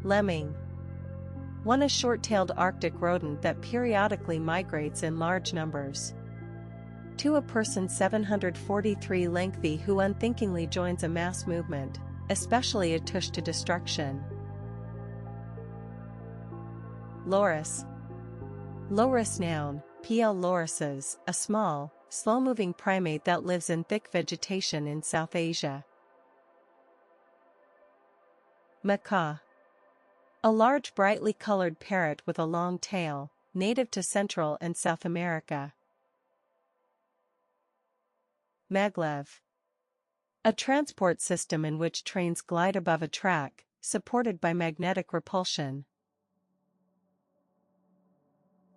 Lemming. 1. A short-tailed Arctic rodent that periodically migrates in large numbers. 2. A person 743 lengthy who unthinkingly joins a mass movement, especially a tush to destruction. Loris. Loris noun, P.L. lorises, a small, slow-moving primate that lives in thick vegetation in South Asia. Macaw. A large brightly colored parrot with a long tail, native to Central and South America. Maglev. A transport system in which trains glide above a track, supported by magnetic repulsion.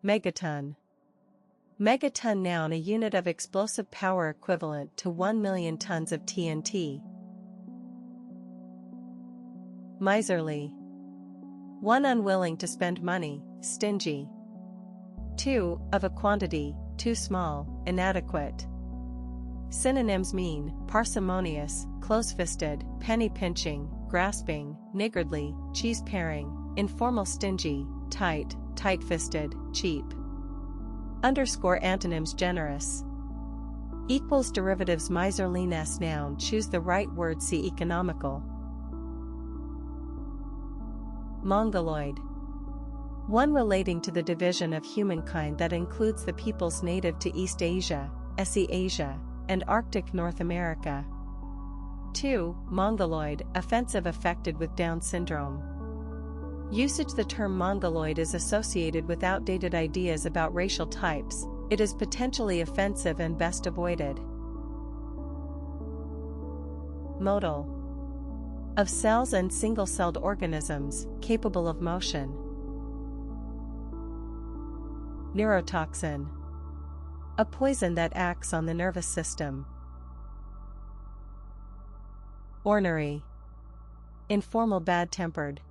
Megaton. Megaton noun, a unit of explosive power equivalent to 1 million tons of TNT. Miserly. 1. Unwilling to spend money, stingy. 2. Of a quantity, too small, inadequate. Synonyms mean, parsimonious, close-fisted, penny-pinching, grasping, niggardly, cheese-paring, informal, stingy, tight, tight-fisted, cheap. Underscore antonyms: generous. Equals derivatives: miserliness noun, choose the right word, see economical. Mongoloid. 1. Relating to the division of humankind that includes the peoples native to East Asia, SE Asia, and Arctic North America. 2. Mongoloid, offensive, affected with Down syndrome. Usage: the term mongoloid is associated with outdated ideas about racial types. It is potentially offensive and best avoided. Modal. Of cells and single-celled organisms, capable of motion. Neurotoxin. A poison that acts on the nervous system. Ornery. Informal, bad-tempered.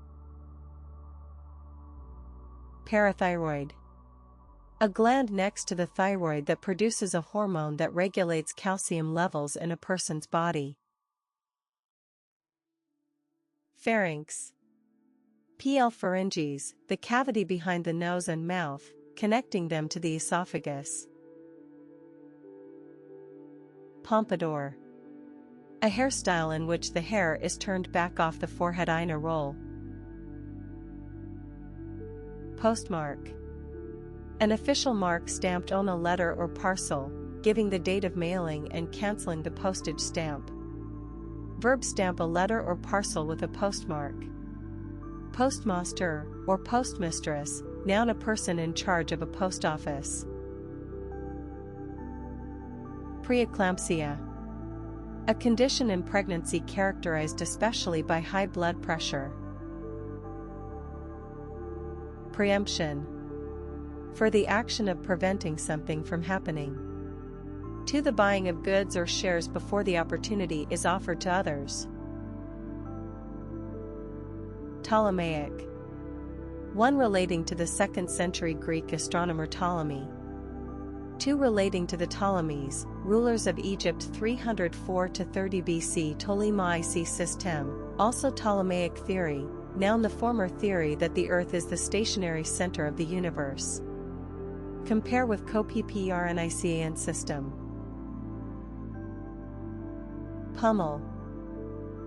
Parathyroid. A gland next to the thyroid that produces a hormone that regulates calcium levels in a person's body. Pharynx. PL pharynges, the cavity behind the nose and mouth, connecting them to the esophagus. Pompadour. A hairstyle in which the hair is turned back off the forehead in a roll. Postmark. An official mark stamped on a letter or parcel, giving the date of mailing and cancelling the postage stamp. Verb: stamp a letter or parcel with a postmark. Postmaster, or postmistress, noun, a person in charge of a post office. Preeclampsia. A condition in pregnancy characterized especially by high blood pressure. Preemption. For the action of preventing something from happening. 2. The buying of goods or shares before the opportunity is offered to others. Ptolemaic. 1. Relating to the 2nd century Greek astronomer Ptolemy. 2. Relating to the Ptolemies, rulers of Egypt 304 to 30 BC. Ptolemaic system, also Ptolemaic theory, noun, the former theory that the Earth is the stationary center of the universe. Compare with Copernican system. Pummel.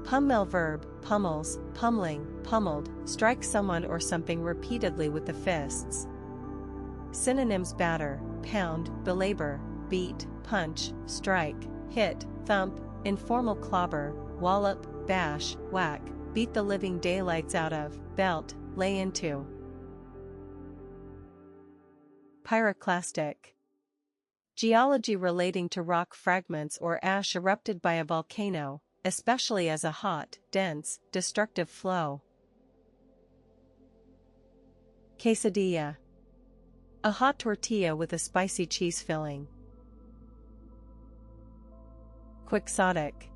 Pummel verb, pummels, pummeling, pummeled, strike someone or something repeatedly with the fists. Synonyms: batter, pound, belabor, beat, punch, strike, hit, thump, informal, clobber, wallop, bash, whack, beat the living daylights out of, belt, lay into. Pyroclastic. Geology relating to rock fragments or ash erupted by a volcano, especially as a hot, dense, destructive flow. Quesadilla. A hot tortilla with a spicy cheese filling. Quixotic.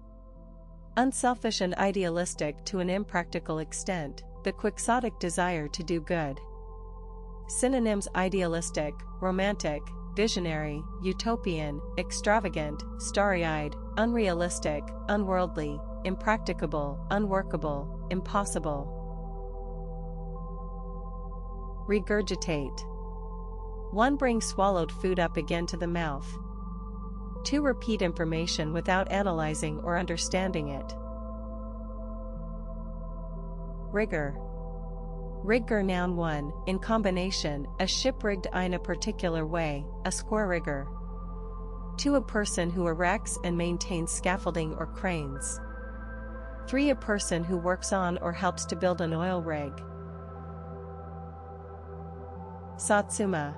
Unselfish and idealistic to an impractical extent, the quixotic desire to do good. Synonyms: idealistic, romantic, visionary, utopian, extravagant, starry-eyed, unrealistic, unworldly, impracticable, unworkable, impossible. Regurgitate. 1. Bring swallowed food up again to the mouth. 2. Repeat information without analyzing or understanding it. Rigor. Rigor noun 1, in combination, a ship rigged in a particular way, a square rigger. 2. A person who erects and maintains scaffolding or cranes. 3. A person who works on or helps to build an oil rig. Satsuma.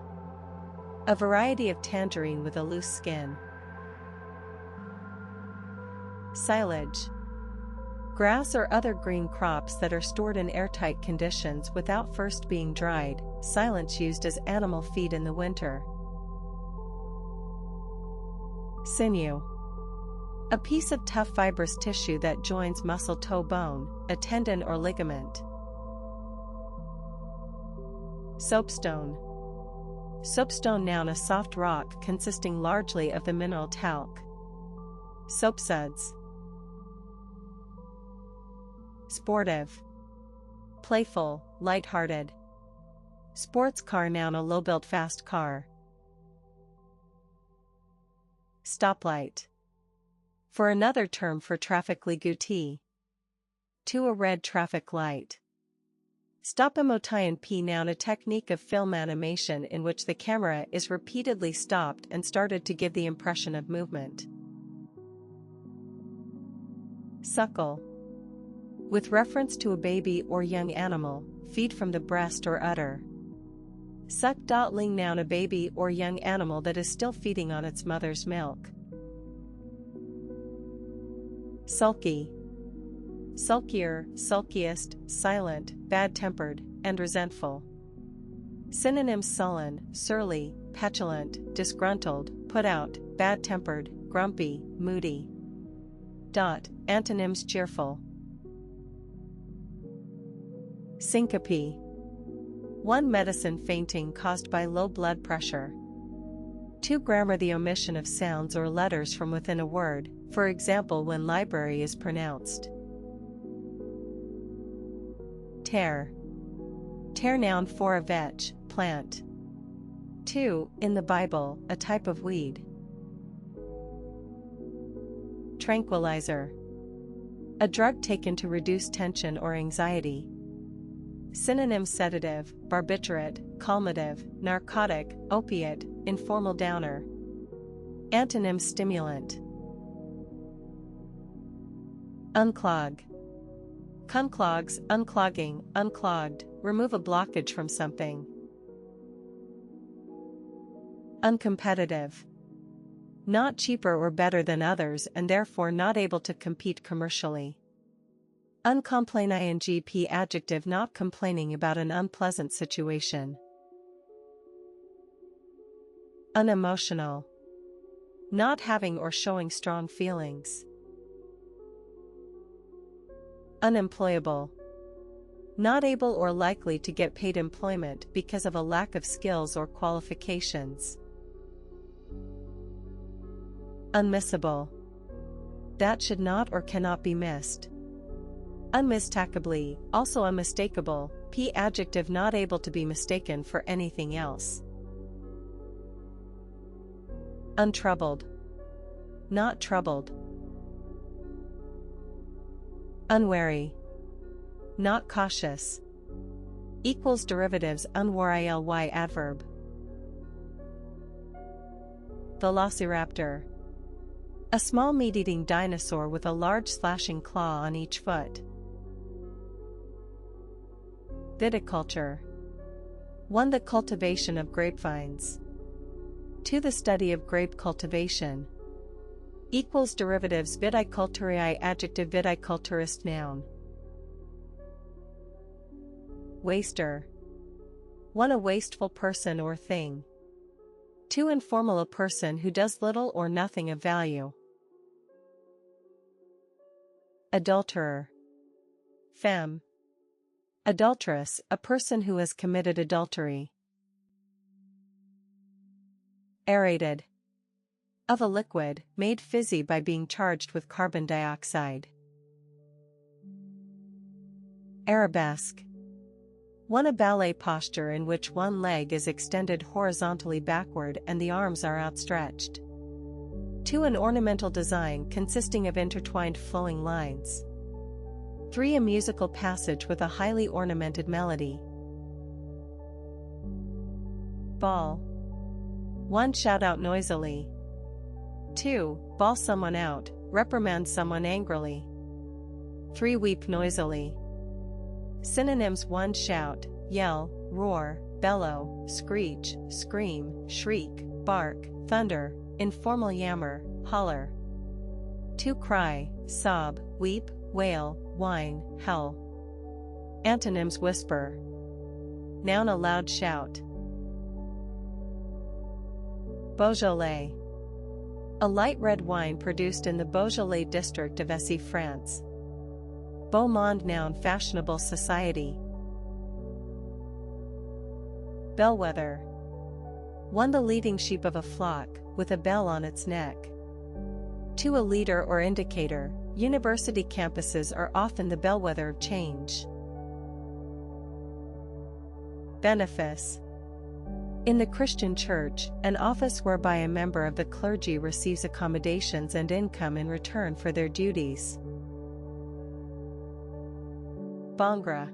A variety of tangerine with a loose skin. Silage. Grass or other green crops that are stored in airtight conditions without first being dried, silage used as animal feed in the winter. Sinew. A piece of tough fibrous tissue that joins muscle-toe bone, a tendon or ligament. Soapstone. Soapstone noun, a soft rock consisting largely of the mineral talc. Soapsuds. Sportive. Playful, light-hearted. Sports car noun, a low-built fast car. Stoplight. For another term for traffic ligoutee. 2. A red traffic light. Stop-motion P noun, a technique of film animation in which the camera is repeatedly stopped and started to give the impression of movement. Suckle. With reference to a baby or young animal, feed from the breast or udder. Suck-ling noun, a baby or young animal that is still feeding on its mother's milk. Sulky. Sulkier, sulkiest, silent, bad-tempered, and resentful. Synonyms: sullen, surly, petulant, disgruntled, put out, bad-tempered, grumpy, moody. Antonyms: cheerful. Syncope. 1. Medicine fainting caused by low blood pressure. 2. Grammar, the omission of sounds or letters from within a word, for example when library is pronounced. Tare. Tare noun, for a vetch, plant. 2. In the Bible, a type of weed. Tranquilizer. A drug taken to reduce tension or anxiety. Synonyms: sedative, barbiturate, calmative, narcotic, opiate, informal downer. Antonyms: stimulant. Unclog. Unclogs, unclogging, unclogged, remove a blockage from something. Uncompetitive. Not cheaper or better than others and therefore not able to compete commercially. Uncomplain ing adjective, not complaining about an unpleasant situation. Unemotional. Not having or showing strong feelings. Unemployable. Not able or likely to get paid employment because of a lack of skills or qualifications. Unmissable. That should not or cannot be missed. Unmistakably, also unmistakable, adjective, not able to be mistaken for anything else. Untroubled. Not troubled. Unwary. Not cautious. Equals derivatives: unwary adverb. Velociraptor. A small meat-eating dinosaur with a large slashing claw on each foot. Viticulture. 1. The cultivation of grapevines. 2. The study of grape cultivation. Equals derivatives: viticulturiae adjective, viticulturist noun. Waster. 1. A wasteful person or thing. 2. Informal, a person who does little or nothing of value. Adulterer. Femme. Adulteress, a person who has committed adultery. Aerated. Of a liquid, made fizzy by being charged with carbon dioxide. Arabesque. 1. A ballet posture in which one leg is extended horizontally backward and the arms are outstretched. 2. An ornamental design consisting of intertwined flowing lines. 3. A musical passage with a highly ornamented melody. Bawl. 1. Shout out noisily. 2. Bawl someone out, reprimand someone angrily. 3. Weep noisily. Synonyms: 1. Shout, yell, roar, bellow, screech, scream, shriek, bark, thunder, informal yammer, holler. 2. Cry, sob, weep, wail, whine, howl. Antonyms: whisper. Noun: a loud shout. Beaujolais. A light red wine produced in the Beaujolais district of Essy, France. Beau monde. Noun: fashionable society. Bellwether. 1. The leading sheep of a flock, with a bell on its neck. 2. A leader or indicator. University campuses are often the bellwether of change. Benefice. In the Christian Church, an office whereby a member of the clergy receives accommodations and income in return for their duties. Bhangra.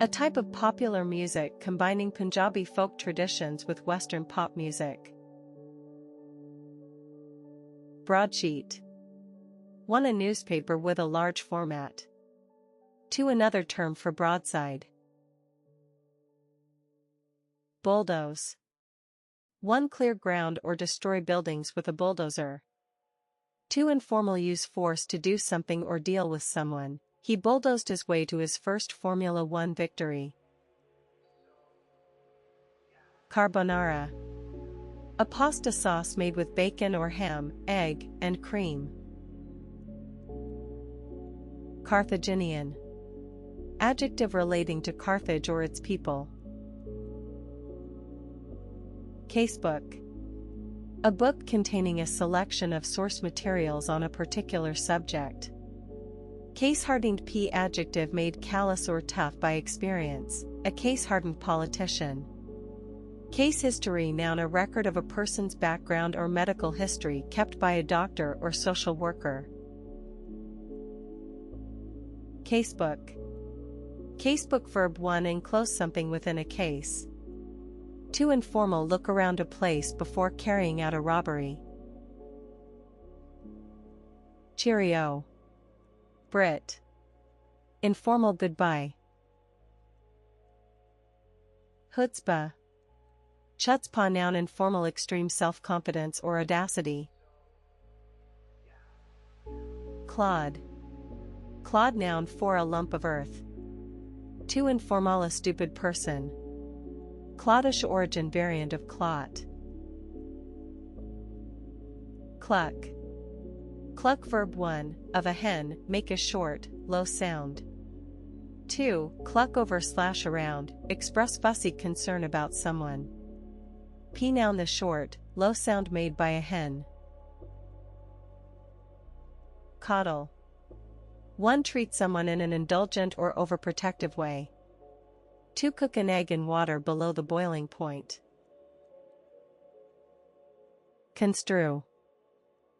A type of popular music combining Punjabi folk traditions with Western pop music. Broadsheet. 1. A newspaper with a large format. 2. Another term for broadside. Bulldoze. 1. Clear ground or destroy buildings with a bulldozer. 2. Informal use force to do something or deal with someone. He bulldozed his way to his first Formula One victory. Carbonara. A pasta sauce made with bacon or ham, egg, and cream. Carthaginian. Adjective relating to Carthage or its people. Casebook. A book containing a selection of source materials on a particular subject. Case-hardened. P. Adjective made callous or tough by experience, a case-hardened politician. Case history. Noun: a record of a person's background or medical history kept by a doctor or social worker. Casebook. Casebook. Verb. 1. Enclose something within a case. 2. Informal. Look around a place before carrying out a robbery. Cheerio. Brit. Informal goodbye. Chutzpah. Chutzpah. Noun: informal extreme self-confidence or audacity. Clod. Clod. Noun: for a lump of earth. 2. Informal. A stupid person. Cloddish origin variant of clot. Cluck. Cluck. Verb. 1. Of a hen, make a short, low sound. 2. Cluck over/around, express fussy concern about someone. P. Noun: the short, low sound made by a hen. Coddle. 1. Treat someone in an indulgent or overprotective way. 2. Cook an egg in water below the boiling point. Construe.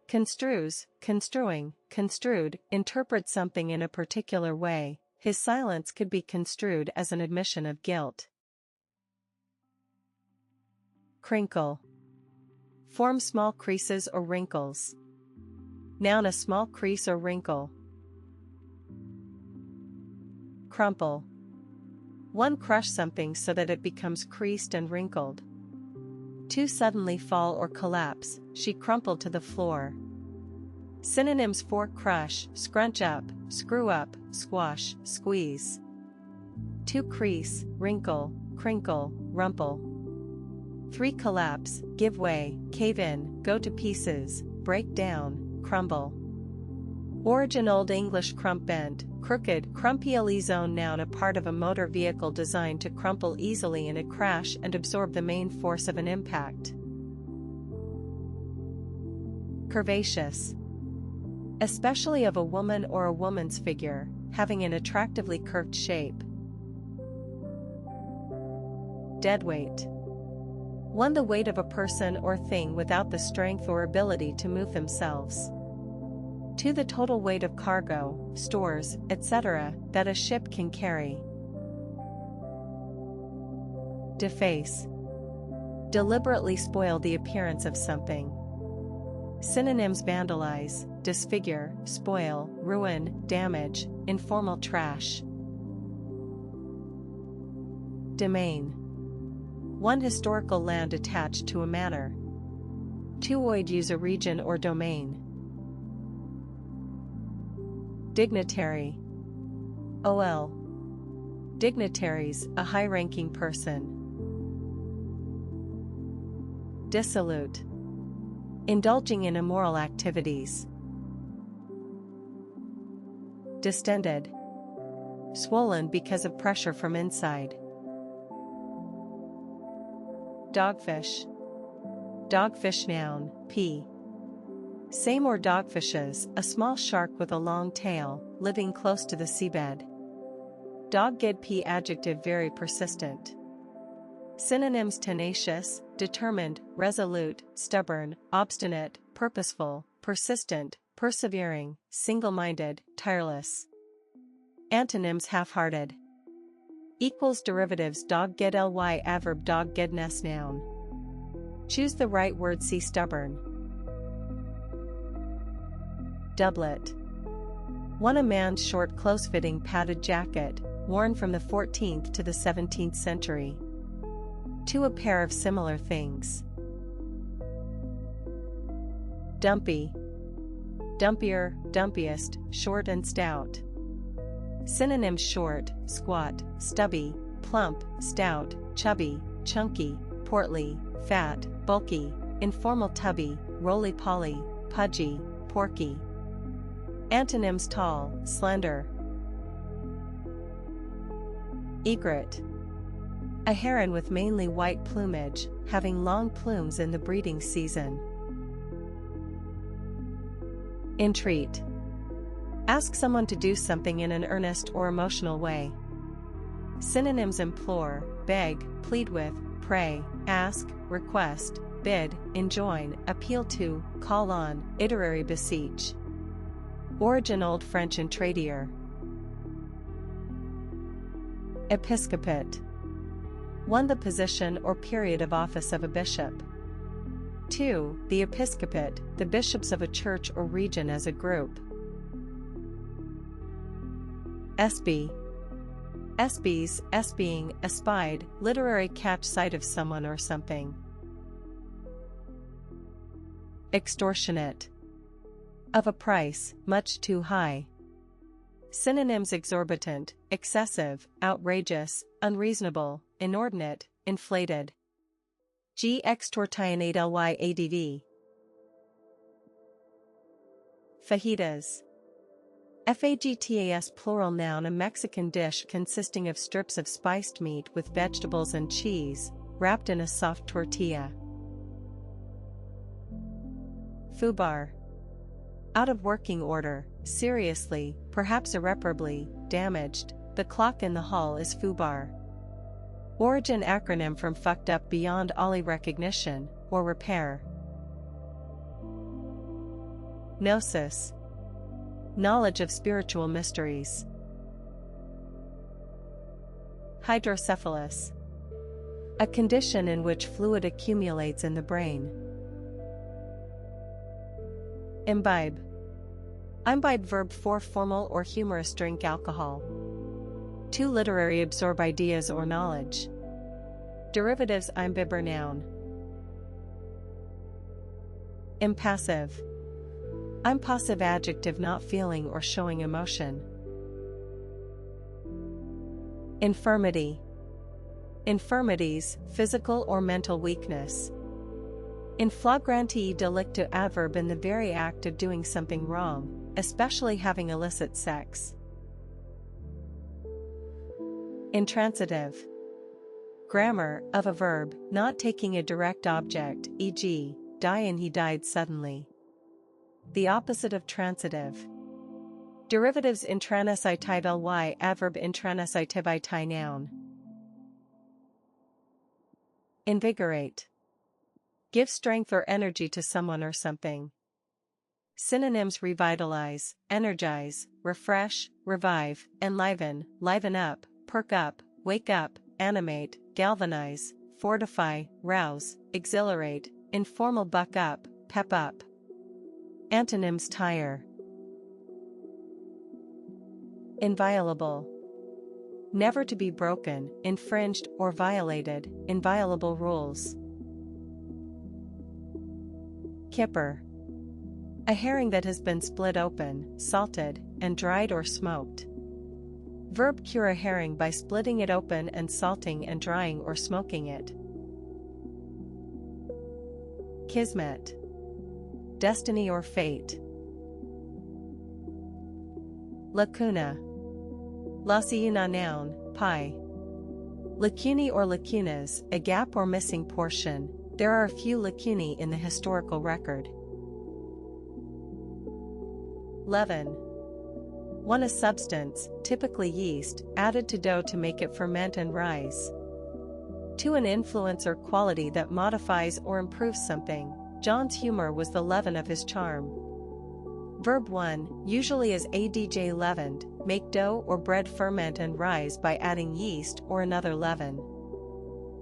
Construes, construing, construed, interpret something in a particular way. His silence could be construed as an admission of guilt. Crinkle. Form small creases or wrinkles. Noun: a small crease or wrinkle. Crumple. 1. Crush something so that it becomes creased and wrinkled. 2. Suddenly fall or collapse. She crumpled to the floor. Synonyms for crush: scrunch up, screw up, squash, squeeze. 2. Crease, wrinkle, crinkle, rumple. 3. Collapse, give way, cave in, go to pieces, break down, crumble. Origin: Old English crump, bent, crooked, crumpy. Zone. Noun: a part of a motor vehicle designed to crumple easily in a crash and absorb the main force of an impact. Curvaceous. Especially of a woman or a woman's figure, having an attractively curved shape. deadweight. 1. The weight of a person or thing without the strength or ability to move themselves. 2. The total weight of cargo, stores, etc., that a ship can carry. Deface. Deliberately spoil the appearance of something. Synonyms: vandalize, disfigure, spoil, ruin, damage, informal trash. Domain. 1. Historical land attached to a manor. 2. Oid use a region or domain. Dignitary. OL. Dignitaries, a high-ranking person. Dissolute. Indulging in immoral activities. Distended. Swollen because of pressure from inside. Dogfish. Dogfish noun, p. Same or dogfishes, a small shark with a long tail, living close to the seabed. Dogged, p. Adjective, very persistent. Synonyms: tenacious, determined, resolute, stubborn, obstinate, purposeful, persistent, persevering, single-minded, tireless. Antonyms: half-hearted. Derivatives: dogged ly adverb doggedness noun. Choose the right word. See stubborn. Doublet. 1. A man's short close-fitting padded jacket, worn from the 14th to the 17th century. 2. A pair of similar things. Dumpy. Dumpier, dumpiest, short and stout. Synonyms: short, squat, stubby, plump, stout, chubby, chunky, portly, fat, bulky, informal, tubby, roly-poly, pudgy, porky. Antonyms: tall, slender. Egret. A heron with mainly white plumage, having long plumes in the breeding season. Entreat. Ask someone to do something in an earnest or emotional way. Synonyms: implore, beg, plead with, pray, ask, request, bid, enjoin, appeal to, call on, iterary, beseech. Origin: Old French intradier. Episcopate. 1. The position or period of office of a bishop. 2. The episcopate, the bishops of a church or region as a group. Espy. Espies, espying, espied, literary catch sight of someone or something. Extortionate. Of a price, much too high. Synonyms: exorbitant, excessive, outrageous, unreasonable, inordinate, inflated. Extortionate adv. Fajitas. Fagtas plural noun, a Mexican dish consisting of strips of spiced meat with vegetables and cheese, wrapped in a soft tortilla. Foobar. Out of working order, seriously, perhaps irreparably, damaged. The clock in the hall is foobar. Origin: acronym from fucked up beyond all recognition, or repair. Gnosis. Knowledge of spiritual mysteries. Hydrocephalus. A condition in which fluid accumulates in the brain. Imbibe. Imbibe verb 4. Formal or humorous drink alcohol. 2. Literary absorb ideas or knowledge. Derivatives: imbiber noun. Impassive. Impassive adjective, not feeling or showing emotion. Infirmity. Infirmities, physical or mental weakness. In flagranti delicto adverb, in the very act of doing something wrong, especially having illicit sex. Intransitive. Grammar, of a verb, not taking a direct object, e.g., die and he died suddenly. The opposite of transitive. Derivatives: intransitive ly adverb intransitive noun. Invigorate. Give strength or energy to someone or something. Synonyms: revitalize, energize, refresh, revive, enliven, liven up, perk up, wake up, animate, galvanize, fortify, rouse, exhilarate, informal: buck up, pep up. Antonyms: tire. Inviolable. Never to be broken, infringed, or violated, inviolable rules. Kipper. A herring that has been split open, salted, and dried or smoked. Verb: cure a herring by splitting it open and salting and drying or smoking it. Kismet. Destiny or fate. Lacuna. Lacuna noun, pi. Lacunae or lacunas, a gap or missing portion. There are a few lacunae in the historical record. Leaven. One: a substance, typically yeast, added to dough to make it ferment and rise. 2: an influence or quality that modifies or improves something. John's humor was the leaven of his charm. Verb 1, usually as adj leavened, make dough or bread ferment and rise by adding yeast or another leaven.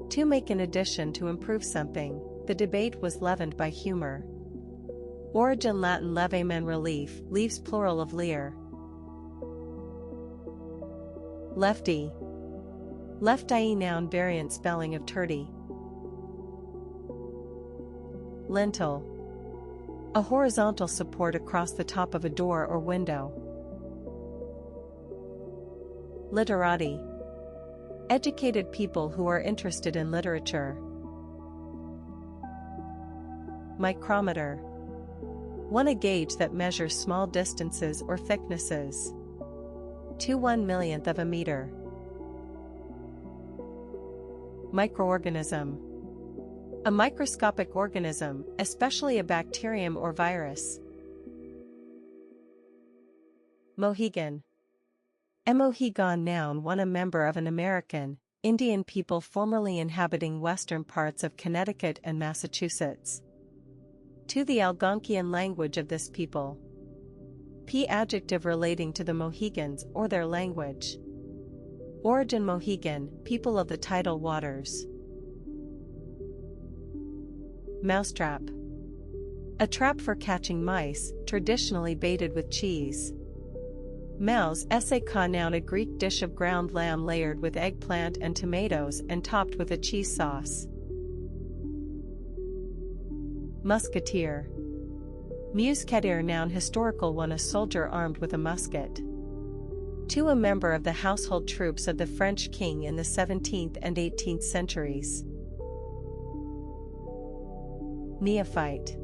2: make an addition to improve something. The debate was leavened by humor. Origin: Latin levamen, relief, leaves plural of leer. Lefty. Lefty noun, variant spelling of turdy. Lintel. A horizontal support across the top of a door or window. Literati. Educated people who are interested in literature. Micrometer. One: a gauge that measures small distances or thicknesses. 1/1,000,000th of a meter. Microorganism. A microscopic organism, especially a bacterium or virus. Mohegan. A Mohegan noun, one: a member of an American Indian people formerly inhabiting western parts of Connecticut and Massachusetts. 2: the Algonquian language of this people. P: adjective relating to the Mohegans or their language. Origin: Mohegan, people of the tidal waters. Mousetrap. A trap for catching mice, traditionally baited with cheese. Mouse ka noun, a Greek dish of ground lamb layered with eggplant and tomatoes and topped with a cheese sauce. Musketeer. Musketeer noun, historical one: a soldier armed with a musket. 2: a member of the household troops of the French king in the 17th and 18th centuries. Neophyte.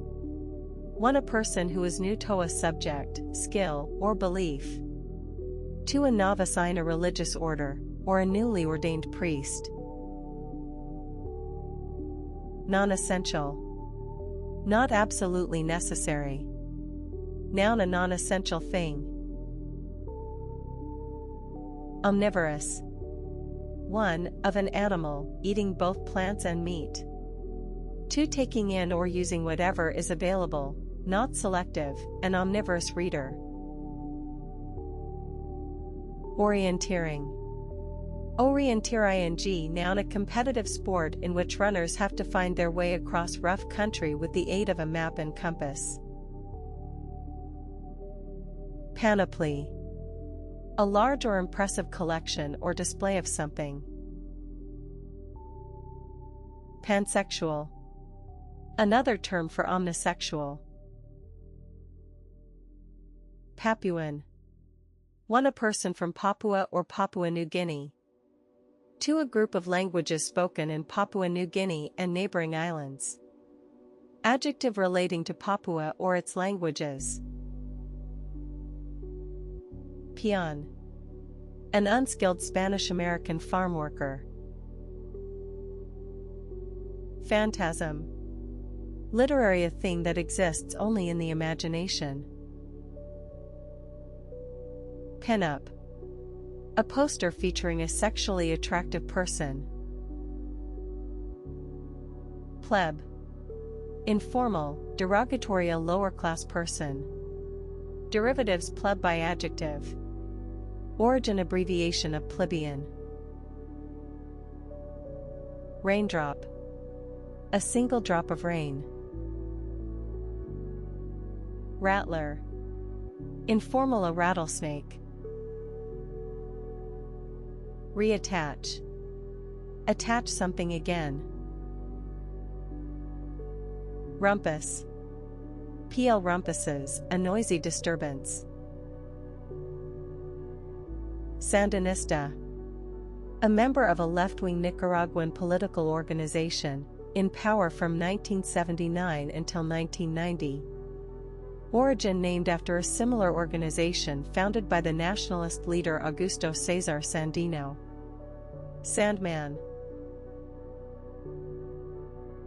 1: a person who is new to a subject, skill, or belief. 2: a novice in a religious order, or a newly ordained priest. Non-essential. Not absolutely necessary. Noun: a non-essential thing. Omnivorous. 1: of an animal, eating both plants and meat. 2: taking in or using whatever is available, not selective, an omnivorous reader. Orienteering. Orienteering noun, a competitive sport in which runners have to find their way across rough country with the aid of a map and compass. Panoply. A large or impressive collection or display of something. Pansexual. Another term for omnisexual. Papuan. 1: a person from Papua or Papua New Guinea. 2: a group of languages spoken in Papua New Guinea and neighboring islands. Adjective relating to Papua or its languages. Peon. An unskilled Spanish-American farm worker. Phantasm. Literary, a thing that exists only in the imagination. Pinup. A poster featuring a sexually attractive person. Pleb. Informal, derogatory, a lower class person. Derivatives: pleb by adjective. Origin: abbreviation of plebeian. Raindrop. A single drop of rain. Rattler. Informal, a rattlesnake. Reattach. Attach something again. Rumpus. PL rumpuses, a noisy disturbance. Sandinista. A member of a left-wing Nicaraguan political organization, in power from 1979 until 1990. Origin: named after a similar organization founded by the nationalist leader Augusto Cesar Sandino. Sandman.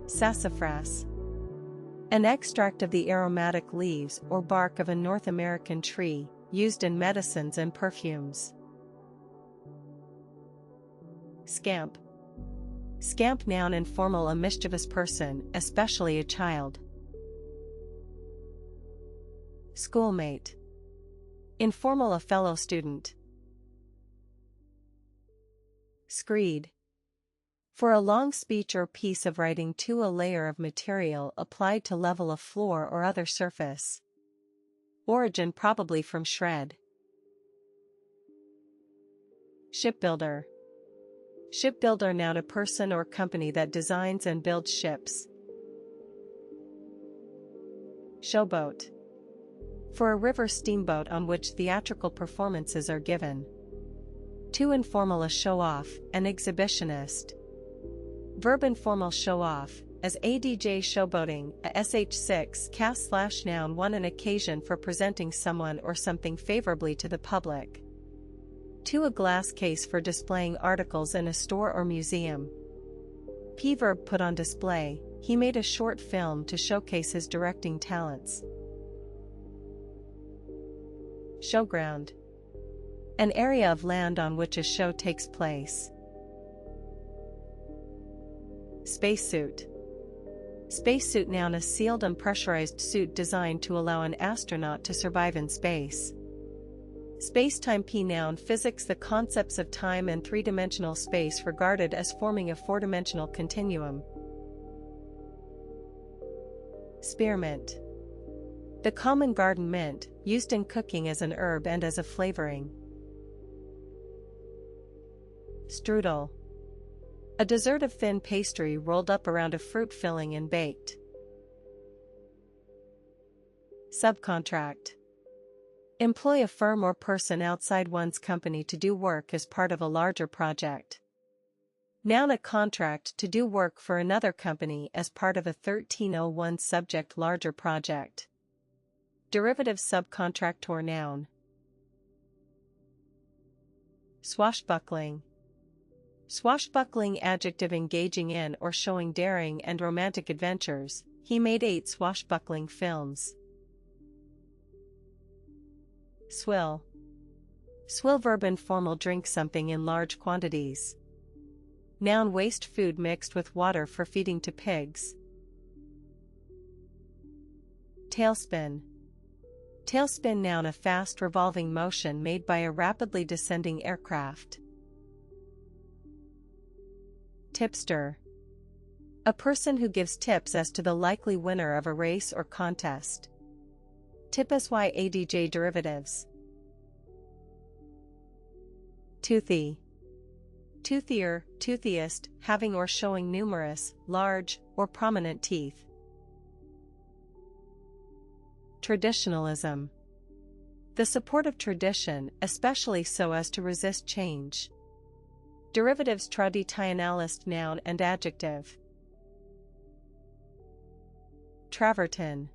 Sassafras. An extract of the aromatic leaves or bark of a North American tree, used in medicines and perfumes. Scamp. Scamp, noun, informal, a mischievous person, especially a child. Schoolmate. Informal, a fellow student. Screed. For a long speech or piece of writing, to a layer of material applied to level a floor or other surface. Origin: probably from shred. Shipbuilder. Shipbuilder, noun, a person or company that designs and builds ships. Showboat. For a river steamboat on which theatrical performances are given. Too informal, a show-off, an exhibitionist. Verb: informal, show-off, as ADJ showboating, a sh6 cast / noun, one, an occasion for presenting someone or something favorably to the public. To a glass case for displaying articles in a store or museum. P-verb: put on display, he made a short film to showcase his directing talents. Showground. An area of land on which a show takes place. Spacesuit. Spacesuit, noun, a sealed and pressurized suit designed to allow an astronaut to survive in space. Spacetime. P noun, physics, the concepts of time and three-dimensional space regarded as forming a four-dimensional continuum. Spearmint. The common garden mint, used in cooking as an herb and as a flavoring. Strudel. A dessert of thin pastry rolled up around a fruit filling and baked. Subcontract. Employ a firm or person outside one's company to do work as part of a larger project. Noun, a contract to do work for another company as part of a 1301 subject larger project. Derivative: subcontractor, noun. Swashbuckling. Swashbuckling, adjective, engaging in or showing daring and romantic adventures. He made 8 swashbuckling films. Swill. Swill, verb, informal, drink something in large quantities. Noun, waste food mixed with water for feeding to pigs. Tailspin. Tailspin, noun, a fast revolving motion made by a rapidly descending aircraft. Tipster. A person who gives tips as to the likely winner of a race or contest. Tip SYADJ derivatives. Toothy. Toothier, toothiest, having or showing numerous, large, or prominent teeth. Traditionalism. The support of tradition, especially so as to resist change. Derivatives: traditionalist, noun and adjective. Travertin.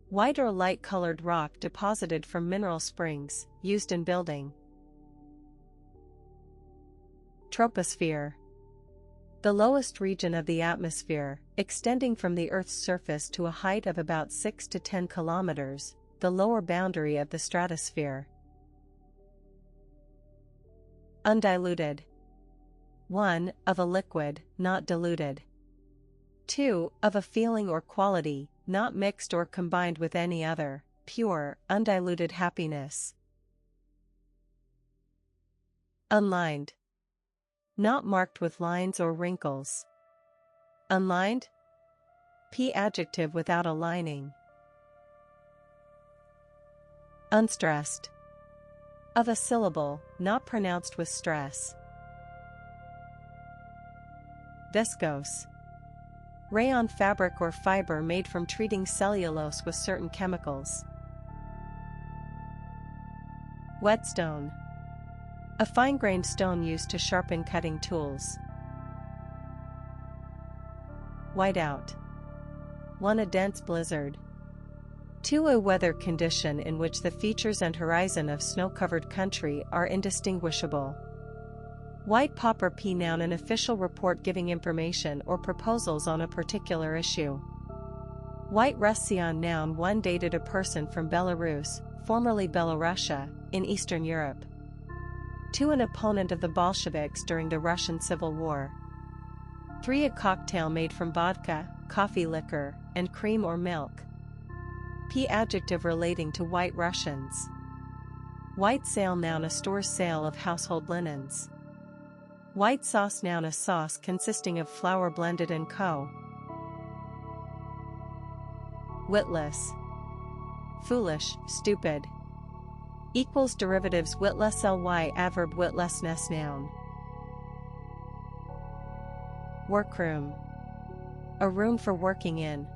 White or light-colored rock deposited from mineral springs, used in building. Troposphere. The lowest region of the atmosphere, extending from the Earth's surface to a height of about 6 to 10 kilometers, the lower boundary of the stratosphere. Undiluted. 1. Of a liquid, not diluted. 2. Of a feeling or quality, not mixed or combined with any other, pure, undiluted happiness. Unlined. Not marked with lines or wrinkles. Unlined? P adjective without a lining. Unstressed. Of a syllable, not pronounced with stress. Viscose. Rayon fabric or fiber made from treating cellulose with certain chemicals. Whetstone. A fine-grained stone used to sharpen cutting tools. Whiteout. 1. A dense blizzard. 2. A weather condition in which the features and horizon of snow-covered country are indistinguishable. White popper P. Noun. An official report giving information or proposals on a particular issue. White Russian. Noun. 1. Dated a person from Belarus, formerly Belorussia, in Eastern Europe. 2. An opponent of the Bolsheviks during the Russian Civil War. 3. A cocktail made from vodka, coffee liquor, and cream or milk. P adjective relating to White Russians. White sale. Noun. A store's sale of household linens. White sauce. Noun. A sauce consisting of flour blended and co. Witless. Foolish, stupid. Equals derivatives witless ly adverb witlessness. Noun. Workroom. A room for working in.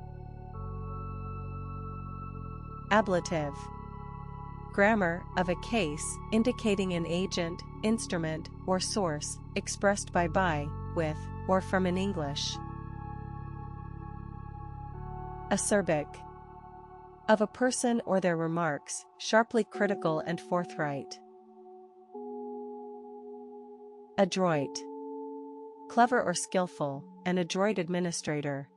Ablative. Grammar of a case, indicating an agent, instrument, or source, expressed by, with, or from in English. Acerbic. Of a person or their remarks, sharply critical and forthright. Adroit. Clever or skillful, an adroit administrator.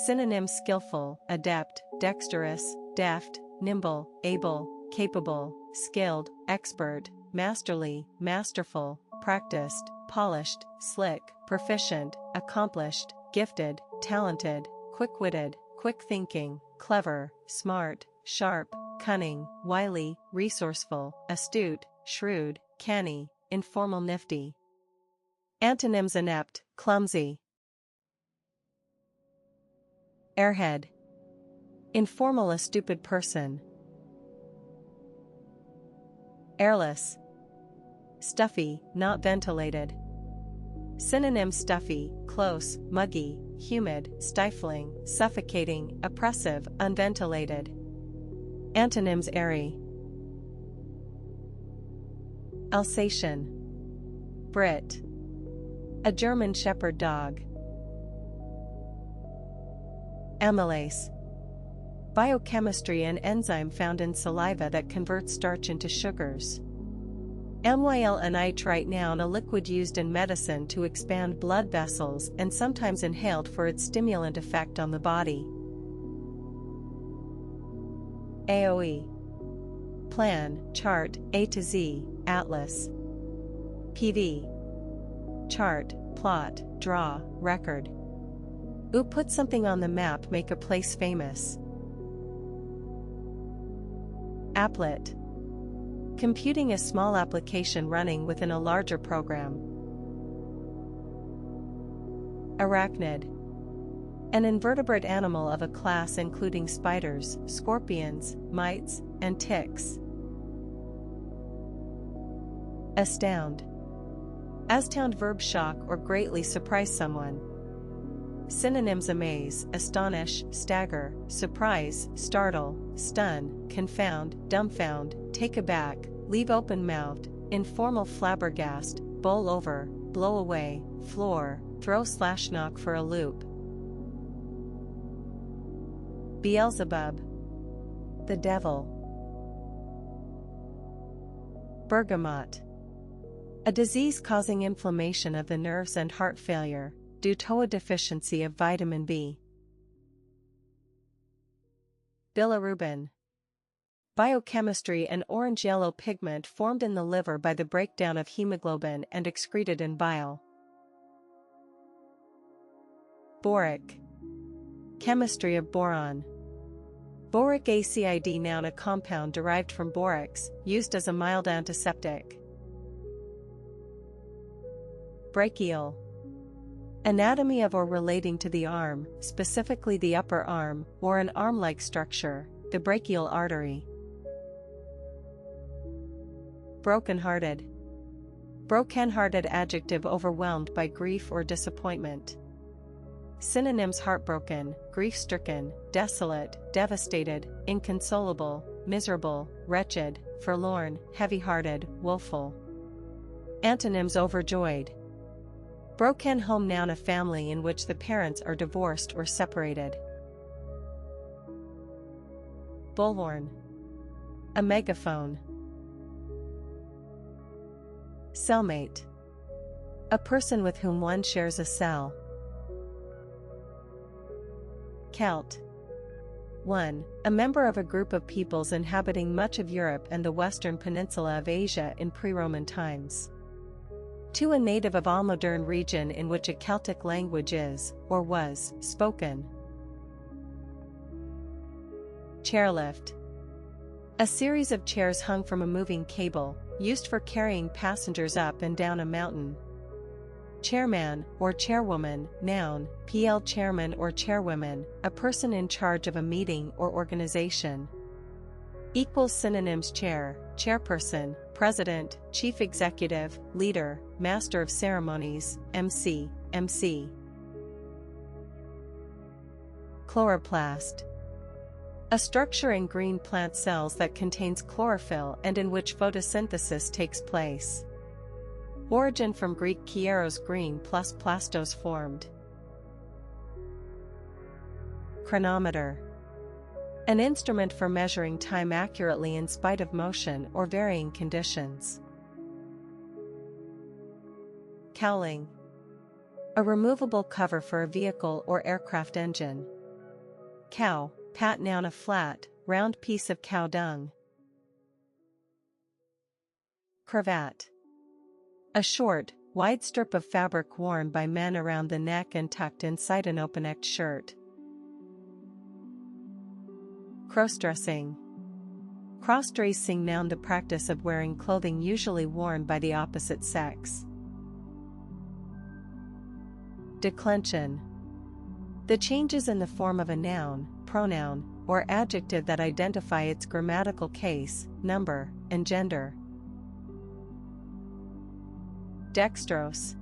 Synonym: skillful, adept, dexterous, deft, nimble, able, capable, skilled, expert, masterly, masterful, practiced, polished, slick, proficient, accomplished, gifted, talented, quick-witted, quick-thinking, clever, smart, sharp, cunning, wily, resourceful, astute, shrewd, canny, informal, nifty. Antonyms: inept, clumsy. Airhead. Informal, a stupid person. Airless. Stuffy, not ventilated. Synonym: stuffy, close, muggy, humid, stifling, suffocating, oppressive, unventilated. Antonyms: airy. Alsatian. Brit. A German shepherd dog. Amylase. Biochemistry, an enzyme found in saliva that converts starch into sugars. Amylanitrite. Noun. A liquid used in medicine to expand blood vessels and sometimes inhaled for its stimulant effect on the body. AOE. Plan, chart, A to Z, atlas. PV. Chart, plot, draw, record. Put something on the map, make a place famous. Applet. Computing, a small application running within a larger program. Arachnid. An invertebrate animal of a class including spiders, scorpions, mites, and ticks. Astound. Astound, verb shock or greatly surprise someone. Synonyms: amaze, astonish, stagger, surprise, startle, stun, confound, dumbfound, take aback, leave open-mouthed, informal, flabbergast, bowl over, blow away, floor, throw/knock for a loop. Beelzebub. The devil. Bergamot. A disease causing inflammation of the nerves and heart failure, due to a deficiency of vitamin B. Bilirubin. Biochemistry, an orange-yellow pigment formed in the liver by the breakdown of hemoglobin and excreted in bile. Boric. Chemistry of boron. Boric acid, noun, a compound derived from borax, used as a mild antiseptic. Brachial. Anatomy of or relating to the arm, specifically the upper arm, or an arm-like structure, the brachial artery. Broken-hearted. Broken-hearted, adjective, overwhelmed by grief or disappointment. Synonyms: heartbroken, grief-stricken, desolate, devastated, inconsolable, miserable, wretched, forlorn, heavy-hearted, woeful. Antonyms: overjoyed. Broken home, noun, a family in which the parents are divorced or separated. Bullhorn. A megaphone. Cellmate. A person with whom one shares a cell. Celt. 1. A member of a group of peoples inhabiting much of Europe and the western peninsula of Asia in pre-Roman times. 2. A native of all modern region in which a Celtic language is, or was, spoken. Chairlift. A series of chairs hung from a moving cable, used for carrying passengers up and down a mountain. Chairman, or chairwoman, noun, pl. chairman or chairwoman, a person in charge of a meeting or organization. Synonyms: chair, chairperson, president, chief executive, leader, master of ceremonies, MC, MC. Chloroplast. A structure in green plant cells that contains chlorophyll and in which photosynthesis takes place. Origin from Greek kieros, green, plus plastos, formed. Chronometer. An instrument for measuring time accurately in spite of motion or varying conditions. Cowling. A removable cover for a vehicle or aircraft engine. Cow, pat, noun, a flat, round piece of cow dung. Cravat. A short, wide strip of fabric worn by men around the neck and tucked inside an open-necked shirt. Crossdressing. Cross-dressing, noun, the practice of wearing clothing usually worn by the opposite sex. Declension. The changes in the form of a noun, pronoun, or adjective that identify its grammatical case, number, and gender. Dextrose.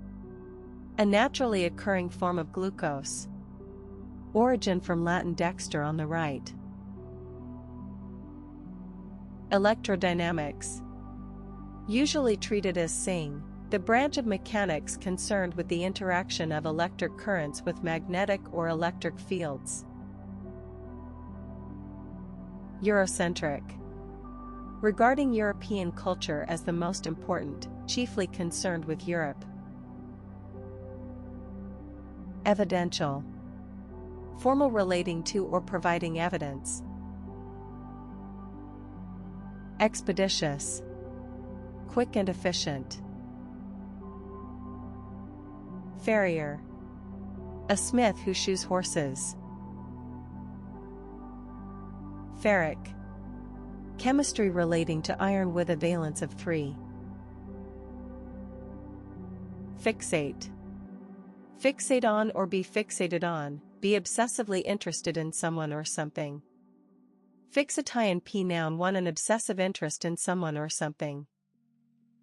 A naturally occurring form of glucose. Origin from Latin dexter, on the right. Electrodynamics. Usually treated as sing, the branch of mechanics concerned with the interaction of electric currents with magnetic or electric fields. Eurocentric. Regarding European culture as the most important, chiefly concerned with Europe. Evidential. Formal, relating to or providing evidence. Expeditious. Quick and efficient. Farrier. A smith who shoes horses. Ferric. Chemistry relating to iron with a valence of 3. Fixate. Fixate on or be fixated on, be obsessively interested in someone or something. Fixation, p. noun, 1. An obsessive interest in someone or something.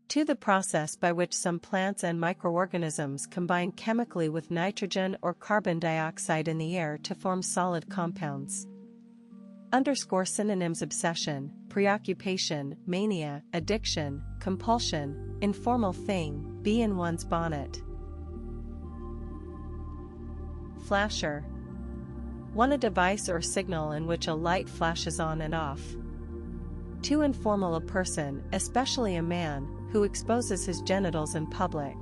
2. The process by which some plants and microorganisms combine chemically with nitrogen or carbon dioxide in the air to form solid compounds. Synonyms: obsession, preoccupation, mania, addiction, compulsion, informal thing, bee in one's bonnet. Flasher. 1. A device or signal in which a light flashes on and off. 2. Informal. A person, especially a man, who exposes his genitals in public.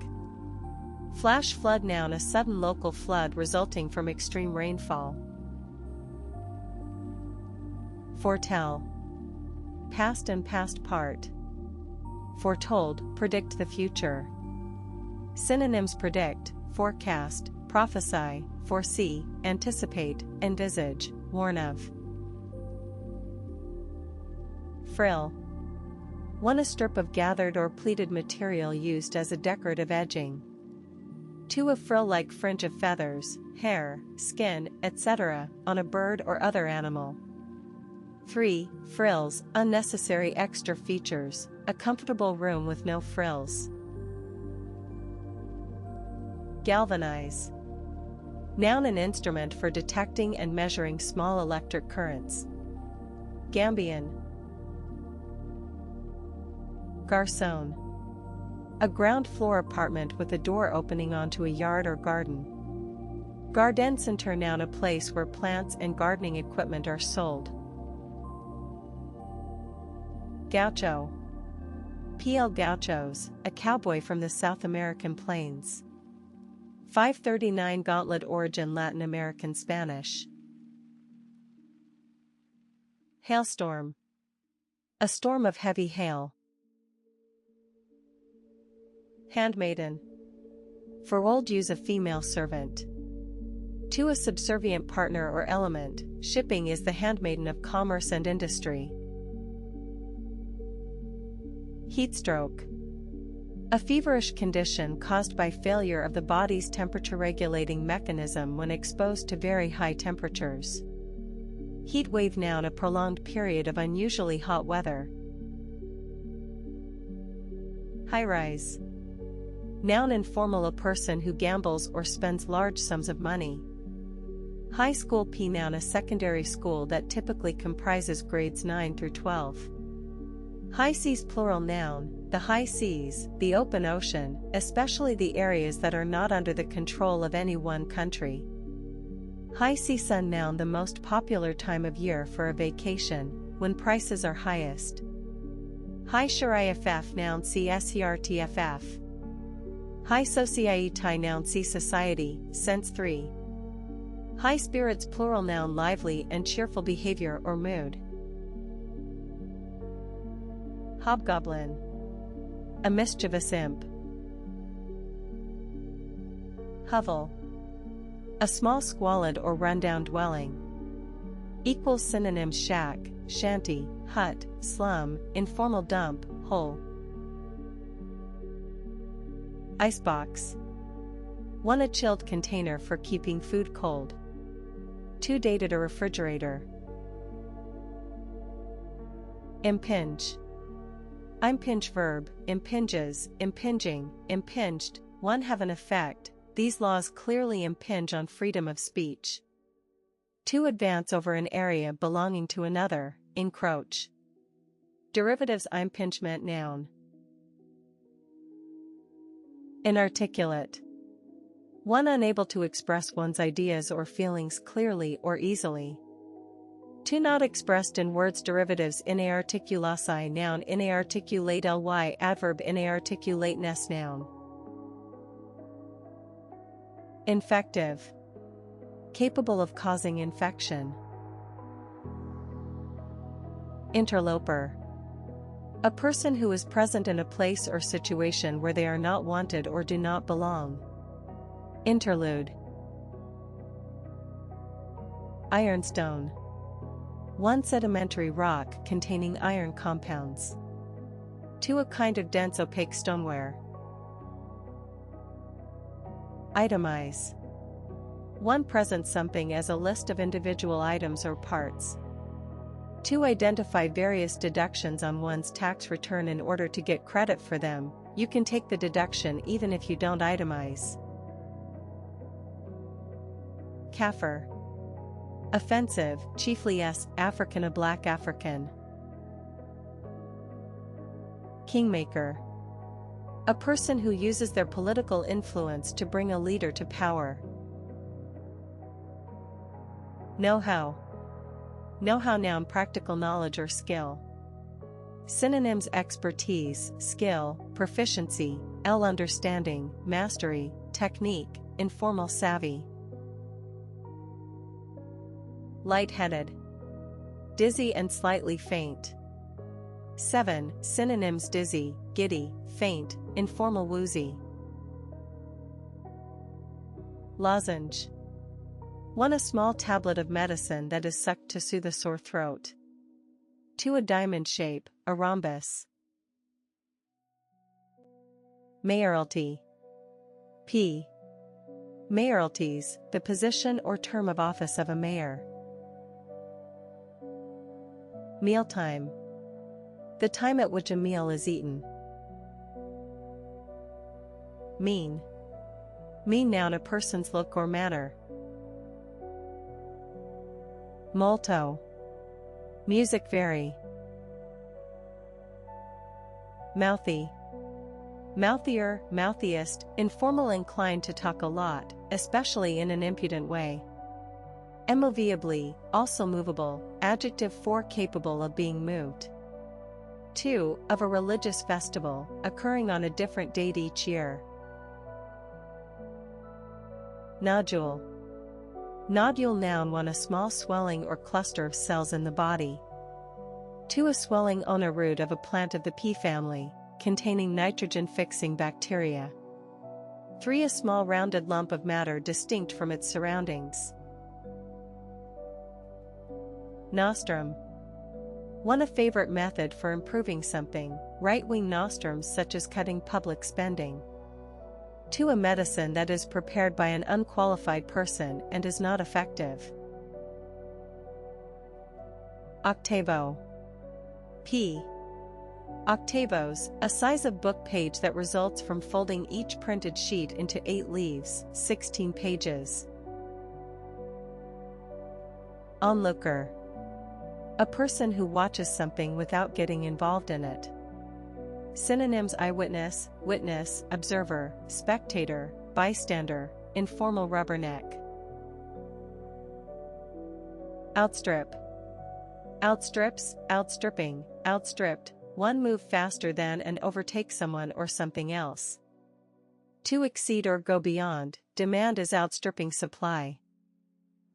Flash flood, noun, a sudden local flood resulting from extreme rainfall. Foretell. Past and past part. Foretold, predict the future. Synonyms: predict, forecast, prophesy, foresee, anticipate, envisage, warn of. Frill. 1. A strip of gathered or pleated material used as a decorative edging. 2. A frill-like fringe of feathers, hair, skin, etc., on a bird or other animal. 3. Frills, unnecessary extra features, a comfortable room with no frills. Galvanize. Noun, an instrument for detecting and measuring small electric currents. Gambian. Garçon. A ground floor apartment with a door opening onto a yard or garden. Garden Center, noun, a place where plants and gardening equipment are sold. Gaucho. PL Gauchos, a cowboy from the South American plains. 539 Gauntlet, origin Latin American Spanish. Hailstorm. A storm of heavy hail. Handmaiden. For old use, a female servant. 2. A subservient partner or element. Shipping is the handmaiden of commerce and industry. Heatstroke. A feverish condition caused by failure of the body's temperature-regulating mechanism when exposed to very high temperatures. Heat wave, noun, a prolonged period of unusually hot weather. High-rise. Noun, informal, a person who gambles or spends large sums of money. High school. P. Noun, a secondary school that typically comprises grades 9 through 12. High seas, plural, noun, the high seas, the open ocean, especially the areas that are not under the control of any one country. High season, noun, the most popular time of year for a vacation, when prices are highest. High shariff, noun, see SERTFF. High society, noun, see society, sense 3. High spirits, plural, noun, lively and cheerful behavior or mood. Hobgoblin. A mischievous imp. Hovel. A small squalid or rundown dwelling. Equals synonyms: shack, shanty, hut, slum, informal dump, hole. Icebox. 1. A chilled container for keeping food cold. 2. Dated, a refrigerator. Impinge. Impinge verb, impinges, impinging, impinged. 1. Have an effect. These laws clearly impinge on freedom of speech. 2. Advance over an area belonging to another, encroach. Derivatives: impingement, noun. Inarticulate. 1. Unable to express one's ideas or feelings clearly or easily. 2. Not expressed in words. Derivatives: inarticulasi, noun, inarticulate ly, adverb, inarticulateness, noun. Infective. Capable of causing infection. Interloper. A person who is present in a place or situation where they are not wanted or do not belong. Interlude. Ironstone. 1. Sedimentary rock containing iron compounds. 2. A kind of dense opaque stoneware. Itemize. 1. Present something as a list of individual items or parts. 2. Identify various deductions on one's tax return in order to get credit for them. You can take the deduction even if you don't itemize. Kaffir. Offensive, chiefly African, a black African. Kingmaker. A person who uses their political influence to bring a leader to power. Know-how. Know-how, noun, practical knowledge or skill. Synonyms: expertise, skill, proficiency, understanding, mastery, technique, informal savvy. Lightheaded. Dizzy and slightly faint. 7. Synonyms: dizzy, giddy, faint, informal woozy. Lozenge. 1. A small tablet of medicine that is sucked to soothe a sore throat. 2. A diamond shape, a rhombus. Mayoralty. P. Mayoralties, the position or term of office of a mayor. Mealtime. The time at which a meal is eaten. Mean. Mean noun, a person's look or manner. Molto. Music vary. Mouthy. Mouthier, mouthiest, informal, inclined to talk a lot, especially in an impudent way. Immovably, also movable, adjective for capable of being moved. 2. Of a religious festival, occurring on a different date each year. Nodule. Nodule noun, 1. A small swelling or cluster of cells in the body. 2. A swelling on a root of a plant of the pea family, containing nitrogen-fixing bacteria. 3. A small rounded lump of matter distinct from its surroundings. Nostrum. 1. A favorite method for improving something, right-wing nostrums such as cutting public spending. 2. A medicine that is prepared by an unqualified person and is not effective. Octavo. P. Octavos, a size of book page that results from folding each printed sheet into 8 leaves, 16 pages. Onlooker. A person who watches something without getting involved in it. Synonyms: eyewitness, witness, observer, spectator, bystander, informal rubberneck. Outstrip. Outstrips, outstripping, outstripped, 1. Move faster than and overtake someone or something else. 2. Exceed or go beyond, demand is outstripping supply.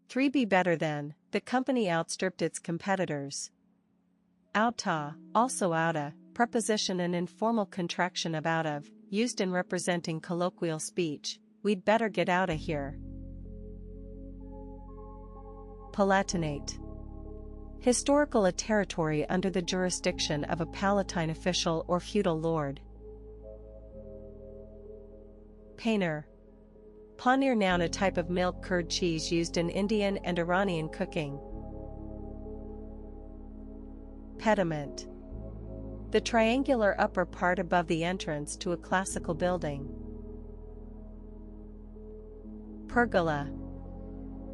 3. Be better than, the company outstripped its competitors. Outa, also outa, preposition, an informal contraction of out of, used in representing colloquial speech, we'd better get outta here. Palatinate. Historical, a territory under the jurisdiction of a palatine official or feudal lord. Paneer. Paneer noun, a type of milk curd cheese used in Indian and Iranian cooking. Pediment. The triangular upper part above the entrance to a classical building. Pergola.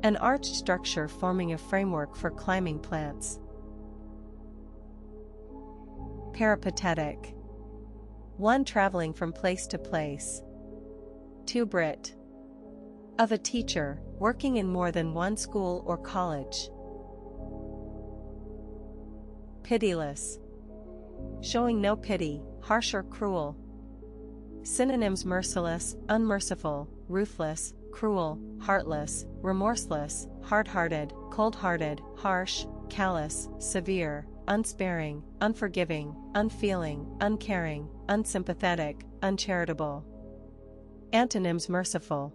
An arched structure forming a framework for climbing plants. Peripatetic. 1. Traveling from place to place. 2. Brit. Of a teacher, working in more than one school or college. Pitiless. Showing no pity, harsh or cruel. Synonyms: merciless, unmerciful, ruthless, cruel, heartless, remorseless, hard-hearted, cold-hearted, harsh, callous, severe, unsparing, unforgiving, unfeeling, uncaring, unsympathetic, uncharitable. Antonyms: merciful.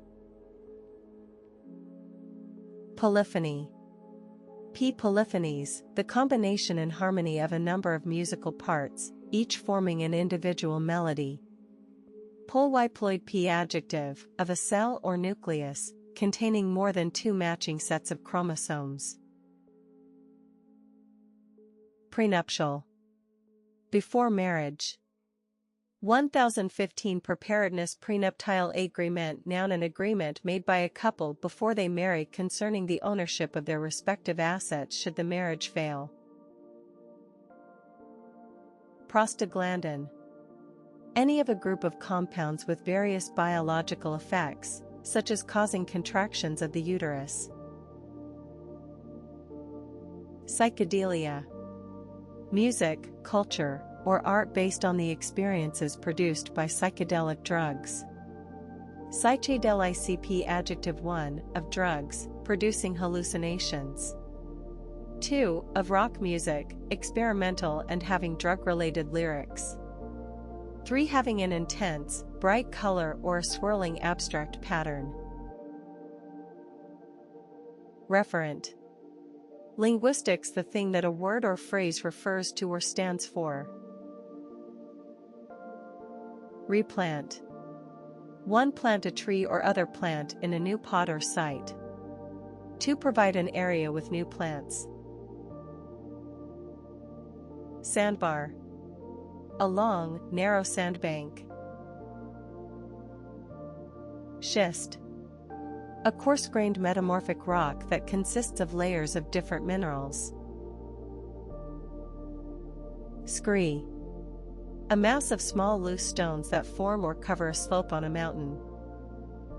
Polyphony. P. Polyphonies, the combination and harmony of a number of musical parts, each forming an individual melody. Polyploid. P. Adjective, of a cell or nucleus, containing more than 2 matching sets of chromosomes. Prenuptial. Before marriage. 1015. Preparedness. Prenuptial agreement, noun, an agreement made by a couple before they marry concerning the ownership of their respective assets should the marriage fail. Prostaglandin. Any of a group of compounds with various biological effects, such as causing contractions of the uterus. Psychedelia. Music, culture, or art based on the experiences produced by psychedelic drugs. Psychedelicp. Adjective 1, of drugs, producing hallucinations. 2. Of rock music, experimental and having drug-related lyrics. 3. Having an intense, bright color or a swirling abstract pattern. Referent. Linguistics: the thing that a word or phrase refers to or stands for. Replant. One, plant a tree or other plant in a new pot or site. Two, provide an area with new plants. Sandbar. A long, narrow sandbank. Schist. A coarse-grained metamorphic rock that consists of layers of different minerals. Scree. A mass of small loose stones that form or cover a slope on a mountain.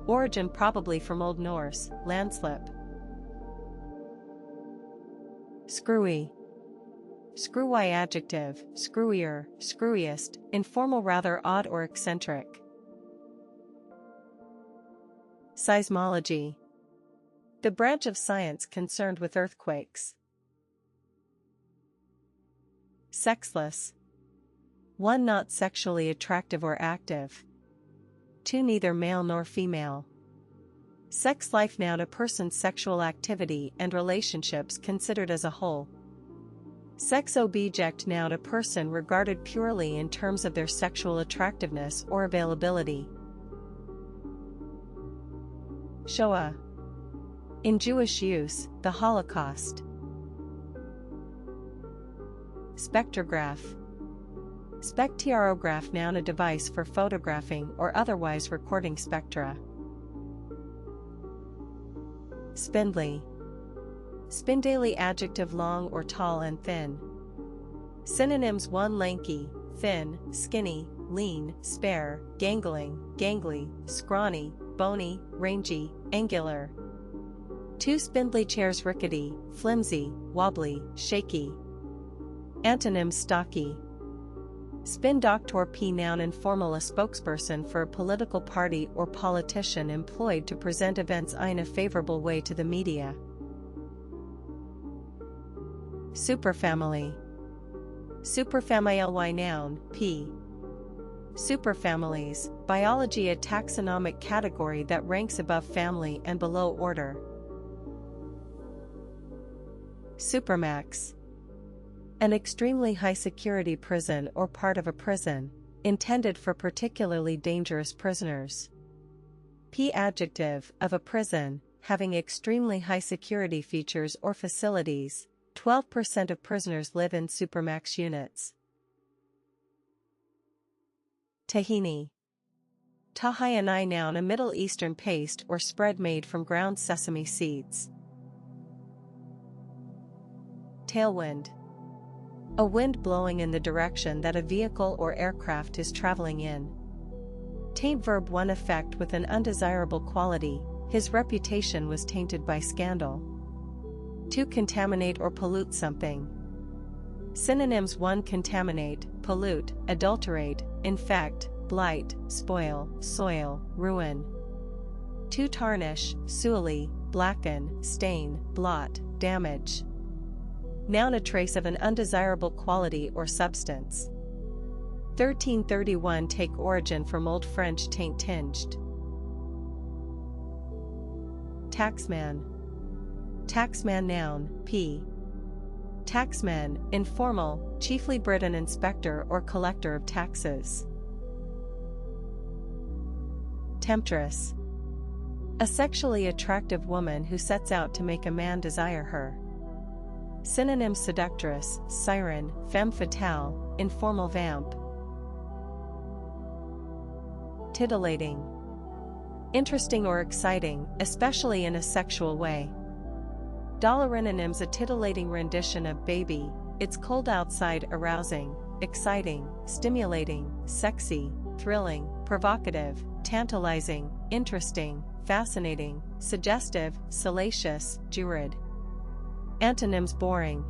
Origin probably from Old Norse, landslip. Screwy. Screwy adjective, screwier, screwiest, informal, rather odd or eccentric. Seismology. The branch of science concerned with earthquakes. Sexless. One, not sexually attractive or active. Two, neither male nor female. Sex life, noun, a person's sexual activity and relationships considered as a whole. Sex object, noun, a person regarded purely in terms of their sexual attractiveness or availability. Shoah. In Jewish use, the Holocaust. Spectrograph. Spectrograph, noun, a device for photographing or otherwise recording spectra. Spindly. Spindly adjective, long or tall and thin. Synonyms: 1, lanky, thin, skinny, lean, spare, gangling, gangly, scrawny, bony, rangy, angular. 2, spindly chairs: rickety, flimsy, wobbly, shaky. Antonyms: stocky. Spin doctor, p, noun, informal, a spokesperson for a political party or politician employed to present events in a favorable way to the media. Superfamily. Superfamily, noun, p. Superfamilies, biology, a taxonomic category that ranks above family and below order. Supermax. An extremely high-security prison or part of a prison, intended for particularly dangerous prisoners. P, adjective, of a prison, having extremely high security features or facilities. 12% of prisoners live in supermax units. Tahini. Tahini, noun, a Middle Eastern paste or spread made from ground sesame seeds. Tailwind. A wind blowing in the direction that a vehicle or aircraft is traveling in. Taint, verb 1, effect with an undesirable quality. His reputation was tainted by scandal. 2, contaminate or pollute something. Synonyms: 1, contaminate, pollute, adulterate, infect, blight, spoil, soil, ruin. 2, tarnish, sully, blacken, stain, blot, damage. Noun, a trace of an undesirable quality or substance. 1331, take origin from Old French taint, tinged. Taxman. Taxman, noun, p. Taxman, informal, chiefly Briton inspector or collector of taxes. Temptress. A sexually attractive woman who sets out to make a man desire her. Synonyms: seductress, siren, femme fatale, informal vamp. Titillating. Interesting or exciting, especially in a sexual way. Synonyms: a titillating rendition of baby, it's cold outside, arousing, exciting, stimulating, sexy, thrilling, provocative, tantalizing, interesting, fascinating, suggestive, salacious, lurid. Antonyms: boring.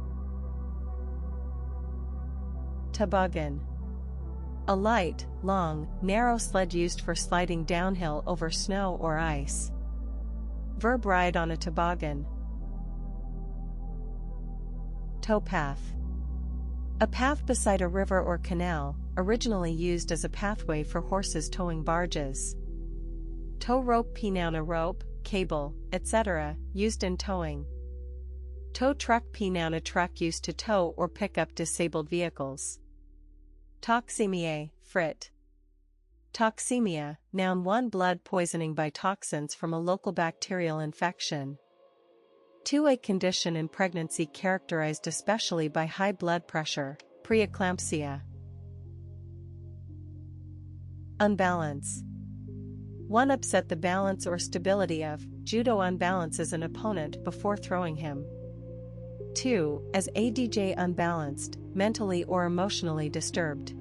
Toboggan. A light, long, narrow sled used for sliding downhill over snow or ice. Verb: ride on a toboggan. Towpath. A path beside a river or canal, originally used as a pathway for horses towing barges. Tow rope, p, noun, a rope, cable, etc., used in towing. Tow truck P. Noun, a truck used to tow or pick up disabled vehicles. Toxemia, Frit. Toxemia, noun 1. Blood poisoning by toxins from a local bacterial infection. 2. A condition in pregnancy characterized especially by high blood pressure, preeclampsia. Unbalance. 1. Upset the balance or stability of, judo unbalances an opponent before throwing him. 2. As ADJ unbalanced, mentally or emotionally disturbed.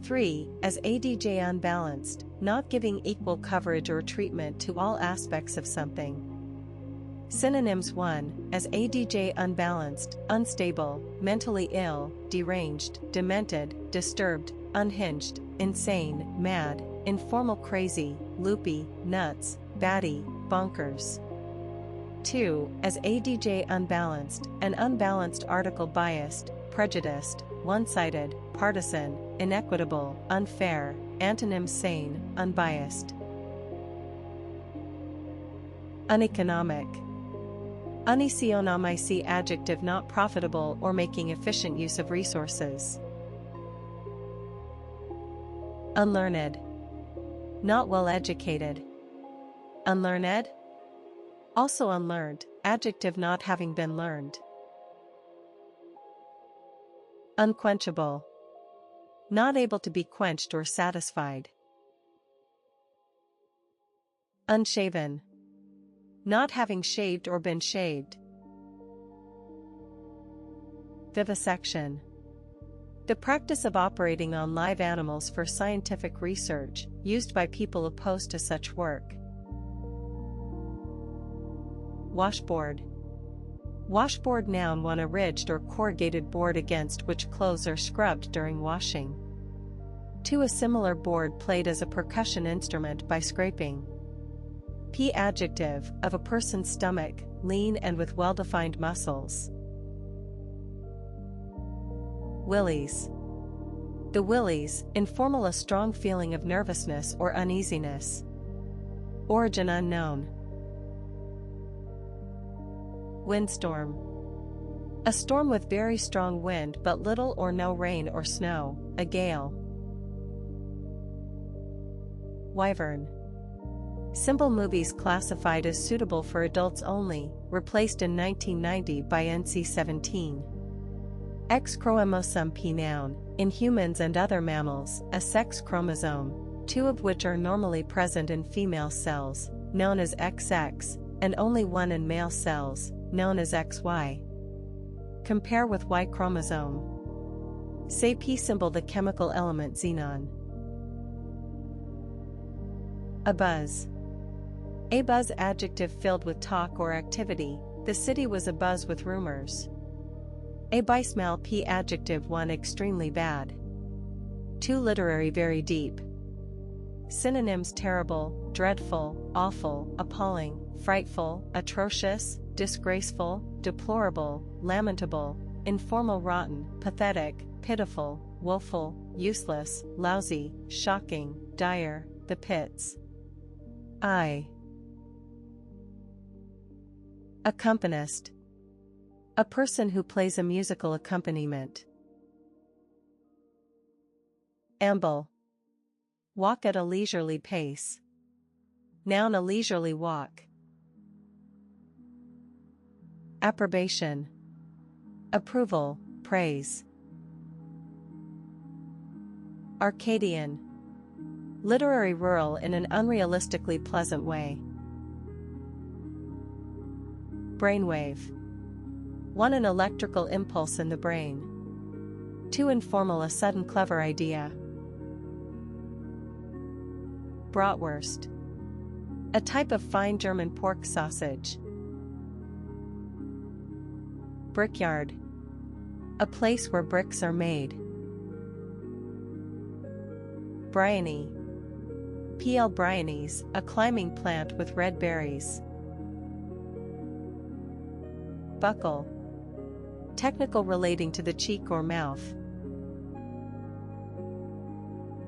3. As ADJ unbalanced, not giving equal coverage or treatment to all aspects of something. Synonyms. 1. As ADJ unbalanced, unstable, mentally ill, deranged, demented, disturbed, unhinged, insane, mad, informal, crazy, loopy, nuts, batty, bonkers. 2. As ADJ unbalanced, an unbalanced article, biased, prejudiced, one-sided, partisan, inequitable, unfair. Antonyms. Sane, unbiased. Uneconomic. Uneconomic, adjective, not profitable or making efficient use of resources. Unlearned. Not well educated. Unlearned. Also unlearned, adjective, not having been learned. Unquenchable. Not able to be quenched or satisfied. Unshaven. Not having shaved or been shaved. Vivisection. The practice of operating on live animals for scientific research, used by people opposed to such work. Washboard. Washboard, noun 1. A ridged or corrugated board against which clothes are scrubbed during washing. 2. A similar board played as a percussion instrument by scraping. P. Adjective, of a person's stomach, lean and with well-defined muscles. Willies. The willies, informal, a strong feeling of nervousness or uneasiness. Origin unknown. Windstorm. A storm with very strong wind but little or no rain or snow, a gale. Wyvern. Symbol. Movies classified as suitable for adults only, replaced in 1990 by NC-17. X chromosome. P. Noun, in humans and other mammals, a sex chromosome, 2 of which are normally present in female cells, known as XX, and only 1 in male cells, known as XY. Compare with Y chromosome. Say P symbol. The chemical element xenon. Abuzz. A buzz, adjective, filled with talk or activity. The city was abuzz with rumors. Abysmal. P. Adjective 1. Extremely bad. 2. Literary, very deep. Synonyms. Terrible, dreadful, awful, appalling, frightful, atrocious, disgraceful, deplorable, lamentable, informal, rotten, pathetic, pitiful, woeful, useless, lousy, shocking, dire, the pits. Accompanist. A person who plays a musical accompaniment. Amble. Walk at a leisurely pace. Noun. A leisurely walk. Approbation. Approval, praise. Arcadian. Literary, rural in an unrealistically pleasant way. Brainwave. 1. An electrical impulse in the brain. 2. Informal, a sudden clever idea. Bratwurst. A type of fine German pork sausage. Brickyard. A place where bricks are made. Bryony. P.L. Bryonies, a climbing plant with red berries. Buckle. Technical, relating to the cheek or mouth.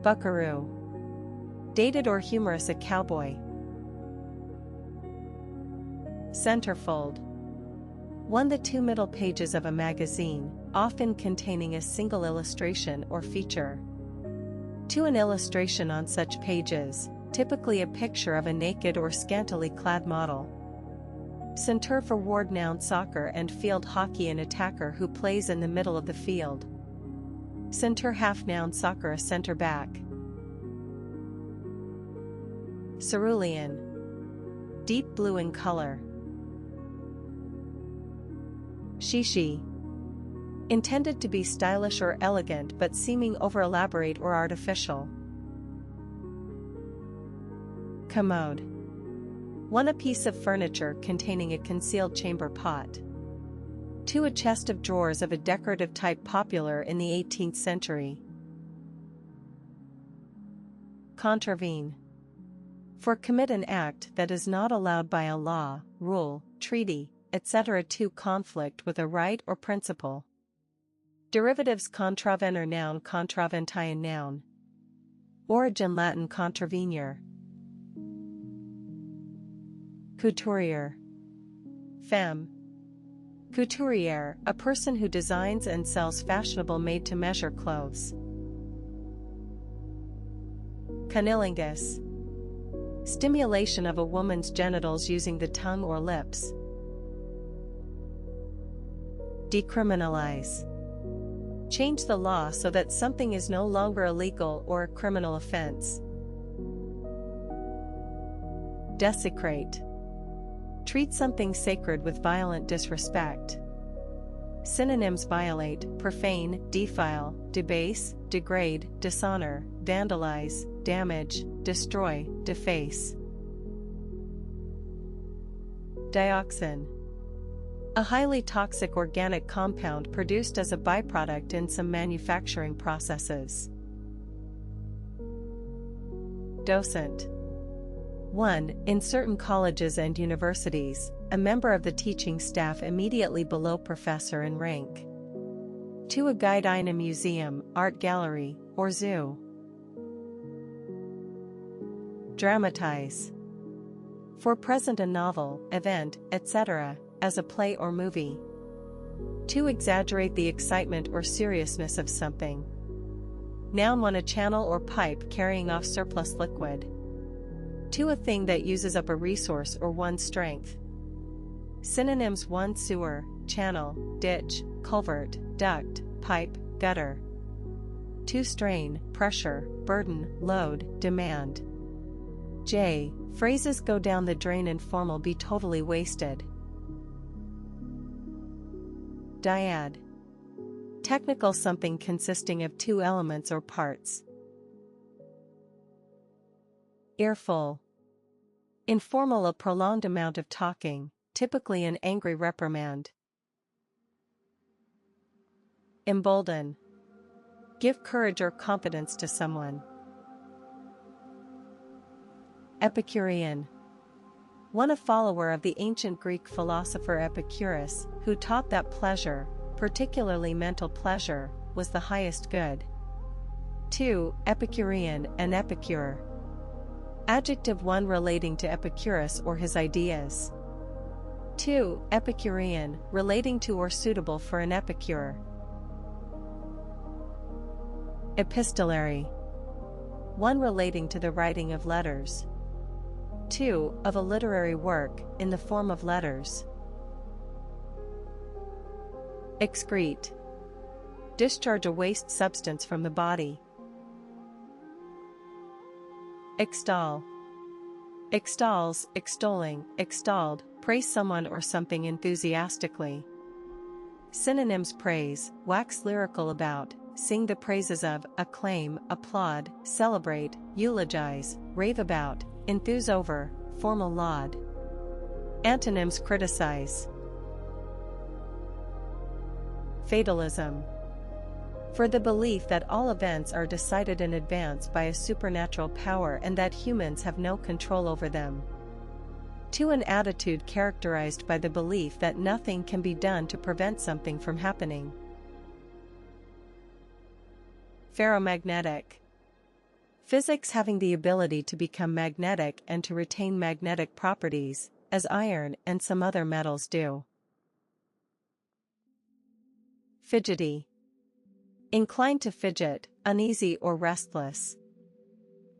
Buckaroo. Dated or humorous, a cowboy. Centerfold. 1. The two middle pages of a magazine, often containing a single illustration or feature. 2. An illustration on such pages, typically a picture of a naked or scantily clad model. Centre for word noun soccer and field hockey, an attacker who plays in the middle of the field. Centre half noun soccer, a center back. Cerulean. Deep blue in color. Shishi. Intended to be stylish or elegant but seeming over-elaborate or artificial. Commode. 1. A piece of furniture containing a concealed chamber pot. 2. A chest of drawers of a decorative type popular in the 18th century. Contravene. For commit an act that is not allowed by a law, rule, treaty, etc. to conflict with a right or principle. Derivatives contravenire noun, contraventian noun. Origin Latin contravenire. Couturier. Femme. Couturière, a person who designs and sells fashionable made-to-measure clothes. Cunnilingus. Stimulation of a woman's genitals using the tongue or lips. Decriminalize. Change the law so that something is no longer illegal or a criminal offense. Desecrate. Treat something sacred with violent disrespect. Synonyms: violate, profane, defile, debase, degrade, dishonor, vandalize, damage, destroy, deface. Dioxin. A highly toxic organic compound produced as a byproduct in some manufacturing processes. Docent. 1. In certain colleges and universities, a member of the teaching staff immediately below professor in rank. 2. A guide in a museum, art gallery, or zoo. Dramatize. For present a novel, event, etc., as a play or movie. 2. Exaggerate the excitement or seriousness of something. Noun 1. A channel or pipe carrying off surplus liquid. 2. A thing that uses up a resource or one's strength. Synonyms: 1. Sewer, channel, ditch, culvert, duct, pipe, gutter. 2. Strain, pressure, burden, load, demand. J. Phrases go down the drain, informal, be totally wasted. Dyad. Technical, something consisting of two elements or parts. Earful. Informal, a prolonged amount of talking, typically an angry reprimand. Embolden. Give courage or confidence to someone. Epicurean. 1. A follower of the ancient Greek philosopher Epicurus, who taught that pleasure, particularly mental pleasure, was the highest good. 2. Epicurean, an epicure. Adjective 1. Relating to Epicurus or his ideas. 2. Epicurean, relating to or suitable for an epicure. Epistolary. 1. Relating to the writing of letters. 2. Of a literary work, in the form of letters. Excrete. Discharge a waste substance from the body. Extol. Extols, extolling, extolled, praise someone or something enthusiastically. Synonyms: praise, wax lyrical about, sing the praises of, acclaim, applaud, celebrate, eulogize, rave about, enthuse over, formal laud. Antonyms: criticize. Fatalism. For the belief that all events are decided in advance by a supernatural power and that humans have no control over them. 2. An attitude characterized by the belief that nothing can be done to prevent something from happening. Ferromagnetic. Physics having the ability to become magnetic and to retain magnetic properties, as iron and some other metals do. Fidgety. Inclined to fidget, uneasy or restless.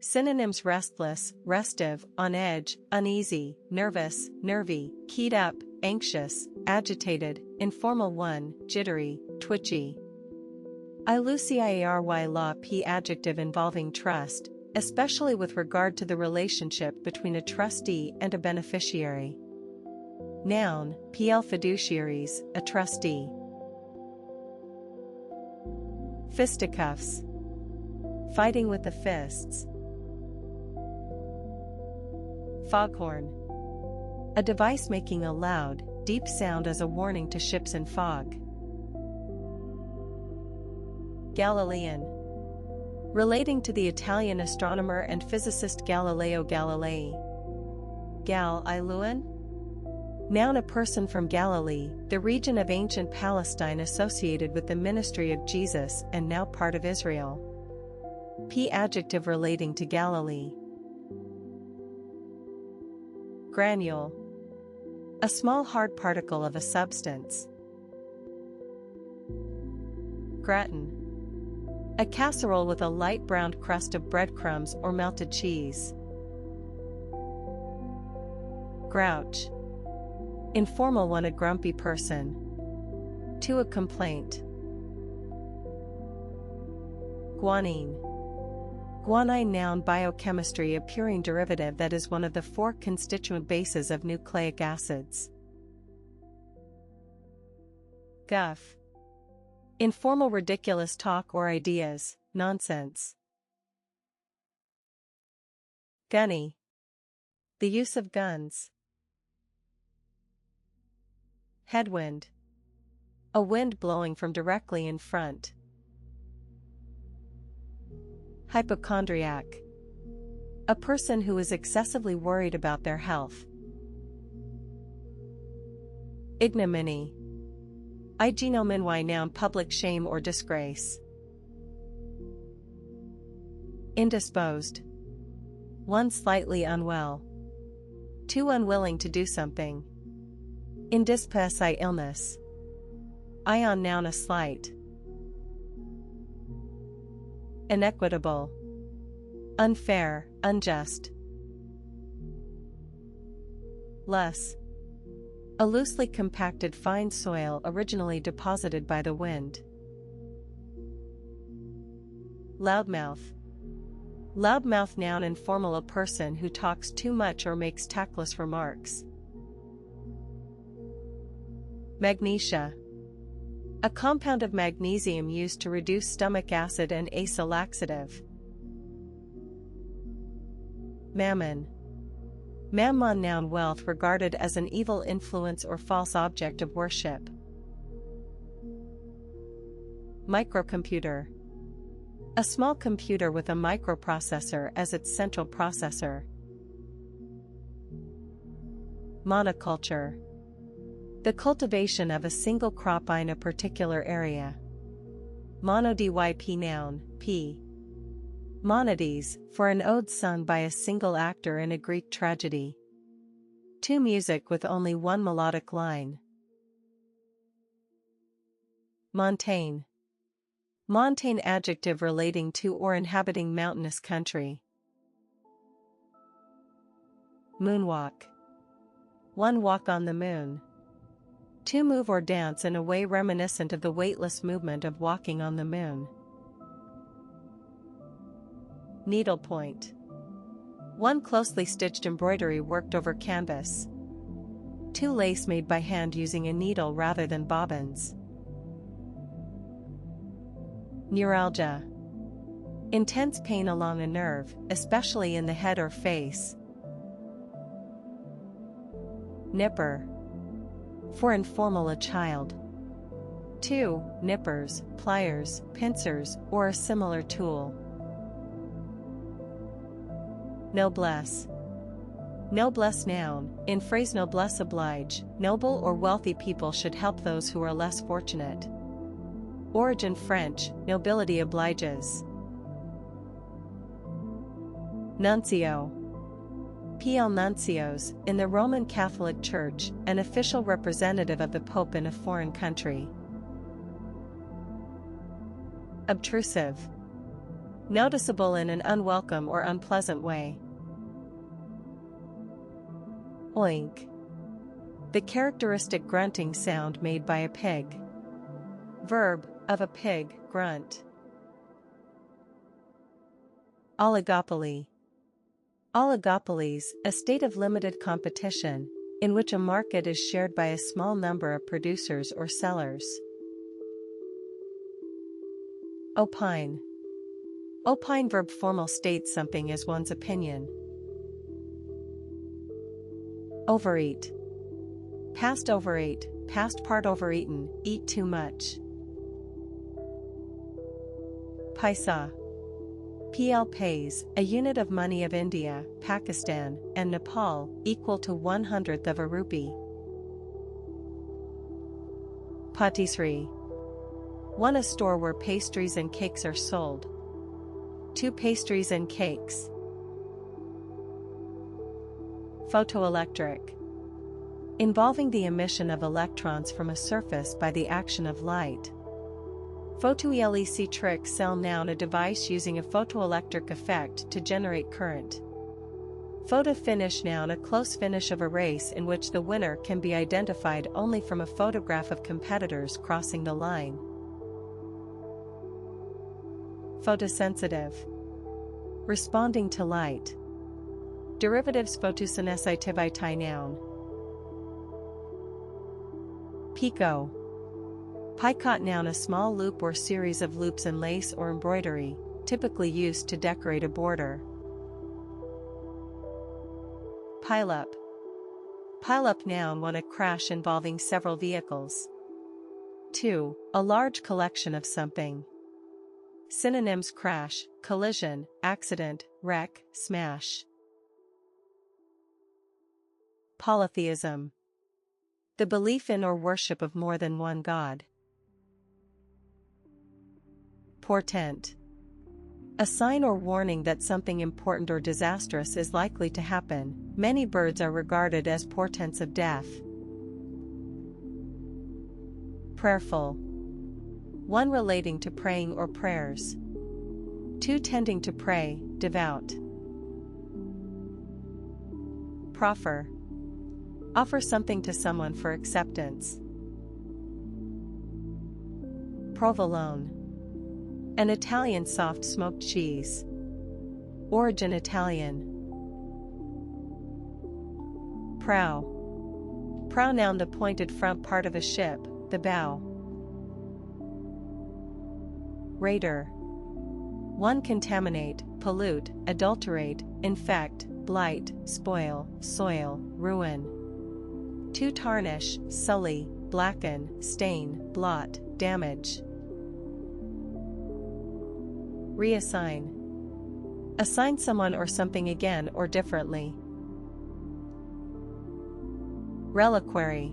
Synonyms: restless, restive, on edge, uneasy, nervous, nervy, keyed up, anxious, agitated, informal 1, jittery, twitchy. Illuciary law p adjective involving trust, especially with regard to the relationship between a trustee and a beneficiary. Noun, pl fiduciaries, a trustee. Fisticuffs. Fighting with the fists. Foghorn. A device making a loud, deep sound as a warning to ships in fog. Galilean. Relating to the Italian astronomer and physicist Galileo Galilei. Gal-Iluan? Noun, a person from Galilee, the region of ancient Palestine associated with the ministry of Jesus and now part of Israel. P adjective relating to Galilee. Granule. A small hard particle of a substance. Gratin. A casserole with a light browned crust of breadcrumbs or melted cheese. Grouch. Informal 1, a grumpy person. 2, a complaint. Guanine. Guanine, noun, biochemistry, a purine derivative that is one of the 4 constituent bases of nucleic acids. Guff. Informal, ridiculous talk or ideas, nonsense. Gunny. The use of guns. Headwind. A wind blowing from directly in front. Hypochondriac. A person who is excessively worried about their health. Ignominy. Ignominy, noun, public shame or disgrace. Indisposed. 1, slightly unwell. 2, unwilling to do something. Indisposi, illness. Ion, noun, a slight. Inequitable. Unfair, unjust. Loess. A loosely compacted fine soil originally deposited by the wind. Loudmouth. Loudmouth, noun, informal, a person who talks too much or makes tactless remarks. Magnesia. A compound of magnesium used to reduce stomach acid and as a laxative. Mammon. Mammon, noun, wealth regarded as an evil influence or false object of worship. Microcomputer. A small computer with a microprocessor as its central processor. Monoculture. The cultivation of a single crop in a particular area. Monodyp, noun, p. Monodies, for an ode sung by a single actor in a Greek tragedy. 2, music with only 1 melodic line. Montane. Montane, adjective relating to or inhabiting mountainous country. Moonwalk. 1, walk on the moon. 2, move or dance in a way reminiscent of the weightless movement of walking on the moon. Needlepoint. 1, closely stitched embroidery worked over canvas. 2, lace made by hand using a needle rather than bobbins. Neuralgia. Intense pain along a nerve, especially in the head or face. Nipper. For informal, a child. 2, nippers, pliers, pincers, or a similar tool. Noblesse. Noblesse, noun, in phrase noblesse oblige, noble or wealthy people should help those who are less fortunate. Origin French, nobility obliges. Nuncio. PL Nuncios, in the Roman Catholic Church, an official representative of the Pope in a foreign country. Obtrusive. Noticeable in an unwelcome or unpleasant way. Oink. The characteristic grunting sound made by a pig. Verb, of a pig, grunt. Oligopoly. Oligopolies, a state of limited competition, in which a market is shared by a small number of producers or sellers. Opine. Opine verb formal states something as one's opinion. Overeat. Past overate, past part overeaten, eat too much. Paisa. PL pays, a unit of money of India, Pakistan, and Nepal, equal to 1/100th of a rupee. Patisserie. One, a store where pastries and cakes are sold. Two, pastries and cakes. Photoelectric. Involving the emission of electrons from a surface by the action of light. Photoelectric cell noun, a device using a photoelectric effect to generate current. Photo finish noun, a close finish of a race in which the winner can be identified only from a photograph of competitors crossing the line. Photosensitive. Responding to light. Derivatives photosensitivity noun. Picot. Picot noun, a small loop or series of loops in lace or embroidery, typically used to decorate a border. Pileup. Pileup noun, one, a crash involving several vehicles. 2, a large collection of something. Synonyms: crash, collision, accident, wreck, smash. Polytheism. The belief in or worship of more than one god. Portent. A sign or warning that something important or disastrous is likely to happen. Many birds are regarded as portents of death. Prayerful. One, relating to praying or prayers. Two, tending to pray, devout. Proffer. Offer something to someone for acceptance. Provolone. An Italian soft smoked cheese. Origin Italian. Prow. Prow noun, the pointed front part of a ship, the bow. Raider. One, contaminate, pollute, adulterate, infect, blight, spoil, soil, ruin. Two, tarnish, sully, blacken, stain, blot, damage. Reassign. Assign someone or something again or differently. Reliquary.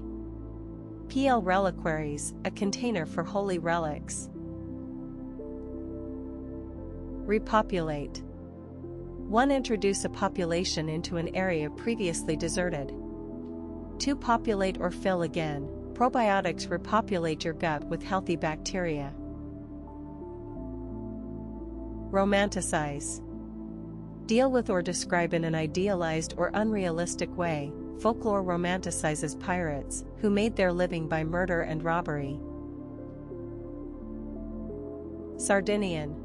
PL reliquaries, a container for holy relics. Repopulate. One, introduce a population into an area previously deserted. Two, populate or fill again. Probiotics repopulate your gut with healthy bacteria. Romanticize. Deal with or describe in an idealized or unrealistic way. Folklore romanticizes pirates, who made their living by murder and robbery. Sardinian.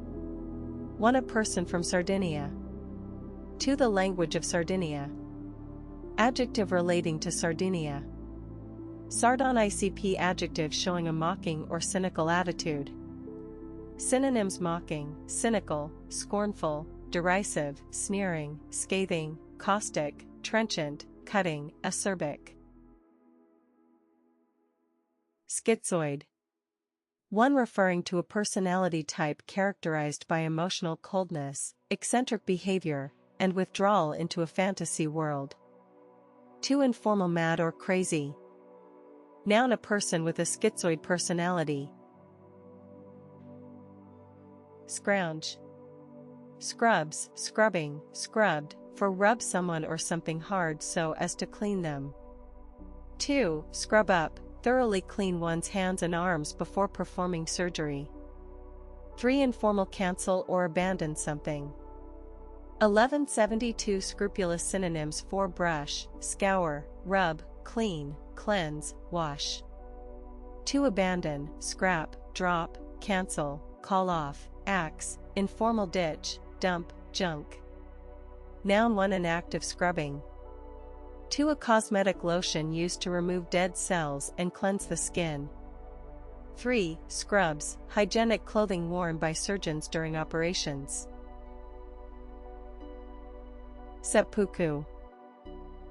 One, a person from Sardinia. Two, the language of Sardinia. Adjective relating to Sardinia. Sardonicp, adjective showing a mocking or cynical attitude. Synonyms: mocking, cynical, scornful, derisive, sneering, scathing, caustic, trenchant, cutting, acerbic. Schizoid. One, referring to a personality type characterized by emotional coldness, eccentric behavior, and withdrawal into a fantasy world. Two, informal, mad or crazy. Noun, a person with a schizoid personality. Scrounge. Scrubs, scrubbing, scrubbed, for rub someone or something hard so as to clean them. 2. Scrub up, thoroughly clean one's hands and arms before performing surgery. 3. Informal cancel or abandon something. 1172 Scrupulous synonyms for brush, scour, rub, clean, cleanse, wash. 2. Abandon, scrap, drop, cancel, call off, axe, informal ditch, dump, junk. Noun 1. An act of scrubbing. 2. A cosmetic lotion used to remove dead cells and cleanse the skin. 3. Scrubs, hygienic clothing worn by surgeons during operations. Seppuku.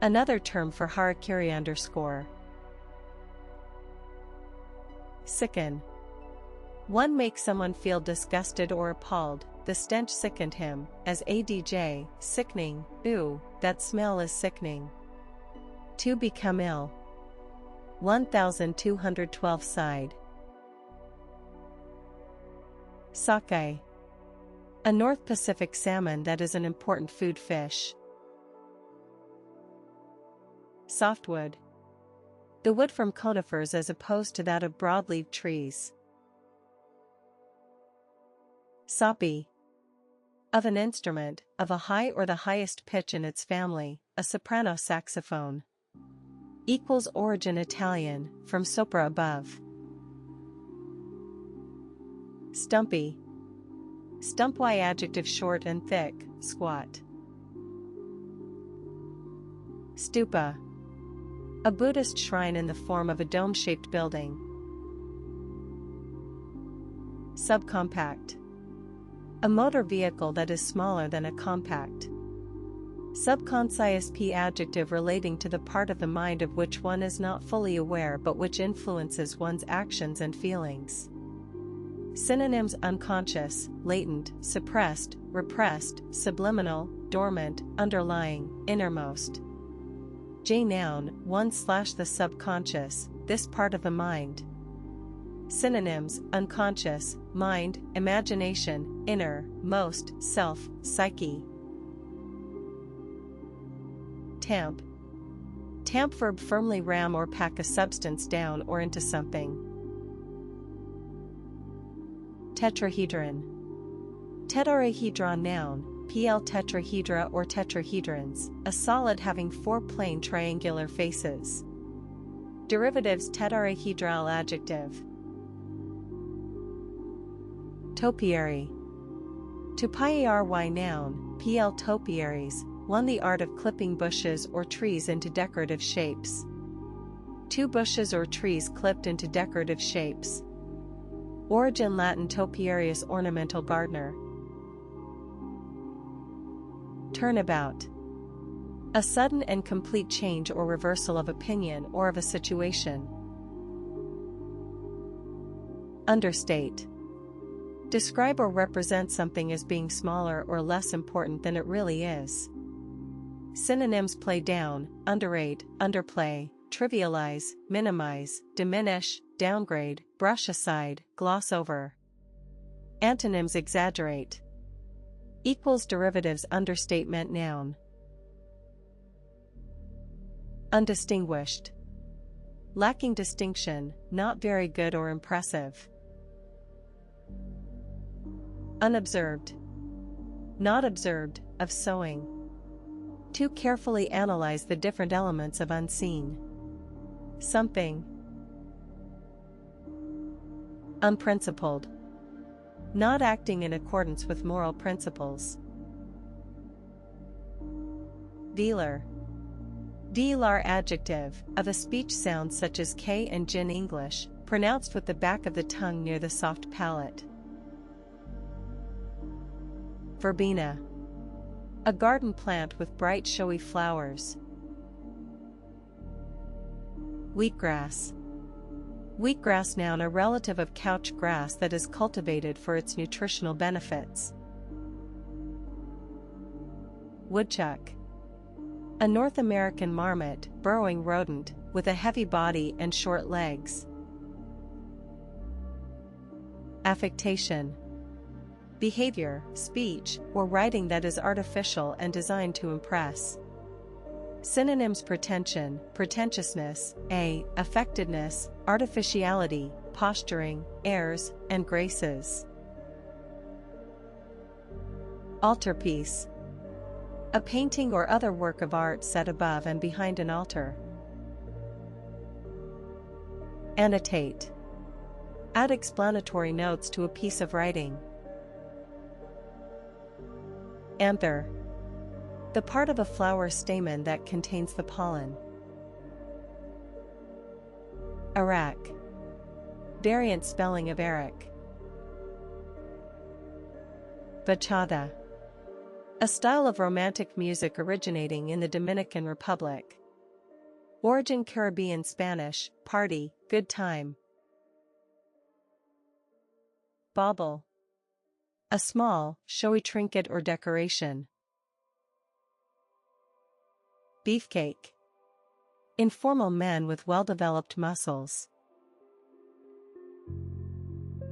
Another term for harakiri_. Sicken. 1. Make someone feel disgusted or appalled, the stench sickened him, as adj, sickening, ooh, that smell is sickening. 2. Become ill. 1212 Side. Sake. A North Pacific salmon that is an important food fish. Softwood. The wood from conifers as opposed to that of broadleaf trees. Soppy. Of an instrument, of a high or the highest pitch in its family, a soprano saxophone. Origin Italian, from sopra above. Stumpy. Stumpy adjective short and thick, squat. Stupa. A Buddhist shrine in the form of a dome-shaped building. Subcompact. A motor vehicle that is smaller than a compact. Subconscious P adjective relating to the part of the mind of which one is not fully aware but which influences one's actions and feelings. Synonyms: unconscious, latent, suppressed, repressed, subliminal, dormant, underlying, innermost. J noun, 1/the subconscious, this part of the mind. Synonyms: unconscious, mind, imagination, inner, most, self, psyche. Tamp. Tamp verb firmly ram or pack a substance down or into something. Tetrahedron. Tetrahedron noun, pl tetrahedra or tetrahedrons, a solid having 4 plane triangular faces. Derivatives: tetrahedral adjective. Topiary. Topiary noun, pl topiaries, 1. The art of clipping bushes or trees into decorative shapes. 2. Bushes or trees clipped into decorative shapes. Origin Latin topiarius, ornamental gardener. Turnabout. A sudden and complete change or reversal of opinion or of a situation. Understate. Describe or represent something as being smaller or less important than it really is. Synonyms: play down, underrate, underplay, trivialize, minimize, diminish, downgrade, brush aside, gloss over. Antonyms: exaggerate. Derivatives: understatement noun. Undistinguished. Lacking distinction, not very good or impressive. Unobserved. Not observed, of sewing. To carefully analyze the different elements of unseen. Something. Unprincipled. Not acting in accordance with moral principles. Velar. Velar adjective, of a speech sound such as K and J in English, pronounced with the back of the tongue near the soft palate. Verbena. A garden plant with bright showy flowers. Wheatgrass. Wheatgrass noun, a relative of couch grass that is cultivated for its nutritional benefits. Woodchuck. A North American marmot, burrowing rodent, with a heavy body and short legs. Affectation. behavior, speech, or writing that is artificial and designed to impress. Synonyms: pretension, pretentiousness, affectedness, artificiality, posturing, airs, and graces. Altarpiece. A painting or other work of art set above and behind an altar. Annotate. Add explanatory notes to a piece of writing. Anther. The part of a flower stamen that contains the pollen. Arack. Variant spelling of Eric. Bachata. A style of romantic music originating in the Dominican Republic. Origin: Caribbean Spanish, party, good time. Bauble. A small, showy trinket or decoration. Beefcake. Informal man with well-developed muscles.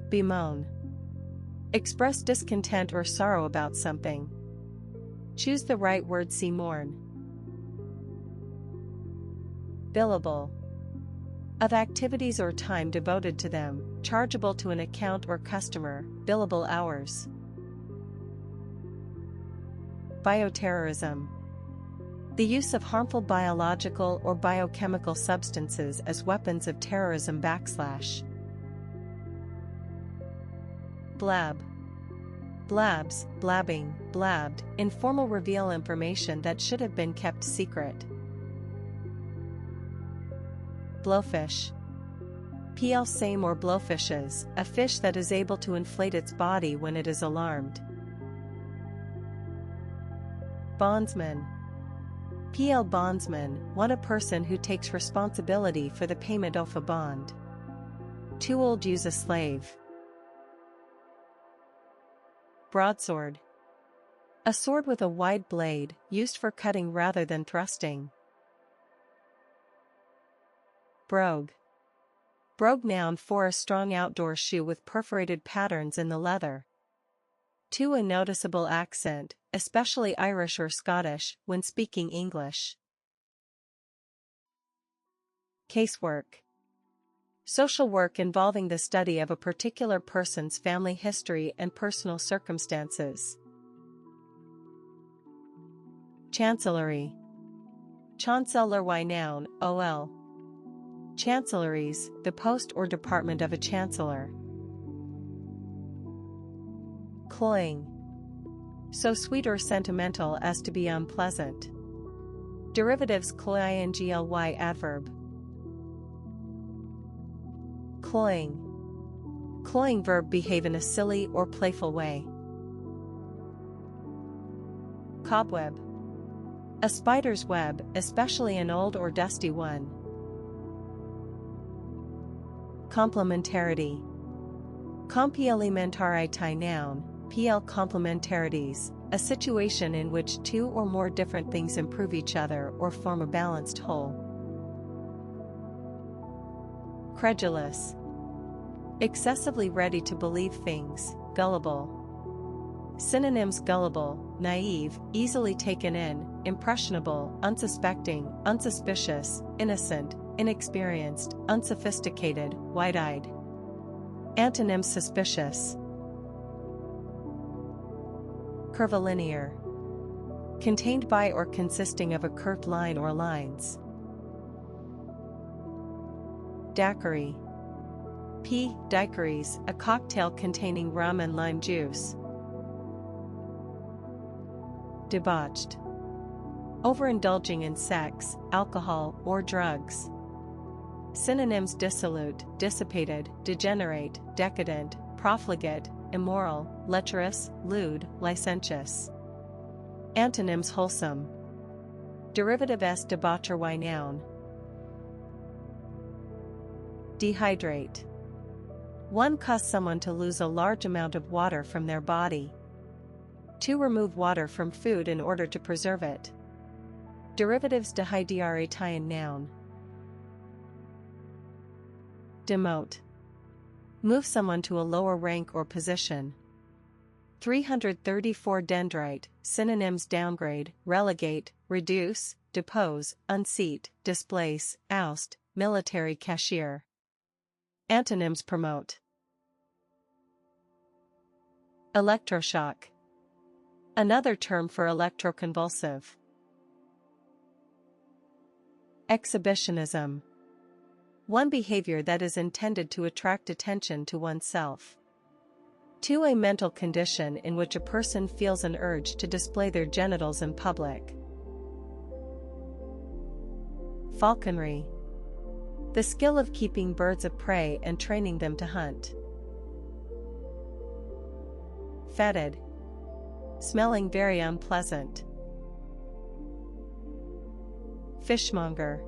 Bemoan. Express discontent or sorrow about something. Choose the right word: see mourn. Billable. Of activities or time devoted to them, chargeable to an account or customer, billable hours. Bioterrorism. The use of harmful biological or biochemical substances as weapons of terrorism. Blab. Blabs, blabbing, blabbed, informal reveal information that should have been kept secret. Blowfish. Same or blowfishes, a fish that is able to inflate its body when it is alarmed. Bondsman. Bondsman, one, a person who takes responsibility for the payment of a bond. Too old, use a slave. Broadsword. A sword with a wide blade, used for cutting rather than thrusting. Brogue. Brogue, noun, for a strong outdoor shoe with perforated patterns in the leather. To a noticeable accent, especially Irish or Scottish, when speaking English. Casework. Social work involving the study of a particular person's family history and personal circumstances. Chancellery. Chancellery, noun, ol. Chancelleries, the post or department of a chancellor. Cloying. So sweet or sentimental as to be unpleasant. Derivatives: cloyingly, adverb. Cloying. Cloying verb, behave in a silly or playful way. Cobweb. A spider's web, especially an old or dusty one. Complementarity. Complementarity, noun, complementarities, a situation in which two or more different things improve each other or form a balanced whole. Credulous. Excessively ready to believe things, gullible. Synonyms: gullible, naive, easily taken in, impressionable, unsuspecting, unsuspicious, innocent, inexperienced, unsophisticated, wide-eyed. Antonyms: suspicious. Curvilinear. Contained by or consisting of a curved line or lines. Daiquiri. Daiquiris, a cocktail containing rum and lime juice. Debauched. Overindulging in sex, alcohol, or drugs. Synonyms: dissolute, dissipated, degenerate, decadent, profligate, immoral, lecherous, lewd, licentious. Antonyms: wholesome. Derivative: s, debauchery, noun. Dehydrate. One, cause someone to lose a large amount of water from their body. To remove water from food in order to preserve it. Derivatives: dehydrate, noun. Demote. Move someone to a lower rank or position. 334 Dendrite, synonyms: downgrade, relegate, reduce, depose, unseat, displace, oust, military cashier. Antonyms: promote. Electroshock. Another term for electroconvulsive. Exhibitionism. One behavior that is intended to attract attention to oneself. 2. A mental condition in which a person feels an urge to display their genitals in public. Falconry. The skill of keeping birds of prey and training them to hunt. Fetid. Smelling very unpleasant. Fishmonger.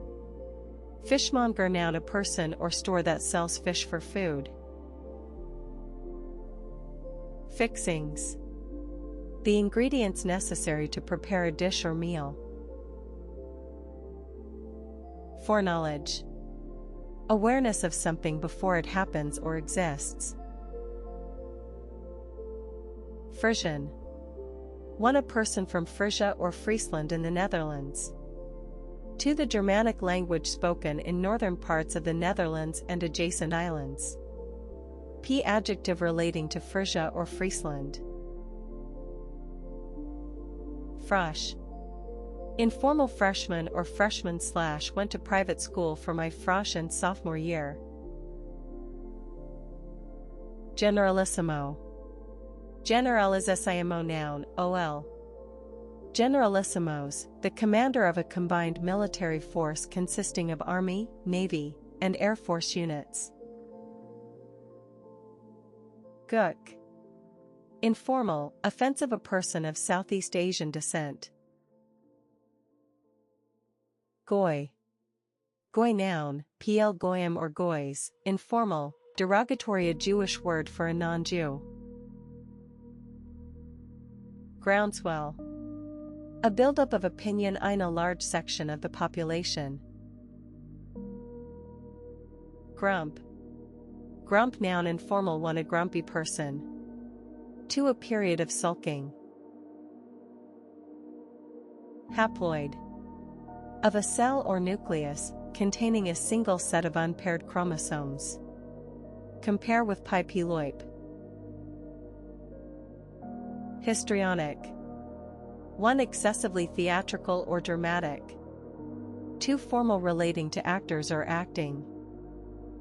Fishmonger, noun, a person or store that sells fish for food. Fixings. The ingredients necessary to prepare a dish or meal. Foreknowledge. Awareness of something before it happens or exists. Frisian. One, a person from Frisia or Friesland in the Netherlands. 2. The Germanic language spoken in northern parts of the Netherlands and adjacent islands. P. Adjective relating to Frisia or Friesland. Frosh. Informal freshman or freshman / went to private school for my frosh and sophomore year. Generalissimo. Generalissimo, noun, ol. Generalissimos, the commander of a combined military force consisting of Army, Navy, and Air Force units. Gook. Informal, offensive, a person of Southeast Asian descent. Goy. Goy, noun, pl goyim or goys, informal, derogatory, a Jewish word for a non-Jew. Groundswell. A buildup of opinion in a large section of the population. Grump. Grump, noun, informal, one, a grumpy person. 2. A period of sulking. Haploid. Of a cell or nucleus, containing a single set of unpaired chromosomes. Compare with pipiloip. Histrionic. 1. Excessively theatrical or dramatic. 2. Formal, relating to actors or acting.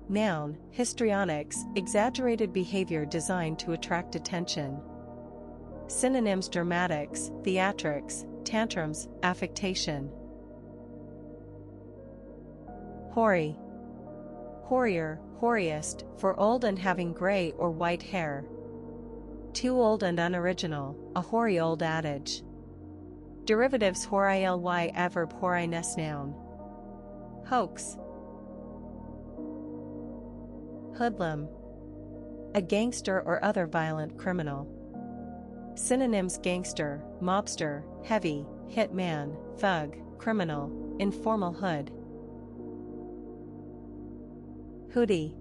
Noun, histrionics, exaggerated behavior designed to attract attention. Synonyms: dramatics, theatrics, tantrums, affectation. Hoary. Hoarier, hoariest, for old and having gray or white hair. Too old and unoriginal, a hoary old adage. Derivatives: hoary, adverb, hoariness, noun. Hoax. Hoodlum. A gangster or other violent criminal. Synonyms: gangster, mobster, heavy, hitman, thug, criminal, informal, hood. Hoodie.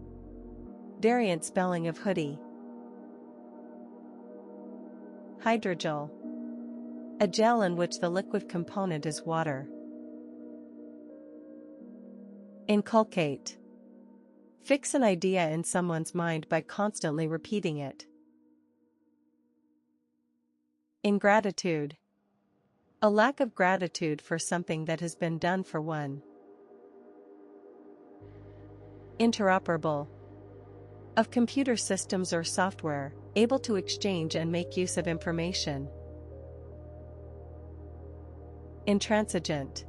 Variant spelling of hoodie. Hydrogel. A gel in which the liquid component is water. Inculcate. Fix an idea in someone's mind by constantly repeating it. Ingratitude. A lack of gratitude for something that has been done for one. Interoperable. Of computer systems or software, able to exchange and make use of information. Intransigent.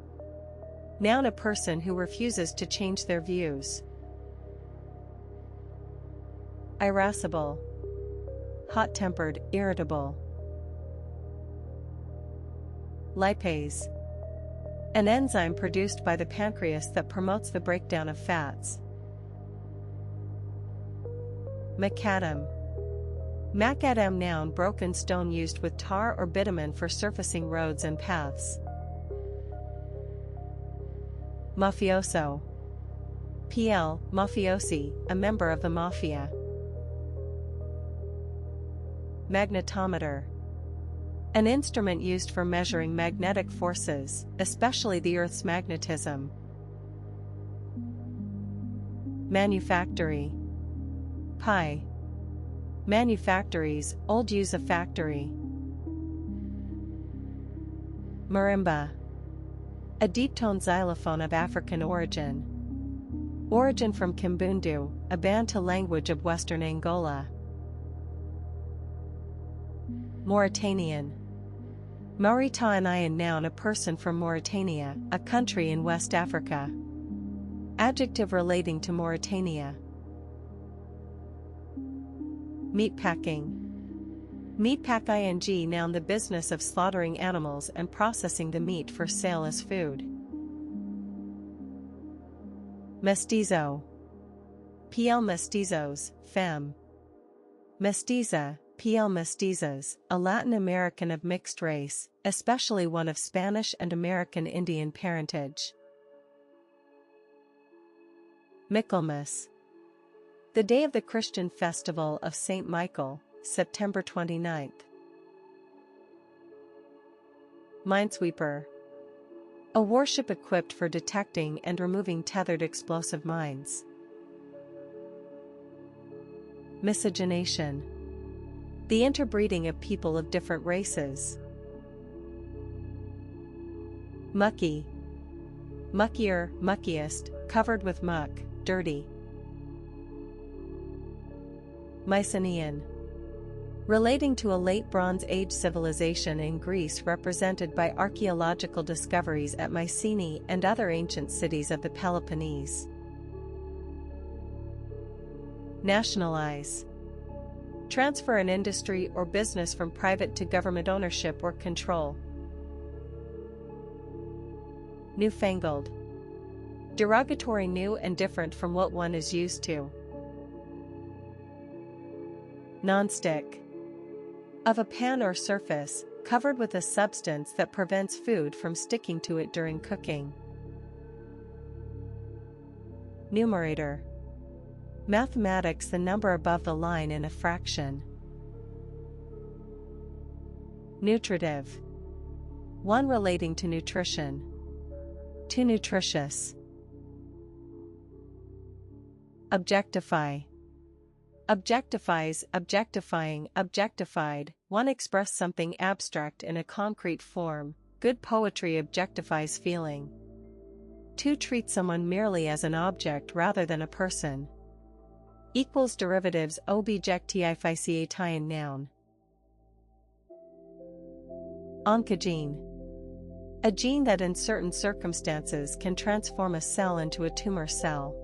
Noun, a person who refuses to change their views. Irascible. Hot-tempered, irritable. Lipase. An enzyme produced by the pancreas that promotes the breakdown of fats. Macadam. Macadam, noun, broken stone used with tar or bitumen for surfacing roads and paths. Mafioso. PL, mafiosi, a member of the mafia. Magnetometer. An instrument used for measuring magnetic forces, especially the Earth's magnetism. Manufactory. Pi. Manufactories, old use of factory. Marimba. A deep-toned xylophone of African origin. Origin from Kimbundu, a Bantu language of western Angola. Mauritanian. Mauritanian noun, a person from Mauritania, a country in West Africa. Adjective relating to Mauritania. Meatpacking. Meatpack ing, noun, the business of slaughtering animals and processing the meat for sale as food. Mestizo. PL mestizos, fem. Mestiza, PL mestizas, a Latin American of mixed race, especially one of Spanish and American Indian parentage. Michaelmas. The day of the Christian festival of Saint Michael, September 29th. Minesweeper. A warship equipped for detecting and removing tethered explosive mines. Miscegenation. The interbreeding of people of different races. Mucky. Muckier, muckiest, covered with muck, dirty. Mycenaean. Relating to a late Bronze Age civilization in Greece represented by archaeological discoveries at Mycenae and other ancient cities of the Peloponnese. Nationalize. Transfer an industry or business from private to government ownership or control. Newfangled. Derogatory, new and different from what one is used to. Nonstick. Of a pan or surface, covered with a substance that prevents food from sticking to it during cooking. Numerator. Mathematics, the number above the line in a fraction. Nutritive. One relating to nutrition. Too nutritious. Objectify. Objectifies, objectifying, objectified, one express something abstract in a concrete form. Good poetry objectifies feeling. To treat someone merely as an object rather than a person. Equals derivatives objectifying noun. Oncogene. A gene that in certain circumstances can transform a cell into a tumor cell.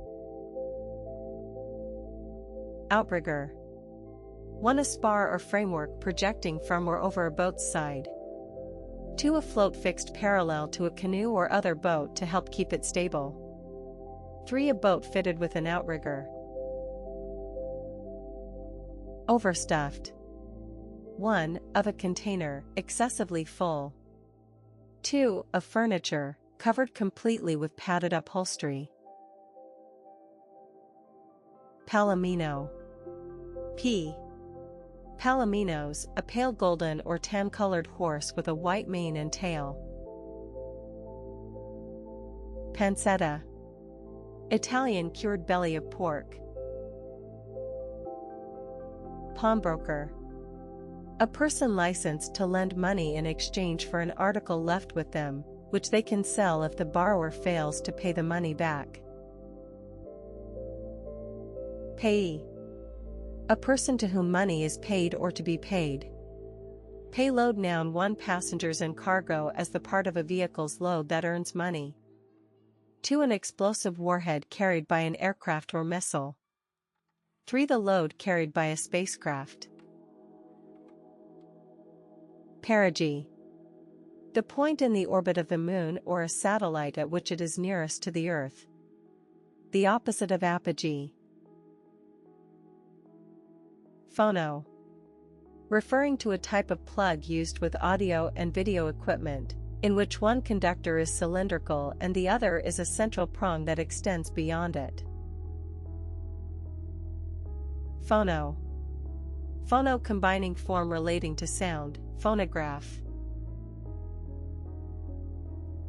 Outrigger. One, a spar or framework projecting from or over a boat's side. Two, a float fixed parallel to a canoe or other boat to help keep it stable. Three, a boat fitted with an outrigger. Overstuffed. One, of a container, excessively full. Two, of furniture, covered completely with padded upholstery. Palomino. P. Palominos, a pale golden or tan-colored horse with a white mane and tail. Pancetta. Italian cured belly of pork. Pawnbroker. A person licensed to lend money in exchange for an article left with them, which they can sell if the borrower fails to pay the money back. Payee. A person to whom money is paid or to be paid. Payload noun, one, passengers and cargo as the part of a vehicle's load that earns money. Two, an explosive warhead carried by an aircraft or missile. Three, the load carried by a spacecraft. Perigee. The point in the orbit of the Moon or a satellite at which it is nearest to the Earth. The opposite of apogee. Phono. Referring to a type of plug used with audio and video equipment, in which one conductor is cylindrical and the other is a central prong that extends beyond it. Phono. Phono combining form relating to sound, phonograph.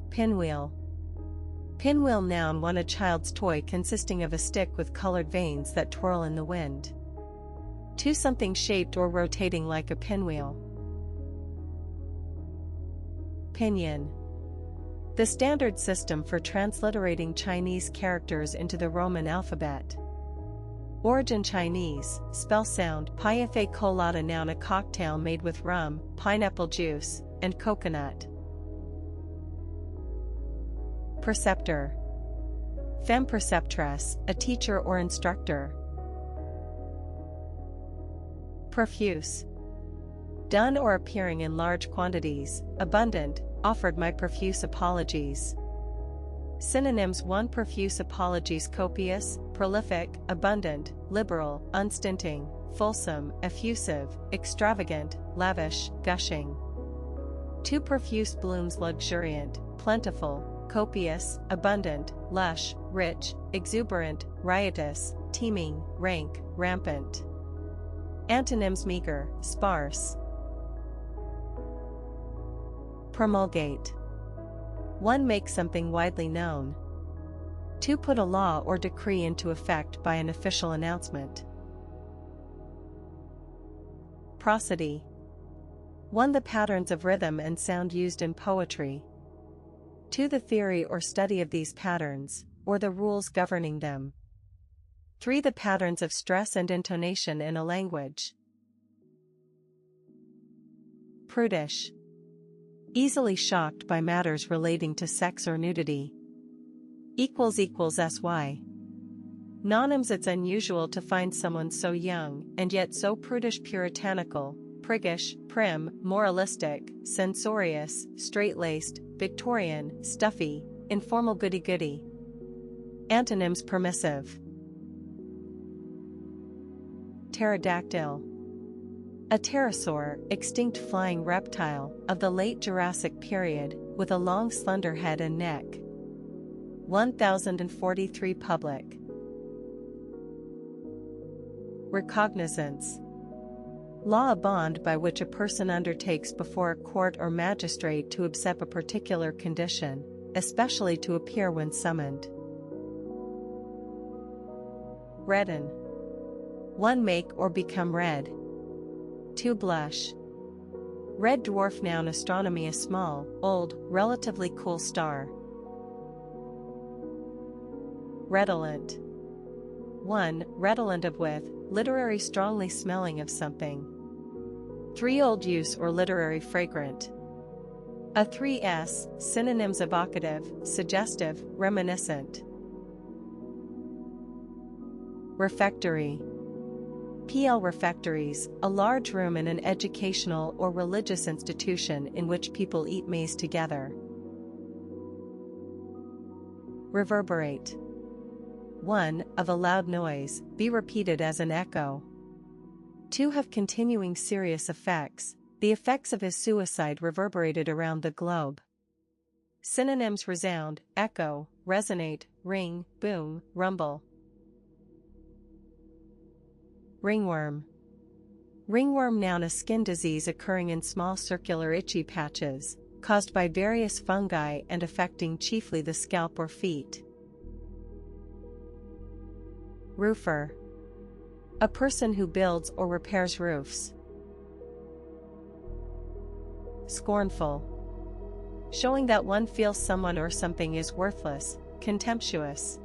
Pinwheel. Pinwheel noun 1 a child's toy consisting of a stick with colored vanes that twirl in the wind. 2 something shaped or rotating like a pinwheel. Pinyin. The standard system for transliterating Chinese characters into the Roman alphabet. Origin Chinese, spell sound, Piafe colada noun a cocktail made with rum, pineapple juice, and coconut. Preceptor. Femme preceptress, a teacher or instructor. Profuse. Done or appearing in large quantities, abundant, offered my profuse apologies. Synonyms 1 profuse apologies copious, prolific, abundant, liberal, unstinting, fulsome, effusive, extravagant, lavish, gushing. 2 profuse blooms luxuriant, plentiful, copious, abundant, lush, rich, exuberant, riotous, teeming, rank, rampant. Antonyms meager, sparse. Promulgate. 1 make something widely known. 2 put a law or decree into effect by an official announcement. Prosody. 1 the patterns of rhythm and sound used in poetry. 2 the theory or study of these patterns, or the rules governing them. 3 the patterns of stress and intonation in a language. Prudish. Easily shocked by matters relating to sex or nudity. ==sy. Nonims it's unusual to find someone so young and yet so prudish puritanical, priggish, prim, moralistic, censorious, straight-laced, Victorian, stuffy, informal goody-goody. Antonyms permissive. Pterodactyl. A pterosaur, extinct flying reptile, of the late Jurassic period, with a long slender head and neck. 1043 public. Recognizance. Law a bond by which a person undertakes before a court or magistrate to accept a particular condition, especially to appear when summoned. Redden. 1 make or become red. 2 blush. Red dwarf noun astronomy a small, old, relatively cool star. Redolent. 1 redolent of with, literary strongly smelling of something. 3 old use or literary fragrant. A 3s, synonyms evocative, suggestive, reminiscent. Refectory. PL refectories, a large room in an educational or religious institution in which people eat maize together. Reverberate. 1 of a loud noise, be repeated as an echo. 2 have continuing serious effects, the effects of his suicide reverberated around the globe. Synonyms resound, echo, resonate, ring, boom, rumble. Ringworm. Ringworm noun a skin disease occurring in small circular itchy patches, caused by various fungi and affecting chiefly the scalp or feet. Roofer. A person who builds or repairs roofs. Scornful. Showing that one feels someone or something is worthless, contemptuous.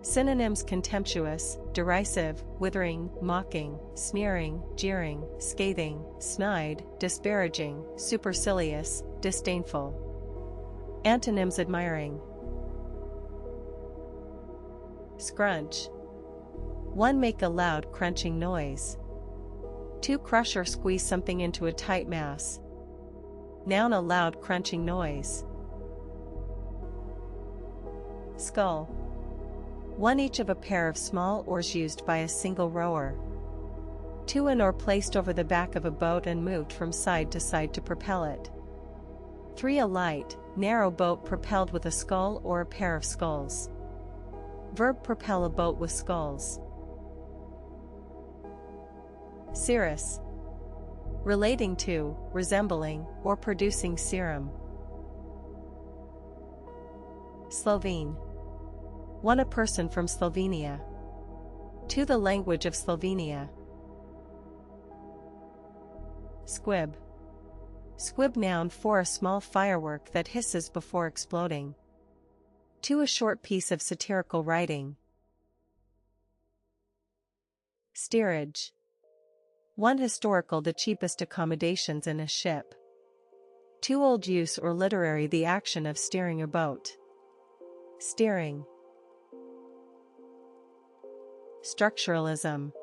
Synonyms contemptuous, derisive, withering, mocking, sneering, jeering, scathing, snide, disparaging, supercilious, disdainful. Antonyms admiring. Scrunch. 1 make a loud crunching noise. 2 crush or squeeze something into a tight mass. Noun a loud crunching noise. Skull. 1 each of a pair of small oars used by a single rower. 2 an oar placed over the back of a boat and moved from side to side to propel it. 3 a light, narrow boat propelled with a scull or a pair of sculls. Verb propel a boat with sculls. Serous. Relating to, resembling, or producing serum. Slovene. One, a person from Slovenia. Two, the language of Slovenia. Squib. Squib, noun, for a small firework that hisses before exploding. Two, a short piece of satirical writing. Steerage. One, historical, the cheapest accommodations in a ship. Two, old use or literary, the action of steering a boat. Steering. Structuralism.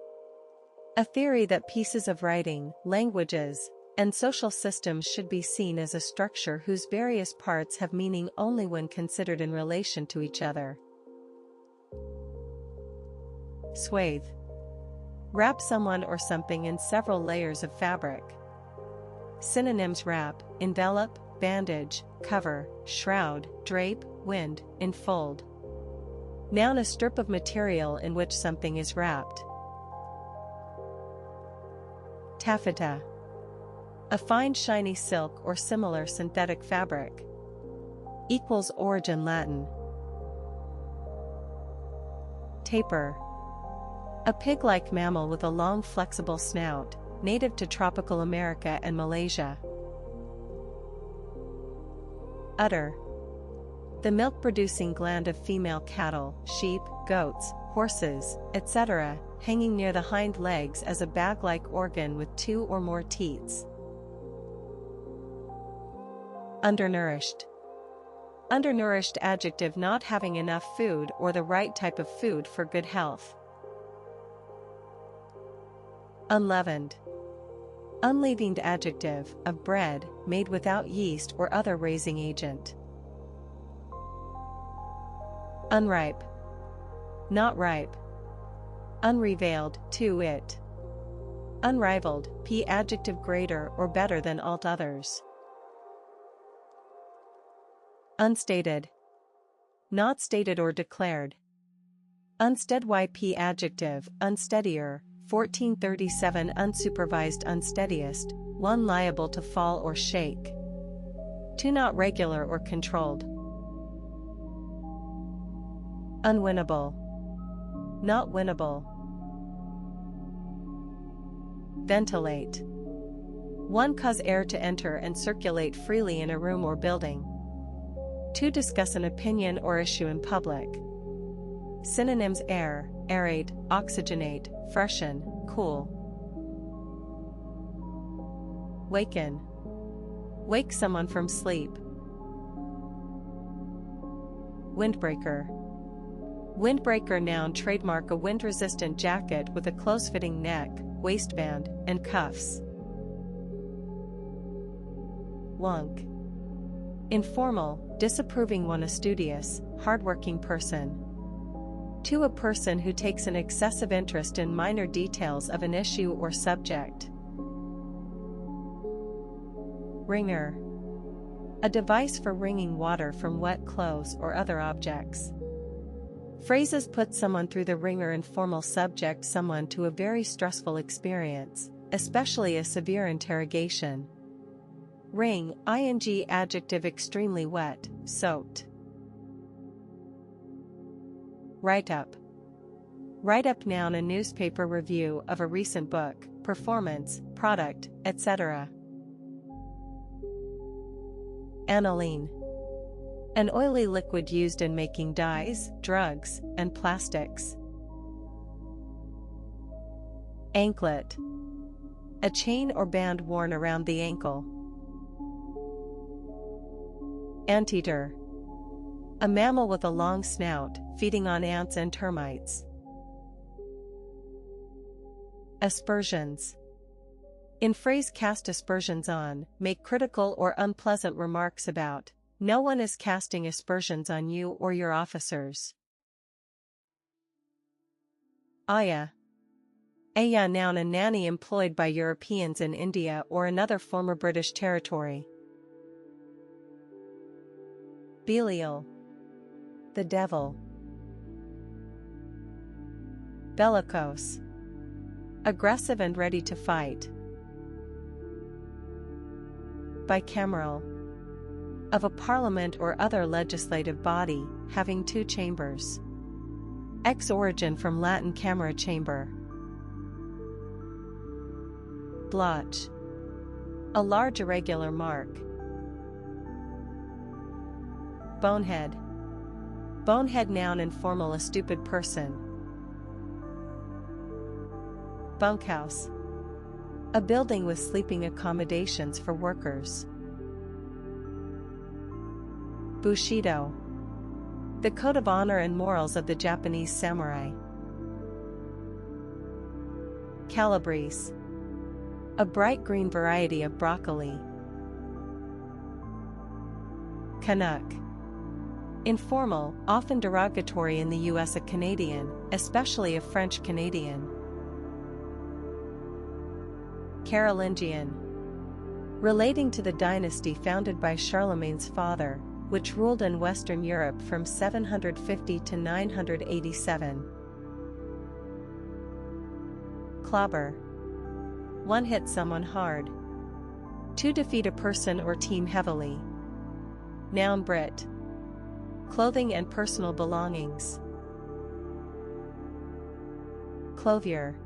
A theory that pieces of writing, languages, and social systems should be seen as a structure whose various parts have meaning only when considered in relation to each other. Swathe. Wrap someone or something in several layers of fabric. Synonyms: wrap, envelop, bandage, cover, shroud, drape, wind, enfold. Noun, a strip of material in which something is wrapped. Taffeta. A fine shiny silk or similar synthetic fabric. Origin Latin. Tapir. A pig-like mammal with a long flexible snout, native to tropical America and Malaysia. Udder. The milk-producing gland of female cattle, sheep, goats, horses, etc., hanging near the hind legs as a bag-like organ with two or more teats. Undernourished. Undernourished, adjective, not having enough food or the right type of food for good health. Unleavened. Unleavened, adjective, of bread, made without yeast or other raising agent. Unripe. Not ripe. Unrevealed, to it. Unrivaled, adjective, greater or better than all others. Unstated. Not stated or declared. Unsteady, adjective, unsteadier, 1437. Unsupervised, unsteadiest, one liable to fall or shake. Two, not regular or controlled. Unwinnable. Not winnable. Ventilate. One, cause air to enter and circulate freely in a room or building. Two, discuss an opinion or issue in public. Synonyms: air, aerate, oxygenate, freshen, cool. Waken. Wake someone from sleep. Windbreaker. Windbreaker, noun, trademark, a wind-resistant jacket with a close-fitting neck, waistband, and cuffs. Wonk. Informal, disapproving one, a studious, hard-working person. Two, a person who takes an excessive interest in minor details of an issue or subject. Wringer. A device for wringing water from wet clothes or other objects. Phrases put someone through the wringer. Informal, subject someone to a very stressful experience, especially a severe interrogation. Wring, ing, adjective, extremely wet, soaked. Write-up. Write-up, noun, a newspaper review of a recent book, performance, product, etc. Aniline. An oily liquid used in making dyes, drugs, and plastics. Anklet. A chain or band worn around the ankle. Anteater. A mammal with a long snout, feeding on ants and termites. Aspersions. In phrase, cast aspersions on, make critical or unpleasant remarks about. No one is casting aspersions on you or your officers. Aya. Aya, noun, a nanny employed by Europeans in India or another former British territory. Belial. The devil. Bellicose. aggressive and ready to fight. Bicameral. Of a parliament or other legislative body, having two chambers. Ex origin from Latin camera chamber. Blotch. A large irregular mark. Bonehead. Bonehead noun informal a stupid person. Bunkhouse. A building with sleeping accommodations for workers. Bushido. The code of honor and morals of the Japanese samurai. Calabrese. A bright green variety of broccoli. Canuck. Informal, often derogatory in the US a Canadian, especially a French Canadian. Carolingian. Relating to the dynasty founded by Charlemagne's father, which ruled in Western Europe from 750 to 987. Clobber. One hit someone hard. To defeat a person or team heavily. Noun Brit. Clothing and personal belongings. Clothier.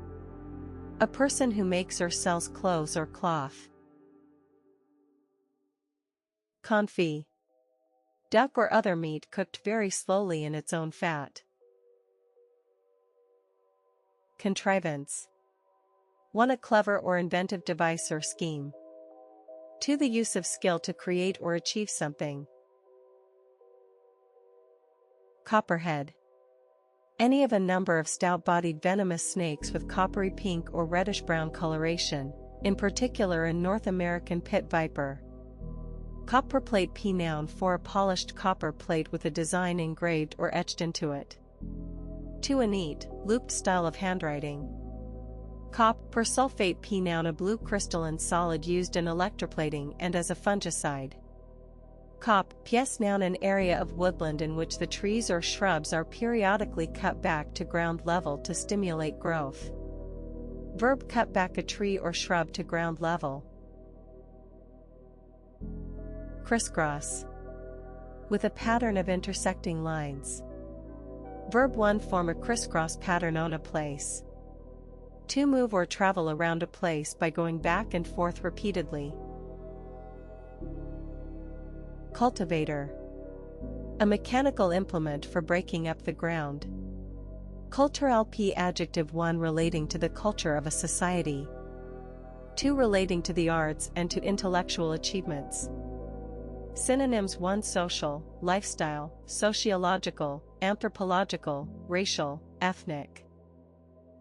A person who makes or sells clothes or cloth. Confit. Duck or other meat cooked very slowly in its own fat. Contrivance. One a clever or inventive device or scheme. To the use of skill to create or achieve something. Copperhead. Any of a number of stout-bodied venomous snakes with coppery pink or reddish-brown coloration, in particular a North American pit viper. Copperplate P noun for a polished copper plate with a design engraved or etched into it. To a neat, looped style of handwriting. Persulfate P noun a blue crystalline solid used in electroplating and as a fungicide. Pièce noun an area of woodland in which the trees or shrubs are periodically cut back to ground level to stimulate growth. Verb cut back a tree or shrub to ground level. Crisscross. With a pattern of intersecting lines. Verb 1 form a crisscross pattern on a place. To move or travel around a place by going back and forth repeatedly. Cultivator. A mechanical implement for breaking up the ground. Cultural P adjective 1 relating to the culture of a society. 2 relating to the arts and to intellectual achievements. Synonyms 1 social, lifestyle, sociological, anthropological, racial, ethnic.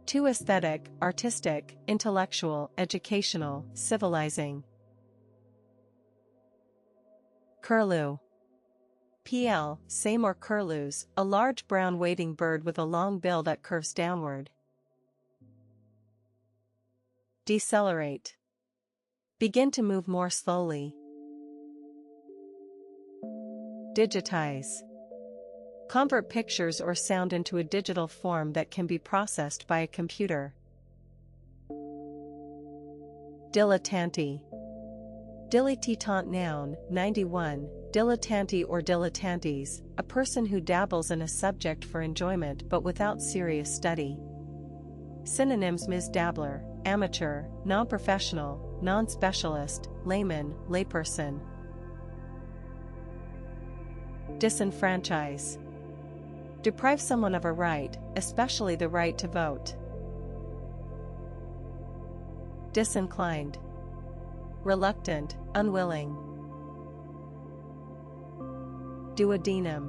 2 aesthetic, artistic, intellectual, educational, civilizing. Curlew. PL, same or curlews, a large brown wading bird with a long bill that curves downward. Decelerate. Begin to move more slowly. Digitize. Convert pictures or sound into a digital form that can be processed by a computer. Dilettante. Dilettante noun, 91, dilettante or dilettantes, a person who dabbles in a subject for enjoyment but without serious study. Synonyms Ms. Dabbler, amateur, non-professional, non-specialist, layman, layperson. Disenfranchise. Deprive someone of a right, especially the right to vote. Disinclined. Reluctant, unwilling. Duodenum.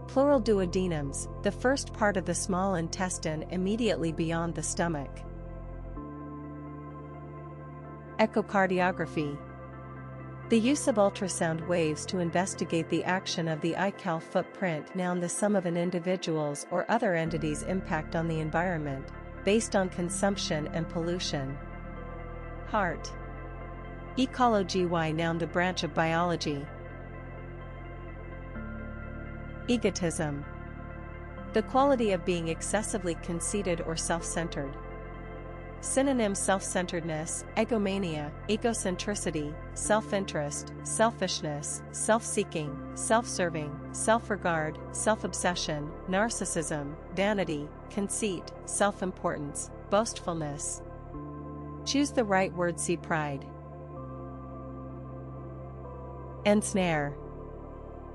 Plural duodenums, the first part of the small intestine immediately beyond the stomach. Echocardiography. The use of ultrasound waves to investigate the action of the iCal footprint noun the sum of an individual's or other entity's impact on the environment, based on consumption and pollution. Heart. Ecology noun the branch of biology. Egotism. The quality of being excessively conceited or self-centered. Synonyms: self-centeredness, egomania, egocentricity, self-interest, selfishness, self-seeking, self-serving, self-regard, self-obsession, narcissism, vanity, conceit, self-importance, boastfulness. Choose the right word. See pride. Ensnare.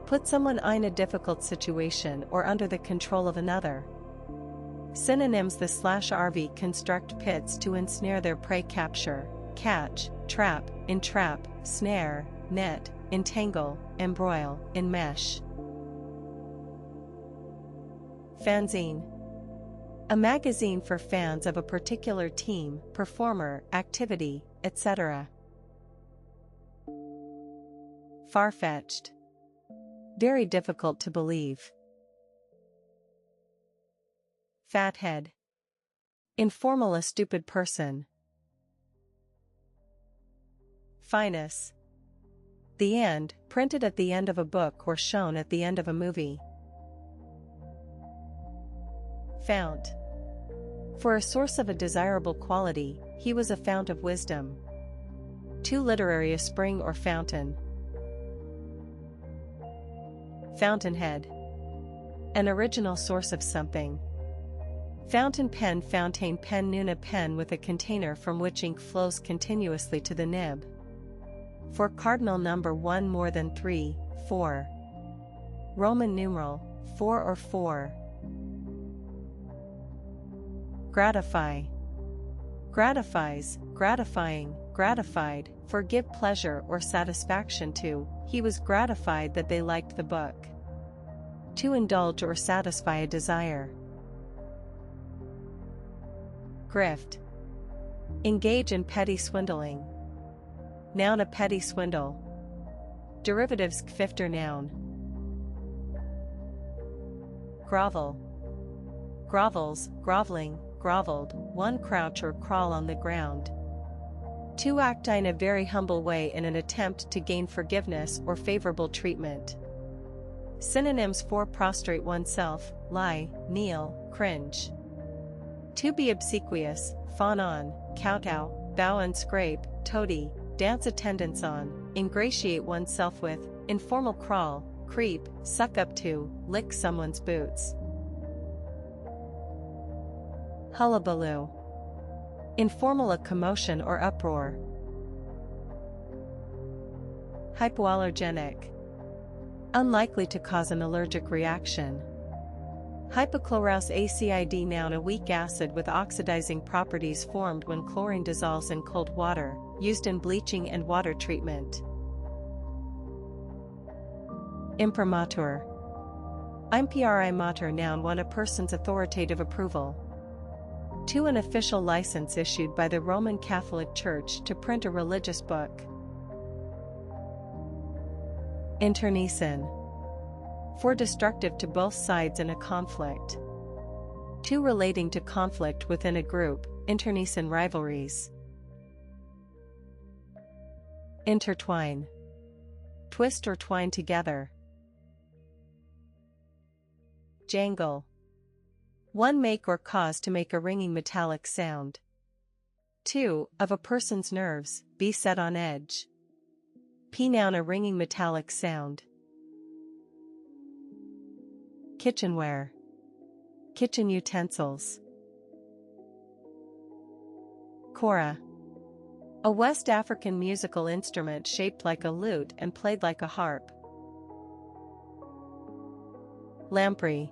Put someone in a difficult situation or under the control of another. Synonyms: the /RV construct pits to ensnare their prey. Capture, catch, trap, entrap, snare, net, entangle, embroil, enmesh. Fanzine. A magazine for fans of a particular team, performer, activity, etc. Far-fetched. Very difficult to believe. Fathead. Informal: a stupid person. Finus. The end, printed at the end of a book or shown at the end of a movie. Fount. For a source of a desirable quality, he was a fount of wisdom. Too literary: a spring or fountain. Fountainhead. An original source of something. Fountain pen: fountain pen. Nuna pen with a container from which ink flows continuously to the nib. For cardinal number 1 more than 3, 4. Roman numeral 4 or 4. Gratify. Gratifies, gratifying, gratified, for give pleasure or satisfaction to. He was gratified that they liked the book. To indulge or satisfy a desire. Grift. Engage in petty swindling. Noun: a petty swindle. Derivatives: gfifter noun. Grovel. Grovels, groveling, groveled, one crouch or crawl on the ground. To act in a very humble way in an attempt to gain forgiveness or favorable treatment. Synonyms for prostrate oneself: lie, kneel, cringe. To be obsequious, fawn on, kowtow, bow and scrape, toady, dance attendance on, ingratiate oneself with, informal: crawl, creep, suck up to, lick someone's boots. Hullabaloo. Informal: a commotion or uproar. Hypoallergenic. Unlikely to cause an allergic reaction. Hypochlorous acid. Noun: a weak acid with oxidizing properties formed when chlorine dissolves in cold water, used in bleaching and water treatment. Imprimatur. Imprimatur. Noun: one, a person's authoritative approval. To an official license issued by the Roman Catholic Church to print a religious book. Internecine. For destructive to both sides in a conflict. To relating to conflict within a group, internecine rivalries. Intertwine. Twist or twine together. Jangle. One, make or cause to make a ringing metallic sound. 2, of a person's nerves, be set on edge. P. Noun: a ringing metallic sound. Kitchenware. Kitchen utensils. Kora. A West African musical instrument shaped like a lute and played like a harp. Lamprey.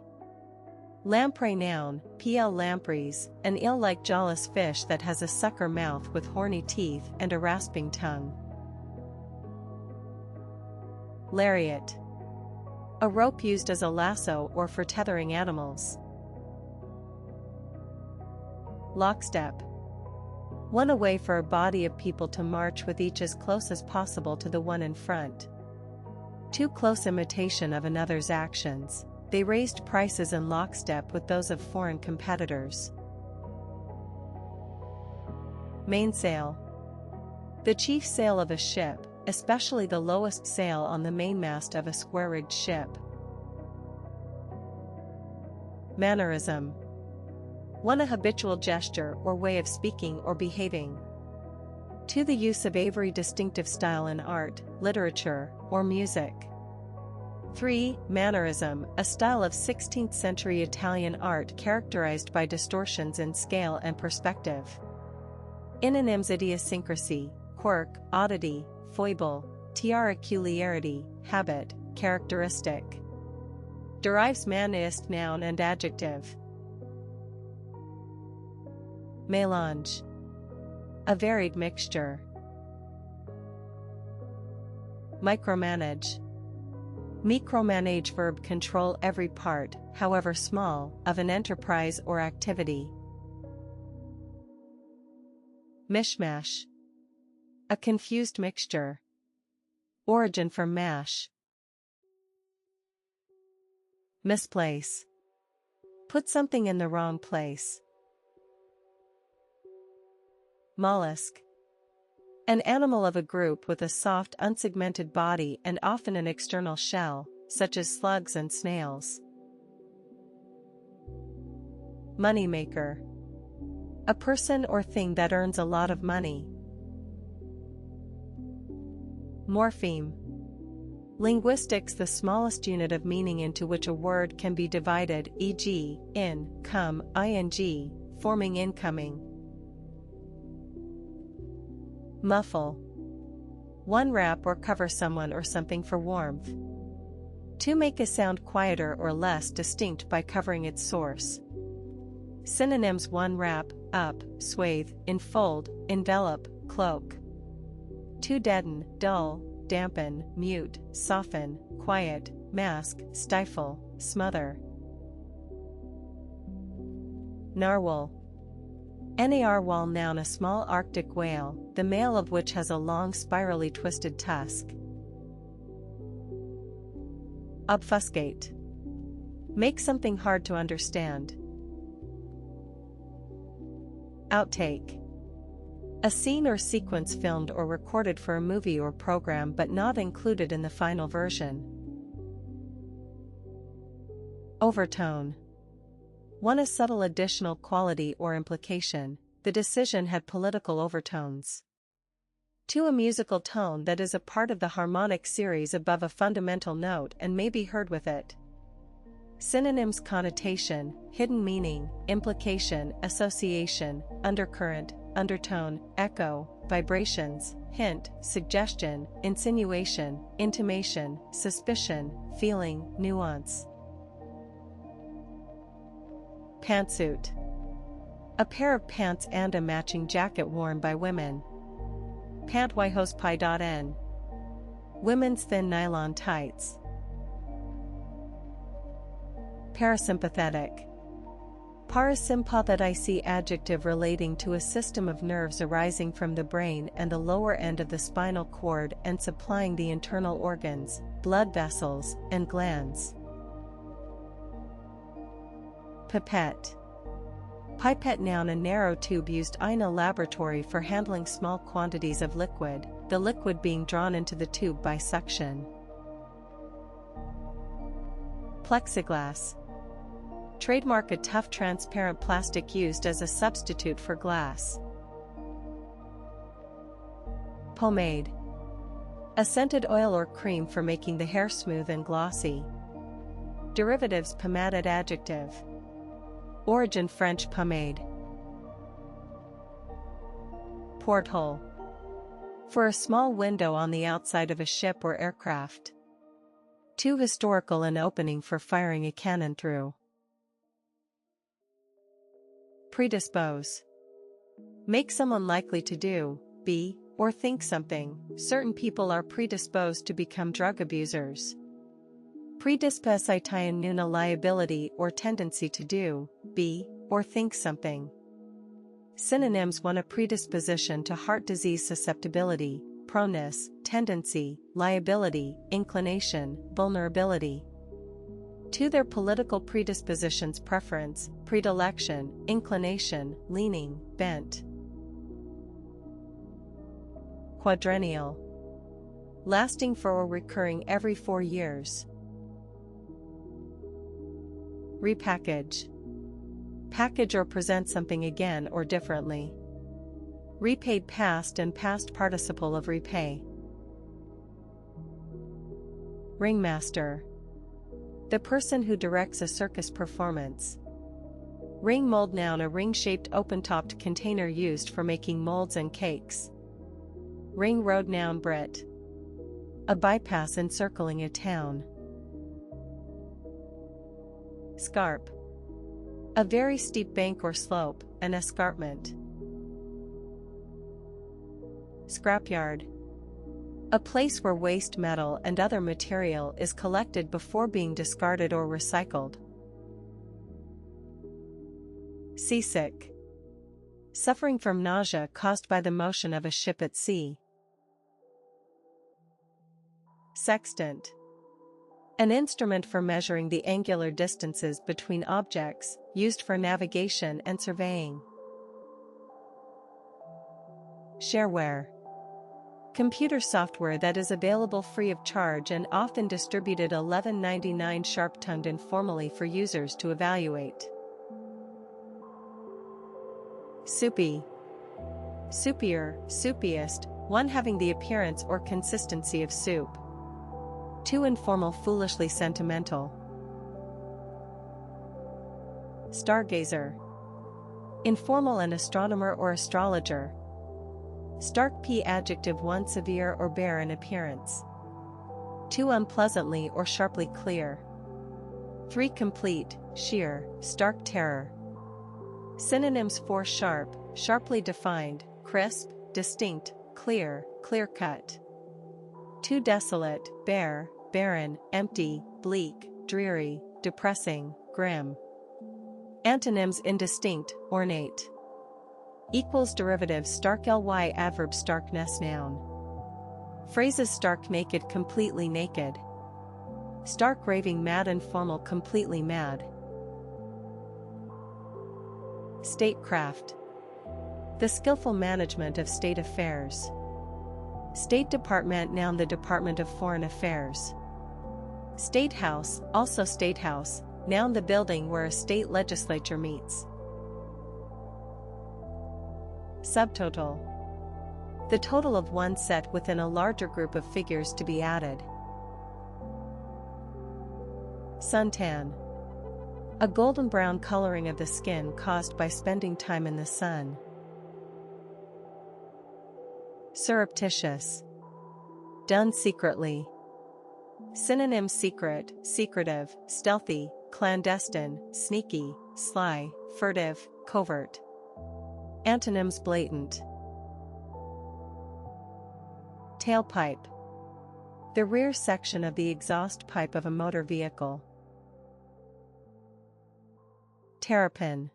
Lamprey. Noun: pl. lampreys, an eel-like jawless fish that has a sucker mouth with horny teeth and a rasping tongue. Lariat. A rope used as a lasso or for tethering animals. Lockstep. One, a way for a body of people to march with each as close as possible to the one in front. Too close imitation of another's actions. They raised prices in lockstep with those of foreign competitors. Mainsail. The chief sail of a ship, especially the lowest sail on the mainmast of a square-rigged ship. Mannerism. 1. A habitual gesture or way of speaking or behaving. 2. The use of a very distinctive style in art, literature, or music. 3. Mannerism, a style of 16th century Italian art characterized by distortions in scale and perspective. Synonyms: idiosyncrasy, quirk, oddity, foible, peculiarity, habit, characteristic. Derives manist noun and adjective. Mélange, a varied mixture. Micromanage. Micromanage, verb, control every part, however small, of an enterprise or activity. Mishmash, a confused mixture. Origin from mash. Misplace, put something in the wrong place. Mollusk, an animal of a group with a soft unsegmented body and often an external shell, such as slugs and snails. Moneymaker, a person or thing that earns a lot of money. Morpheme. Linguistics, the smallest unit of meaning into which a word can be divided, e.g., in, come, ing, forming incoming. Muffle. One wrap or cover someone or something for warmth. To make a sound quieter or less distinct by covering its source. Synonyms: 1. Wrap, up, swathe, enfold, envelop, cloak. 2. Deaden, dull, dampen, mute, soften, quiet, mask, stifle, smother. Narwhal. Narwhal, noun, a small Arctic whale, the male of which has a long spirally twisted tusk. Obfuscate. Make something hard to understand. Outtake. A scene or sequence filmed or recorded for a movie or program but not included in the final version. Overtone. 1. A subtle additional quality or implication, the decision had political overtones. 2. A musical tone that is a part of the harmonic series above a fundamental note and may be heard with it. Synonyms: connotation, hidden meaning, implication, association, undercurrent, undertone, echo, vibrations, hint, suggestion, insinuation, intimation, suspicion, feeling, nuance. Pantsuit. A pair of pants and a matching jacket worn by women. Pantwyhospi.n. Women's thin nylon tights. Parasympathetic. Parasympathetic, adjective relating to a system of nerves arising from the brain and the lower end of the spinal cord and supplying the internal organs, blood vessels, and glands. Pipette. Pipette, noun, a narrow tube used in a laboratory for handling small quantities of liquid, the liquid being drawn into the tube by suction. Plexiglass. Trademark, a tough transparent plastic used as a substitute for glass. Pomade. A scented oil or cream for making the hair smooth and glossy. Derivatives: pomaded, adjective. Origin: French pomade. Porthole. For a small window on the outside of a ship or aircraft. 2. Historical, an opening for firing a cannon through. Predispose. Make someone likely to do, be, or think something. Certain people are predisposed to become drug abusers. Predisposition, nuna, liability or tendency to do, be, or think something. Synonyms: 1. A predisposition to heart disease, susceptibility, proneness, tendency, liability, inclination, vulnerability. 2. Their political predispositions, preference, predilection, inclination, leaning, bent. Quadrennial. Lasting for or recurring every 4 years. Repackage. package or present something again or differently. Repaid past and past participle of repay. Ringmaster. The person who directs a circus performance. Ring mold, noun, a ring-shaped open-topped container used for making molds and cakes. Ring road, noun, Brit. A bypass encircling a town. Scarp. A very steep bank or slope, an escarpment. Scrapyard. A place where waste metal and other material is collected before being discarded or recycled. Seasick. Suffering from nausea caused by the motion of a ship at sea. Sextant. An instrument for measuring the angular distances between objects, used for navigation and surveying. Shareware. Computer software that is available free of charge and often distributed $11.99 sharp-tongued informally for users to evaluate. Soupy. Soupier, soupiest, one having the appearance or consistency of soup. Too informal, foolishly sentimental. Stargazer. Informal, an astronomer or astrologer. Stark, p adjective, one severe or bare in appearance. Too unpleasantly or sharply clear. 3 complete, sheer, stark terror. Synonyms for sharp, sharply defined, crisp, distinct, clear, clear-cut. Too desolate, bare, barren, empty, bleak, dreary, depressing, grim. Antonyms indistinct, ornate. Equals derivative stark, ly adverb starkness, noun. Phrases stark naked, completely naked. Stark raving mad, informal, completely mad. Statecraft. The skillful management of state affairs. State Department, noun, the Department of Foreign Affairs. State House, also State House, noun, the building where a state legislature meets. Subtotal. The total of one set within a larger group of figures to be added. Suntan. A golden brown coloring of the skin caused by spending time in the sun. Surreptitious. Done secretly. Synonyms secret, secretive, stealthy, clandestine, sneaky, sly, furtive, covert. Antonyms blatant. Tailpipe. The rear section of the exhaust pipe of a motor vehicle. Terrapin.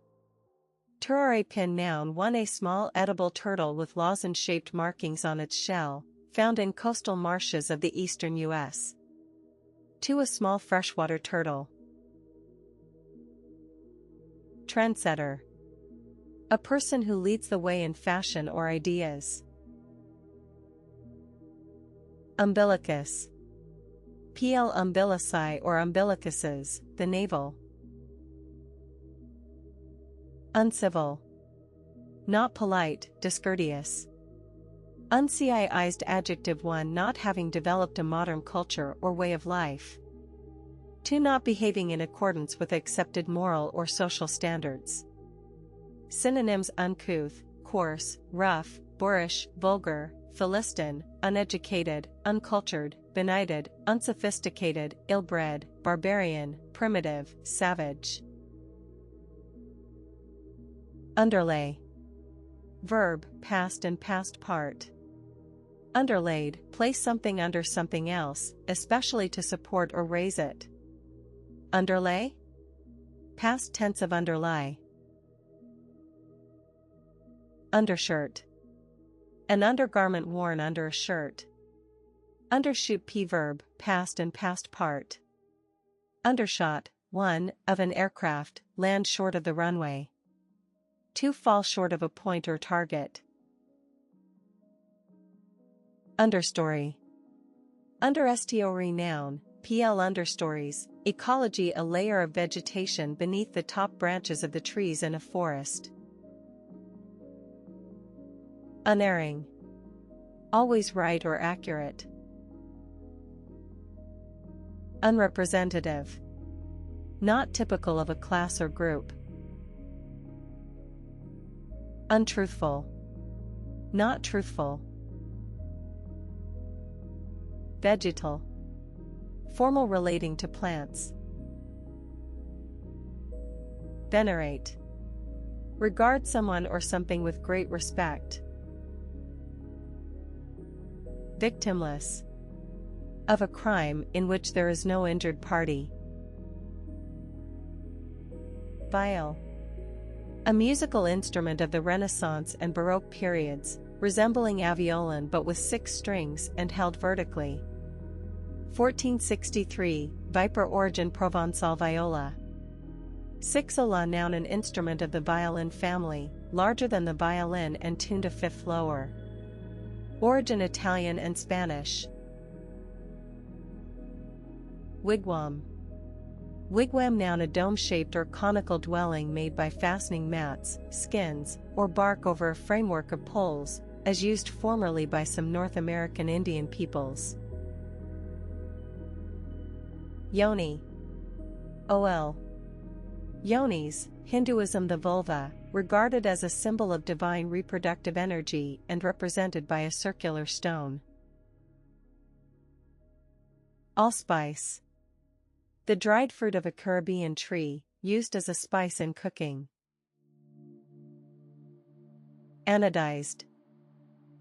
Turare pin, noun, one, a small edible turtle with lozenge-shaped markings on its shell, found in coastal marshes of the eastern U.S. 2, a small freshwater turtle. Trendsetter. A person who leads the way in fashion or ideas. Umbilicus. PL umbilici or umbilicuses, the navel. Uncivil. Not polite, discourteous. Uncivilized adjective, 1 not having developed a modern culture or way of life. 2 not behaving in accordance with accepted moral or social standards. Synonyms uncouth, coarse, rough, boorish, vulgar, philistine, uneducated, uncultured, benighted, unsophisticated, ill-bred, barbarian, primitive, savage. Underlay. Verb, past and past part. Underlaid, place something under something else, especially to support or raise it. Underlay? Past tense of underlie. Undershirt. An undergarment worn under a shirt. Undershoot, p verb, past and past part. Undershot, 1, of an aircraft, land short of the runway. 2 fall short of a point or target. Understory. Understory, noun, PL understories, ecology a layer of vegetation beneath the top branches of the trees in a forest. Unerring. Always right or accurate. Unrepresentative. Not typical of a class or group. Untruthful. Not truthful. Vegetal. Formal relating to plants. Venerate. Regard someone or something with great respect. Victimless. Of a crime in which there is no injured party. Viol. A musical instrument of the Renaissance and Baroque periods, resembling a violin but with 6 strings and held vertically. 1463, Viper origin Provençal viola. Sixola noun an instrument of the violin family, larger than the violin and tuned a fifth lower. Origin Italian and Spanish. Wigwam. Wigwam noun a dome-shaped or conical dwelling made by fastening mats, skins, or bark over a framework of poles, as used formerly by some North American Indian peoples. Yoni. OL. Yonis, Hinduism the vulva, regarded as a symbol of divine reproductive energy and represented by a circular stone. Allspice. The dried fruit of a Caribbean tree, used as a spice in cooking. Anodized.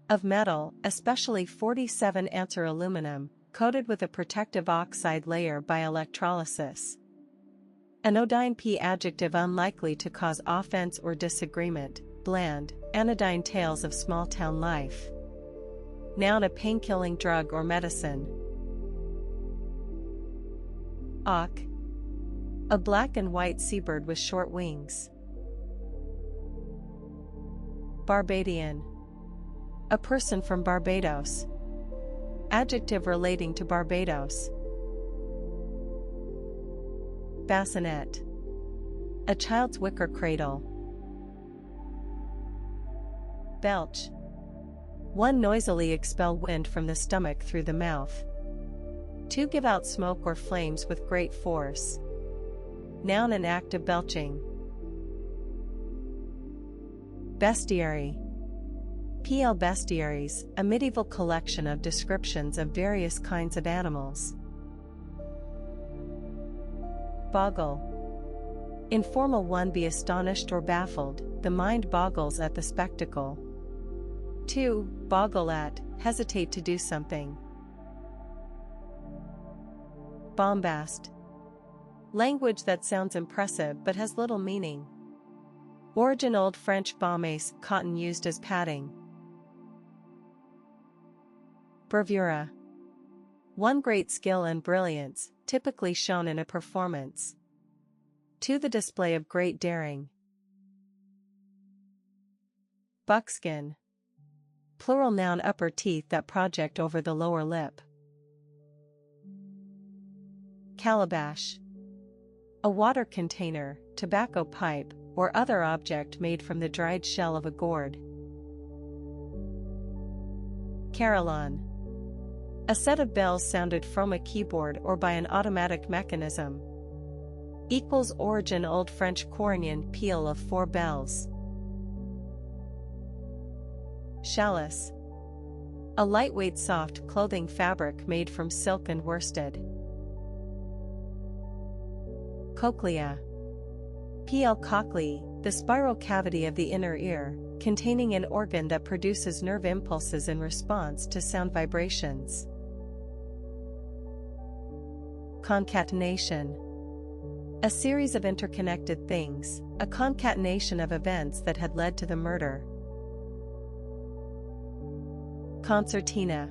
Of metal, especially 47 Answer aluminum, coated with a protective oxide layer by electrolysis. Anodyne P adjective unlikely to cause offense or disagreement, bland, anodyne tales of small-town life. Noun a pain-killing drug or medicine. Auk. A black and white seabird with short wings. Barbadian. A person from Barbados. Adjective relating to Barbados. Bassinet. A child's wicker cradle. Belch. One noisily expel wind from the stomach through the mouth. To give out smoke or flames with great force. Noun an act of belching. Bestiary. PL Bestiaries, a medieval collection of descriptions of various kinds of animals. Boggle. Informal one be astonished or baffled, the mind boggles at the spectacle. 2. Boggle at, hesitate to do something. Bombast. Language that sounds impressive but has little meaning. Origin Old French baumace, cotton used as padding. Bravura. One great skill and brilliance, typically shown in a performance. 2. The display of great daring. Buckskin. Plural noun upper teeth that project over the lower lip. Calabash. A water container, tobacco pipe, or other object made from the dried shell of a gourd. Carillon. A set of bells sounded from a keyboard or by an automatic mechanism. Equals origin Old French coronien peal of 4 bells. Chalice. A lightweight soft clothing fabric made from silk and worsted. Cochlea. PL cochlea, the spiral cavity of the inner ear, containing an organ that produces nerve impulses in response to sound vibrations. Concatenation. A series of interconnected things, a concatenation of events that had led to the murder. Concertina.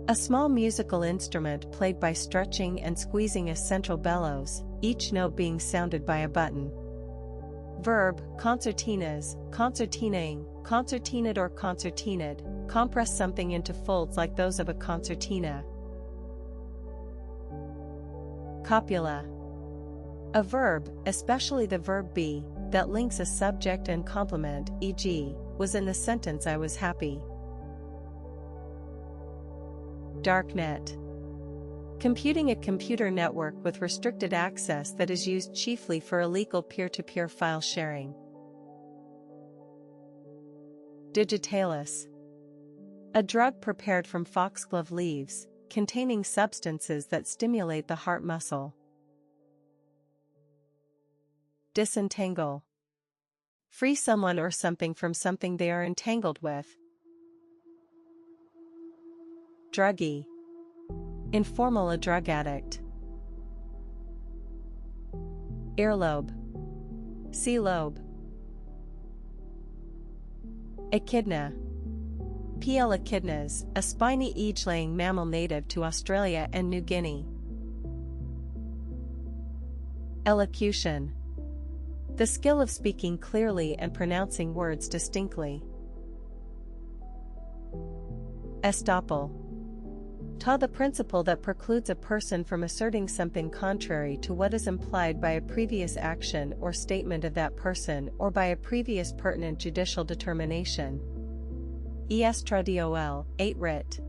A small musical instrument played by stretching and squeezing a central bellows, each note being sounded by a button. Verb, concertinas, concertinaing, concertinate or concertinid, compress something into folds like those of a concertina. Copula. A verb, especially the verb be, that links a subject and complement, e.g., was in the sentence I was happy. Darknet. Computing a computer network with restricted access that is used chiefly for illegal peer-to-peer file sharing. Digitalis. A drug prepared from foxglove leaves, containing substances that stimulate the heart muscle. Disentangle. Free someone or something from something they are entangled with. Druggie. Informal, a drug addict. Earlobe. See lobe. Echidna. P.L. echidnas, a spiny egg-laying mammal native to Australia and New Guinea. Elocution. The skill of speaking clearly and pronouncing words distinctly. Estoppel. The principle that precludes a person from asserting something contrary to what is implied by a previous action or statement of that person or by a previous pertinent judicial determination. Estradiol, 8 writ.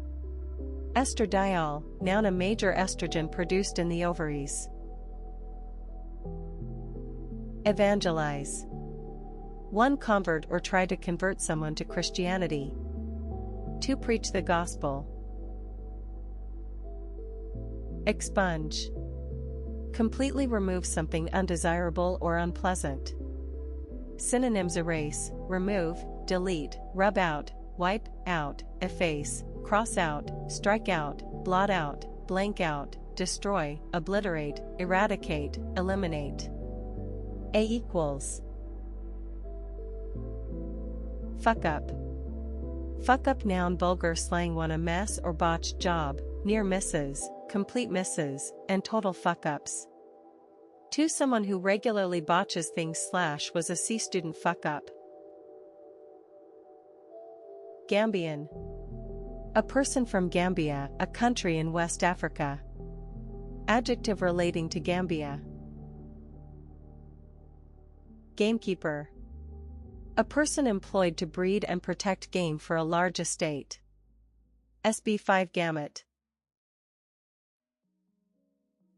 Estradiol, noun, a major estrogen produced in the ovaries. Evangelize. One, convert or try to convert someone to Christianity. To preach the gospel. Expunge. Completely remove something undesirable or unpleasant. Synonyms: erase, remove, delete, rub out, wipe out, efface, cross out, strike out, blot out, blank out, destroy, obliterate, eradicate, eliminate. A equals. Fuck up. Fuck up, noun, vulgar slang, one, a mess or botched job, near misses, complete misses, and total fuck-ups. To someone who regularly botches things / was a C student fuck-up. Gambian. A person from Gambia, a country in West Africa. Adjective relating to Gambia. Gamekeeper. A person employed to breed and protect game for a large estate. SB5 gamut.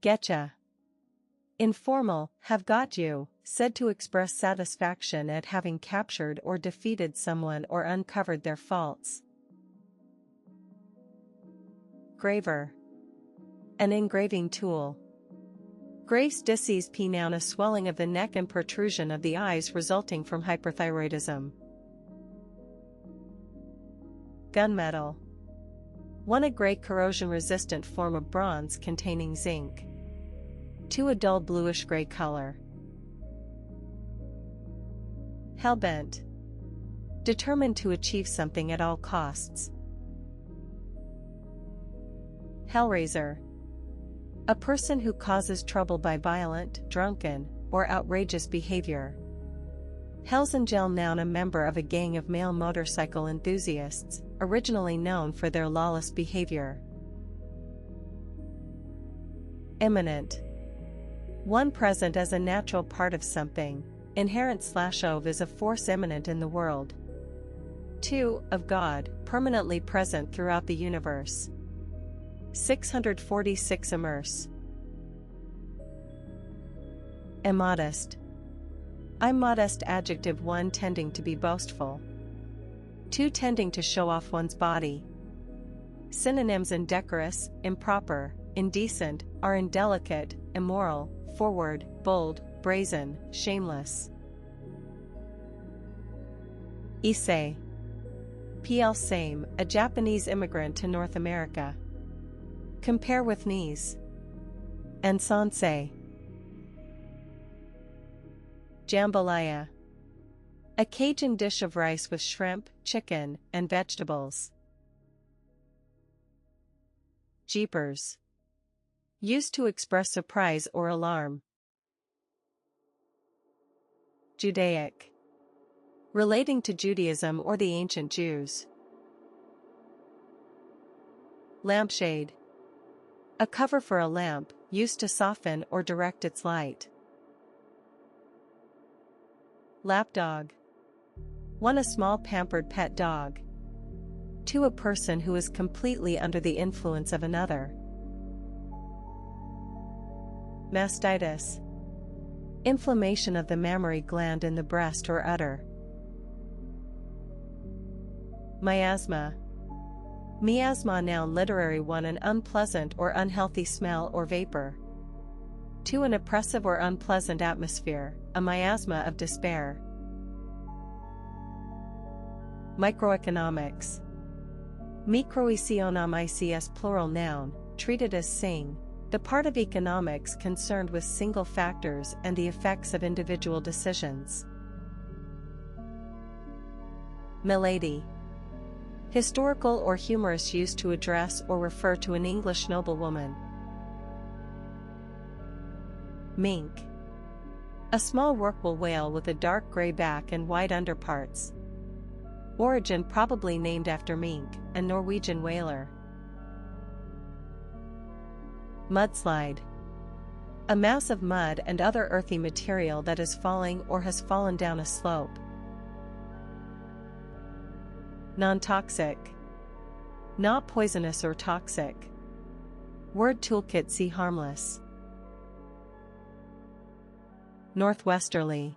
Getcha. Informal, have got you, said to express satisfaction at having captured or defeated someone or uncovered their faults. Graver. An engraving tool. Graves' disease, P, noun, a swelling of the neck and protrusion of the eyes resulting from hyperthyroidism. Gunmetal. One, a gray corrosion-resistant form of bronze containing zinc. 2, a dull bluish-gray color. Hellbent. Determined to achieve something at all costs. Hellraiser. A person who causes trouble by violent, drunken, or outrageous behavior. Hellsangel, noun, a member of a gang of male motorcycle enthusiasts, originally known for their lawless behavior. Immanent. One present as a natural part of something. Inherent / of is a force immanent in the world. 2, of God, permanently present throughout the universe. 646 immerse. Immodest. I'm modest, adjective 1, tending to be boastful. 2, tending to show off one's body. Synonyms: indecorous, improper, indecent, are indelicate, immoral, forward, bold, brazen, shameless. Issei. PL same, a Japanese immigrant to North America. Compare with knees. And sansei. Jambalaya. A Cajun dish of rice with shrimp, chicken, and vegetables. Jeepers. Used to express surprise or alarm. Judaic. Relating to Judaism or the ancient Jews. Lampshade. A cover for a lamp, used to soften or direct its light. Lapdog. 1. A small pampered pet dog. 2. A person who is completely under the influence of another. Mastitis. Inflammation of the mammary gland in the breast or udder. Miasma. Miasma, noun, literary 1. An unpleasant or unhealthy smell or vapor. 2. An oppressive or unpleasant atmosphere, a miasma of despair. Microeconomics. Microeconomics, plural noun, treated as sing, the part of economics concerned with single factors and the effects of individual decisions. Milady. Historical or humorous use to address or refer to an English noblewoman. Mink. A small rorqual whale with a dark gray back and white underparts. Origin probably named after mink, a Norwegian whaler. Mudslide. A mass of mud and other earthy material that is falling or has fallen down a slope. Non-toxic. Not poisonous or toxic. Word toolkit, see harmless. Northwesterly.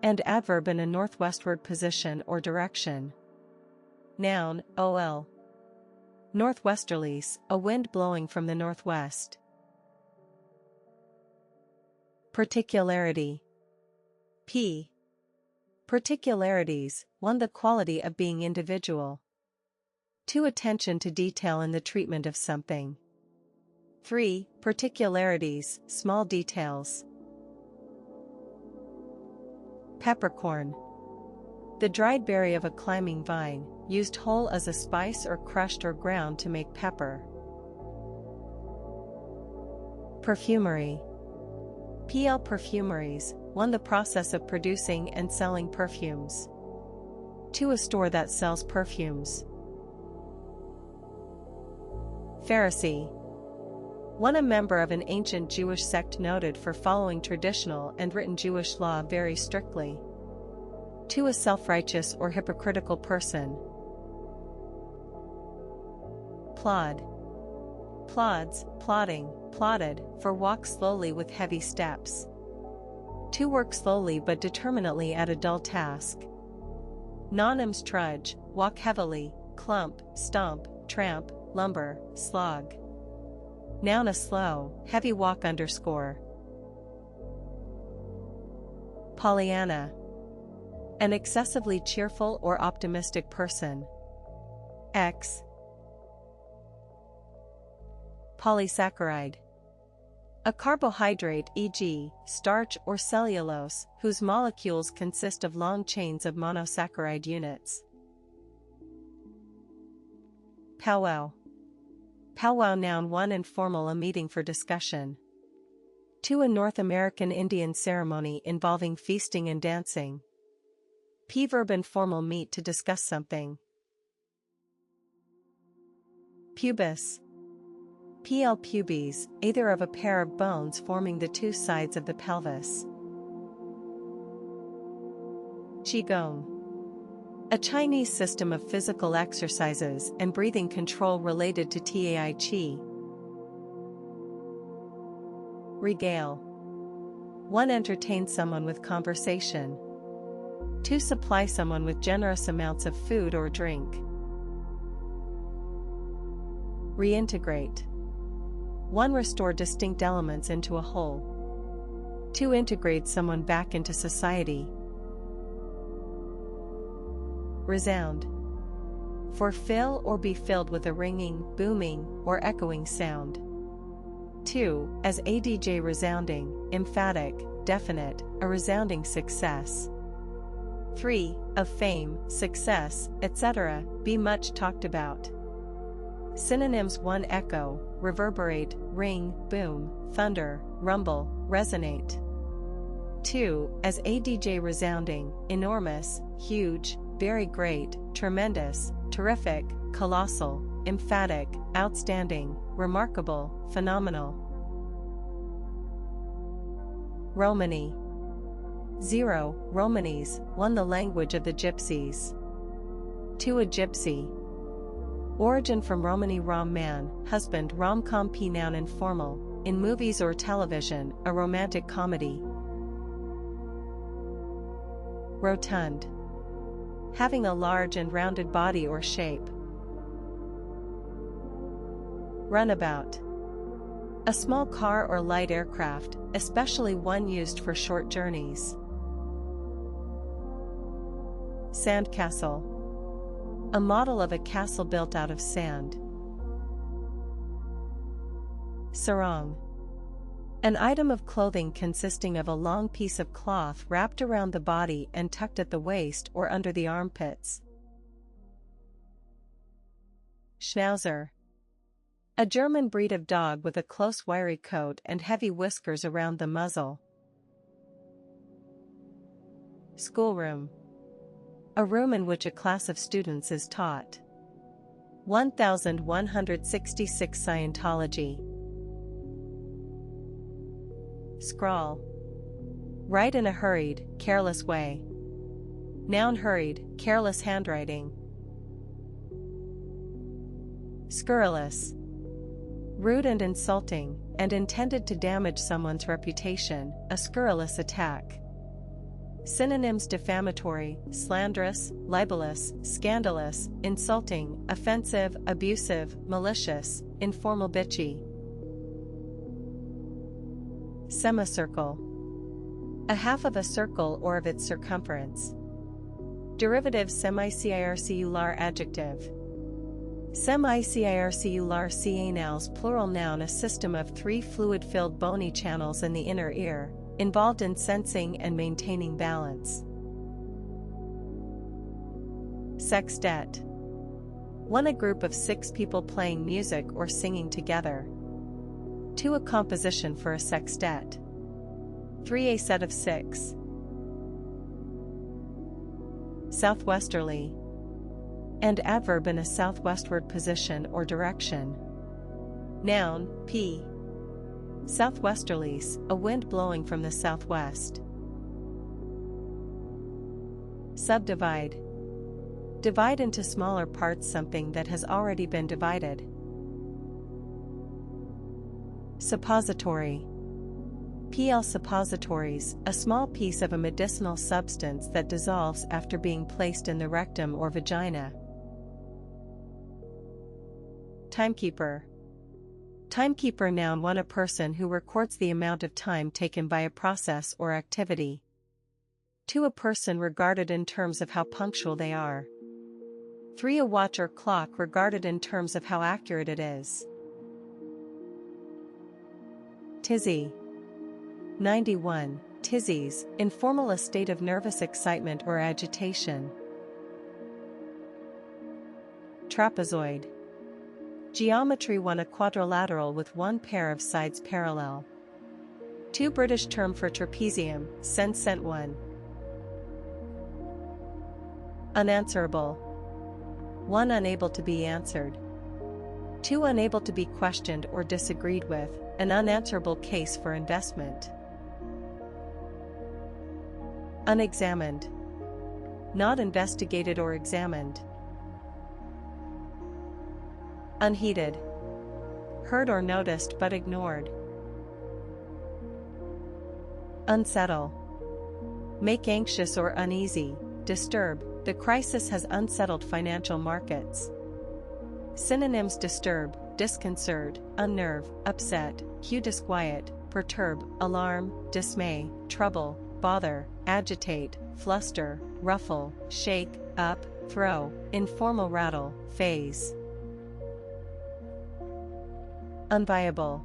And adverb in a northwestward position or direction. Noun, ol. Northwesterlies, a wind blowing from the northwest. Particularity. P. Particularities, 1. The quality of being individual. 2. Attention to detail in the treatment of something. 3. Particularities, small details. Peppercorn. The dried berry of a climbing vine, used whole as a spice or crushed or ground to make pepper. Perfumery. PL perfumeries, 1. The process of producing and selling perfumes. 2. A store that sells perfumes. Pharisee. 1. A member of an ancient Jewish sect noted for following traditional and written Jewish law very strictly. 2. A self-righteous or hypocritical person. Plod. Plods, plodding, plodded, for walk slowly with heavy steps. 2. Work slowly but determinately at a dull task. Synonyms: trudge, walk heavily, clump, stomp, tramp, lumber, slog. Noun: a slow, heavy walk. Pollyanna. An excessively cheerful or optimistic person. X. Polysaccharide. A carbohydrate, e.g., starch or cellulose, whose molecules consist of long chains of monosaccharide units. Powwow. Powwow, noun: 1. Informal, a meeting for discussion. 2. A North American Indian ceremony involving feasting and dancing. P. Verb: informal, meet to discuss something. Pubis. PL pubes, either of a pair of bones forming the two sides of the pelvis. Qigong. A Chinese system of physical exercises and breathing control related to Tai Chi. Regale. 1. Entertain someone with conversation. 2. Supply someone with generous amounts of food or drink. Reintegrate. 1. Restore distinct elements into a whole. 2. Integrate someone back into society. Resound. For fill or be filled with a ringing, booming, or echoing sound. 2. As adj, resounding, emphatic, definite, a resounding success. 3. Of fame, success, etc., be much talked about. Synonyms: 1. Echo, reverberate, ring, boom, thunder, rumble, resonate. 2. As adj, resounding, enormous, huge, very great, tremendous, terrific, colossal, emphatic, outstanding, remarkable, phenomenal. Romany. 0. Romanys, 1. The language of the Gypsies. 2. A gypsy. Origin from Romany rom man, husband rom-com p noun informal, in movies or television, a romantic comedy. Rotund. Having a large and rounded body or shape. Runabout. A small car or light aircraft, especially one used for short journeys. Sandcastle. A model of a castle built out of sand. Sarong. An item of clothing consisting of a long piece of cloth wrapped around the body and tucked at the waist or under the armpits. Schnauzer. A German breed of dog with a close wiry coat and heavy whiskers around the muzzle. Schoolroom. A room in which a class of students is taught. 1166 Scientology. Scrawl. Write in a hurried, careless way. Noun hurried, careless handwriting. Scurrilous. Rude and insulting, and intended to damage someone's reputation, a scurrilous attack. Synonyms: defamatory, slanderous, libelous, scandalous, insulting, offensive, abusive, malicious, informal, bitchy. Semicircle. A half of a circle or of its circumference. Derivative: semicircular adjective. Semicircular canals plural noun, a system of 3 fluid-filled bony channels in the inner ear, involved in sensing and maintaining balance. Sextet. 1. A group of 6 people playing music or singing together. 2. A composition for a sextet. 3. A set of 6. Southwesterly. And adverb in a southwestward position or direction. Noun, p. Southwesterlies, a wind blowing from the southwest. Subdivide. Divide into smaller parts something that has already been divided. Suppository. PL suppositories, a small piece of a medicinal substance that dissolves after being placed in the rectum or vagina. Timekeeper. Timekeeper noun 1. A person who records the amount of time taken by a process or activity. 2. A person regarded in terms of how punctual they are. 3. A watch or clock regarded in terms of how accurate it is. Tizzy. 91. Tizzies, informal, a state of nervous excitement or agitation. Trapezoid. Geometry 1. A quadrilateral with one pair of sides parallel. 2. British term for trapezium, cent 1. Unanswerable. 1. Unable to be answered. 2. Unable to be questioned or disagreed with, an unanswerable case for investment. Unexamined. Not investigated or examined. Unheeded. Heard or noticed but ignored. Unsettle. Make anxious or uneasy, disturb. The crisis has unsettled financial markets. Synonyms: disturb, disconcert, unnerve, upset, cue, disquiet, perturb, alarm, dismay, trouble, bother, agitate, fluster, ruffle, shake, up, throw, informal, rattle, phase. Unviable.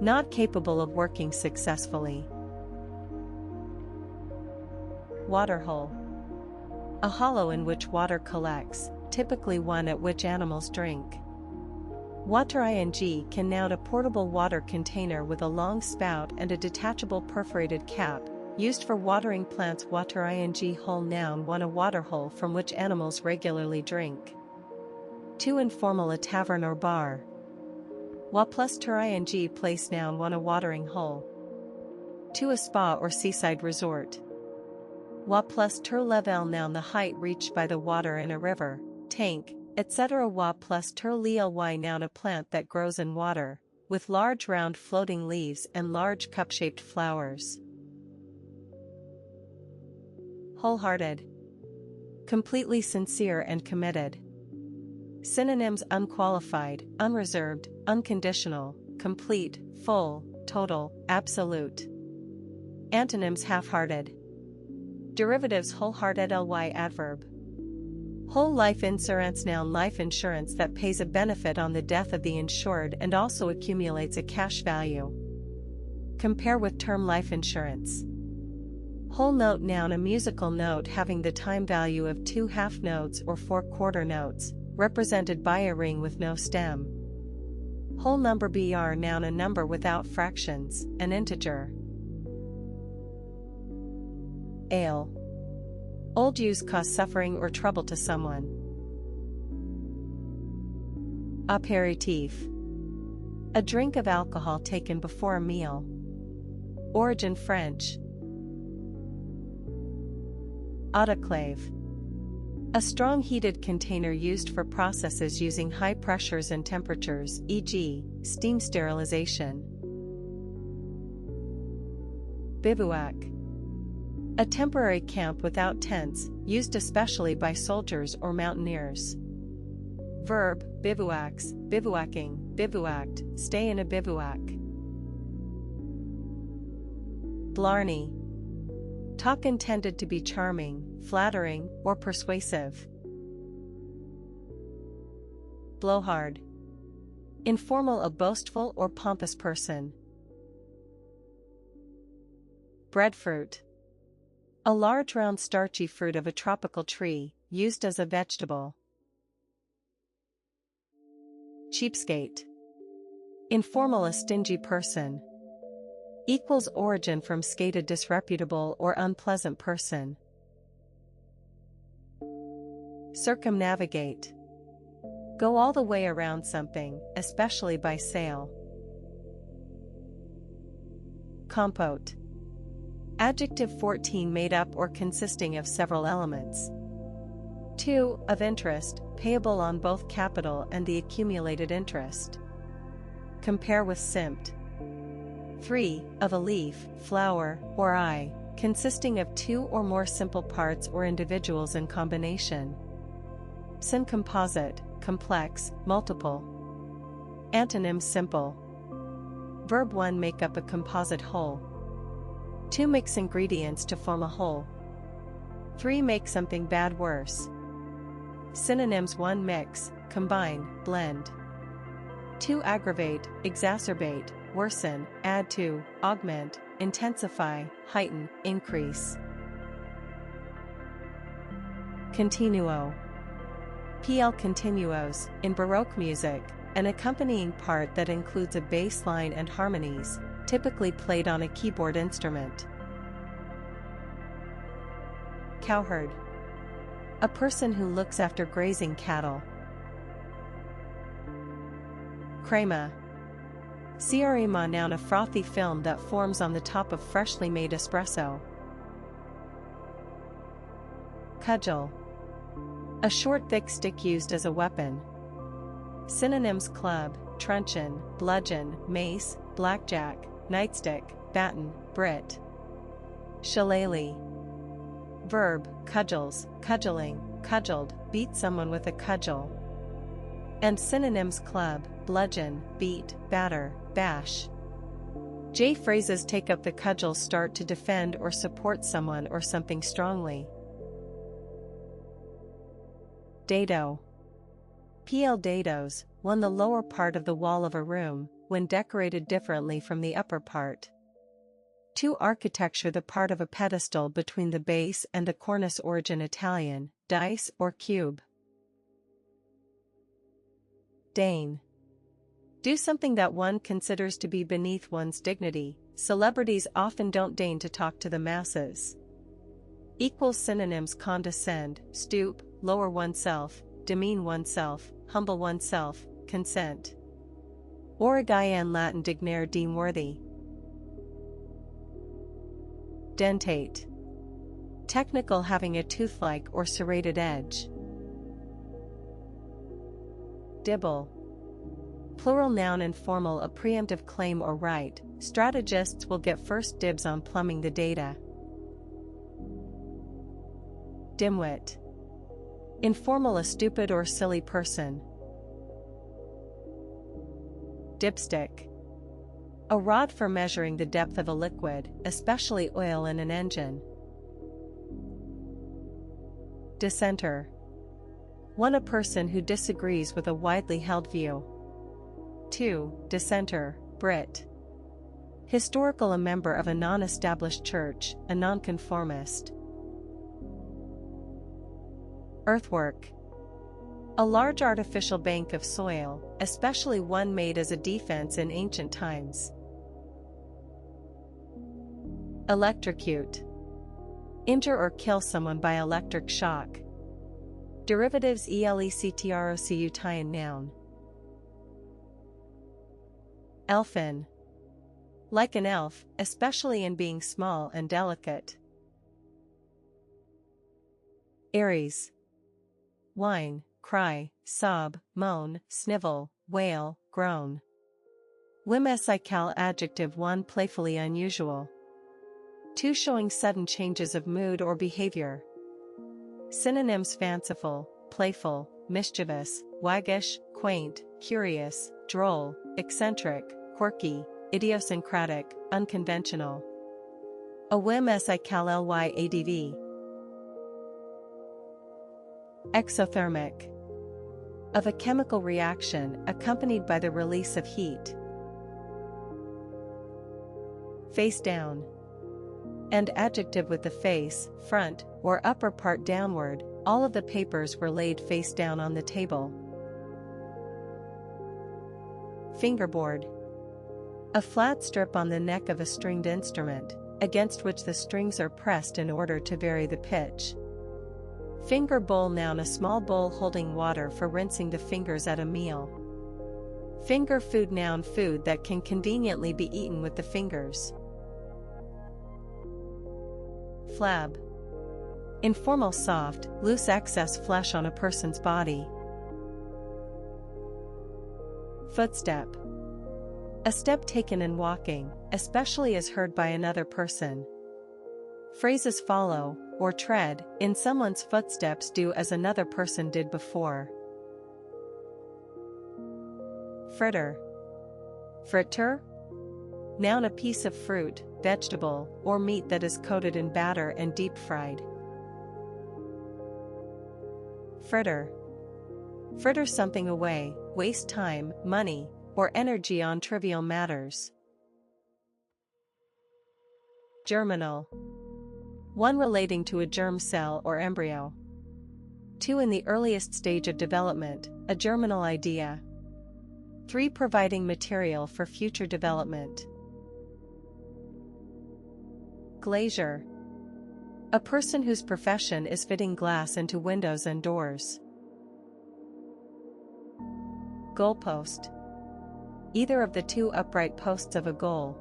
Not capable of working successfully. Waterhole. A hollow in which water collects, typically one at which animals drink. Water ing can noun a portable water container with a long spout and a detachable perforated cap, used for watering plants. Water ing hole noun 1. A water hole from which animals regularly drink. 2 informal a tavern or bar. Wa plus ter ing place noun 1 a watering hole. 2 a spa or seaside resort. Wa plus ter level noun the height reached by the water in a river, tank, etc. Wa plus ter ly noun a plant that grows in water, with large round floating leaves and large cup-shaped flowers. Wholehearted. Completely sincere and committed. Synonyms: unqualified, unreserved, unconditional, complete, full, total, absolute. Antonyms: half-hearted. Derivatives: wholehearted ly adverb. Whole life insurance noun life insurance that pays a benefit on the death of the insured and also accumulates a cash value. Compare with term life insurance. Whole note noun a musical note having the time value of 2 half notes or 4 quarter notes, represented by a ring with no stem. Whole number br noun a number without fractions, an integer. Ale. Old use cause suffering or trouble to someone. Apéritif. A drink of alcohol taken before a meal. Origin French. Autoclave. A strong heated container used for processes using high pressures and temperatures, e.g., steam sterilization. Bivouac. A temporary camp without tents, used especially by soldiers or mountaineers. Verb: bivouacs, bivouacking, bivouacked, stay in a bivouac. Blarney. Talk intended to be charming, flattering, or persuasive. Blowhard. Informal, a boastful or pompous person. Breadfruit. A large round starchy fruit of a tropical tree, used as a vegetable. Cheapskate. Informal, a stingy person. Equals origin from skate, a disreputable or unpleasant person. Circumnavigate. Go all the way around something, especially by sail. Compote. Adjective 14 made up or consisting of several elements. 2. Of interest, payable on both capital and the accumulated interest. Compare with simpt. 3. Of a leaf, flower, or eye, consisting of 2 or more simple parts or individuals in combination. Syncomposite, complex, multiple. Antonyms: simple. Verb 1 make up a composite whole. 2 mix ingredients to form a whole. 3 make something bad worse. Synonyms: 1 mix, combine, blend. 2 aggravate, exacerbate, worsen, add to, augment, intensify, heighten, increase. Continuo. PL continuos, in Baroque music, an accompanying part that includes a bass line and harmonies, typically played on a keyboard instrument. Cowherd. A person who looks after grazing cattle. Crema. Crema noun a frothy film that forms on the top of freshly made espresso. Cudgel. A short thick stick used as a weapon. Synonyms: club, truncheon, bludgeon, mace, blackjack, nightstick, baton, brit. Shillelagh. Verb: cudgels, cudgeling, cudgeled, beat someone with a cudgel. And synonyms: club, bludgeon, beat, batter, bash. J phrases take up the cudgel start to defend or support someone or something strongly. Dado. PL dados, one the lower part of the wall of a room, when decorated differently from the upper part. 2 architecture the part of a pedestal between the base and the cornice. Origin Italian, dice or cube. Deign. Do something that one considers to be beneath one's dignity. Celebrities often don't deign to talk to the masses. Equals synonyms: condescend, stoop, lower oneself, demean oneself, humble oneself, consent. Origaian Latin dignare deem worthy. Dentate. Technical, having a tooth-like or serrated edge. Dibble. Plural noun, informal, a preemptive claim or right. Strategists will get first dibs on plumbing the data. Dimwit. Informal, a stupid or silly person. Dipstick. A rod for measuring the depth of a liquid, especially oil in an engine. Dissenter. One, a person who disagrees with a widely held view. 2. Dissenter, Brit. Historical, a member of a non-established church, a nonconformist. Earthwork. A large artificial bank of soil, especially one made as a defense in ancient times. Electrocute. Injure or kill someone by electric shock. Derivatives: electrocution, noun. Elfin. Like an elf, especially in being small and delicate. Aries. Whine, cry, sob, moan, snivel, wail, groan. Whimsical, adjective: 1, playfully unusual. 2, showing sudden changes of mood or behavior. Synonyms: fanciful, playful, mischievous, waggish, quaint, curious, droll, eccentric, quirky, idiosyncratic, unconventional. A whimsical lyadv. Exothermic. Of a chemical reaction accompanied by the release of heat. Face down. And adjective with the face, front, or upper part downward. All of the papers were laid face down on the table. Fingerboard. A flat strip on the neck of a stringed instrument, against which the strings are pressed in order to vary the pitch. Finger bowl, noun, a small bowl holding water for rinsing the fingers at a meal. Finger food, noun, food that can conveniently be eaten with the fingers. Flab. Informal, soft, loose excess flesh on a person's body. Footstep. A step taken in walking, especially as heard by another person. Phrases: follow, or tread, in someone's footsteps, do as another person did before. Fritter. Fritter. Noun, a piece of fruit, vegetable, or meat that is coated in batter and deep fried. Fritter. Fritter something away, waste time, money, or energy on trivial matters. Germinal. One, relating to a germ cell or embryo. 2, in the earliest stage of development, a germinal idea. 3, providing material for future development. Glazier. A person whose profession is fitting glass into windows and doors. Goalpost. Either of the 2 upright posts of a goal.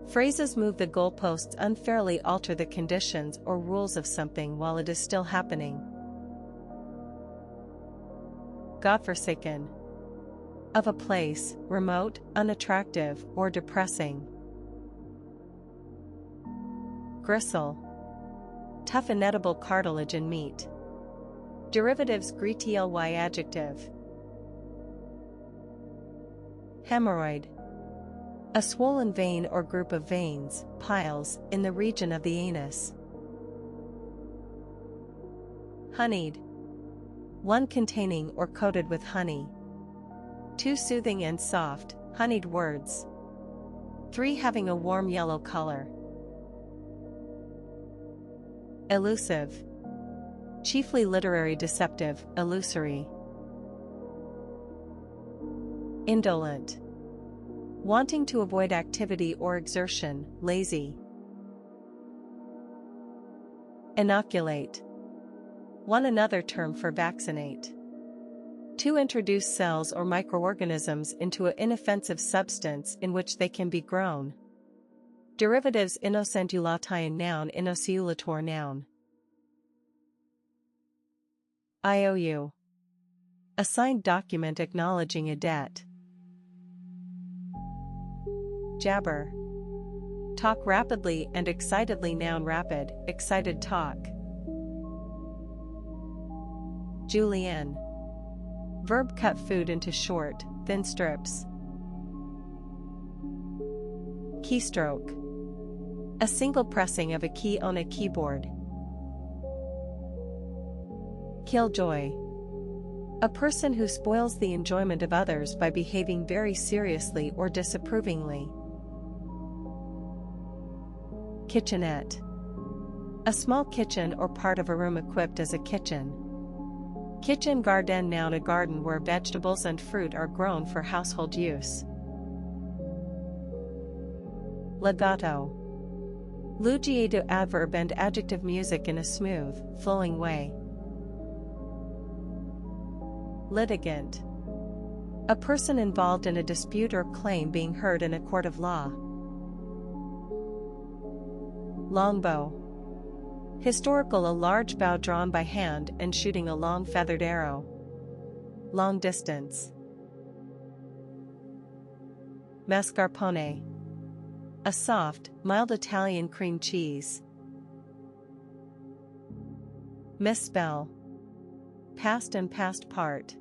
Phrases: move the goalposts unfairly, alter the conditions or rules of something while it is still happening. Godforsaken. Of a place, remote, unattractive, or depressing. Gristle. Tough, inedible cartilage in meat. Derivatives: gritly, adjective. Hemorrhoid. A swollen vein or group of veins, piles, in the region of the anus. Honeyed. One containing or coated with honey. 2, soothing and soft, honeyed words. 3, having a warm yellow color. Elusive. Chiefly literary, deceptive, illusory. Indolent. Wanting to avoid activity or exertion, lazy. Inoculate. One, another term for vaccinate. To introduce cells or microorganisms into an inoffensive substance in which they can be grown. Derivatives innocentulation noun innoculator noun. IOU. A signed document acknowledging a debt. Jabber. Talk rapidly and excitedly noun rapid, excited talk. Julienne. Verb cut food into short, thin strips. Keystroke. A single pressing of a key on a keyboard. Killjoy. A person who spoils the enjoyment of others by behaving very seriously or disapprovingly. Kitchenette. A small kitchen or part of a room equipped as a kitchen. Kitchen garden noun a garden where vegetables and fruit are grown for household use. Legato. Lugiado adverb and adjective music in a smooth, flowing way. Litigant. A person involved in a dispute or claim being heard in a court of law. Longbow. Historical a large bow drawn by hand and shooting a long feathered arrow. Long distance. Mascarpone. A soft, mild Italian cream cheese. Misspell. Past and past part.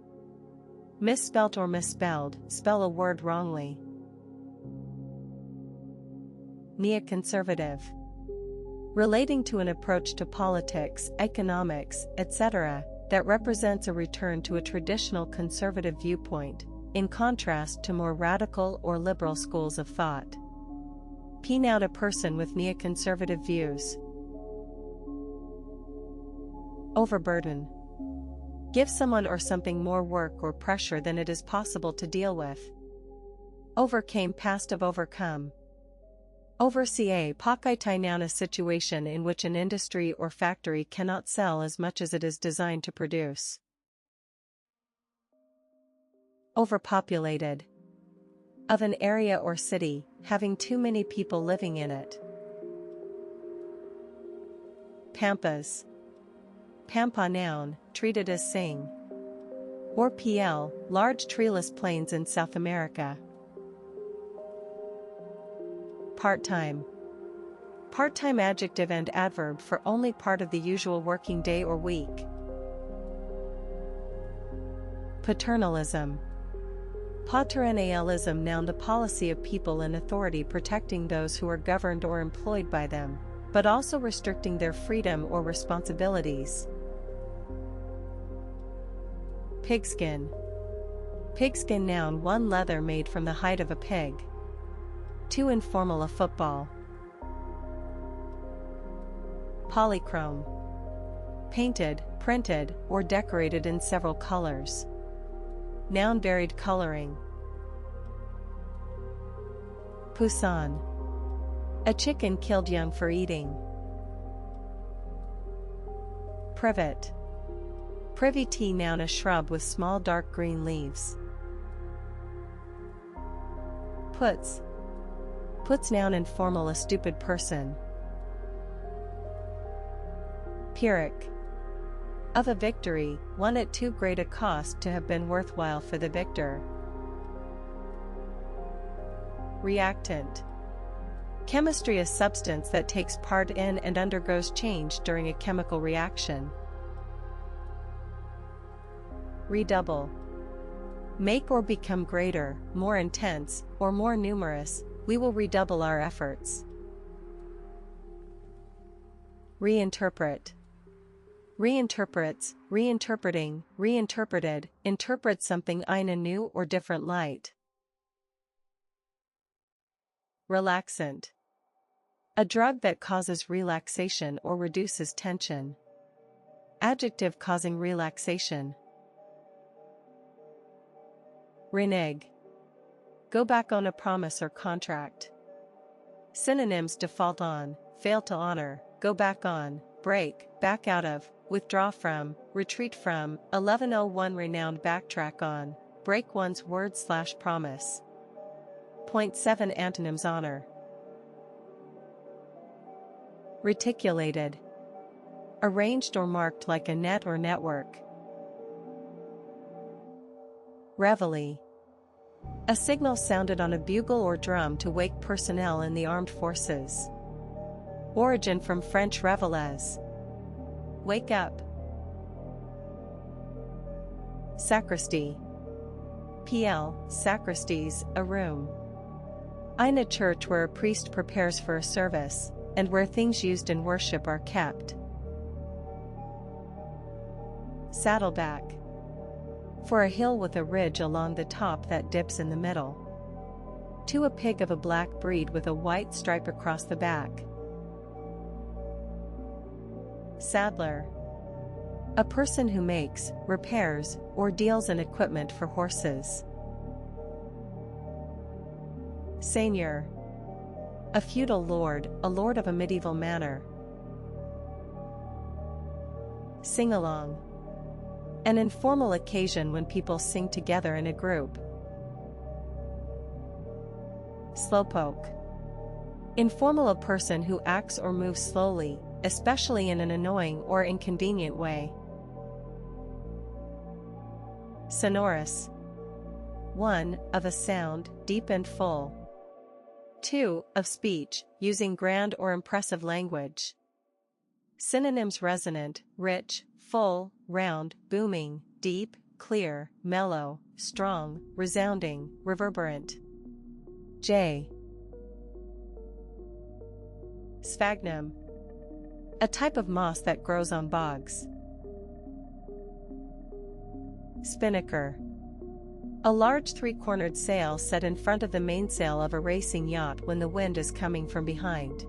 Misspelt or misspelled, spell a word wrongly. Neoconservative. Relating to an approach to politics, economics, etc., that represents a return to a traditional conservative viewpoint, in contrast to more radical or liberal schools of thought. Pin out a person with neoconservative views. Overburden. Give someone or something more work or pressure than it is possible to deal with. Overcame past of overcome. Oversee pakaitai noun a situation in which an industry or factory cannot sell as much as it is designed to produce. Overpopulated. Of an area or city, having too many people living in it. Pampas. Pampa noun, treated as sing. Or PL, large treeless plains in South America. Part-time. Part-time adjective and adverb for only part of the usual working day or week. Paternalism. Paternalism noun the policy of people in authority protecting those who are governed or employed by them, but also restricting their freedom or responsibilities. Pigskin. Pigskin noun one leather made from the hide of a pig. Too informal a football. Polychrome. Painted, printed, or decorated in several colors. Noun varied coloring. Poussin. A chicken killed young for eating. Privet. Privy tea noun a shrub with small dark green leaves. Puts. Puts noun informal a stupid person. Pyrrhic. Of a victory, won at too great a cost to have been worthwhile for the victor. Reactant. Chemistry a substance that takes part in and undergoes change during a chemical reaction. Redouble. Make or become greater, more intense, or more numerous, we will redouble our efforts. Reinterpret. Reinterprets, reinterpreting, reinterpreted, interpret something in a new or different light. Relaxant. A drug that causes relaxation or reduces tension. Adjective causing relaxation. Renege. Go back on a promise or contract. Synonyms default on, fail to honor, go back on, break, back out of, withdraw from, retreat from, 1101 renowned backtrack on, break one's word/promise. Point 7 Antonyms: honor. Reticulated. Arranged or marked like a net or network. Reveille. A signal sounded on a bugle or drum to wake personnel in the armed forces. Origin from French réveillez. Wake up. Sacristy. PL, sacristies, a room. In a church where a priest prepares for a service, and where things used in worship are kept. Saddleback. For a hill with a ridge along the top that dips in the middle. To a pig of a black breed with a white stripe across the back. Saddler. A person who makes, repairs, or deals in equipment for horses. Seigneur. A feudal lord, a lord of a medieval manor. Sing-along. An informal occasion when people sing together in a group. Slowpoke. Informal, a person who acts or moves slowly, especially in an annoying or inconvenient way. Sonorous. 1. Of a sound, deep and full. 2. Of speech, using grand or impressive language. Synonyms: resonant, rich, full, round, booming, deep, clear, mellow, strong, resounding, reverberant. J. Sphagnum. A type of moss that grows on bogs. Spinnaker. A large three-cornered sail set in front of the mainsail of a racing yacht when the wind is coming from behind.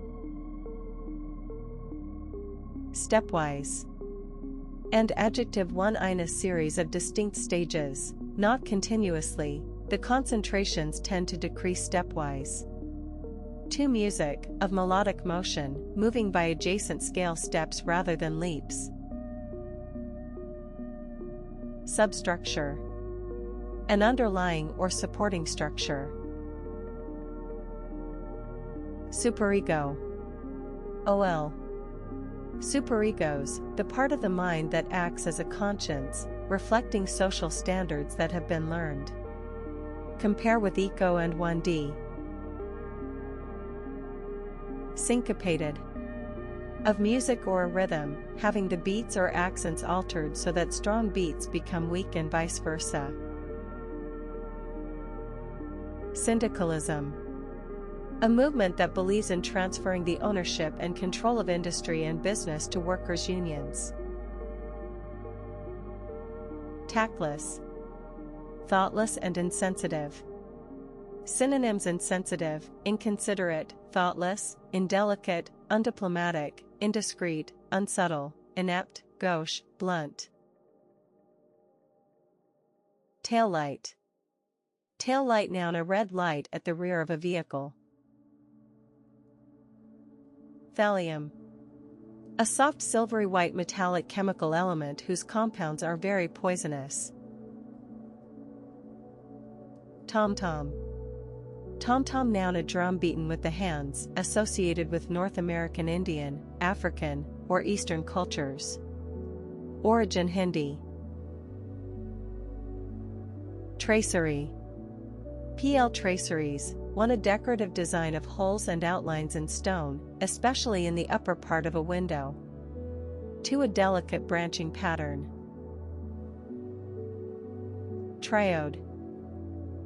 Stepwise. And adjective, one in a series of distinct stages, not continuously, the concentrations tend to decrease stepwise. To music, of melodic motion, moving by adjacent scale steps rather than leaps. Substructure. An underlying or supporting structure. Superego. OL. Superegos, the part of the mind that acts as a conscience, reflecting social standards that have been learned. Compare with eco and 1D. Syncopated. Of music or a rhythm, having the beats or accents altered so that strong beats become weak and vice versa. Syndicalism. A movement that believes in transferring the ownership and control of industry and business to workers' unions. Tactless. Thoughtless and insensitive. Synonyms: insensitive, inconsiderate, thoughtless, indelicate, undiplomatic, indiscreet, unsubtle, inept, gauche, blunt. Tail light. Tail light, noun, a red light at the rear of a vehicle. Thallium. A soft silvery white metallic chemical element whose compounds are very poisonous. Tom-tom. Tom-tom, noun, a drum beaten with the hands, associated with North American Indian, African, or Eastern cultures. Origin: Hindi. Tracery. PL, traceries, one, a decorative design of holes and outlines in stone, especially in the upper part of a window. 2, a delicate branching pattern. Triode.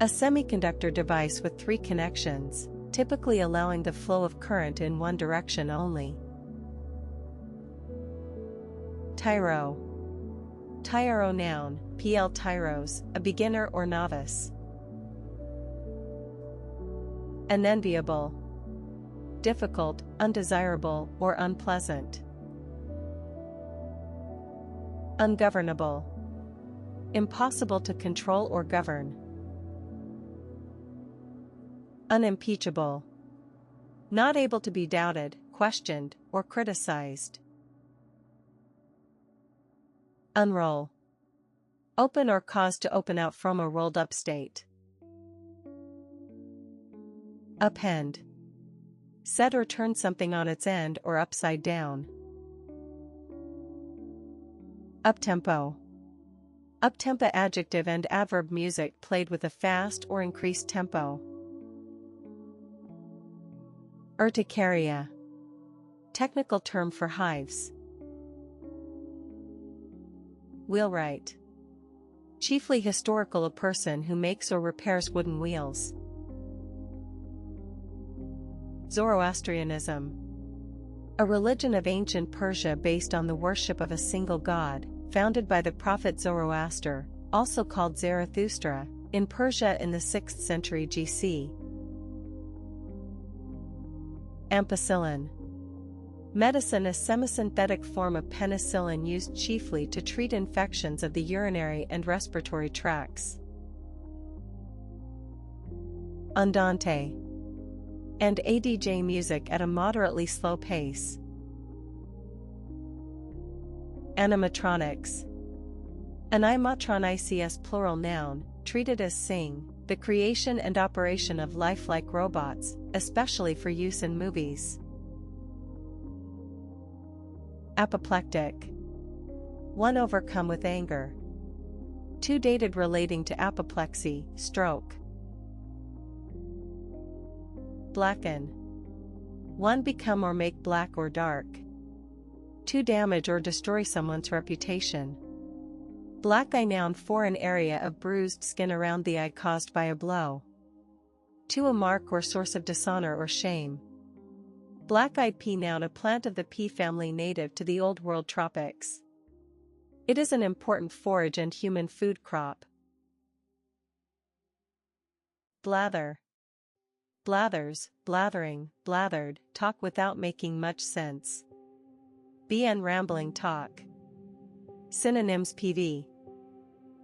A semiconductor device with 3 connections, typically allowing the flow of current in one direction only. Tyro. Tyro, noun, PL, tyros, a beginner or novice. Unenviable. Difficult, undesirable, or unpleasant. Ungovernable. Impossible to control or govern. Unimpeachable. Not able to be doubted, questioned, or criticized. Unroll. Open or cause to open out from a rolled up state. Upend. Set or turn something on its end or upside down. Uptempo. Uptempo adjective and adverb music played with a fast or increased tempo. Urticaria. Technical term for hives. Wheelwright. Chiefly historical, a person who makes or repairs wooden wheels. Zoroastrianism. A religion of ancient Persia based on the worship of a single god, founded by the prophet Zoroaster, also called Zarathustra, in Persia in the 6th century GC. Ampicillin. Medicine, a semisynthetic form of penicillin used chiefly to treat infections of the urinary and respiratory tracts. Andante. And ADJ, music at a moderately slow pace. Animatronics. Animatronics, plural noun, treated as sing, the creation and operation of lifelike robots, especially for use in movies. Apoplectic. One overcome with anger. Two dated relating to apoplexy, stroke. Blacken. One become or make black or dark. To damage or destroy someone's reputation. Black eye, noun for an area of bruised skin around the eye caused by a blow. To a mark or source of dishonor or shame. Black-eyed pea, noun, a plant of the pea family native to the Old World tropics. It is an important forage and human food crop. Blather. Blathers, blathering, blathered, talk without making much sense. BN rambling talk. Synonyms: PV.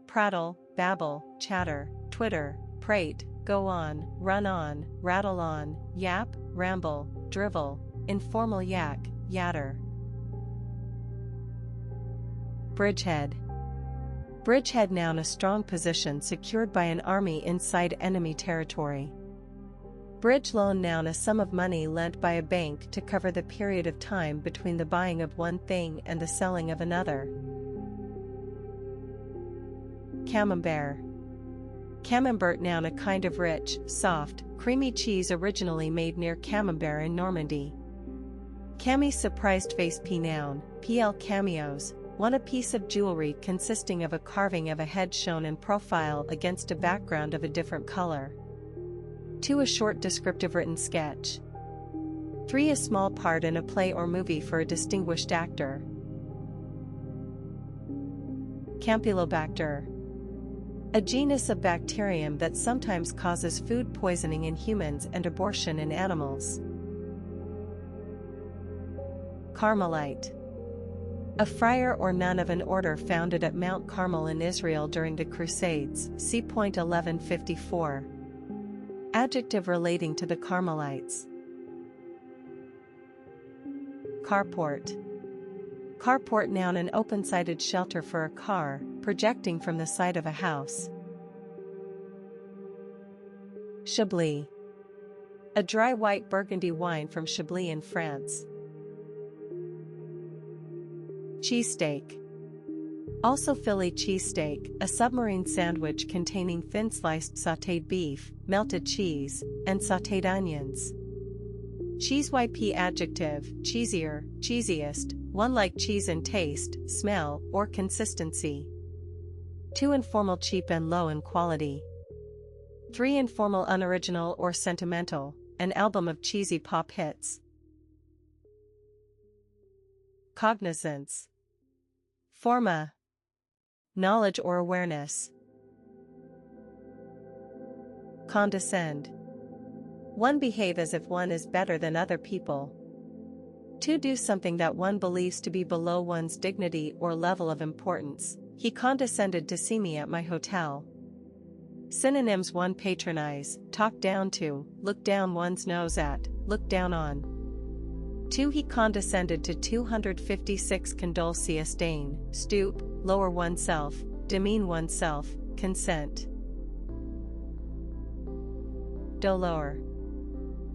Prattle, babble, chatter, twitter, prate, go on, run on, rattle on, yap, ramble, drivel, informal yak, yatter. Bridgehead. Bridgehead, noun, a strong position secured by an army inside enemy territory. Bridge loan, noun, a sum of money lent by a bank to cover the period of time between the buying of one thing and the selling of another. Camembert. Camembert, noun, a kind of rich, soft, creamy cheese originally made near Camembert in Normandy. Cami, surprised face, p, noun, pl, cameos, one, a piece of jewelry consisting of a carving of a head shown in profile against a background of a different color. 2, a short descriptive written sketch. 3, a small part in a play or movie for a distinguished actor. Campylobacter. A genus of bacterium that sometimes causes food poisoning in humans and abortion in animals. Carmelite. A friar or nun of an order founded at Mount Carmel in Israel during the Crusades, see point 1154. Adjective relating to the Carmelites. Carport. Carport, noun, an open-sided shelter for a car, projecting from the side of a house. Chablis. A dry white Burgundy wine from Chablis in France. Cheesesteak. Also Philly cheesesteak, a submarine sandwich containing thin sliced sautéed beef, melted cheese, and sautéed onions. Cheese YP adjective, cheesier, cheesiest, one like cheese in taste, smell, or consistency. 2, informal, cheap and low in quality. 3, informal, unoriginal or sentimental, an album of cheesy pop hits. Cognizance. Forma. Knowledge or awareness. Condescend. One, behave as if one is better than other people. 2, do something that one believes to be below one's dignity or level of importance. He condescended to see me at my hotel. Synonyms: 1, patronize, talk down to, look down one's nose at, look down on. 2. He condescended to 256 condolce disdain, stoop, lower oneself, demean oneself, consent. Dolor.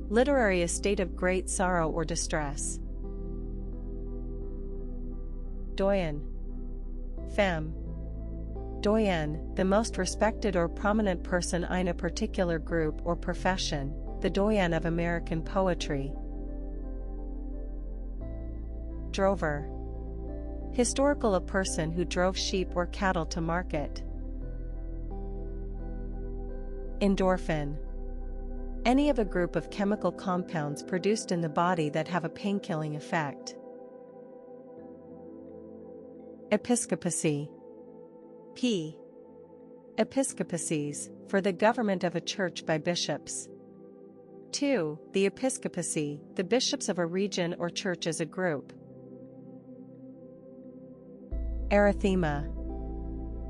Literary a state of great sorrow or distress. Doyen. Femme. Doyen, the most respected or prominent person in a particular group or profession, the doyen of American poetry. Drover. Historical, a person who drove sheep or cattle to market. Endorphin. Any of a group of chemical compounds produced in the body that have a pain-killing effect. Episcopacy. P. Episcopacies, for the government of a church by bishops. 2. The episcopacy, the bishops of a region or church as a group. Erythema.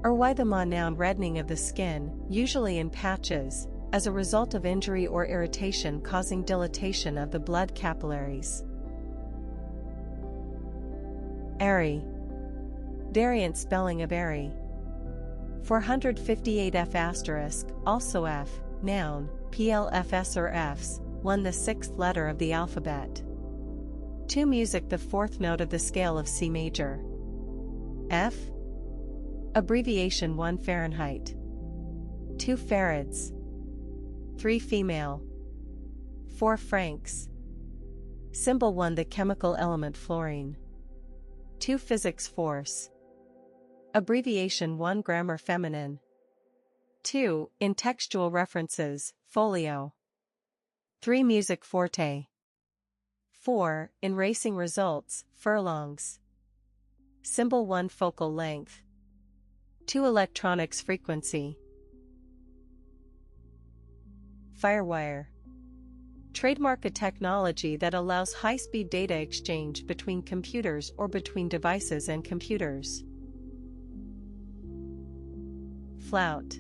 Erythema, noun, reddening of the skin, usually in patches, as a result of injury or irritation causing dilatation of the blood capillaries. Airy. Variant spelling of airy. 458 F asterisk, also F, noun, PLFS or Fs, 1 the sixth letter of the alphabet. 2. Music, the fourth note of the scale of C major. F. Abbreviation 1 Fahrenheit. 2 farads. 3 female. 4 francs. Symbol 1 the chemical element fluorine. 2 physics force. Abbreviation 1 grammar feminine. 2. In textual references, folio. 3 music forte. 4. In racing results, furlongs. Symbol 1 focal length. 2 electronics frequency. Firewire. Trademark, a technology that allows high-speed data exchange between computers or between devices and computers. Flout.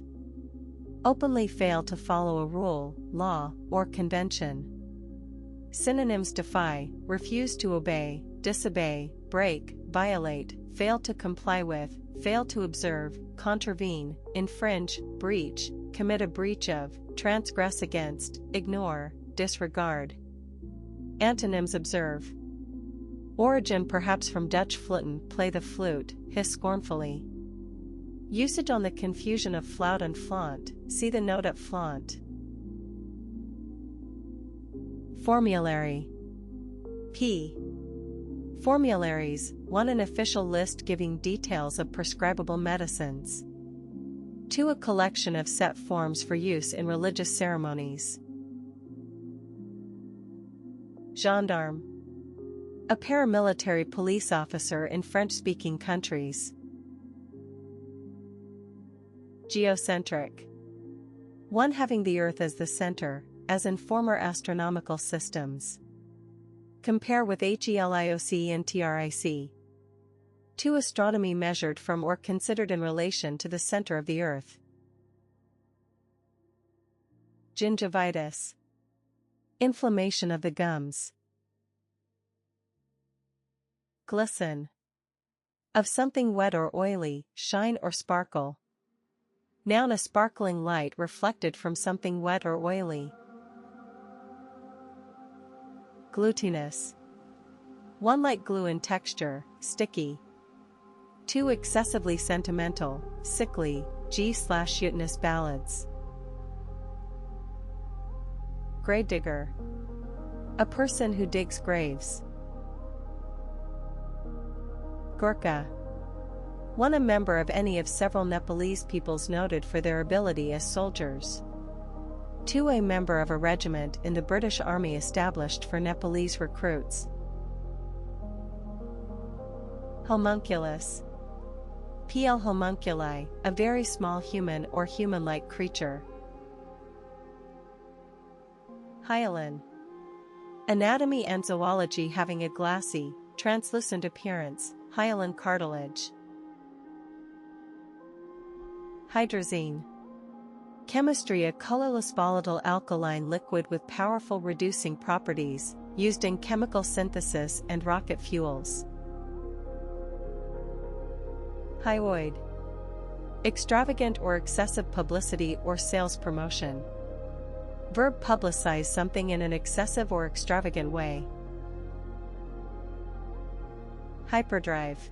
Openly fail to follow a rule, law, or convention. Synonyms: defy, refuse to obey, disobey, break, violate, fail to comply with, fail to observe, contravene, infringe, breach, commit a breach of, transgress against, ignore, disregard. Antonyms: observe. Origin perhaps from Dutch fluten, play the flute, hiss scornfully. Usage on the confusion of flout and flaunt, see the note at flaunt. Formulary. P. Formularies, 1 an official list giving details of prescribable medicines. 2 a collection of set forms for use in religious ceremonies. Gendarme. A paramilitary police officer in French-speaking countries. Geocentric. 1 having the Earth as the center, as in former astronomical systems. Compare with HELIOCENTRIC. 2 astronomy measured from or considered in relation to the center of the Earth. Gingivitis. Inflammation of the gums. Glisten. Of something wet or oily, shine or sparkle. Noun, a sparkling light reflected from something wet or oily. Glutinous. 1 like glue in texture, sticky. 2 excessively sentimental, sickly, G/mutinous ballads. Gravedigger. A person who digs graves. Gurkha. 1 a member of any of several Nepalese peoples noted for their ability as soldiers. 2 a member of a regiment in the British Army established for Nepalese recruits. Homunculus. PL homunculi, a very small human or human-like creature. Hyaline. Anatomy and zoology having a glassy, translucent appearance, hyaline cartilage. Hydrazine. Chemistry, a colorless volatile alkaline liquid with powerful reducing properties, used in chemical synthesis and rocket fuels. Hyoid. Extravagant or excessive publicity or sales promotion. Verb publicize something in an excessive or extravagant way. Hyperdrive.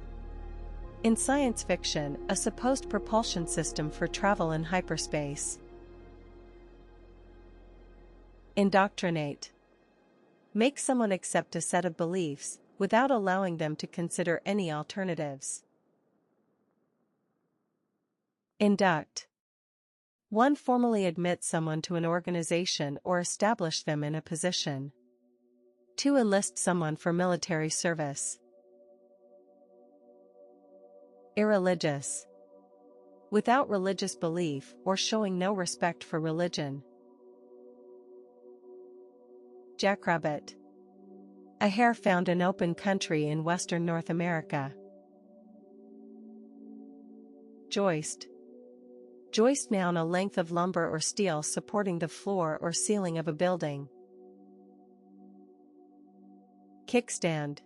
In science fiction, a supposed propulsion system for travel in hyperspace. Indoctrinate. Make someone accept a set of beliefs, without allowing them to consider any alternatives. Induct. One formally admits someone to an organization or establish them in a position. To enlist someone for military service. Irreligious. Without religious belief or showing no respect for religion. Jackrabbit. A hare found in open country in western North America. Joist. Joist, noun, a length of lumber or steel supporting the floor or ceiling of a building. Kickstand.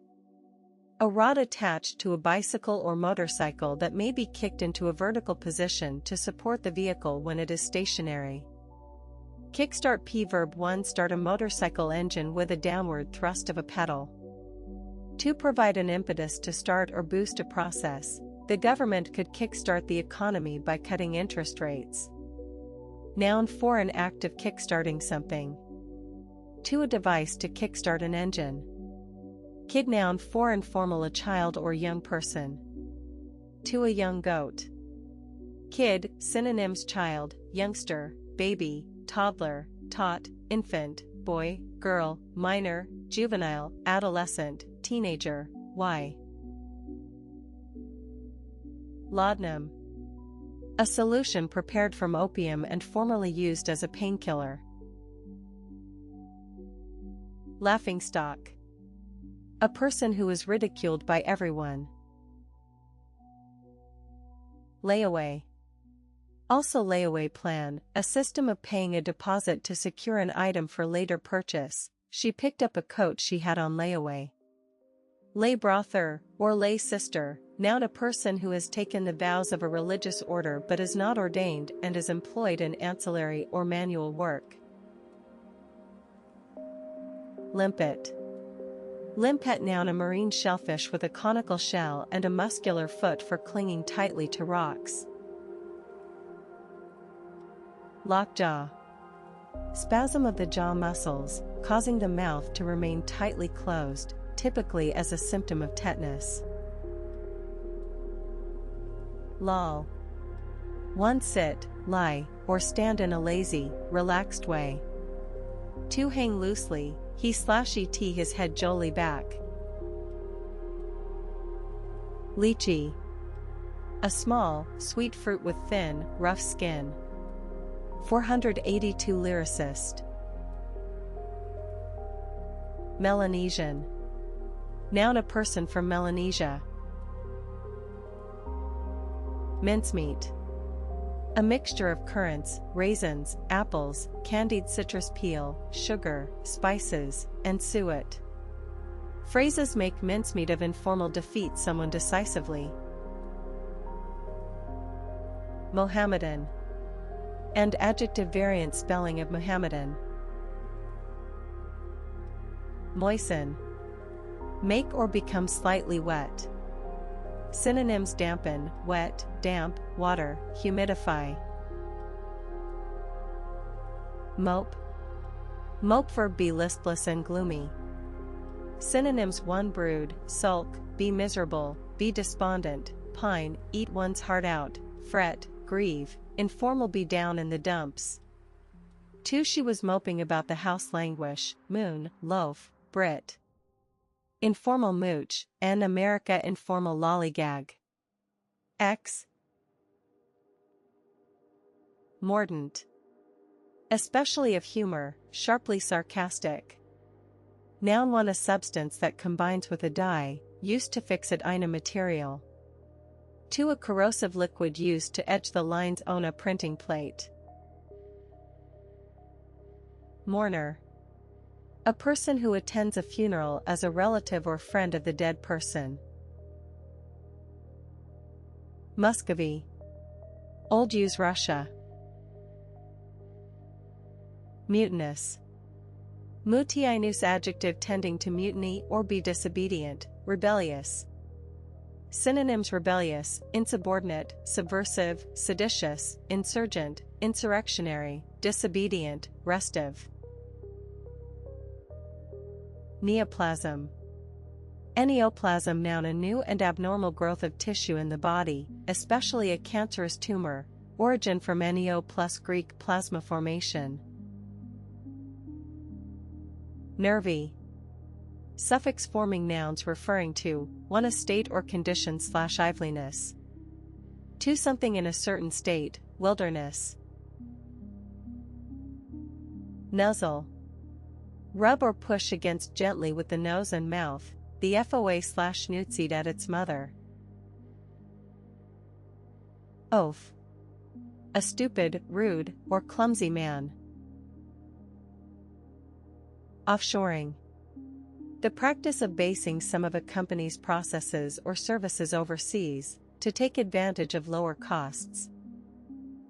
A rod attached to a bicycle or motorcycle that may be kicked into a vertical position to support the vehicle when it is stationary. Kickstart. P verb 1. Start a motorcycle engine with a downward thrust of a pedal. To provide an impetus to start or boost a process, the government could kickstart the economy by cutting interest rates. Noun. For an act of kickstarting something. To a device to kickstart an engine. Kid. Noun. For informal, a child or young person. To a young goat. Kid. Synonyms: child, youngster, baby, toddler, tot, infant, boy, girl, minor, juvenile, adolescent, teenager. Y. Laudanum. A solution prepared from opium and formerly used as a painkiller. Laughingstock. A person who is ridiculed by everyone. Layaway. Also layaway plan, a system of paying a deposit to secure an item for later purchase. She picked up a coat she had on layaway. Lay brother, or lay sister, noun, a person who has taken the vows of a religious order but is not ordained and is employed in ancillary or manual work. Limpet. Limpet, noun, a marine shellfish with a conical shell and a muscular foot for clinging tightly to rocks. Lockjaw. Spasm of the jaw muscles, causing the mouth to remain tightly closed, typically as a symptom of tetanus. Loll. One. Sit, lie, or stand in a lazy, relaxed way. To hang loosely, he/et his head jolly back. Lychee. A small, sweet fruit with thin, rough skin. 482 lyricist. Melanesian. Noun, a person from Melanesia. Mincemeat. A mixture of currants, raisins, apples, candied citrus peel, sugar, spices, and suet. Phrases make mincemeat of informal defeat someone decisively. Mohammedan. And adjective variant spelling of Mohammedan. Moisten. Make or become slightly wet. Synonyms: dampen, wet, damp, water, humidify. Mope. Mope, verb be listless and gloomy. Synonyms: 1. Brood, sulk, be miserable, be despondent, pine, eat one's heart out, fret, grieve, informal, be down in the dumps. 2. She was moping about the house, languish, moon, loaf, Brit. Informal mooch, and America, informal lollygag. X. Mordant. Especially of humor, sharply sarcastic. Noun, 1. A substance that combines with a dye, used to fix it in a material. 2. A corrosive liquid used to etch the lines on a printing plate. Mourner. A person who attends a funeral as a relative or friend of the dead person. Muscovy. Old Use Russia. Mutinous. Mutinous adjective tending to mutiny or be disobedient, rebellious. Synonyms: rebellious, insubordinate, subversive, seditious, insurgent, insurrectionary, disobedient, restive. Neoplasm. Neoplasm, noun, a new and abnormal growth of tissue in the body, especially a cancerous tumor. Origin from neo plus Greek plasma formation. Nervy. Suffix forming nouns referring to 1. A state or condition / liveliness. 2. Something in a certain state, wilderness. Nuzzle. Rub or push against gently with the nose and mouth, the FOA / schnoozid at its mother. Oaf. A stupid, rude, or clumsy man. Offshoring. The practice of basing some of a company's processes or services overseas, to take advantage of lower costs.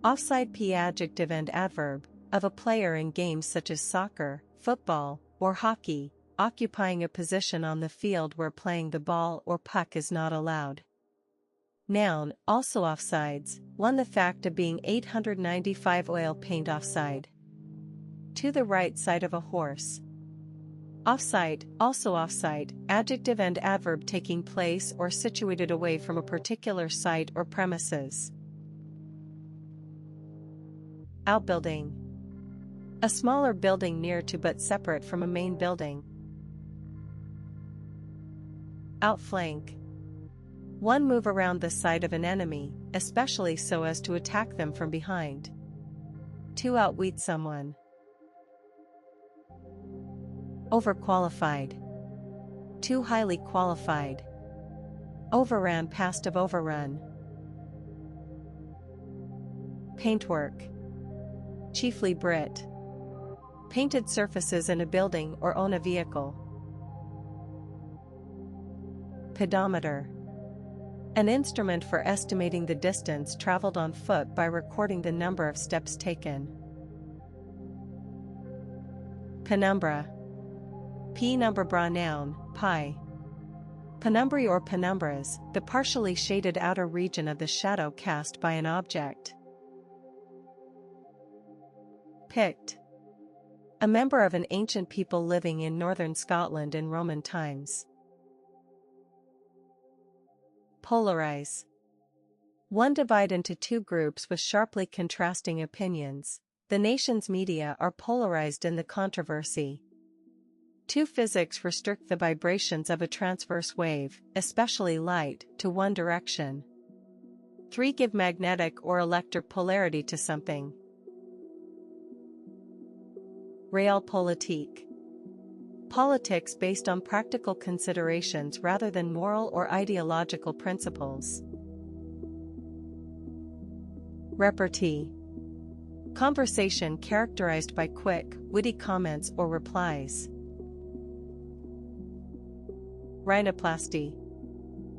Offside. P. Adjective and adverb, of a player in games such as soccer, football, or hockey, occupying a position on the field where playing the ball or puck is not allowed. Noun, also offsides. 1. The fact of being 895 oil paint offside. 2. The right side of a horse. Offside, also offside, adjective and adverb taking place or situated away from a particular site or premises. Outbuilding. A smaller building near to but separate from a main building. Outflank. One move around the side of an enemy, especially so as to attack them from behind. To outwit someone. Overqualified. Too highly qualified. Overran, past of overrun. Paintwork. Chiefly Brit. Painted surfaces in a building or on a vehicle. Pedometer. An instrument for estimating the distance traveled on foot by recording the number of steps taken. Penumbra. Penumbra, noun, pi. Penumbra or penumbras, the partially shaded outer region of the shadow cast by an object. Pict. A member of an ancient people living in northern Scotland in Roman times. Polarize. One divide into two groups with sharply contrasting opinions. The nation's media are polarized in the controversy. 2. Physics restrict the vibrations of a transverse wave, especially light, to one direction. 3. Give magnetic or electric polarity to something. Realpolitik. Politics based on practical considerations rather than moral or ideological principles. Repartee. Conversation characterized by quick, witty comments or replies. Rhinoplasty.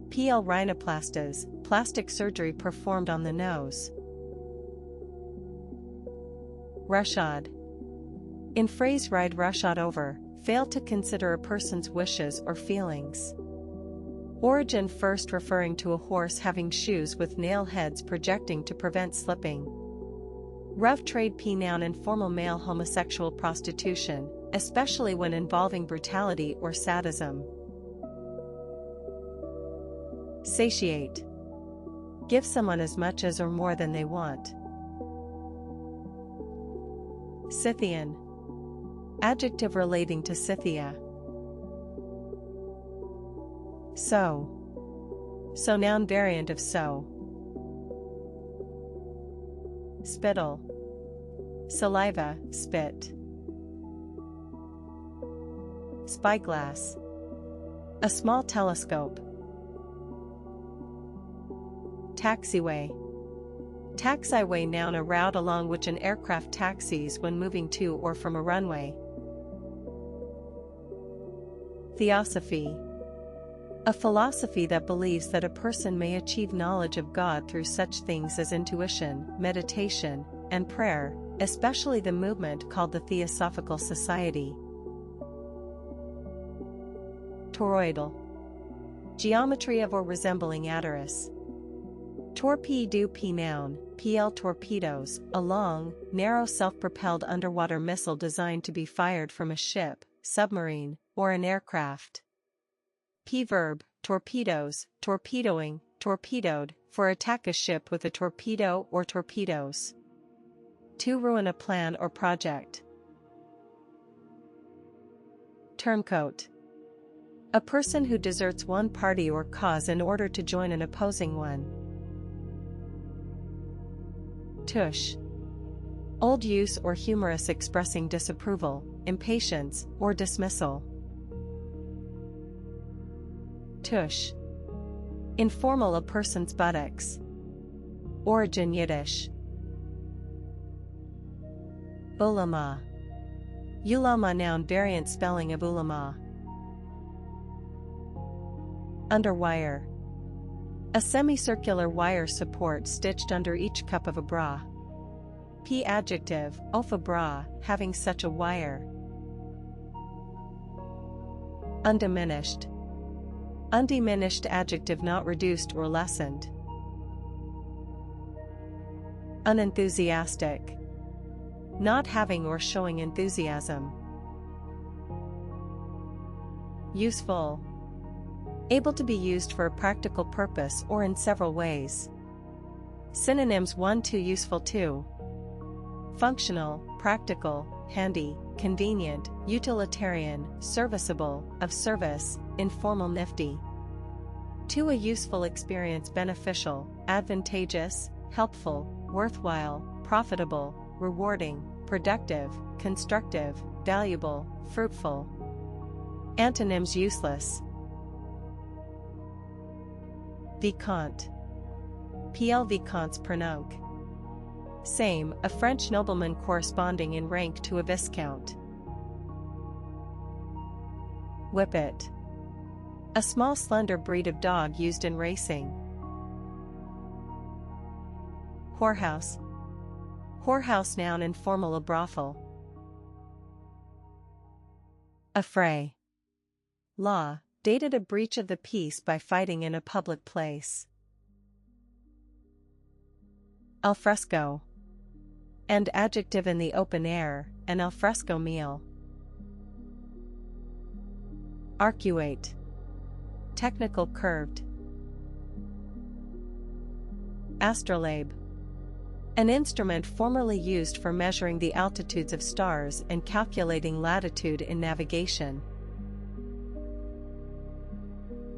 PL rhinoplastas, plastic surgery performed on the nose. Rushad. In phrase ride roughshod over, fail to consider a person's wishes or feelings. Origin first referring to a horse having shoes with nail heads projecting to prevent slipping. Rough trade. P. Noun, informal male homosexual prostitution, especially when involving brutality or sadism. Satiate. Give someone as much as or more than they want. Scythian. Adjective relating to Scythia. So noun variant of so. Spittle. Saliva, spit. Spyglass. A small telescope. Taxiway. Taxiway, noun, a route along which an aircraft taxis when moving to or from a runway. Theosophy. A philosophy that believes that a person may achieve knowledge of God through such things as intuition, meditation, and prayer, especially the movement called the Theosophical Society. Toroidal. Geometry of or resembling atorus. Torpedo P noun, PL torpedoes, a long, narrow self-propelled underwater missile designed to be fired from a ship, submarine, or an aircraft. P verb, torpedoes, torpedoing, torpedoed, for attack a ship with a torpedo or torpedoes. To ruin a plan or project. Turncoat. A person who deserts one party or cause in order to join an opposing one. Tush. Old use or humorous expressing disapproval, impatience, or dismissal. Tush. Informal, a person's buttocks. Origin Yiddish. Ulama. Ulama noun variant spelling of ulama. Underwire. A semicircular wire support stitched under each cup of a bra. P adjective, of a bra, having such a wire. Undiminished. Undiminished adjective not reduced or lessened. Unenthusiastic. Not having or showing enthusiasm. Useful. Able to be used for a practical purpose or in several ways. Synonyms 1 to useful 2. Functional, practical, handy, convenient, utilitarian, serviceable, of service, informal, nifty. To a useful experience, beneficial, advantageous, helpful, worthwhile, profitable, rewarding, productive, constructive, valuable, fruitful. Antonyms useless. Vicomte. PL Vicomtes Pernunc. Same, a French nobleman corresponding in rank to a viscount. Whippet. A small slender breed of dog used in racing. Whorehouse. Whorehouse noun informal, a brothel. Affray. Law, dated a breach of the peace by fighting in a public place. Alfresco. And adjective in the open air, an alfresco meal. Arcuate. Technical, curved. Astrolabe. An instrument formerly used for measuring the altitudes of stars and calculating latitude in navigation.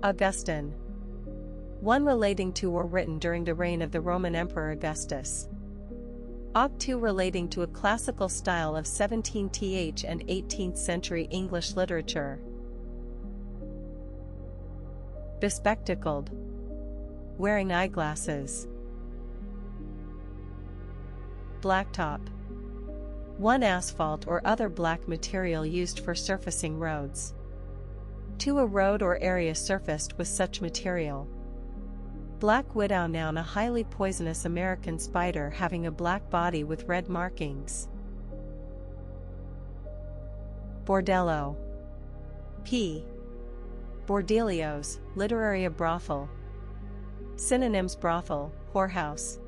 Augustan. One relating to or written during the reign of the Roman Emperor Augustus. Augtu, relating to a classical style of 17th and 18th century English literature. Bespectacled. Wearing eyeglasses. Blacktop. One asphalt or other black material used for surfacing roads. To a road or area surfaced with such material. Black widow noun, a highly poisonous American spider having a black body with red markings. Bordello. P. Bordelios, literary, a brothel. Synonyms brothel, whorehouse.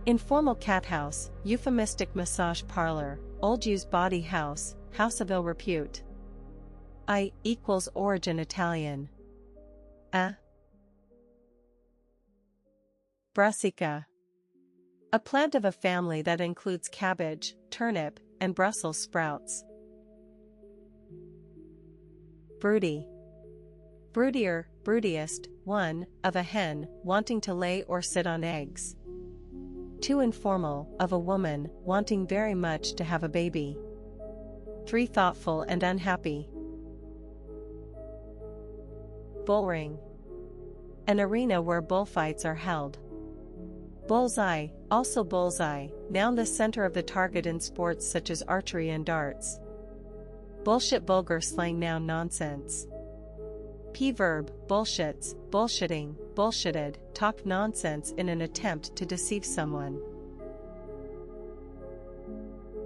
Informal cat house, euphemistic massage parlor, old used body house, house of ill repute. I equals origin Italian. A. Brassica. A plant of a family that includes cabbage, turnip, and Brussels sprouts. Broody. Broodier, broodiest, one, of a hen, wanting to lay or sit on eggs. Too informal, of a woman, wanting very much to have a baby. 3 thoughtful and unhappy. Bullring. An arena where bullfights are held. Bullseye, also bullseye, noun, the center of the target in sports such as archery and darts. bullshit vulgar slang noun nonsense. P-verb, bullshits, bullshitting, bullshitted, talk nonsense in an attempt to deceive someone.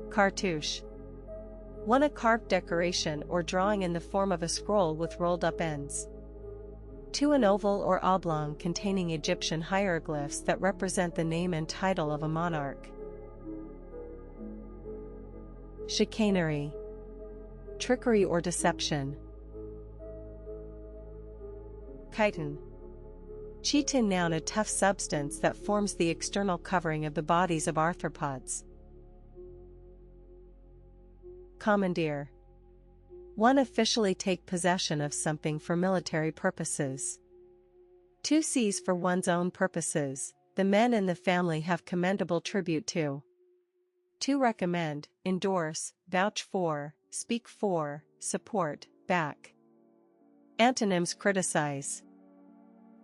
Cartouche. 1. A carved decoration or drawing in the form of a scroll with rolled up ends. 2. An oval or oblong containing Egyptian hieroglyphs that represent the name and title of a monarch. Chicanery. Trickery or deception. Chitin. Chitin noun, a tough substance that forms the external covering of the bodies of arthropods. Commandeer. 1. Officially take possession of something for military purposes. 2. Seize for one's own purposes. The men in the family have commendable tribute to. 2. Recommend, endorse, vouch for, speak for, support, back. Antonyms: criticize.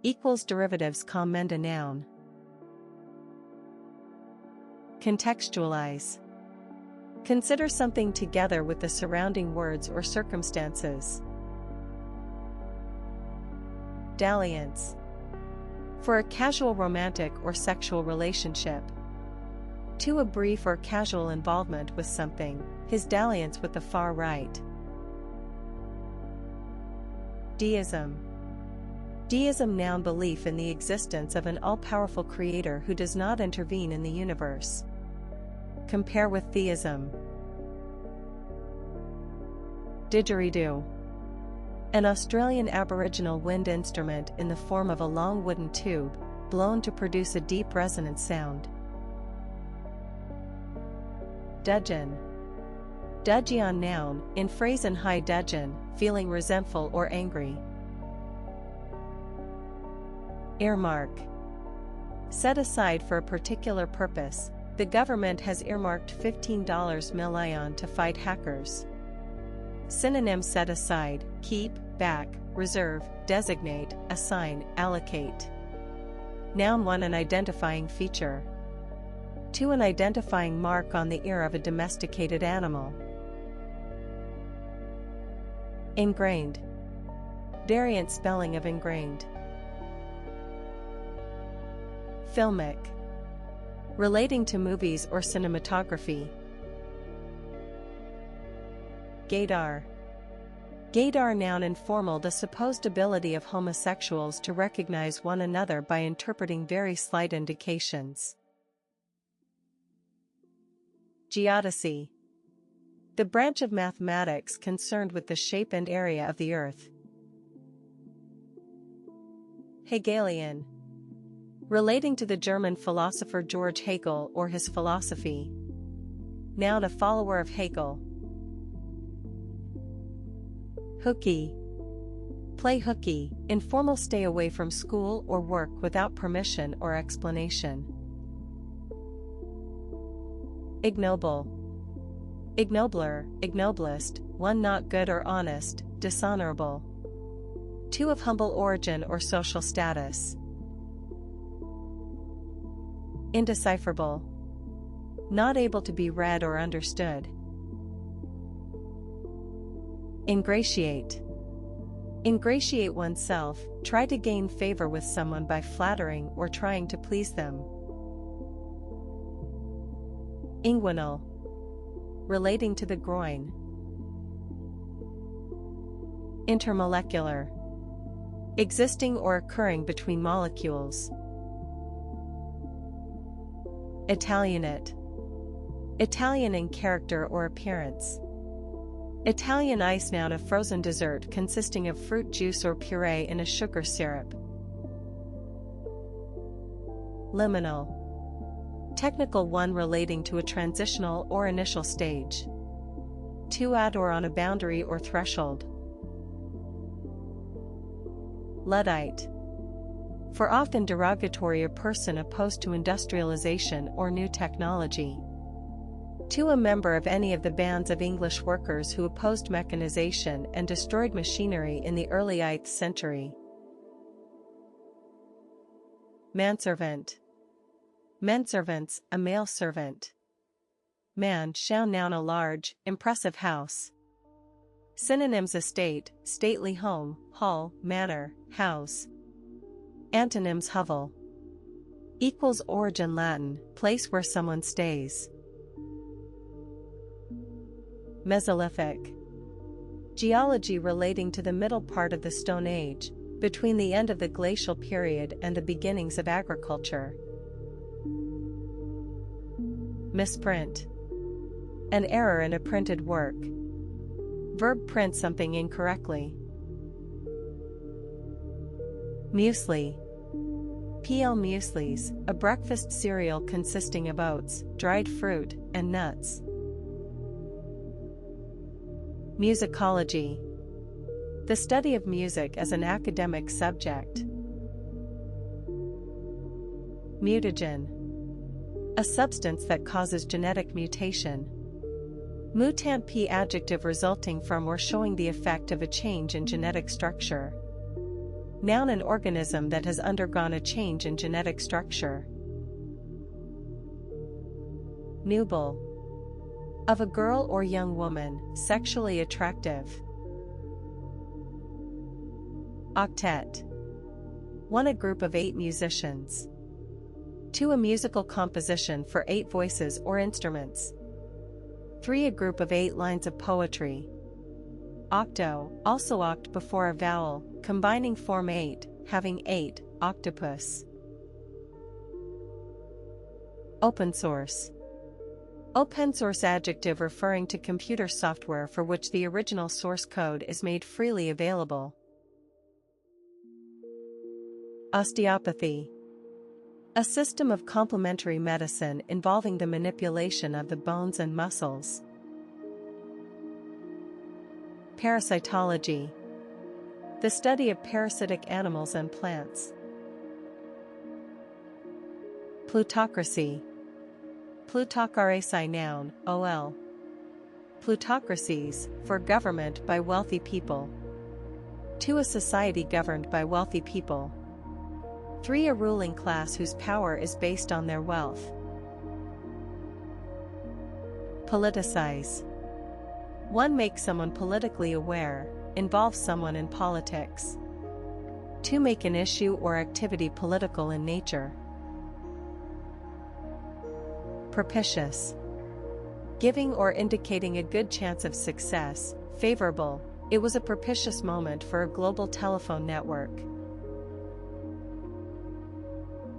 Equals derivatives: commend a noun. Contextualize. Consider something together with the surrounding words or circumstances. Dalliance. For a casual romantic or sexual relationship. 2. A brief or casual involvement with something, his dalliance with the far right. Deism. Deism noun, belief in the existence of an all-powerful creator who does not intervene in the universe. Compare with theism. Didgeridoo. An Australian Aboriginal wind instrument in the form of a long wooden tube, blown to produce a deep resonant sound. Dudgeon. Dudgeon noun, in phrase in high dudgeon, feeling resentful or angry. Earmark. Set aside for a particular purpose. The government has earmarked $15 million to fight hackers. Synonyms: set aside, keep, back, reserve, designate, assign, allocate. Noun: 1. An identifying feature. 2. An identifying mark on the ear of a domesticated animal. Ingrained. Variant spelling of ingrained. Filmic. Relating to movies or cinematography. Gaydar. Gaydar noun, informal, the supposed ability of homosexuals to recognize one another by interpreting very slight indications. Geodesy. The branch of mathematics concerned with the shape and area of the earth. Hegelian. Relating to the German philosopher George Hegel or his philosophy. Noun: a follower of Hegel. Hooky. Play hooky, informal, stay away from school or work without permission or explanation. Ignoble. Ignobler, ignoblest, one not good or honest, dishonorable. 2. Of humble origin or social status. Indecipherable. Not able to be read or understood. Ingratiate. Ingratiate oneself, try to gain favor with someone by flattering or trying to please them. Inguinal. Relating to the groin. Intermolecular. Existing or occurring between molecules. Italianate. Italian in character or appearance. Italian ice, noun, a frozen dessert consisting of fruit juice or puree in a sugar syrup. Liminal. Technical, one relating to a transitional or initial stage. 2. At or on a boundary or threshold. Luddite. For often derogatory, a person opposed to industrialization or new technology. 2. A member of any of the bands of English workers who opposed mechanization and destroyed machinery in the early 8th century. Manservant. Menservants, a male servant. Man, noun, a large, impressive house. Synonyms: estate, stately home, hall, manor, house. Antonyms: hovel. Equals origin Latin, place where someone stays. Mesolithic. Geology relating to the middle part of the Stone Age, between the end of the glacial period and the beginnings of agriculture. Misprint. An error in a printed work. Verb: print something incorrectly. Muesli. PL mueslis, a breakfast cereal consisting of oats, dried fruit, and nuts. Musicology. The study of music as an academic subject. Mutagen. A substance that causes genetic mutation. Mutant: p adjective resulting from or showing the effect of a change in genetic structure. Noun: an organism that has undergone a change in genetic structure. Nubile. Of a girl or young woman, sexually attractive. Octet. 1. A group of 8 musicians. 2. A musical composition for 8 voices or instruments. 3. A group of 8 lines of poetry. Octo, also oct before a vowel, combining form 8, having 8, octopus. Open source. Open source adjective referring to computer software for which the original source code is made freely available. Osteopathy. A system of complementary medicine involving the manipulation of the bones and muscles. Parasitology. The study of parasitic animals and plants. Plutocracy. Plutocracy noun, ol. Plutocracies, for government by wealthy people. 2. A society governed by wealthy people. 3. A ruling class whose power is based on their wealth. Politicize. 1. Make someone politically aware, involve someone in politics. 2. Make an issue or activity political in nature. Propitious. Giving or indicating a good chance of success, favorable. It was a propitious moment for a global telephone network.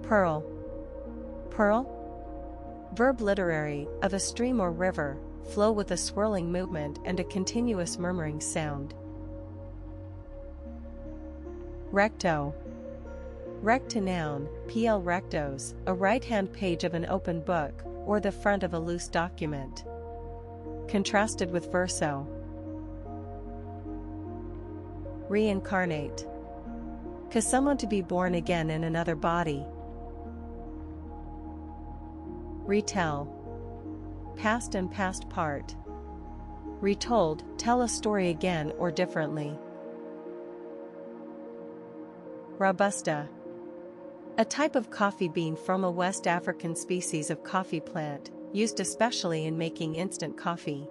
Purl. Purl? Verb: literary, of a stream or river, flow with a swirling movement and a continuous murmuring sound. Recto. Recto noun, pl rectos, a right-hand page of an open book, or the front of a loose document. Contrasted with verso. Reincarnate. Cause someone to be born again in another body. Retell. Past and past part. Retold, tell a story again or differently. Robusta. A type of coffee bean from a West African species of coffee plant, used especially in making instant coffee.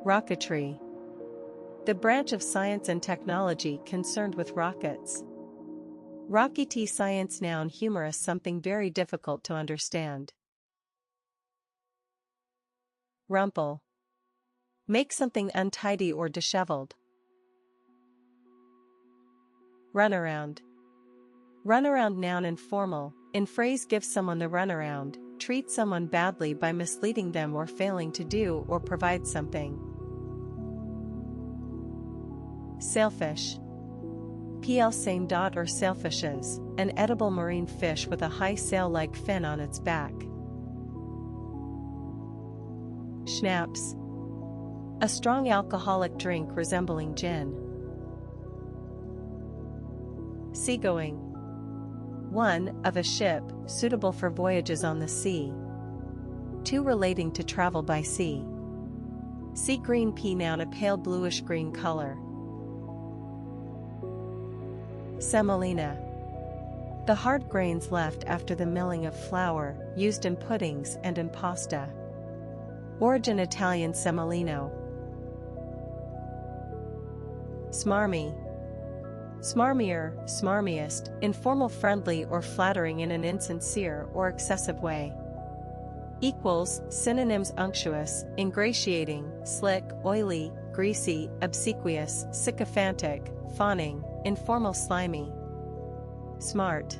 Rocketry. The branch of science and technology concerned with rockets. Rockety science noun, humorous, something very difficult to understand. Rumple. Make something untidy or disheveled. Runaround. Runaround noun, informal, in phrase give someone the runaround, treat someone badly by misleading them or failing to do or provide something. Sailfish. PL same dot or sailfishes, an edible marine fish with a high sail-like fin on its back. Schnapps. A strong alcoholic drink resembling gin. Seagoing. 1. Of a ship, suitable for voyages on the sea. 2. Relating to travel by sea. Sea green pea noun, a pale bluish green color. Semolina. The hard grains left after the milling of flour, used in puddings and in pasta. Origin Italian semolino. Smarmy. Smarmier, smarmiest, informal, friendly or flattering in an insincere or excessive way. Equals, synonyms: unctuous, ingratiating, slick, oily, greasy, obsequious, sycophantic, fawning, informal, slimy. Smart.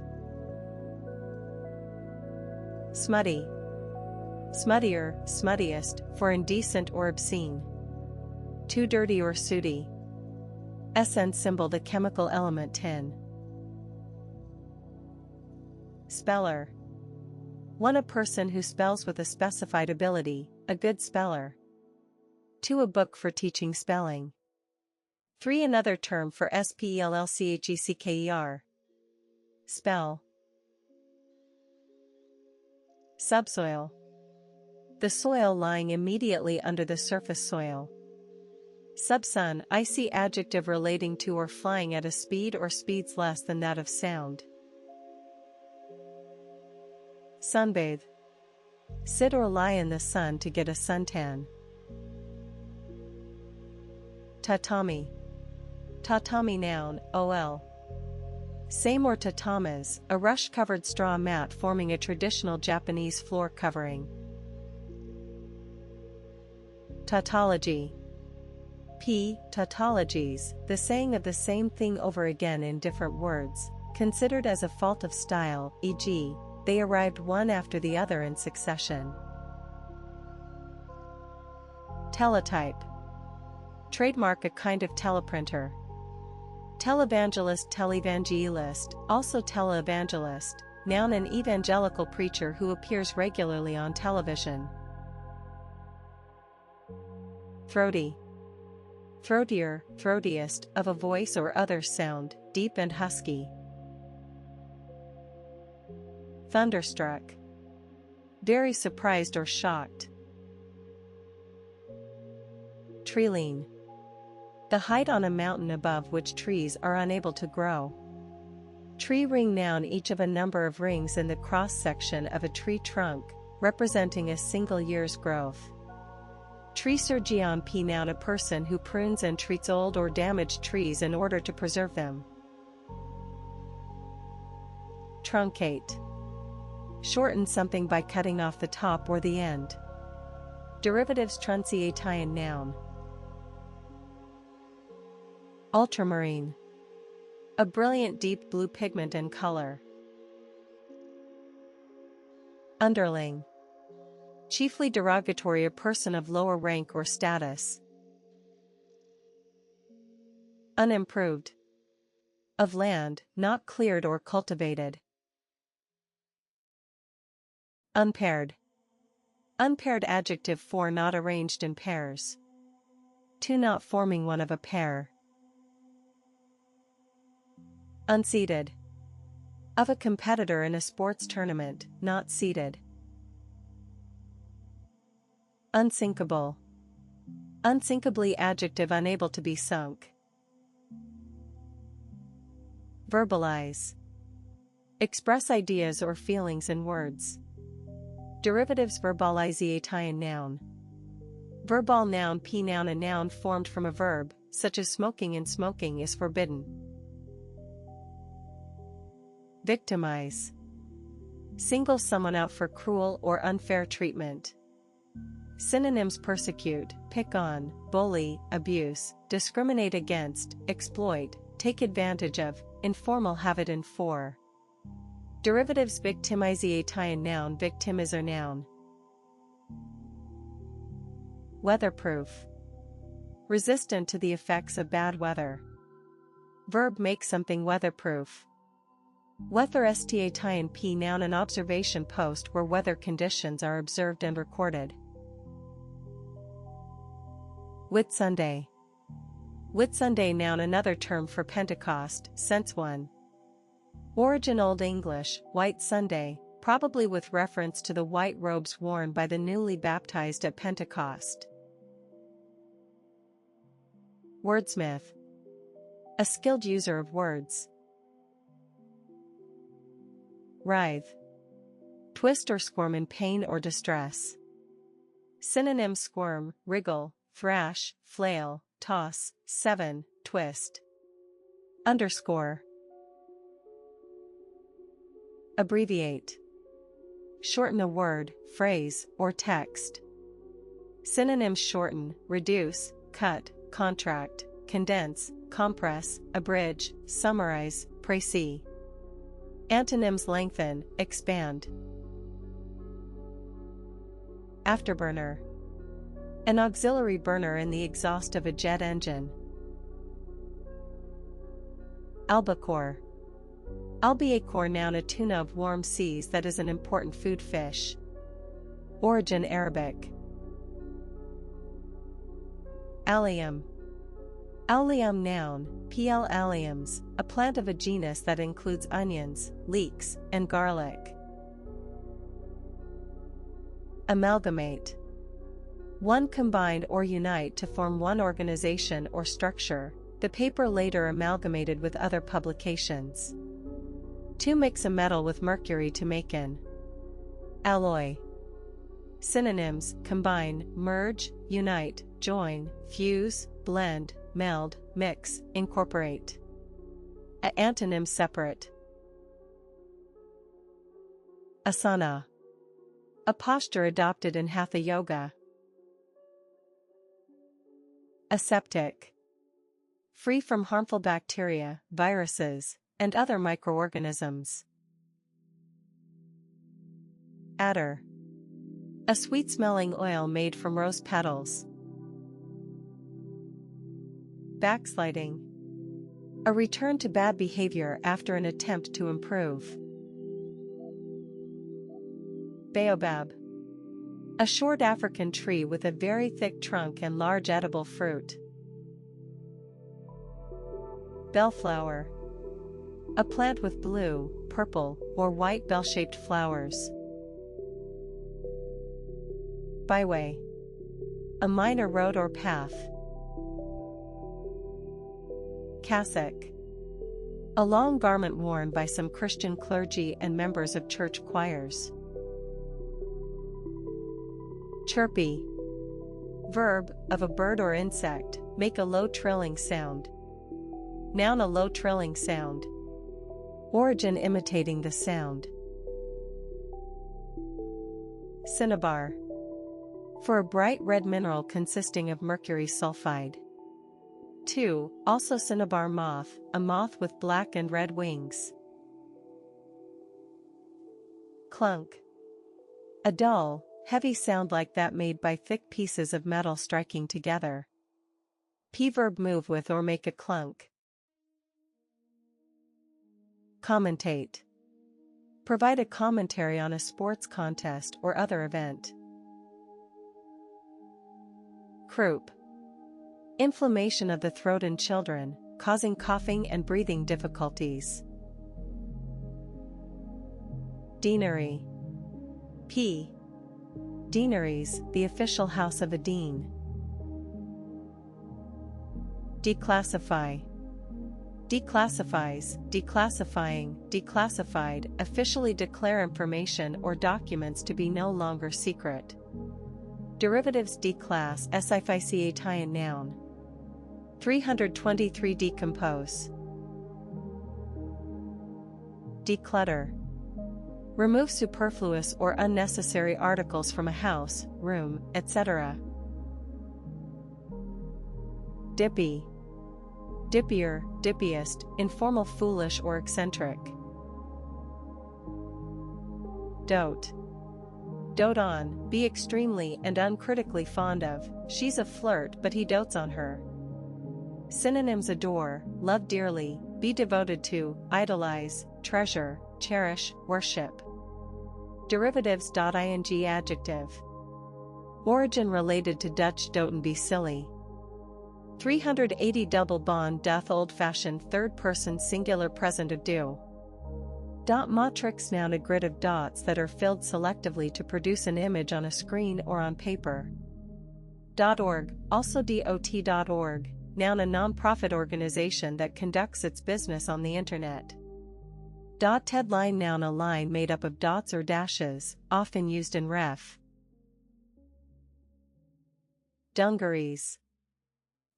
Smutty. Smuttier, smuttiest, for indecent or obscene. Too dirty or sooty. SN symbol: the chemical element tin. Speller. One, a person who spells with a specified ability, a good speller. 2, a book for teaching spelling. 3, another term for spellchecker. Spell. Subsoil. The soil lying immediately under the surface soil. Subsun, icy adjective relating to or flying at a speed or speeds less than that of sound. Sunbathe. Sit or lie in the sun to get a suntan. Tatami. Tatami noun, ol. Same or tatamas, a rush-covered straw mat forming a traditional Japanese floor covering. Tautology. Tautologies, the saying of the same thing over again in different words, considered as a fault of style, e.g., they arrived one after the other in succession. Teletype. Trademark, a kind of teleprinter. Televangelist, televangelist, also televangelist, noun, an evangelical preacher who appears regularly on television. Throaty. Throatier, throatiest, of a voice or other sound, deep and husky. Thunderstruck. Very surprised or shocked. Treeline. The height on a mountain above which trees are unable to grow. Tree ring, noun, each of a number of rings in the cross-section of a tree trunk, representing a single year's growth. Tree surgeon, noun, a person who prunes and treats old or damaged trees in order to preserve them. Truncate. Shorten something by cutting off the top or the end. Derivatives: trunciation, noun. Ultramarine. A brilliant deep blue pigment and color. Underling. Chiefly derogatory, a person of lower rank or status. Unimproved. Of land, not cleared or cultivated. Unpaired. Unpaired adjective for not arranged in pairs. Two, not forming one of a pair. Unseated. Of a competitor in a sports tournament, not seated. Unsinkable. Unsinkably adjective unable to be sunk. Verbalize. Express ideas or feelings in words. Derivatives: verbalization, noun. Verbal, noun, noun, a noun formed from a verb, such as smoking, and smoking is forbidden. Victimize. Single someone out for cruel or unfair treatment. Synonyms: persecute, pick on, bully, abuse, discriminate against, exploit, take advantage of, informal, have it in for. Derivatives: victimization, noun, victimizer, noun. Weatherproof. Resistant to the effects of bad weather. Verb: make something weatherproof. Weather station, noun, an observation post where weather conditions are observed and recorded. Whitsunday. Whitsunday, noun, another term for Pentecost, sense 1. Origin: Old English, White Sunday, probably with reference to the white robes worn by the newly baptized at Pentecost. Wordsmith. A skilled user of words. Writhe. Twist or squirm in pain or distress. Synonyms: squirm, wriggle, thrash, flail, toss. 7. Twist. Underscore. Abbreviate. Shorten a word, phrase, or text. Synonyms: shorten, reduce, cut, contract, condense, compress, abridge, summarize, précis. Antonyms: lengthen, expand. Afterburner. An auxiliary burner in the exhaust of a jet engine. Albacore. Albacore, noun, a tuna of warm seas that is an important food fish. Origin: Arabic. Allium. Allium, noun, pl. alliums, a plant of a genus that includes onions, leeks, and garlic. Amalgamate. One combined or unite to form one organization or structure, the paper later amalgamated with other publications. To mix a metal with mercury to make an alloy. Synonyms: combine, merge, unite, join, fuse, blend, meld, mix, incorporate. Antonyms: separate. Asana. A posture adopted in Hatha Yoga. Aseptic. Free from harmful bacteria, viruses, and other microorganisms. Attar. A sweet-smelling oil made from rose petals. Backsliding. A return to bad behavior after an attempt to improve. Baobab. A short African tree with a very thick trunk and large edible fruit. Bellflower. A plant with blue, purple, or white bell-shaped flowers. Byway. A minor road or path. Cassock. A long garment worn by some Christian clergy and members of church choirs. Chirpy. Verb, of a bird or insect, make a low trilling sound. Noun, a low trilling sound. Origin: imitating the sound. Cinnabar. For a bright red mineral consisting of mercury sulfide. 2. Also cinnabar moth, a moth with black and red wings. Clunk. A dull, heavy sound like that made by thick pieces of metal striking together. P-verb: move with or make a clunk. Commentate. Provide a commentary on a sports contest or other event. Croup. Inflammation of the throat in children, causing coughing and breathing difficulties. Deanery. P. Deaneries, the official house of a dean. Declassify. Declassifies, declassifying, declassified, officially declare information or documents to be no longer secret. Derivatives: declass, sific, noun. 323. Decompose. Declutter. Remove superfluous or unnecessary articles from a house, room, etc. Dippy. Dippier, dippiest, informal, foolish or eccentric. Dote. Dote on, be extremely and uncritically fond of, she's a flirt but he dotes on her. Synonyms: adore, love dearly, be devoted to, idolize, treasure, cherish, worship. Derivatives: ing, adjective. Origin: related to Dutch doten, be silly. 380. Double bond doth old-fashioned third-person singular present of do. Dot matrix, noun, a grid of dots that are filled selectively to produce an image on a screen or on paper. .org, also dot.org, noun, a non-profit organization that conducts its business on the internet. Headline, noun, a line made up of dots or dashes, often used in ref. Dungarees.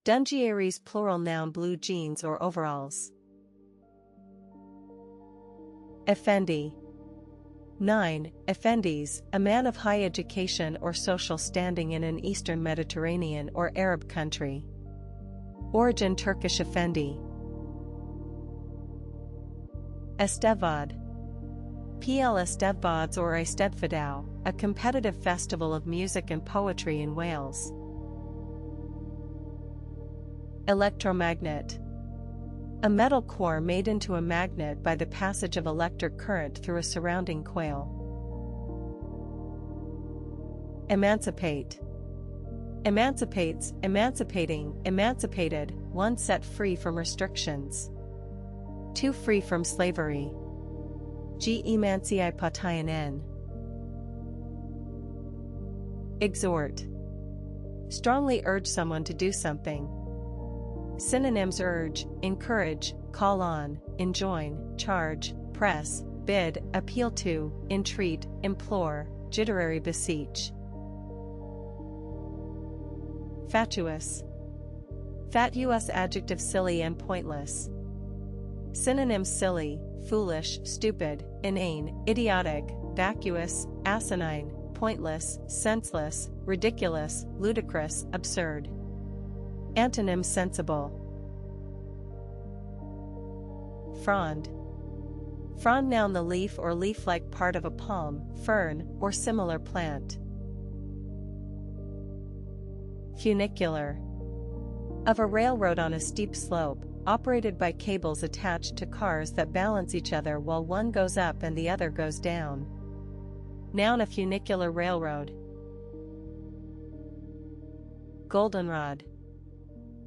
Dungarees plural noun blue jeans or overalls. Effendi. 9. Effendis, a man of high education or social standing in an Eastern Mediterranean or Arab country. Origin Turkish Effendi. Eisteddfod. PL Eisteddfods or Eisteddfodau, a competitive festival of music and poetry in Wales. Electromagnet. A metal core made into a magnet by the passage of electric current through a surrounding coil. Emancipate. Emancipates, emancipating, emancipated, one set free from restrictions. Two free from slavery. G emancii patayanen. Exhort. Strongly urge someone to do something. Synonyms: urge, encourage, call on, enjoin, charge, press, bid, appeal to, entreat, implore, jittery, beseech. Fatuous. Fatuous adjective silly and pointless. Synonyms: silly, foolish, stupid, inane, idiotic, vacuous, asinine, pointless, senseless, ridiculous, ludicrous, absurd. Antonyms: sensible. Frond. Frond noun the leaf or leaf-like part of a palm, fern, or similar plant. Funicular. Of a railroad on a steep slope, operated by cables attached to cars that balance each other while one goes up and the other goes down. Noun: a funicular railroad. Goldenrod.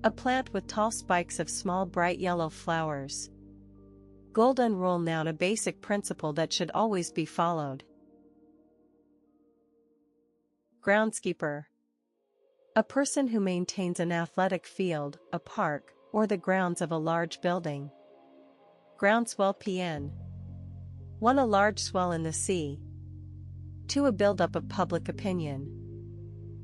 A plant with tall spikes of small bright yellow flowers. Golden rule noun: a basic principle that should always be followed. Groundskeeper. A person who maintains an athletic field, a park, or the grounds of a large building. Groundswell PN. 1. A large swell in the sea. 2. A buildup of public opinion.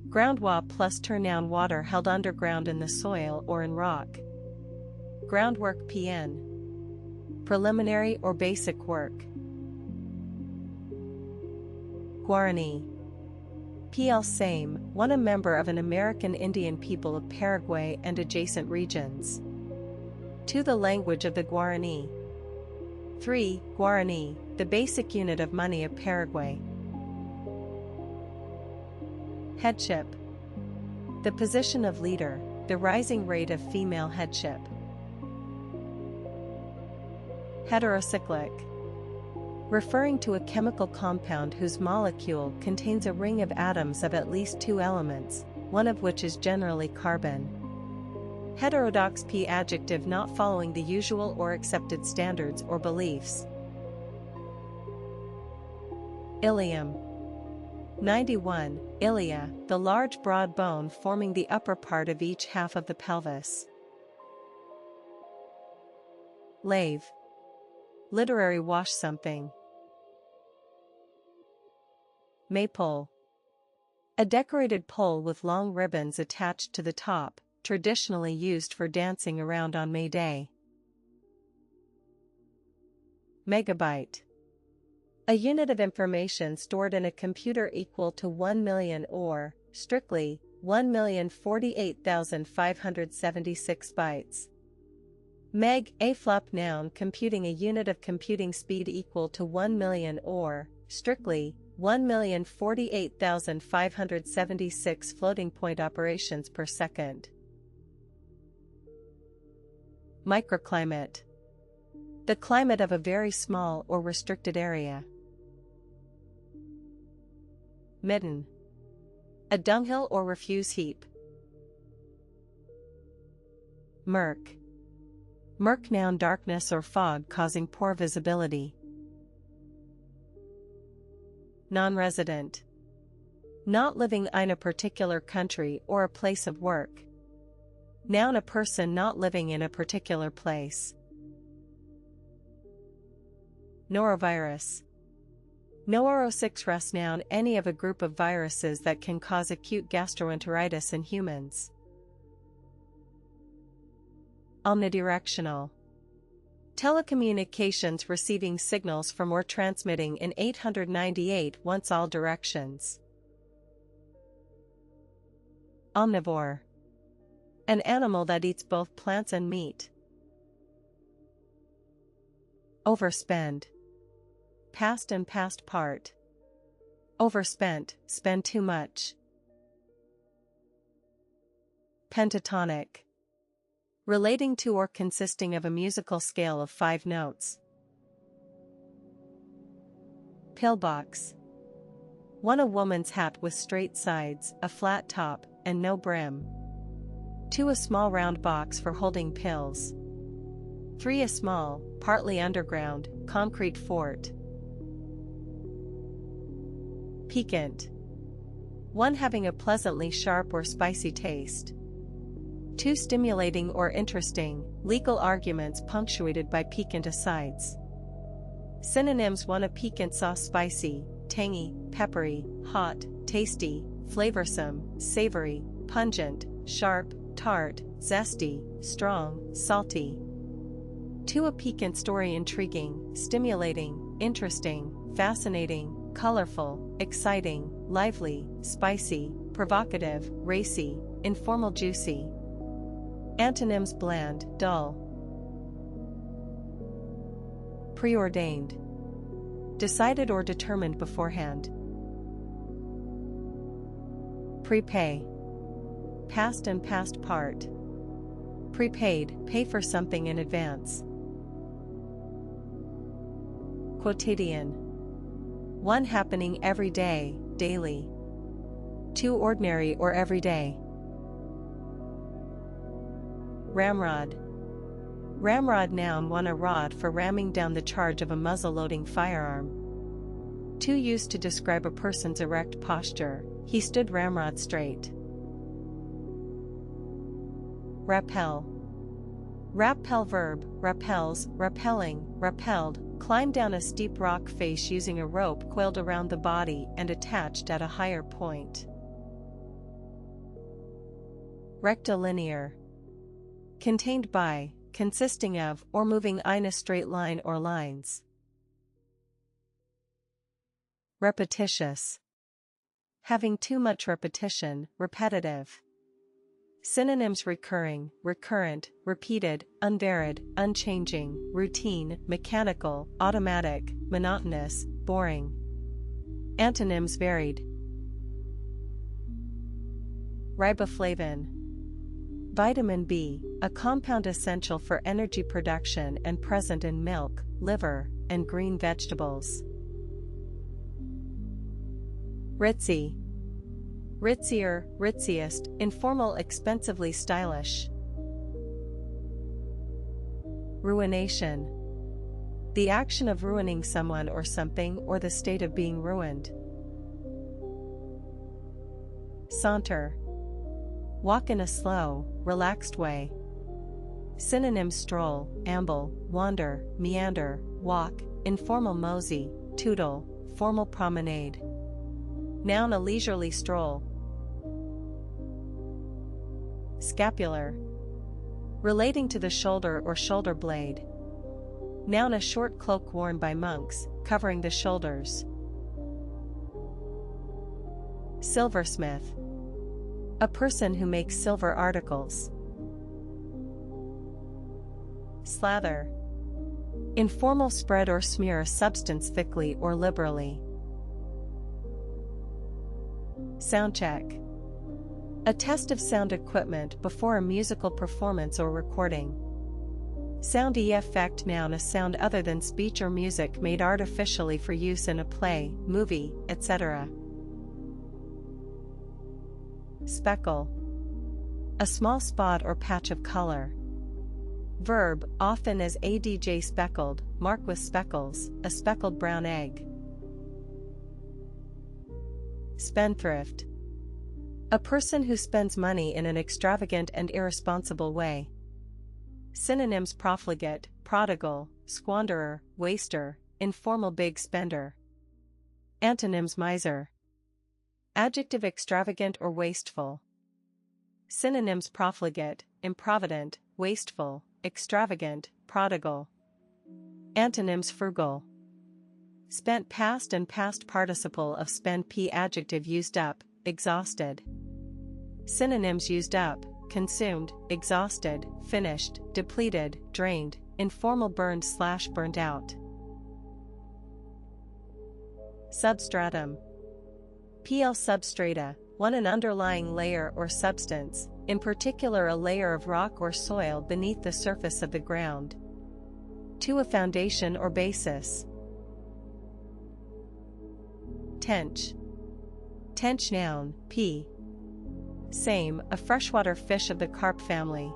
Groundwa plus ter noun water held underground in the soil or in rock. Groundwork PN. Preliminary or basic work. Guarani. PL same, 1. A member of an American Indian people of Paraguay and adjacent regions. 2. The language of the Guarani. 3. Guarani, the basic unit of money of Paraguay. Headship. The position of leader, the rising rate of female headship. Heterocyclic. Referring to a chemical compound whose molecule contains a ring of atoms of at least 2 elements, one of which is generally carbon. Heterodox P adjective not following the usual or accepted standards or beliefs. Ilium. 91. Ilia, the large broad bone forming the upper part of each half of the pelvis. Lave. Literary wash something. Maypole. A decorated pole with long ribbons attached to the top, traditionally used for dancing around on May Day. Megabyte. A unit of information stored in a computer equal to 1 million or, strictly, 1,048,576 bytes. Meg, a flop noun computing a unit of computing speed equal to 1 million or, strictly, 1,048,576 floating point operations per second. Microclimate. The climate of a very small or restricted area. Midden. A dunghill or refuse heap. Murk. Murk noun darkness or fog causing poor visibility. Non-resident. Not living in a particular country or a place of work. Noun a person not living in a particular place. Norovirus. Nouro6 noun any of a group of viruses that can cause acute gastroenteritis in humans. Omnidirectional. Telecommunications receiving signals from or transmitting in 898 once all directions. Omnivore. An animal that eats both plants and meat. Overspend. Past and past part. Overspent, spend too much. Pentatonic. Relating to or consisting of a musical scale of 5 notes. Pillbox. One, a woman's hat with straight sides, a flat top, and no brim. 2, a small round box for holding pills. 3, a small, partly underground, concrete fort. Piquant. One having a pleasantly sharp or spicy taste. 2, stimulating or interesting, legal arguments punctuated by piquant asides. Synonyms: 1, a piquant sauce, spicy, tangy, peppery, hot, tasty, flavorsome, savory, pungent, sharp, tart, zesty, strong, salty. 2, a piquant story, intriguing, stimulating, interesting, fascinating, colorful, exciting, lively, spicy, provocative, racy, informal, juicy. Antonyms: bland, dull. Preordained. Decided or determined beforehand. Prepay. Past and past part. Prepaid, pay for something in advance. Quotidian. One happening every day, daily. 2, ordinary or everyday. Ramrod. Ramrod noun: 1, a rod for ramming down the charge of a muzzle-loading firearm. 2, used to describe a person's erect posture, he stood ramrod straight. Rappel. Rappel verb, rappels, rappelling, rappelled, climb down a steep rock face using a rope coiled around the body and attached at a higher point. Rectilinear. Contained by, consisting of, or moving in a straight line or lines. Repetitious. Having too much repetition, repetitive. Synonyms: recurring, recurrent, repeated, unvaried, unchanging, routine, mechanical, automatic, monotonous, boring. Antonyms: varied. Riboflavin. Vitamin B, a compound essential for energy production and present in milk, liver, and green vegetables. Ritzy. Ritzier, ritziest, informal, expensively stylish. Ruination. The action of ruining someone or something, or the state of being ruined. Saunter. Walk in a slow, relaxed way. Synonyms: stroll, amble, wander, meander, walk, informal, mosey, tootle, formal promenade. Noun: a leisurely stroll. Scapular. Relating to the shoulder or shoulder blade. Noun: a short cloak worn by monks, covering the shoulders. Silversmith. A person who makes silver articles. Slather. Informal spread or smear a substance thickly or liberally. Soundcheck. A test of sound equipment before a musical performance or recording. Sound effect. Noun: a sound other than speech or music made artificially for use in a play, movie, etc. Speckle. A small spot or patch of color. Verb, often as adj speckled, mark with speckles, a speckled brown egg. Spendthrift. A person who spends money in an extravagant and irresponsible way. Synonyms: profligate, prodigal, squanderer, waster, informal, big spender. Antonyms: miser. Adjective: extravagant or wasteful. Synonyms: profligate, improvident, wasteful, extravagant, prodigal. Antonyms: frugal. Spent: past and past participle of spend. P adjective: used up, exhausted. Synonyms: used up, consumed, exhausted, finished, depleted, drained, informal: burned / burned out. Substratum. PL substrata, one an underlying layer or substance, in particular a layer of rock or soil beneath the surface of the ground. 2 a foundation or basis. Tench. Tench noun, p. Same, a freshwater fish of the carp family.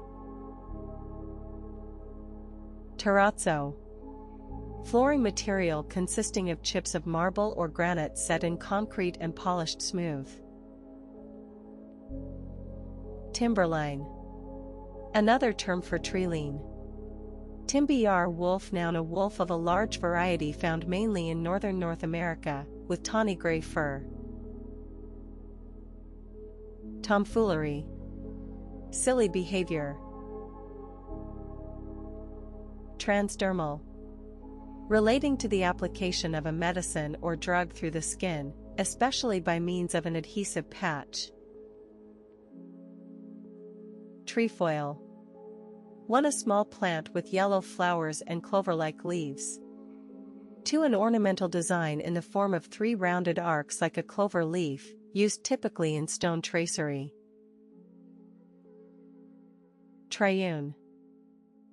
Terrazzo. Flooring material consisting of chips of marble or granite set in concrete and polished smooth. Timberline. Another term for treeline. Timber wolf noun, a wolf of a large variety found mainly in northern North America, with tawny gray fur. Tomfoolery. Silly behavior. Transdermal. Relating to the application of a medicine or drug through the skin, especially by means of an adhesive patch. Trefoil. One a small plant with yellow flowers and clover-like leaves. 2 an ornamental design in the form of 3 rounded arcs like a clover leaf, used typically in stone tracery. Triune.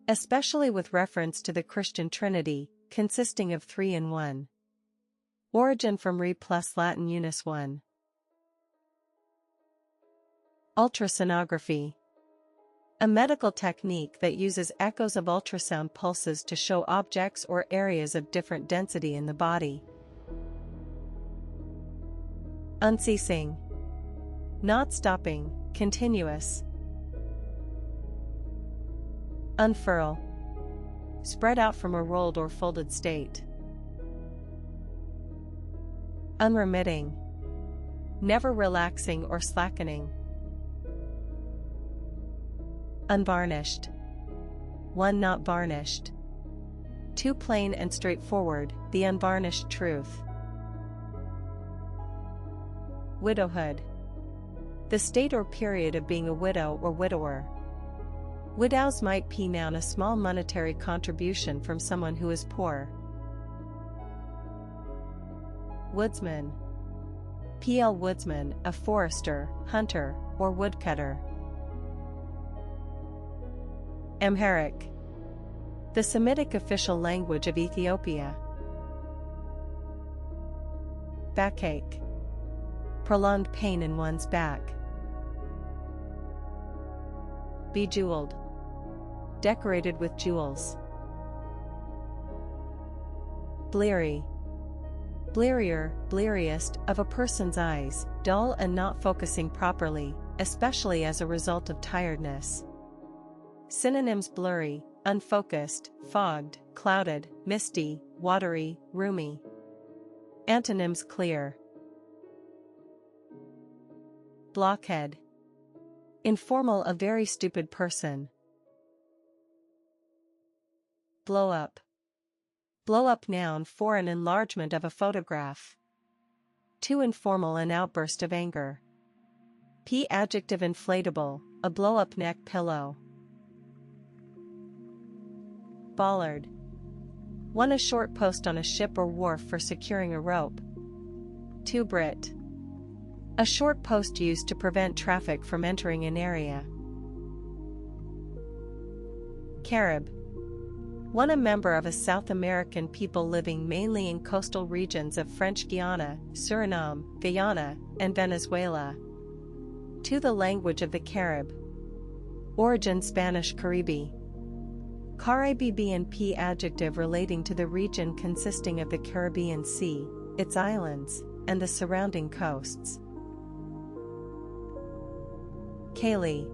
Especially with reference to the Christian Trinity, consisting of 3 in 1. Origin from re plus Latin unus one. Ultrasonography. A medical technique that uses echoes of ultrasound pulses to show objects or areas of different density in the body. Unceasing. Not stopping, continuous. Unfurl. Spread out from a rolled or folded state. Unremitting. Never relaxing or slackening. Unvarnished. One not varnished. 2 plain and straightforward, the unvarnished truth. Widowhood. The state or period of being a widow or widower. Widows might p noun, a small monetary contribution from someone who is poor. Woodsman. PL woodsman, a forester, hunter, or woodcutter. Amharic. The Semitic official language of Ethiopia. Backache. Prolonged pain in one's back. Bejeweled. Decorated with jewels. Bleary. Blearier, bleariest, of a person's eyes, dull and not focusing properly, especially as a result of tiredness. Synonyms: blurry, unfocused, fogged, clouded, misty, watery, roomy. Antonyms: clear. Blockhead. Informal, a very stupid person. Blow up. Blow up noun, for an enlargement of a photograph. 2 informal, an outburst of anger. P adjective: inflatable, a blow-up neck pillow. Bollard. One a short post on a ship or wharf for securing a rope. 2 Brit. A short post used to prevent traffic from entering an area. Carib. One a member of a South American people living mainly in coastal regions of French Guiana, Suriname, Guyana, and Venezuela. 2 The language of the Carib. Origin: Spanish Caribe. Caribbean P adjective relating to the region consisting of the Caribbean Sea, its islands, and the surrounding coasts. Ceilidh.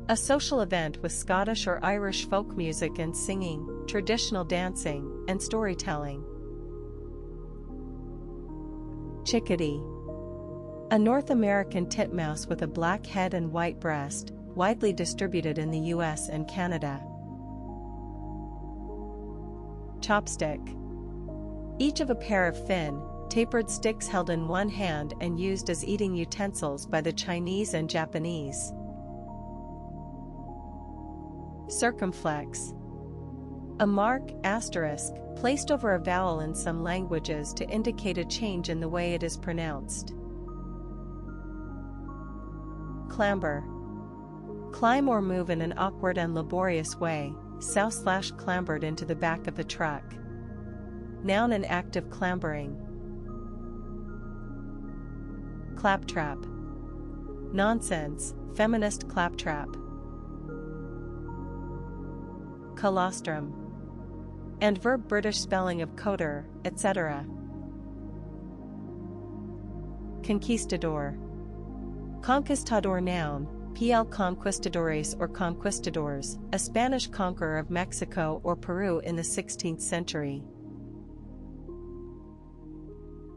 A social event with Scottish or Irish folk music and singing, traditional dancing, and storytelling. Chickadee. A North American titmouse with a black head and white breast, widely distributed in the US and Canada. Chopstick. Each of a pair of thin, tapered sticks held in one hand and used as eating utensils by the Chinese and Japanese. Circumflex. A mark, asterisk, placed over a vowel in some languages to indicate a change in the way it is pronounced. Clamber. Climb or move in an awkward and laborious way, sow/clambered into the back of the truck. Noun, an act of clambering. Claptrap. Nonsense, feminist claptrap. Colostrum. And verb, British spelling of coder, etc. Conquistador. Conquistador noun, PL conquistadores or conquistadors, a Spanish conqueror of Mexico or Peru in the 16th century.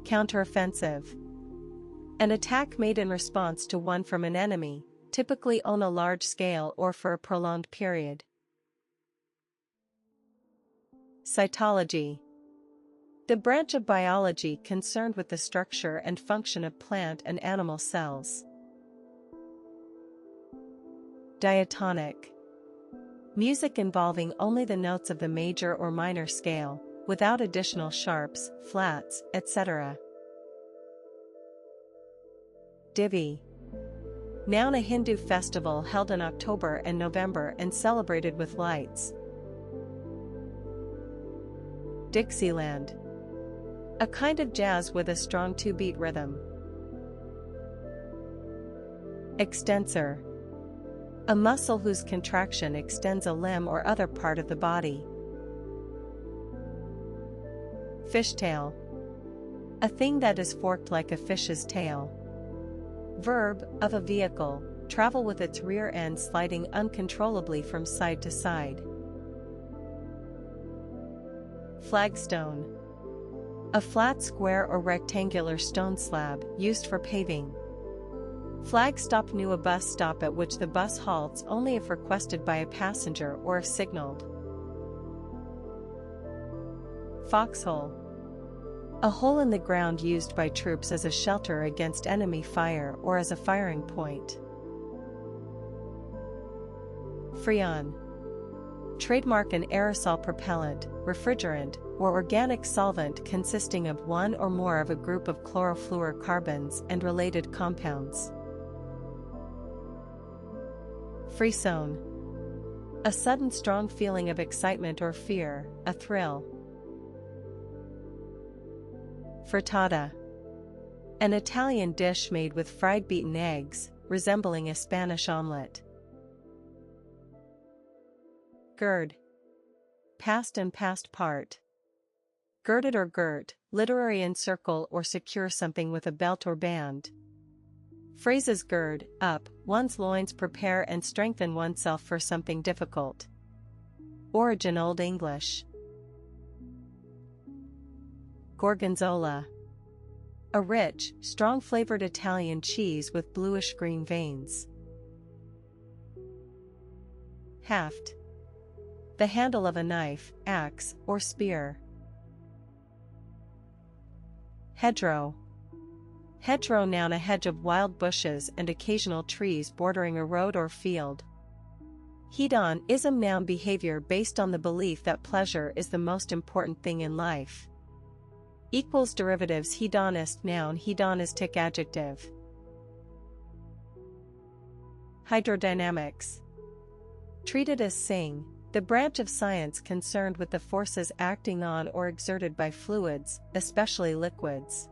Counteroffensive. An attack made in response to one from an enemy, typically on a large scale or for a prolonged period. Cytology. The branch of biology concerned with the structure and function of plant and animal cells. Diatonic. Music involving only the notes of the major or minor scale, without additional sharps, flats, etc. Divi. Noun, a Hindu festival held in October and November and celebrated with lights. Dixieland. A kind of jazz with a strong two-beat rhythm. Extensor. A muscle whose contraction extends a limb or other part of the body. Fishtail. A thing that is forked like a fish's tail. Verb, of a vehicle, travel with its rear end sliding uncontrollably from side to side. Flagstone. A flat, square or rectangular stone slab, used for paving. Flag stop, knew a bus stop at which the bus halts only if requested by a passenger or if signaled. Foxhole. A hole in the ground used by troops as a shelter against enemy fire or as a firing point. Freon. Trademark, an aerosol propellant, refrigerant, or organic solvent consisting of one or more of a group of chlorofluorocarbons and related compounds. Frisson. A sudden strong feeling of excitement or fear, a thrill. Frittata. An Italian dish made with fried beaten eggs, resembling a Spanish omelette. Gird. Past and past part. Girded or girt, literary encircle or secure something with a belt or band. Phrases: gird up one's loins, prepare and strengthen oneself for something difficult. Origin: Old English. Gorgonzola. A rich, strong-flavored Italian cheese with bluish-green veins. Haft. The handle of a knife, axe, or spear. Hedgerow. Hedgerow noun, a hedge of wild bushes and occasional trees bordering a road or field. Hedonism noun, behavior based on the belief that pleasure is the most important thing in life. Equals derivatives: hedonist noun, hedonistic adjective. Hydrodynamics. Treated as sing, the branch of science concerned with the forces acting on or exerted by fluids, especially liquids.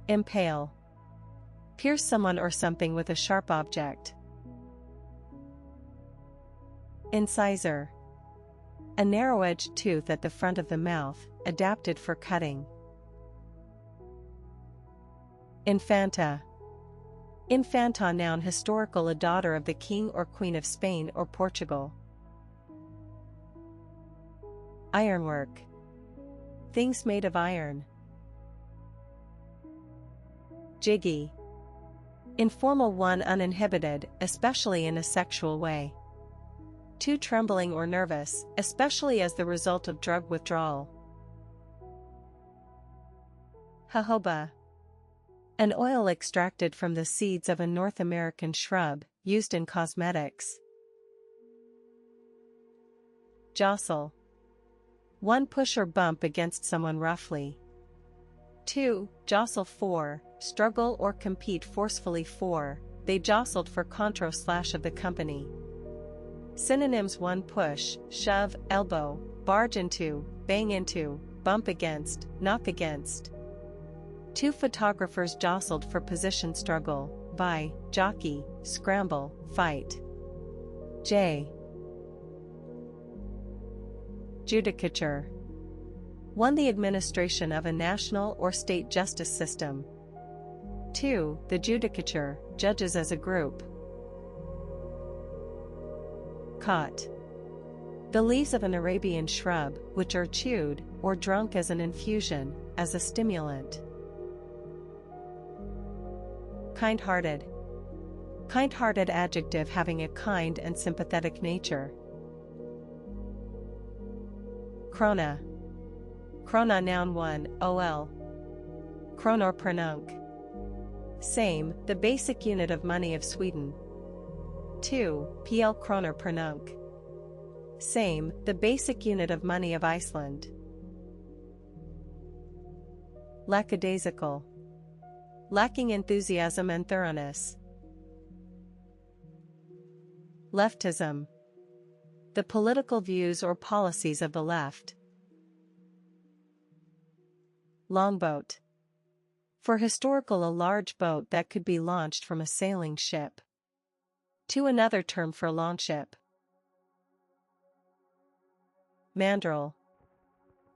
Impale. Pierce someone or something with a sharp object. Incisor. A narrow-edged tooth at the front of the mouth, adapted for cutting. Infanta. Infanta noun, historical, a daughter of the king or queen of Spain or Portugal. Ironwork. Things made of iron. Jiggy. Informal 1 uninhibited, especially in a sexual way. 2 trembling or nervous, especially as the result of drug withdrawal. Jojoba. An oil extracted from the seeds of a North American shrub, used in cosmetics. Jostle. 1 push or bump against someone roughly. 2. Jostle for, struggle or compete forcefully for, they jostled for control / of the company. Synonyms: 1 push, shove, elbow, barge into, bang into, bump against, knock against. 2 photographers jostled for position, struggle, vie, jockey, scramble, fight. J. Judicature. 1 the administration of a national or state justice system. 2 the judicature, judges as a group. Caught. The leaves of an Arabian shrub, which are chewed, or drunk as an infusion, as a stimulant. Kind-hearted. Kind-hearted adjective having a kind and sympathetic nature. Krona. Krona noun 1, ol. Kronor per nunk. Same, the basic unit of money of Sweden. 2, PL kronor per nunk. Same, the basic unit of money of Iceland. Lackadaisical. Lacking enthusiasm and thoroughness. Leftism. The political views or policies of the left. Longboat. For historical, a large boat that could be launched from a sailing ship. To another term for longship. Mandrel.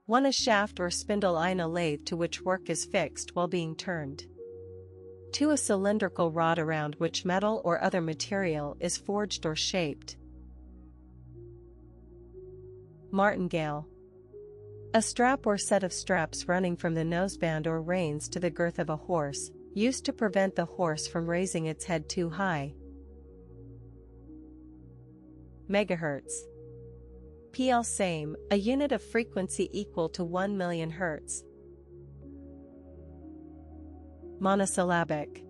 1 a shaft or spindle in a lathe to which work is fixed while being turned. 2 a cylindrical rod around which metal or other material is forged or shaped. Martingale. A strap or set of straps running from the noseband or reins to the girth of a horse, used to prevent the horse from raising its head too high. Megahertz. PL same, a unit of frequency equal to 1 million hertz. Monosyllabic.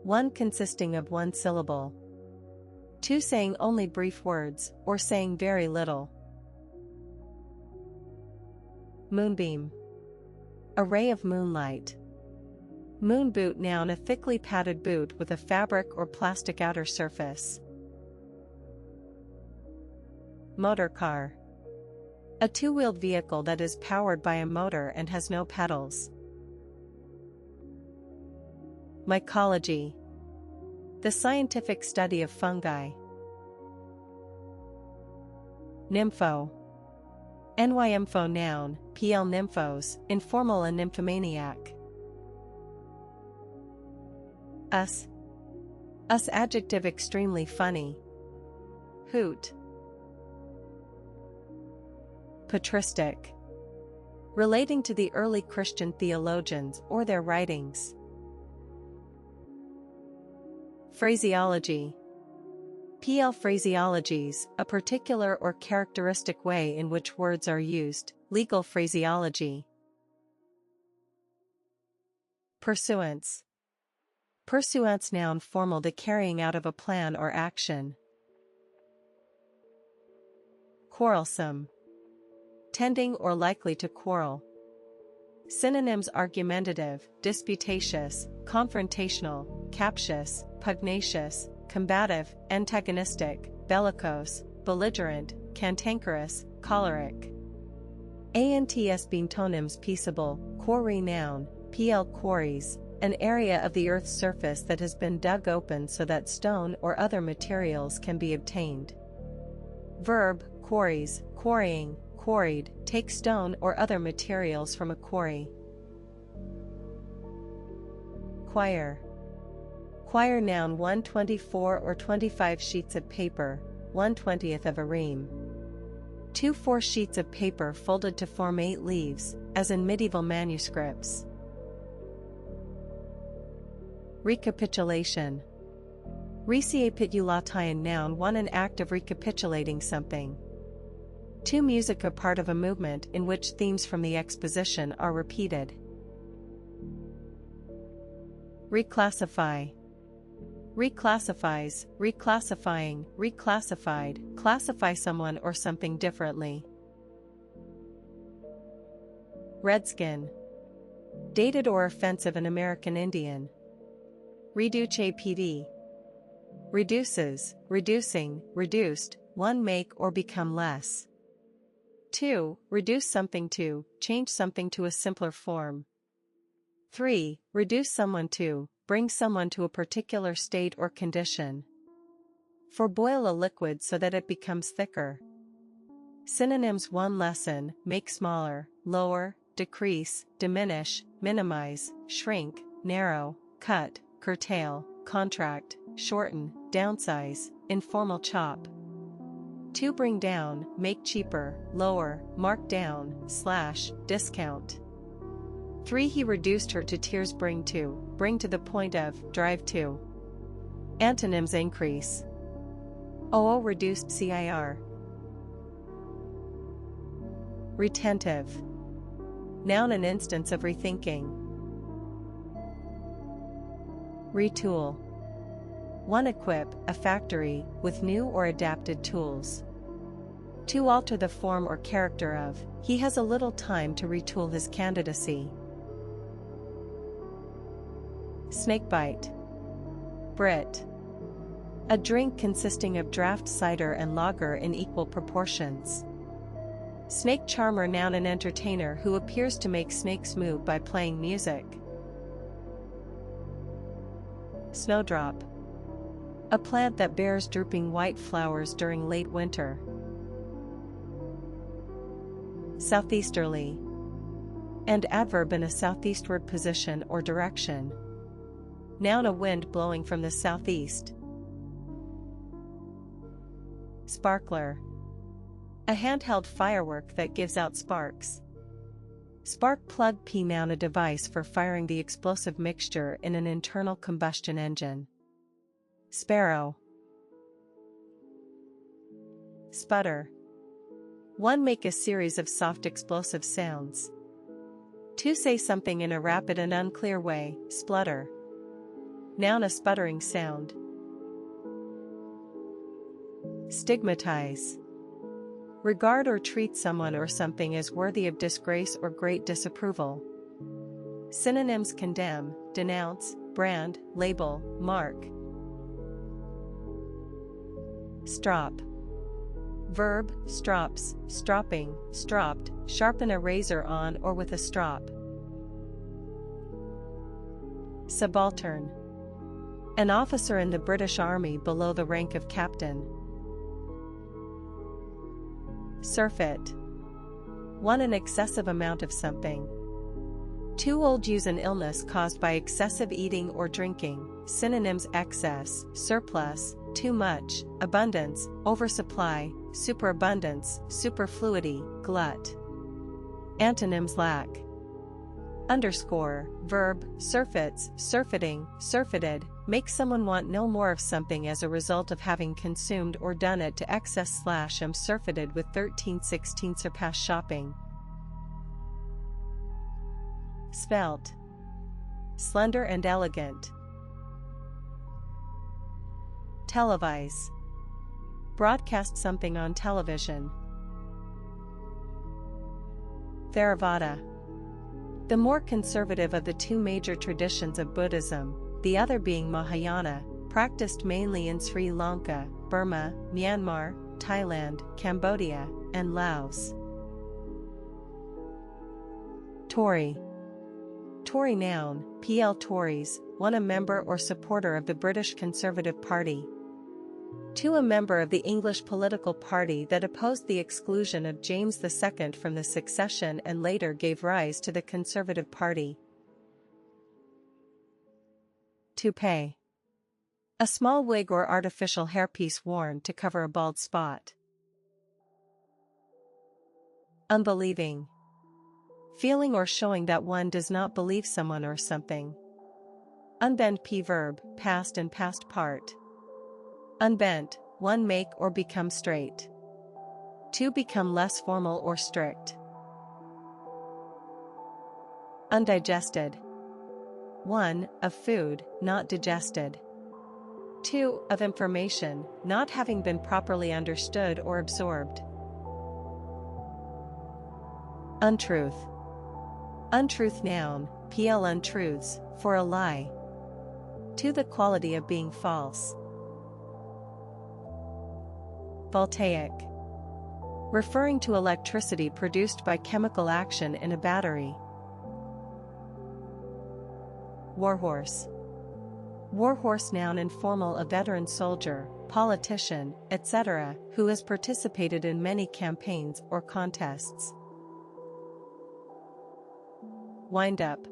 1 consisting of 1 syllable. 2 saying only brief words, or saying very little. Moonbeam. A ray of moonlight. Moon boot noun, a thickly padded boot with a fabric or plastic outer surface. Motor car. A 2-wheeled vehicle that is powered by a motor and has no pedals. Mycology. The scientific study of fungi. Nympho. Nympho noun, PL nymphos, informal, a nymphomaniac. Us. Us adjective extremely funny. Hoot. Patristic. Relating to the early Christian theologians or their writings. Phraseology. PL phraseologies, a particular or characteristic way in which words are used, legal phraseology. Pursuance. Pursuance noun, formal, the carrying out of a plan or action. Quarrelsome. Tending or likely to quarrel. Synonyms: argumentative, disputatious, confrontational, captious, pugnacious, combative, antagonistic, bellicose, belligerent, cantankerous, choleric. Ants beantonyms: peaceable, quarry noun, PL quarries, an area of the earth's surface that has been dug open so that stone or other materials can be obtained. Verb: quarries, quarrying, quarried, take stone or other materials from a quarry. Quire. Quire noun, 1/24 or 25 sheets of paper, 1/20 of a ream. 2 4 sheets of paper folded to form 8 leaves, as in medieval manuscripts. Recapitulation. Recapitulation noun 1 an act of recapitulating something. 2 music a part of a movement in which themes from the exposition are repeated. Reclassify. Reclassifies, reclassifying, reclassified, classify someone or something differently. Redskin. Dated or offensive an American Indian. Reduce PD. Reduces, reducing, reduced, 1 make or become less. 2. Reduce something to, change something to a simpler form. 3. Reduce someone to, bring someone to a particular state or condition. 4. Boil a liquid so that it becomes thicker. Synonyms 1 lessen, make smaller, lower, decrease, diminish, minimize, shrink, narrow, cut, curtail, contract, shorten, downsize, informal chop. 2. Bring down, make cheaper, lower, mark down, slash, discount. 3. He reduced her to tears bring to the point of, drive to. Antonyms increase. OO reduced CIR. Retentive. Noun an instance of rethinking. Retool. 1 equip, a factory, with new or adapted tools. 2 alter the form or character of, he has a little time to retool his candidacy. Snakebite. Brit. A drink consisting of draft cider and lager in equal proportions. Snake charmer noun an entertainer who appears to make snakes move by playing music. Snowdrop. A plant that bears drooping white flowers during late winter. Southeasterly. And adverb in a southeastward position or direction. Noun a wind blowing from the southeast. Sparkler. A handheld firework that gives out sparks. Spark plug P noun a device for firing the explosive mixture in an internal combustion engine. Sparrow. Sputter. 1 make a series of soft explosive sounds. 2 say something in a rapid and unclear way, splutter. Noun a sputtering sound. Stigmatize. Regard or treat someone or something as worthy of disgrace or great disapproval. Synonyms condemn, denounce, brand, label, mark. Strop. Verb, strops, stropping, stropped, sharpen a razor on or with a strop. Subaltern. An officer in the British Army below the rank of captain. Surfeit. 1 an excessive amount of something. 2 old use an illness caused by excessive eating or drinking. Synonyms excess, surplus, too much, abundance, oversupply, superabundance, superfluity, glut. Antonyms lack. Underscore, verb, surfeits, surfeiting, surfeited, make someone want no more of something as a result of having consumed or done it to excess / am surfeited with 1316 surpass shopping. Svelte. Slender and elegant. Televise. Broadcast something on television. Theravada. The more conservative of the 2 major traditions of Buddhism, the other being Mahayana, practiced mainly in Sri Lanka, Burma, Myanmar, Thailand, Cambodia, and Laos. Tory. Tory noun, PL Tories, 1 a member or supporter of the British Conservative Party. 2 a member of the English political party that opposed the exclusion of James II from the succession and later gave rise to the Conservative Party. Toupee. A small wig or artificial hairpiece worn to cover a bald spot. Unbelieving. Feeling or showing that one does not believe someone or something. Unbend P verb, past and past part. Unbent, one make or become straight. To become less formal or strict. Undigested. 1. Of food, not digested. 2. Of information, not having been properly understood or absorbed. Untruth. Untruth noun, pl untruths, for a lie. To the quality of being false. Voltaic. Referring to electricity produced by chemical action in a battery. Warhorse. Warhorse noun informal a veteran soldier, politician, etc., who has participated in many campaigns or contests. Wind up.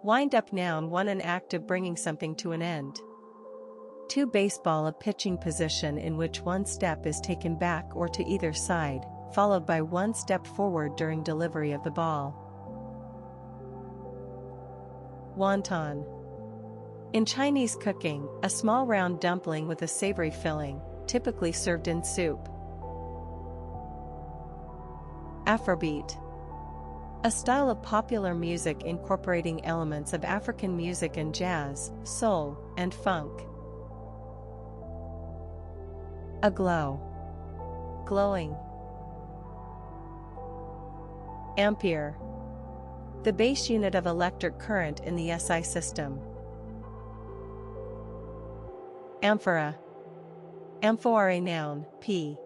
Wind up noun one an act of bringing something to an end. To baseball a pitching position in which one step is taken back or to either side, followed by one step forward during delivery of the ball. Wonton. In Chinese cooking, a small round dumpling with a savory filling, typically served in soup. Afrobeat. A style of popular music incorporating elements of African music and jazz, soul, and funk. Aglow. Glowing. Ampere. The base unit of electric current in the SI system. Amphora. Amphore noun, p.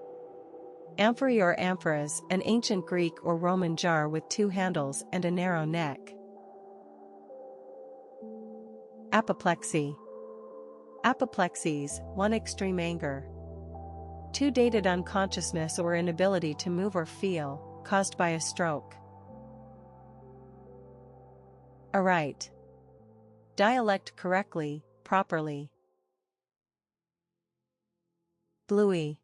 Amphorae or amphoras, an ancient Greek or Roman jar with two handles and a narrow neck. Apoplexy. Apoplexies, one extreme anger. Two dated unconsciousness or inability to move or feel, caused by a stroke. Aright. Dialect correctly, properly. Bluey.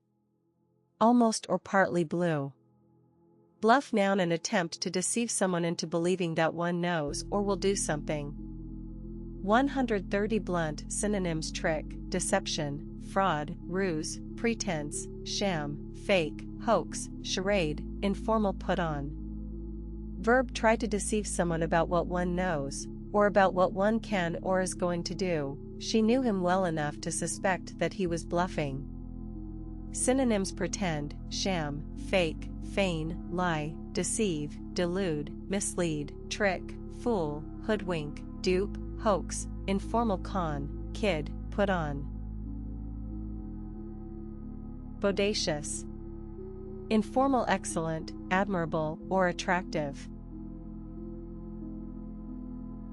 Almost or partly blue. Bluff noun an attempt to deceive someone into believing that one knows or will do something. 130 blunt synonyms: trick, deception, fraud, ruse, pretense, sham, fake, hoax, charade, informal put on. Verb try to deceive someone about what one knows, or about what one can or is going to do. She knew him well enough to suspect that he was bluffing. Synonyms: pretend, sham, fake, feign, lie, deceive, delude, mislead, trick, fool, hoodwink, dupe, hoax, informal con, kid, put on. Bodacious. Informal excellent, admirable, or attractive.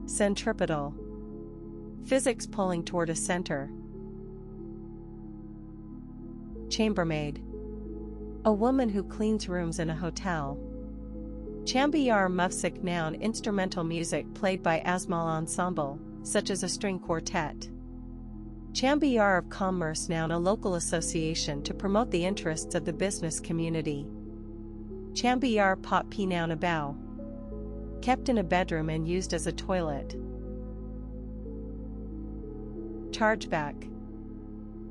Centripetal. Physics pulling toward a center. Chambermaid. A woman who cleans rooms in a hotel. Chambiyar mufsik noun instrumental music played by Asmal ensemble, such as a string quartet. Chambiyar of Commerce noun a local association to promote the interests of the business community. Chambiyar pot p noun a bow. Kept in a bedroom and used as a toilet. Chargeback.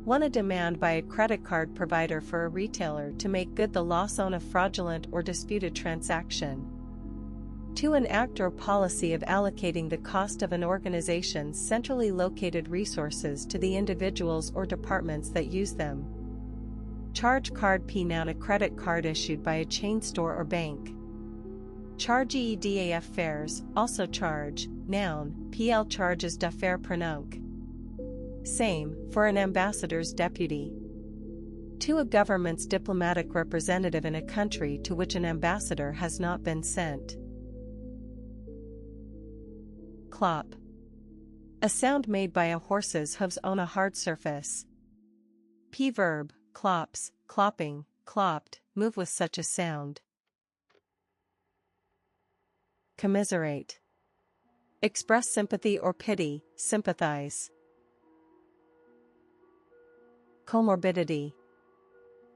One a demand by a credit card provider for a retailer to make good the loss on a fraudulent or disputed transaction. To an act or policy of allocating the cost of an organization's centrally located resources to the individuals or departments that use them. Charge card p noun a credit card issued by a chain store or bank. Charge EDAF fares, also charge, noun, PL charges d'affaires prenonc. Same, for an ambassador's deputy. To a government's diplomatic representative in a country to which an ambassador has not been sent. Clop. A sound made by a horse's hooves on a hard surface. P verb, clops, clopping, clopped, move with such a sound. Commiserate. Express sympathy or pity, sympathize. Comorbidity.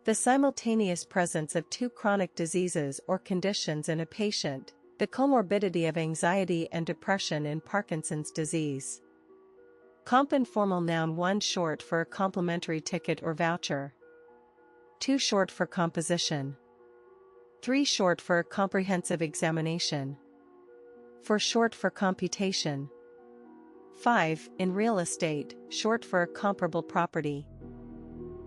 The simultaneous presence of two chronic diseases or conditions in a patient, the comorbidity of anxiety and depression in Parkinson's disease. Comp informal noun 1 short for a complimentary ticket or voucher. 2 short for composition. 3 short for a comprehensive examination. 4 short for computation. 5 in real estate, short for a comparable property.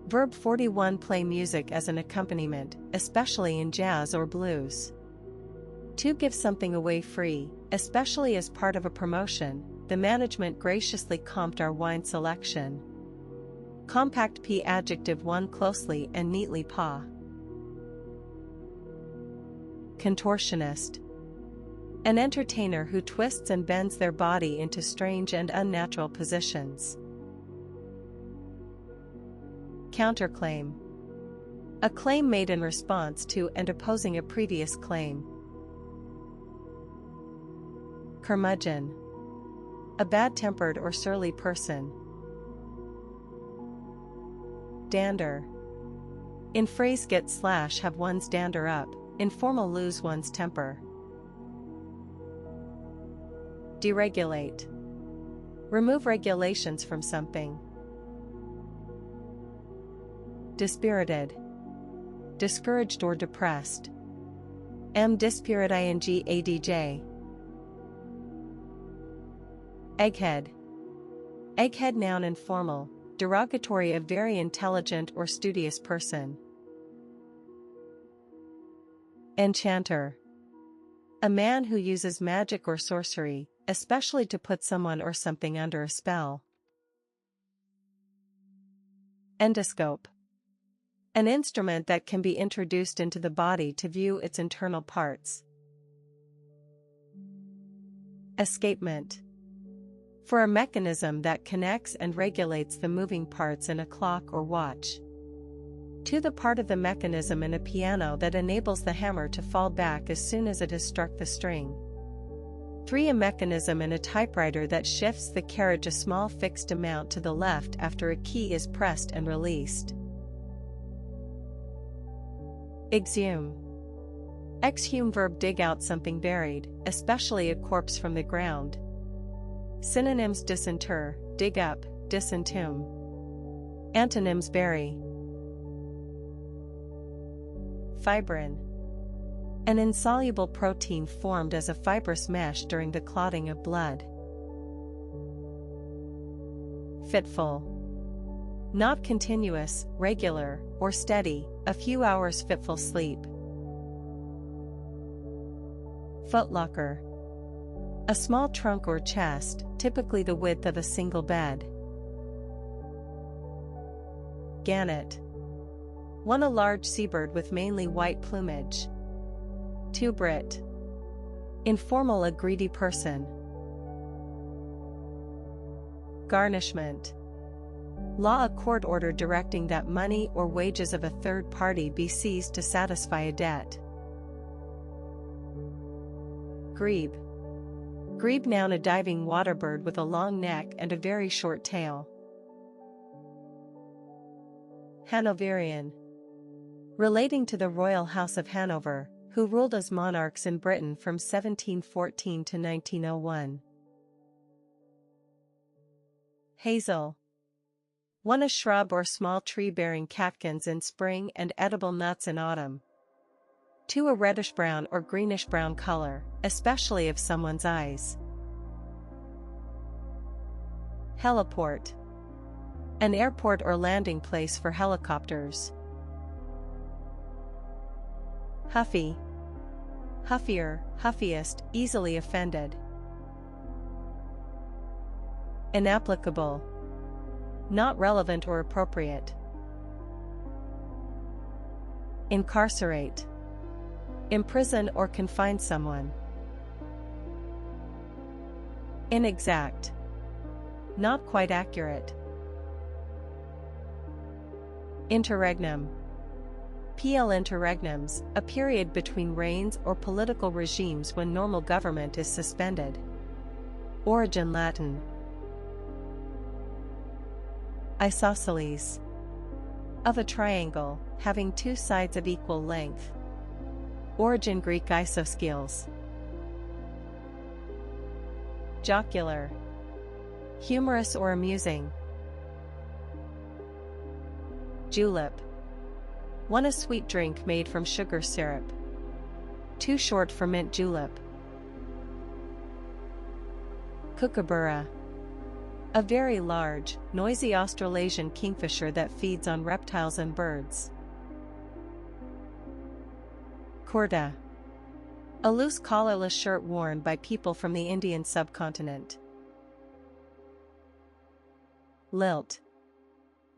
Verb 41 play music as an accompaniment, especially in jazz or blues. To give something away free, especially as part of a promotion, the management graciously comped our wine selection. Compact P adjective 1 closely and neatly pa. Contortionist. An entertainer who twists and bends their body into strange and unnatural positions. Counterclaim. A claim made in response to and opposing a previous claim. Curmudgeon. A bad-tempered or surly person. Dander. In phrase get / have one's dander up, informal lose one's temper. Deregulate. Remove regulations from something. Dispirited. Discouraged or depressed. Dispiritedj. Egghead. Egghead noun informal, derogatory of very intelligent or studious person. Enchanter. A man who uses magic or sorcery, especially to put someone or something under a spell. Endoscope. An instrument that can be introduced into the body to view its internal parts. Escapement. For a mechanism that connects and regulates the moving parts in a clock or watch. To the part of the mechanism in a piano that enables the hammer to fall back as soon as it has struck the string. 3 a mechanism in a typewriter that shifts the carriage a small fixed amount to the left after a key is pressed and released. Exhume. Exhume verb dig out something buried, especially a corpse from the ground. Synonyms disinter, dig up, disentomb. Antonyms bury. Fibrin. An insoluble protein formed as a fibrous mesh during the clotting of blood. Fitful. Not continuous, regular, or steady, a few hours fitful sleep. Footlocker. A small trunk or chest, typically the width of a single bed. Gannet. One a large seabird with mainly white plumage. Turbot. Informal a greedy person. Garnishment. Law a court order directing that money or wages of a third party be seized to satisfy a debt. Grebe. Grebe noun a diving water bird with a long neck and a very short tail. Hanoverian. Relating to the royal house of Hanover, who ruled as monarchs in Britain from 1714 to 1901. Hazel. One a shrub or small tree bearing catkins in spring and edible nuts in autumn. 2 a reddish-brown or greenish-brown color, especially of someone's eyes. Heliport. An airport or landing place for helicopters. Huffy. Huffier, huffiest, easily offended. Inapplicable. Not relevant or appropriate. Incarcerate. Imprison or confine someone. Inexact. Not quite accurate. Interregnum. PL interregnums, a period between reigns or political regimes when normal government is suspended. Origin Latin. Isosceles. Of a triangle, having 2 sides of equal length. Origin Greek isosceles. Jocular. humorous or amusing. Julep. 1. A sweet drink made from sugar syrup. 2. Short for mint julep. Kookaburra. A very large, noisy Australasian kingfisher that feeds on reptiles and birds. Kurta. A loose collarless shirt worn by people from the Indian subcontinent. Lilt.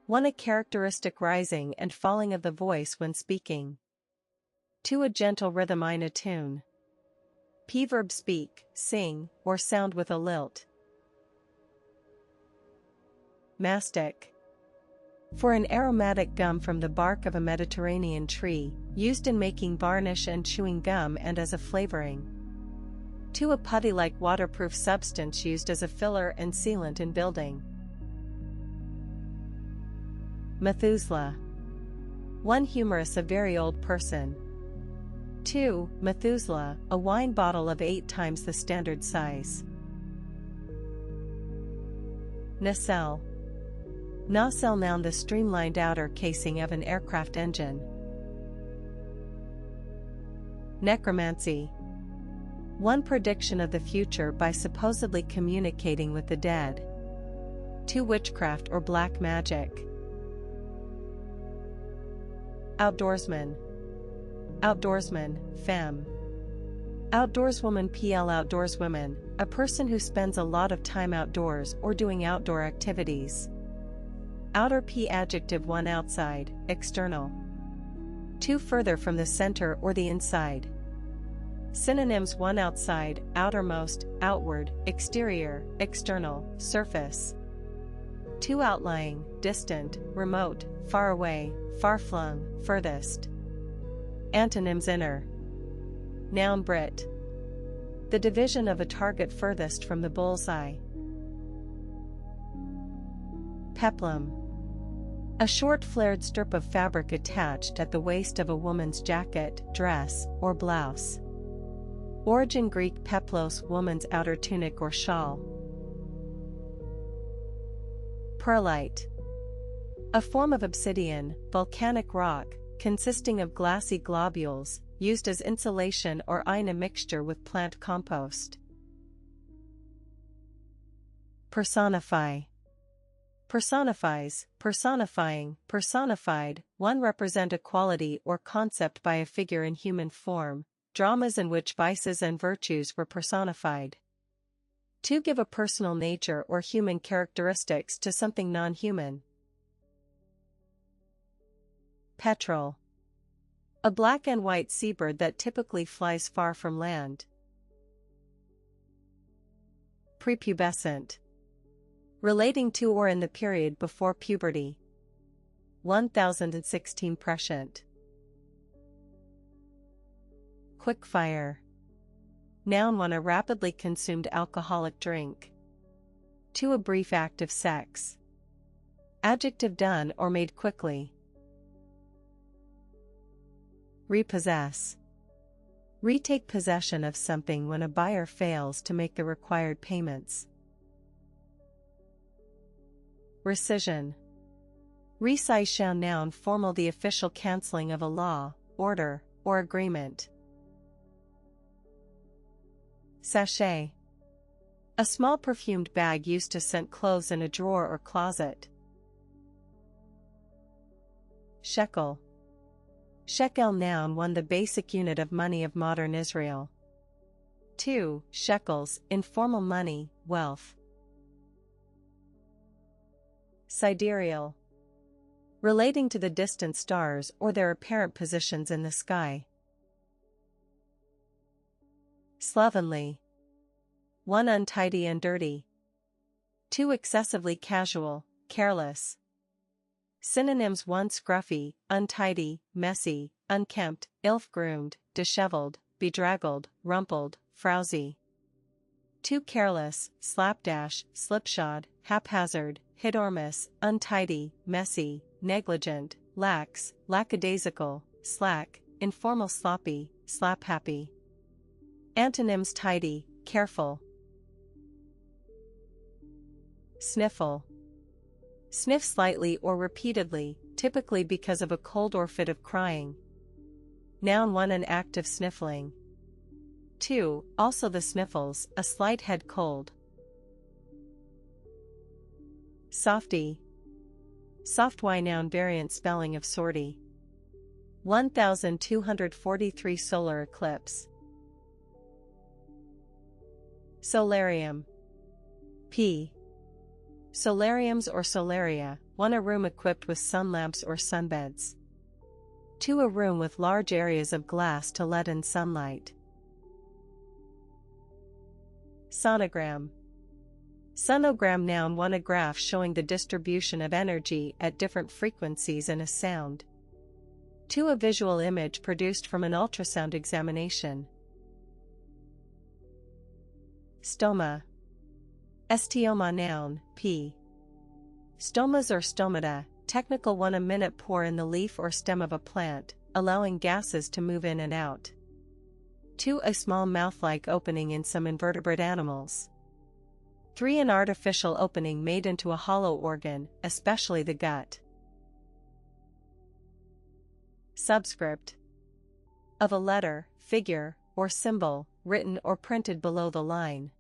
1. A characteristic rising and falling of the voice when speaking. 2. A gentle rhythm in a tune. P-verb speak, sing, or sound with a lilt. Mastic. For an aromatic gum from the bark of a Mediterranean tree, used in making varnish and chewing gum and as a flavoring. 2. A putty-like waterproof substance used as a filler and sealant in building. Methuselah. 1. Humorous, a very old person. 2. Methuselah, a wine bottle of 8 times the standard size. Nacelle. Nacelle, noun, the streamlined outer casing of an aircraft engine. Necromancy. 1. Prediction of the future by supposedly communicating with the dead. 2. Witchcraft or black magic. Outdoorsman. Outdoorsman, femme. Outdoorswoman, pl. Outdoorswomen, a person who spends a lot of time outdoors or doing outdoor activities. Outer, p. Adjective. 1. Outside, external. 2. Further from the center or the inside. Synonyms. 1. Outside, outermost, outward, exterior, external, surface. 2. Outlying, distant, remote, far away, far-flung, furthest. Antonyms. Inner. Noun. Brit. The division of a target furthest from the bullseye. Peplum. A short flared strip of fabric attached at the waist of a woman's jacket, dress, or blouse. Origin Greek peplos, woman's outer tunic or shawl. Perlite. A form of obsidian, volcanic rock, consisting of glassy globules, used as insulation or in a mixture with plant compost. Personify. Personifies, personifying, personified. 1. Represent a quality or concept by a figure in human form, dramas in which vices and virtues were personified. 2. Give a personal nature or human characteristics to something non-human. Petrel. A black and white seabird that typically flies far from land. Prepubescent. Relating to or in the period before puberty. 1016 prescient. Quickfire. Noun. 1. A rapidly consumed alcoholic drink. 2. A brief act of sex. Adjective. Done or made quickly. Repossess. Retake possession of something when a buyer fails to make the required payments. Rescission. Rescission. Noun. Formal, the official cancelling of a law, order, or agreement. Sachet. A small perfumed bag used to scent clothes in a drawer or closet. Shekel. Shekel. Noun. 1. The basic unit of money of modern Israel. 2. Shekels, informal money, wealth. Sidereal. Relating to the distant stars or their apparent positions in the sky. Slovenly. 1. Untidy and dirty. 2. Excessively casual, careless. Synonyms. 1. Scruffy, untidy, messy, unkempt, ill-groomed, disheveled, bedraggled, rumpled, frowsy. 2. Careless, slapdash, slipshod, haphazard, hit-or-miss, untidy, messy, negligent, lax, lackadaisical, slack, informal, sloppy, slap-happy. Antonyms. Tidy, careful. Sniffle. Sniff slightly or repeatedly, typically because of a cold or fit of crying. Noun 1. An act of sniffling. 2. Also the sniffles, a slight head cold. Softy. Soft Y. Noun variant spelling of sortie. 1243 solar eclipse. Solarium. P. Solariums or solaria, 1. A room equipped with sun lamps or sunbeds. 2. A room with large areas of glass to let in sunlight. Sonogram. Sonogram. Noun 1. A graph showing the distribution of energy at different frequencies in a sound. 2. A visual image produced from an ultrasound examination. Stoma. Stoma. Noun, p. Stomas or stomata, technical 1. A minute pore in the leaf or stem of a plant, allowing gases to move in and out. 2. A small mouth-like opening in some invertebrate animals. 3. An artificial opening made into a hollow organ, especially the gut. Subscript. Of a letter, figure, or symbol, written or printed below the line.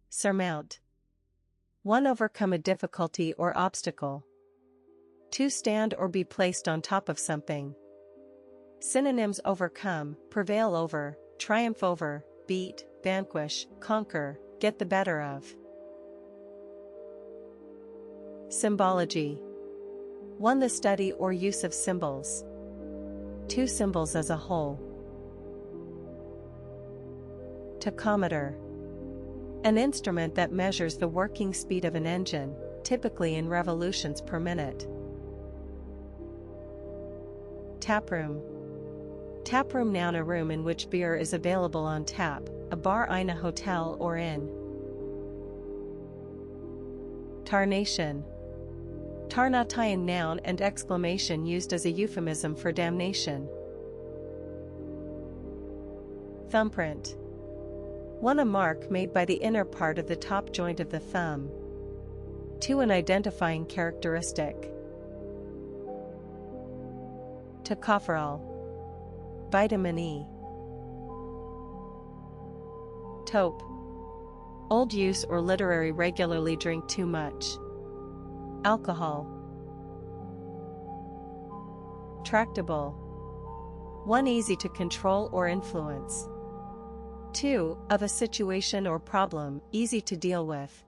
Surmount. 1. Overcome a difficulty or obstacle. 2. Stand or be placed on top of something. Synonyms: overcome, prevail over, triumph over, beat, vanquish, conquer, get the better of. Symbology. 1. The study or use of symbols. 2. Symbols as a whole. Tachometer. An instrument that measures the working speed of an engine, typically in revolutions per minute. Taproom. Taproom. Noun, a room in which beer is available on tap, a bar in a hotel or inn. Tarnation. Tarnation. Noun and exclamation used as a euphemism for damnation. Thumbprint. 1. A mark made by the inner part of the top joint of the thumb. 2. An identifying characteristic. Tocopherol. Vitamin E. Taupe. Old use or literary. Regularly drink too much. Alcohol. Tractable. 1. Easy to control or influence. 2. Of a situation or problem, easy to deal with.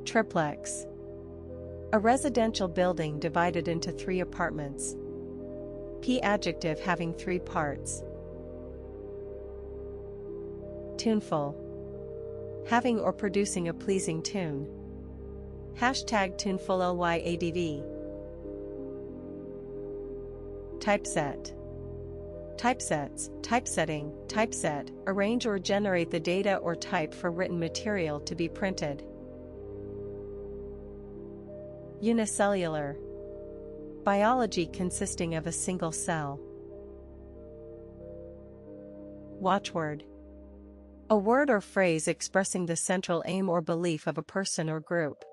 Triplex. A residential building divided into 3 apartments. P. Adjective having 3 parts. Tuneful. Having or producing a pleasing tune. Hashtag tuneful LYADV. Typeset. Typesets, typesetting, typeset, arrange or generate the data or type for written material to be printed. Unicellular. Biology consisting of a single cell. Watchword. A word or phrase expressing the central aim or belief of a person or group.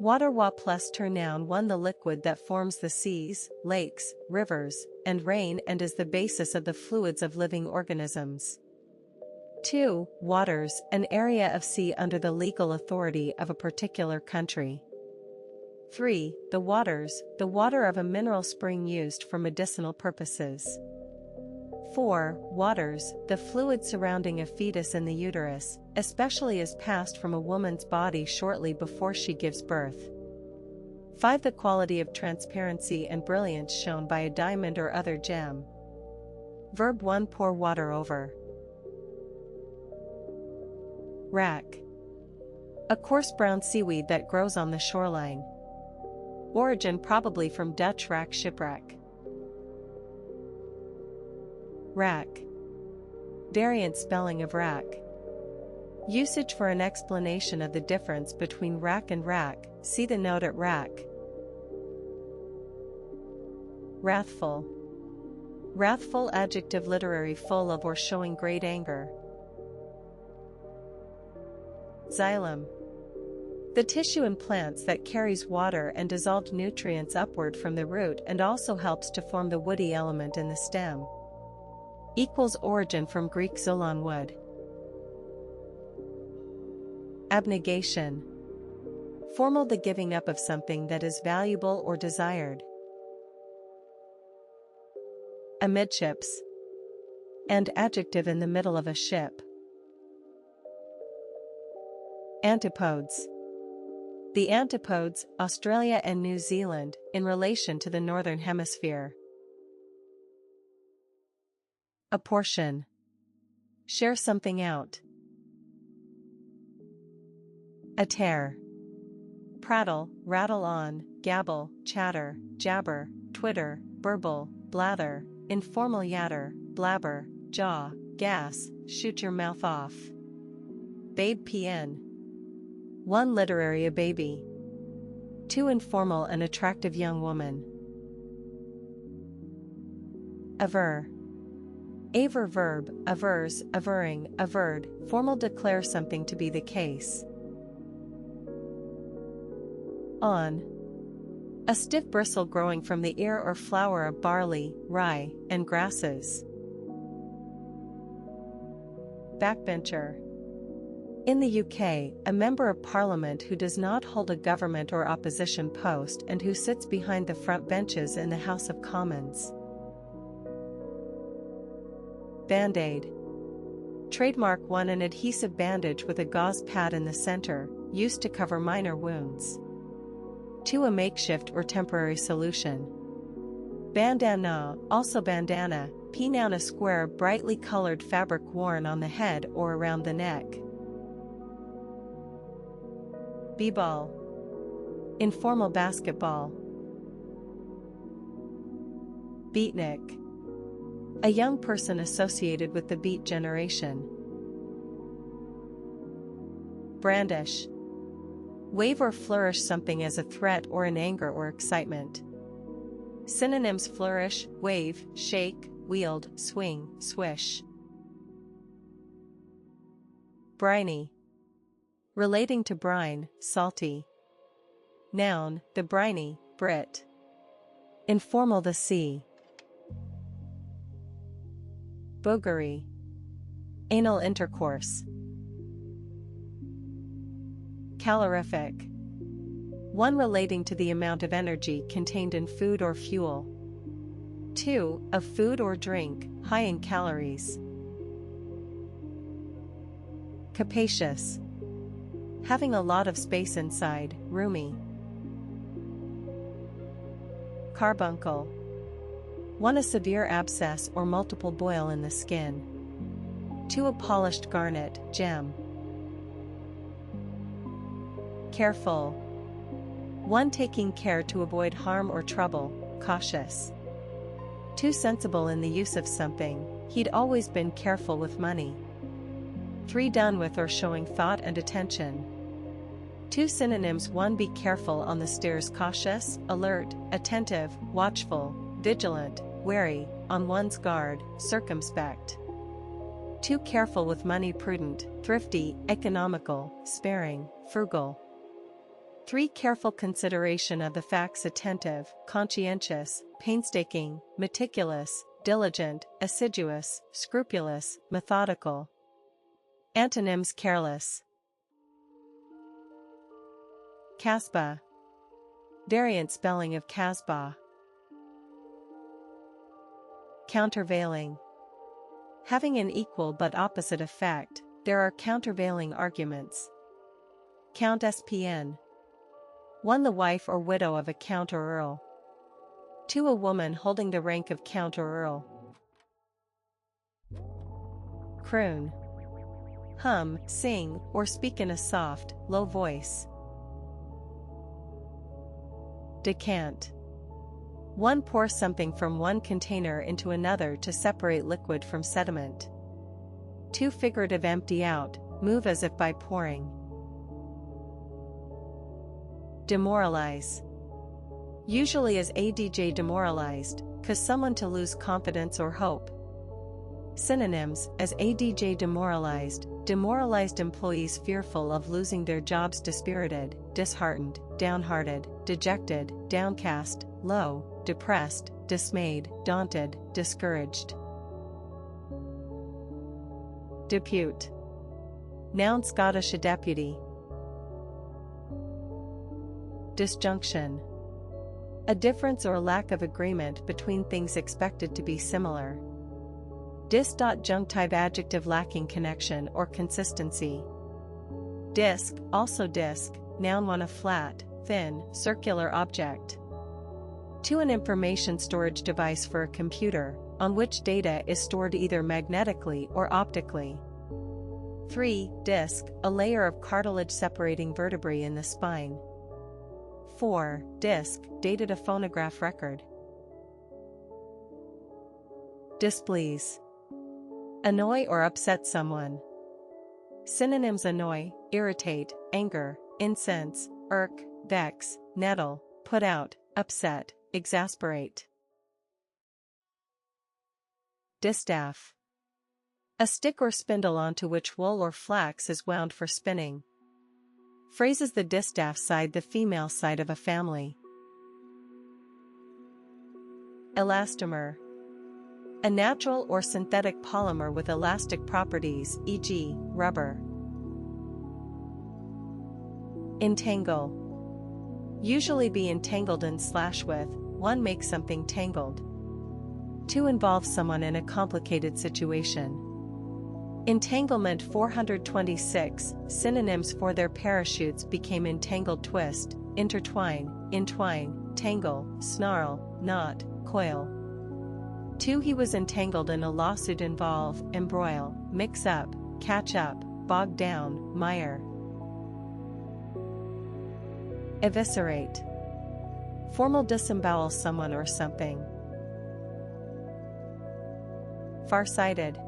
Water. Wa plus ter. Noun 1. The liquid that forms the seas, lakes, rivers, and rain and is the basis of the fluids of living organisms. 2. Waters, an area of sea under the legal authority of a particular country. 3. The water of a mineral spring used for medicinal purposes. 4. Waters, the fluid surrounding a fetus in the uterus, especially as passed from a woman's body shortly before she gives birth. 5. The quality of transparency and brilliance shown by a diamond or other gem. Verb 1. Pour water over. Wrack. A coarse brown seaweed that grows on the shoreline. Origin probably from Dutch rack, shipwreck. Rack. Variant spelling of rack. Usage for an explanation of the difference between rack and rack, see the note at rack. Wrathful. Wrathful. Adjective literary, full of or showing great anger. Xylem. The tissue in plants that carries water and dissolved nutrients upward from the root and also helps to form the woody element in the stem. Equals origin from Greek xylon wood. Abnegation. Formal the giving up of something that is valuable or desired. Amidships. And adjective in the middle of a ship. Antipodes. The antipodes, Australia and New Zealand, in relation to the Northern Hemisphere. Apportion. Share something out. Atare. Prattle, rattle on, gabble, chatter, jabber, twitter, burble, blather, informal yatter, blabber, jaw, gas, shoot your mouth off. Babe pn. 1 literary a baby. 2 informal an attractive young woman. Aver. Aver verb, avers, averring, averred, formal declare something to be the case. On. A stiff bristle growing from the ear or flower of barley, rye, and grasses. Backbencher. In the UK, a member of parliament who does not hold a government or opposition post and who sits behind the front benches in the House of Commons. Band-Aid. Trademark 1 an adhesive bandage with a gauze pad in the center, used to cover minor wounds. 2 a makeshift or temporary solution. Bandana, also bandana, p-noun a square brightly colored fabric worn on the head or around the neck. B-ball. Informal basketball. Beatnik. A young person associated with the Beat generation. Brandish. Wave or flourish something as a threat or in anger or excitement. Synonyms flourish, wave, shake, wield, swing, swish. Briny. Relating to brine, salty. Noun, the briny, Brit. Informal the sea. Boogery. Anal intercourse. Calorific. 1 relating to the amount of energy contained in food or fuel. 2 of food or drink, high in calories. Capacious. Having a lot of space inside, roomy. Carbuncle. 1 a severe abscess or multiple boil in the skin. 2 a polished garnet, gem. Careful. 1 taking care to avoid harm or trouble, cautious. 2 sensible in the use of something, he'd always been careful with money. 3 done with or showing thought and attention. 2 synonyms 1 be careful on the stairs cautious, alert, attentive, watchful, vigilant, wary, on one's guard, circumspect. 2 careful with money prudent, thrifty, economical, sparing, frugal. 3 careful consideration of the facts attentive, conscientious, painstaking, meticulous, diligent, assiduous, scrupulous, methodical. Antonyms careless. Casbah. Variant spelling of Casbah. Countervailing. Having an equal but opposite effect, there are countervailing arguments. Count SPN. 1 the wife or widow of a count or earl. 2 a woman holding the rank of count or earl. Croon. Hum, sing, or speak in a soft, low voice. Decant. 1 pour something from one container into another to separate liquid from sediment. 2 figurative empty out, move as if by pouring. Demoralize. Usually as adj demoralized, cause someone to lose confidence or hope. Synonyms as ADJ demoralized, demoralized employees fearful of losing their jobs, dispirited, disheartened, downhearted, dejected, downcast, low, depressed, dismayed, daunted, discouraged. Depute. Noun Scottish a deputy. Disjunction. A difference or lack of agreement between things expected to be similar. Disjunctive adjective lacking connection or consistency. Disk, also disk, noun 1 a flat, thin, circular object. 2 an information storage device for a computer, on which data is stored either magnetically or optically. 3 disc, a layer of cartilage separating vertebrae in the spine. 4 disc, dated a phonograph record. Displease. Annoy or upset someone. Synonyms annoy, irritate, anger, incense, irk, vex, nettle, put out, upset, exasperate. Distaff. A stick or spindle onto which wool or flax is wound for spinning. Phrases the distaff side, the female side of a family. Elastomer. A natural or synthetic polymer with elastic properties, e.g., rubber. Entangle. Usually be entangled in / with, one makes something tangled. To involve someone in a complicated situation. Entanglement 426, synonyms for their parachutes became entangled, twist, intertwine, entwine, tangle, snarl, knot, coil. 2 he was entangled in a lawsuit, involve, embroil, mix up, catch up, bog down, mire. Eviscerate. Formal disembowel someone or something. Farsighted.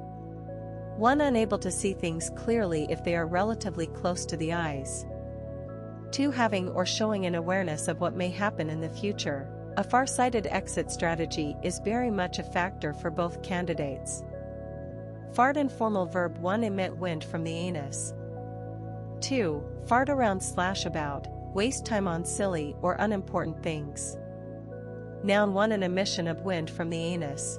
One unable to see things clearly if they are relatively close to the eyes. 2 having or showing an awareness of what may happen in the future. A far-sighted exit strategy is very much a factor for both candidates. Fart, informal verb 1 emit wind from the anus. 2 fart around / about, waste time on silly or unimportant things. Noun 1 an emission of wind from the anus.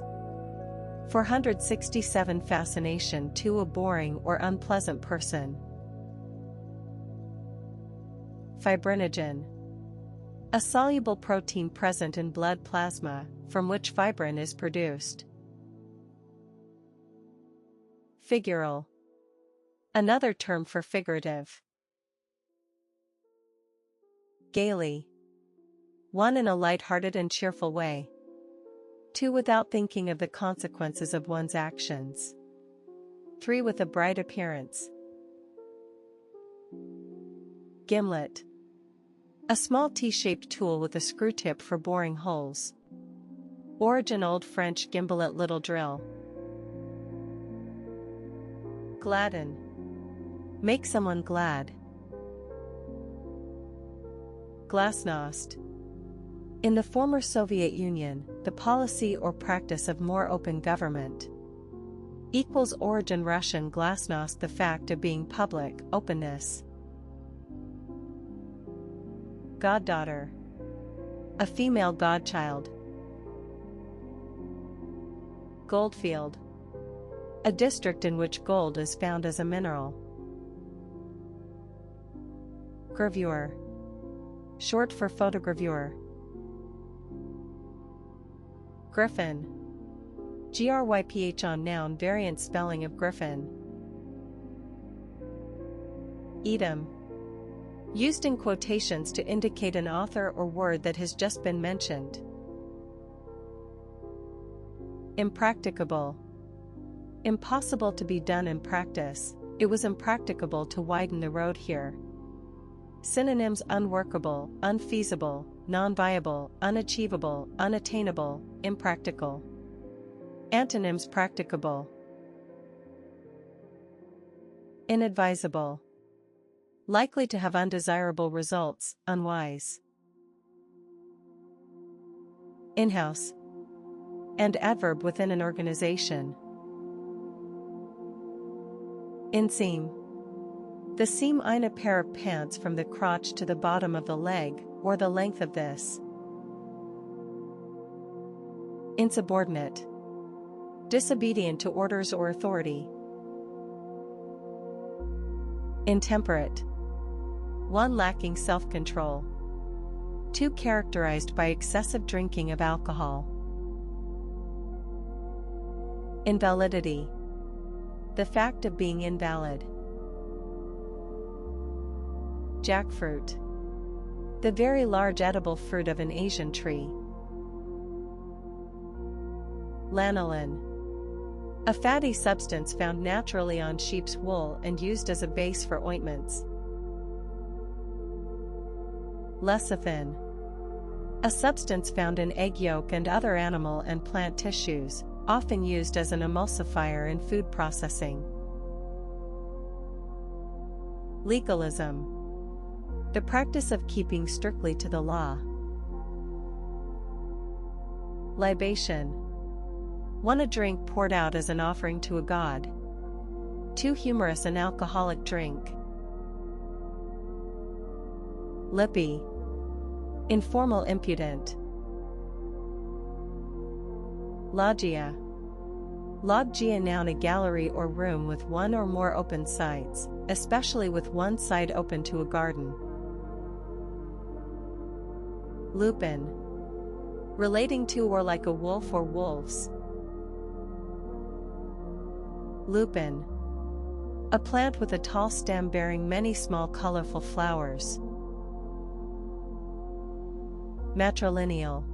467 fascination to a boring or unpleasant person. Fibrinogen. A soluble protein present in blood plasma, from which fibrin is produced. Figural. Another term for figurative. Gaily. 1 in a light-hearted and cheerful way. 2 without thinking of the consequences of one's actions. 3 with a bright appearance. Gimlet. A small T-shaped tool with a screw tip for boring holes. Origin Old French gimbalet, little drill. Gladden. Make someone glad. Glasnost. In the former Soviet Union, the policy or practice of more open government. Equals origin Russian glasnost, the fact of being public, openness. Goddaughter. A female godchild. Goldfield. A district in which gold is found as a mineral. Gravure. Short for photogravure. Griffin. Gryph on noun, variant spelling of griffin. Idiom. Used in quotations to indicate an author or word that has just been mentioned. Impracticable. Impossible to be done in practice, it was impracticable to widen the road here. Synonyms unworkable, unfeasible, non-viable, unachievable, unattainable, impractical. Antonyms practicable. Inadvisable. Likely to have undesirable results, unwise. In-house. And adverb within an organization. Inseam. The seam in a pair of pants from the crotch to the bottom of the leg, or the length of this. Insubordinate. Disobedient to orders or authority. Intemperate. One lacking self-control. Two characterized by excessive drinking of alcohol. Invalidity. The fact of being invalid. Jackfruit. The very large edible fruit of an Asian tree. Lanolin. A fatty substance found naturally on sheep's wool and used as a base for ointments. Lecithin. A substance found in egg yolk and other animal and plant tissues, often used as an emulsifier in food processing. Legalism. The practice of keeping strictly to the law. Libation. One a drink poured out as an offering to a god. Too humorous an alcoholic drink. Lippy. Informal impudent. Loggia. Loggia, noun, a gallery or room with one or more open sides, especially with one side open to a garden. Lupin. Relating to or like a wolf or wolves. Lupin. A plant with a tall stem bearing many small colorful flowers. Matrilineal.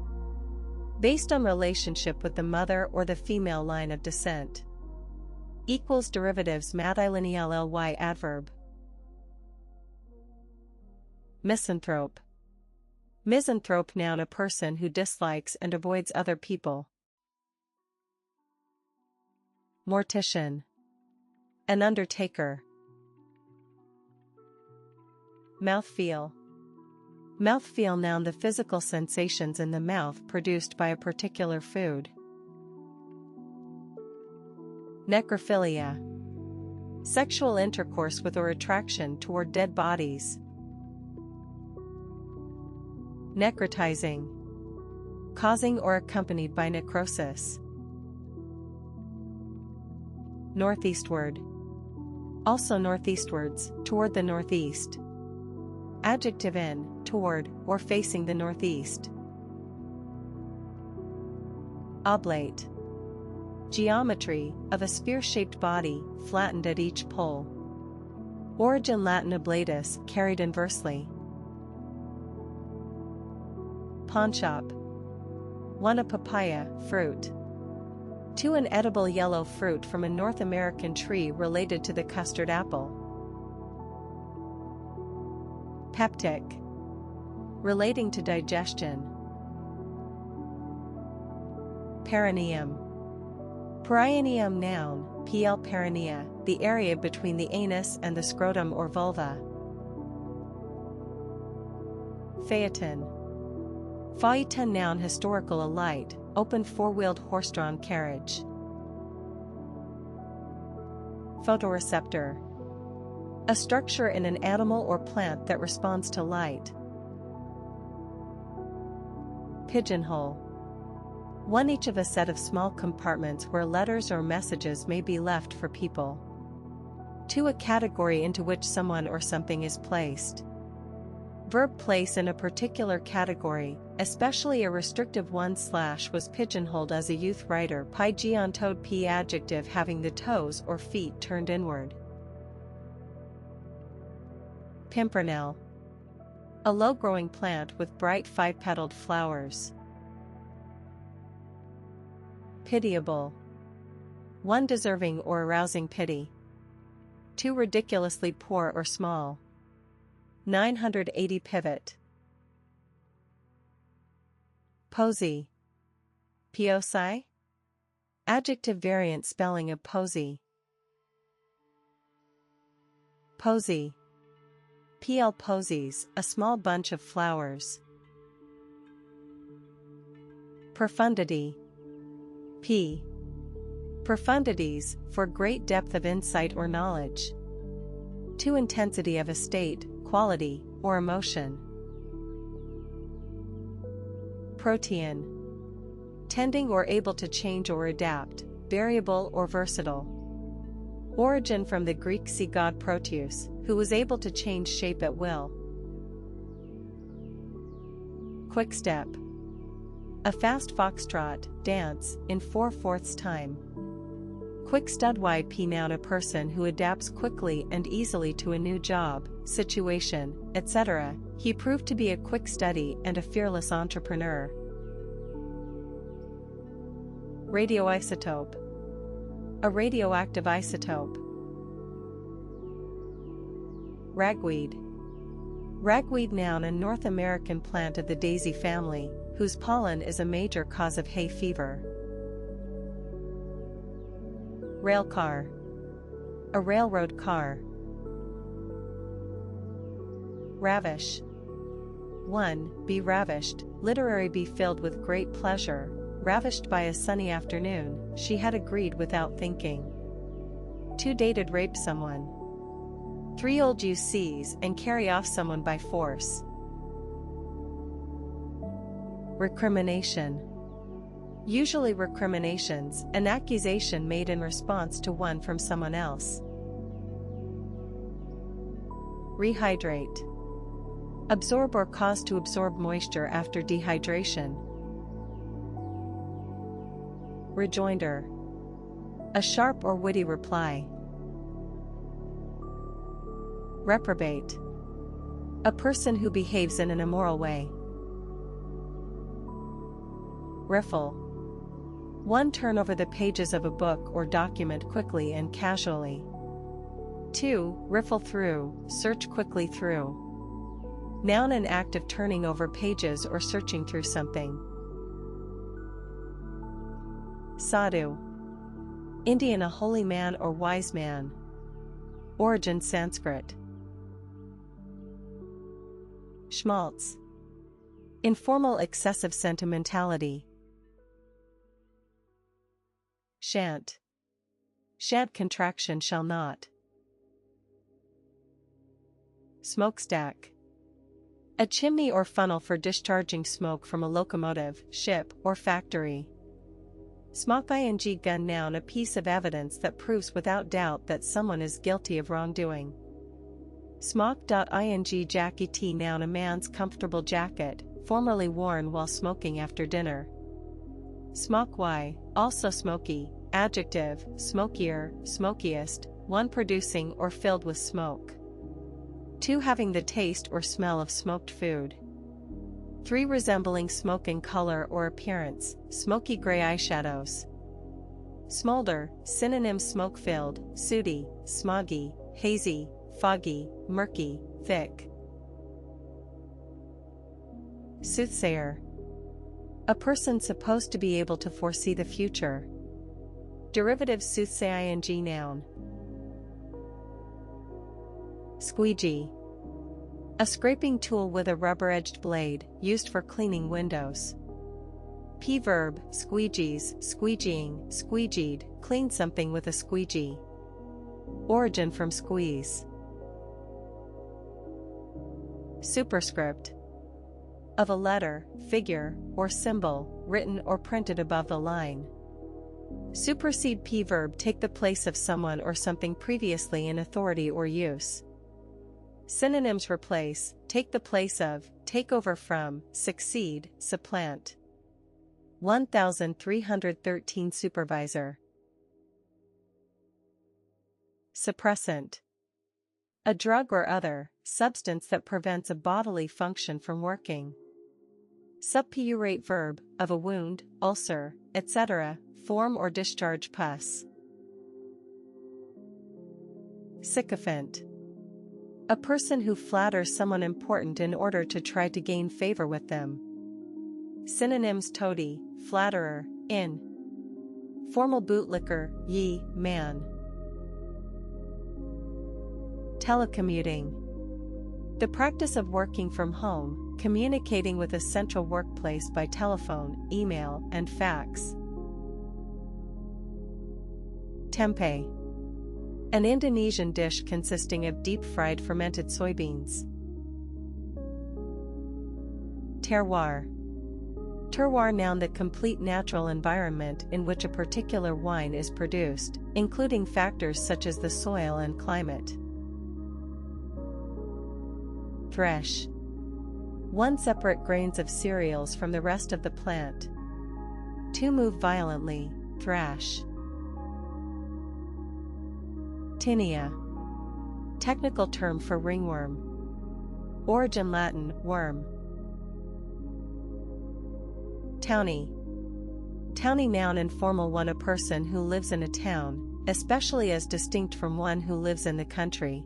Based on relationship with the mother or the female line of descent. Equals derivatives matrilineal ly adverb. Misanthrope. Misanthrope, noun, a person who dislikes and avoids other people. Mortician. An undertaker. Mouthfeel. Mouthfeel, noun, the physical sensations in the mouth produced by a particular food. Necrophilia. Sexual intercourse with or attraction toward dead bodies. Necrotizing. Causing or accompanied by necrosis. Northeastward. Also northeastwards, toward the northeast. Adjective in, toward, or facing the northeast. Oblate. Geometry, of a sphere-shaped body, flattened at each pole. Origin Latin oblatus, carried inversely. Pawnshop. One, a papaya, fruit. Two, an edible yellow fruit from a North American tree related to the custard apple. Peptic. Relating to digestion. Perineum. Perineum, noun, pl perineia, the area between the anus and the scrotum or vulva. Phaeton. Phaeton, noun, historical, a light, open four-wheeled horse-drawn carriage. Photoreceptor. A structure in an animal or plant that responds to light. Pigeonhole. One each of a set of small compartments where letters or messages may be left for people. Two, a category into which someone or something is placed. Verb, place in a particular category, especially a restrictive one. / was pigeonholed as a youth writer. Pigeon-toed, p, adjective having the toes or feet turned inward. Pimpernel. A low-growing plant with bright five-petaled flowers. Pitiable. One deserving or arousing pity. Two, ridiculously poor or small. 980 pivot. Posy. Posi. Adjective variant spelling of posy. Posy. PL posies, a small bunch of flowers. Profundity. P. Profundities, for great depth of insight or knowledge. To intensity of a state, quality, or emotion. Protean. Tending or able to change or adapt, variable or versatile. Origin from the Greek sea god Proteus, who was able to change shape at will. Quickstep. A fast foxtrot, dance, in 4/4 time. Quick stud P noun, a person who adapts quickly and easily to a new job, situation, etc. He proved to be a quick study and a fearless entrepreneur. Radioisotope. A radioactive isotope. Ragweed. Ragweed noun, a North American plant of the daisy family, whose pollen is a major cause of hay fever. Railcar. A railroad car. Ravish. 1. Be ravished, literary be filled with great pleasure, ravished by a sunny afternoon, she had agreed without thinking. 2. Dated rape someone. 3. Old you seize and carry off someone by force. Recrimination. Usually recriminations, an accusation made in response to one from someone else. Rehydrate. Absorb or cause to absorb moisture after dehydration. Rejoinder. A sharp or witty reply. Reprobate. A person who behaves in an immoral way. Riffle. One, turn over the pages of a book or document quickly and casually. 2. Riffle through, search quickly through. Noun, an act of turning over pages or searching through something. Sadhu. Indian, a holy man or wise man. Origin Sanskrit. Schmaltz. Informal excessive sentimentality. Shan't. Shan't contraction shall not. Smokestack. A chimney or funnel for discharging smoke from a locomotive, ship, or factory. Smock ing gun noun, a piece of evidence that proves without doubt that someone is guilty of wrongdoing. Smock.ing jacket noun, a man's comfortable jacket, formerly worn while smoking after dinner. Smoke also smoky, adjective, smokier, smokiest, one producing or filled with smoke. 2. Having the taste or smell of smoked food. 3. Resembling smoke in color or appearance, smoky gray eyeshadows. Smolder, synonym smoke-filled, sooty, smoggy, hazy, foggy, murky, thick. Soothsayer. A person supposed to be able to foresee the future. Derivative soothsay ing noun. Squeegee. A scraping tool with a rubber-edged blade, used for cleaning windows. P-verb, squeegees, squeegeeing, squeegeed, clean something with a squeegee. Origin from squeeze. Superscript. Of a letter, figure, or symbol, written or printed above the line. Supersede P-verb, take the place of someone or something previously in authority or use. Synonyms: replace, take the place of, take over from, succeed, supplant. 1313 Supervisor. Suppressant. A drug or other substance that prevents a bodily function from working. Suppurate verb, of a wound, ulcer, etc., form or discharge pus. Sycophant. A person who flatters someone important in order to try to gain favor with them. Synonyms: toady, flatterer, in. Formal bootlicker, ye, man. Telecommuting. The practice of working from home, communicating with a central workplace by telephone, email, and fax. Tempeh. An Indonesian dish consisting of deep-fried fermented soybeans. Terroir. Terroir, noun, the complete natural environment in which a particular wine is produced, including factors such as the soil and climate. Thresh. One, separate grains of cereals from the rest of the plant. To move violently, thrash. Tinea. Technical term for ringworm. Origin Latin, worm. Townie. Townie, noun, informal one, a person who lives in a town, especially as distinct from one who lives in the country.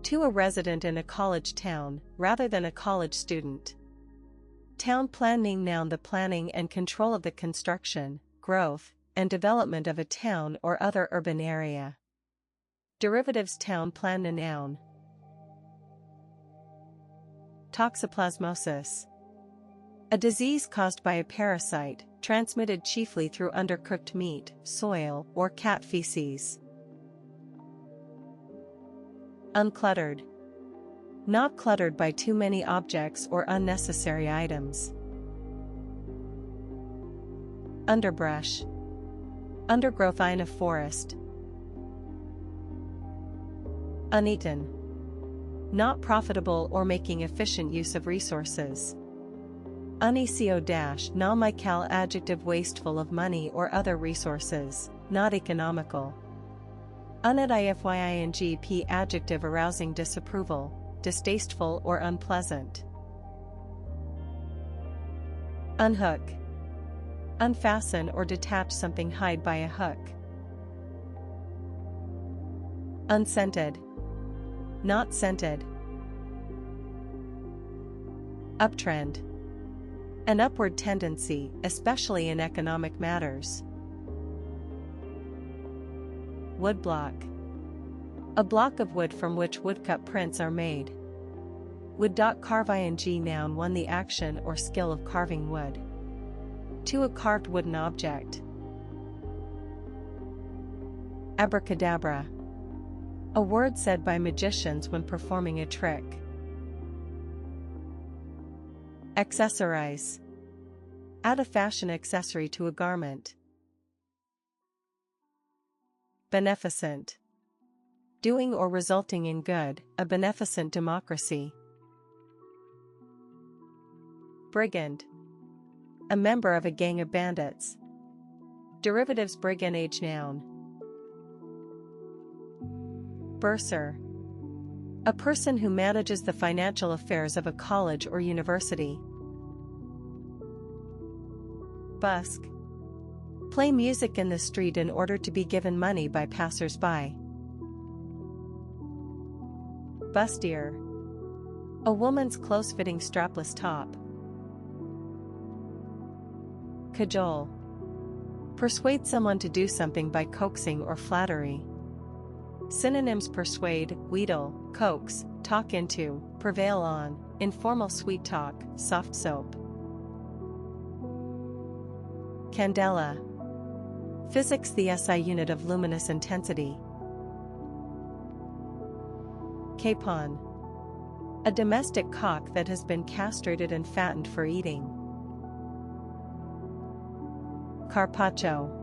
To, a resident in a college town, rather than a college student. Town planning, noun, the planning and control of the construction, growth, and development of a town or other urban area. Derivatives: town plan, a noun. Toxoplasmosis. A disease caused by a parasite, transmitted chiefly through undercooked meat, soil, or cat feces. Uncluttered. Not cluttered by too many objects or unnecessary items. Underbrush. Undergrowth in a forest. Uneaten. Not profitable or making efficient use of resources. Uneco dash non-mical, adjective, wasteful of money or other resources, not economical. Unidifyingp, adjective, arousing disapproval, distasteful or unpleasant. Unhook. Unfasten or detach something, hide by a hook. Unscented. Not scented. Uptrend. An upward tendency, especially in economic matters. Woodblock. A block of wood from which woodcut prints are made. Wood. Carve ing, noun, one, the action or skill of carving wood. To, a carved wooden object. Abracadabra. A word said by magicians when performing a trick. Accessorize. Add a fashion accessory to a garment. Beneficent. Doing or resulting in good, a beneficent democracy. Brigand. A member of a gang of bandits. Derivatives: brigandage, noun. Bursar. A person who manages the financial affairs of a college or university. Busk. Play music in the street in order to be given money by passers-by. Bustier. A woman's close-fitting strapless top. Cajole. Persuade someone to do something by coaxing or flattery. Synonyms: persuade, wheedle, coax, talk into, prevail on, informal sweet talk, soft soap. Candela. Physics: the SI unit of luminous intensity. Capon. A domestic cock that has been castrated and fattened for eating. Carpaccio.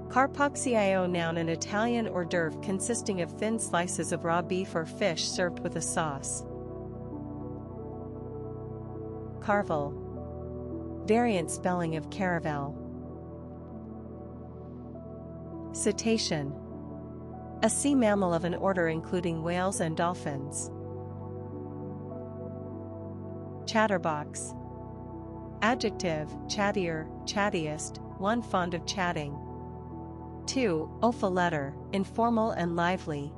Carpaccio, noun, an Italian hors d'oeuvre consisting of thin slices of raw beef or fish served with a sauce. Carvel. Variant spelling of caravel. Cetacean. A sea mammal of an order including whales and dolphins. Chatterbox. Adjective: chattier, chattiest, one fond of chatting. 2. Letter, informal and lively.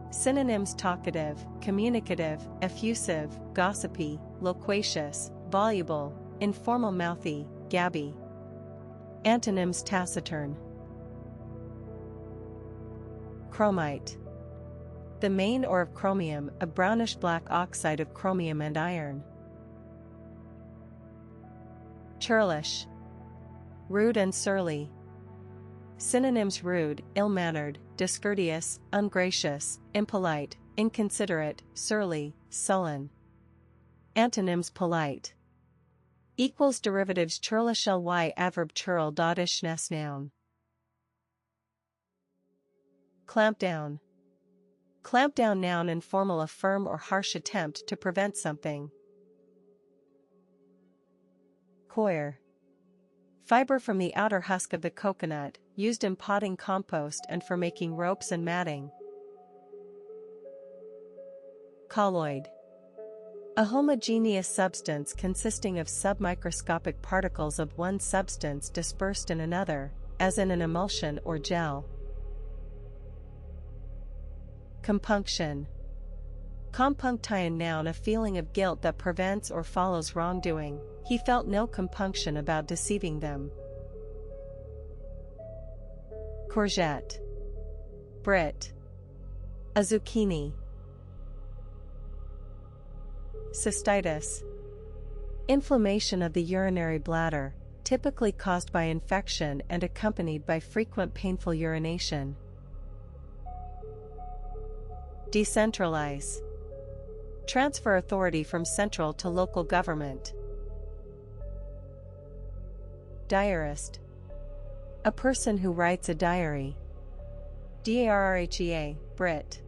Synonyms: talkative, communicative, effusive, gossipy, loquacious, voluble, informal, mouthy, gabby. Antonyms: taciturn. Chromite. The main ore of chromium, a brownish-black oxide of chromium and iron. Churlish. Rude and surly. Synonyms: rude, ill-mannered, discourteous, ungracious, impolite, inconsiderate, surly, sullen. Antonyms: polite. Equals derivatives: churlish ly adverb churl dottishness noun. Clamp down. Clamp down noun informal, a firm or harsh attempt to prevent something. Coir. Fiber from the outer husk of the coconut, used in potting compost and for making ropes and matting. Colloid. A homogeneous substance consisting of submicroscopic particles of one substance dispersed in another, as in an emulsion or gel. Compunction. Compunction noun, a feeling of guilt that prevents or follows wrongdoing. He felt no compunction about deceiving them. Courgette. Brit. A zucchini. Cystitis. Inflammation of the urinary bladder, typically caused by infection and accompanied by frequent painful urination. Decentralize. Transfer authority from central to local government. Diarist. A person who writes a diary. Darrhea, Brit.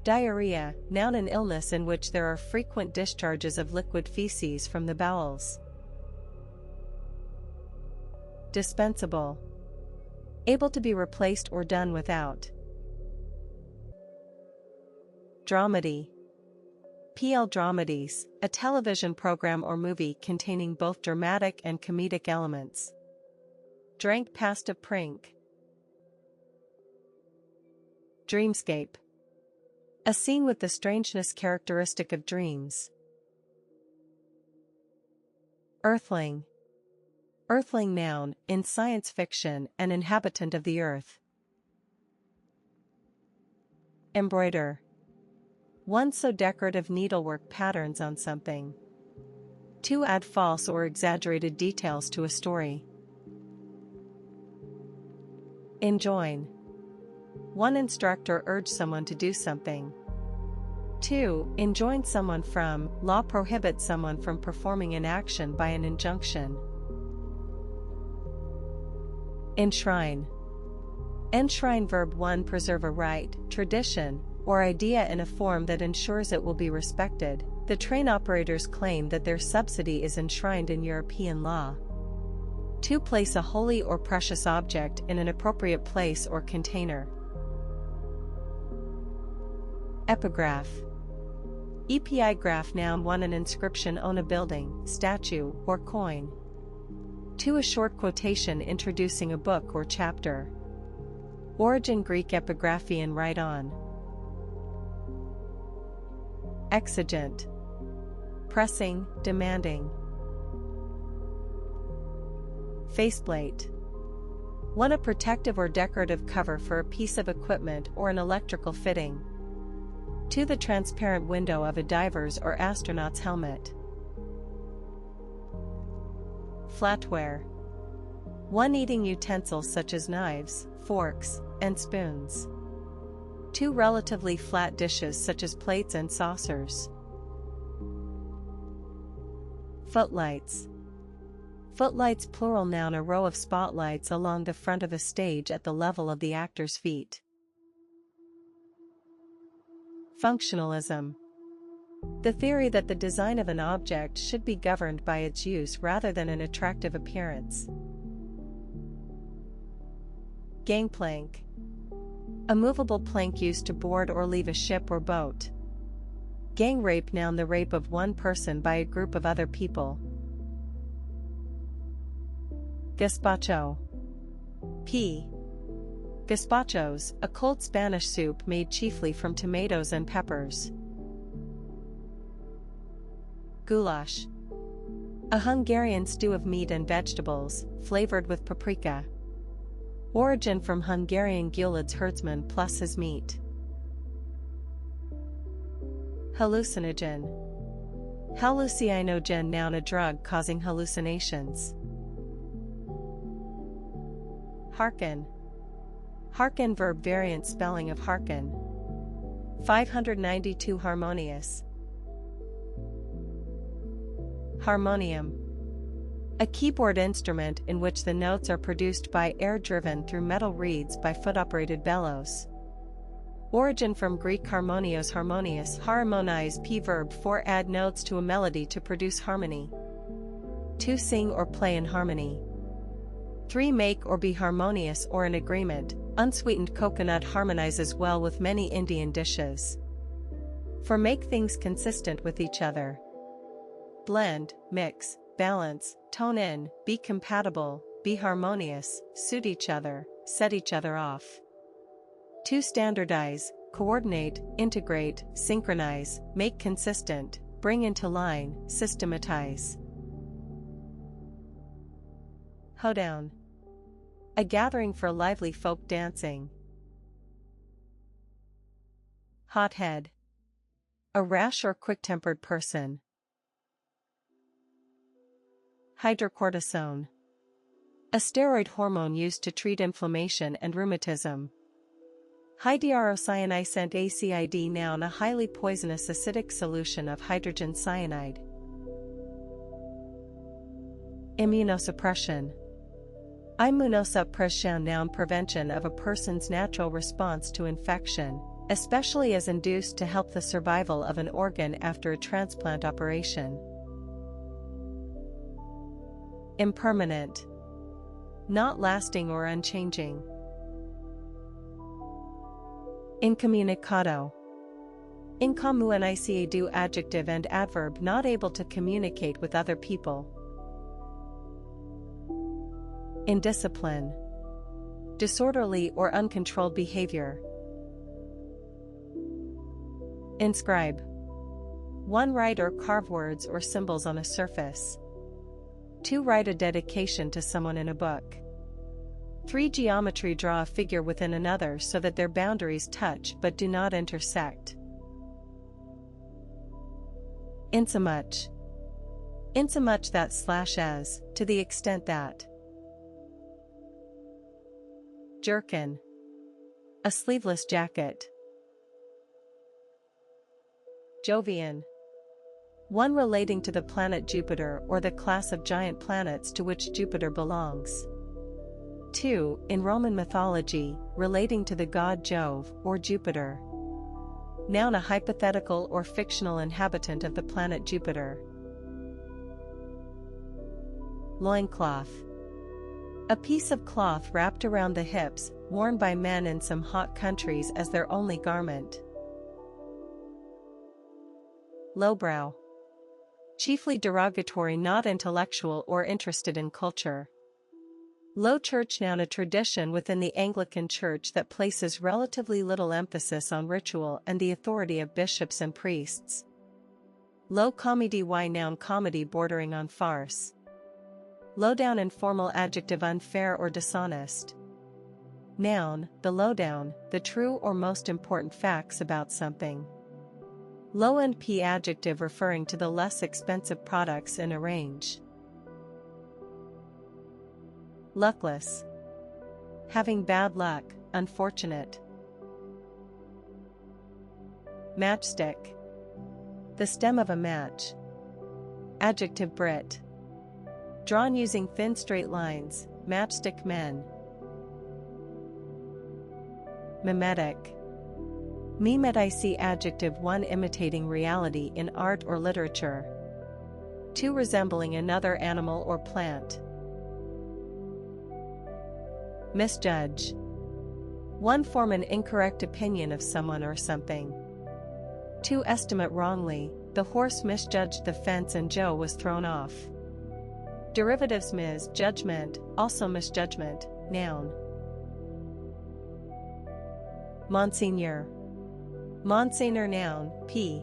Diarrhea, noun, an illness in which there are frequent discharges of liquid feces from the bowels. Dispensable. Able to be replaced or done without. Dramedy. PL Dramedies, a television program or movie containing both dramatic and comedic elements. Drank past a prink. Dreamscape. A scene with the strangeness characteristic of dreams. Earthling. Earthling noun, in science fiction, an inhabitant of the earth. Embroider. One so decorative needlework patterns on something. To add false or exaggerated details to a story. Enjoin. One instructor urged someone to do something. To enjoin someone from, law prohibits someone from performing an action by an injunction. Enshrine. Enshrine verb 1 preserve a right, tradition, or idea in a form that ensures it will be respected. The train operators claim that their subsidy is enshrined in European law. To place a holy or precious object in an appropriate place or container. Epigraph. Epigraph noun, one an inscription on a building, statue, or coin. To a short quotation introducing a book or chapter. Origin Greek epigraphian, right on. Exigent. Pressing, demanding. Faceplate. One a protective or decorative cover for a piece of equipment or an electrical fitting. To the transparent window of a diver's or astronaut's helmet. Flatware. One eating utensils such as knives, forks, and spoons. Two relatively flat dishes such as plates and saucers. Footlights. Footlights plural noun, a row of spotlights along the front of a stage at the level of the actor's feet. Functionalism. The theory that the design of an object should be governed by its use rather than an attractive appearance. Gangplank. A movable plank used to board or leave a ship or boat. Gang rape noun, the rape of one person by a group of other people. Gazpacho. P. Gazpachos, a cold Spanish soup made chiefly from tomatoes and peppers. Goulash. A Hungarian stew of meat and vegetables, flavored with paprika. Origin from Hungarian Gulad's herdsman plus his meat. Hallucinogen. Hallucinogen noun, a drug causing hallucinations. Hearken. Hearken verb variant spelling of hearken. 592 Harmonious. Harmonium. A keyboard instrument in which the notes are produced by air driven through metal reeds by foot-operated bellows. Origin from Greek harmonios harmonious harmonize p verb 4 add notes to a melody to produce harmony. 2 sing or play in harmony. 3 make or be harmonious or in agreement. Unsweetened coconut harmonizes well with many Indian dishes. 4 make things consistent with each other. Blend, mix, balance, tone in, be compatible, be harmonious, suit each other, set each other off. 2 standardize, coordinate, integrate, synchronize, make consistent, bring into line, systematize. Hoedown. A gathering for lively folk dancing. Hothead. A rash or quick-tempered person. Hydrocortisone. A steroid hormone used to treat inflammation and rheumatism. Hydroxycyanide acid noun a highly poisonous acidic solution of hydrogen cyanide. Immunosuppression. Immunosuppression noun prevention of a person's natural response to infection, especially as induced to help the survival of an organ after a transplant operation. Impermanent. Not lasting or unchanging. Incommunicado. Incomunicado adjective and adverb not able to communicate with other people. Indiscipline. Disorderly or uncontrolled behavior. Inscribe. 1 write or carve words or symbols on a surface. 2 write a dedication to someone in a book. 3 geometry draw a figure within another so that their boundaries touch but do not intersect. Insomuch. Insomuch that /as, to the extent that. Jerkin. A sleeveless jacket. Jovian. One relating to the planet Jupiter or the class of giant planets to which Jupiter belongs. 2. In Roman mythology, relating to the god Jove or Jupiter. Noun a hypothetical or fictional inhabitant of the planet Jupiter. Loincloth. A piece of cloth wrapped around the hips, worn by men in some hot countries as their only garment. Lowbrow. Chiefly derogatory, not intellectual or interested in culture. Low church noun a tradition within the Anglican Church that places relatively little emphasis on ritual and the authority of bishops and priests. Low comedy noun comedy bordering on farce. Lowdown informal adjective unfair or dishonest. Noun, the lowdown, the true or most important facts about something. Low-end p adjective referring to the less expensive products in a range. Luckless. Having bad luck, unfortunate. Matchstick. The stem of a match. Adjective Brit. Drawn using thin straight lines, matchstick men. Mimetic. Mimetic adjective 1 imitating reality in art or literature. 2 resembling another animal or plant. Misjudge. 1 form an incorrect opinion of someone or something. 2 estimate wrongly, the horse misjudged the fence and Joe was thrown off. Derivatives misjudgment, also misjudgment, noun. Monseigneur. Monseigneur noun, p.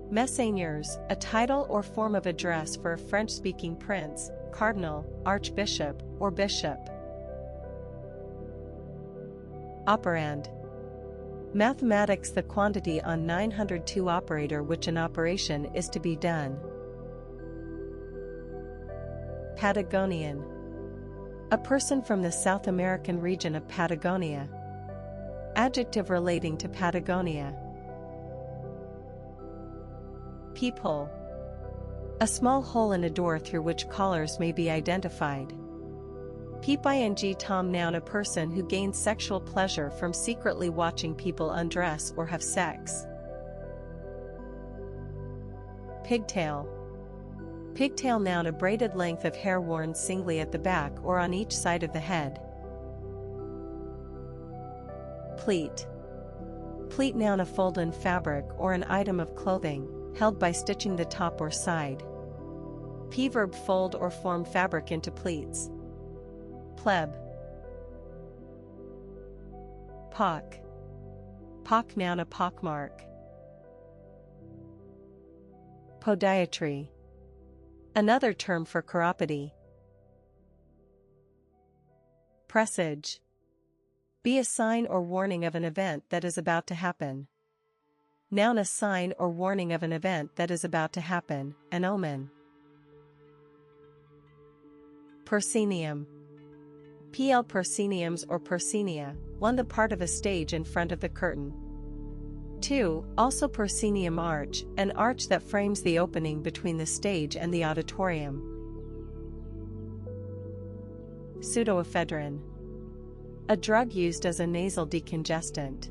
Messeigneurs, a title or form of address for a French-speaking prince, cardinal, archbishop, or bishop. Operand. Mathematics the quantity on 902 operator which an operation is to be done. Patagonian. A person from the South American region of Patagonia. Adjective relating to Patagonia. Peephole. A small hole in a door through which callers may be identified. Peep ing Tom noun a person who gains sexual pleasure from secretly watching people undress or have sex. Pigtail. Pigtail noun a braided length of hair worn singly at the back or on each side of the head. Pleat. Pleat noun a fold in fabric or an item of clothing, held by stitching the top or side. P-verb fold or form fabric into pleats. Pleb. Pock. Pock noun a pockmark. Podiatry. Another term for chiropody. Presage. Be a sign or warning of an event that is about to happen. Noun a sign or warning of an event that is about to happen, an omen. Proscenium. PL prosceniums or proscenia, 1 the part of a stage in front of the curtain. 2. Also proscenium arch, an arch that frames the opening between the stage and the auditorium. Pseudoephedrine. A drug used as a nasal decongestant.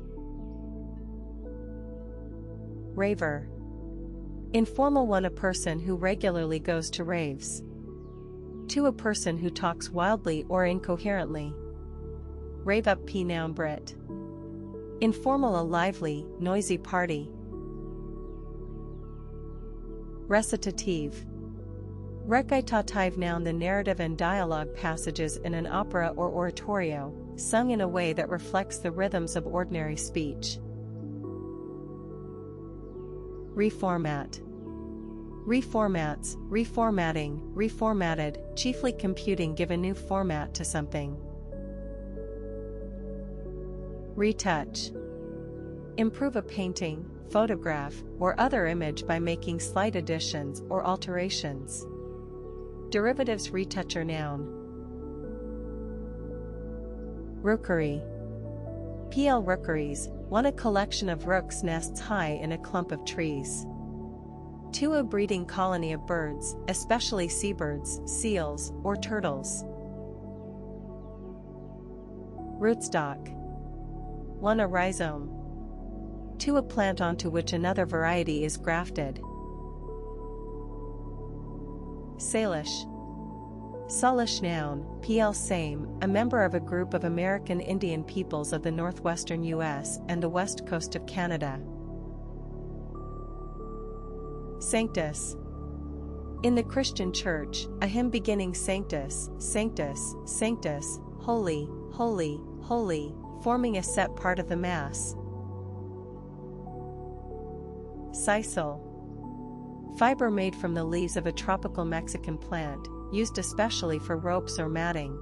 Raver. Informal 1 a person who regularly goes to raves. 2 a person who talks wildly or incoherently. Rave up P noun Brit. Informal a lively, noisy party. Recitative. Recitative noun the narrative and dialogue passages in an opera or oratorio, sung in a way that reflects the rhythms of ordinary speech. Reformat. Reformats, reformatting, reformatted, chiefly computing give a new format to something. Retouch. Improve a painting, photograph, or other image by making slight additions or alterations. Derivatives retoucher noun. Rookery. PL rookeries, 1 a collection of rooks nests high in a clump of trees. 2 a breeding colony of birds, especially seabirds, seals, or turtles. Rootstock. 1 a rhizome. 2 a plant onto which another variety is grafted. Salish. Salish noun, PL same, a member of a group of American Indian peoples of the northwestern U.S. and the west coast of Canada. Sanctus. In the Christian Church, a hymn beginning Sanctus, Sanctus, Sanctus, Holy, Holy, Holy, forming a set part of the Mass. Sisal. Fiber made from the leaves of a tropical Mexican plant, used especially for ropes or matting.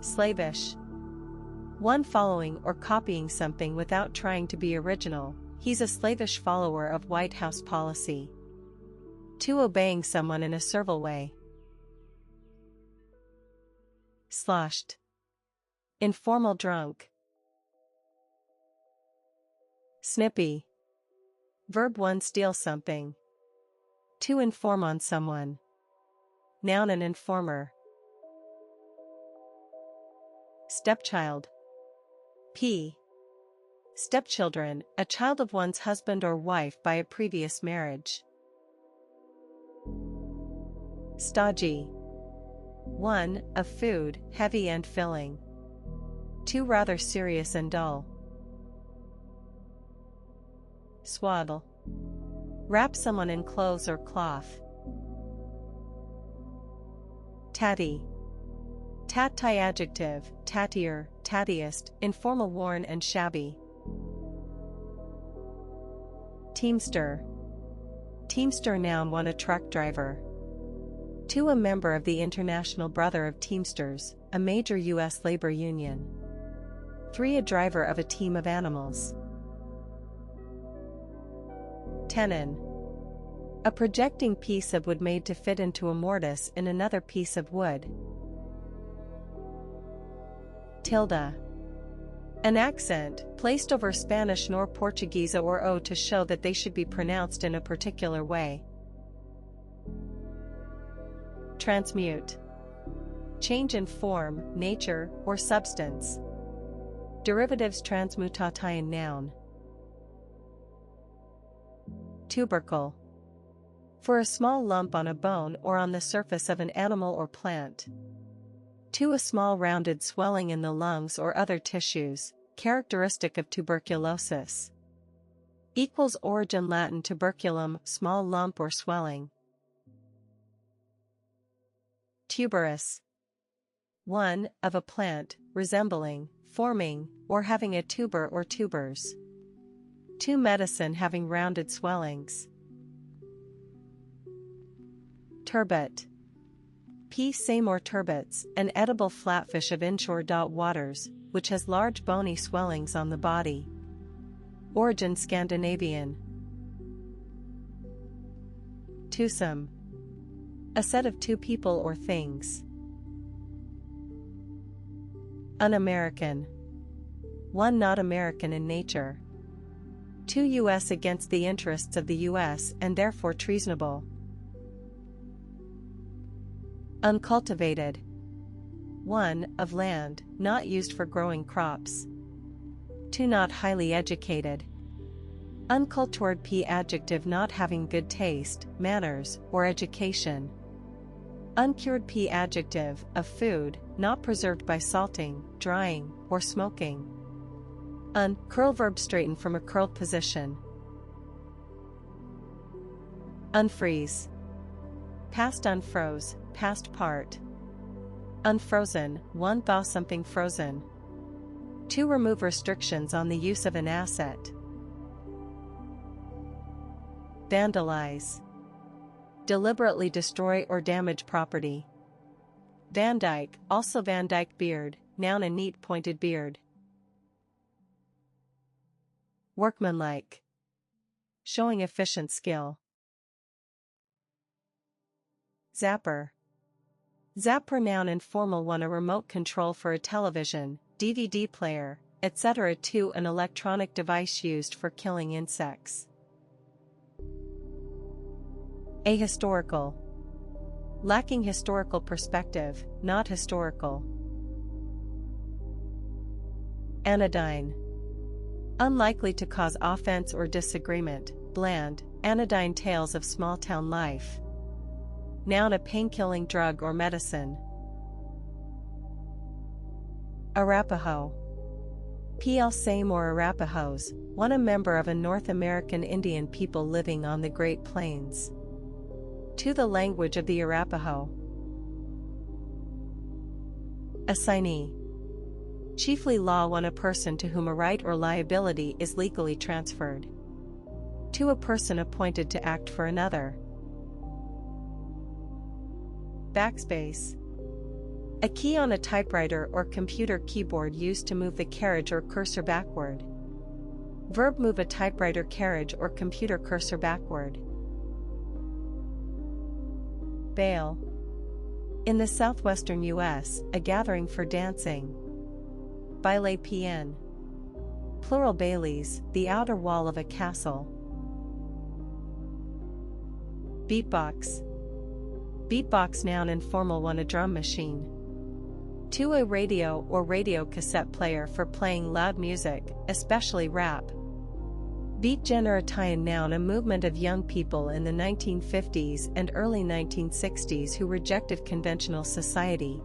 Slavish. 1 following or copying something without trying to be original, he's a slavish follower of White House policy. 2 obeying someone in a servile way. Sloshed. Informal drunk. Snippy. Verb 1 steal something. 2 inform on someone. Noun an informer. Stepchild. P. Stepchildren, a child of one's husband or wife by a previous marriage. Stodgy. 1 of food, heavy and filling. 2 rather serious and dull. Swaddle. Wrap someone in clothes or cloth. Tatty. Tat-tie adjective, tattier, tattiest, informal worn and shabby. Teamster. Teamster noun 1 a truck driver. 2 a member of the International Brother of Teamsters, a major U.S. labor union. 3 a driver of a team of animals. Tenon. A projecting piece of wood made to fit into a mortise in another piece of wood. Tilde. An accent, placed over Spanish nor Portuguese or o to show that they should be pronounced in a particular way. Transmute. Change in form, nature, or substance. Derivatives transmutatione noun. Tubercle. For a small lump on a bone or on the surface of an animal or plant. To a small rounded swelling in the lungs or other tissues, characteristic of tuberculosis. Origin Latin tuberculum, small lump or swelling. Tuberous. One, of a plant, resembling, forming, or having a tuber or tubers. To medicine having rounded swellings. Turbot. P. Seymour turbots, an edible flatfish of inshore waters, which has large bony swellings on the body. Origin Scandinavian. Twosome. A set of two people or things. Un-American. One not American in nature. To U.S. against the interests of the U.S. and therefore treasonable. Uncultivated. One, of land, not used for growing crops. Two, not highly educated. Uncultured. P. Adjective not having good taste, manners, or education. Uncured. P. Adjective, of food, not preserved by salting, drying, or smoking. Curl. Verb straighten from a curled position. Unfreeze. Past unfroze, past part. Unfrozen, one thaw something frozen. To remove restrictions on the use of an asset. Vandalize. Deliberately destroy or damage property. Van Dyke, also Van Dyke beard, noun a neat pointed beard. Workmanlike. Showing efficient skill. Zapper. Zapper noun informal one a remote control for a television, DVD player, etc. To an electronic device used for killing insects. Ahistorical. Lacking historical perspective, not historical. Anodyne. Unlikely to cause offense or disagreement, bland, anodyne tales of small-town life. Noun a pain-killing drug or medicine. Arapaho. P.L. Seymour Arapahoes, one a member of a North American Indian people living on the Great Plains. To the language of the Arapaho. Assignee. Chiefly law one a person to whom a right or liability is legally transferred. To a person appointed to act for another. Backspace. A key on a typewriter or computer keyboard used to move the carriage or cursor backward. Verb move a typewriter carriage or computer cursor backward. Bail. In the southwestern U.S., a gathering for dancing. Baile Pien. Plural baileys, the outer wall of a castle. Beatbox. Beatbox noun informal one a drum machine. To a radio or radio cassette player for playing loud music, especially rap. Beat generation noun a movement of young people in the 1950s and early 1960s who rejected conventional society.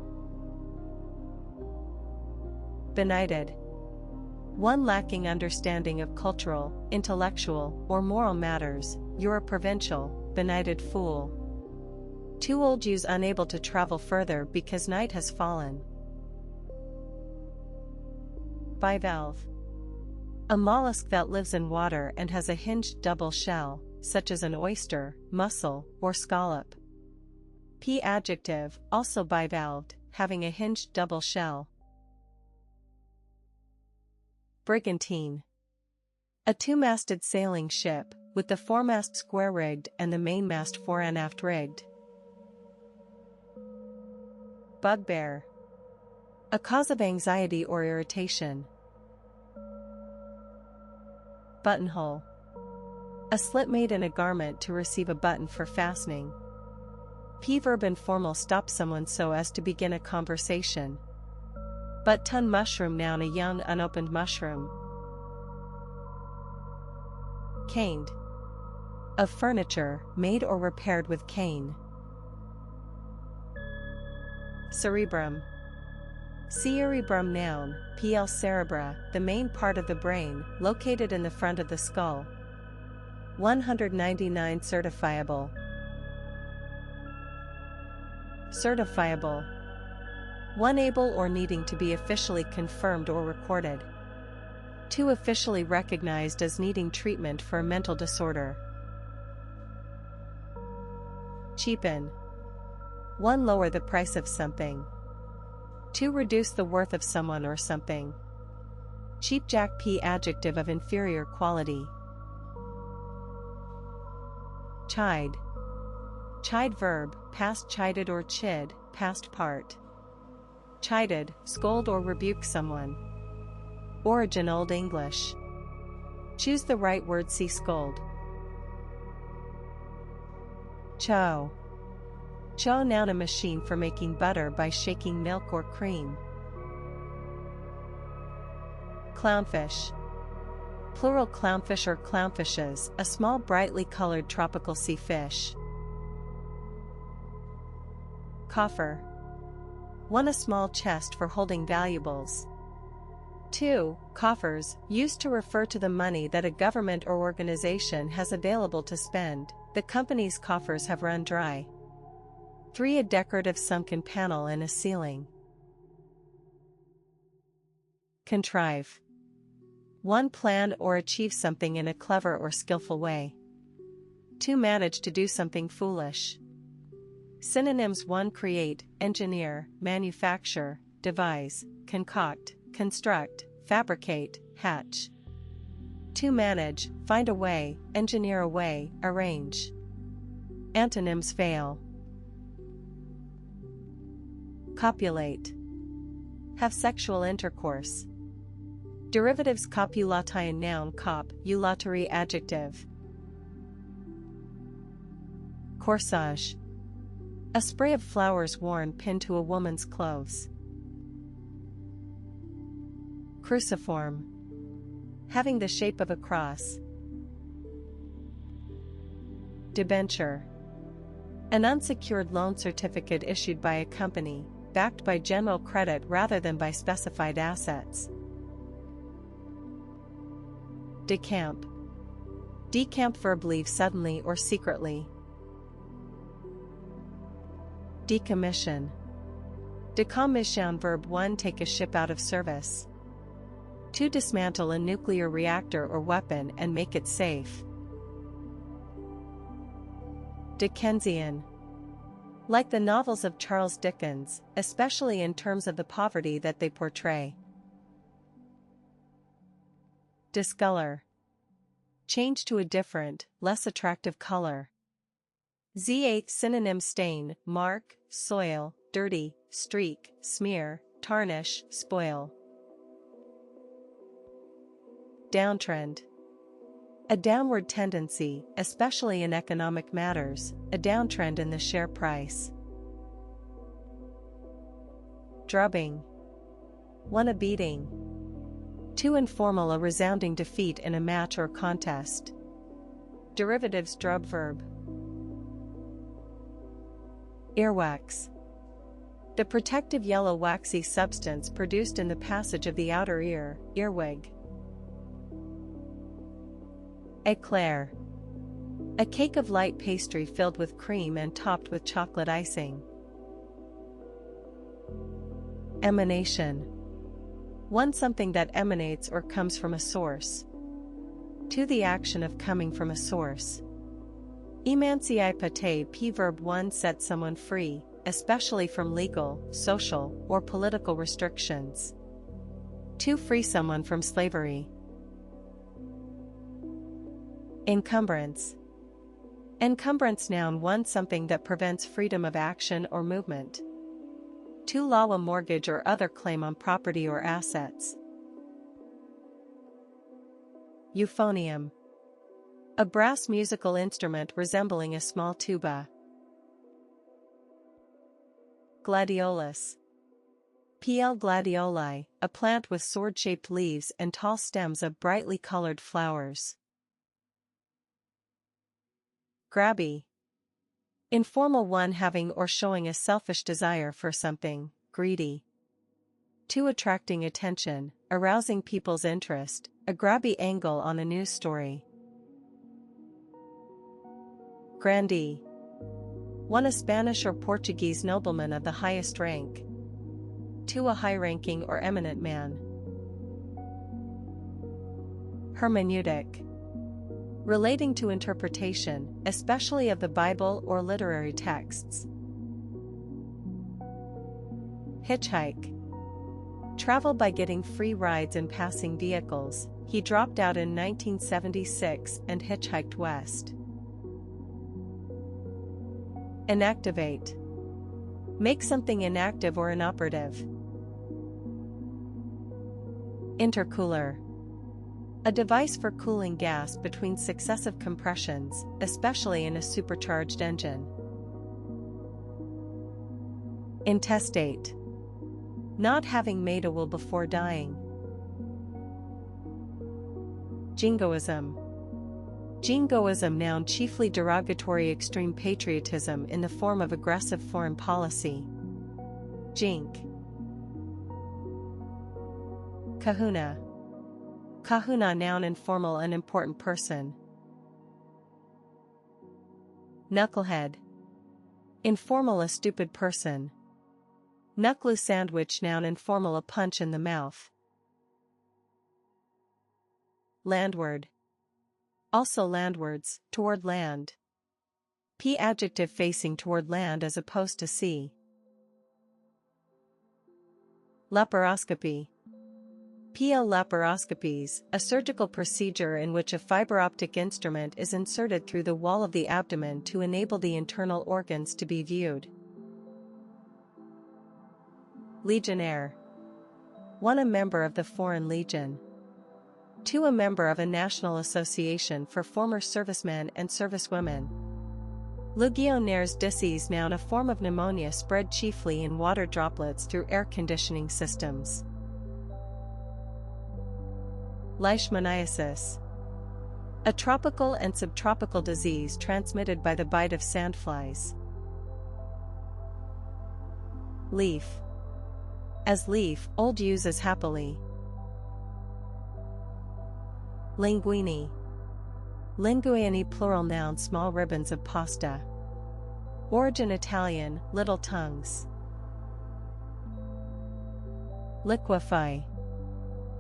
Benighted. One lacking understanding of cultural, intellectual, or moral matters, you're a provincial, benighted fool. Two old Jews unable to travel further because night has fallen. Bivalve. A mollusk that lives in water and has a hinged double shell, such as an oyster, mussel, or scallop. P. Adjective, also bivalved, having a hinged double shell. Brigantine. A two-masted sailing ship, with the foremast square-rigged and the mainmast fore and aft rigged. Bugbear. A cause of anxiety or irritation. Buttonhole. A slit made in a garment to receive a button for fastening. P-verb informal stop someone so as to begin a conversation. Butt-ton mushroom noun a young unopened mushroom. Caned. Of furniture, made or repaired with cane. Cerebrum. Cerebrum noun, pl cerebra, the main part of the brain, located in the front of the skull. 199 Certifiable. Certifiable. One able or needing to be officially confirmed or recorded. Two officially recognized as needing treatment for a mental disorder. Cheapen. One lower the price of something. Two reduce the worth of someone or something. Cheapjack p adjective of inferior quality. Chide. Chide verb, past chided or chid, past part. Chided, scold or rebuke someone. Origin Old English. Choose the right word, see scold. Chow. Chow noun a machine for making butter by shaking milk or cream. Clownfish. Plural clownfish or clownfishes, a small brightly colored tropical sea fish. Coffer. One a small chest for holding valuables. Two, coffers, used to refer to the money that a government or organization has available to spend. The company's coffers have run dry. Three, a decorative sunken panel in a ceiling. Contrive. One, plan or achieve something in a clever or skillful way. Two, manage to do something foolish. Synonyms: one, create, engineer, manufacture, devise, concoct, construct, fabricate, hatch. Two, manage, find a way, engineer a way, arrange. Antonyms: fail. Copulate. Have sexual intercourse. Derivatives: copulation noun, cop, eulatory adjective. Corsage. A spray of flowers worn pinned to a woman's clothes. Cruciform. Having the shape of a cross. Debenture. An unsecured loan certificate issued by a company, backed by general credit rather than by specified assets. Decamp. Decamp verb, leave suddenly or secretly. Decommission. Decommission verb 1, take a ship out of service. 2, dismantle a nuclear reactor or weapon and make it safe. Dickensian. Like the novels of Charles Dickens, especially in terms of the poverty that they portray. Discolor. Change to a different, less attractive color. Z8 synonyms: stain, mark, soil, dirty, streak, smear, tarnish, spoil. Downtrend. A downward tendency, especially in economic matters, a downtrend in the share price. Drubbing. One, a beating. 2, informal, a resounding defeat in a match or contest. Derivatives: drub verb. Earwax. The protective yellow waxy substance produced in the passage of the outer ear, earwig. Eclair. A cake of light pastry filled with cream and topped with chocolate icing. Emanation. One, something that emanates or comes from a source. 2, the action of coming from a source. Emancipate p verb 1, set someone free, especially from legal, social, or political restrictions. 2, free someone from slavery. Encumbrance. Encumbrance noun 1 something that prevents freedom of action or movement. 2 law a mortgage or other claim on property or assets. Euphonium. A brass musical instrument resembling a small tuba. Gladiolus. PL gladioli, a plant with sword-shaped leaves and tall stems of brightly colored flowers. Grabby. Informal one having or showing a selfish desire for something, greedy. 2 attracting attention, arousing people's interest, a grabby angle on a news story. Grandee. 1 a Spanish or Portuguese nobleman of the highest rank. 2 a high-ranking or eminent man. Hermeneutic. Relating to interpretation, especially of the Bible or literary texts. Hitchhike. Travel by getting free rides in passing vehicles. He dropped out in 1976 and hitchhiked west. Inactivate. Make something inactive or inoperative. Intercooler. A device for cooling gas between successive compressions, especially in a supercharged engine. Intestate. Not having made a will before dying. Jingoism. Jingoism noun chiefly derogatory extreme patriotism in the form of aggressive foreign policy. Jink. Kahuna. Kahuna noun informal and important person. Knucklehead. Informal a stupid person. Knuckle sandwich noun informal a punch in the mouth. Landward. Also landwards, toward land. P adjective facing toward land as opposed to sea. Laparoscopy. PL laparoscopies, a surgical procedure in which a fiber optic instrument is inserted through the wall of the abdomen to enable the internal organs to be viewed. Legionnaire. 1 a member of the Foreign Legion. 2 a member of a national association for former servicemen and servicewomen. Legionnaires' disease noun a form of pneumonia spread chiefly in water droplets through air conditioning systems. Leishmaniasis. A tropical and subtropical disease transmitted by the bite of sandflies. Leaf. As leaf, old use as happily. Linguini. Linguini plural noun small ribbons of pasta. Origin Italian, little tongues. Liquefy.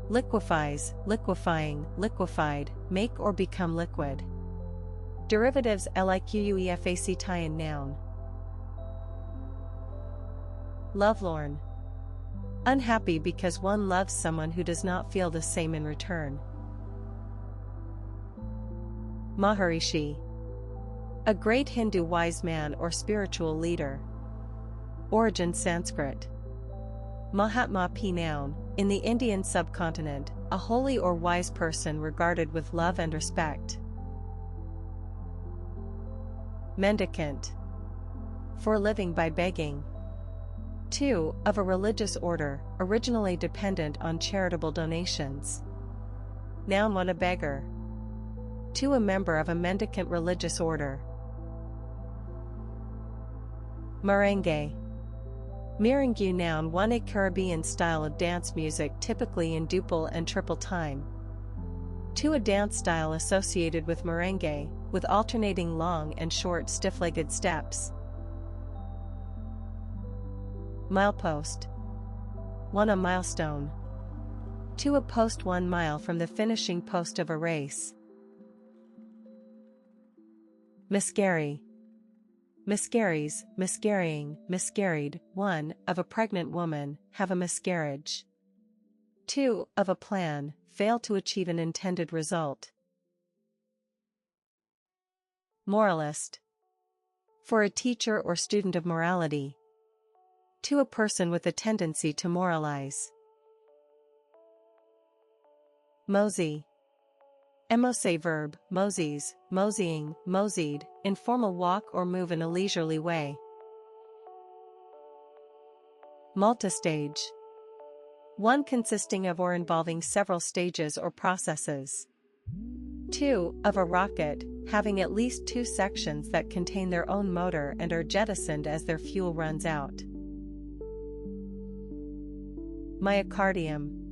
Liquefies, liquefying, liquefied, make or become liquid. Derivatives liquefac tie-in noun. Lovelorn. Unhappy because one loves someone who does not feel the same in return. Maharishi. A great Hindu wise man or spiritual leader. Origin Sanskrit. Mahatma P noun, in the Indian subcontinent, a holy or wise person regarded with love and respect. Mendicant. For living by begging. 2 of a religious order, originally dependent on charitable donations. Noun 1 a beggar. 2 a member of a mendicant religious order. Merengue. Merengue noun 1 a Caribbean style of dance music typically in duple and triple time. 2 a dance style associated with merengue, with alternating long and short stiff-legged steps. Milepost. 1 a milestone. 2 a post 1 mile from the finishing post of a race. Miscarry. Miscarries, miscarrying, miscarried. 1 of a pregnant woman, have a miscarriage. 2 of a plan, fail to achieve an intended result. Moralist. For a teacher or student of morality. To a person with a tendency to moralize. Mosey. Mose verb, moseys, moseying, moseyed, informal walk or move in a leisurely way. Multistage. One consisting of or involving several stages or processes. 2. Of a rocket, having at least 2 sections that contain their own motor and are jettisoned as their fuel runs out. Myocardium.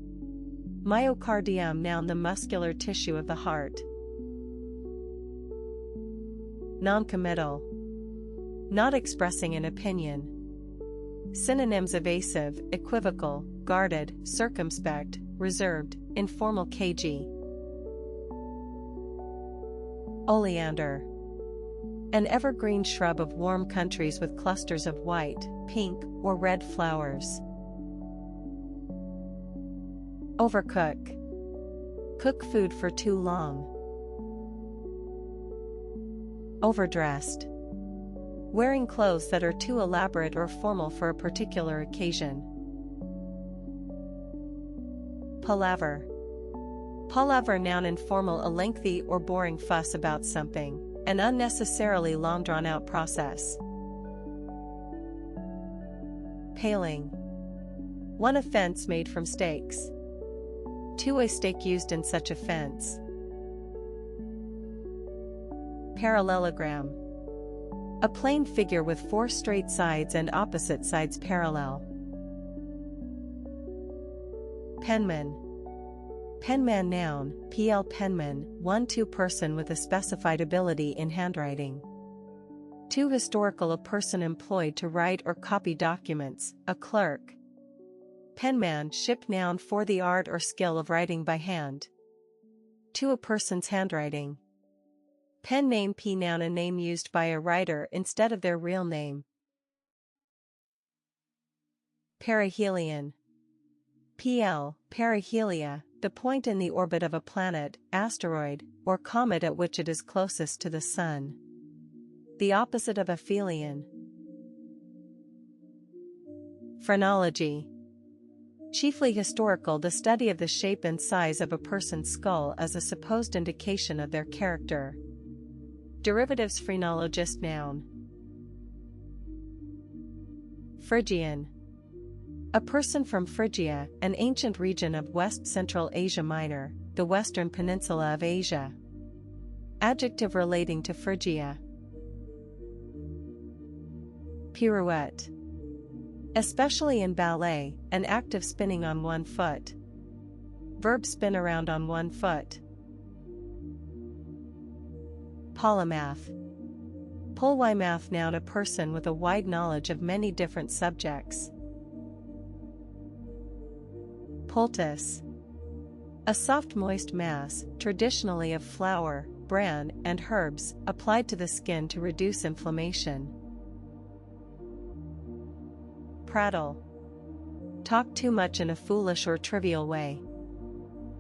Myocardium, noun, the muscular tissue of the heart. Noncommittal. Not expressing an opinion. Synonyms: evasive, equivocal, guarded, circumspect, reserved, informal, cagey. Oleander. An evergreen shrub of warm countries with clusters of white, pink, or red flowers. Overcook. Cook food for too long. Overdressed. Wearing clothes that are too elaborate or formal for a particular occasion. Palaver. Palaver, noun, informal, a lengthy or boring fuss about something, an unnecessarily long drawn-out process. Paling. One offense made from stakes. 2. A stake used in such offense. Parallelogram. A plane figure with 4 straight sides and opposite sides parallel. Penman. Penman, noun, pl penman, 1-2 person with a specified ability in handwriting. 2. Historical, a person employed to write or copy documents, a clerk. Penmanship, noun, for the art or skill of writing by hand. 2. A person's handwriting. Pen name, p noun, a name used by a writer instead of their real name. Perihelion. PL, perihelia, the point in the orbit of a planet, asteroid, or comet at which it is closest to the Sun. The opposite of aphelion. Phrenology. Chiefly historical, the study of the shape and size of a person's skull as a supposed indication of their character. Derivatives: phrenologist, noun. Phrygian. A person from Phrygia, an ancient region of West-Central Asia Minor, the western peninsula of Asia. Adjective relating to Phrygia. Pirouette. Especially in ballet, an act of spinning on one foot. Verb: spin around on one foot. Polymath. Polymath, noun, a person with a wide knowledge of many different subjects. Poultice. A soft moist mass, traditionally of flour, bran, and herbs, applied to the skin to reduce inflammation. Prattle. Talk too much in a foolish or trivial way.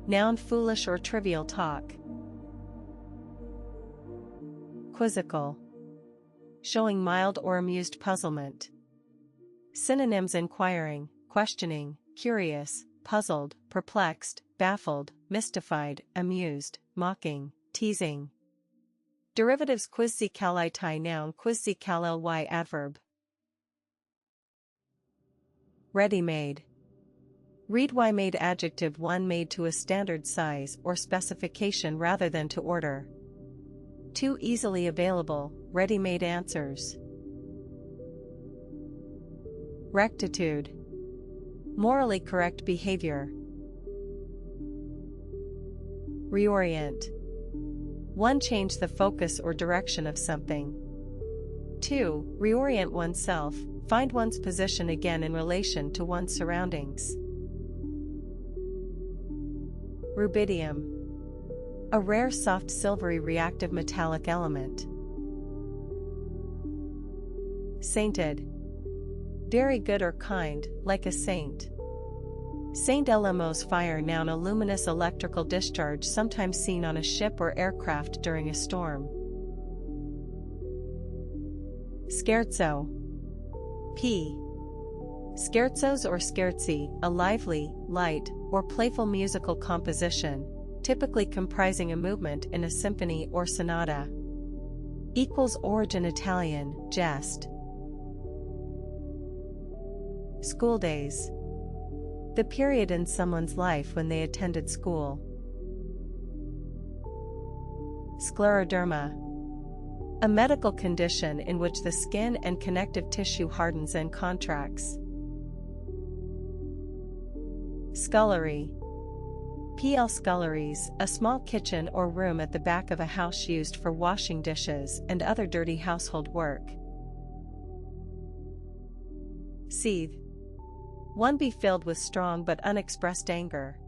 Noun: foolish or trivial talk. Quizzical. Showing mild or amused puzzlement. Synonyms: inquiring, questioning, curious, puzzled, perplexed, baffled, mystified, amused, mocking, teasing. Derivatives: quizzicalitai, noun, quizzically, adverb. Ready-made. Ready-made, adjective, one made to a standard size or specification rather than to order. 2. Easily available, ready-made answers. Rectitude. Morally correct behavior. Reorient. 1. Change the focus or direction of something. 2. Reorient oneself, find one's position again in relation to one's surroundings. Rubidium. A rare soft silvery reactive metallic element. Sainted. Very good or kind, like a saint. Saint Elemo's fire, noun, a luminous electrical discharge sometimes seen on a ship or aircraft during a storm. Scherzo. P. Scherzos or scherzi, a lively, light, or playful musical composition, typically comprising a movement in a symphony or sonata. Equals origin Italian, jest. School days. The period in someone's life when they attended school. Scleroderma. A medical condition in which the skin and connective tissue hardens and contracts. Scullery. PL sculleries, a small kitchen or room at the back of a house used for washing dishes and other dirty household work. Seethe. 1. Be filled with strong but unexpressed anger.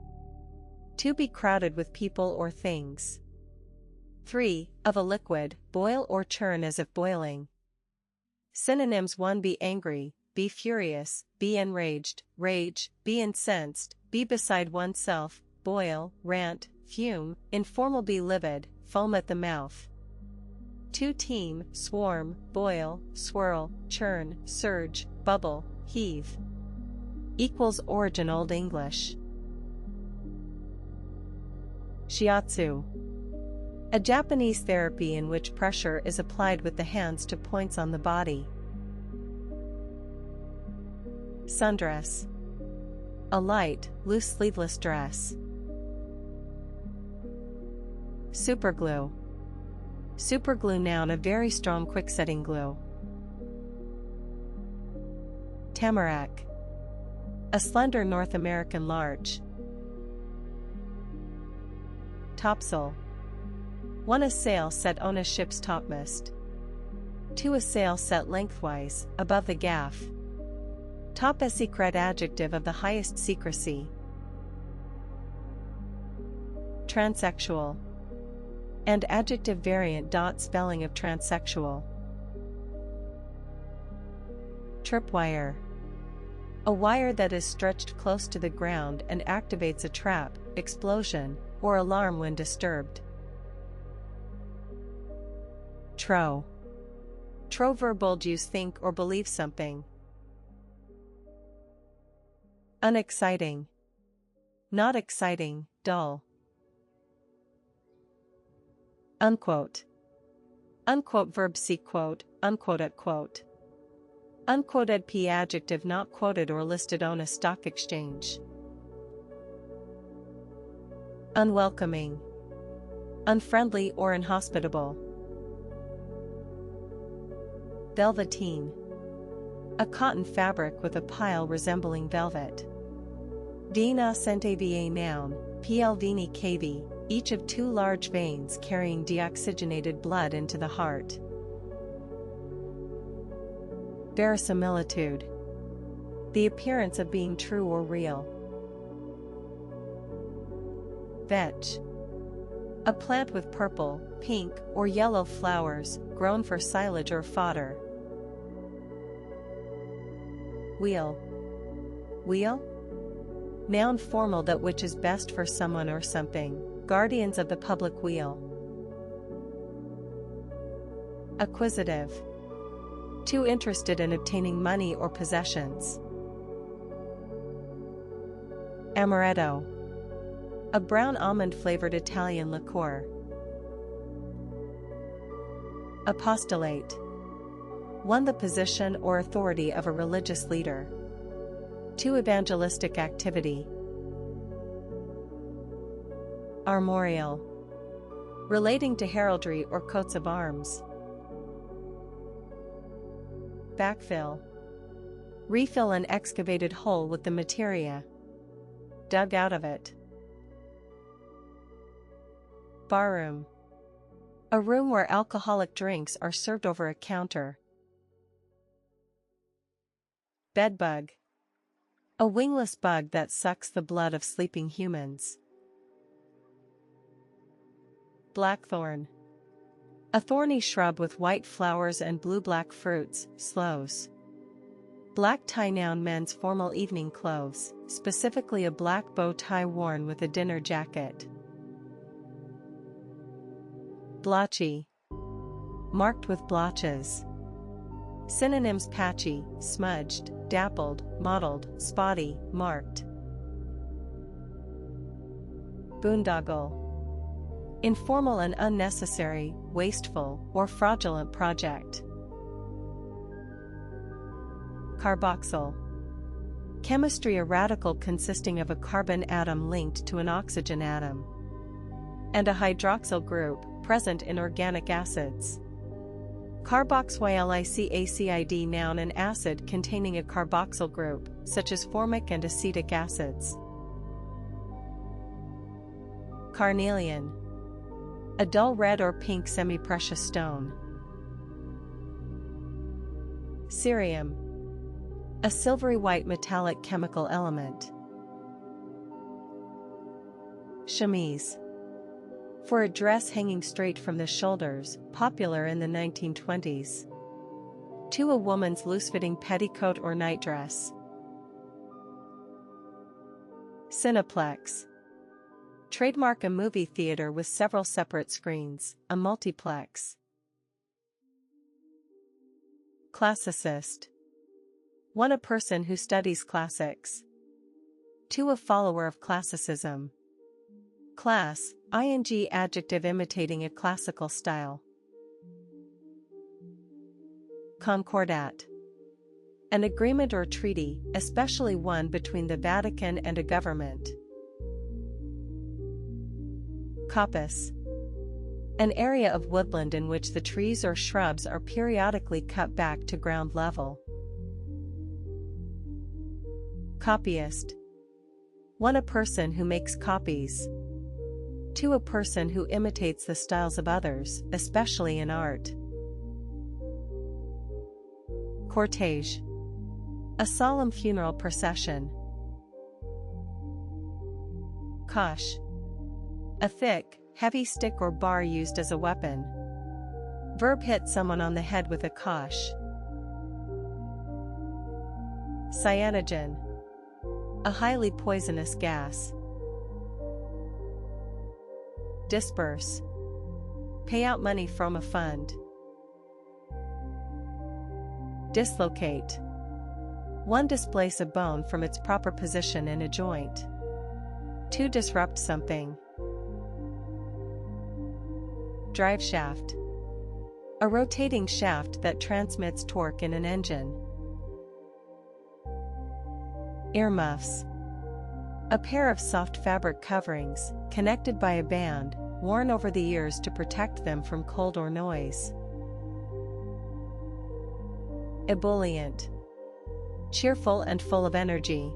2. Be crowded with people or things. 3. Of a liquid, boil or churn as if boiling. Synonyms: 1. Be angry, be furious, be enraged, rage, be incensed, be beside oneself, boil, rant, fume, informal: be livid, foam at the mouth. 2. Teem, swarm, boil, swirl, churn, surge, bubble, heave. Equals origin Old English. Shiatsu. A Japanese therapy in which pressure is applied with the hands to points on the body. Sundress. A light, loose sleeveless dress. Superglue. Superglue, noun, a very strong quick-setting glue. Tamarack. A slender North American larch. Topsail. 1. A sail set on a ship's topmast. 2. A sail set lengthwise, above the gaff. Top a secret, adjective of the highest secrecy. Transsexual. And adjective variant. Spelling of transsexual. Tripwire. A wire that is stretched close to the ground and activates a trap, explosion, or alarm when disturbed. Trow. Trow, verbal, use, think or believe something. Unexciting. Not exciting, dull. Unquote. Unquote, verb, see quote, unquote at quote. Unquoted, p, adjective not quoted or listed on a stock exchange. Unwelcoming. Unfriendly or inhospitable. Velveteen. A cotton fabric with a pile resembling velvet. Vena centava, noun, pl veni cava, each of 2 large veins carrying deoxygenated blood into the heart. Verisimilitude. The appearance of being true or real. Vetch. A plant with purple, pink, or yellow flowers, grown for silage or fodder. Wheel. Wheel? Noun, formal, that which is best for someone or something. Guardians of the public weal. Acquisitive. Too interested in obtaining money or possessions. Amaretto. A brown almond-flavored Italian liqueur. Apostolate. 1. The position or authority of a religious leader. 2. Evangelistic activity. Armorial. Relating to heraldry or coats of arms. Backfill. Refill an excavated hole with the materia dug out of it. Barroom. A room where alcoholic drinks are served over a counter. Bedbug. A wingless bug that sucks the blood of sleeping humans. Blackthorn. A thorny shrub with white flowers and blue-black fruits, sloes. Black tie, noun, men's formal evening clothes, specifically a black bow tie worn with a dinner jacket. Blotchy. Marked with blotches. Synonyms: patchy, smudged, dappled, mottled, spotty, marked. Boondoggle. Informal and unnecessary, wasteful, or fraudulent project. Carboxyl. Chemistry: a radical consisting of a carbon atom linked to an oxygen atom and a hydroxyl group, present in organic acids. Carboxylacid. Noun: an acid containing a carboxyl group, such as formic and acetic acids. Carnelian. A dull red or pink semi-precious stone. Cerium. A silvery white metallic chemical element. Chemise. For a dress hanging straight from the shoulders, popular in the 1920s. To a woman's loose-fitting petticoat or nightdress. Cineplex. Trademark: a movie theater with several separate screens, a multiplex. Classicist. 1. A person who studies classics. 2. A follower of classicism. Class, ing adjective imitating a classical style. Concordat. An agreement or treaty, especially one between the Vatican and a government. Coppice. An area of woodland in which the trees or shrubs are periodically cut back to ground level. Copyist. 1. A person who makes copies. 2. A person who imitates the styles of others, especially in art. Cortege. A solemn funeral procession. Cosh. A thick, heavy stick or bar used as a weapon. Verb: hit someone on the head with a cosh. Cyanogen. A highly poisonous gas. Disperse. Pay out money from a fund. Dislocate. 1. Displace a bone from its proper position in a joint. 2. Disrupt something. Driveshaft. A rotating shaft that transmits torque in an engine. Earmuffs. A pair of soft fabric coverings, connected by a band, worn over the ears to protect them from cold or noise. Ebullient. Cheerful and full of energy.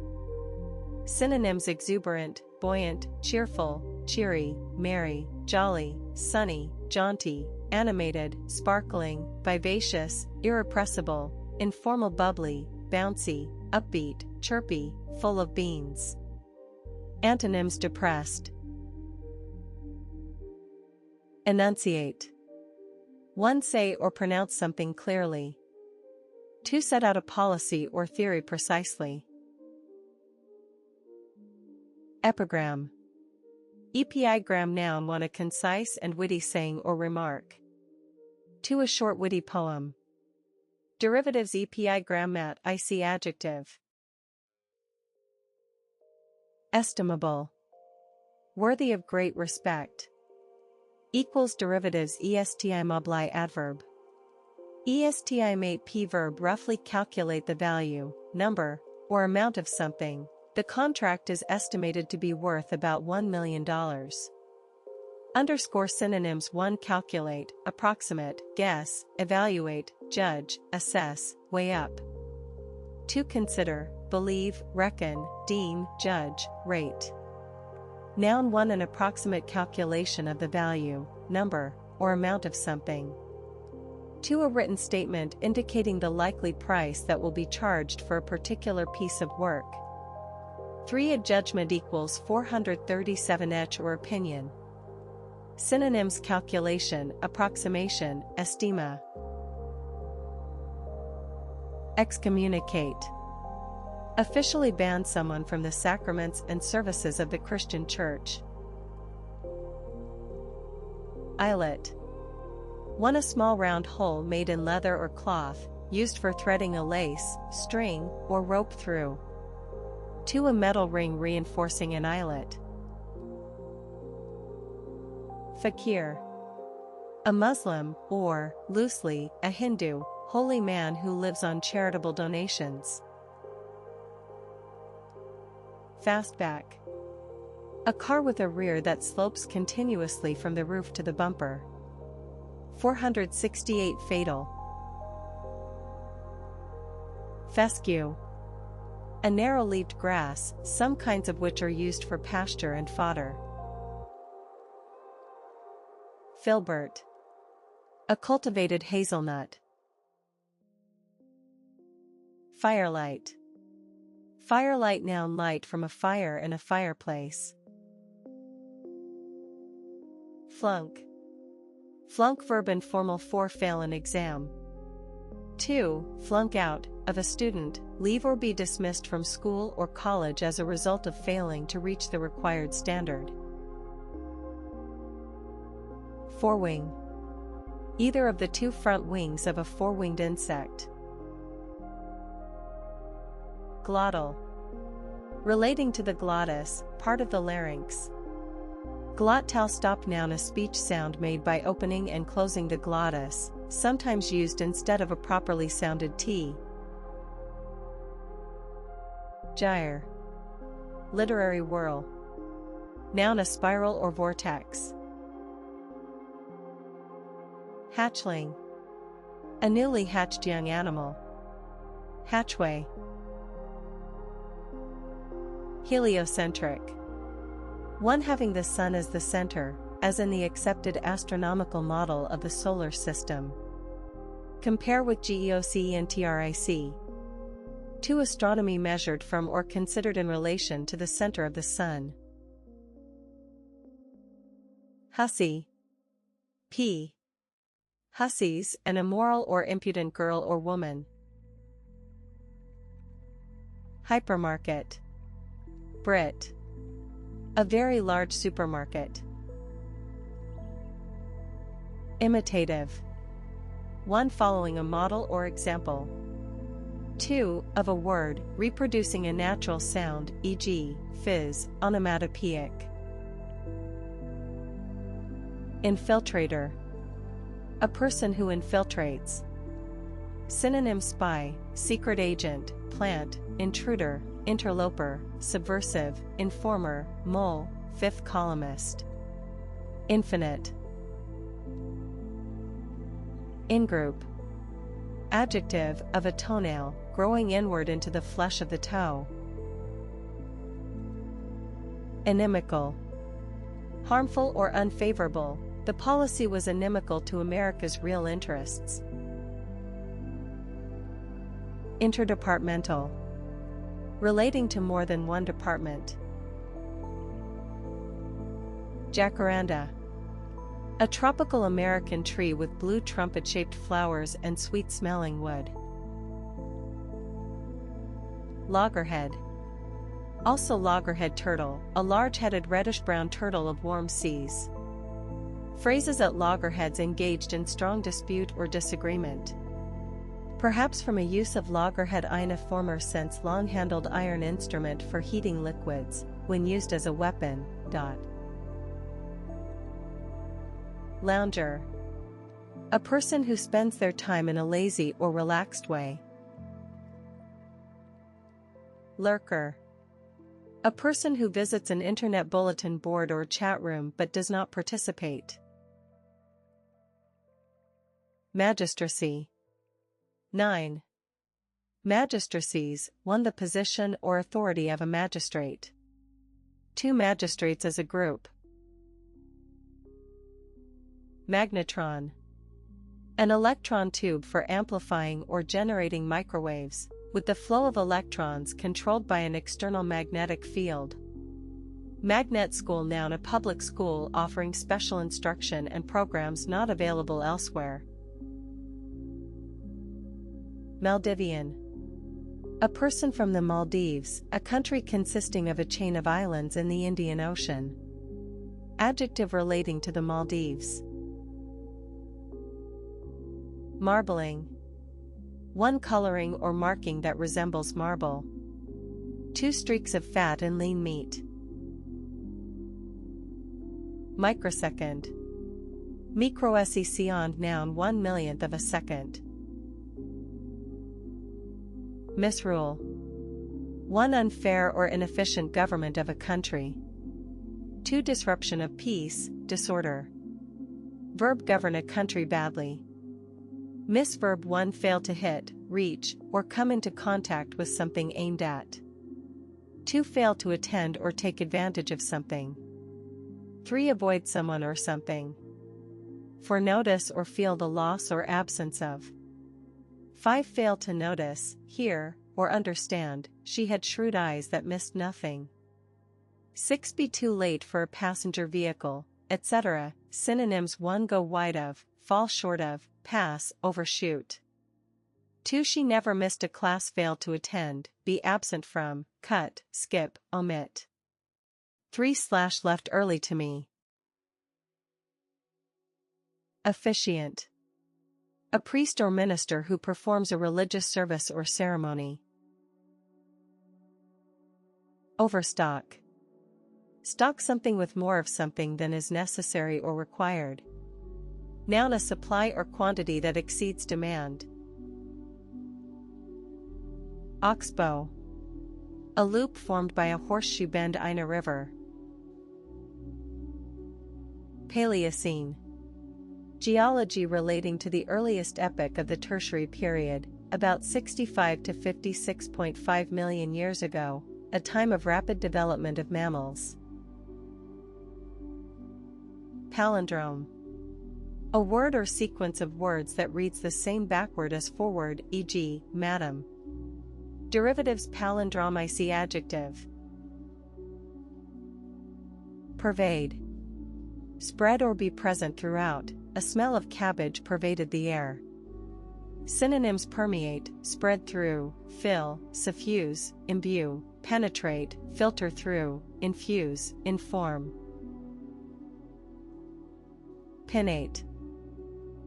Synonyms: exuberant, buoyant, cheerful, cheery, merry, jolly, sunny, jaunty, animated, sparkling, vivacious, irrepressible, informal, bubbly, bouncy, upbeat, chirpy, full of beans. Antonyms: depressed. Enunciate. 1. Say or pronounce something clearly. 2. Set out a policy or theory precisely. Epigram. Epigram. Noun: 1. A concise and witty saying or remark. 2. A short witty poem. Derivatives: epigrammat, ic adjective. Estimable. Worthy of great respect. Equals derivatives: estimabile adverb. Estimate p verb: roughly calculate the value, number, or amount of something. The contract is estimated to be worth about $1 million. Underscore synonyms: 1. Calculate, approximate, guess, evaluate, judge, assess, weigh up. 2. Consider, believe, reckon, deem, judge, rate. Noun: 1. An approximate calculation of the value, number, or amount of something. 2. A written statement indicating the likely price that will be charged for a particular piece of work. 3. A judgment equals 437 each or opinion. Synonyms: calculation, approximation, estima. Excommunicate. Officially ban someone from the sacraments and services of the Christian Church. Eyelet. 1. A small round hole made in leather or cloth, used for threading a lace, string, or rope through. 2. A metal ring reinforcing an eyelet. Fakir. A Muslim, or, loosely, a Hindu, holy man who lives on charitable donations. Fastback. A car with a rear that slopes continuously from the roof to the bumper. 468 Fatal. Fescue. A narrow-leaved grass, some kinds of which are used for pasture and fodder. Filbert. A cultivated hazelnut. Firelight. Firelight, noun, light from a fire in a fireplace. Flunk. Flunk, verb in formal for fail an exam. 2. Flunk out, of a student, leave or be dismissed from school or college as a result of failing to reach the required standard. Forewing. Either of the 2 front wings of a four-winged insect. Glottal. Relating to the glottis, part of the larynx. Glottal stop, noun, a speech sound made by opening and closing the glottis, sometimes used instead of a properly sounded T. Gyre. Literary whirl. Noun, a spiral or vortex. Hatchling. A newly hatched young animal. Hatchway. Heliocentric. One having the Sun as the center, as in the accepted astronomical model of the solar system. Compare with geocentric. 2. Astronomy measured from or considered in relation to the center of the Sun. Hussy. P. Hussies, an immoral or impudent girl or woman. Hypermarket. Brit. A very large supermarket. Imitative. One following a model or example. 2. Of a word, reproducing a natural sound, e.g., fizz, onomatopoeic. Infiltrator. A person who infiltrates. Synonym: spy, secret agent, plant, intruder, interloper, subversive, informer, mole, fifth columnist. Infinite. Ingroup. Adjective, of a toenail, growing inward into the flesh of the toe. Inimical. Harmful or unfavorable. The policy was inimical to America's real interests. Interdepartmental. Relating to more than one department. Jacaranda. A tropical American tree with blue trumpet-shaped flowers and sweet-smelling wood. Loggerhead. Also loggerhead turtle, a large-headed reddish-brown turtle of warm seas. Phrases at loggerheads engaged in strong dispute or disagreement. Perhaps from a use of loggerhead in a former sense long-handled iron instrument for heating liquids, when used as a weapon. Lounger. A person who spends their time in a lazy or relaxed way. Lurker. A person who visits an internet bulletin board or chat room but does not participate. Magistracy. 9. Magistracies, 1. The position or authority of a magistrate. 2. Magistrates as a group. Magnetron. An electron tube for amplifying or generating microwaves, with the flow of electrons controlled by an external magnetic field. Magnet school, noun, a public school offering special instruction and programs not available elsewhere. Maldivian. A person from the Maldives, a country consisting of a chain of islands in the Indian Ocean. Adjective relating to the Maldives. Marbling. 1 coloring or marking that resembles marble. 2 streaks of fat in lean meat. Microsecond. Microsecond noun 1/millionth of a second. Misrule. 1 unfair or inefficient government of a country. 2 disruption of peace, disorder. Verb govern a country badly. Miss verb 1 fail to hit, reach, or come into contact with something aimed at. 2 fail to attend or take advantage of something. 3 avoid someone or something. 4 notice or feel the loss or absence of. 5 fail to notice, hear, or understand, she had shrewd eyes that missed nothing. 6 be too late for a passenger vehicle, etc. Synonyms: 1 go wide of, fall short of, pass, overshoot. 2 she never missed a class, fail to attend, be absent from, cut, skip, omit. 3 left early to me. Officiant. A priest or minister who performs a religious service or ceremony. Overstock. Stock something with more of something than is necessary or required. Noun: a supply or quantity that exceeds demand. Oxbow. A loop formed by a horseshoe bend in a river. Paleocene. Geology relating to the earliest epoch of the Tertiary period, about 65 to 56.5 million years ago, a time of rapid development of mammals. Palindrome. A word or sequence of words that reads the same backward as forward, e.g., madam. Derivatives: palindromic adjective. Pervade. Spread or be present throughout, a smell of cabbage pervaded the air. Synonyms: permeate, spread through, fill, suffuse, imbue, penetrate, filter through, infuse, inform. Pinnate.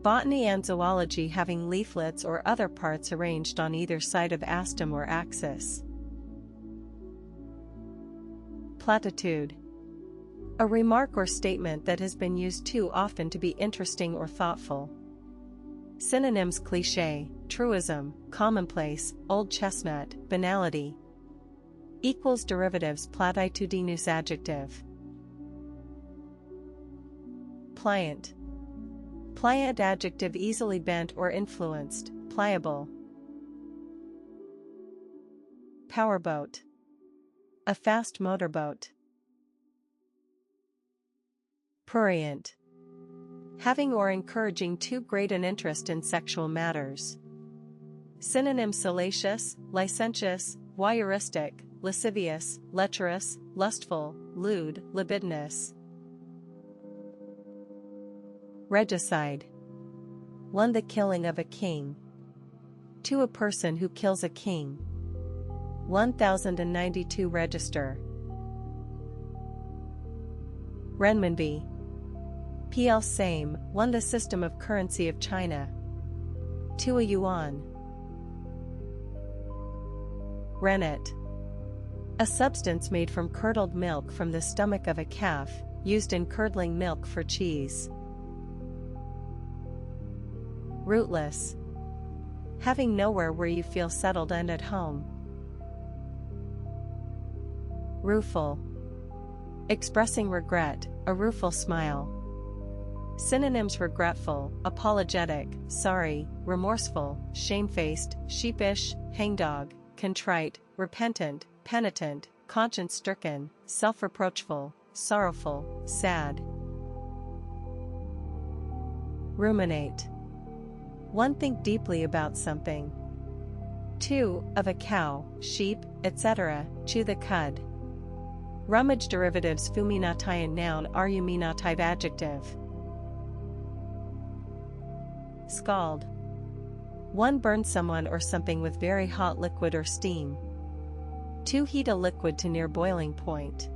Botany and zoology having leaflets or other parts arranged on either side of astem or axis. Platitude. A remark or statement that has been used too often to be interesting or thoughtful. Synonyms: cliché, truism, commonplace, old chestnut, banality. Derivatives: platitudinous adjective. Pliant. Pliant adjective: easily bent or influenced, pliable. Powerboat. A fast motorboat. Prurient. Having or encouraging too great an interest in sexual matters. Synonyms: salacious, licentious, voyeuristic, lascivious, lecherous, lustful, lewd, libidinous. Regicide. 1 the killing of a king. 2 a person who kills a king. 1092 register. Renminbi. PL same, 1 the system of currency of China. 2 a yuan. Rennet. A substance made from curdled milk from the stomach of a calf, used in curdling milk for cheese. Rootless. Having nowhere where you feel settled and at home. Rueful. Expressing regret, a rueful smile. Synonyms: regretful, apologetic, sorry, remorseful, shamefaced, sheepish, hangdog, contrite, repentant, penitent, conscience-stricken, self-reproachful, sorrowful, sad. Ruminate. 1 think deeply about something. 2 of a cow, sheep, etc., chew the cud. Rummage derivatives: fuminative noun, arguminative adjective. Scald. 1 burn someone or something with very hot liquid or steam. 2 heat a liquid to near boiling point.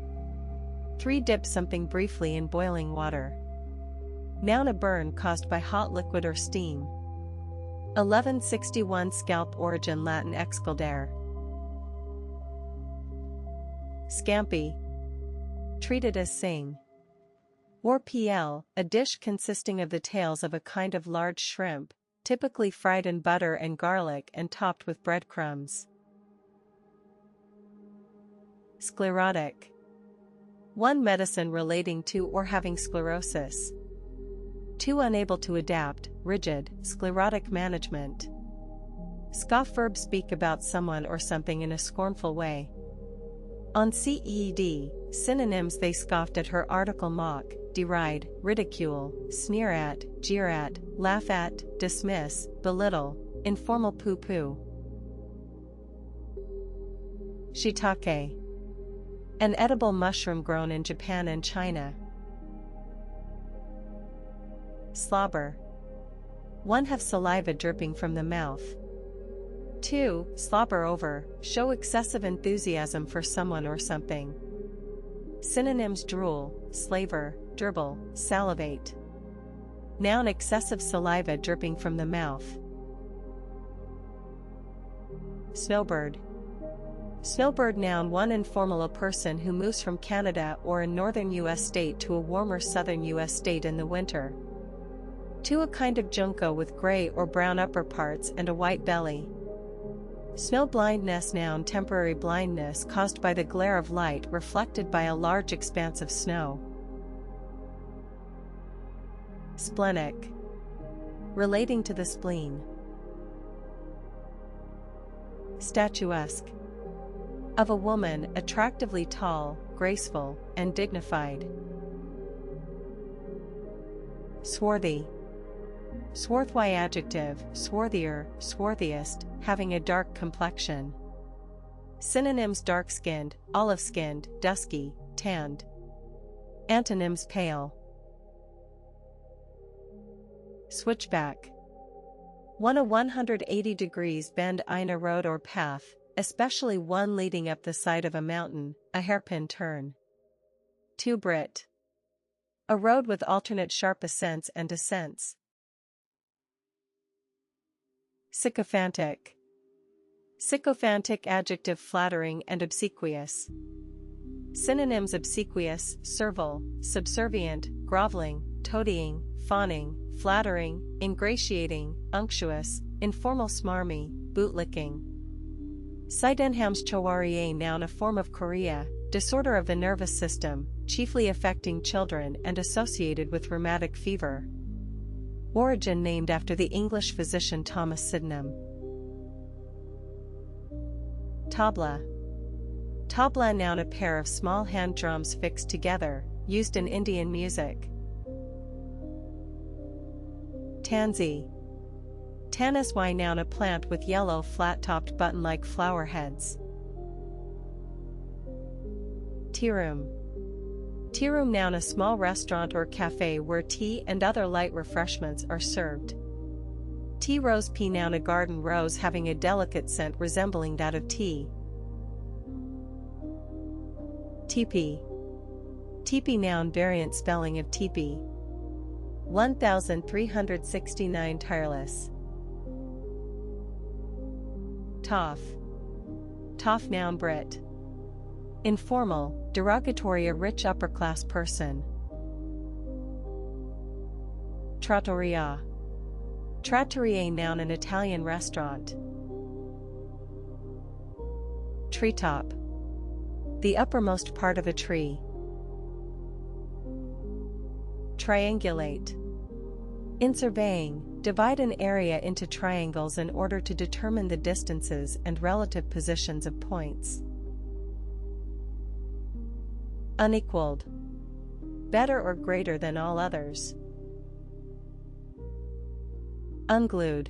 3 dip something briefly in boiling water. Noun: a burn caused by hot liquid or steam. 1161 Scalp origin Latin excaldere. Scampi. Treated as sing. Or PL, a dish consisting of the tails of a kind of large shrimp, typically fried in butter and garlic and topped with breadcrumbs. Sclerotic. One medicine relating to or having sclerosis. 2 unable to adapt, rigid, sclerotic management. Scoff verb speak about someone or something in a scornful way. On CED, synonyms they scoffed at her article mock, deride, ridicule, sneer at, jeer at, laugh at, dismiss, belittle, informal poo-poo. Shiitake. An edible mushroom grown in Japan and China. Slobber. 1 have saliva dripping from the mouth. 2 slobber over, show excessive enthusiasm for someone or something. Synonyms drool, slaver, dribble, salivate. Noun excessive saliva dripping from the mouth. Snowbird. Snowbird noun 1 informal a person who moves from Canada or a northern U.S. state to a warmer southern U.S. state in the winter. 2 a kind of junco with gray or brown upper parts and a white belly. Snow blindness noun temporary blindness caused by the glare of light reflected by a large expanse of snow. Splenic. Relating to the spleen. Statuesque. Of a woman, attractively tall, graceful, and dignified. Swarthy. Swarthy adjective, swarthier, swarthiest, having a dark complexion. Synonyms dark-skinned, olive-skinned, dusky, tanned. Antonyms pale. Switchback. 1 a 180 degrees bend in a road or path, especially one leading up the side of a mountain, a hairpin turn. 2 Brit. A road with alternate sharp ascents and descents. Sycophantic. Sycophantic adjective flattering and obsequious. Synonyms obsequious, servile, subservient, groveling, toadying, fawning, flattering, ingratiating, unctuous, informal smarmy, bootlicking. Sydenham's chowarie noun a form of chorea, disorder of the nervous system, chiefly affecting children and associated with rheumatic fever. Origin named after the English physician Thomas Sydenham. Tabla. Tabla noun a pair of small hand drums fixed together, used in Indian music. Tansy. Tannisy noun a plant with yellow flat-topped button-like flower heads. Tea room. Tea room noun a small restaurant or cafe where tea and other light refreshments are served. Tea rose pea noun a garden rose having a delicate scent resembling that of tea. Teepee. Teepee noun variant spelling of teepee. 1369 tireless. Toff. Toff noun Brit. Informal, derogatory a rich upper-class person. Trattoria. Trattoria noun an Italian restaurant. Treetop. The uppermost part of a tree. Triangulate. In surveying, divide an area into triangles in order to determine the distances and relative positions of points. Unequaled. Better or greater than all others. Unglued.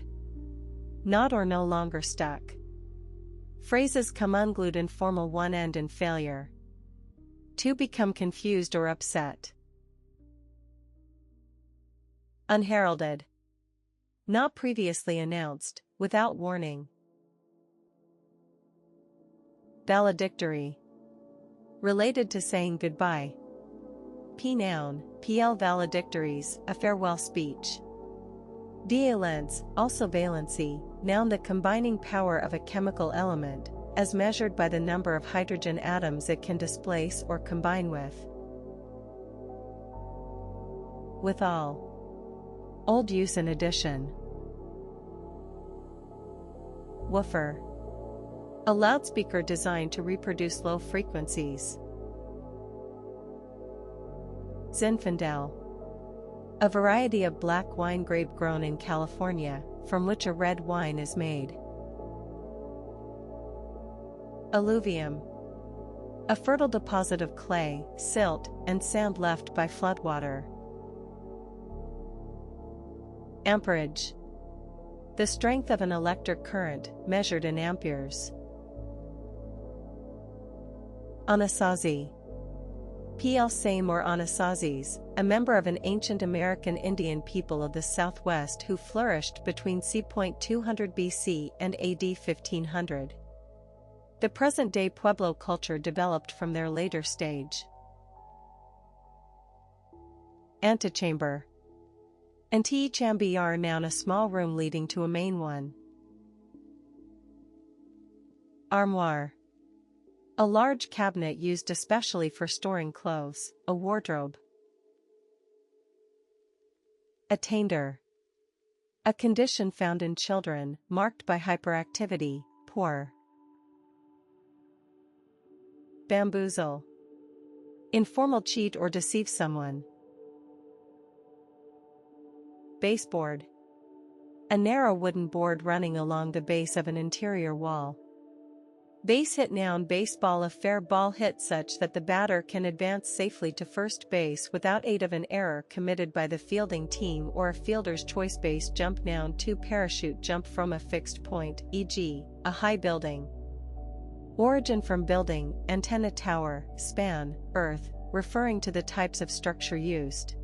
Not or no longer stuck. Phrases come unglued in formal one end in failure. To become confused or upset. Unheralded. Not previously announced, without warning. Valedictory. Related to saying goodbye. P noun, PL valedictories, a farewell speech. Valence, also valency, noun the combining power of a chemical element, as measured by the number of hydrogen atoms it can displace or combine with. Withal. Old use in addition. Woofer. A loudspeaker designed to reproduce low frequencies. Zinfandel. A variety of black wine grape grown in California, from which a red wine is made. Alluvium. A fertile deposit of clay, silt, and sand left by floodwater. Amperage. The strength of an electric current, measured in amperes. Anasazi. P.L. Same or Anasazis, a member of an ancient American Indian people of the Southwest who flourished between c. 200 BC and AD 1500. The present-day Pueblo culture developed from their later stage. Antechamber. Antechamber noun a small room leading to a main one. Armoire. A large cabinet used especially for storing clothes, a wardrobe. Attainder. A condition found in children, marked by hyperactivity, poor. Bamboozle. Informal cheat or deceive someone. Baseboard. A narrow wooden board running along the base of an interior wall. Base hit noun baseball a fair ball hit such that the batter can advance safely to first base without aid of an error committed by the fielding team or a fielder's choice. Base jump noun to parachute jump from a fixed point, e.g., a high building. Origin from building, antenna tower, span, earth, referring to the types of structure used.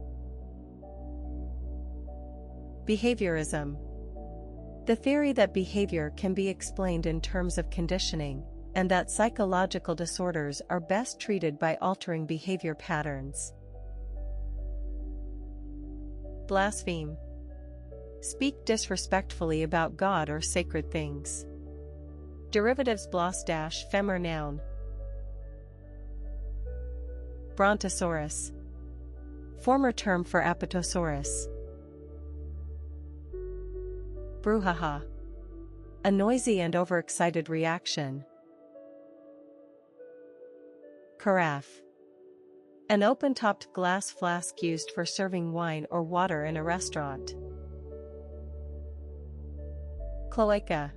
Behaviorism. The theory that behavior can be explained in terms of conditioning, and that psychological disorders are best treated by altering behavior patterns. Blaspheme. Speak disrespectfully about God or sacred things. Derivatives blas-femur noun. Brontosaurus. Former term for Apatosaurus. Brouhaha. A noisy and overexcited reaction. Carafe. An open-topped glass flask used for serving wine or water in a restaurant. Cloaca.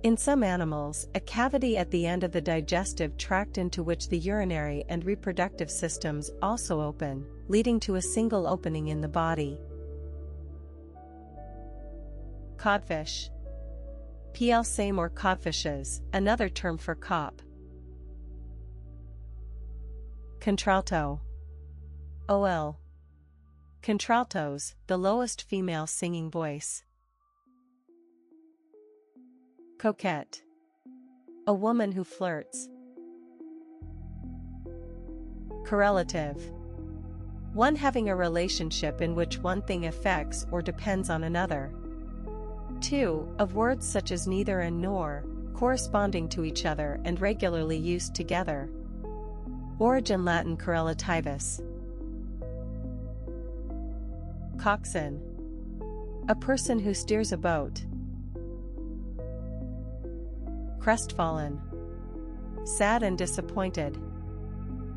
In some animals, a cavity at the end of the digestive tract into which the urinary and reproductive systems also open, leading to a single opening in the body. Codfish. PL same or codfishes, another term for cop. Contralto. OL. Contraltos, the lowest female singing voice. Coquette. A woman who flirts. Correlative. One having a relationship in which one thing affects or depends on another. 2. Of words such as neither and nor, corresponding to each other and regularly used together. Origin Latin correlativus. Coxswain. A person who steers a boat. Crestfallen. Sad and disappointed.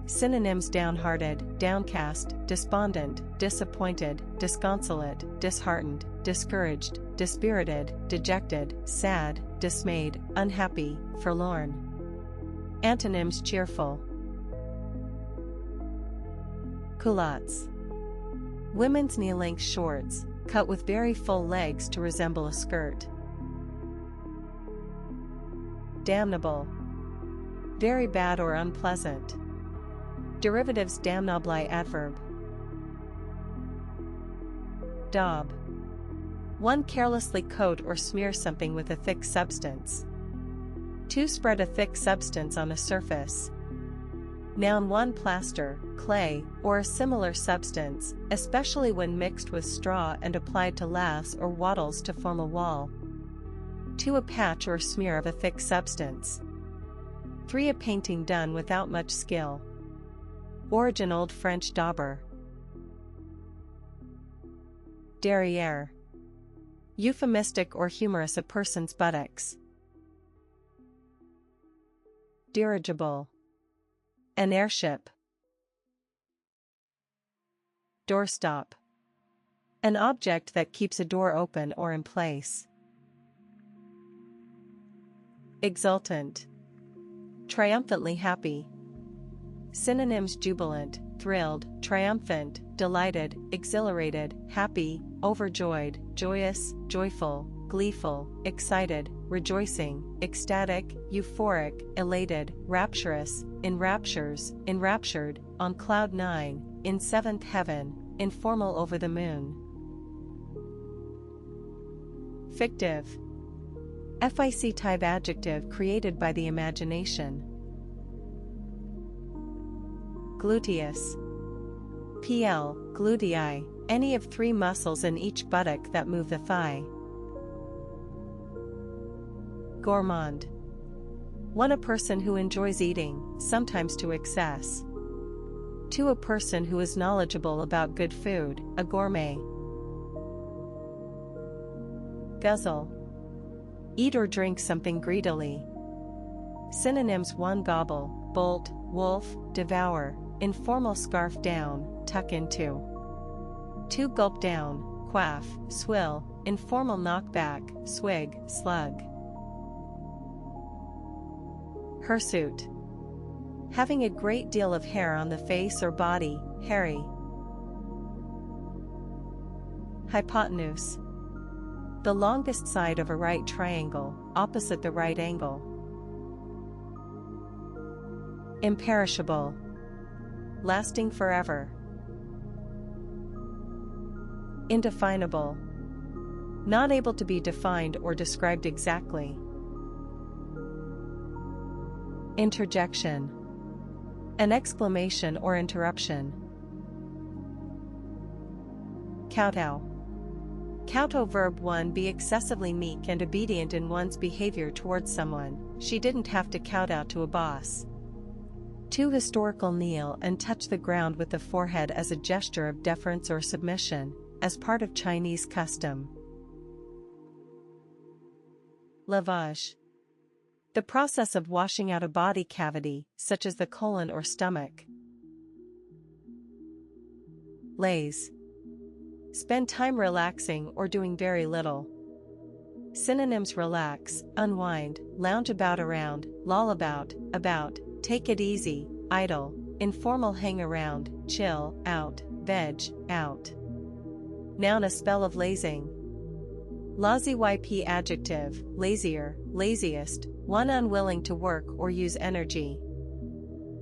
Synonyms: downhearted, downcast, despondent, disappointed, disconsolate, disheartened, discouraged, dispirited, dejected, sad, dismayed, unhappy, forlorn. Antonyms: cheerful. Culottes. Women's knee-length shorts, cut with very full legs to resemble a skirt. Damnable. Very bad or unpleasant. Derivatives: damnable adverb. Daub. One carelessly coat or smear something with a thick substance. To spread a thick substance on a surface. Noun 1 plaster, clay, or a similar substance, especially when mixed with straw and applied to laths or wattles to form a wall. 2 a patch or smear of a thick substance. 3 a painting done without much skill. Origin Old French dauber. Derrière. Euphemistic or humorous a person's buttocks. Dirigible. An airship. Doorstop. An object that keeps a door open or in place. Exultant. Triumphantly happy. Synonyms: jubilant, thrilled, triumphant, delighted, exhilarated, happy, overjoyed, joyous, joyful, gleeful, excited, rejoicing, ecstatic, euphoric, elated, rapturous, in raptures, enraptured, on cloud nine, in seventh heaven, informal over the moon. Fictive. FIC type adjective created by the imagination. Gluteus. PL, glutei, any of 3 muscles in each buttock that move the thigh. Gourmand. One, a person who enjoys eating, sometimes to excess. 2 a person who is knowledgeable about good food, a gourmet. Guzzle. Eat or drink something greedily. Synonyms: 1 gobble, bolt, wolf, devour, informal scarf down, tuck into. 2 gulp down, quaff, swill, informal knockback, swig, slug. Hirsute. Having a great deal of hair on the face or body, hairy. Hypotenuse. The longest side of a right triangle, opposite the right angle. Imperishable. Lasting forever. Indefinable. Not able to be defined or described exactly. Interjection. An exclamation or interruption. Kowtow. Kowtow verb 1 be excessively meek and obedient in one's behavior towards someone. She didn't have to kowtow to a boss. 2 historical kneel and touch the ground with the forehead as a gesture of deference or submission, as part of Chinese custom. Lavage. The process of washing out a body cavity, such as the colon or stomach. Laze. Spend time relaxing or doing very little. Synonyms: relax, unwind, lounge about around, loll about, take it easy, idle, informal hang around, chill, out, veg, out. Noun: a spell of lazing. Lazy adjective, lazier, laziest, one unwilling to work or use energy.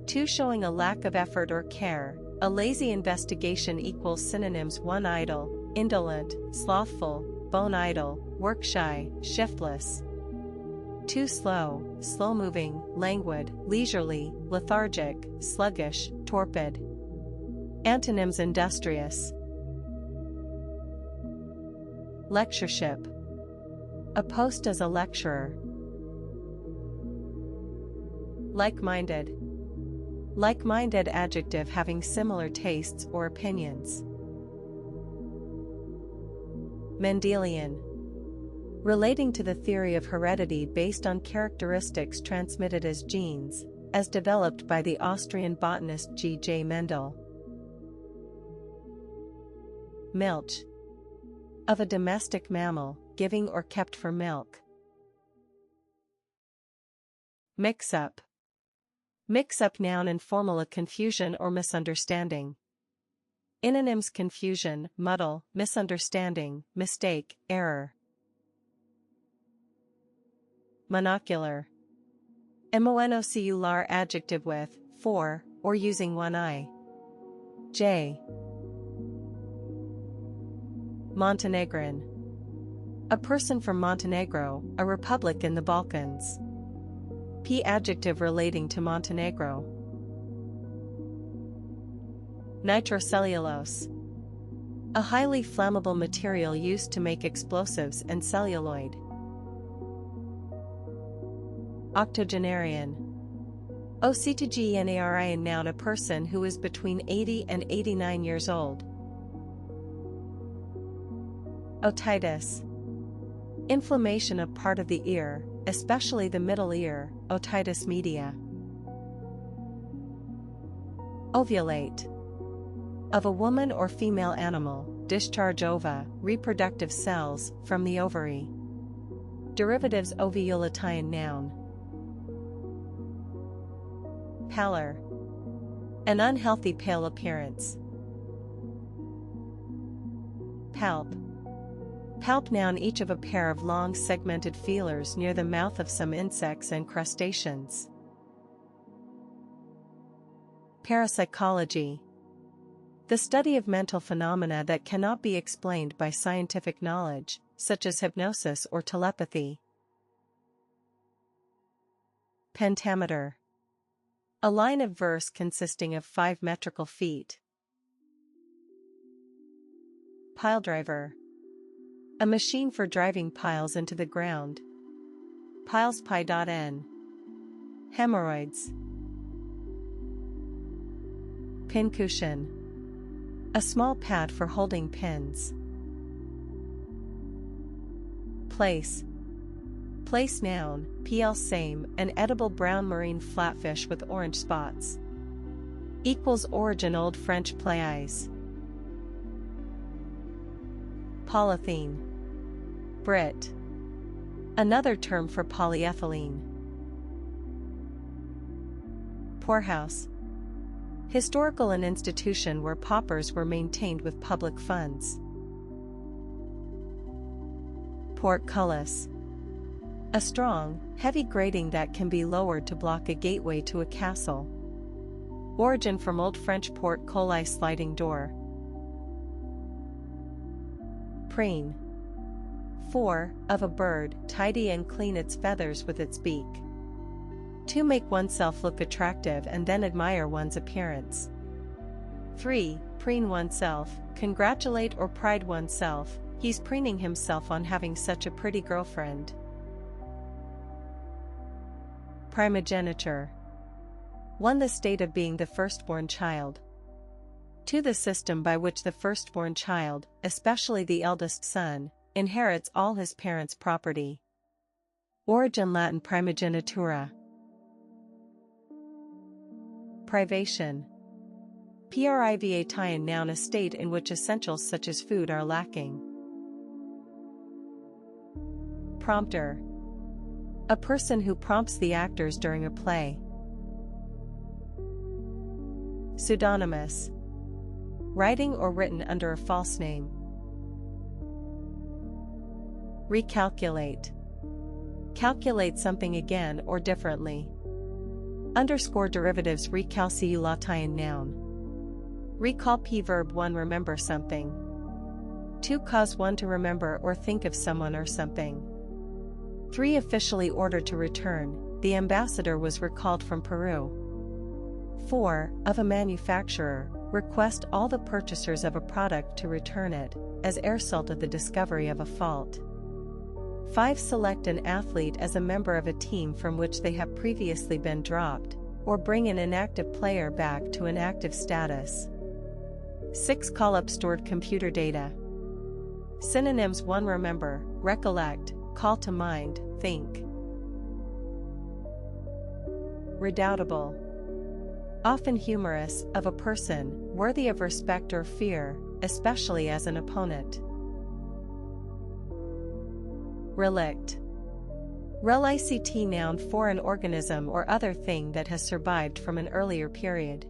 2 showing a lack of effort or care, a lazy investigation equals synonyms: 1 idle, indolent, slothful, bone idle, work shy, shiftless. 2 slow, slow moving, languid, leisurely, lethargic, sluggish, torpid. Antonyms: industrious. Lectureship. A post as a lecturer. Like-minded. Like-minded adjective having similar tastes or opinions. Mendelian. Relating to the theory of heredity based on characteristics transmitted as genes, as developed by the Austrian botanist G. J. Mendel. Milch. Of a domestic mammal, giving or kept for milk. Mix-up. Mix-up noun informal, a confusion or misunderstanding. Synonyms: confusion, muddle, misunderstanding, mistake, error. Monocular. Monocular adjective with, for, or using one eye. J. Montenegrin. A person from Montenegro, a republic in the Balkans. P adjective relating to Montenegro. Nitrocellulose. A highly flammable material used to make explosives and celluloid. Octogenarian. Octogenarian, noun, a person who is between 80 and 89 years old. Otitis. Inflammation of part of the ear, especially the middle ear, otitis media. Ovulate. Of a woman or female animal, discharge ova, reproductive cells, from the ovary. Derivatives ovulation, noun. Pallor. An unhealthy pale appearance. Palp. Palp, noun, each of a pair of long segmented feelers near the mouth of some insects and crustaceans. Parapsychology. The study of mental phenomena that cannot be explained by scientific knowledge, such as hypnosis or telepathy. Pentameter. A line of verse consisting of 5 metrical feet. Piledriver. A machine for driving piles into the ground. Piles pi.n. Hemorrhoids. Pincushion. A small pad for holding pins. Place. Place, noun, pl, same, an edible brown marine flatfish with orange spots. Equals origin, Old French plais. Polythene. Brit. Another term for polyethylene. Poorhouse. Historical an institution where paupers were maintained with public funds. Portcullis. A strong, heavy grating that can be lowered to block a gateway to a castle. Origin from Old French porte-cullis, sliding door. Preen. 4. Of a bird, tidy and clean its feathers with its beak. To make oneself look attractive and then admire one's appearance. 3. Preen oneself, congratulate or pride oneself, he's preening himself on having such a pretty girlfriend. Primogeniture. 1. The state of being the firstborn child. 2. The system by which the firstborn child, especially the eldest son, inherits all his parents' property. Origin Latin primogenitura. Privation. Privation, noun, a state in which essentials such as food are lacking. Prompter. A person who prompts the actors during a play. Pseudonymous. Writing or written under a false name. Recalculate. Calculate something again or differently. Underscore derivatives recalculation, noun. Recall p verb 1 remember something. 2 cause one to remember or think of someone or something. 3 officially ordered to return, the ambassador was recalled from Peru. 4 of a manufacturer, request all the purchasers of a product to return it, as a result of the discovery of a fault. 5 select an athlete as a member of a team from which they have previously been dropped, or bring an inactive player back to an active status. 6 call up stored computer data. Synonyms: 1 remember, recollect, call to mind, think. Redoubtable. Often humorous, of a person, worthy of respect or fear, especially as an opponent. Relict. Relict, noun, for an organism or other thing that has survived from an earlier period.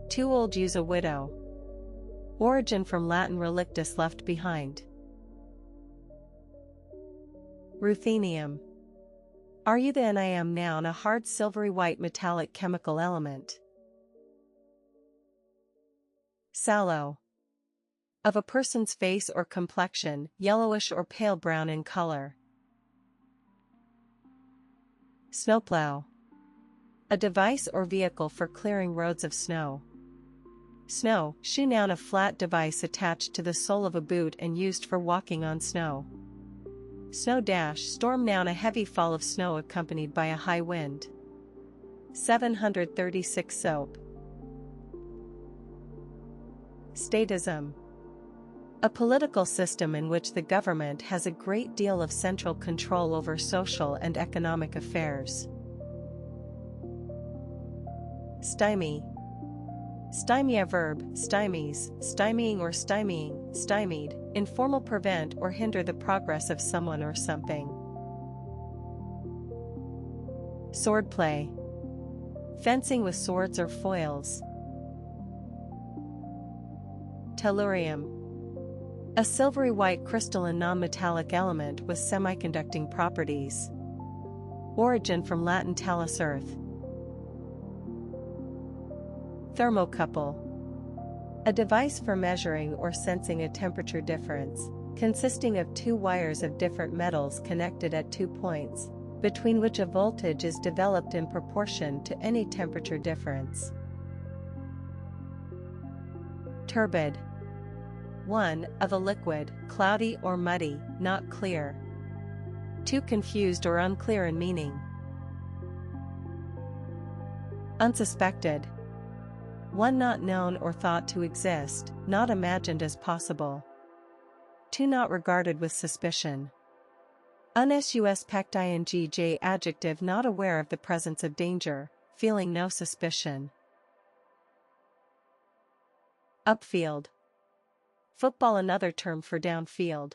Too old, use a widow. Origin from Latin relictus, left behind. Ruthenium. Ruthenium, noun, a hard silvery white metallic chemical element. Sallow. Of a person's face or complexion, yellowish or pale brown in color. Snowplow. A device or vehicle for clearing roads of snow. Snow, shoe noun a flat device attached to the sole of a boot and used for walking on snow. Snow dash storm noun a heavy fall of snow accompanied by a high wind. 736 Soap. Statism. A political system in which the government has a great deal of central control over social and economic affairs. Stymie. Stymie a verb, stymies, stymieing or stymieing, stymied, informal prevent or hinder the progress of someone or something. Swordplay. Fencing with swords or foils. Tellurium. A silvery white crystalline non-metallic element with semiconducting properties. Origin from Latin tellus earth. Thermocouple. A device for measuring or sensing a temperature difference, consisting of two wires of different metals connected at 2 points, between which a voltage is developed in proportion to any temperature difference. Turbid. One, of a liquid, cloudy or muddy, not clear. Too confused or unclear in meaning. Unsuspected. One not known or thought to exist, not imagined as possible. Two not regarded with suspicion. Unsuspect ing j adjective not aware of the presence of danger, feeling no suspicion. Upfield. Football another term for downfield.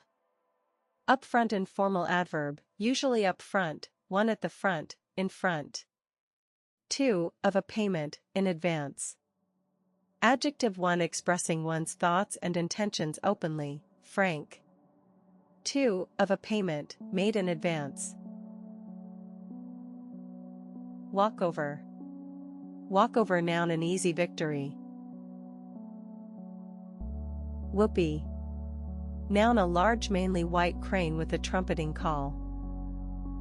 Upfront informal adverb, usually up front, one at the front, in front. Two, of a payment, in advance. Adjective one expressing one's thoughts and intentions openly, frank. Two, of a payment, made in advance. Walkover. Walkover noun an easy victory. Whoopee. Noun a large mainly white crane with a trumpeting call.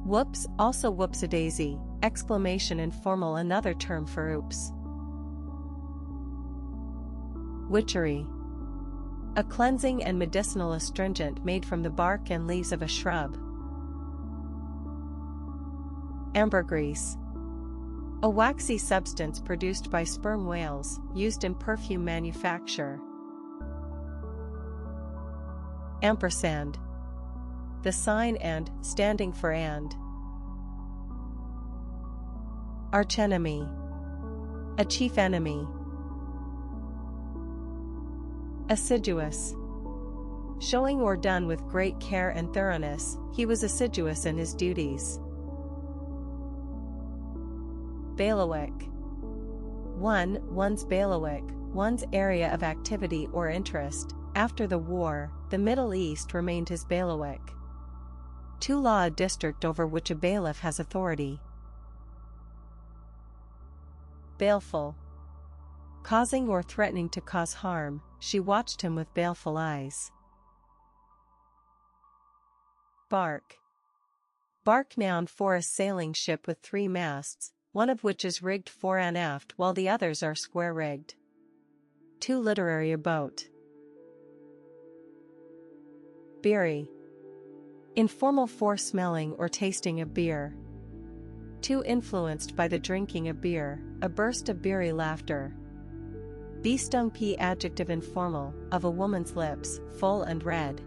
Whoops also whoops-a-daisy, exclamation informal another term for oops. Witchery. A cleansing and medicinal astringent made from the bark and leaves of a shrub. Ambergris. A waxy substance produced by sperm whales, used in perfume manufacture. Ampersand. The sign and, standing for and. Archenemy. A chief enemy. Assiduous. Showing or done with great care and thoroughness, he was assiduous in his duties. Bailiwick. One, one's bailiwick, one's area of activity or interest. After the war, the Middle East remained his bailiwick. To law a district over which a bailiff has authority. Baleful. Causing or threatening to cause harm, she watched him with baleful eyes. Bark. Bark noun for a sailing ship with 3 masts, one of which is rigged fore and aft while the others are square-rigged. Too literary a boat. Beery. Informal foresmelling or tasting of beer. Too influenced by the drinking of beer, a burst of beery laughter. Bee-stung p adjective informal, of a woman's lips, full and red.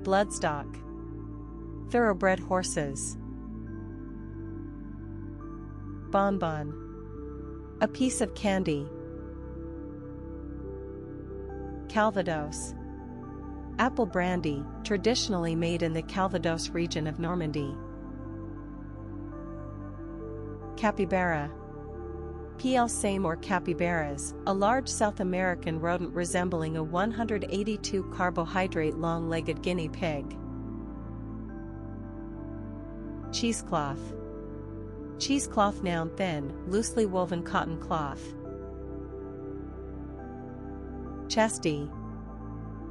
Bloodstock. Thoroughbred horses. Bonbon. A piece of candy. Calvados. Apple brandy, traditionally made in the Calvados region of Normandy. Capybara. PL same or capybaras, a large South American rodent resembling a 182 carbohydrate long-legged guinea pig. Cheesecloth. Cheesecloth noun thin, loosely woven cotton cloth. Chesty.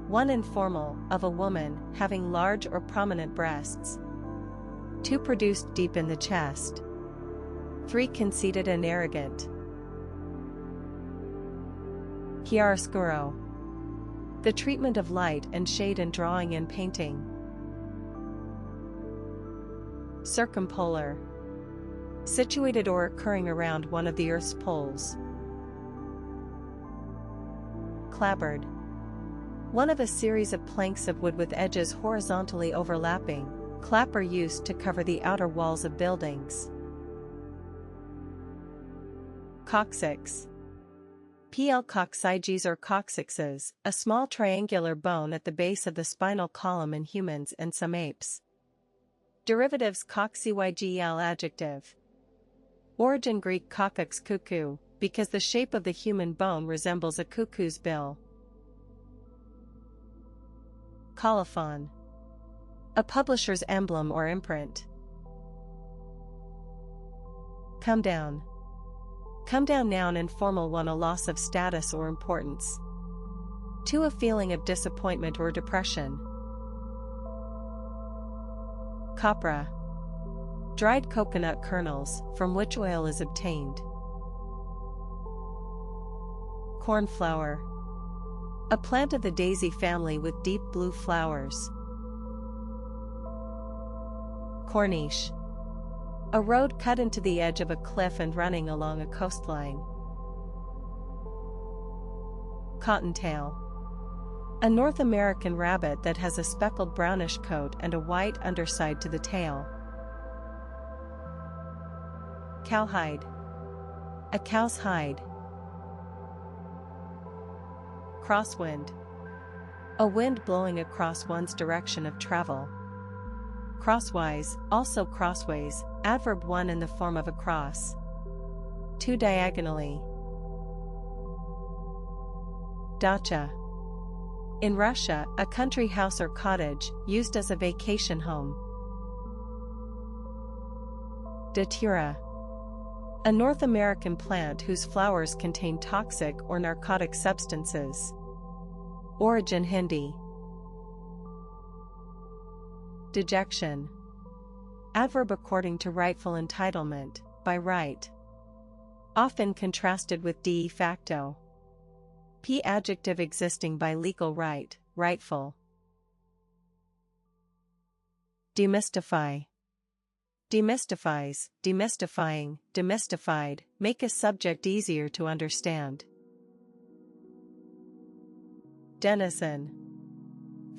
One informal, of a woman, having large or prominent breasts. Two produced deep in the chest. Three conceited and arrogant. Chiaroscuro. The treatment of light and shade in drawing and painting. Circumpolar. Situated or occurring around one of the Earth's poles. Clapboard. One of a series of planks of wood with edges horizontally overlapping, clapper used to cover the outer walls of buildings. Coccyx. PL coccyges or coccyxes, a small triangular bone at the base of the spinal column in humans and some apes. Derivatives coccygel adjective. Origin Greek kokox cuckoo, because the shape of the human bone resembles a cuckoo's bill. Colophon. A publisher's emblem or imprint. Come down. Come down noun informal one a loss of status or importance. To a feeling of disappointment or depression. Copra. Dried coconut kernels, from which oil is obtained. Cornflower. A plant of the daisy family with deep blue flowers. Corniche. A road cut into the edge of a cliff and running along a coastline. Cottontail. A North American rabbit that has a speckled brownish coat and a white underside to the tail. Cowhide. A cow's hide. Crosswind. A wind blowing across one's direction of travel. Crosswise, also crossways, adverb 1 in the form of across. To diagonally. Dacha. In Russia, a country house or cottage, used as a vacation home. Datura. A North American plant whose flowers contain toxic or narcotic substances. Origin Hindi. Dejection. Adverb according to rightful entitlement, by right. Often contrasted with de facto. P adjective existing by legal right, rightful. Demystify. Demystifies, demystifying, demystified, make a subject easier to understand. Denizen.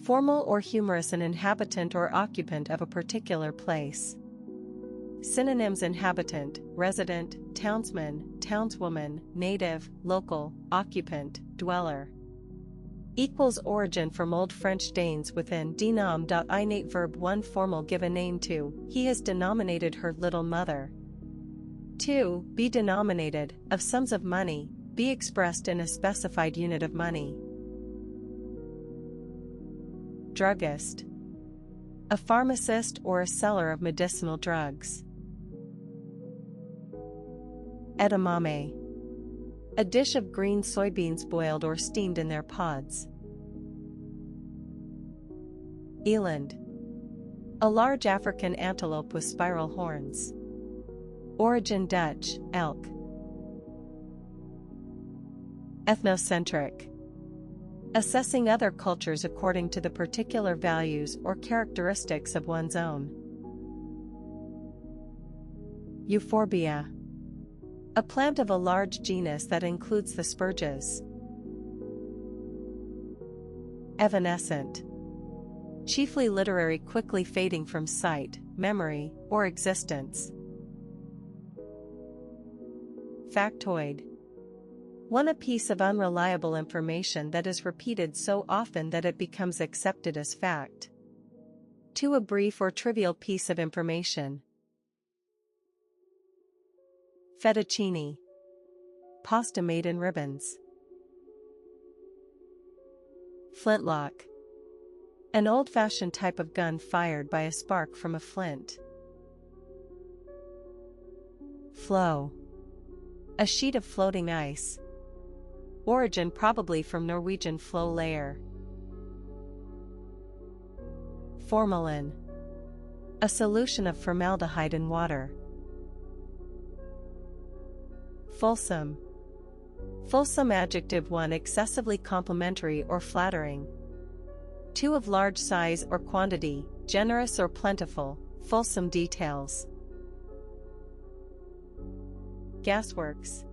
Formal or humorous, an inhabitant or occupant of a particular place. Synonyms: inhabitant, resident, townsman, townswoman, native, local, occupant, dweller. Equals origin from Old French Danes within denom.inate verb 1 formal give a name to, he has denominated her little mother. 2. Be denominated, of sums of money, be expressed in a specified unit of money. Druggist. A pharmacist or a seller of medicinal drugs. Edamame. A dish of green soybeans boiled or steamed in their pods. Eland. A large African antelope with spiral horns. Origin Dutch, elk. Ethnocentric. Assessing other cultures according to the particular values or characteristics of one's own. Euphorbia. A plant of a large genus that includes the spurges. Evanescent. Chiefly literary, quickly fading from sight, memory, or existence. Factoid. One, a piece of unreliable information that is repeated so often that it becomes accepted as fact. 2, a brief or trivial piece of information. Fettuccine. Pasta made in ribbons. Flintlock. An old-fashioned type of gun fired by a spark from a flint. Floe. A sheet of floating ice. Origin probably from Norwegian floe layer. Formalin. A solution of formaldehyde in water. Fulsome. Fulsome adjective 1 excessively complimentary or flattering. 2 of large size or quantity, generous or plentiful, fulsome details. Gasworks.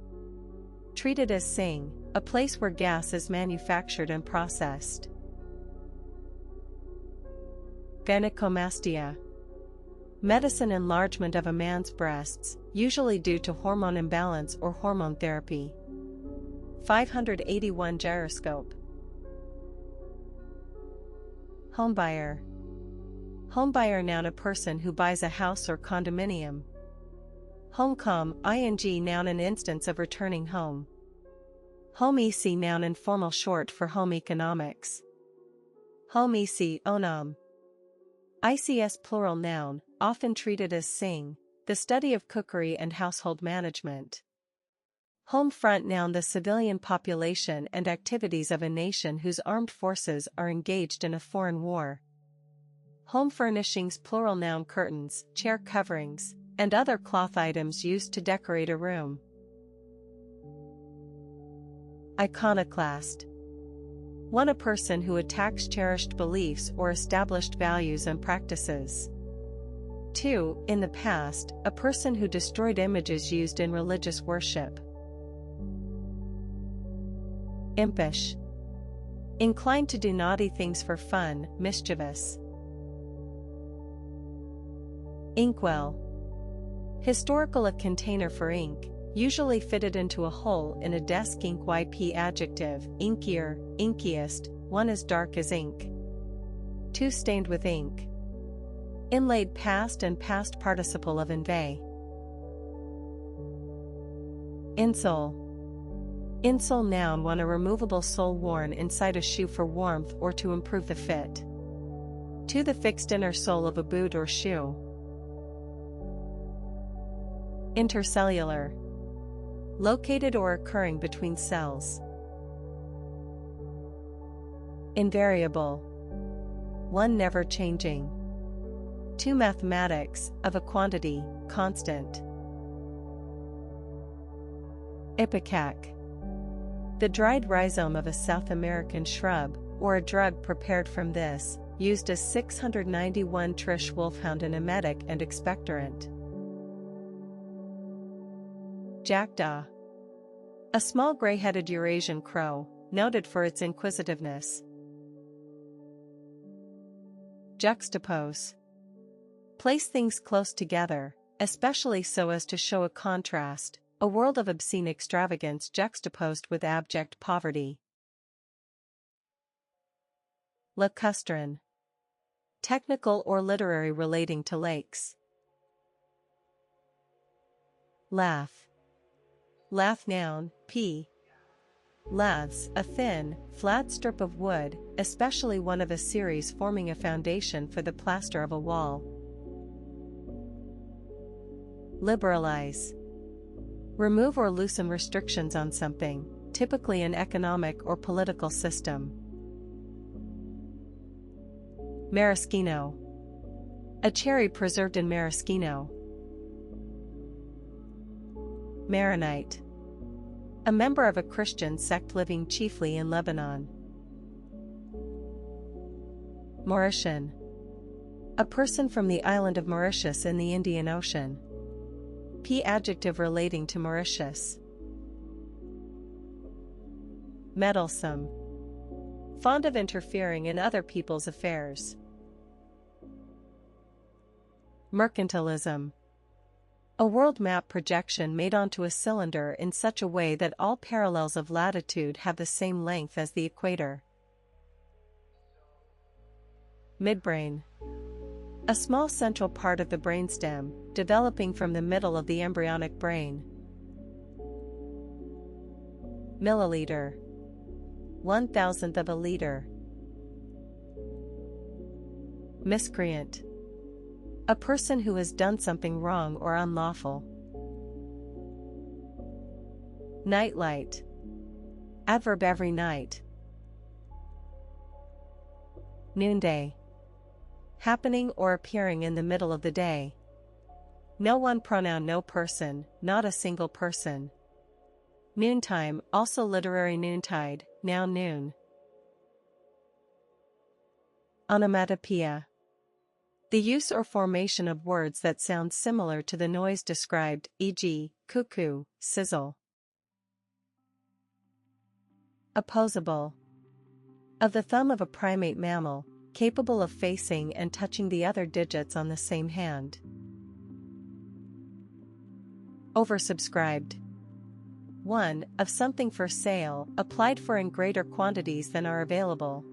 Treated as sing, a place where gas is manufactured and processed. Gynecomastia. Medicine enlargement of a man's breasts, usually due to hormone imbalance or hormone therapy. 581 Gyroscope. Homebuyer. Homebuyer noun a person who buys a house or condominium. Homecome ing noun an instance of returning home. Home ec noun informal short for home economics. Home ec onam. ICS plural noun, often treated as sing, the study of cookery and household management. Home front noun the civilian population and activities of a nation whose armed forces are engaged in a foreign war. Home furnishings plural noun curtains, chair coverings, and other cloth items used to decorate a room. Iconoclast. One a person who attacks cherished beliefs or established values and practices. 2. In the past, a person who destroyed images used in religious worship. Impish. Inclined to do naughty things for fun, mischievous. Inkwell. Historical a container for ink, usually fitted into a hole in a desk. Ink yp adjective, inkier, inkiest, one as dark as ink. 2 stained with ink. Inlaid past and past participle of inveigh. Insole. Insole noun one a removable sole worn inside a shoe for warmth or to improve the fit. 2 the fixed inner sole of a boot or shoe. Intercellular. Located or occurring between cells. Invariable. One never changing. 2 mathematics, of a quantity, constant. Ipecac. The dried rhizome of a South American shrub, or a drug prepared from this, used as 691 Trish wolfhound an emetic and expectorant. Jackdaw. A small gray-headed Eurasian crow, noted for its inquisitiveness. Juxtapose. Place things close together, especially so as to show a contrast, a world of obscene extravagance juxtaposed with abject poverty. Lacustrine. Technical or literary relating to lakes. Lath. Lath noun, p. Laths, a thin, flat strip of wood, especially one of a series forming a foundation for the plaster of a wall. Liberalize. Remove or loosen restrictions on something, typically an economic or political system. Maraschino. A cherry preserved in maraschino. Maronite. A member of a Christian sect living chiefly in Lebanon. Mauritian. A person from the island of Mauritius in the Indian Ocean. P adjective relating to Mauritius. Meddlesome. Fond of interfering in other people's affairs. Mercantilism. A world map projection made onto a cylinder in such a way that all parallels of latitude have the same length as the equator. Midbrain. A small central part of the brainstem, developing from the middle of the embryonic brain. Milliliter. 1/1000th of a liter. Miscreant. A person who has done something wrong or unlawful. Nightlight. Adverb every night. Noonday. Happening or appearing in the middle of the day. No one pronoun no person, not a single person. Noontime, also literary noontide, noun noon. Onomatopoeia. The use or formation of words that sound similar to the noise described, e.g., cuckoo, sizzle. Opposable. Of the thumb of a primate mammal, capable of facing and touching the other digits on the same hand. Oversubscribed. 1. Of something for sale, applied for in greater quantities than are available.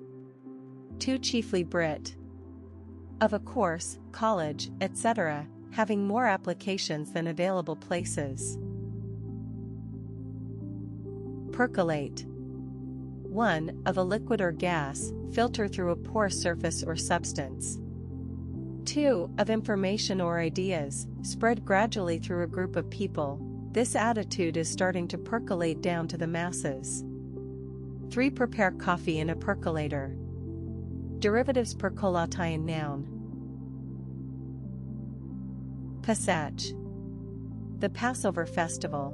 2. Chiefly Brit. Of a course, college, etc., having more applications than available places. Percolate. 1. Of a liquid or gas, filter through a porous surface or substance. 2. Of information or ideas, spread gradually through a group of people. This attitude is starting to percolate down to the masses. 3. Prepare coffee in a percolator. Derivatives percolation noun. Passach. The Passover festival.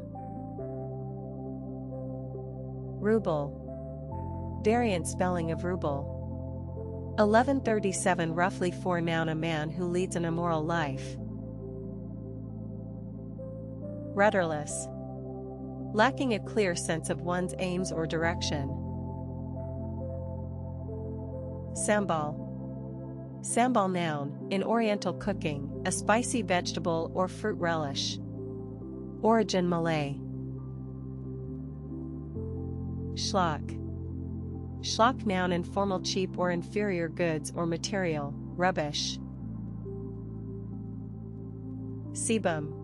Ruble. Variant spelling of ruble. 1137 roughly 4 noun a man who leads an immoral life. Rudderless. Lacking a clear sense of one's aims or direction. Sambal. Sambal noun, in Oriental cooking, a spicy vegetable or fruit relish. Origin Malay. Schlock. Schlock noun, informal cheap or inferior goods or material, rubbish. Sebum.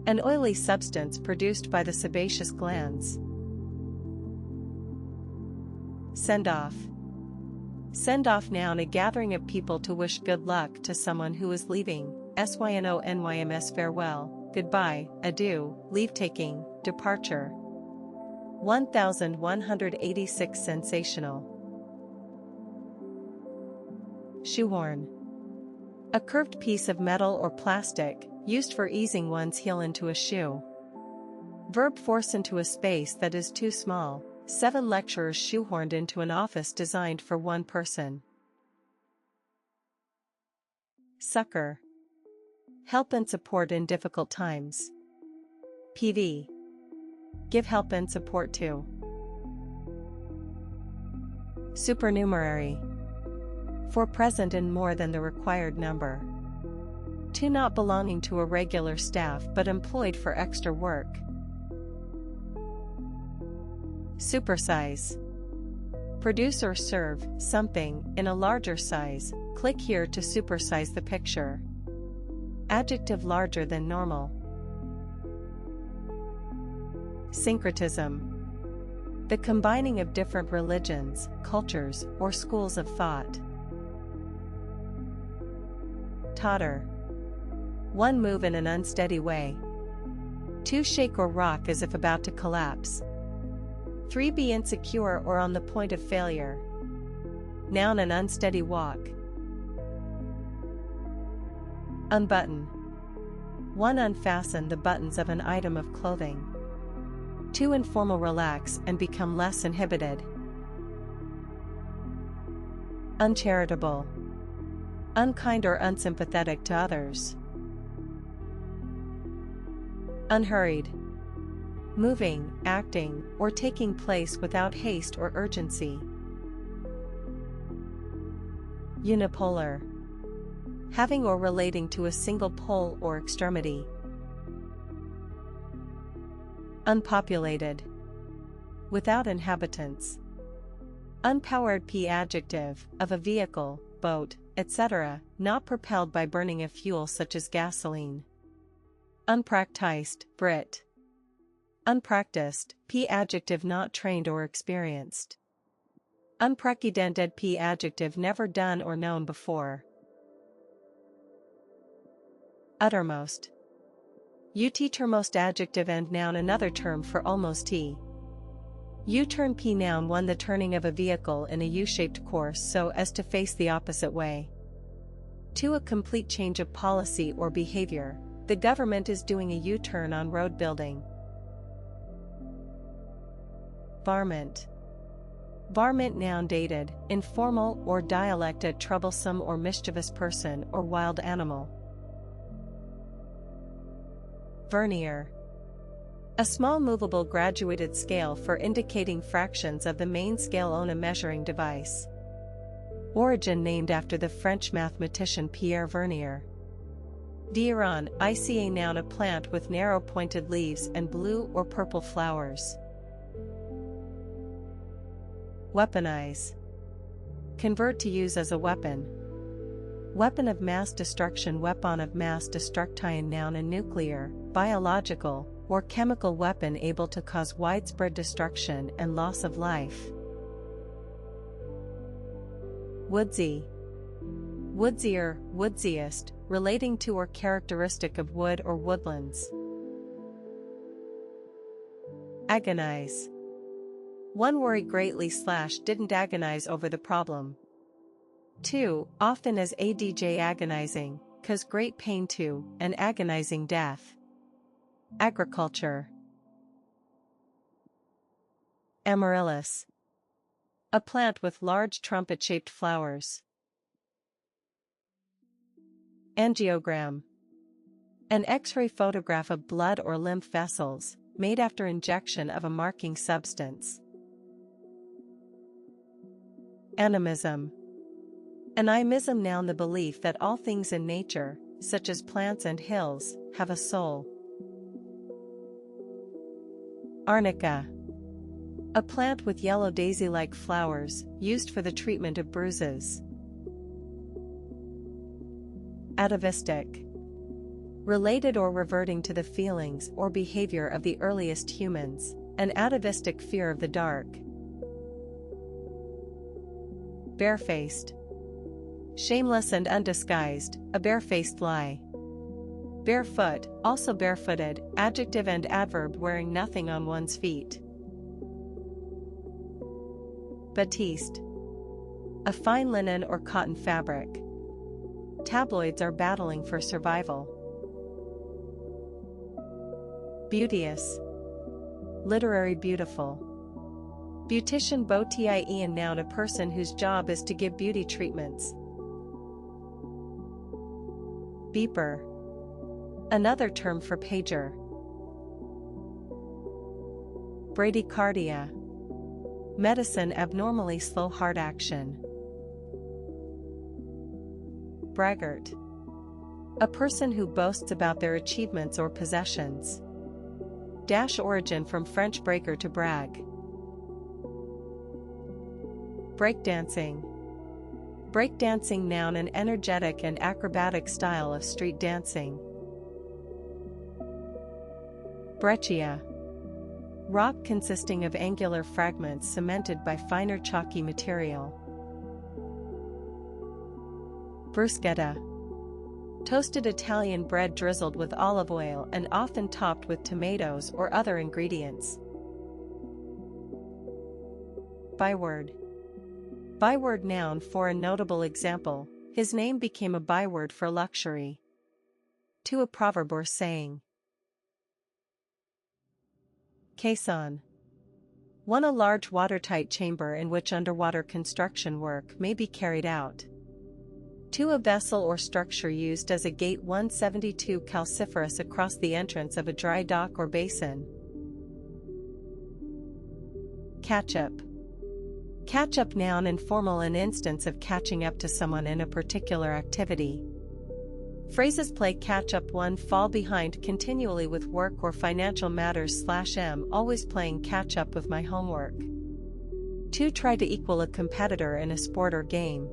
An oily substance produced by the sebaceous glands. Send-off. Send-off noun, a gathering of people to wish good luck to someone who is leaving, synonyms farewell, goodbye, adieu, leave-taking, departure. 1186 Sensational. Shoehorn. A curved piece of metal or plastic, used for easing one's heel into a shoe. Verb force into a space that is too small. 7 lecturers shoehorned into an office designed for one person. Succor. Help and support in difficult times. PV. Give help and support to. Supernumerary. For present in more than the required number. 2. Not belonging to a regular staff but employed for extra work. Supersize. Produce or serve something in a larger size. Click here to supersize the picture. Adjective, larger than normal. Syncretism. The combining of different religions, cultures, or schools of thought. Totter. One move in an unsteady way. 2. Shake or rock as if about to collapse. 3. Be insecure or on the point of failure. Noun, an unsteady walk. Unbutton. 1. Unfasten the buttons of an item of clothing. 2. Informal, relax and become less inhibited. Uncharitable. Unkind or unsympathetic to others. Unhurried. Moving, acting, or taking place without haste or urgency. Unipolar. Having or relating to a single pole or extremity. Unpopulated. Without inhabitants. Unpowered, p adjective, of a vehicle, boat, etc., not propelled by burning of fuel such as gasoline. Unpracticed, Brit. Unpracticed, p adjective, not trained or experienced. Unprecedented, p adjective, never done or known before. Uttermost. Uttermost, adjective and noun, another term for almost t. U-turn, p noun, 1. The turning of a vehicle in a U-shaped course so as to face the opposite way. 2. A complete change of policy or behavior. The government is doing a U-turn on road building. Varmint. Varmint noun dated, informal or dialect a troublesome or mischievous person or wild animal. Vernier. A small movable graduated scale for indicating fractions of the main scale on a measuring device. Origin named after the French mathematician Pierre Vernier. Dieron, ICA noun a plant with narrow pointed leaves and blue or purple flowers. Weaponize. Convert to use as a weapon. Weapon of mass destruction, weapon of mass destruction, noun a nuclear, biological, or chemical weapon able to cause widespread destruction and loss of life. Woodsy. Woodsier, woodsiest, relating to or characteristic of wood or woodlands. Agonize. One worry greatly / didn't agonize over the problem. 2. Often as adj agonizing, cause great pain to, an agonizing death. Agriculture. Amaryllis. A plant with large trumpet-shaped flowers. Angiogram. An X-ray photograph of blood or lymph vessels, made after injection of a marking substance. Animism. An animism, noun the belief that all things in nature, such as plants and hills, have a soul. Arnica. A plant with yellow daisy-like flowers, used for the treatment of bruises. Atavistic. Related or reverting to the feelings or behavior of the earliest humans, an atavistic fear of the dark. Barefaced. Shameless and undisguised, a barefaced lie. Barefoot, also barefooted, adjective and adverb wearing nothing on one's feet. Batiste. A fine linen or cotton fabric. Tabloids are battling for survival. Beauteous. Literary beautiful. Beautician, beautien, noun a person whose job is to give beauty treatments. Beeper. Another term for pager. Bradycardia. Medicine, abnormally slow heart action. Braggart. A person who boasts about their achievements or possessions. Origin from French breaker to brag. Breakdancing. Breakdancing, noun an energetic and acrobatic style of street dancing. Breccia. Rock consisting of angular fragments cemented by finer chalky material. Bruschetta. Toasted Italian bread drizzled with olive oil and often topped with tomatoes or other ingredients. Byword. Byword, noun for a notable example, his name became a byword for luxury. To a proverb or saying. Caisson. One, a large watertight chamber in which underwater construction work may be carried out. 2, a vessel or structure used as a gate. 172, calciferous, across the entrance of a dry dock or basin. Catch-up. Catch-up, noun informal, an instance of catching up to someone in a particular activity. Phrases play catch-up. 1, fall behind continually with work or financial matters / am always playing catch-up with my homework. 2, try to equal a competitor in a sport or game.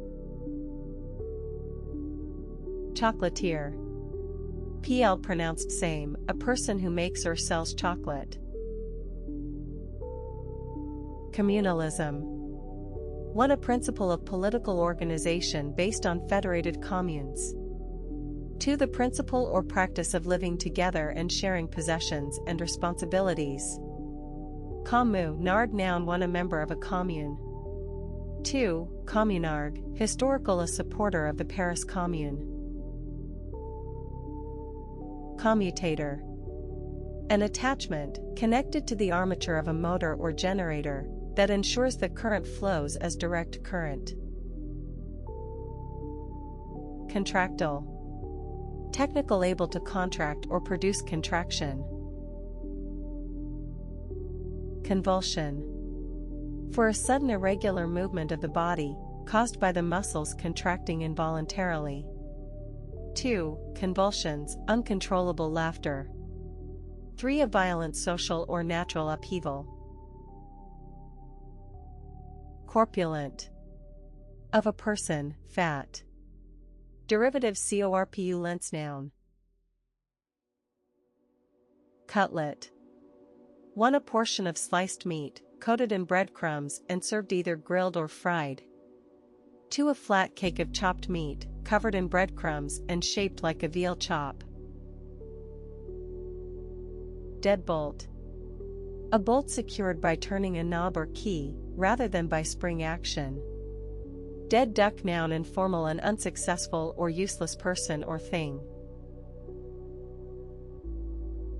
Chocolatier. PL pronounced same, a person who makes or sells chocolate. Communalism. 1, a principle of political organization based on federated communes. 2, the principle or practice of living together and sharing possessions and responsibilities. Communard, noun 1, a member of a commune. 2, communard, historical, a supporter of the Paris Commune. Commutator. An attachment, connected to the armature of a motor or generator, that ensures the current flows as direct current. Contractile. Technical, able to contract or produce contraction. Convulsion. For a sudden irregular movement of the body, caused by the muscles contracting involuntarily. 2. Convulsions, uncontrollable laughter. 3. A violent social or natural upheaval. Corpulent. Of a person, fat. Derivative corpulence, noun. Cutlet. 1. A portion of sliced meat, coated in breadcrumbs and served either grilled or fried. 2. A flat cake of chopped meat, covered in breadcrumbs and shaped like a veal chop. Deadbolt. A bolt secured by turning a knob or key, rather than by spring action. Dead duck, noun, informal, an unsuccessful or useless person or thing.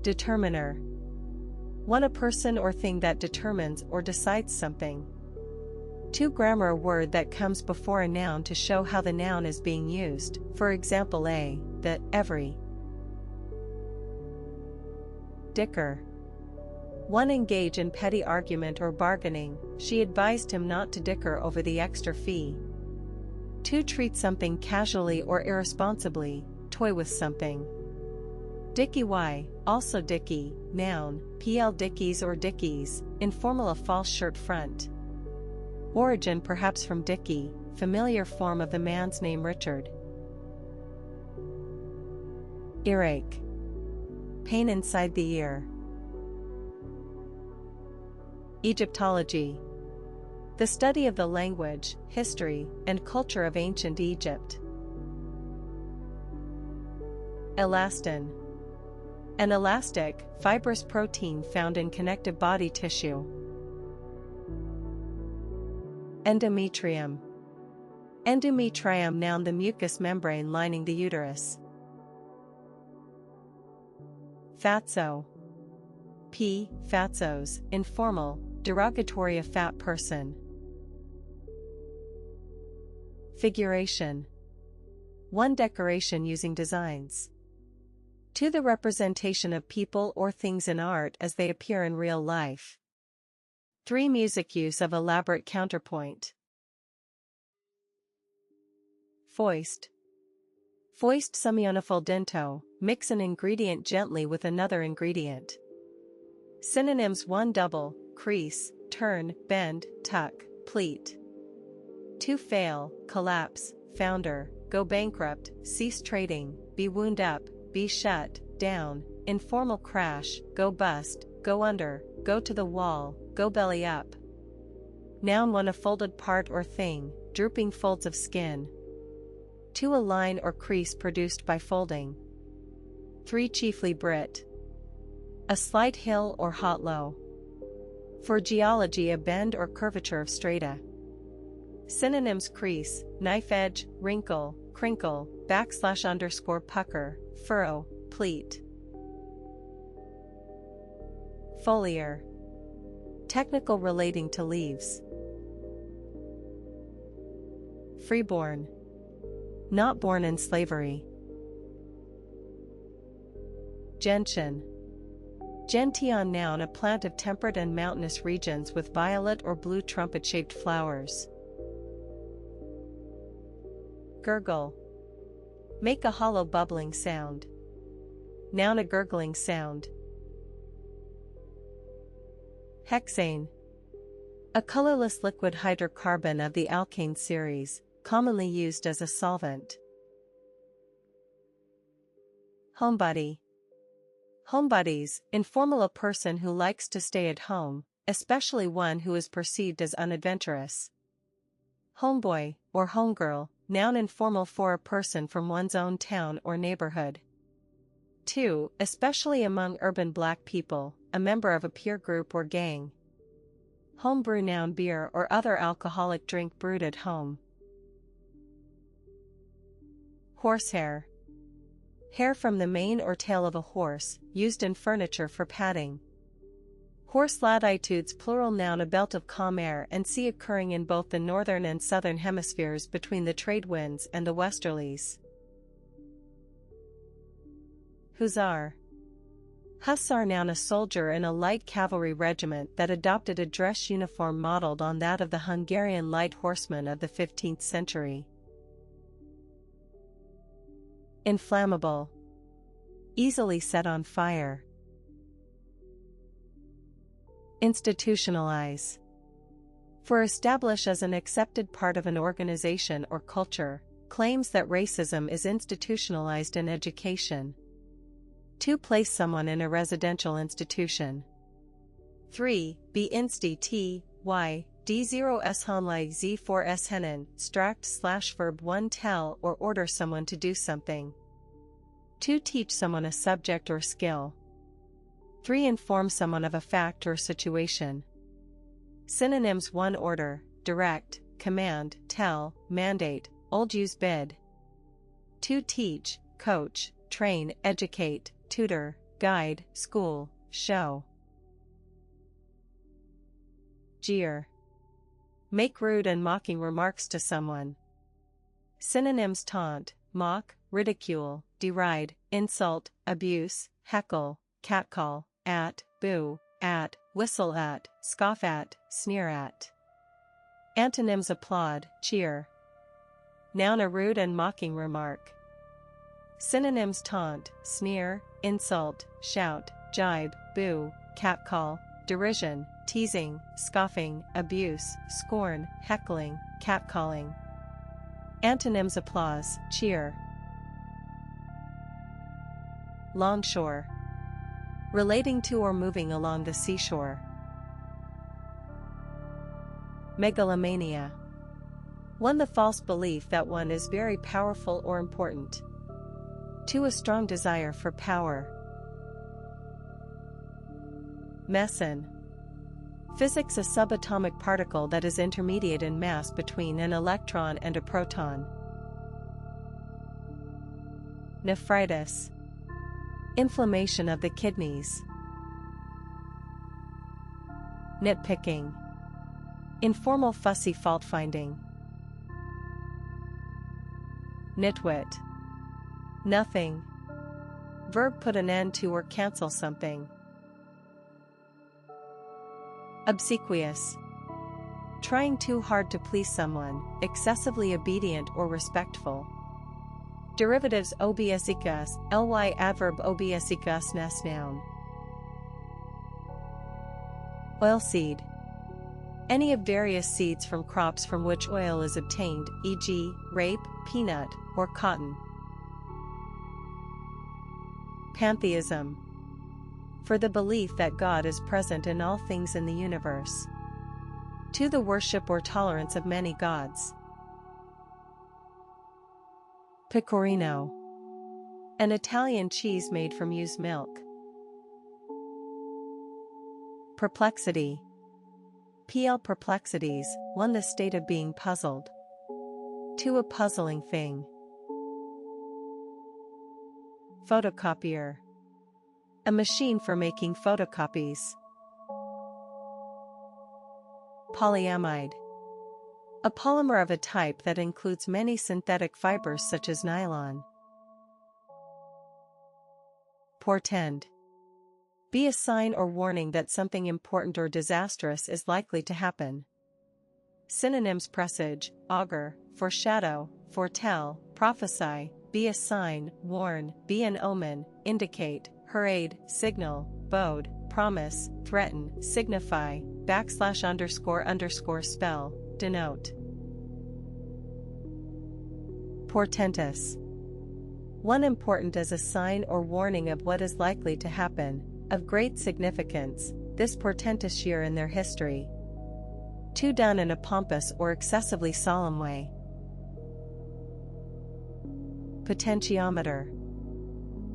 Determiner. 1. A person or thing that determines or decides something. 2. Grammar, a word that comes before a noun to show how the noun is being used, for example the, every. Dicker. 1. Engage in petty argument or bargaining, she advised him not to dicker over the extra fee. 2. Treat something casually or irresponsibly, toy with something. Dicky Y, also Dicky, noun, pl Dickies or Dickies, informal, a false shirt front. Origin perhaps from Dicky, familiar form of the man's name Richard. Earache. Pain inside the ear. Egyptology. The study of the language, history, and culture of ancient Egypt. Elastin. An elastic, fibrous protein found in connective body tissue. Endometrium. Endometrium, noun, the mucous membrane lining the uterus. Fatso. P. Fatsos, informal, derogatory, a fat person. Figuration. 1. Decoration using designs. 2. The representation of people or things in art as they appear in real life. 3. Music, use of elaborate counterpoint. Foist. Foist semionofoldento, mix an ingredient gently with another ingredient. Synonyms: 1. Double, crease, turn, bend, tuck, pleat. 2. Fail, collapse, founder, go bankrupt, cease trading, be wound up, be shut down, informal crash, go bust, go under, go to the wall, go belly up. Noun: 1. A folded part or thing, drooping folds of skin. 2. A line or crease produced by folding. 3. Chiefly Brit. A slight hill or hot low. For geology, a bend or curvature of strata. Synonyms: crease, knife edge, wrinkle, crinkle, / pucker, furrow, pleat. Foliar. Technical, relating to leaves. Freeborn. Not born in slavery. Gentian. Gentian, noun, a plant of temperate and mountainous regions with violet or blue trumpet-shaped flowers. Gurgle. Make a hollow bubbling sound. Noun, a gurgling sound. Hexane. A colorless liquid hydrocarbon of the alkane series, commonly used as a solvent. Homebody. Homebodies, informal, a person who likes to stay at home, especially one who is perceived as unadventurous. Homeboy, or homegirl, noun, informal, for a person from one's own town or neighborhood. 2. Especially among urban black people, a member of a peer group or gang. Homebrew, noun, beer or other alcoholic drink brewed at home. Horsehair. Hair from the mane or tail of a horse, used in furniture for padding. Horse latitudes plural noun a belt of calm air and sea occurring in both the northern and southern hemispheres between the trade winds and the westerlies. Hussar. Hussar noun a soldier in a light cavalry regiment that adopted a dress uniform modeled on that of the Hungarian light horsemen of the 15th century. Inflammable. Easily set on fire. Institutionalize. For establish as an accepted part of an organization or culture, claims that racism is institutionalized in education. To place someone in a residential institution. 3. Be insti t, y, d0s hanlai z4s henen, stract / verb 1 tell or order someone to do something. To teach someone a subject or skill. 3. Inform someone of a fact or situation. Synonyms 1. Order, direct, command, tell, mandate, old use bid. 2. Teach, coach, train, educate, tutor, guide, school, show. Jeer. Make rude and mocking remarks to someone. Synonyms taunt, mock, ridicule, deride, insult, abuse, heckle, catcall, at, boo, at, whistle at, scoff at, sneer at. Antonyms applaud, cheer. Noun a rude and mocking remark. Synonyms taunt, sneer, insult, shout, jibe, boo, catcall, derision, teasing, scoffing, abuse, scorn, heckling, catcalling. Antonyms applause, cheer. Longshore. Relating to or moving along the seashore. Megalomania. 1. The false belief that one is very powerful or important. 2. A strong desire for power. Meson. Physics. A subatomic particle that is intermediate in mass between an electron and a proton. Nephritis. Inflammation of the kidneys. Nitpicking. Informal fussy fault-finding. Nitwit. Nothing. Verb put an end to or cancel something. Obsequious. Trying too hard to please someone, excessively obedient or respectful. Derivatives obesikas, ly adverb obesikas nes noun. Oilseed. Any of various seeds from crops from which oil is obtained, e.g., rape, peanut, or cotton. Pantheism. For the belief that God is present in all things in the universe. To the worship or tolerance of many gods. Pecorino. An Italian cheese made from used milk. Perplexity. PL perplexities, 1. The state of being puzzled. 2. A puzzling thing. Photocopier. A machine for making photocopies. Polyamide. A polymer of a type that includes many synthetic fibers such as nylon. Portend. Be a sign or warning that something important or disastrous is likely to happen. Synonyms presage, augur, foreshadow, foretell, prophesy, be a sign, warn, be an omen, indicate, parade, signal, bode, promise, threaten, signify, / spell, denote. Portentous. 1. Important as a sign or warning of what is likely to happen, of great significance, this portentous year in their history. 2. Done in a pompous or excessively solemn way. Potentiometer.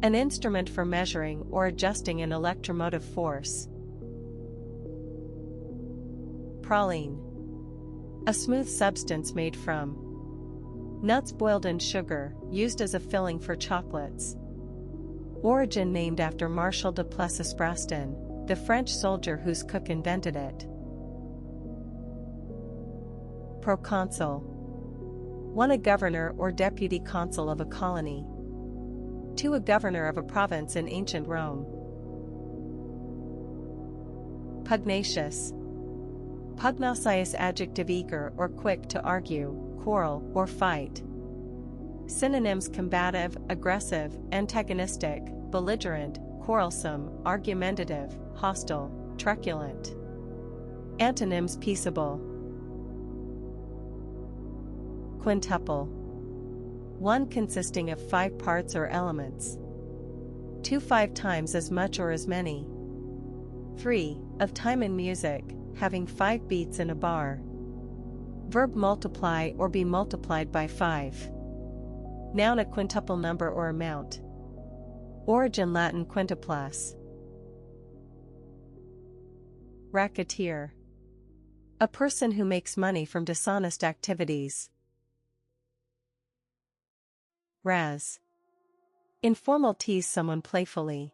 An instrument for measuring or adjusting an electromotive force. Praline. A smooth substance made from nuts boiled in sugar, used as a filling for chocolates. Origin named after Marshal Duplessis Braston, the French soldier whose cook invented it. Proconsul. 1. A governor or deputy consul of a colony. 2. A governor of a province in ancient Rome. Pugnacious. Pugnacious, adjective, eager or quick to argue, quarrel, or fight. Synonyms: combative, aggressive, antagonistic, belligerent, quarrelsome, argumentative, hostile, truculent. Antonyms: peaceable. Quintuple. 1. Consisting of 5 parts or elements. 2. 5 times as much or as many. 3. Of time in music, having 5 beats in a bar. Verb: multiply or be multiplied by 5. Noun: a quintuple number or amount. Origin: Latin quintuplus. Racketeer. A person who makes money from dishonest activities. Razz. Informal: tease someone playfully.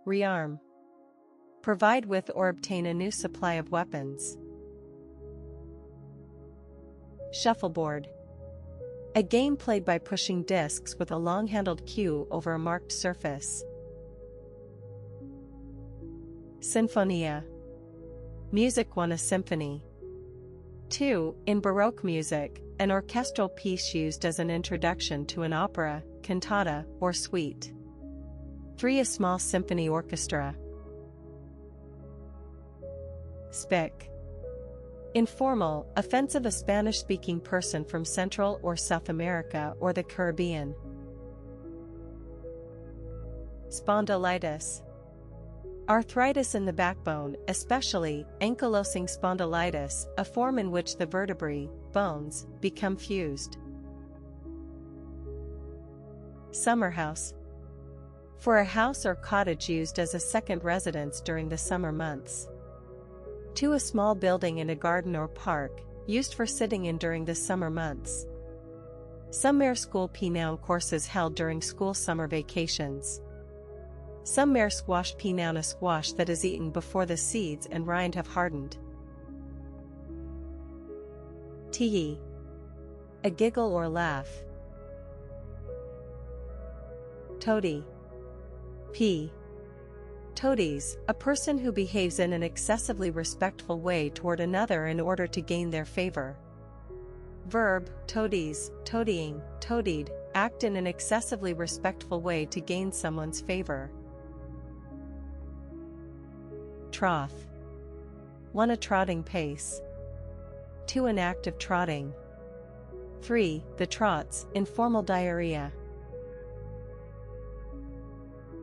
Rearm. Provide with or obtain a new supply of weapons. Shuffleboard. A game played by pushing discs with a long-handled cue over a marked surface. Sinfonia. Music: 1. A symphony. 2. In Baroque music, an orchestral piece used as an introduction to an opera, cantata, or suite. 3. A small symphony orchestra. Spic. Informal, offensive: a Spanish-speaking person from Central or South America or the Caribbean. Spondylitis. Arthritis in the backbone, especially ankylosing spondylitis, a form in which the vertebrae, bones, become fused. Summerhouse. For a house or cottage used as a second residence during the summer months. 2. A small building in a garden or park, used for sitting in during the summer months. Some Mare School P noun courses held during school summer vacations. Some Mare squash P noun: a squash that is eaten before the seeds and rind have hardened. Tee. A giggle or laugh. Toady. P. Toadies, a person who behaves in an excessively respectful way toward another in order to gain their favor. Verb: toadies, toadying, toadied, act in an excessively respectful way to gain someone's favor. Troth. 1. A trotting pace. 2. An act of trotting. 3. The trots, informal diarrhea.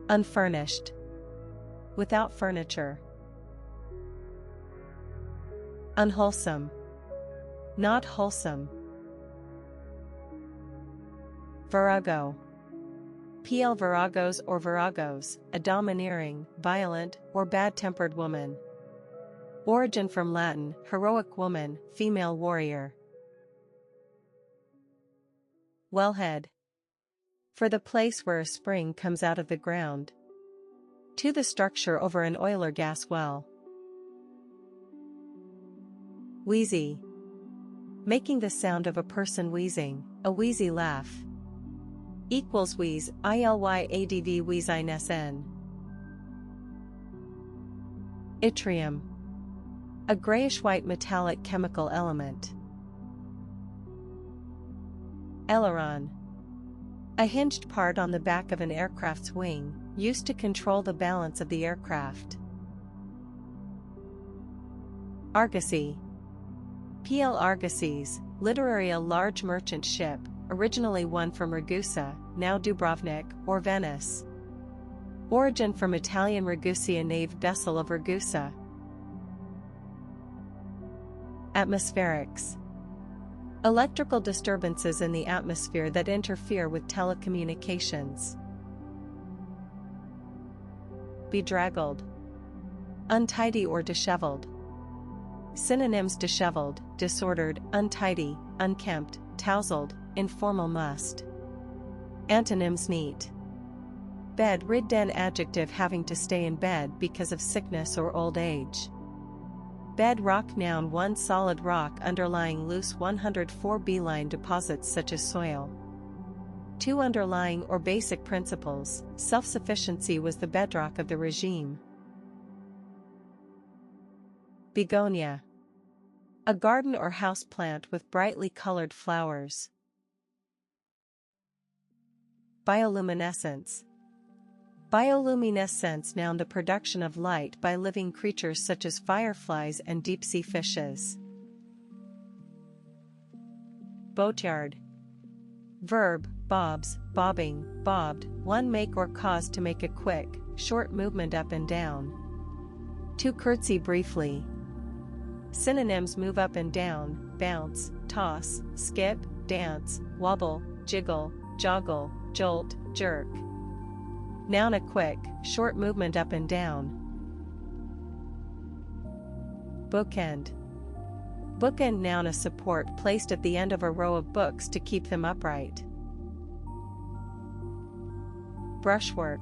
Unfurnished. Without furniture. Unwholesome. Not wholesome. Virago. PL viragos or viragos, a domineering, violent, or bad-tempered woman. Origin: from Latin, heroic woman, female warrior. Wellhead. For the place where a spring comes out of the ground. 2. The structure over an oil or gas well. Wheezy. Making the sound of a person wheezing, a wheezy laugh. Equals wheeze, ILYADV wheezine. Yttrium. A grayish-white metallic chemical element. Aileron. A hinged part on the back of an aircraft's wing, used to control the balance of the aircraft. Argosy. PL argosies, literary: a large merchant ship, originally one from Ragusa, now Dubrovnik, or Venice. Origin: from Italian Ragusa, a naval vessel of Ragusa. Atmospherics. Electrical disturbances in the atmosphere that interfere with telecommunications. Bedraggled. Untidy or disheveled. Synonyms: disheveled, disordered, untidy, unkempt, tousled, informal, must. Antonyms: neat. Bed-ridden, adjective having to stay in bed because of sickness or old age. Bedrock, noun, one solid rock underlying loose 104 line deposits such as soil. Two underlying or basic principles. Self-sufficiency was the bedrock of the regime. Begonia. A garden or house plant with brightly colored flowers. Bioluminescence. Bioluminescence, noun, the production of light by living creatures such as fireflies and deep-sea fishes. Boatyard. Verb, bobs, bobbing, bobbed, one make or cause to make a quick, short movement up and down. To curtsy briefly. Synonyms: move up and down, bounce, toss, skip, dance, wobble, jiggle, joggle, jolt, jerk. Noun, a quick, short movement up and down. Bookend. Bookend, noun, a support placed at the end of a row of books to keep them upright. Brushwork.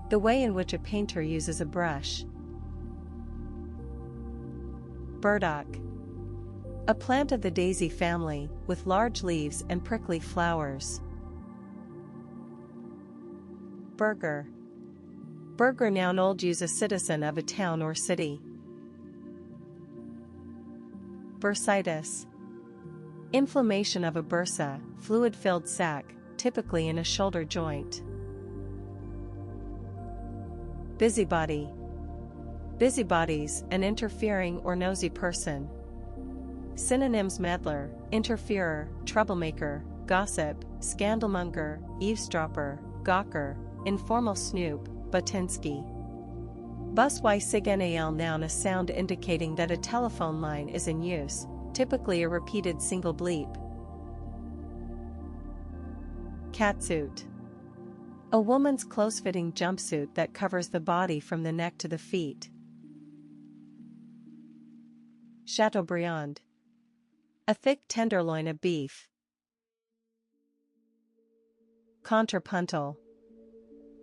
The way in which a painter uses a brush. Burdock. A plant of the daisy family, with large leaves and prickly flowers. Burgher. Burgher, noun, old, use, a citizen of a town or city. Bursitis. Inflammation of a bursa, fluid-filled sac, typically in a shoulder joint. Busybody. Busybodies, an interfering or nosy person. Synonyms: meddler, interferer, troublemaker, gossip, scandalmonger, eavesdropper, gawker, informal snoop, Butinsky. Busy signal, noun, a sound indicating that a telephone line is in use, typically a repeated single bleep. Catsuit. A woman's close-fitting jumpsuit that covers the body from the neck to the feet. Chateaubriand. A thick tenderloin of beef. Contrapuntal.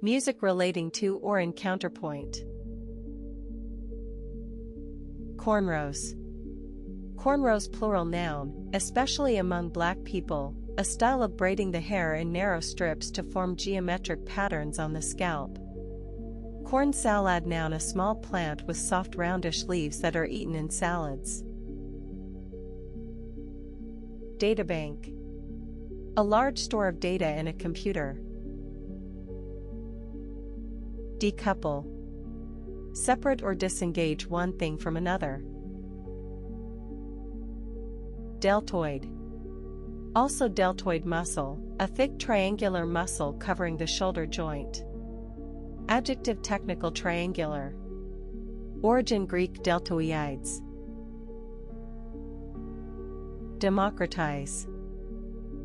Music relating to or in counterpoint. Cornrows. Cornrows, plural, noun, especially among black people, a style of braiding the hair in narrow strips to form geometric patterns on the scalp. Corn salad, noun, a small plant with soft roundish leaves that are eaten in salads. Databank. A large store of data in a computer. Decouple. Separate or disengage one thing from another. Deltoid. Also deltoid muscle, a thick triangular muscle covering the shoulder joint. Adjective, technical, triangular. Origin, Greek, deltoids. Democratize.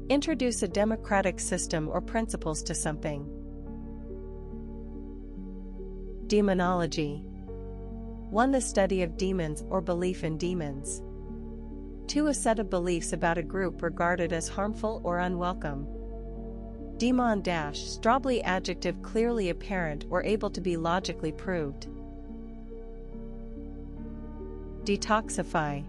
Introduce a democratic system or principles to something. Demonology. 1. The study of demons or belief in demons. 2. A set of beliefs about a group regarded as harmful or unwelcome. Demon - strongly, adjective, clearly apparent or able to be logically proved. Detoxify.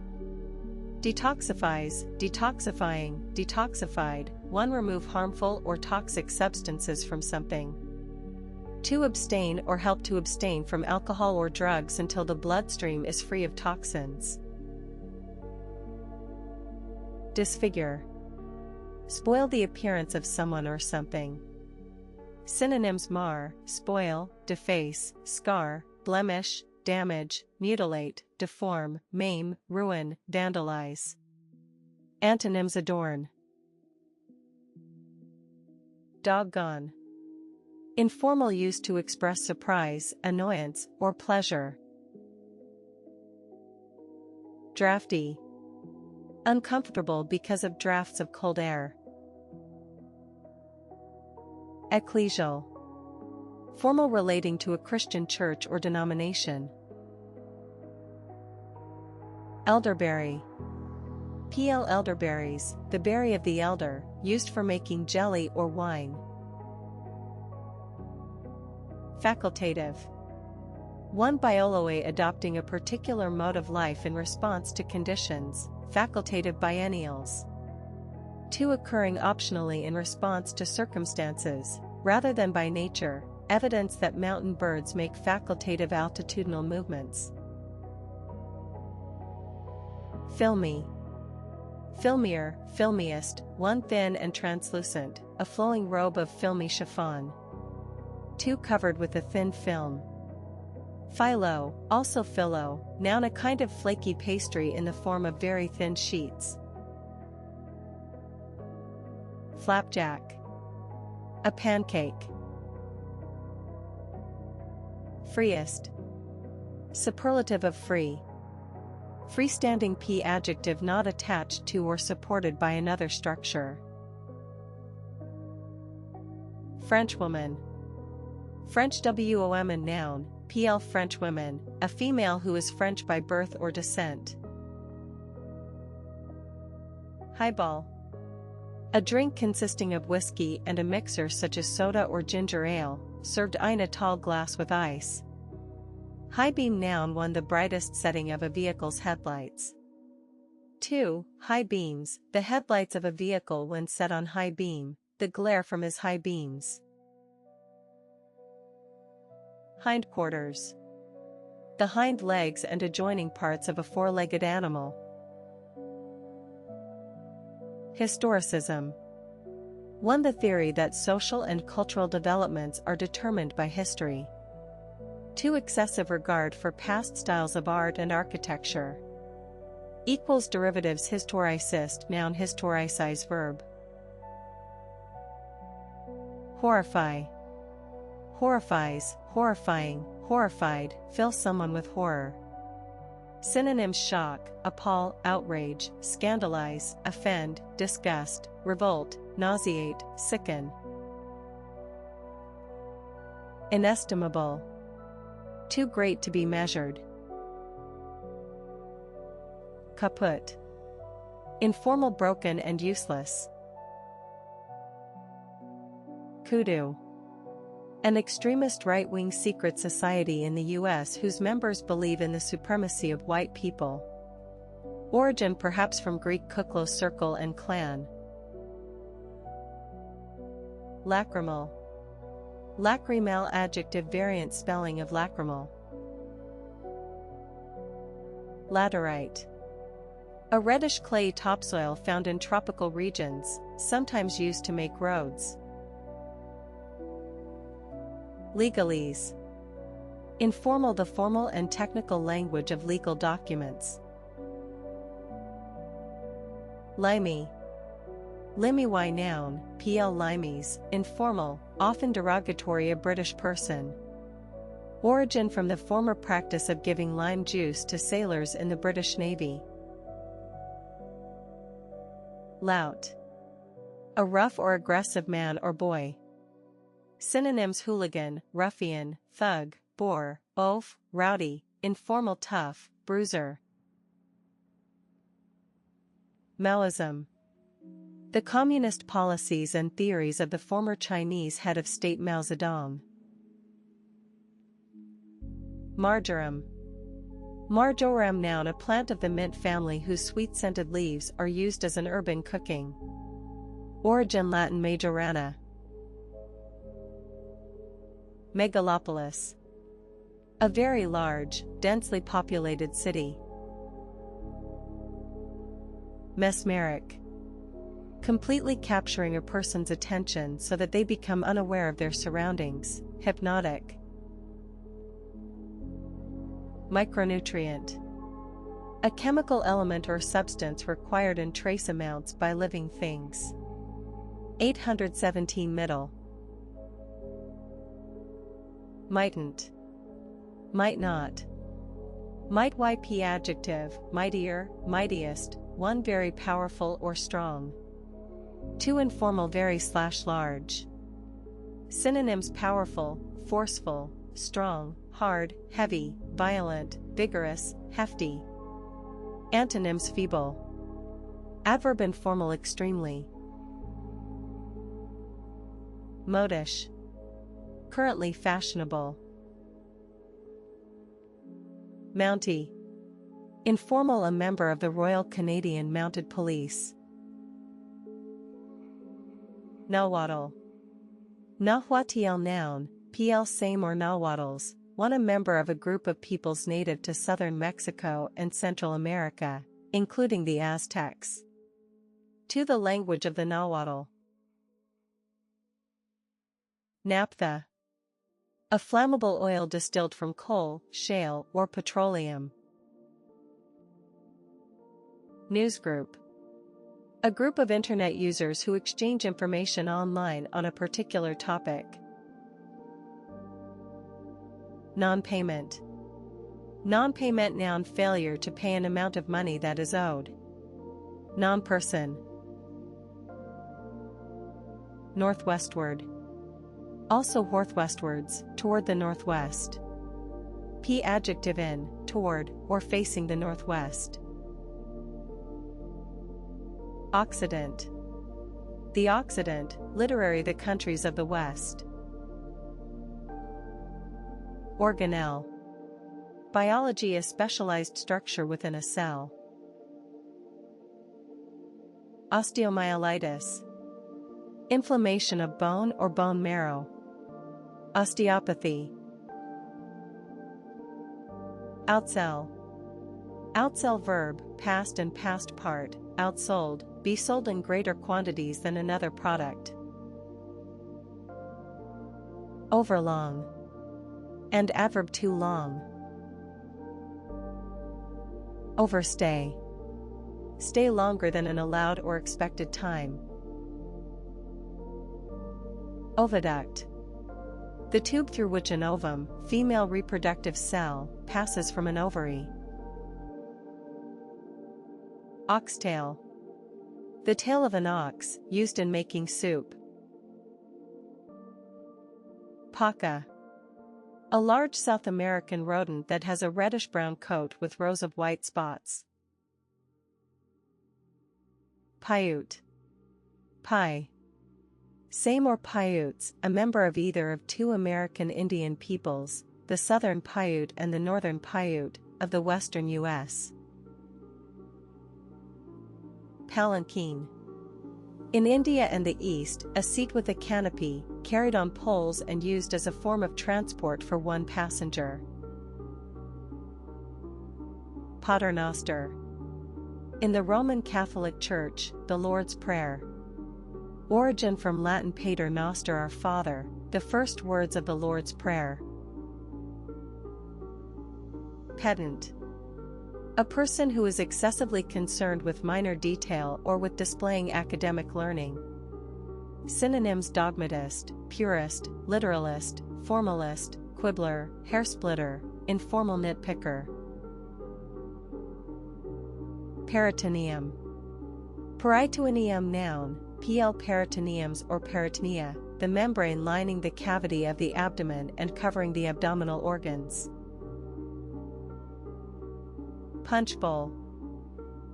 Detoxifies, detoxifying, detoxified, 1. Remove harmful or toxic substances from something. 2. Abstain or help to abstain from alcohol or drugs until the bloodstream is free of toxins. Disfigure. Spoil the appearance of someone or something. Synonyms: mar, spoil, deface, scar, blemish, damage, mutilate, deform, maim, ruin, vandalize. Antonyms: adorn. Doggone. Informal use to express surprise, annoyance, or pleasure. Drafty. Uncomfortable because of drafts of cold air. Ecclesial. Formal, relating to a Christian church or denomination. Elderberry. PL elderberries, the berry of the elder, used for making jelly or wine. Facultative. One biology adopting a particular mode of life in response to conditions, facultative biennials. Two occurring optionally in response to circumstances, rather than by nature, evidence that mountain birds make facultative altitudinal movements. Filmy. Filmier, filmiest, one thin and translucent, a flowing robe of filmy chiffon. Two covered with a thin film. Phyllo, also phyllo, noun a kind of flaky pastry in the form of very thin sheets. Flapjack. A pancake. Freest. Superlative of free. Freestanding p adjective not attached to or supported by another structure. Frenchwoman. French woman noun, pl Frenchwoman, a female who is French by birth or descent. Highball. A drink consisting of whiskey and a mixer such as soda or ginger ale, served in a tall glass with ice. High beam noun one the brightest setting of a vehicle's headlights. 2. High beams, the headlights of a vehicle when set on high beam, the glare from his high beams. Hindquarters. The hind legs and adjoining parts of a four-legged animal. Historicism. 1. The theory that social and cultural developments are determined by history. 2. Excessive regard for past styles of art and architecture. Equals derivatives historicist noun historicize verb. Horrify. Horrifies, horrifying, horrified, fill someone with horror. Synonyms shock, appall, outrage, scandalize, offend, disgust, revolt, nauseate, sicken. Inestimable. Too great to be measured. Kaput. Informal, broken and useless. Kudu. An extremist right-wing secret society in the U.S. whose members believe in the supremacy of white people. Origin perhaps from Greek kuklos circle and clan. Lacrimal. Lacrimal adjective variant spelling of lacrimal. Laterite. A reddish clay topsoil found in tropical regions, sometimes used to make roads. Legalese. Informal, the formal and technical language of legal documents. Limey. Limey noun, pl limeys, informal, often derogatory a British person. Origin from the former practice of giving lime juice to sailors in the British Navy. Lout. A rough or aggressive man or boy. Synonyms hooligan, ruffian, thug, boor, oaf, rowdy, informal, tough, bruiser. Maoism. The communist policies and theories of the former Chinese head of state Mao Zedong. Marjoram. Marjoram noun a plant of the mint family whose sweet-scented leaves are used as an herb in cooking. Origin Latin majorana. Megalopolis. A very large, densely populated city. Mesmeric. Completely capturing a person's attention so that they become unaware of their surroundings, hypnotic. Micronutrient. A chemical element or substance required in trace amounts by living things. 817 middle. Mightn't. Might not. Might yp adjective, mightier, mightiest, one very powerful or strong. 2. Informal very / large. Synonyms powerful, forceful, strong, hard, heavy, violent, vigorous, hefty. Antonyms feeble. Adverb informal extremely. Modish. Currently fashionable. Mountie. Informal, a member of the Royal Canadian Mounted Police. Nahuatl. Nahuatl noun, pl same or Nahuatls, one a member of a group of peoples native to southern Mexico and Central America, including the Aztecs. To the language of the Nahuatl. Naphtha. A flammable oil distilled from coal, shale, or petroleum. Newsgroup. A group of Internet users who exchange information online on a particular topic. Non-payment. Non-payment noun, failure to pay an amount of money that is owed. Non-person. Northwestward. Also northwestwards, toward the northwest. P adjective in, toward, or facing the northwest. Occident. The Occident, literary the countries of the West. Organelle. Biology, a specialized structure within a cell. Osteomyelitis. Inflammation of bone or bone marrow. Osteopathy. Outsell. Outsell verb, past and past part, outsold, be sold in greater quantities than another product. Overlong. And adverb too long. Overstay. Stay longer than an allowed or expected time. Oviduct. The tube through which an ovum, female reproductive cell, passes from an ovary. Oxtail. The tail of an ox, used in making soup. Paca. A large South American rodent that has a reddish-brown coat with rows of white spots. Paiute. Pi. Same or Paiutes, a member of either of two American Indian peoples, the Southern Paiute and the Northern Paiute, of the western U.S. Palanquin. In India and the East, a seat with a canopy, carried on poles and used as a form of transport for one passenger. Paternoster. In the Roman Catholic Church, the Lord's Prayer. Origin from Latin Pater Noster, our Father, the first words of the Lord's Prayer. Pedant. A person who is excessively concerned with minor detail or with displaying academic learning. Synonyms: dogmatist, purist, literalist, formalist, quibbler, hairsplitter, informal nitpicker. Peritoneum. Peritoneum noun, pl peritoneums or peritonia, the membrane lining the cavity of the abdomen and covering the abdominal organs. Punch bowl.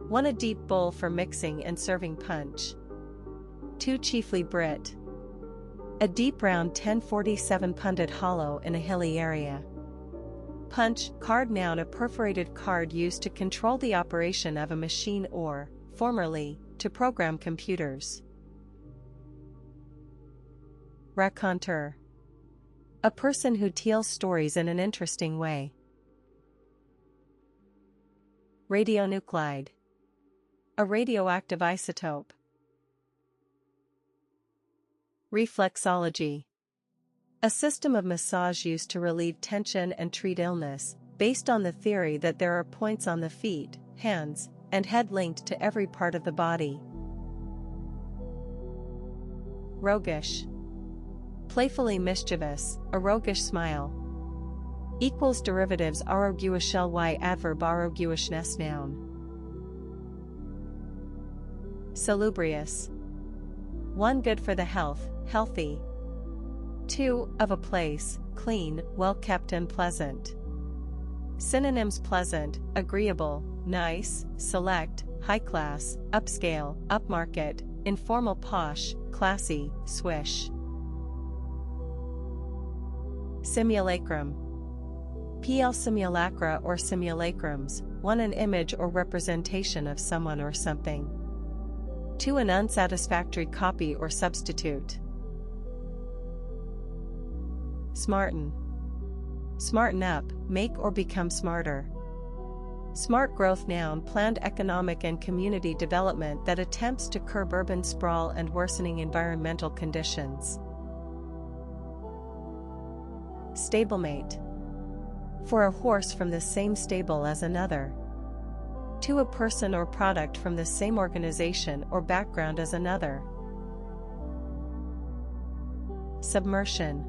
One, a deep bowl for mixing and serving punch. Two, chiefly Brit. A deep round 1047 pundit hollow in a hilly area. Punch, card noun, a perforated card used to control the operation of a machine or, formerly, to program computers. Raconteur. A person who tells stories in an interesting way. Radionuclide. A radioactive isotope. Reflexology. A system of massage used to relieve tension and treat illness, based on the theory that there are points on the feet, hands, and head linked to every part of the body. Roguish. Playfully mischievous, a roguish smile. Equals derivatives arroguishel y adverb arroguishness noun. Salubrious. One, good for the health, healthy. Two, of a place, clean, well kept and pleasant. Synonyms: pleasant, agreeable, nice, select, high class, upscale, upmarket, informal posh, classy, swish. Simulacrum. PL simulacra or simulacrums, 1 an image or representation of someone or something. 2 an unsatisfactory copy or substitute. Smarten. Smarten up, make or become smarter. Smart growth noun planned economic and community development that attempts to curb urban sprawl and worsening environmental conditions. Stablemate. For a horse from the same stable as another. To a person or product from the same organization or background as another. Submersion.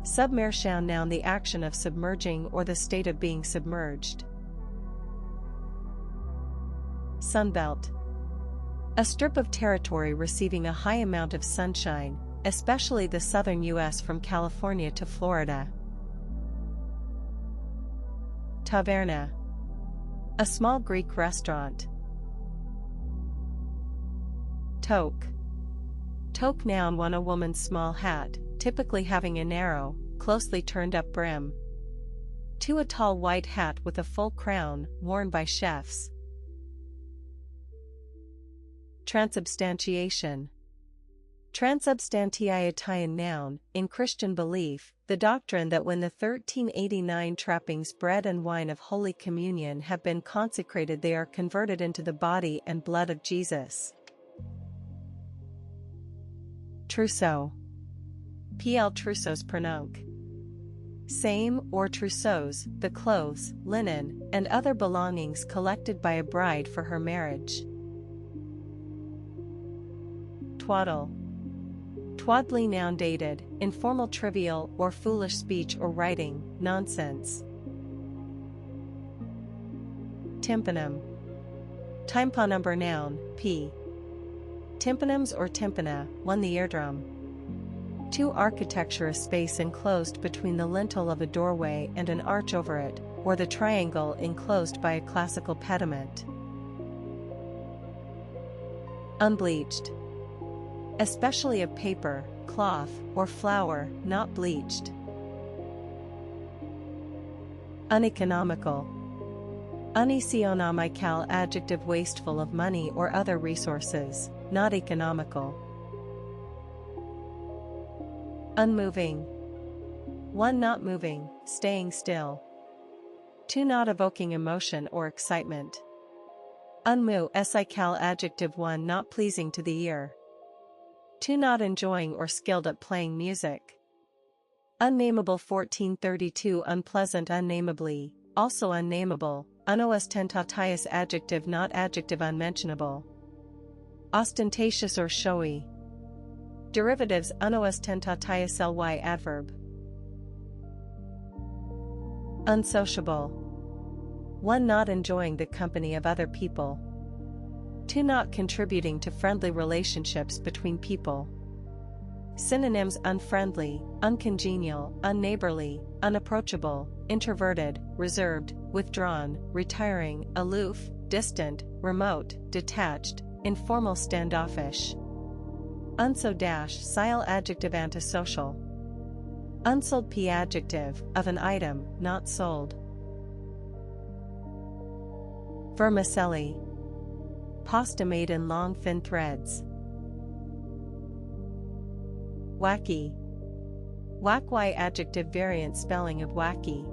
Submersion noun the action of submerging or the state of being submerged. Sunbelt. A strip of territory receiving a high amount of sunshine, especially the southern U.S. from California to Florida. Taverna. A small Greek restaurant. Toque. Toque noun 1 a woman's small hat, typically having a narrow, closely turned up brim. 2 a tall white hat with a full crown, worn by chefs. Transubstantiation. Transubstantiation noun, in Christian belief, the doctrine that when the 1389 trappings bread and wine of Holy Communion have been consecrated they are converted into the body and blood of Jesus. Trousseau. PL trousseaux prononce. Same or trousseaux, the clothes, linen, and other belongings collected by a bride for her marriage. Twaddle. Twaddly noun dated, informal trivial or foolish speech or writing, nonsense. Tympanum. Tympanumber noun, p. Tympanums or tympana, 1 the eardrum. 2 architecture a space enclosed between the lintel of a doorway and an arch over it, or the triangle enclosed by a classical pediment. Unbleached. Especially of paper, cloth, or flour, not bleached. Uneconomical. Uneconomical adjective wasteful of money or other resources, not economical. Unmoving. 1 not moving, staying still. 2 not evoking emotion or excitement. Unmu-sical adjective 1 not pleasing to the ear. 2 not enjoying or skilled at playing music. Unnameable 1432 unpleasant unnamably, also unnameable, unostentatious adjective not adjective unmentionable. Ostentatious or showy. Derivatives unostentatious ly adverb. Unsociable. 1 not enjoying the company of other people. 2 not contributing to friendly relationships between people. Synonyms unfriendly, uncongenial, unneighborly, unapproachable, introverted, reserved, withdrawn, retiring, aloof, distant, remote, detached, informal standoffish. Unso-sile adjective antisocial. Unsold p adjective, of an item, not sold. Vermicelli. Pasta made in long thin threads. Wacky. Wacky adjective variant spelling of wacky.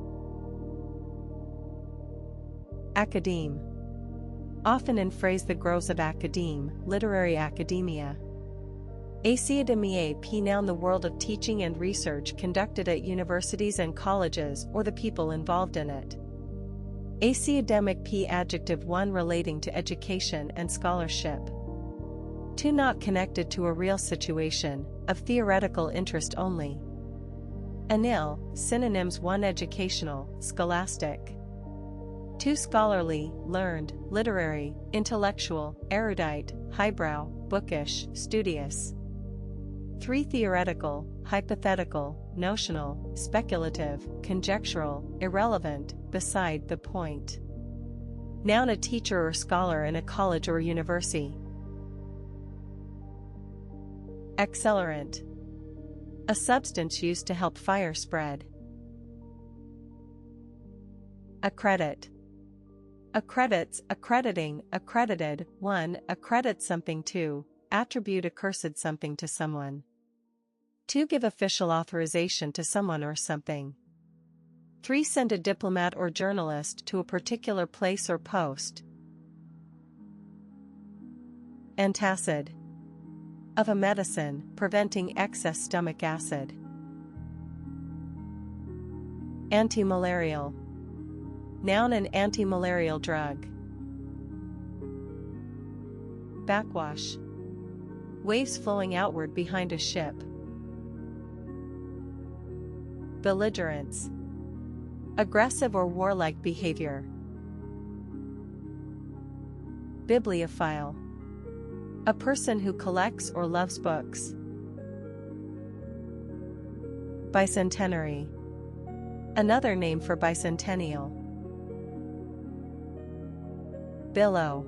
Academe. Often in phrase the groves of academe, literary academia. Academiae p noun the world of teaching and research conducted at universities and colleges or the people involved in it. Academic p adjective 1 relating to education and scholarship. 2 not connected to a real situation, of theoretical interest only. Anil, synonyms 1 educational, scholastic. 2 scholarly, learned, literary, intellectual, erudite, highbrow, bookish, studious. 3 theoretical, hypothetical, notional, speculative, conjectural, irrelevant, beside the point. Noun a teacher or scholar in a college or university. Accelerant. A substance used to help fire spread. Accredit. Accredits, accrediting, accredited, one, accredit something to, attribute accursed something to someone. To give official authorization to someone or something. 3. Send a diplomat or journalist to a particular place or post. Antacid. Of a medicine, preventing excess stomach acid. Antimalarial. Noun an antimalarial drug. Backwash. Waves flowing outward behind a ship. Belligerence. Aggressive or warlike behavior. Bibliophile. A person who collects or loves books. Bicentenary. Another name for bicentennial. Billow.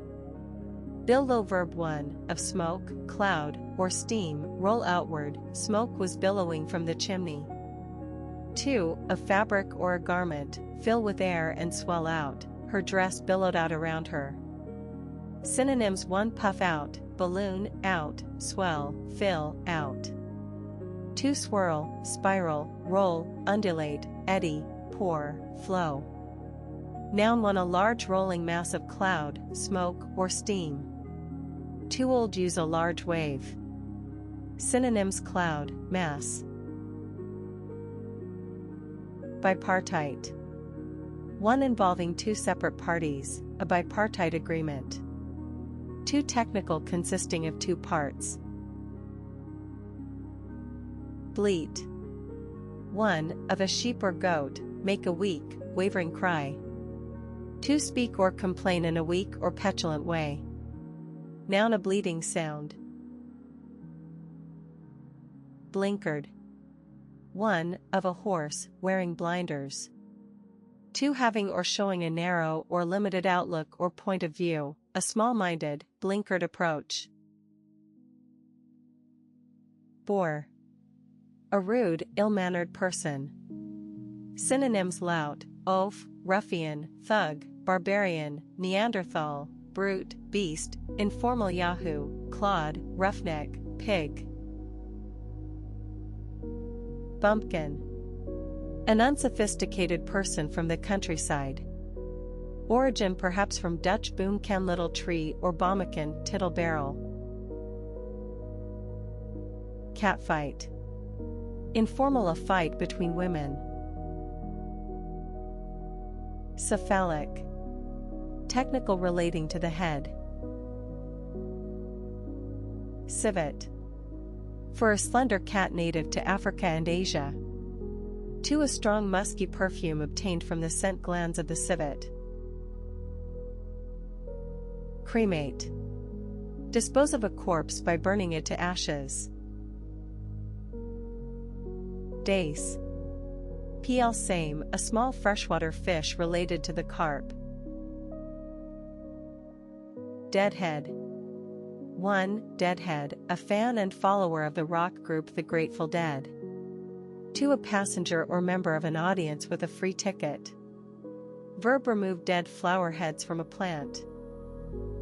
Billow verb 1, of smoke, cloud, or steam, roll outward, smoke was billowing from the chimney. 2, of fabric or a garment, fill with air and swell out, her dress billowed out around her. Synonyms 1. Puff out, balloon, out, swell, fill, out. 2. Swirl, spiral, roll, undulate, eddy, pour, flow. Noun 1. A large rolling mass of cloud, smoke, or steam. 2. Old use a large wave. Synonyms cloud, mass. Bipartite. 1. Involving two separate parties, a bipartite agreement. 2. Technical consisting of two parts. Bleat. 1. Of a sheep or goat, make a weak, wavering cry. 2. Speak or complain in a weak or petulant way. Noun a bleating sound. Blinkered. 1. Of a horse, wearing blinders. 2. Having or showing a narrow or limited outlook or point of view, a small-minded, blinkered approach. Boor. A rude, ill-mannered person. Synonyms lout, oaf, ruffian, thug, barbarian, Neanderthal, brute, beast, informal yahoo, clod, roughneck, pig. Bumpkin. An unsophisticated person from the countryside. Origin perhaps from Dutch boomkin little tree or bommekin tittle barrel. Catfight. Informal a fight between women. Cephalic. Technical relating to the head. Civet. For a slender cat native to Africa and Asia. 2. A strong musky perfume obtained from the scent glands of the civet. Cremate. Dispose of a corpse by burning it to ashes. Dace. Pl. Same, a small freshwater fish related to the carp. Deadhead. 1. Deadhead, a fan and follower of the rock group The Grateful Dead. 2. A passenger or member of an audience with a free ticket. Verb remove dead flower heads from a plant.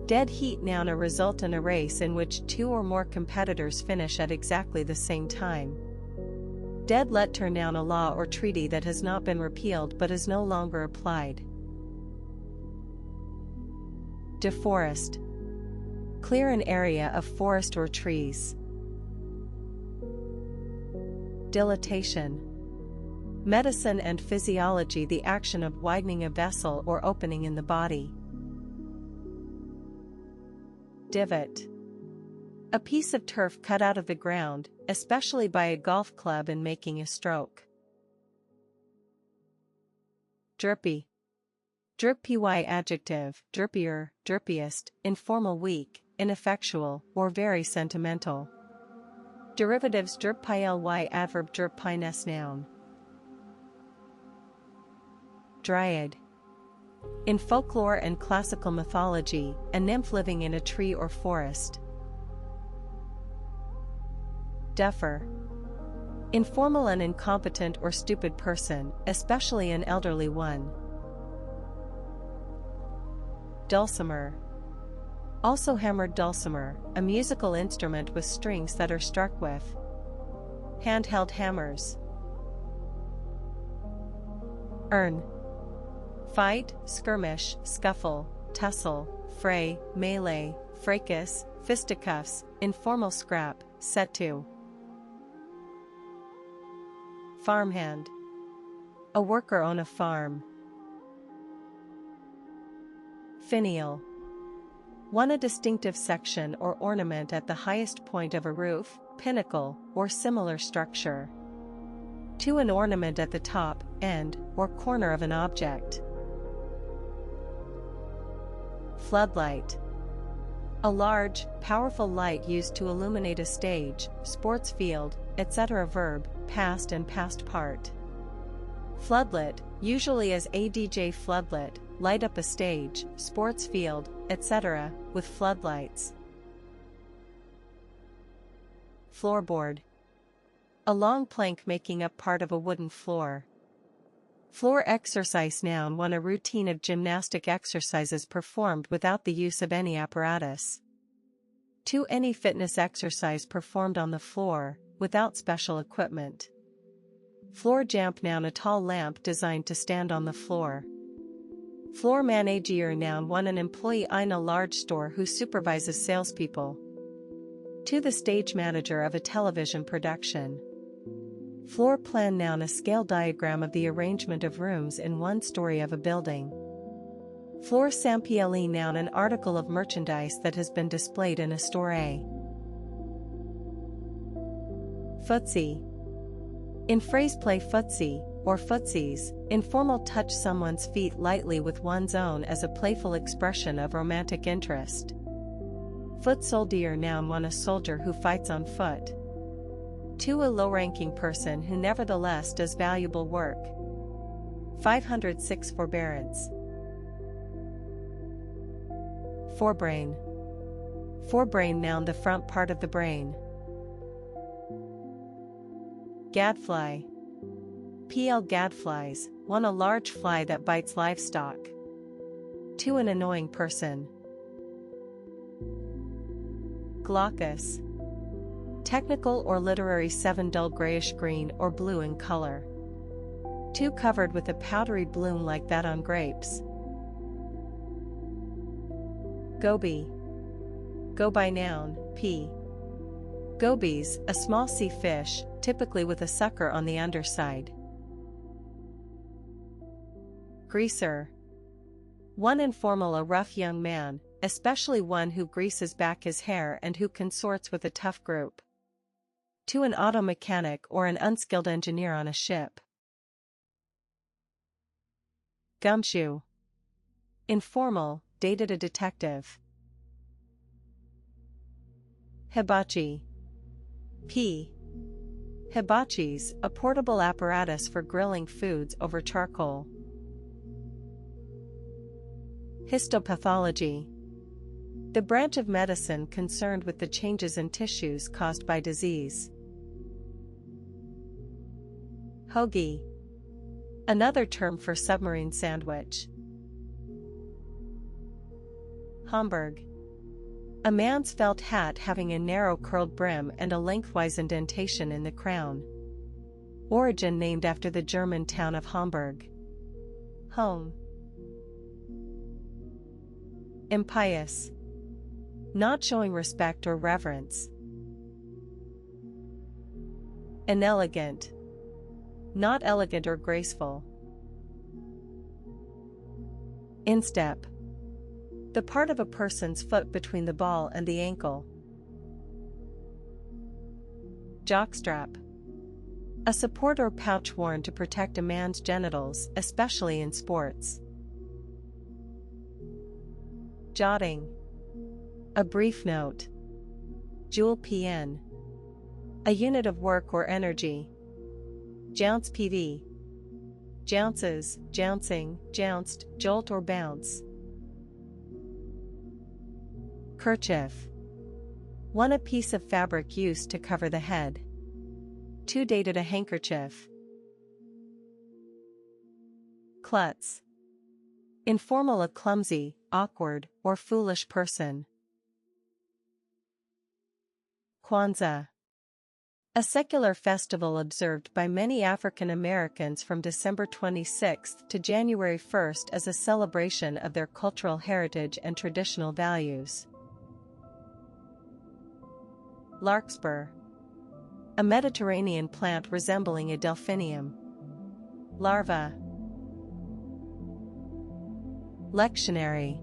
Dead heat noun a result in a race in which 2 or more competitors finish at exactly the same time. Dead letter noun a law or treaty that has not been repealed but is no longer applied. Deforest. Clear an area of forest or trees. Dilatation. Medicine and physiology, the action of widening a vessel or opening in the body. Divot. A piece of turf cut out of the ground, especially by a golf club in making a stroke. Dripy. Dripy adjective, drippier, drippiest, informal, weak, ineffectual, or very sentimental. Derivatives drpily adverb drpines noun. Dryad. In folklore and classical mythology, a nymph living in a tree or forest. Duffer. Informal and incompetent or stupid person, especially an elderly one. Dulcimer. Also hammered dulcimer, a musical instrument with strings that are struck with handheld hammers. Urn. Fight, skirmish, scuffle, tussle, fray, melee, fracas, fisticuffs, informal scrap, set to. Farmhand. A worker on a farm. Finial. One, a distinctive section or ornament at the highest point of a roof, pinnacle, or similar structure. 2, an ornament at the top, end, or corner of an object. Floodlight. A large, powerful light used to illuminate a stage, sports field, etc. Verb, past and past part. Floodlit, usually as a DJ floodlit, light up a stage, sports field, etc., with floodlights. Floorboard. A long plank making up part of a wooden floor. Floor exercise, noun 1, a routine of gymnastic exercises performed without the use of any apparatus. 2, any fitness exercise performed on the floor, without special equipment. Floor jamp, noun, a tall lamp designed to stand on the floor. Floor manager, noun 1, an employee in a large store who supervises salespeople. 2, the stage manager of a television production. Floor plan, noun, a scale diagram of the arrangement of rooms in one story of a building. Floor sample, noun, an article of merchandise that has been displayed in a store. Footsie. In phrase play footsie, or footsies, informal touch someone's feet lightly with one's own as a playful expression of romantic interest. Foot soldier, noun 1, a soldier who fights on foot. 2, a low-ranking person who nevertheless does valuable work. 506 Forbearance. Forebrain. Forebrain, noun, the front part of the brain. Gadfly. Gadflies, 1, a large fly that bites livestock. 2, an annoying person. Glaucous. Technical or literary 7, dull grayish-green or blue in color. 2, covered with a powdery bloom like that on grapes. Goby. Go by, noun, p. Gobies, a small sea fish, typically with a sucker on the underside. Greaser. 1, informal, a rough young man, especially one who greases back his hair and who consorts with a tough group. 2, an auto mechanic or an unskilled engineer on a ship. Gumshoe. Informal, dated, a detective. Hibachi. Hibachis, a portable apparatus for grilling foods over charcoal. Histopathology. The branch of medicine concerned with the changes in tissues caused by disease. Hoagie. Another term for submarine sandwich. Homburg. A man's felt hat having a narrow curled brim and a lengthwise indentation in the crown. Origin named after the German town of Hamburg. Home. Impious. Not showing respect or reverence. Inelegant. Not elegant or graceful. Instep. The part of a person's foot between the ball and the ankle. Jockstrap. A support or pouch worn to protect a man's genitals, especially in sports. Jotting. A brief note. Joule PN. A unit of work or energy. Jounce PV. jounces, jouncing, jounced, jolt or bounce. Kerchief. 1. A piece of fabric used to cover the head. 2. Dated a handkerchief. Klutz. Informal, a clumsy, awkward, or foolish person. Kwanzaa. A secular festival observed by many African Americans from December 26 to January 1 as a celebration of their cultural heritage and traditional values. Larkspur. A Mediterranean plant resembling a delphinium. Larva. Lectionary.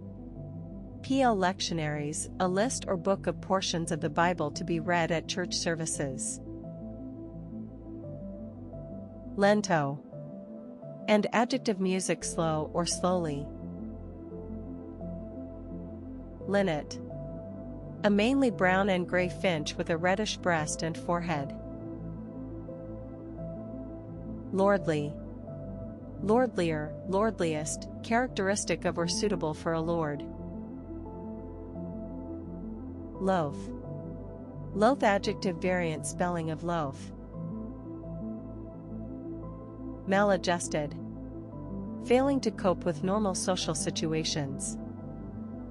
PL lectionaries, a list or book of portions of the Bible to be read at church services. Lento. And adjective, music slow or slowly. Linnet. A mainly brown and gray finch with a reddish breast and forehead. Lordly. Lordlier, lordliest, characteristic of or suitable for a lord. Loaf. Loath, adjective, variant spelling of loaf. Maladjusted. Failing to cope with normal social situations.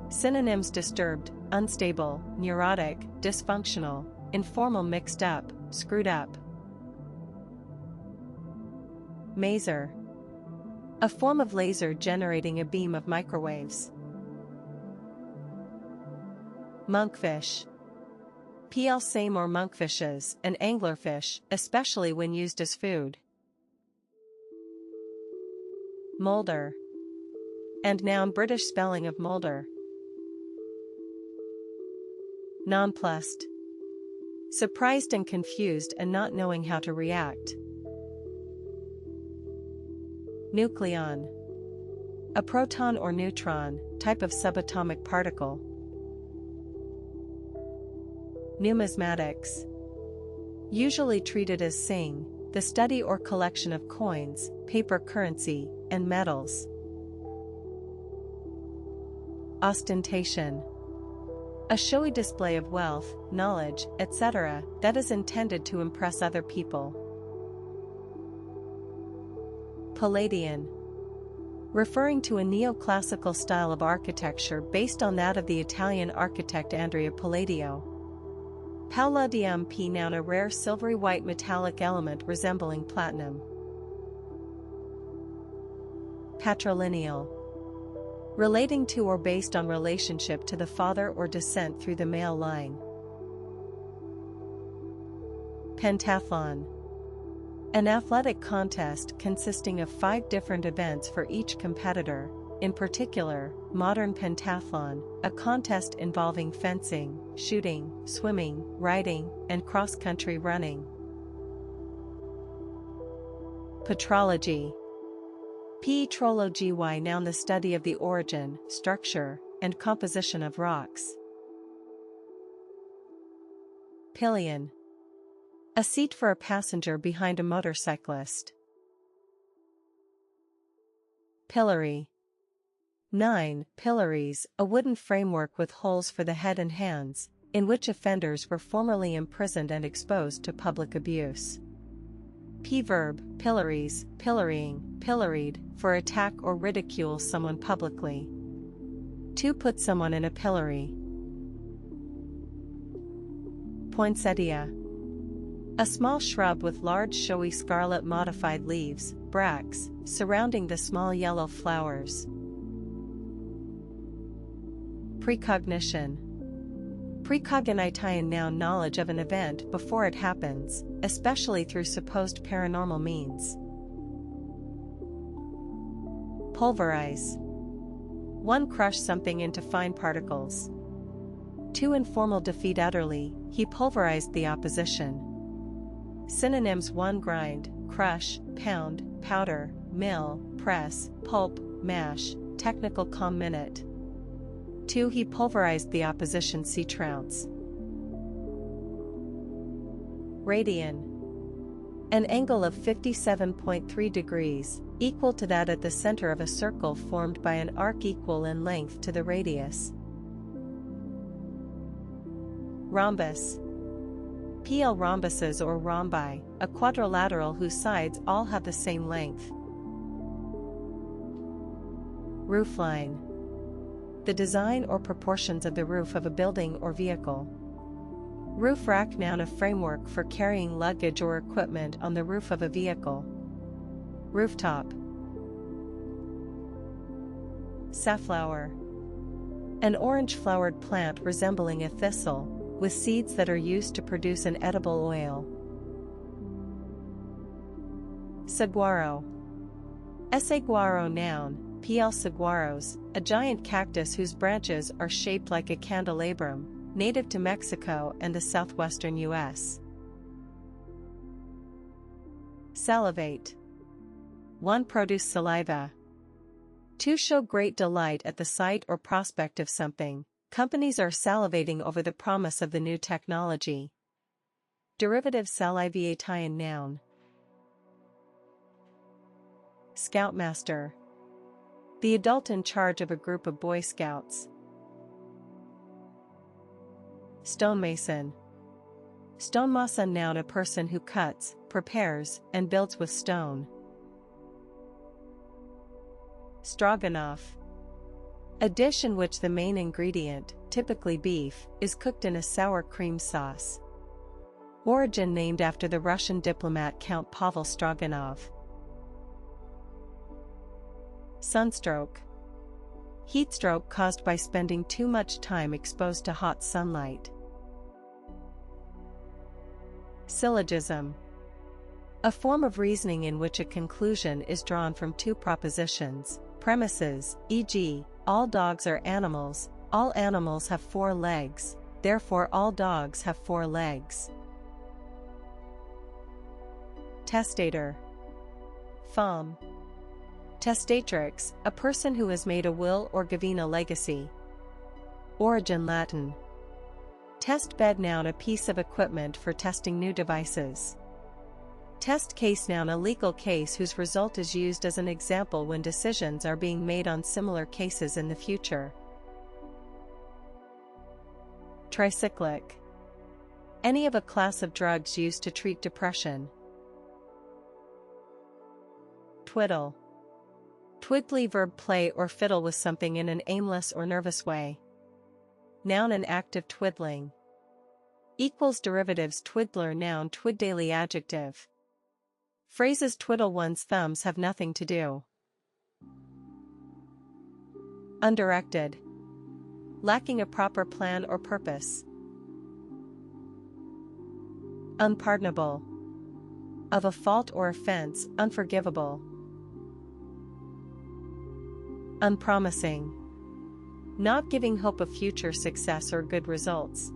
Synonyms: disturbed, unstable, neurotic, dysfunctional, informal, mixed up, screwed up. Maser. A form of laser generating a beam of microwaves. Monkfish. PL same or monkfishes, an anglerfish, especially when used as food. Molder. And noun, British spelling of molder. Nonplussed. Surprised and confused and not knowing how to react. Nucleon. A proton or neutron, type of subatomic particle. Numismatics. Usually treated as sing, the study or collection of coins, paper currency, and metals. Ostentation. A showy display of wealth, knowledge, etc., that is intended to impress other people. Palladian. Referring to a neoclassical style of architecture based on that of the Italian architect Andrea Palladio. Palladium, P noun, a rare silvery white metallic element resembling platinum. Patrilineal. Relating to or based on relationship to the father or descent through the male line. Pentathlon. An athletic contest consisting of 5 different events for each competitor, in particular, modern pentathlon, a contest involving fencing, shooting, swimming, riding, and cross-country running. Petrology. Petrology, noun, the study of the origin, structure, and composition of rocks. Pillion. A seat for a passenger behind a motorcyclist. Pillory. 9. Pillories, a wooden framework with holes for the head and hands, in which offenders were formerly imprisoned and exposed to public abuse. P-verb, pillories, pillorying, pilloried, for attack or ridicule someone publicly. To put someone in a pillory. Poinsettia. A small shrub with large showy scarlet modified leaves, bracts, surrounding the small yellow flowers. Precognition. Precognition, noun, knowledge of an event before it happens, especially through supposed paranormal means. Pulverize. 1. Crush something into fine particles. 2. Informal defeat, utterly, he pulverized the opposition. Synonyms: 1. Grind, crush, pound, powder, mill, press, pulp, mash, technical minute. 2. He pulverized the opposition, see trounce. Radian. An angle of 57.3 degrees, equal to that at the center of a circle formed by an arc equal in length to the radius. Rhombus. PL rhombuses or rhombi, a quadrilateral whose sides all have the same length. Roofline. The design or proportions of the roof of a building or vehicle. Roof rack, noun, a framework for carrying luggage or equipment on the roof of a vehicle. Rooftop. Safflower. An orange-flowered plant resembling a thistle, with seeds that are used to produce an edible oil. Saguaro. Saguaro, noun, PL saguaros, a giant cactus whose branches are shaped like a candelabrum, native to Mexico and the southwestern U.S. Salivate. 1. Produce saliva. 2. Show great delight at the sight or prospect of something. Companies are salivating over the promise of the new technology. Derivative salivatein, noun. Scoutmaster. The adult in charge of a group of Boy Scouts. Stonemason. Stonemason, noun, a person who cuts, prepares, and builds with stone. Stroganoff. A dish in which the main ingredient, typically beef, is cooked in a sour cream sauce. Origin named after the Russian diplomat Count Pavel Stroganov. Sunstroke. Heatstroke caused by spending too much time exposed to hot sunlight. Syllogism. A form of reasoning in which a conclusion is drawn from two propositions, premises, e.g., all dogs are animals, all animals have 4 legs, therefore all dogs have 4 legs. Testator. Fom. Testatrix, a person who has made a will or given a legacy. Origin Latin. Test bed, noun, a piece of equipment for testing new devices. Test case, noun, a legal case whose result is used as an example when decisions are being made on similar cases in the future. Tricyclic. Any of a class of drugs used to treat depression. Twiddle. Twiddly, verb, play or fiddle with something in an aimless or nervous way. Noun, an act of twiddling. Equals derivatives twiddler, noun, twiddly, adjective. Phrases twiddle one's thumbs have nothing to do. Undirected. Lacking a proper plan or purpose. Unpardonable. Of a fault or offense, unforgivable. Unpromising. Not giving hope of future success or good results.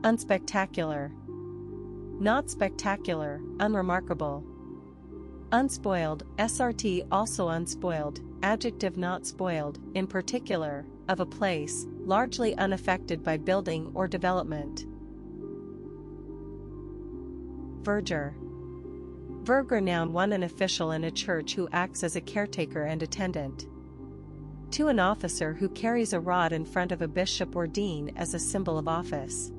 Unspectacular. Not spectacular, unremarkable. Unspoiled, SRT, also unspoiled, adjective, not spoiled, in particular, of a place, largely unaffected by building or development. Verger. Verger, noun, 1. An official in a church who acts as a caretaker and attendant. 2. An officer who carries a rod in front of a bishop or dean as a symbol of office.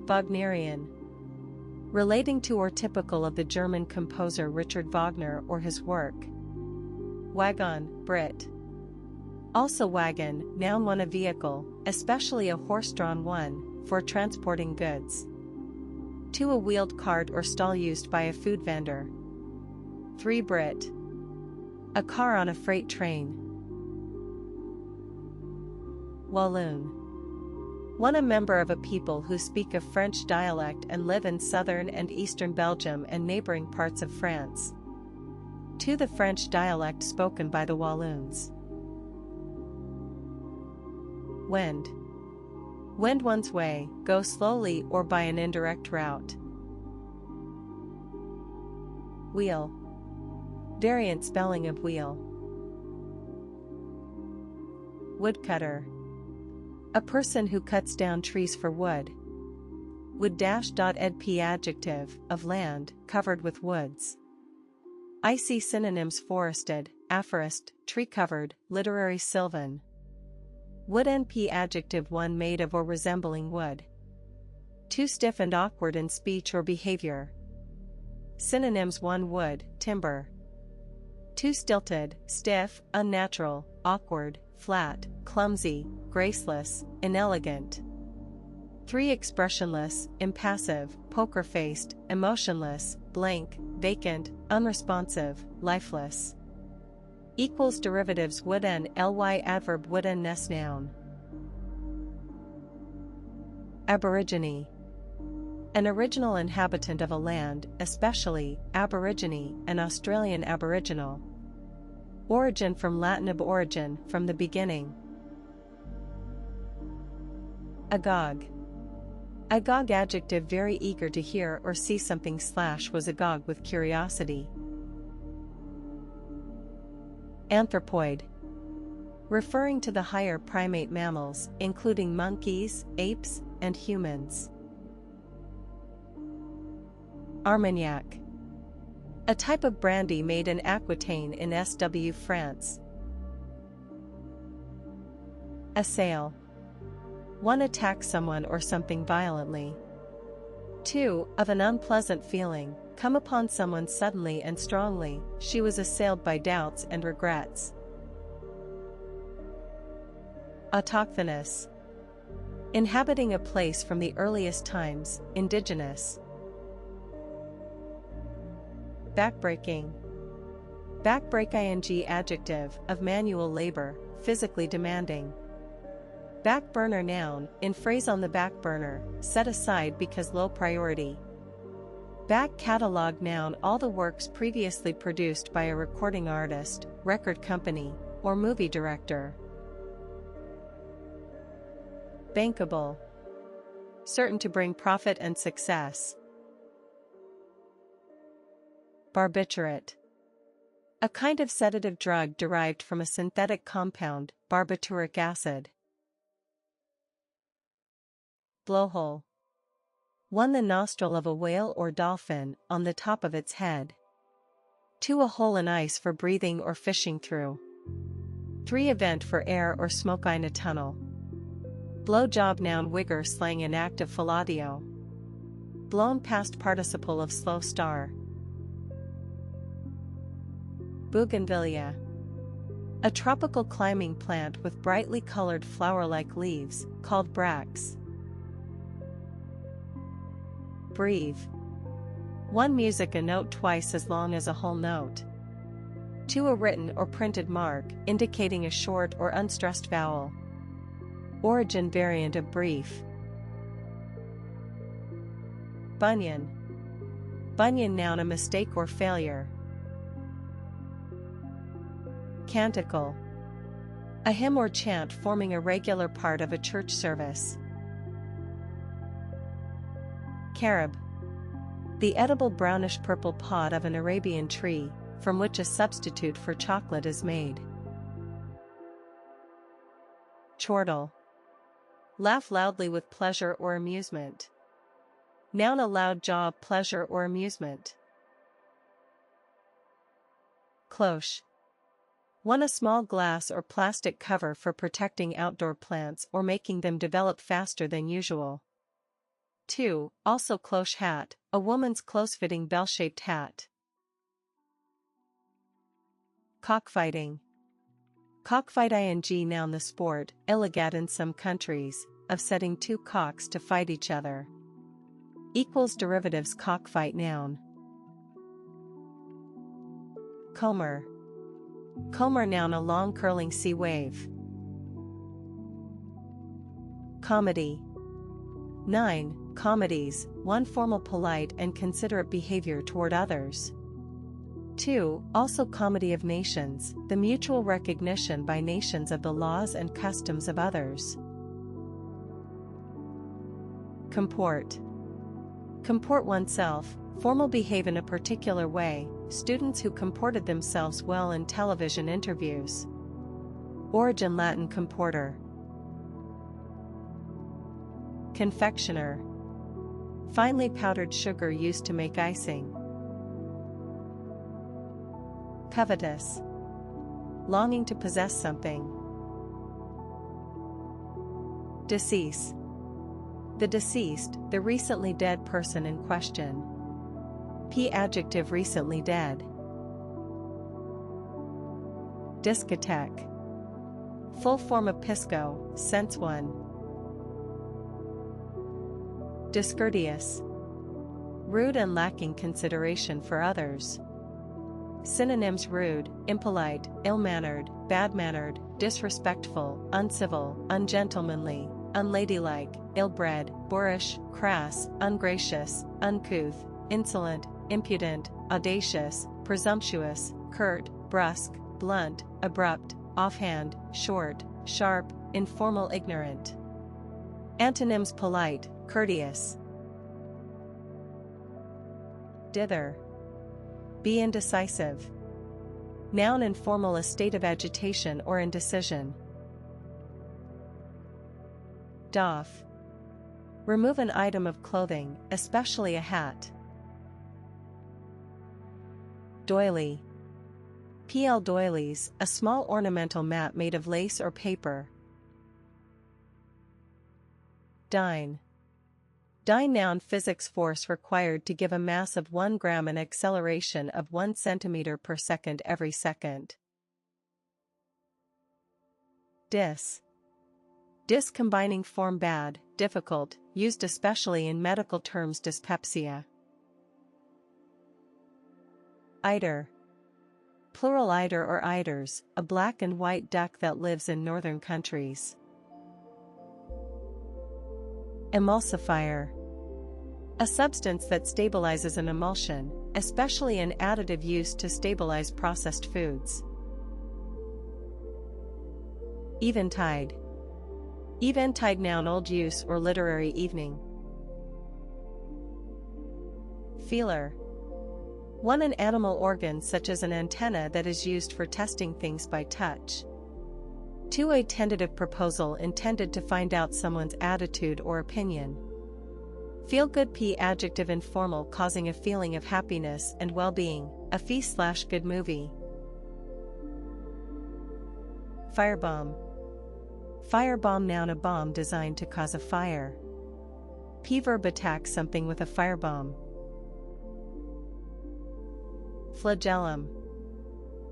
Wagnerian. Relating to or typical of the German composer Richard Wagner or his work. Wagon, Brit. Also wagon, noun, 1. A vehicle, especially a horse-drawn one, for transporting goods. 2. A wheeled cart or stall used by a food vendor. 3. Brit. A car on a freight train. Walloon. 1. A member of a people who speak a French dialect and live in southern and eastern Belgium and neighboring parts of France. 2. The French dialect spoken by the Walloons. Wend. Wend one's way, go slowly or by an indirect route. Wheel. Variant spelling of wheel. Woodcutter. A person who cuts down trees for wood. Wood-edp adjective, of land, covered with woods. I see synonyms: forested, aforest, tree-covered, literary, sylvan. Wood-np adjective, one made of or resembling wood. Too stiff and awkward in speech or behavior. Synonyms: one wood, timber. Too stilted, stiff, unnatural, awkward, flat, clumsy, graceless, inelegant. 3 expressionless, impassive, poker-faced, emotionless, blank, vacant, unresponsive, lifeless. Equals derivatives: wood-n ly adverb, wood-n-ness noun. Aborigine. An original inhabitant of a land, especially Aborigine, an Australian Aboriginal. Origin from Latin ab origin, from the beginning. Agog. Agog adjective, very eager to hear or see something / was agog with curiosity. Anthropoid. Referring to the higher primate mammals, including monkeys, apes, and humans. Armagnac. A type of brandy made in Aquitaine in SW, France. Assail. One attacks someone or something violently. 2. Of an unpleasant feeling, come upon someone suddenly and strongly. She was assailed by doubts and regrets. Autochthonous. Inhabiting a place from the earliest times, indigenous. Backbreaking. Backbreak ing adjective, of manual labor, physically demanding. Backburner noun, in phrase on the back burner, set aside because low priority. Back catalog noun, all the works previously produced by a recording artist, record company, or movie director. Bankable. Certain to bring profit and success. Barbiturate. A kind of sedative drug derived from a synthetic compound, barbituric acid. Blowhole. One, the nostril of a whale or dolphin, on the top of its head. 2, a hole in ice for breathing or fishing through. 3, a vent for air or smoke in a tunnel. Blowjob noun, wigger slang in active fellatio. Blown past participle of slow star. Bougainvillea. A tropical climbing plant with brightly colored flower-like leaves, called bracts. Breve. One, music, a note twice as long as a whole note. 2, a written or printed mark, indicating a short or unstressed vowel. Origin variant of brief. Bunion. Bunion noun, a mistake or failure. Canticle. A hymn or chant forming a regular part of a church service. Carob. The edible brownish-purple pod of an Arabian tree, from which a substitute for chocolate is made. Chortle. Laugh loudly with pleasure or amusement. Noun, a loud jaw of pleasure or amusement. Cloche. One, a small glass or plastic cover for protecting outdoor plants or making them develop faster than usual. 2, also cloche hat, a woman's close-fitting bell-shaped hat. Cockfighting. Cockfight ing noun, the sport, illegal in some countries, of setting 2 cocks to fight each other. Equals derivatives: cockfight noun. Comber. Comber noun, a long curling sea wave. Comedy. 9, comedies, one formal polite and considerate behavior toward others. 2, also comedy of nations, the mutual recognition by nations of the laws and customs of others. Comport. Comport oneself, formal, behave in a particular way, students who comported themselves well in television interviews. Origin Latin comporter. Confectioner. Finely powdered sugar used to make icing. Covetous. Longing to possess something. Decease. The deceased, the recently dead person in question. P adjective recently dead. Discotheque. Full form of pisco, sense one. Discourteous. Rude and lacking consideration for others. Synonyms: rude, impolite, ill-mannered, bad-mannered, disrespectful, uncivil, ungentlemanly, unladylike, ill-bred, boorish, crass, ungracious, uncouth, insolent, impudent, audacious, presumptuous, curt, brusque, blunt, abrupt, offhand, short, sharp, informal, ignorant. Antonyms: polite, courteous. Dither. Be indecisive. Noun: informal, a state of agitation or indecision. Doff. Remove an item of clothing, especially a hat. Doily. P.L. doilies, a small ornamental mat made of lace or paper. Dyne. Dyne noun: physics, force required to give a mass of 1 gram an acceleration of 1 centimeter per second every second. Dis. Dis combining form: bad, difficult, used especially in medical terms: dyspepsia. Eider. Plural: eider or eiders, a black and white duck that lives in northern countries. Emulsifier. A substance that stabilizes an emulsion, especially an additive used to stabilize processed foods. Eventide. Eventide noun: old use or literary evening. Feeler. One an animal organ such as an antenna that is used for testing things by touch. 2 a tentative proposal intended to find out someone's attitude or opinion. Feel good. P adjective informal, causing a feeling of happiness and well-being, a feast/good movie. Firebomb. Firebomb noun: a bomb designed to cause a fire. P verb: attack something with a firebomb. Flagellum.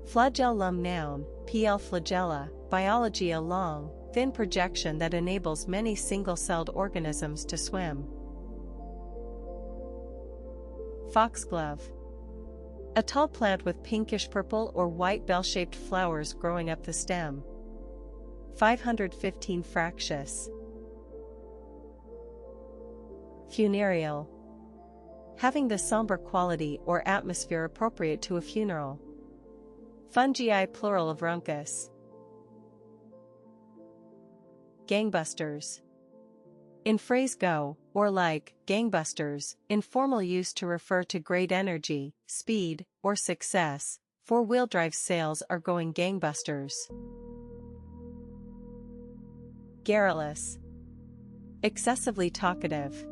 Flagellum noun: pl flagella, biology, a long, thin projection that enables many single-celled organisms to swim. Foxglove. A tall plant with pinkish purple or white bell-shaped flowers growing up the stem. 515 fractious. Funereal. Having the somber quality or atmosphere appropriate to a funeral. Fungii plural of runcus. Gangbusters. In phrase go, or like, gangbusters, informal use to refer to great energy, speed, or success. 4-wheel drive sales are going gangbusters. Garrulous. Excessively talkative.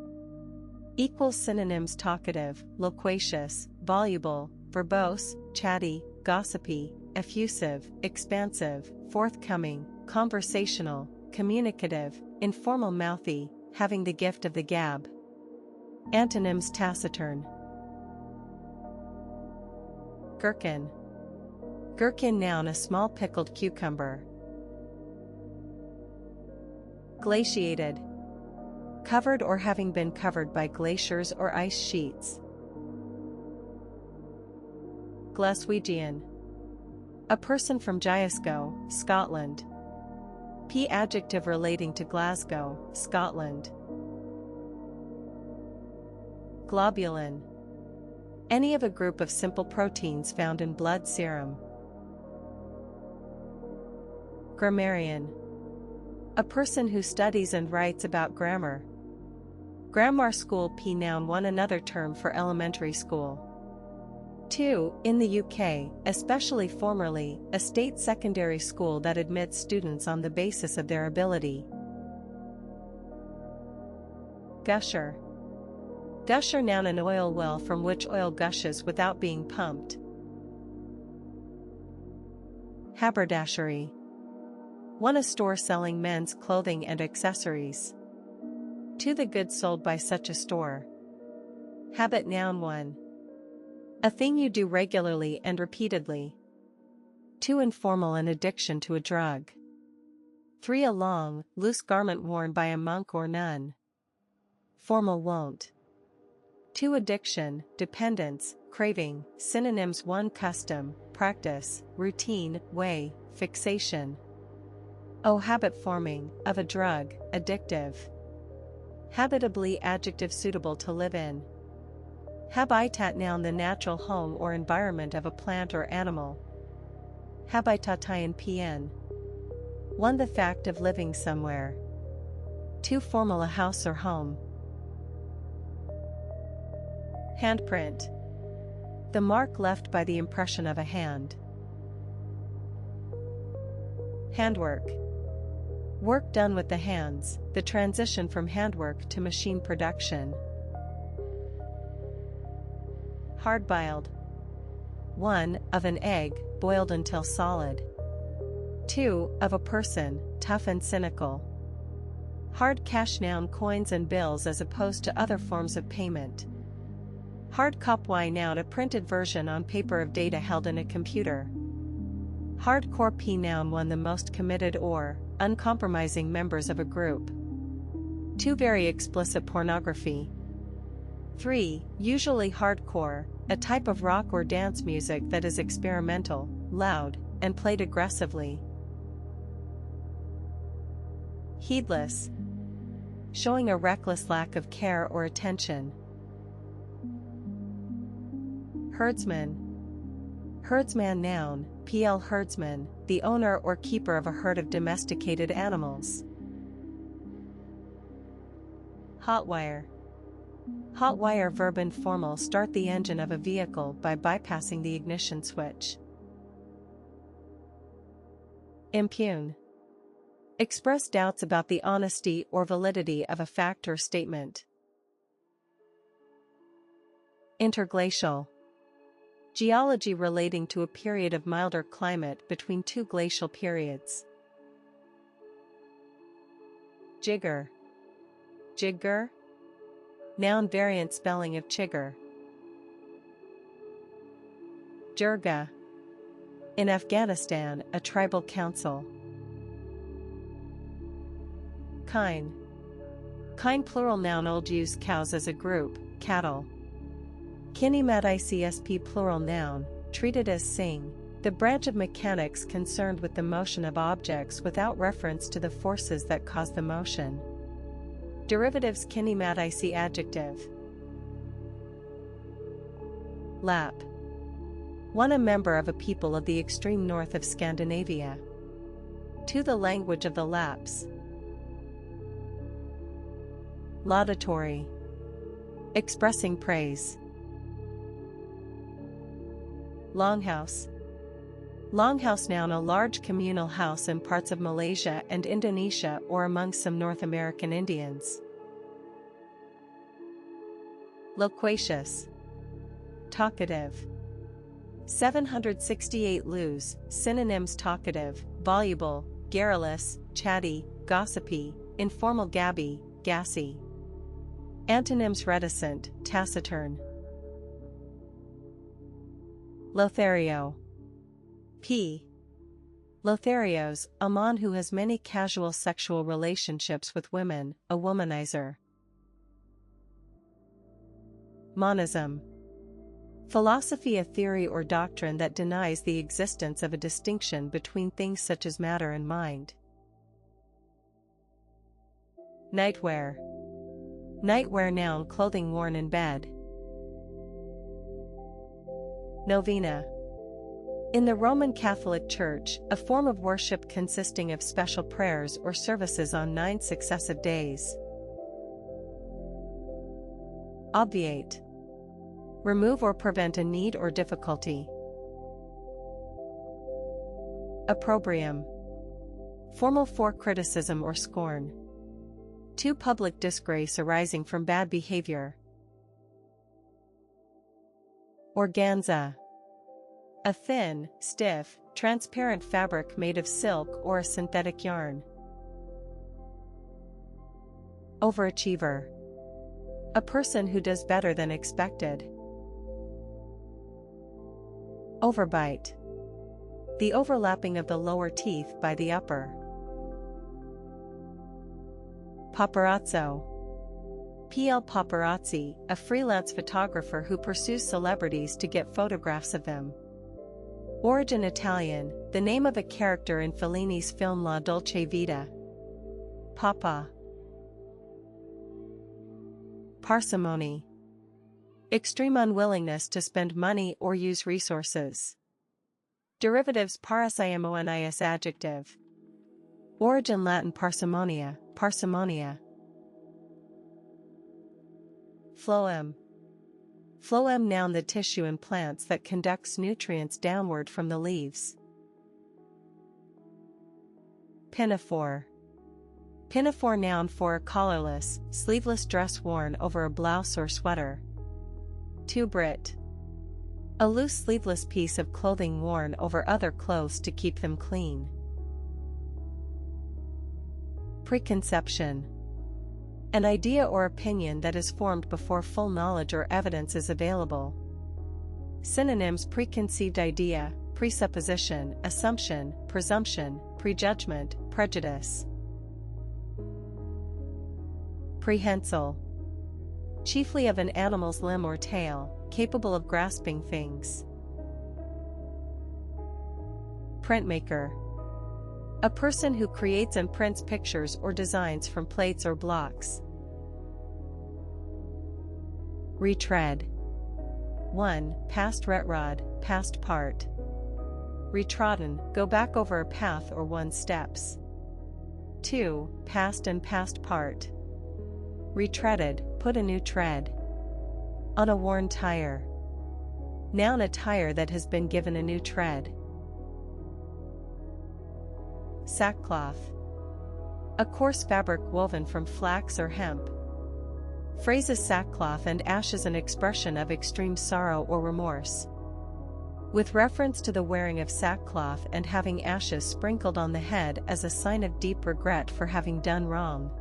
Equals synonyms: talkative, loquacious, voluble, verbose, chatty, gossipy, effusive, expansive, forthcoming, conversational, communicative, informal, mouthy, having the gift of the gab. Antonyms: taciturn. Gherkin. Gherkin noun: a small pickled cucumber. Glaciated. Covered or having been covered by glaciers or ice sheets. Glaswegian. A person from Glasgow, Scotland. P adjective relating to Glasgow, Scotland. Globulin. Any of a group of simple proteins found in blood serum. Grammarian. A person who studies and writes about grammar. Grammar school. P noun: one, another term for elementary school. 2. In the UK, especially formerly, a state secondary school that admits students on the basis of their ability. Gusher. Gusher noun an oil well from which oil gushes without being pumped. Haberdashery. 1. A store selling men's clothing and accessories. 2. The goods sold by such a store. Habit noun 1. A thing you do regularly and repeatedly. 2. Informal an addiction to a drug. 3. A long, loose garment worn by a monk or nun. Formal wont. 2. Addiction, dependence, craving, synonyms 1. Custom, practice, routine, way, fixation. Habit forming, of a drug, addictive. Habitably adjective suitable to live in. Habitat noun the natural home or environment of a plant or animal. Habitatian pn. 1. The fact of living somewhere. 2. Formal a house or home. Handprint. The mark left by the impression of a hand. Handwork. Work done with the hands, the transition from handwork to machine production. Hard-boiled. 1. Of an egg, boiled until solid. 2. Of a person, tough and cynical. Hard cash noun coins and bills as opposed to other forms of payment. Hard copy noun a printed version on paper of data held in a computer. Hardcore p noun 1. The most committed or uncompromising members of a group. 2. Very explicit pornography. 3. Usually hardcore, a type of rock or dance music that is experimental, loud, and played aggressively. Heedless. Showing a reckless lack of care or attention. Herdsman. Herdsman noun, pl. herdsman, the owner or keeper of a herd of domesticated animals. Hotwire. Hotwire verb informal start the engine of a vehicle by bypassing the ignition switch. Impugn. Express doubts about the honesty or validity of a fact or statement. Interglacial. Geology relating to a period of milder climate between 2 glacial periods. Jigger. Jigger. Noun variant spelling of chigger. Jirga. In Afghanistan, a tribal council. Kine. Kine plural noun old use cows as a group, cattle. Kinematic plural noun, treated as sing, the branch of mechanics concerned with the motion of objects without reference to the forces that cause the motion. Derivatives kinematic adjective. Lap. 1. A member of a people of the extreme north of Scandinavia. 2. The language of the Lapps. Laudatory. Expressing praise. Longhouse. Longhouse noun a large communal house in parts of Malaysia and Indonesia or among some North American Indians. Loquacious. Talkative. 768 lose, synonyms talkative, voluble, garrulous, chatty, gossipy, informal gabby, gassy. Antonyms reticent, taciturn. Lothario. P. Lotharios, a man who has many casual sexual relationships with women, a womanizer. Monism. Philosophy a theory or doctrine that denies the existence of a distinction between things such as matter and mind. Nightwear. Nightwear noun clothing worn in bed. Novena. In the Roman Catholic Church, a form of worship consisting of special prayers or services on 9 successive days. Obviate. Remove or prevent a need or difficulty. Opprobrium. Formal for criticism or scorn. 2. Public disgrace arising from bad behavior. Organza. A thin, stiff, transparent fabric made of silk or a synthetic yarn. Overachiever. A person who does better than expected. Overbite. The overlapping of the lower teeth by the upper. Paparazzo. PL Paparazzi, a freelance photographer who pursues celebrities to get photographs of them. Origin Italian, the name of a character in Fellini's film La Dolce Vita. Papa. Parsimony. Extreme unwillingness to spend money or use resources. Derivatives parsimonious adjective. Origin Latin parsimonia, parsimonia. Phloem. Phloem noun the tissue in plants that conducts nutrients downward from the leaves. Pinafore. Pinafore noun for a collarless, sleeveless dress worn over a blouse or sweater. Tubrette. A loose sleeveless piece of clothing worn over other clothes to keep them clean. Preconception. An idea or opinion that is formed before full knowledge or evidence is available. Synonyms: preconceived idea, presupposition, assumption, presumption, prejudgment, prejudice. Prehensile. Chiefly of an animal's limb or tail, capable of grasping things. Printmaker. A person who creates and prints pictures or designs from plates or blocks. Retread. 1. Past retrod, past part. Retrodden, go back over a path or one's steps. 2. Past and past part. Retreaded, put a new tread. On a worn tire. Noun a tire that has been given a new tread. Sackcloth. A coarse fabric woven from flax or hemp. Phrases sackcloth and ashes an expression of extreme sorrow or remorse. With reference to the wearing of sackcloth and having ashes sprinkled on the head as a sign of deep regret for having done wrong.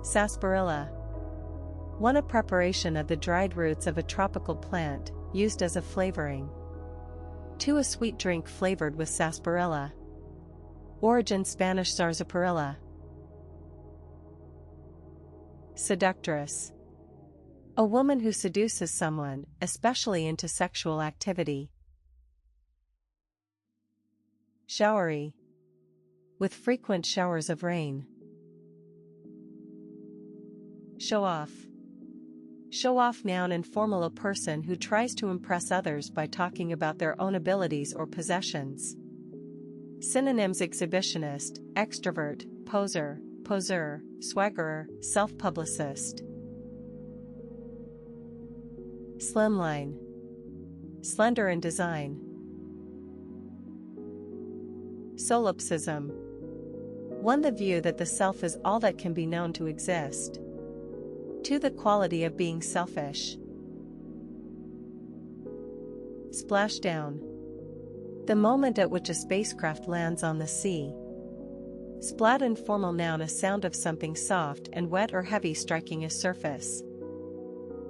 Sarsaparilla. One, a preparation of the dried roots of a tropical plant, used as a flavoring. 2. A sweet drink flavored with sarsaparilla. Origin Spanish sarsaparilla. Seductress. A woman who seduces someone, especially into sexual activity. Showery. With frequent showers of rain. Show off. Show off noun informal, a person who tries to impress others by talking about their own abilities or possessions. Synonyms: exhibitionist, extrovert, poser, poseur, swaggerer, self-publicist. Slimline. Slender in design. Solipsism. 1. The view that the self is all that can be known to exist. 2. The quality of being selfish. Splashdown. The moment at which a spacecraft lands on the sea. Splat, informal noun, a sound of something soft and wet or heavy striking a surface.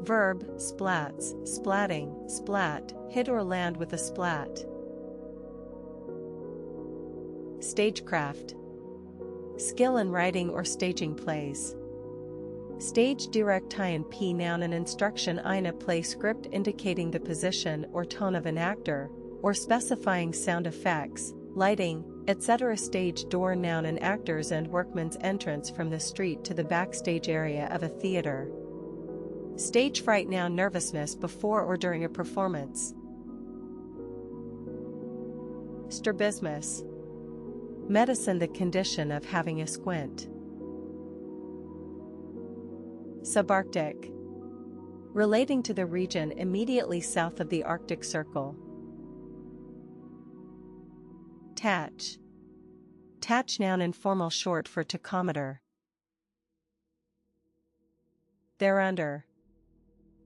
Verb: splats, splatting, splat, hit or land with a splat. Stagecraft. Skill in writing or staging plays. Stage direct in p noun, an instruction in a play script indicating the position or tone of an actor, or specifying sound effects, lighting, etc. Stage door noun, an actor's and workman's entrance from the street to the backstage area of a theater. Stage fright noun, nervousness before or during a performance. Strabismus. Medicine, the condition of having a squint. Subarctic. Relating to the region immediately south of the Arctic Circle. Tatch. Tatch noun, informal short for tachometer. Thereunder.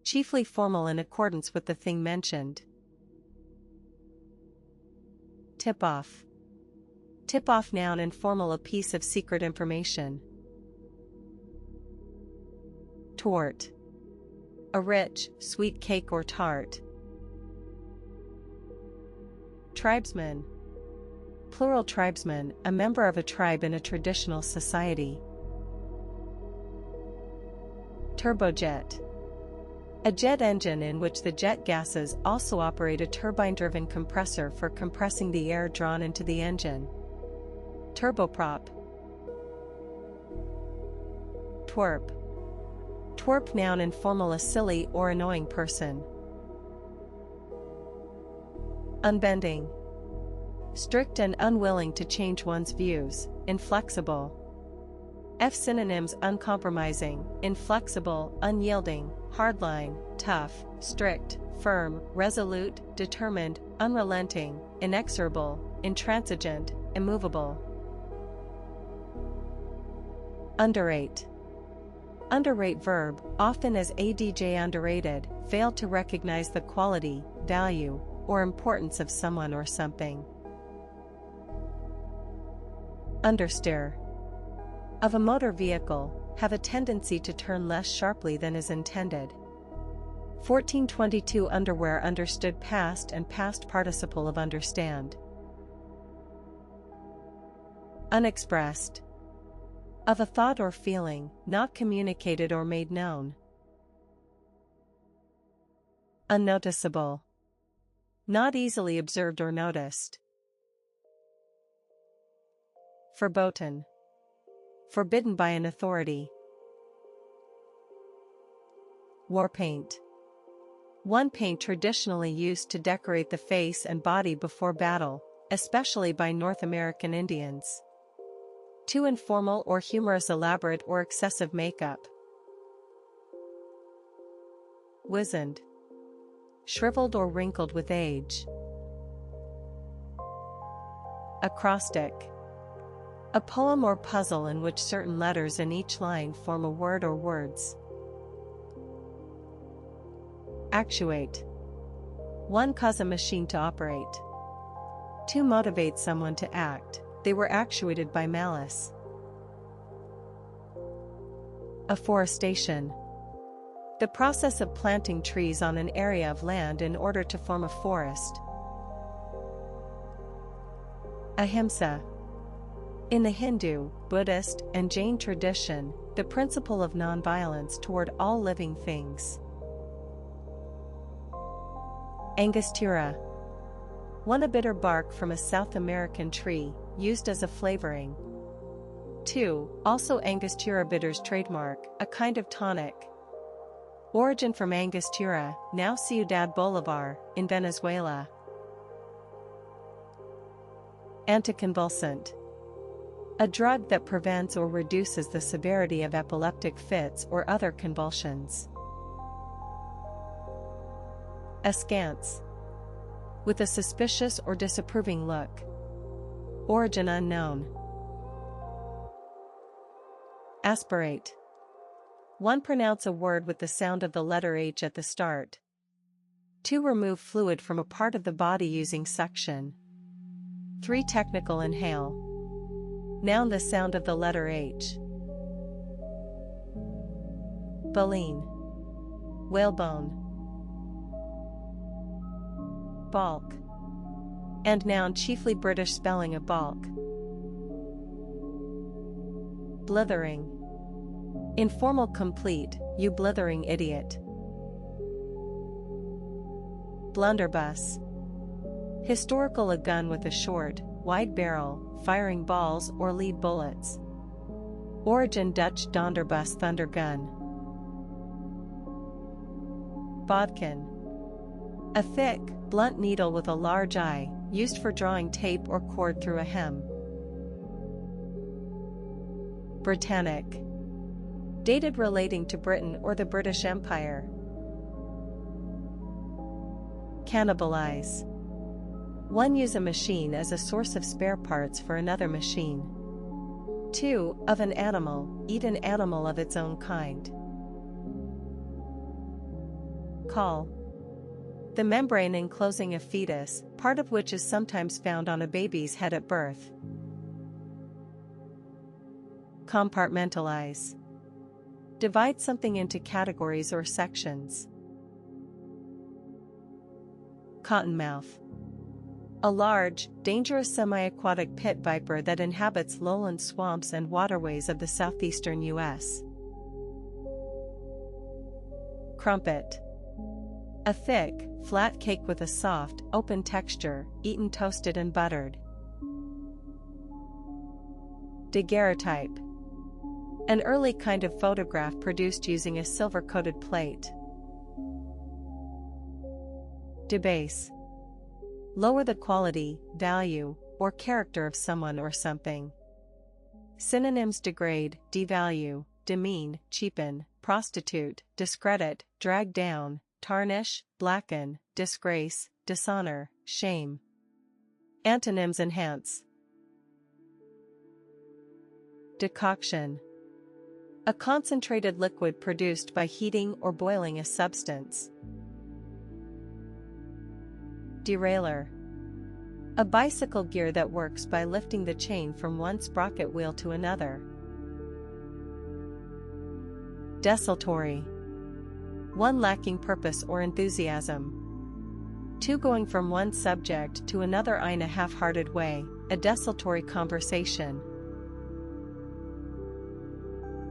chiefly formal in accordance with the thing mentioned. Tip-off. Tip-off noun informal, a piece of secret information. Tort. A rich, sweet cake or tart. Tribesman. Plural tribesman, a member of a tribe in a traditional society. Turbojet. A jet engine in which the jet gases also operate a turbine-driven compressor for compressing the air drawn into the engine. Turboprop. Twerp. Twerp noun informal, a silly or annoying person. Unbending. Strict and unwilling to change one's views, inflexible. F synonyms: uncompromising, inflexible, unyielding, hardline, tough, strict, firm, resolute, determined, unrelenting, inexorable, intransigent, immovable. Underrate. Underrate verb, often as adj underrated, fail to recognize the quality, value, or importance of someone or something. Understeer. Of a motor vehicle, have a tendency to turn less sharply than is intended. 1422 Underwear, understood past and past participle of understand. Unexpressed. Of a thought or feeling, not communicated or made known. Unnoticeable. Not easily observed or noticed. Verboten. Forbidden by an authority. War paint. One paint traditionally used to decorate the face and body before battle, especially by North American Indians. Too informal or humorous, elaborate or excessive makeup. Wizened. Shriveled or wrinkled with age. Acrostic. A poem or puzzle in which certain letters in each line form a word or words. Actuate. One cause a machine to operate. To motivate someone to act, they were actuated by malice. Afforestation. The process of planting trees on an area of land in order to form a forest. Ahimsa. In the Hindu, Buddhist, and Jain tradition, the principle of nonviolence toward all living things. Angostura. One, a bitter bark from a South American tree, used as a flavoring. 2. Also Angostura bitters trademark, a kind of tonic. Origin from Angostura, now Ciudad Bolívar, in Venezuela. Anticonvulsant. A drug that prevents or reduces the severity of epileptic fits or other convulsions. Askance. With a suspicious or disapproving look. Origin unknown. Aspirate. One, pronounce a word with the sound of the letter H at the start. 2. Remove fluid from a part of the body using suction. 3. Technical inhale. Noun, the sound of the letter H. Baleen. Whalebone. Balk. And noun, chiefly British spelling of bulk. Blithering. Informal complete, you blithering idiot. Blunderbuss. Historical, a gun with a short, wide barrel, firing balls or lead bullets. Origin Dutch Donderbus thunder gun. Bodkin. A thick, blunt needle with a large eye, used for drawing tape or cord through a hem. Britannic. Dated relating to Britain or the British Empire. Cannibalize. One, use a machine as a source of spare parts for another machine. 2. Of an animal, eat an animal of its own kind. Caul. The membrane enclosing a fetus, part of which is sometimes found on a baby's head at birth. Compartmentalize. Divide something into categories or sections. Cottonmouth. A large, dangerous semi-aquatic pit viper that inhabits lowland swamps and waterways of the southeastern U.S. Crumpet. A thick, flat cake with a soft, open texture, eaten toasted and buttered. Daguerreotype. An early kind of photograph produced using a silver-coated plate. Debase. Lower the quality, value, or character of someone or something. Synonyms: degrade, devalue, demean, cheapen, prostitute, discredit, drag down, tarnish, blacken, disgrace, dishonor, shame. Antonyms: enhance. Decoction. A concentrated liquid produced by heating or boiling a substance. Derailleur. A bicycle gear that works by lifting the chain from one sprocket wheel to another. Desultory. One lacking purpose or enthusiasm. Two going from one subject to another in a half-hearted way, a desultory conversation.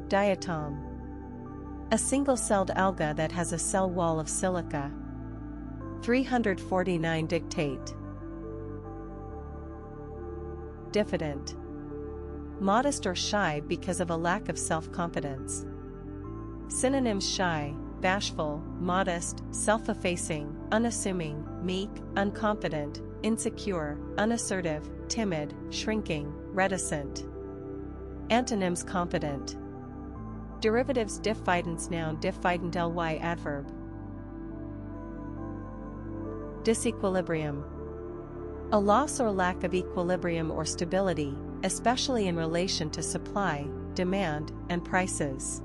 Diatom. A single-celled alga that has a cell wall of silica. 349 dictate. Diffident. Modest or shy because of a lack of self-confidence. Synonyms: shy, bashful, modest, self-effacing, unassuming, meek, unconfident, insecure, unassertive, timid, shrinking, reticent. Antonyms: confident. Derivatives: diffidence noun, diffident ly adverb. Disequilibrium. A loss or lack of equilibrium or stability, especially in relation to supply, demand, and prices.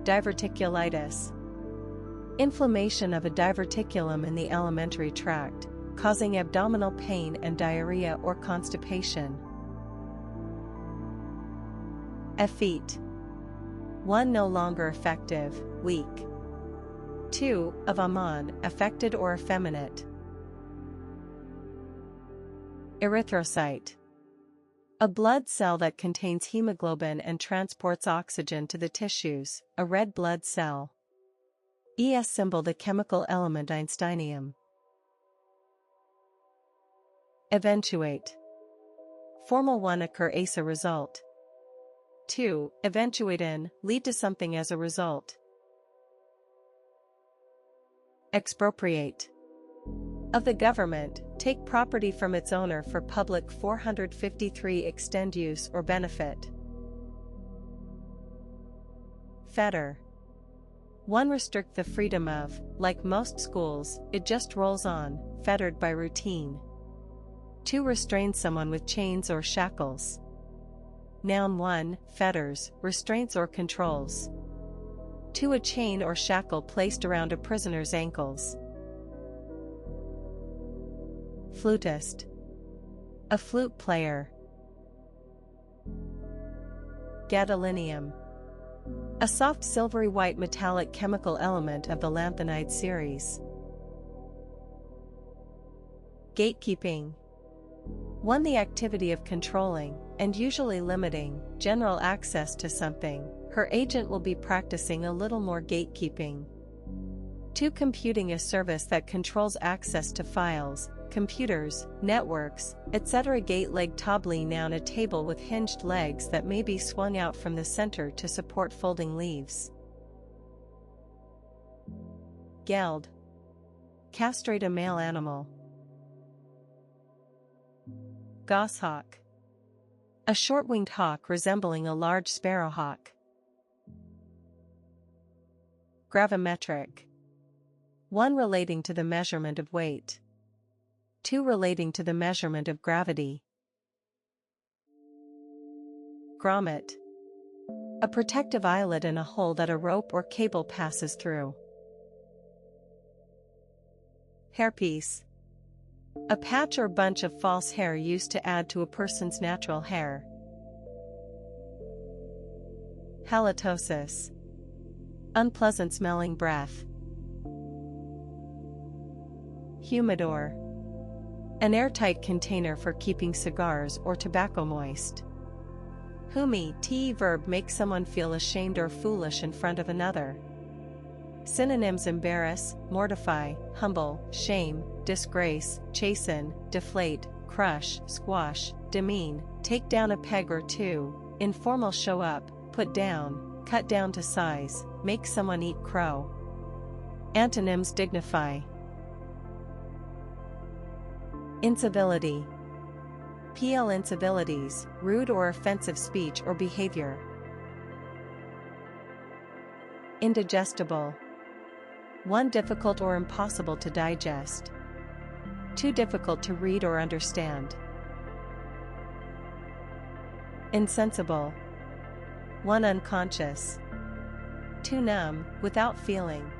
Diverticulitis. Inflammation of a diverticulum in the alimentary tract, causing abdominal pain and diarrhea or constipation. Effete. One no longer effective, weak. 2. Of Aman, affected or effeminate. Erythrocyte. A blood cell that contains hemoglobin and transports oxygen to the tissues, a red blood cell. ES symbol: the chemical element Einsteinium. Eventuate. Formal 1 occur as a result. 2. Eventuate in, lead to something as a result. Expropriate. Of the government, take property from its owner for public 453 extend use or benefit. Fetter. 1 restrict the freedom of, like most schools, it just rolls on, fettered by routine. 2 restrain someone with chains or shackles. Noun 1, fetters, restraints or controls. 2 a chain or shackle placed around a prisoner's ankles. Flutist. A flute player. Gadolinium. A soft silvery white metallic chemical element of the lanthanide series. Gatekeeping. 1 the activity of controlling, and usually limiting, general access to something. Her agent will be practicing a little more gatekeeping. 2 computing a service that controls access to files, computers, networks, etc. Gate leg tabli noun a table with hinged legs that may be swung out from the center to support folding leaves. Geld. Castrate a male animal. Goshawk. A short-winged hawk resembling a large sparrowhawk. Gravimetric. 1 relating to the measurement of weight. 2 relating to the measurement of gravity. Grommet. A protective eyelet in a hole that a rope or cable passes through. Hairpiece. A patch or bunch of false hair used to add to a person's natural hair. Halitosis. Unpleasant smelling breath. Humidor. An airtight container for keeping cigars or tobacco moist. Humi, te verb make someone feel ashamed or foolish in front of another. Synonyms: embarrass, mortify, humble, shame, disgrace, chasten, deflate, crush, squash, demean, take down a peg or two, informal, show up, put down, cut down to size, make someone eat crow. Antonyms: dignify. Incivility. PL incivilities, rude or offensive speech or behavior. Indigestible. One difficult or impossible to digest. Too difficult to read or understand. Insensible. One unconscious. Too numb, without feeling.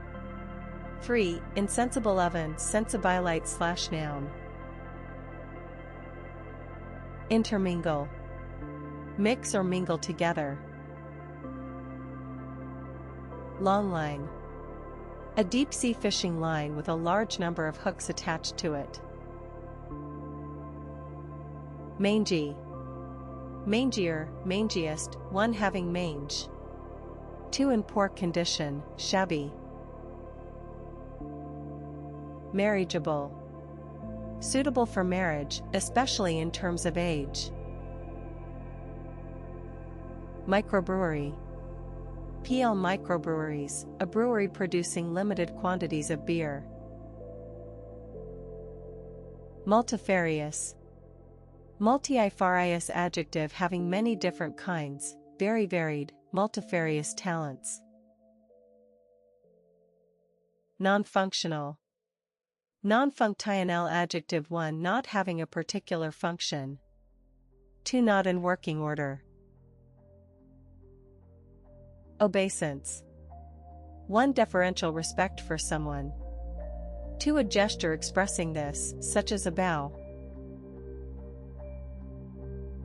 3. Insensible oven, sensibilite / noun. Intermingle. Mix or mingle together. Longline. A deep-sea fishing line with a large number of hooks attached to it. Mangy. Mangier, mangiest, one having mange. Too in poor condition, shabby. Marriageable. Suitable for marriage, especially in terms of age. Microbrewery. PL microbreweries, a brewery producing limited quantities of beer. Multifarious. Multifarious adjective having many different kinds, very varied, multifarious talents. Non-functional. Non-functional adjective, one not having a particular function. Two not in working order. Obeisance. One deferential respect for someone. Two a gesture expressing this, such as a bow.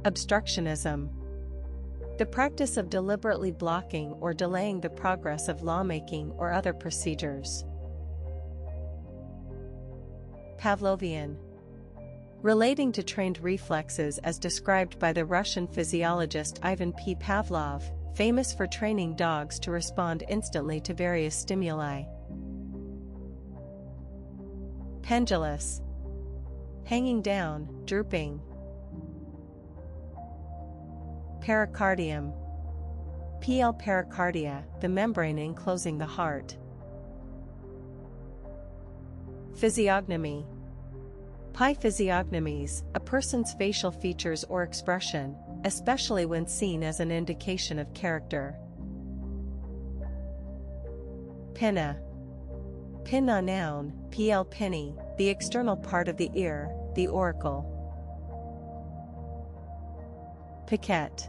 Obstructionism. The practice of deliberately blocking or delaying the progress of lawmaking or other procedures. Pavlovian. Relating to trained reflexes as described by the Russian physiologist Ivan P. Pavlov, famous for training dogs to respond instantly to various stimuli. Pendulous. Hanging down, drooping. Pericardium. PL pericardia, the membrane enclosing the heart. Physiognomy. Pi physiognomies, a person's facial features or expression, especially when seen as an indication of character. Pinna. Pinna noun, PL pinny, the external part of the ear, the auricle. Piquette.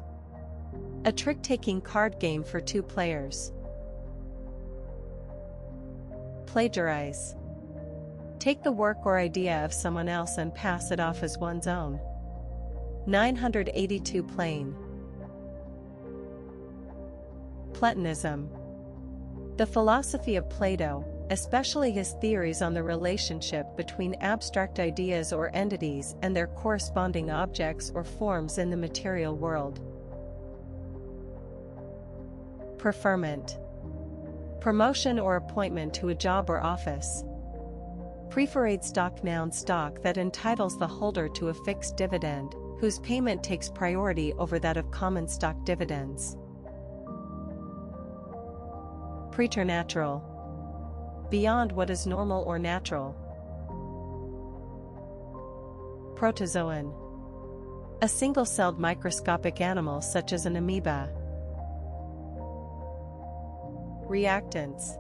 A trick-taking card game for two players. Plagiarize. Take the work or idea of someone else and pass it off as one's own. 982 plain. Platonism. The philosophy of Plato, especially his theories on the relationship between abstract ideas or entities and their corresponding objects or forms in the material world. Preferment. Promotion or appointment to a job or office. Preferred stock noun, stock that entitles the holder to a fixed dividend, whose payment takes priority over that of common stock dividends. Preternatural. Beyond what is normal or natural. Protozoan. A single-celled microscopic animal such as an amoeba. Reactance.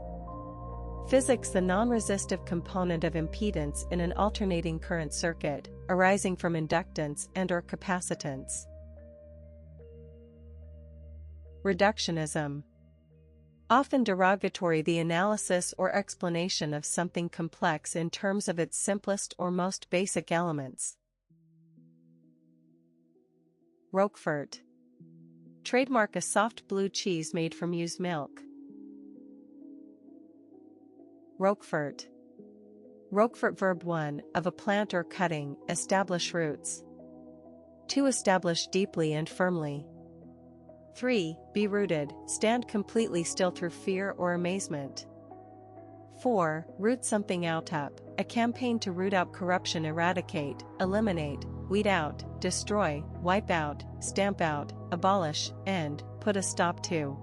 Physics, the non-resistive component of impedance in an alternating current circuit, arising from inductance and/or capacitance. Reductionism. Often derogatory, the analysis or explanation of something complex in terms of its simplest or most basic elements. Roquefort. Trademark, a soft blue cheese made from used milk. Roquefort. Roquefort. Verb 1, of a plant or cutting, establish roots. 2. Establish deeply and firmly. 3. Be rooted, stand completely still through fear or amazement. 4. Root something out. Up, a campaign to root out corruption, eradicate, eliminate, weed out, destroy, wipe out, stamp out, abolish, end, put a stop to.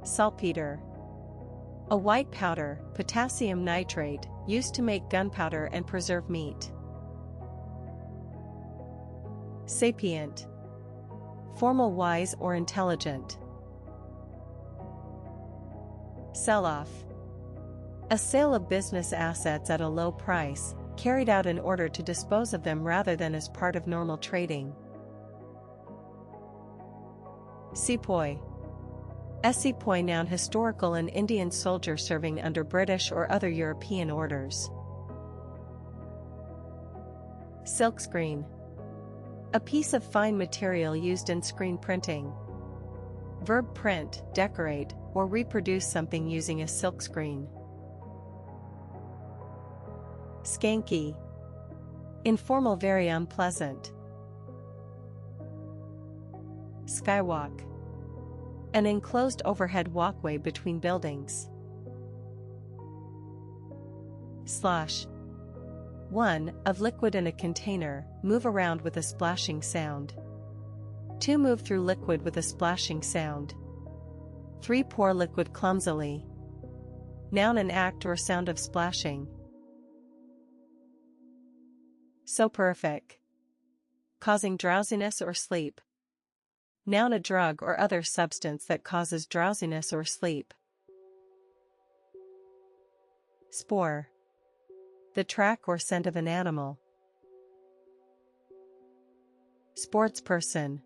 Saltpeter. A white powder, potassium nitrate, used to make gunpowder and preserve meat. Sapient. Formal, wise or intelligent. Sell-off. A sale of business assets at a low price, carried out in order to dispose of them rather than as part of normal trading. Sepoy. A sepoy, noun, historical and Indian soldier serving under British or other European orders. Silkscreen. A piece of fine material used in screen printing. Verb, print, decorate, or reproduce something using a silkscreen. Skanky. Informal, very unpleasant. Skywalk. An enclosed overhead walkway between buildings. Slosh. 1. Of liquid in a container, move around with a splashing sound. 2. Move through liquid with a splashing sound. 3. Pour liquid clumsily. Noun, an act or sound of splashing. Soporific. Causing drowsiness or sleep. Noun, a drug or other substance that causes drowsiness or sleep. Spore. The track or scent of an animal. Sportsperson.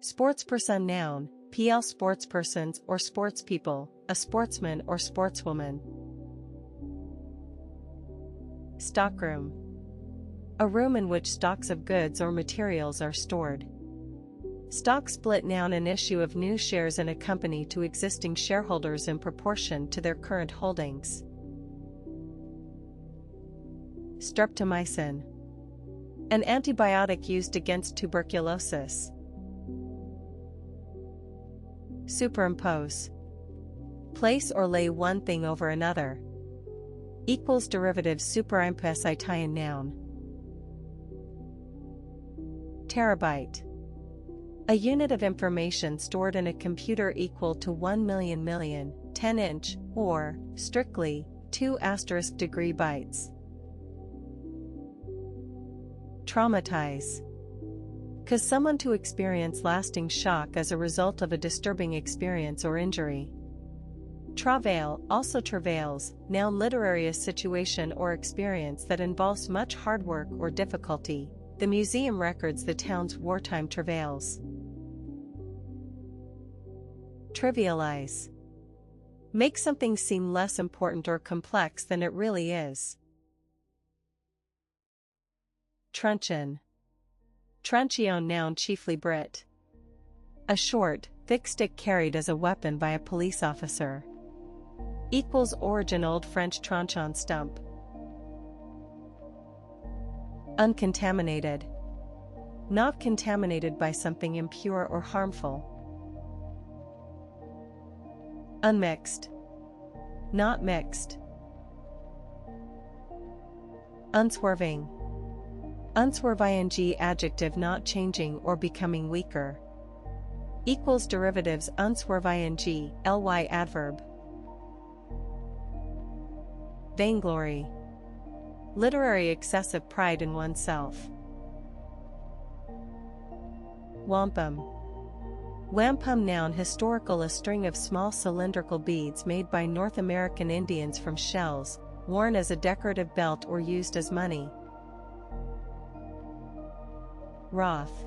Sportsperson, noun, pl, sportspersons or sportspeople, a sportsman or sportswoman. Stockroom. A room in which stocks of goods or materials are stored. Stock split, noun, an issue of new shares in a company to existing shareholders in proportion to their current holdings. Streptomycin. An antibiotic used against tuberculosis. Superimpose. Place or lay one thing over another. Equals derivative superimpose, Italian noun. Terabyte. A unit of information stored in a computer equal to 1 million million, 10-inch, or, strictly, 2* degree bytes. Traumatize. Cause someone to experience lasting shock as a result of a disturbing experience or injury. Travail, also travails, noun, literary, a situation or experience that involves much hard work or difficulty. The museum records the town's wartime travails. Trivialize. Make something seem less important or complex than it really is. Truncheon. Truncheon, noun, chiefly Brit. A short, thick stick carried as a weapon by a police officer. Equals origin, Old French tronchon, stump. Uncontaminated. Not contaminated by something impure or harmful. Unmixed. Not mixed. Unswerving. Unswerve, ing, adjective, not changing or becoming weaker. Equals derivatives, unswerve, ing, ly, adverb. Vainglory. Literary, excessive pride in oneself. Wampum. Wampum, noun, historical, a string of small cylindrical beads made by North American Indians from shells, worn as a decorative belt or used as money. Wrath.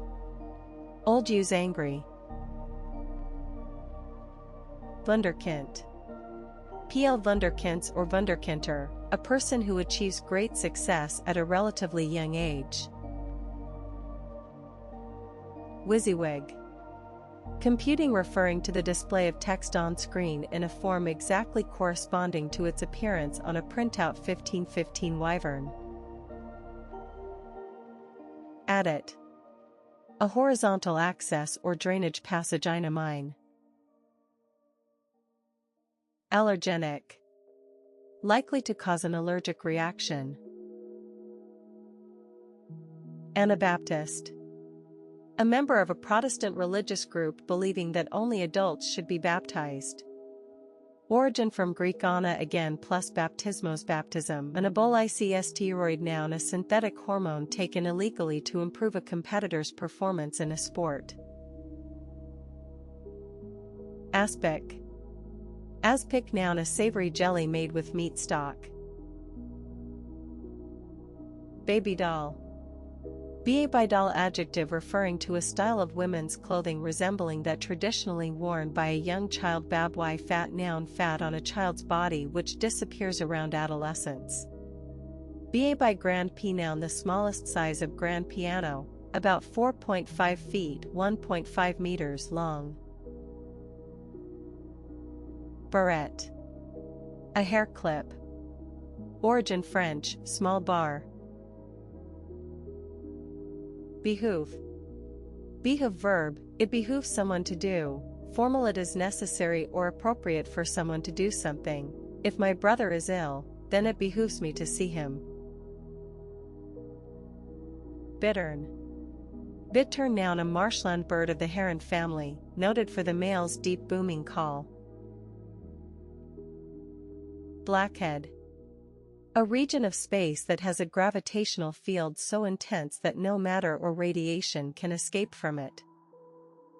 Old use angry. Wunderkind. PL Wunderkind or Wunderkinder, a person who achieves great success at a relatively young age. WYSIWYG. Computing referring to the display of text on screen in a form exactly corresponding to its appearance on a printout 1515 Wyvern. Adit. A horizontal access or drainage passage in a mine. Allergenic. Likely to cause an allergic reaction. Anabaptist. A member of a Protestant religious group believing that only adults should be baptized. Origin from Greek ana again plus baptismos baptism. Anabolic steroid noun a synthetic hormone taken illegally to improve a competitor's performance in a sport. Aspic. Aspic noun a savory jelly made with meat stock. Baby doll. Baby doll adjective referring to a style of women's clothing resembling that traditionally worn by a young child. Babwy fat noun fat on a child's body which disappears around adolescence. Baby grand P noun the smallest size of grand piano, about 4.5 feet 1.5 meters long. Barrette. A hair clip. Origin French, small bar. Behoove. Behoove verb, it behooves someone to do, formal it is necessary or appropriate for someone to do something. If my brother is ill, then it behooves me to see him. Bittern. Bittern noun a marshland bird of the heron family, noted for the male's deep booming call. Blackhead. A region of space that has a gravitational field so intense that no matter or radiation can escape from it.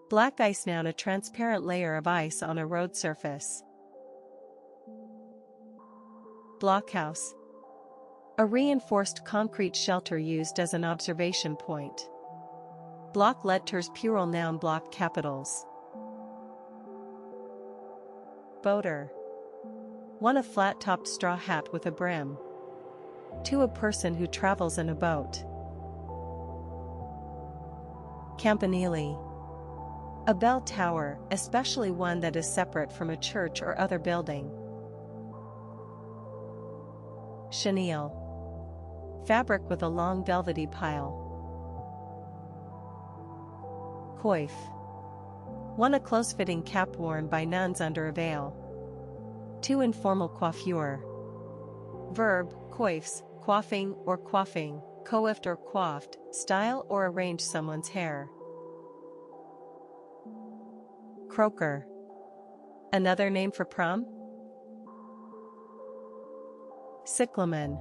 Black ice noun a transparent layer of ice on a road surface. Blockhouse. A reinforced concrete shelter used as an observation point. Block letters plural noun block capitals. Boater. One a flat-topped straw hat with a brim. To a person who travels in a boat. Campanile. A bell tower, especially one that is separate from a church or other building. Chenille. Fabric with a long velvety pile. Coif. One a close-fitting cap worn by nuns under a veil. To informal coiffure. Verb, coifs, coiffing or coiffing, coiffed or coiffed, style or arrange someone's hair. Croaker. Another name for prom? Cyclamen.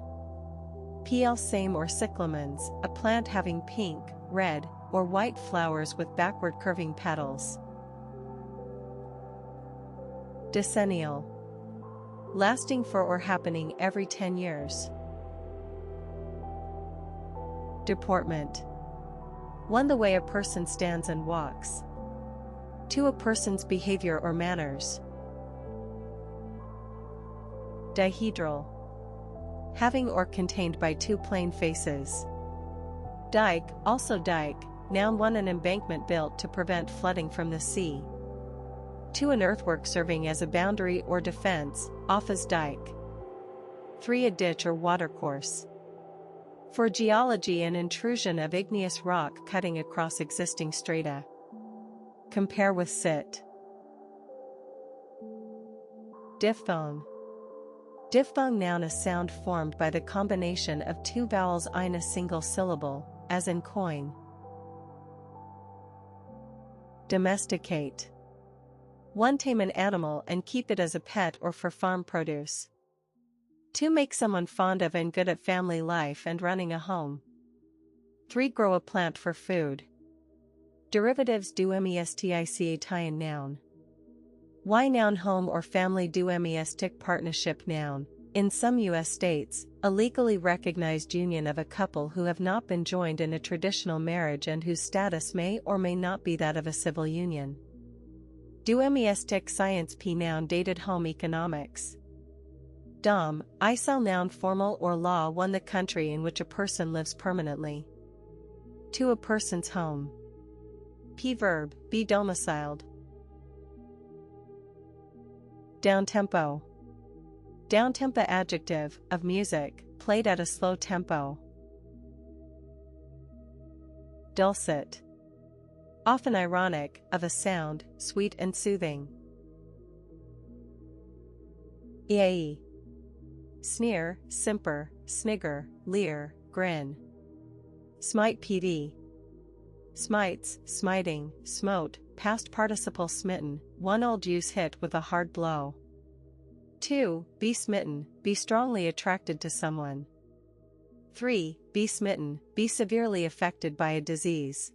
PL same or cyclamens, a plant having pink, red, or white flowers with backward curving petals. Decennial. Lasting for or happening every 10 years. Deportment. One the way a person stands and walks. To a person's behavior or manners. Dihedral. Having or contained by two plane faces. Dike, also dike, noun one an embankment built to prevent flooding from the sea. To an earthwork serving as a boundary or defense, off as dike. 3 a ditch or watercourse. For geology an intrusion of igneous rock cutting across existing strata. Compare with sit. Diphthong. Diphthong noun a sound formed by the combination of two vowels in a single syllable, as in coin. Domesticate. One tame an animal and keep it as a pet or for farm produce. To make someone fond of and good at family life and running a home. 3 grow a plant for food. Derivatives do mestic noun. Y noun home or family do mestic partnership noun, In some U.S. states, a legally recognized union of a couple who have not been joined in a traditional marriage and whose status may or may not be that of a civil union. Domestic science P noun dated home economics. Dom, ISL noun formal or law 1 the country in which a person lives permanently. To a person's home. P verb, be domiciled. Downtempo. Downtempo adjective, of music, played at a slow tempo. Dulcet. Often ironic, of a sound, sweet and soothing. Iae. Sneer, simper, snigger, leer, grin. Smite PD. Smites, smiting, smote, past participle smitten, one old use hit with a hard blow. 2. Be smitten, be strongly attracted to someone. 3. Be smitten, be severely affected by a disease.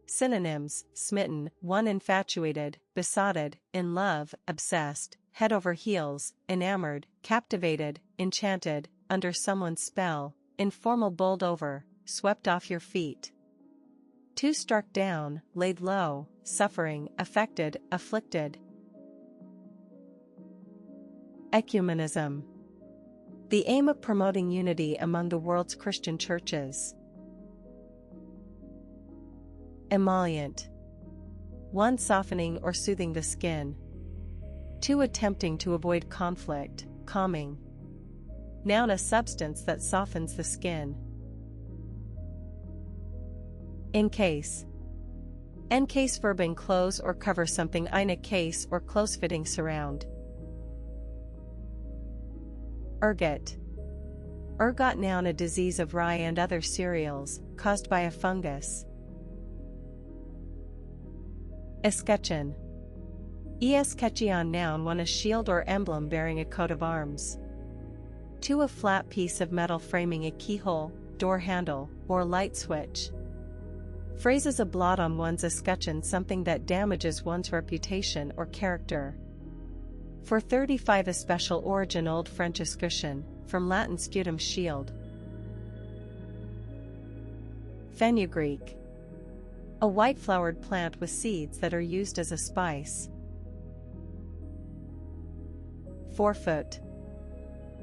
Synonyms: smitten, one infatuated, besotted, in love, obsessed, head over heels, enamored, captivated, enchanted, under someone's spell, informal bowled over, swept off your feet. 2. Struck down, laid low, suffering, affected, afflicted. Ecumenism. The aim of promoting unity among the world's Christian churches. Emollient. 1. Softening or soothing the skin. 2. Attempting to avoid conflict, calming. Noun, a substance that softens the skin. Encase. Encase verb, enclose or cover something, in a case or close-fitting surround. Ergot. Ergot noun, a disease of rye and other cereals, caused by a fungus. Escutcheon. Escutcheon noun, 1. A shield or emblem bearing a coat of arms. 2. A flat piece of metal framing a keyhole, door handle, or light switch. Phrases: a blot on one's escutcheon, something that damages one's reputation or character. 435 A special origin, Old French escutcheon, from Latin scutum, shield. Fenugreek. A white-flowered plant with seeds that are used as a spice. Forefoot.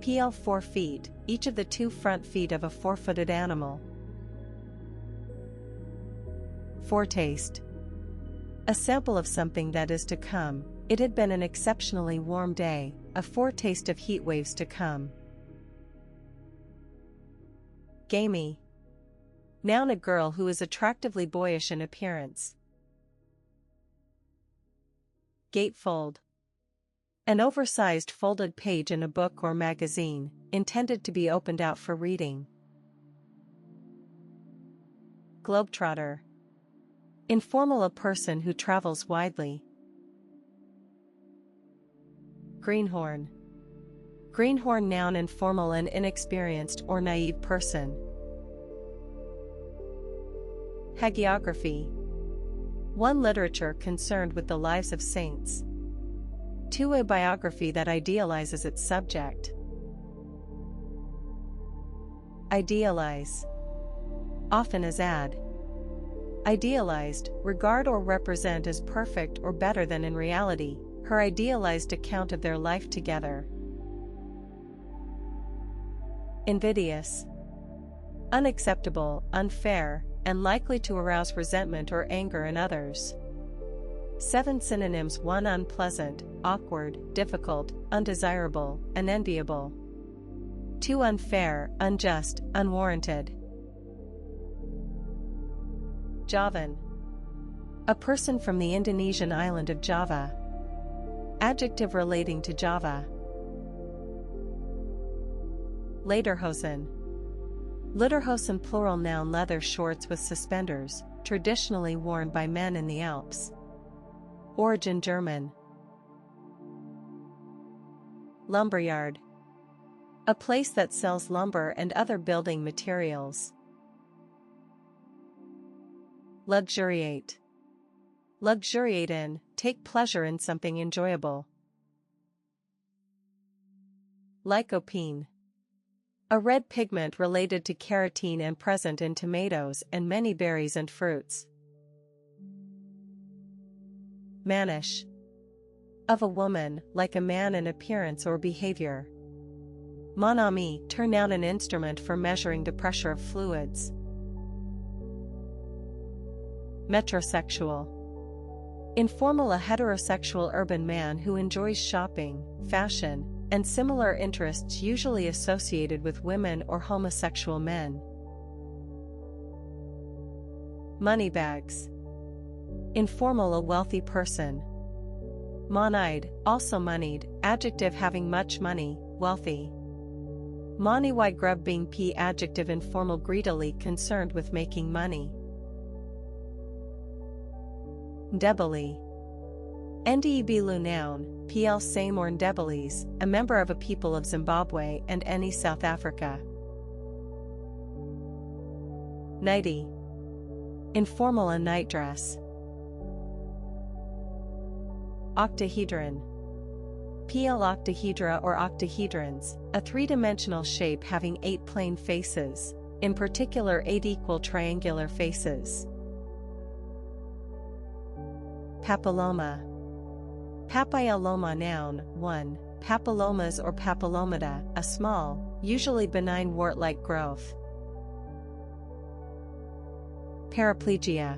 PL 4 feet, each of the 2 front feet of a 4-footed animal. Foretaste. A sample of something that is to come. It had been an exceptionally warm day, a foretaste of heat waves to come. Gamey. Noun, a girl who is attractively boyish in appearance. Gatefold. An oversized folded page in a book or magazine, intended to be opened out for reading. Globetrotter. Informal, a person who travels widely. Greenhorn. Greenhorn noun, informal, an inexperienced or naive person. Hagiography. 1. Literature concerned with the lives of saints. 2. A biography that idealizes its subject. Idealize. Often as ad. Idealized, regard or represent as perfect or better than in reality, her idealized account of their life together. Invidious. Unacceptable, unfair, and likely to arouse resentment or anger in others. 7 synonyms: 1. Unpleasant, awkward, difficult, undesirable, unenviable. 2. Unfair, unjust, unwarranted. Javan. A person from the Indonesian island of Java. Adjective relating to Java. Lederhosen. Lederhosen plural noun, leather shorts with suspenders, traditionally worn by men in the Alps. Origin German. Lumberyard. A place that sells lumber and other building materials. Luxuriate. Luxuriate in, take pleasure in something enjoyable. Lycopene. A red pigment related to carotene and present in tomatoes and many berries and fruits. Mannish. Of a woman, like a man in appearance or behavior. Mon ami, turn down an instrument for measuring the pressure of fluids. Metrosexual. Informal, a heterosexual urban man who enjoys shopping, fashion, and similar interests usually associated with women or homosexual men. Moneybags. Informal, a wealthy person. Moneyed, also moneyed, adjective having much money, wealthy. Moniwy grub being p adjective informal, greedily concerned with making money. Ndebele. Ndebelu noun, pl same or Ndebelese, a member of a people of Zimbabwe and any South Africa. Nightie. Informal, a nightdress. Octahedron. PL octahedra or octahedrons, a three-dimensional shape having 8 plane faces, in particular 8 equal triangular faces. Papilloma. Papilloma noun, 1, papillomas or papillomata, a small, usually benign wart-like growth. Paraplegia.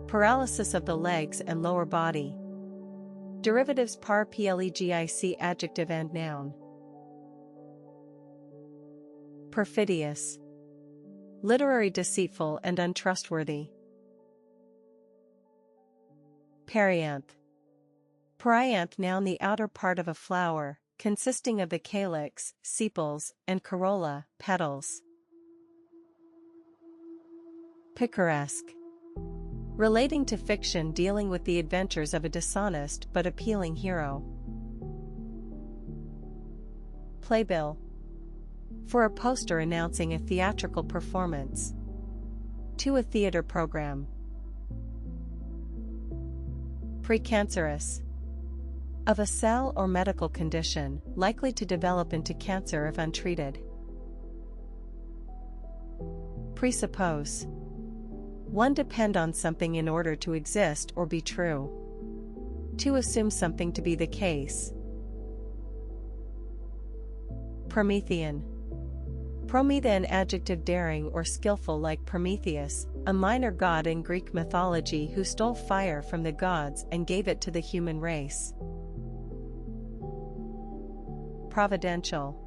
Paralysis of the legs and lower body. Derivatives paraplegic adjective and noun. Perfidious. Literary, deceitful and untrustworthy. Perianth. Perianth noun, the outer part of a flower, consisting of the calyx, sepals, and corolla, petals. Picaresque. Relating to fiction dealing with the adventures of a dishonest but appealing hero. Playbill. For a poster announcing a theatrical performance. To a theater program. Precancerous. Of a cell or medical condition, likely to develop into cancer if untreated. Presuppose. One depend on something in order to exist or be true. To assume something to be the case. Promethean. Promethean adjective daring or skillful like Prometheus, a minor god in Greek mythology who stole fire from the gods and gave it to the human race. Providential.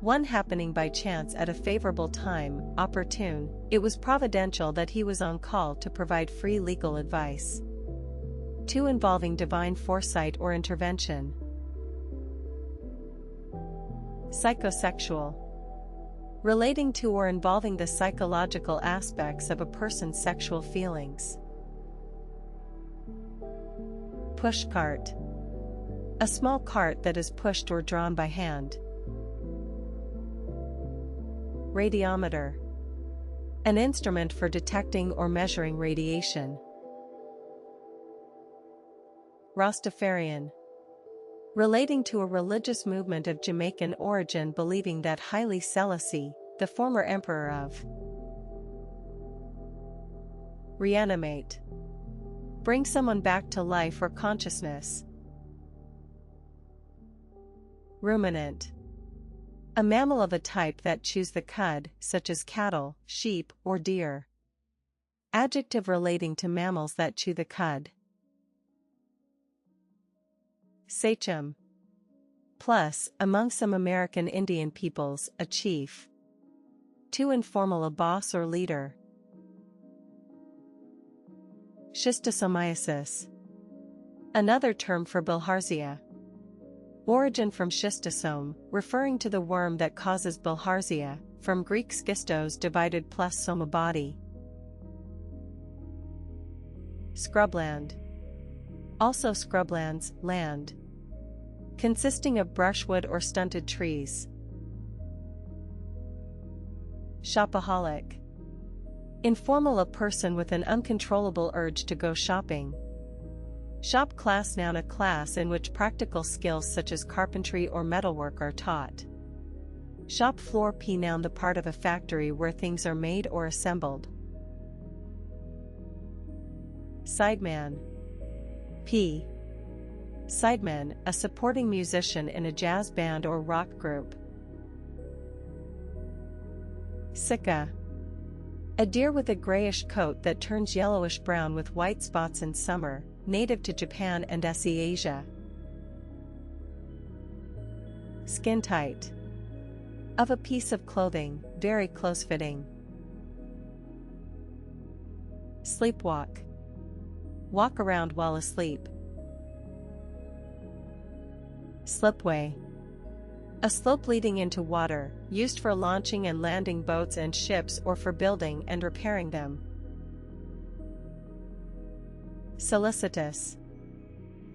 One happening by chance at a favorable time, opportune. It was providential that he was on call to provide free legal advice. Two involving divine foresight or intervention. Psychosexual. Relating to or involving the psychological aspects of a person's sexual feelings. Pushcart. A small cart that is pushed or drawn by hand. Radiometer. An instrument for detecting or measuring radiation. Rastafarian. Relating to a religious movement of Jamaican origin believing that Haile Selassie, the former emperor of. Reanimate. Bring someone back to life or consciousness. Ruminant. A mammal of a type that chews the cud, such as cattle, sheep, or deer. Adjective relating to mammals that chew the cud. Sachem. Plus, among some American Indian peoples, a chief. Too informal, a boss or leader. Schistosomiasis. Another term for bilharzia. Origin from schistosome, referring to the worm that causes bilharzia, from Greek schistos divided plus soma body. Scrubland. Also scrublands, land. Consisting of brushwood or stunted trees. Shopaholic. Informal, a person with an uncontrollable urge to go shopping. Shop class noun, a class in which practical skills such as carpentry or metalwork are taught. Shop floor p noun, the part of a factory where things are made or assembled. Sideman. P. Sideman, a supporting musician in a jazz band or rock group. Sika. A deer with a grayish coat that turns yellowish-brown with white spots in summer, native to Japan and SE Asia. Skin tight. Of a piece of clothing, very close-fitting. Sleepwalk. Walk around while asleep. Slipway. A slope leading into water, used for launching and landing boats and ships or for building and repairing them. Solicitous.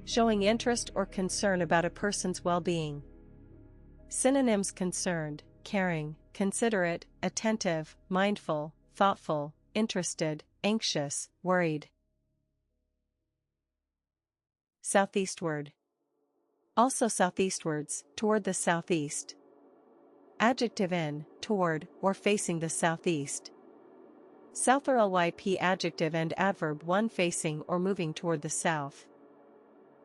Showing interest or concern about a person's well-being. Synonyms: concerned, caring, considerate, attentive, mindful, thoughtful, interested, anxious, worried. Southeastward. Also southeastwards, toward the southeast. Adjective: in, toward, or facing the southeast. South or lyp adjective and adverb: one facing or moving toward the south.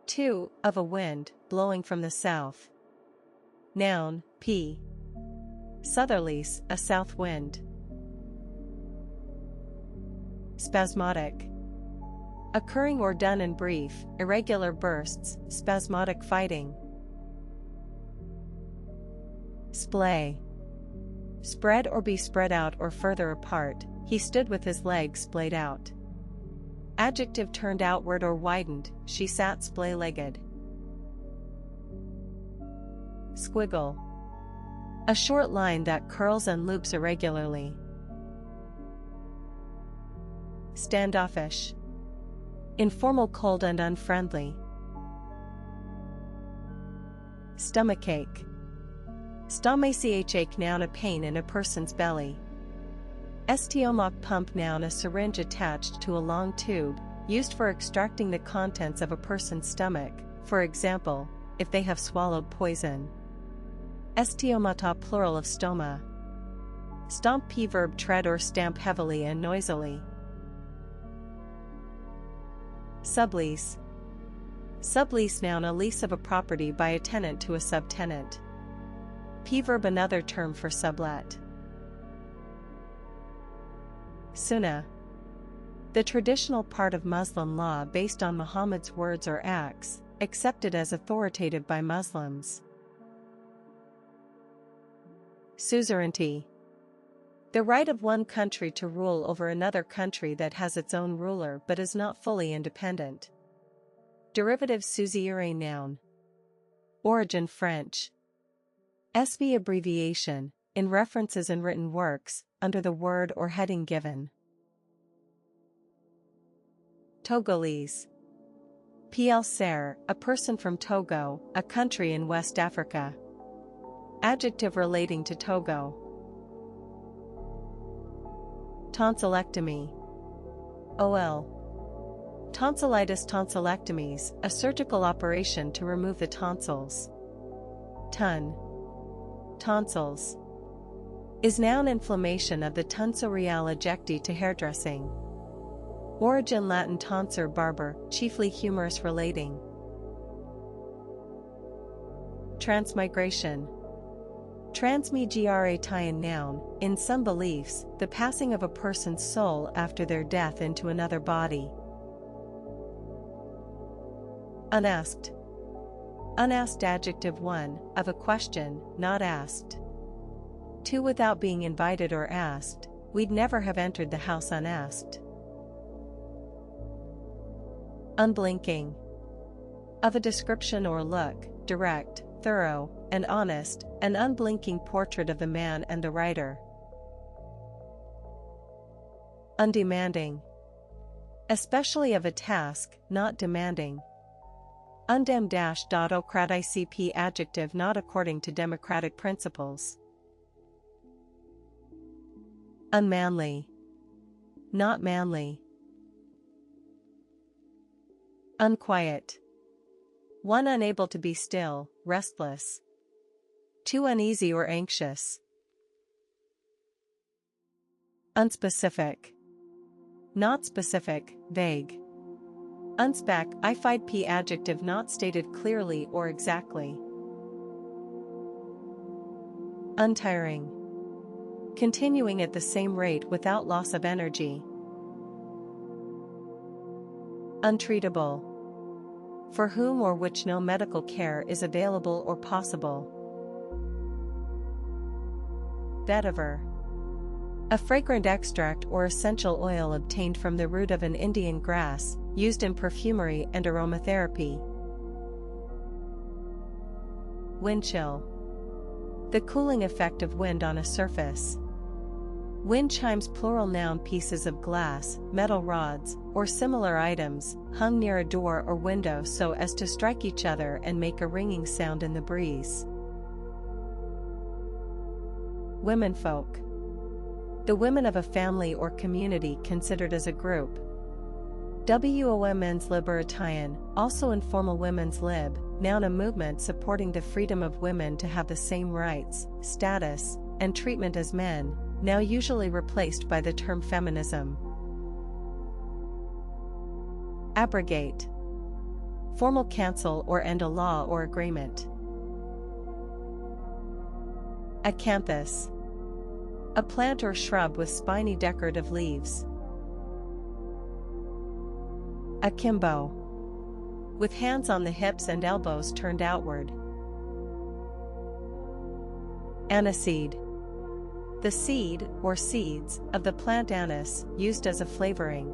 2. Of a wind, blowing from the south. Noun, p. Southerlies, a south wind. Spasmodic. Occurring or done in brief, irregular bursts, spasmodic fighting. Splay. Spread or be spread out or further apart, he stood with his legs splayed out. Adjective: turned outward or widened, she sat splay-legged. Squiggle. A short line that curls and loops irregularly. Standoffish. Informal, cold and unfriendly. Stomachache. Stomachache noun, a pain in a person's belly. Stomach pump noun, a syringe attached to a long tube, used for extracting the contents of a person's stomach, for example, if they have swallowed poison. Stomata plural of stoma. Stomp p verb: tread or stamp heavily and noisily. Sublease. Sublease noun, a lease of a property by a tenant to a subtenant. P verb: another term for sublet. Sunnah. The traditional part of Muslim law based on Muhammad's words or acts, accepted as authoritative by Muslims. Suzerainty. The right of one country to rule over another country that has its own ruler but is not fully independent. Derivative: suzerain noun. Origin: French. SV abbreviation, in references in written works, under the word or heading given. Togolese. PL Ser, a person from Togo, a country in West Africa. Adjective relating to Togo. Tonsillectomy. OL. Tonsillitis, tonsillectomies, a surgical operation to remove the tonsils. Ton. Tonsils. Is noun, inflammation of the tonsorial ejecti to hairdressing. Origin: Latin tonsor, barber, chiefly humorous relating. Transmigration. Transmigratian noun, in some beliefs, the passing of a person's soul after their death into another body. Unasked. Unasked adjective: 1, of a question, not asked. 2. Without being invited or asked, we'd never have entered the house unasked. Unblinking. Of a description or look, direct, thorough, and honest, an unblinking portrait of the man and the writer. Undemanding. Especially of a task, not demanding. Undem-ocraticp adjective, not according to democratic principles. Unmanly. Not manly. Unquiet. One unable to be still, restless. Too uneasy or anxious. Unspecific. Not specific, vague. Unspec, I5P adjective not stated clearly or exactly. Untiring. Continuing at the same rate without loss of energy. Untreatable. For whom or which no medical care is available or possible. Vetiver. A fragrant extract or essential oil obtained from the root of an Indian grass, used in perfumery and aromatherapy. Wind chill. The cooling effect of wind on a surface. Wind chimes plural noun pieces of glass, metal rods, or similar items, hung near a door or window so as to strike each other and make a ringing sound in the breeze. Womenfolk. The women of a family or community considered as a group. Women's Libertarian, also informal women's lib, noun a movement supporting the freedom of women to have the same rights, status, and treatment as men, now usually replaced by the term feminism. Abrogate. Formal cancel or end a law or agreement. Acanthus. A plant or shrub with spiny decorative leaves. Akimbo. With hands on the hips and elbows turned outward. Aniseed. The seed, or seeds, of the plant anise, used as a flavoring.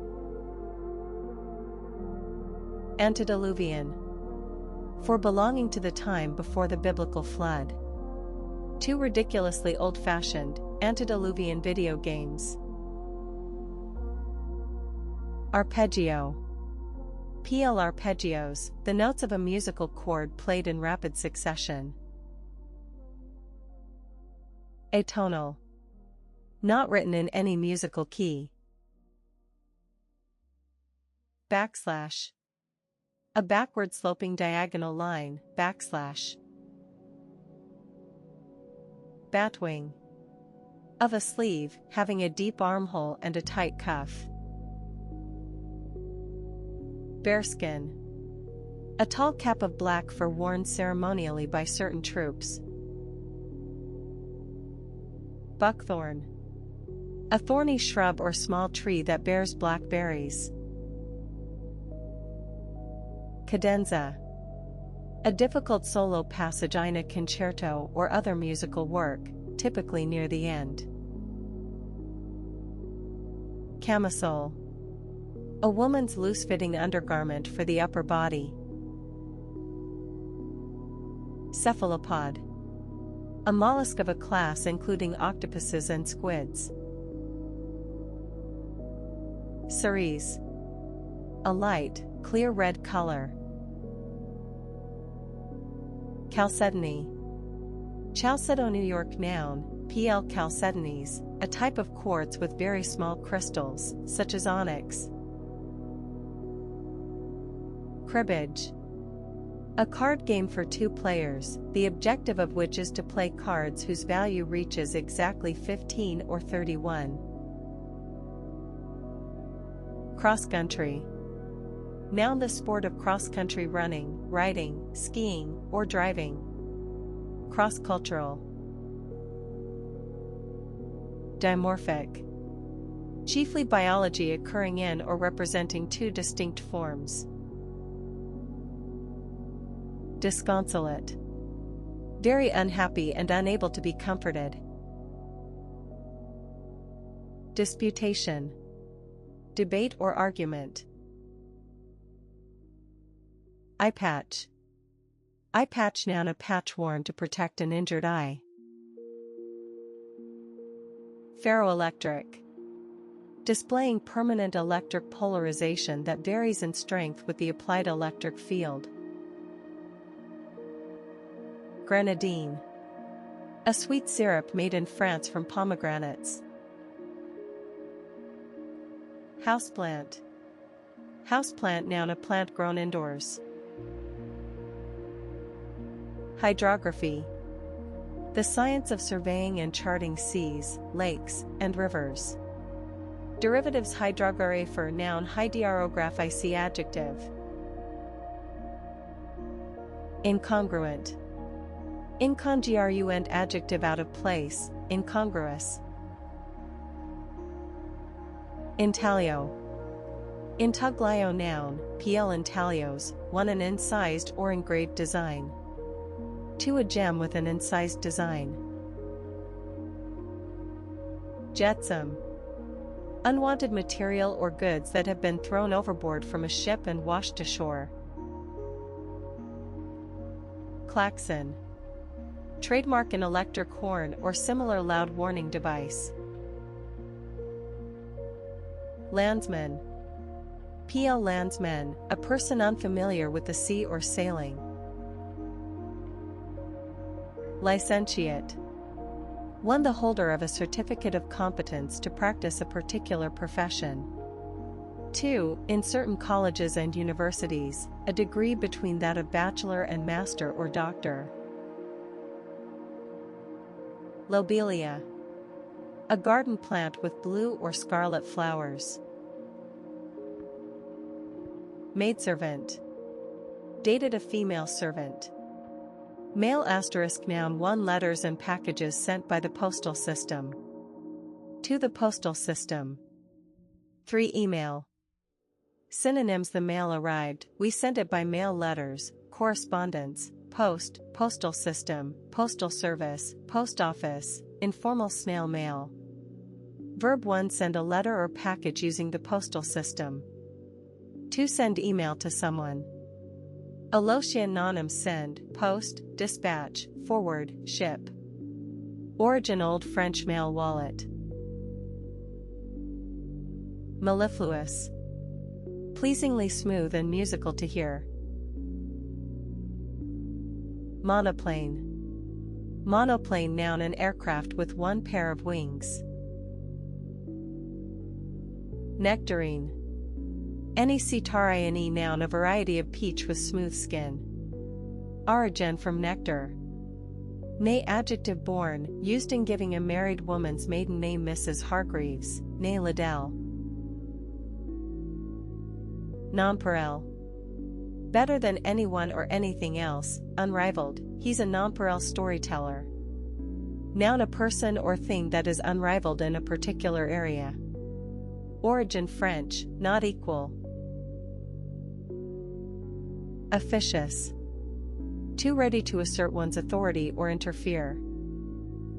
Antediluvian. For belonging to the time before the biblical flood. Two ridiculously old-fashioned, antediluvian video games. Arpeggio. PL arpeggios, the notes of a musical chord played in rapid succession. Atonal. Not written in any musical key. Backslash. A backward sloping diagonal line, backslash. Batwing. Of a sleeve, having a deep armhole and a tight cuff. Bearskin. A tall cap of black fur worn ceremonially by certain troops. Buckthorn. A thorny shrub or small tree that bears black berries. Cadenza. A difficult solo passage in a concerto or other musical work, typically near the end. Camisole. A woman's loose-fitting undergarment for the upper body. Cephalopod. A mollusk of a class including octopuses and squids. Cerise. A light, clear red color. Chalcedony. Chalcedo, New York noun, PL chalcedonies, a type of quartz with very small crystals, such as onyx. Cribbage. A card game for two players, the objective of which is to play cards whose value reaches exactly 15 or 31. Cross-country. Noun the sport of cross-country running, riding, skiing, or driving. Cross-cultural. Dimorphic. Chiefly biology occurring in or representing two distinct forms. Disconsolate. Very unhappy and unable to be comforted. Disputation. Debate or argument. Eye patch. Eye patch, noun a patch worn to protect an injured eye. Ferroelectric. Displaying permanent electric polarization that varies in strength with the applied electric field. Grenadine. A sweet syrup made in France from pomegranates. Houseplant. Houseplant, noun, a plant grown indoors. Hydrography. The science of surveying and charting seas, lakes, and rivers. Derivatives: hydrographer, noun, hydrographic, adjective. Incongruent. Incongruent, adjective, out of place, incongruous. Intaglio. Intaglio, noun, pl intaglios, one, an incised or engraved design. 2, a gem with an incised design. Jetsam. Unwanted material or goods that have been thrown overboard from a ship and washed ashore. Klaxon. Trademark, an electric horn or similar loud warning device. Landsman. PL landsman, a person unfamiliar with the sea or sailing. Licentiate. One, the holder of a certificate of competence to practice a particular profession. 2, in certain colleges and universities, a degree between that of bachelor and master or doctor. Lobelia. A garden plant with blue or scarlet flowers. Maidservant. Dated, a female servant. Mail *, noun, 1, letters and packages sent by the postal system. 2, the postal system. 3, email. Synonyms: the mail arrived, we sent it by mail, letters, correspondence, post, postal system, postal service, post office, informal snail mail. Verb 1, send a letter or package using the postal system. 2, send email to someone. Alocia, nonem, send, post, dispatch, forward, ship. Origin: Old French mail wallet. Mellifluous. Pleasingly smooth and musical to hear. Monoplane. Monoplane, noun, an aircraft with one pair of wings. Nectarine. Nectarine, noun, a variety of peach with smooth skin. Origin: from nectar. Ne, adjective, born, used in giving a married woman's maiden name. Mrs. Hargreaves, née Liddell. Nonpareil. Better than anyone or anything else, unrivaled, he's a nonpareil storyteller. Noun, a person or thing that is unrivaled in a particular area. Origin: French, not equal. Officious. Too ready to assert one's authority or interfere.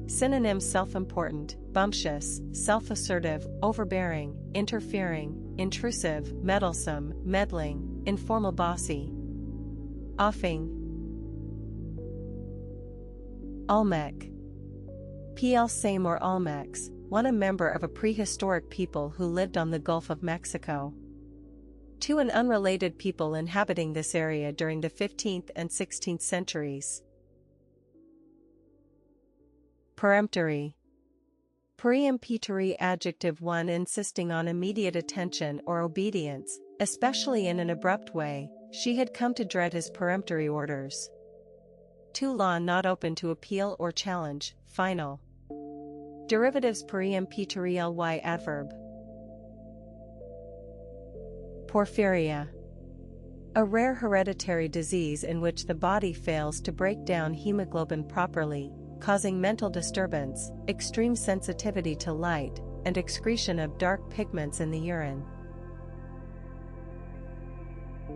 Synonyms: self-important, bumptious, self-assertive, overbearing, interfering, intrusive, meddlesome, meddling, informal, bossy. Offing. Olmec. PL same or Olmecs, one, a member of a prehistoric people who lived on the Gulf of Mexico. 2, an unrelated people inhabiting this area during the 15th and 16th centuries. Peremptory. Peremptory, adjective, 1, insisting on immediate attention or obedience, especially in an abrupt way. She had come to dread his peremptory orders. 2, law, not open to appeal or challenge, final. Derivatives: peremptory, ly, adverb. Porphyria. A rare hereditary disease in which the body fails to break down hemoglobin properly, causing mental disturbance, extreme sensitivity to light, and excretion of dark pigments in the urine.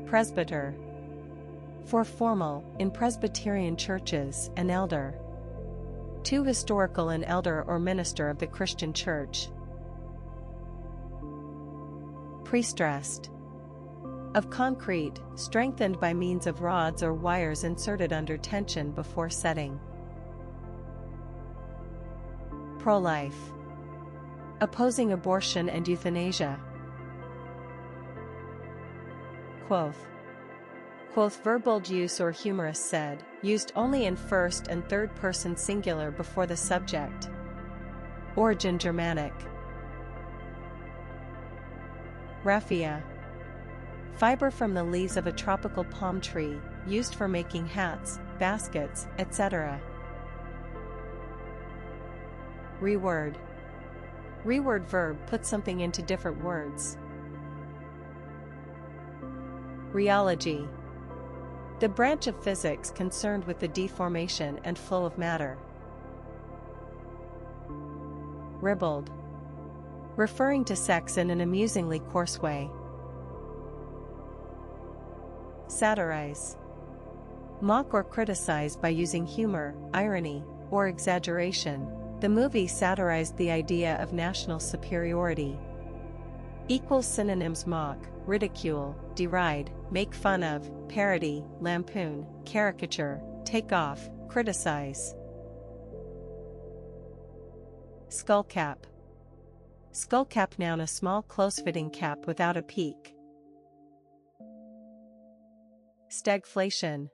Presbyter. For formal, in Presbyterian churches, an elder. 2, historical, an elder or minister of the Christian Church. Prestressed. Of concrete, strengthened by means of rods or wires inserted under tension before setting. Pro-life. Opposing abortion and euthanasia. Quoth. Quoth, verbal use or humorous said, used only in first and third person singular before the subject. Origin: Germanic. Raphia. Fiber from the leaves of a tropical palm tree, used for making hats, baskets, etc. Reword. Reword verb puts something into different words. Rheology. The branch of physics concerned with the deformation and flow of matter. Ribald. Referring to sex in an amusingly coarse way. Satirize. Mock or criticize by using humor, irony, or exaggeration. The movie satirized the idea of national superiority. Equals synonyms: mock, ridicule, deride, make fun of, parody, lampoon, caricature, take off, criticize. Skullcap. Skullcap, noun, a small close-fitting cap without a peak. Stagflation.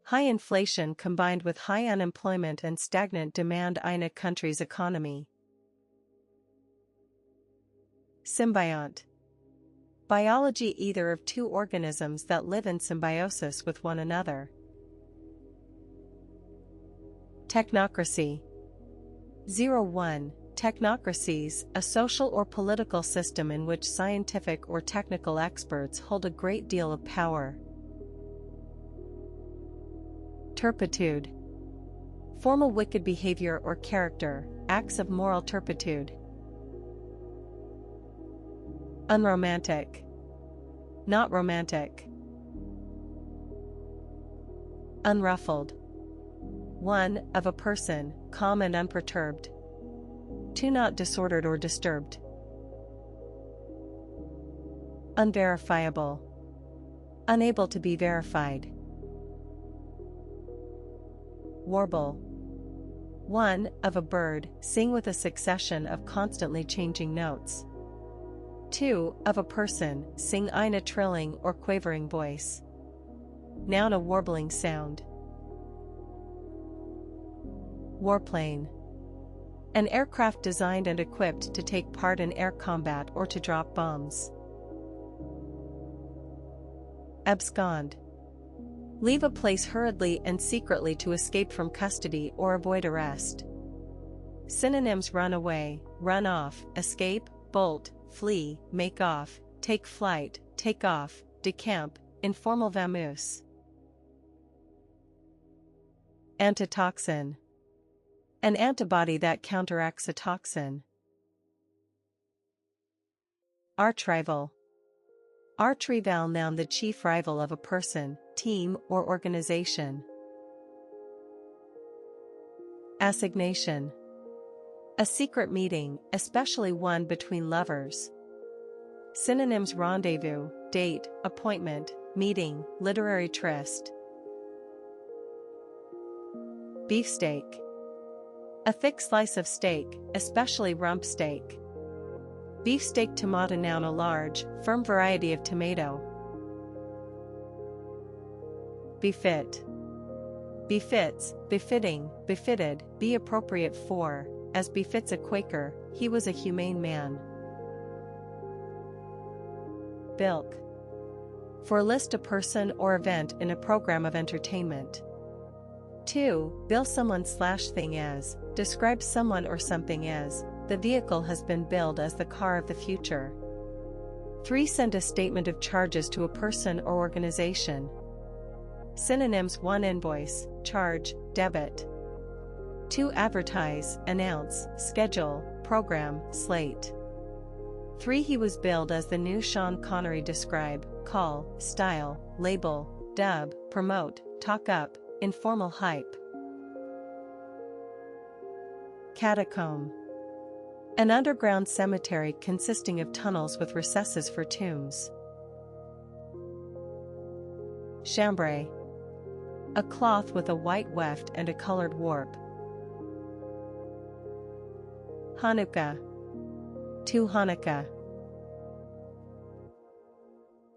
High inflation combined with high unemployment and stagnant demand in a country's economy. Symbiont. Biology, either of two organisms that live in symbiosis with one another. Technocracy. 01. Technocracies, a social or political system in which scientific or technical experts hold a great deal of power. Turpitude. Formal wicked behavior or character, acts of moral turpitude. Unromantic. Not romantic. Unruffled. 1. Of a person, calm and unperturbed. 2. Not disordered or disturbed. Unverifiable. Unable to be verified. Warble. 1. Of a bird, sing with a succession of constantly changing notes. 2. Of a person, sing in a trilling or quavering voice. Noun, a warbling sound. Warplane. An aircraft designed and equipped to take part in air combat or to drop bombs. Abscond. Leave a place hurriedly and secretly to escape from custody or avoid arrest. Synonyms: run away, run off, escape, bolt, flee, make off, take flight, take off, decamp, informal vamoose. Antitoxin. An antibody that counteracts a toxin. Archrival. Archrival, noun, the chief rival of a person, team, or organization. Assignation. A secret meeting, especially one between lovers. Synonyms: rendezvous, date, appointment, meeting, literary tryst. Beefsteak. A thick slice of steak, especially rump steak. Beefsteak tomato, noun, a large, firm variety of tomato. Befit. Befits, befitting, befitted, be appropriate for, as befits a Quaker, he was a humane man. Bilk. For list a person or event in a program of entertainment. 2. Bill someone/thing as, describe someone or something as, the vehicle has been billed as the car of the future. 3. Send a statement of charges to a person or organization. Synonyms: 1. Invoice, charge, debit. 2. Advertise, announce, schedule, program, slate. 3. He was billed as the new Sean Connery. Describe, call, style, label, dub, promote, talk up, informal hype. Catacomb. An underground cemetery consisting of tunnels with recesses for tombs. Chambray. A cloth with a white weft and a colored warp. Hanukkah. To Hanukkah.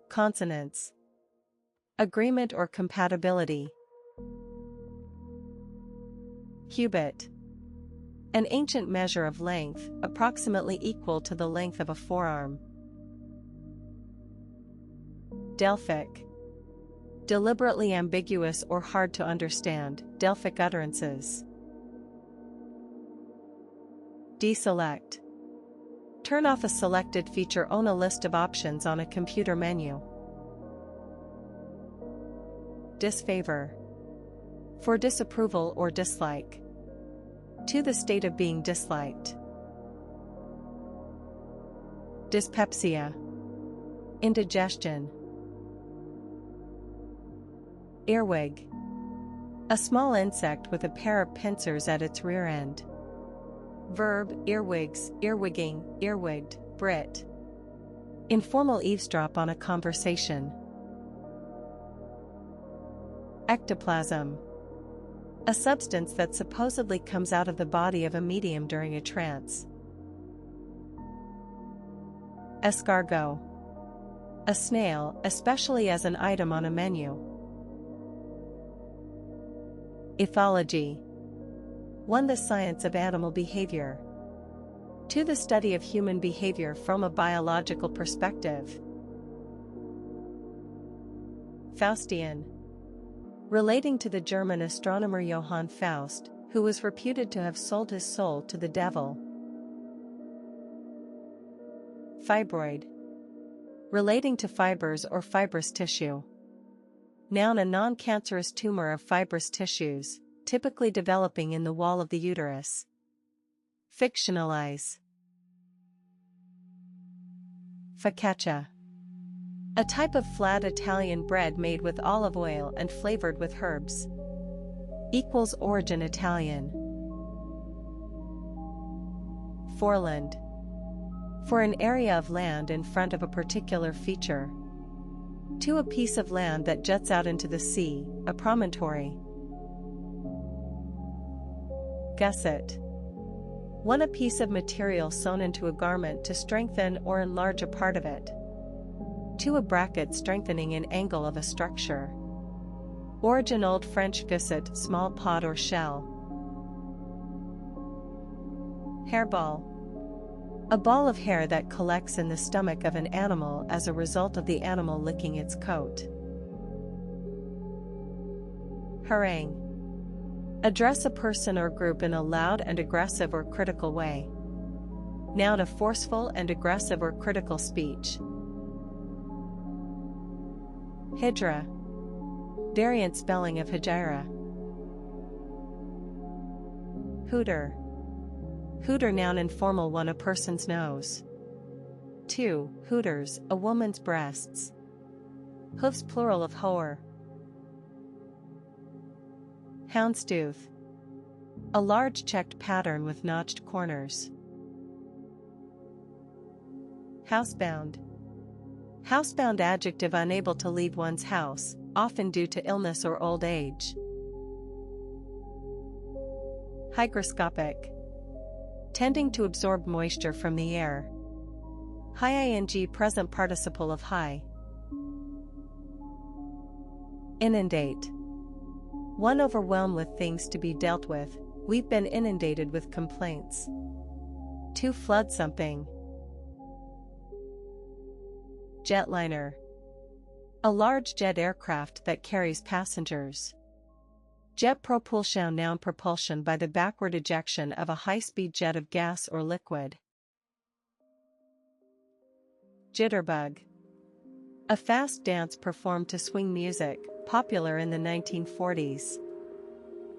Consonants. Agreement or compatibility. Cubit. An ancient measure of length, approximately equal to the length of a forearm. Delphic. Deliberately ambiguous or hard to understand, Delphic utterances. Deselect. Turn off a selected feature on a list of options on a computer menu. Disfavor. For disapproval or dislike. To the state of being disliked. Dyspepsia. Indigestion. Earwig. A small insect with a pair of pincers at its rear end. Verb, earwigs, earwigging, earwigged, Brit. Informal eavesdrop on a conversation. Ectoplasm. A substance that supposedly comes out of the body of a medium during a trance. Escargot. A snail, especially as an item on a menu. Ethology. 1. The science of animal behavior. 2. The study of human behavior from a biological perspective. Faustian. Relating to the German astronomer Johann Faust, who was reputed to have sold his soul to the devil. Fibroid. Relating to fibers or fibrous tissue. Noun, a non-cancerous tumor of fibrous tissues, typically developing in the wall of the uterus. Fictionalize. Focaccia. A type of flat Italian bread made with olive oil and flavored with herbs. Origin Italian. Foreland. For an area of land in front of a particular feature. To a piece of land that juts out into the sea, a promontory. Gusset. 1. A piece of material sewn into a garment to strengthen or enlarge a part of it. 2. A bracket strengthening an angle of a structure. Origin Old French gusset, small pod or shell. Hairball. A ball of hair that collects in the stomach of an animal as a result of the animal licking its coat. Harangue. Address a person or group in a loud and aggressive or critical way. Noun, a forceful and aggressive or critical speech. Hydra. Variant spelling of Hejira. Hooter. Hooter, noun, informal, 1. A person's nose. 2. Hooters, a woman's breasts. Hoofs, plural of hoe. Houndstooth. A large checked pattern with notched corners. Housebound. Housebound, adjective, unable to leave one's house, often due to illness or old age. Hygroscopic. Tending to absorb moisture from the air. High ing, present participle of high. Inundate. 1. Overwhelmed with things to be dealt with, we've been inundated with complaints. 2. Flood something. Jetliner. A large jet aircraft that carries passengers. Jet propulsion, noun, propulsion by the backward ejection of a high-speed jet of gas or liquid. Jitterbug. A fast dance performed to swing music, popular in the 1940s.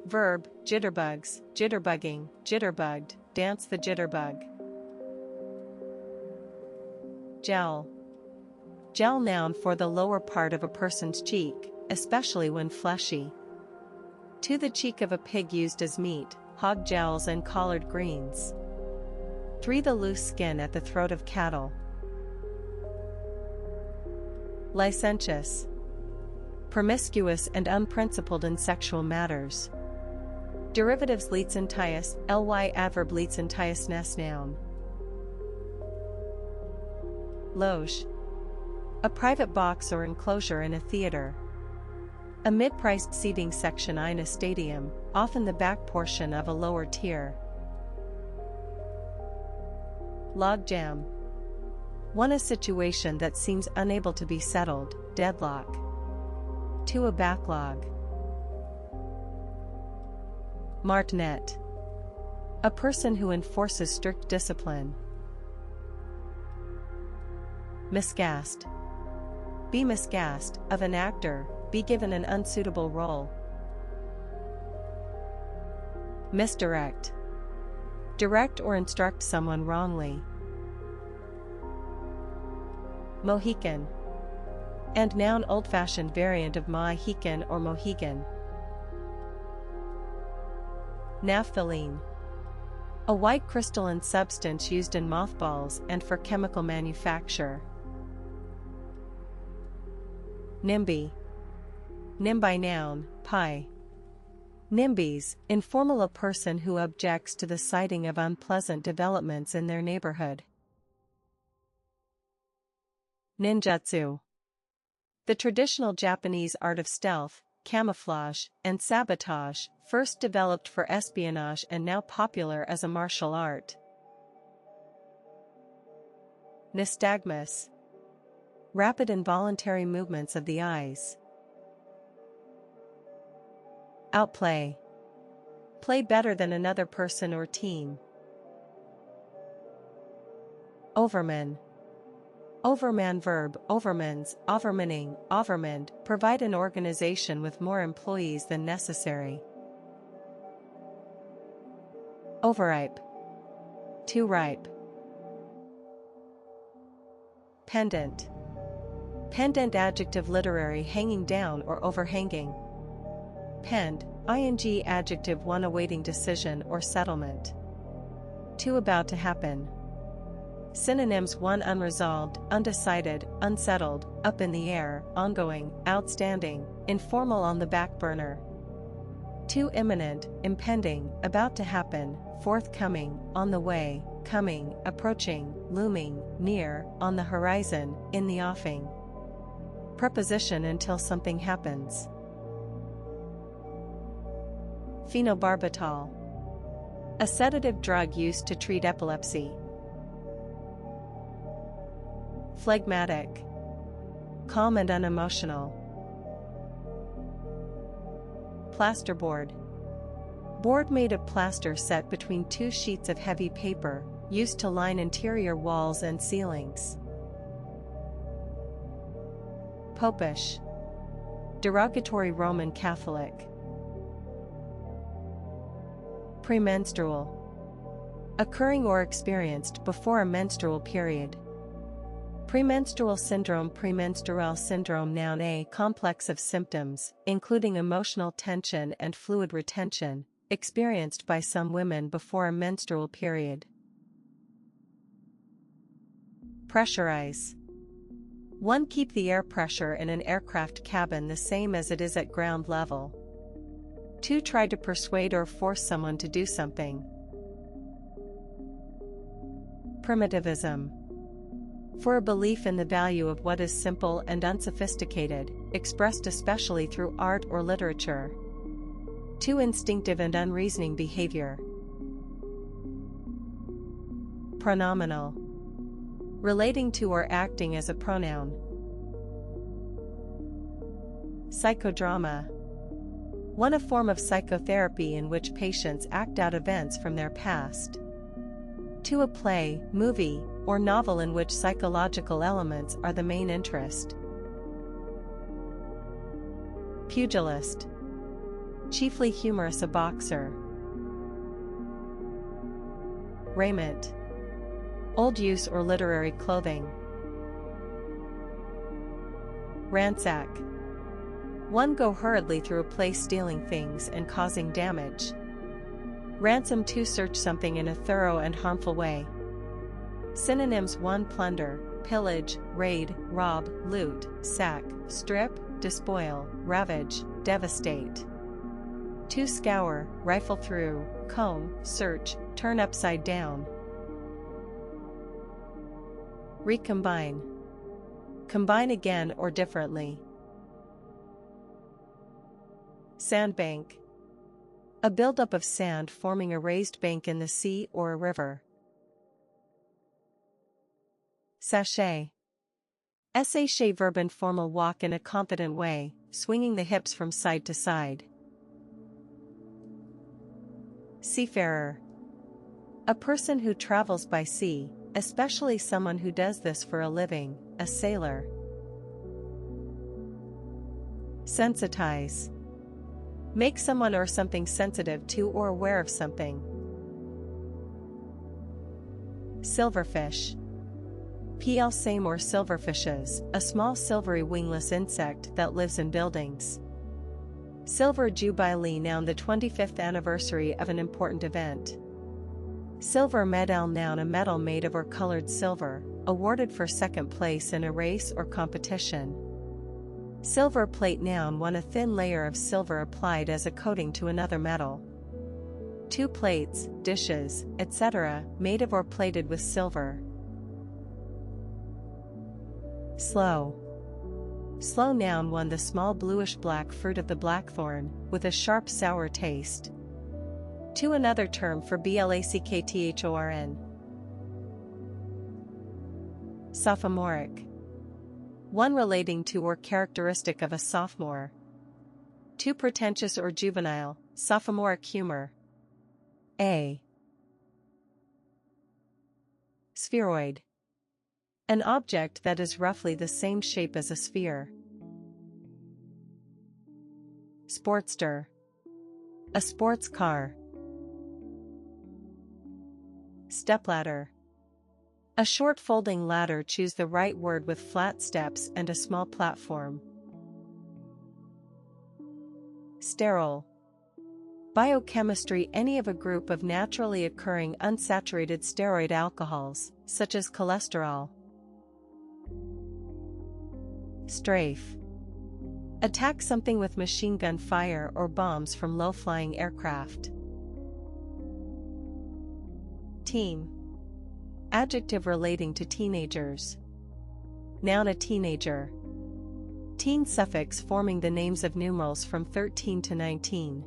Verb, jitterbugs, jitterbugging, jitterbugged, dance the jitterbug. Jowl. Jowl, noun, for the lower part of a person's cheek, especially when fleshy. To the cheek of a pig used as meat, hog jowls and collard greens. 3. The loose skin at the throat of cattle. Licentious. Promiscuous and unprincipled in sexual matters. Derivatives, licentious, ly, adverb, licentiousness, noun. Loge. A private box or enclosure in a theater. A mid-priced seating section in a stadium, often the back portion of a lower tier. Logjam. 1. A situation that seems unable to be settled, deadlock. 2. A backlog. Martinet. A person who enforces strict discipline. Miscast. Be miscast of an actor, be given an unsuitable role. Misdirect. Direct or instruct someone wrongly. Mohican. And noun old-fashioned variant of Mohican or Mohegan. Naphthalene. A white crystalline substance used in mothballs and for chemical manufacture. NIMBY. NIMBY noun, pi. NIMBYs, informal a person who objects to the citing of unpleasant developments in their neighborhood. Ninjutsu. The traditional Japanese art of stealth, camouflage, and sabotage, first developed for espionage and now popular as a martial art. Nystagmus. Rapid involuntary movements of the eyes. Outplay. Play better than another person or team. Overman. Overman verb, overmans, overmanning, overmand, provide an organization with more employees than necessary. Overripe. Too ripe. Pendant. Pendant adjective literary hanging down or overhanging. Pend, ing adjective 1 awaiting decision or settlement. 2 about to happen. Synonyms 1 unresolved, undecided, unsettled, up in the air, ongoing, outstanding, informal on the back burner. 2 imminent, impending, about to happen, forthcoming, on the way, coming, approaching, looming, near, on the horizon, in the offing. Preposition until something happens. Phenobarbital. A sedative drug used to treat epilepsy. Phlegmatic. Calm and unemotional. Plasterboard. Board made of plaster set between 2 sheets of heavy paper, used to line interior walls and ceilings. Popish. Derogatory Roman Catholic. Premenstrual. Occurring or experienced before a menstrual period. Premenstrual syndrome noun a complex of symptoms, including emotional tension and fluid retention, experienced by some women before a menstrual period. Pressurize. 1 keep the air pressure in an aircraft cabin the same as it is at ground level. 2 try to persuade or force someone to do something. Primitivism. For a belief in the value of what is simple and unsophisticated, expressed especially through art or literature. 2 instinctive and unreasoning behavior. Pronominal. Relating to or acting as a pronoun. Psychodrama. 1 a form of psychotherapy in which patients act out events from their past. 2 a play, movie, or novel in which psychological elements are the main interest. Pugilist. Chiefly humorous, a boxer. Raiment. Old use or literary clothing. Ransack. 1 go hurriedly through a place stealing things and causing damage. Ransom. 2 search something in a thorough and harmful way. Synonyms 1 plunder, pillage, raid, rob, loot, sack, strip, despoil, ravage, devastate. 2 scour, rifle through, comb, search, turn upside down. Recombine. Combine again or differently. Sandbank. A buildup of sand forming a raised bank in the sea or a river. Sachet. Sachet verb informal walk in a confident way, swinging the hips from side to side. Seafarer. A person who travels by sea, especially someone who does this for a living, a sailor. Sensitize. Make someone or something sensitive to or aware of something. Silverfish. Same or silverfishes, a small silvery wingless insect that lives in buildings. Silver Jubilee noun the 25th anniversary of an important event. Silver medal noun a medal made of or colored silver, awarded for second place in a race or competition. Silver plate noun one a thin layer of silver applied as a coating to another metal. Two plates, dishes, etc., made of or plated with silver. Sloe. Sloe noun one the small bluish-black fruit of the blackthorn, with a sharp sour taste. Two another term for blackthorn. Sophomoric. One relating to or characteristic of a sophomore. Too pretentious or juvenile, sophomoric humor. A. Spheroid. An object that is roughly the same shape as a sphere. Sportster. A sports car. Stepladder. A short folding ladder. Choose the right word with flat steps and a small platform. Sterol. Biochemistry any of a group of naturally occurring unsaturated steroid alcohols, such as cholesterol. Strafe. Attack something with machine gun fire or bombs from low-flying aircraft. Teen. Adjective relating to teenagers. Noun a teenager. Teen suffix forming the names of numerals from 13 to 19.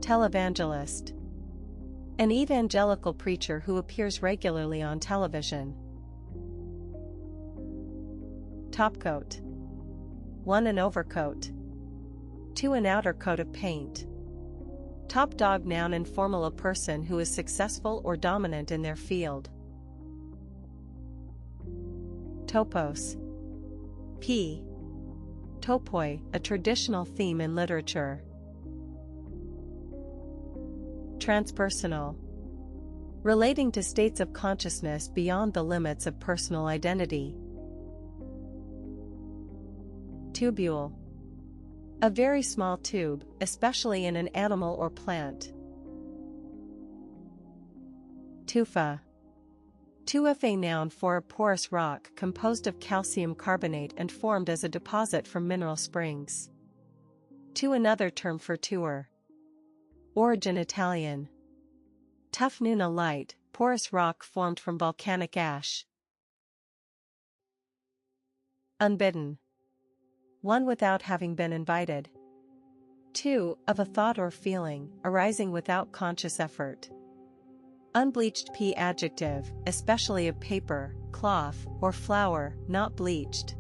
Televangelist. An evangelical preacher who appears regularly on television. Topcoat. One an overcoat. Two an outer coat of paint. Top dog noun informal a person who is successful or dominant in their field. Topos. P. Topoi, a traditional theme in literature. Transpersonal. Relating to states of consciousness beyond the limits of personal identity. Tubule. A very small tube, especially in an animal or plant. Tufa. Tufa noun for a porous rock composed of calcium carbonate and formed as a deposit from mineral springs. Tu another term for tuer. Origin Italian. Tuff-Nuna light, porous rock formed from volcanic ash. Unbidden. One without having been invited. Two, of a thought or feeling, arising without conscious effort. Unbleached P adjective, especially of paper, cloth, or flour, not bleached.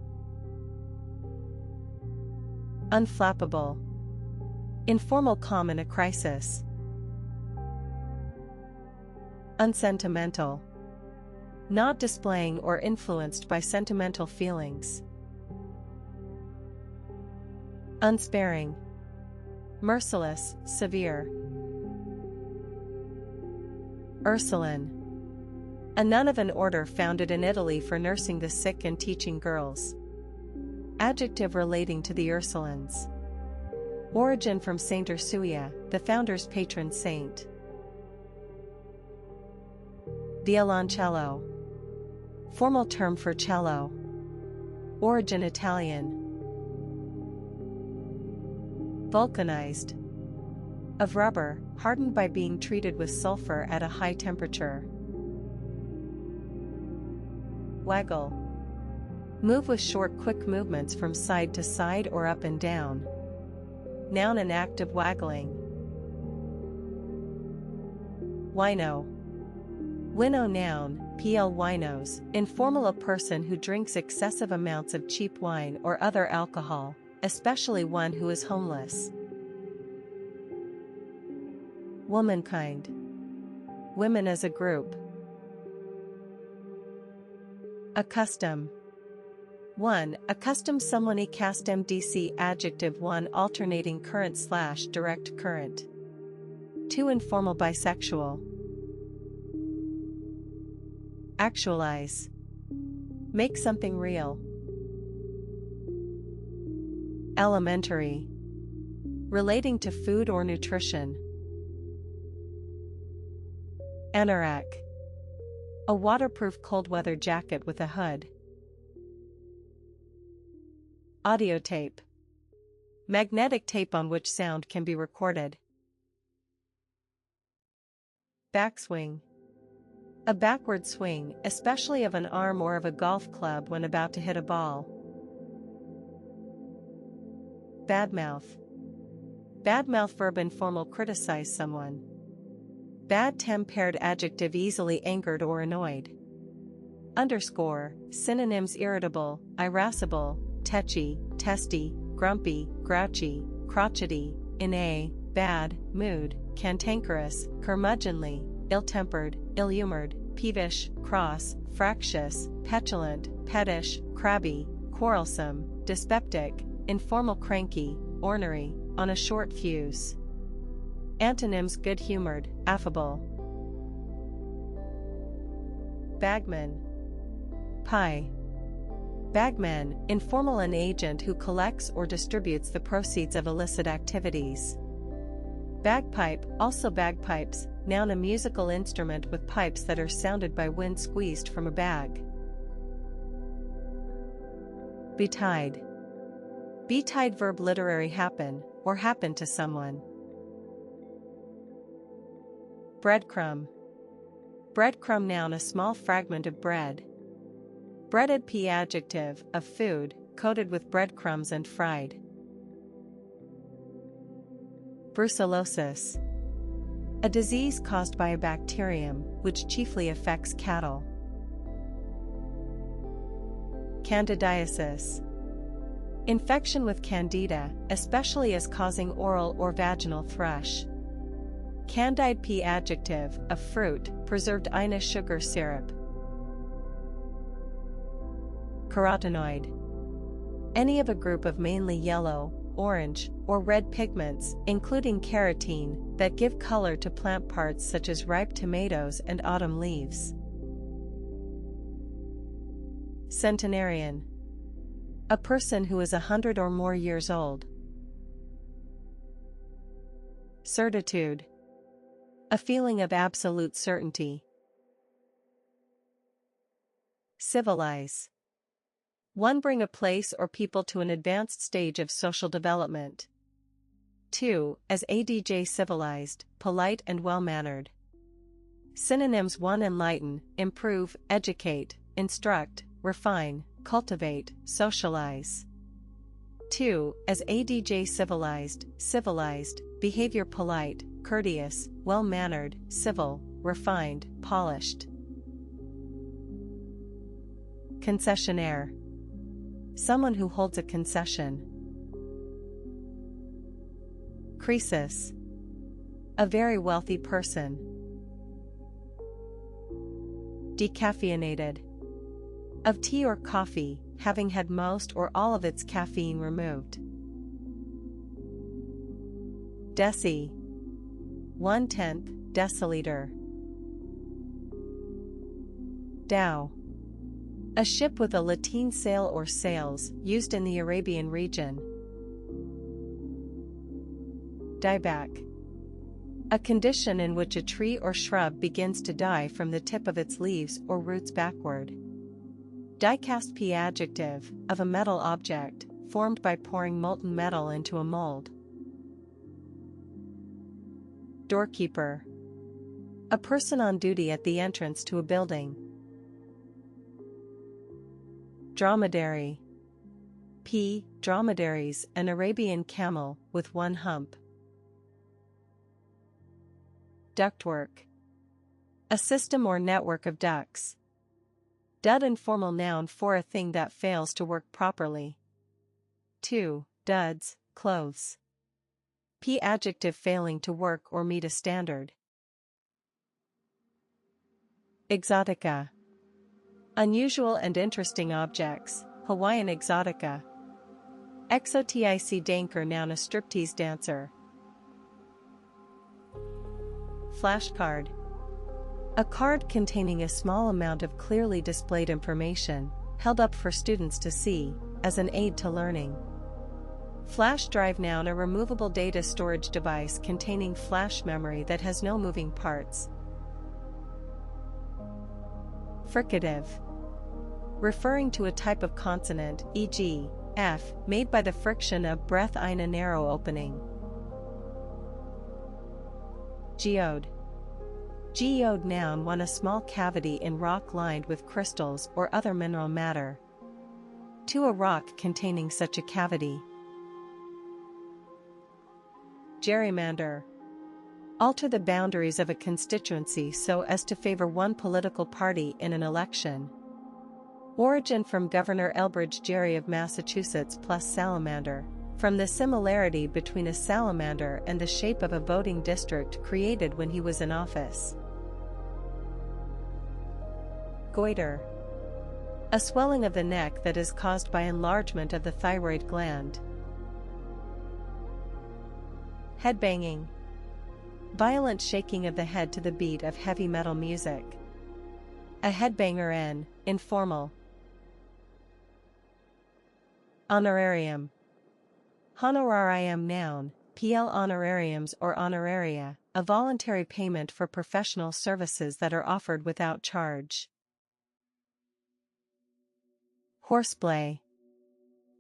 Unflappable. Informal calm in a crisis. Unsentimental. Not displaying or influenced by sentimental feelings. Unsparing. Merciless, severe. Ursuline. A nun of an order founded in Italy for nursing the sick and teaching girls. Adjective relating to the Ursulines. Origin from Saint Ursula, the founder's patron saint. Violoncello. Formal term for cello. Origin Italian. Vulcanized. Of rubber, hardened by being treated with sulfur at a high temperature. Waggle. Move with short quick movements from side to side or up and down. Noun an act of waggling. Wino. Winnow noun, pl winos, informal a person who drinks excessive amounts of cheap wine or other alcohol, especially one who is homeless. Womankind. Women as a group. Accustom. 1. Accustom someone accustom DC adjective 1 alternating current / direct current. 2. Informal bisexual. Actualize. Make something real. Elementary. Relating to food or nutrition. Anorak. A waterproof cold weather jacket with a hood. Audio tape. Magnetic tape on which sound can be recorded. Backswing. A backward swing, especially of an arm or of a golf club when about to hit a ball. Badmouth. Badmouth verb informal criticize someone. Bad-tempered adjective easily angered or annoyed. Underscore, synonyms irritable, irascible, tetchy, testy, grumpy, grouchy, crotchety, bad, mood, cantankerous, curmudgeonly, ill-tempered, ill-humored, peevish, cross, fractious, petulant, pettish, crabby, quarrelsome, dyspeptic, informal cranky, ornery, on a short fuse. Antonyms good-humored, affable. Bagman. Pie. Bagman, informal an agent who collects or distributes the proceeds of illicit activities. Bagpipe, also bagpipes, noun a musical instrument with pipes that are sounded by wind squeezed from a bag. Betide. Betide verb literary happen, or happen to someone. Breadcrumb. Breadcrumb noun a small fragment of bread. Breaded p adjective, of food, coated with breadcrumbs and fried. Brucellosis. A disease caused by a bacterium, which chiefly affects cattle. Candidiasis. Infection with candida, especially as causing oral or vaginal thrush. Candied p adjective, of fruit, preserved Ina sugar syrup. Carotenoid. Any of a group of mainly yellow, orange, or red pigments, including carotene, that give color to plant parts such as ripe tomatoes and autumn leaves. Centenarian. A person who is 100 or more years old. Certitude. A feeling of absolute certainty. Civilize. One bring a place or people to an advanced stage of social development. 2. As adj civilized, polite and well-mannered. Synonyms 1 enlighten, improve, educate, instruct, refine, cultivate, socialize. 2. As adj civilized, civilized, behavior polite, courteous, well-mannered, civil, refined, polished. Concessionaire. Someone who holds a concession. Croesus. A very wealthy person. Decaffeinated. Of tea or coffee, having had most or all of its caffeine removed. Deci. 1/10 deciliter. Dhow. A ship with a lateen sail or sails, used in the Arabian region. Dieback. A condition in which a tree or shrub begins to die from the tip of its leaves or roots backward. Die-cast p adjective, of a metal object, formed by pouring molten metal into a mold. Doorkeeper. A person on duty at the entrance to a building. Dromedary. P. Dromedaries, an Arabian camel, with one hump. Ductwork. A system or network of ducts. Dud informal noun for a thing that fails to work properly. 2. Duds, clothes. P adjective failing to work or meet a standard. Exotica. Unusual and interesting objects, Hawaiian exotica. Exotic dancer noun a striptease dancer. Flashcard. A card containing a small amount of clearly displayed information, held up for students to see, as an aid to learning. Flash drive noun a removable data storage device containing flash memory that has no moving parts. Fricative. Referring to a type of consonant, e.g., F, made by the friction of breath in a narrow opening. Geode. Geode noun one a small cavity in rock lined with crystals or other mineral matter. To a rock containing such a cavity. Gerrymander. Alter the boundaries of a constituency so as to favor one political party in an election. Origin from Governor Elbridge Gerry of Massachusetts plus salamander, from the similarity between a salamander and the shape of a voting district created when he was in office. Goiter. A swelling of the neck that is caused by enlargement of the thyroid gland. Headbanging. Violent shaking of the head to the beat of heavy metal music. A headbanger n, informal. Honorarium. Honorarium noun, PL honorariums or honoraria, a voluntary payment for professional services that are offered without charge. Horseplay.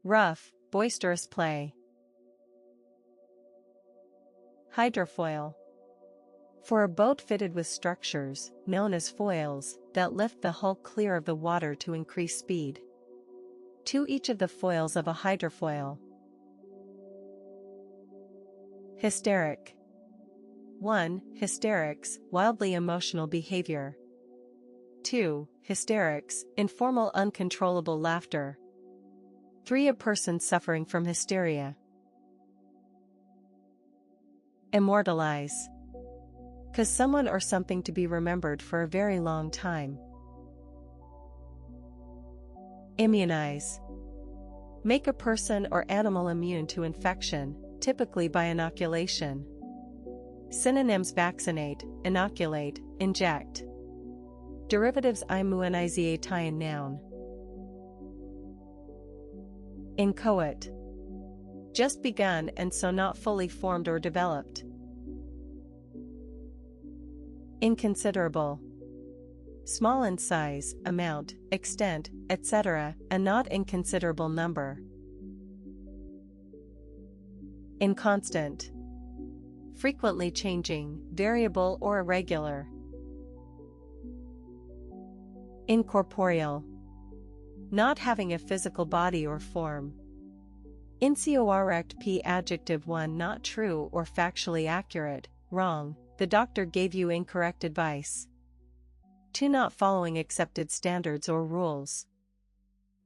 Rough, boisterous play. Hydrofoil. For a boat fitted with structures, known as foils, that lift the hull clear of the water to increase speed. To each of the foils of a hydrofoil. Hysteric. 1. Hysterics, wildly emotional behavior. 2. Hysterics, informal uncontrollable laughter. 3. A person suffering from hysteria. Immortalize. Cause someone or something to be remembered for a very long time. Immunize. Make a person or animal immune to infection, typically by inoculation. Synonyms: vaccinate, inoculate, inject. Derivatives: immuniziation noun. Inchoate. Just begun and so not fully formed or developed. Inconsiderable. Small in size, amount, extent, etc., a not inconsiderable number. Inconstant. Frequently changing, variable or irregular. Incorporeal. Not having a physical body or form. Incorrect. P adjective 1 not true or factually accurate, wrong, the doctor gave you incorrect advice. 2 not following accepted standards or rules.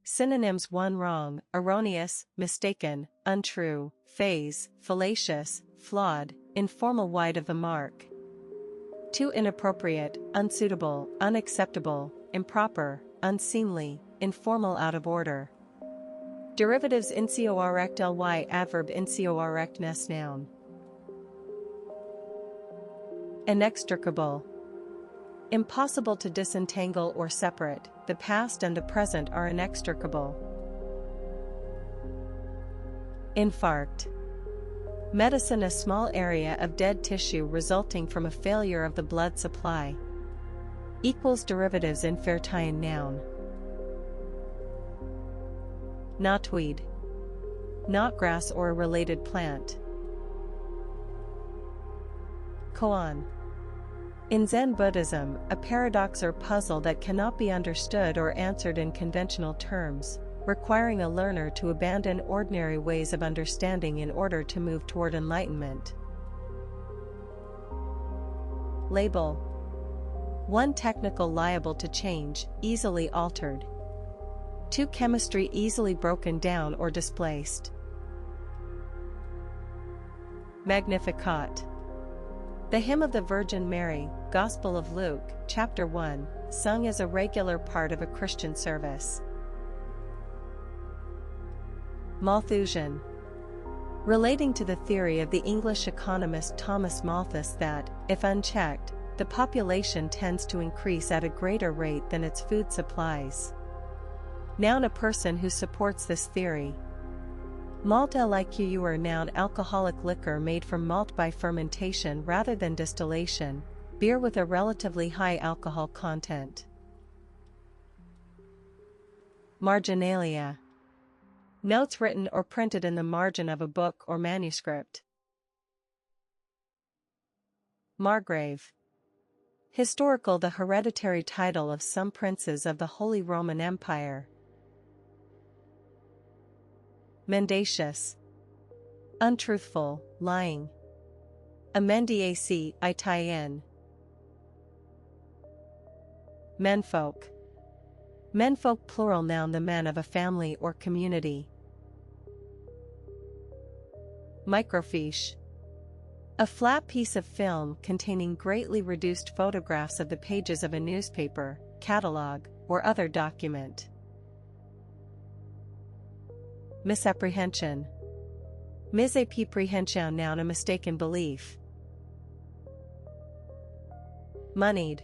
Synonyms: 1 wrong, erroneous, mistaken, untrue, phase, fallacious, flawed, informal, wide of the mark. 2 inappropriate, unsuitable, unacceptable, improper, unseemly, informal, out of order. Derivatives: incorrect ly adverb incorrectness noun. Inextricable. Impossible to disentangle or separate, the past and the present are inextricable. Infarct. Medicine: a small area of dead tissue resulting from a failure of the blood supply. Equals derivatives: infertile noun. Knotweed. Knotgrass or a related plant. Koan. In Zen Buddhism, a paradox or puzzle that cannot be understood or answered in conventional terms, requiring a learner to abandon ordinary ways of understanding in order to move toward enlightenment. Label. 1. Technical liable to change, easily altered. 2. Chemistry easily broken down or displaced. Magnificat. The Hymn of the Virgin Mary, Gospel of Luke, Chapter 1, sung as a regular part of a Christian service. Malthusian. Relating to the theory of the English economist Thomas Malthus that, if unchecked, the population tends to increase at a greater rate than its food supplies. Noun. A person who supports this theory. Malt liqueur. Noun. Alcoholic liquor made from malt by fermentation rather than distillation, beer with a relatively high alcohol content. Marginalia. Notes written or printed in the margin of a book or manuscript. Margrave. Historical. The hereditary title of some princes of the Holy Roman Empire. Mendacious. Untruthful, lying. Amendacious, Itain. Menfolk. Menfolk plural. Noun. The men of a family or community. Microfiche. A flat piece of film containing greatly reduced photographs of the pages of a newspaper, catalogue, or other document. Misapprehension. Misapprehension. Noun. A mistaken belief. Moneyed.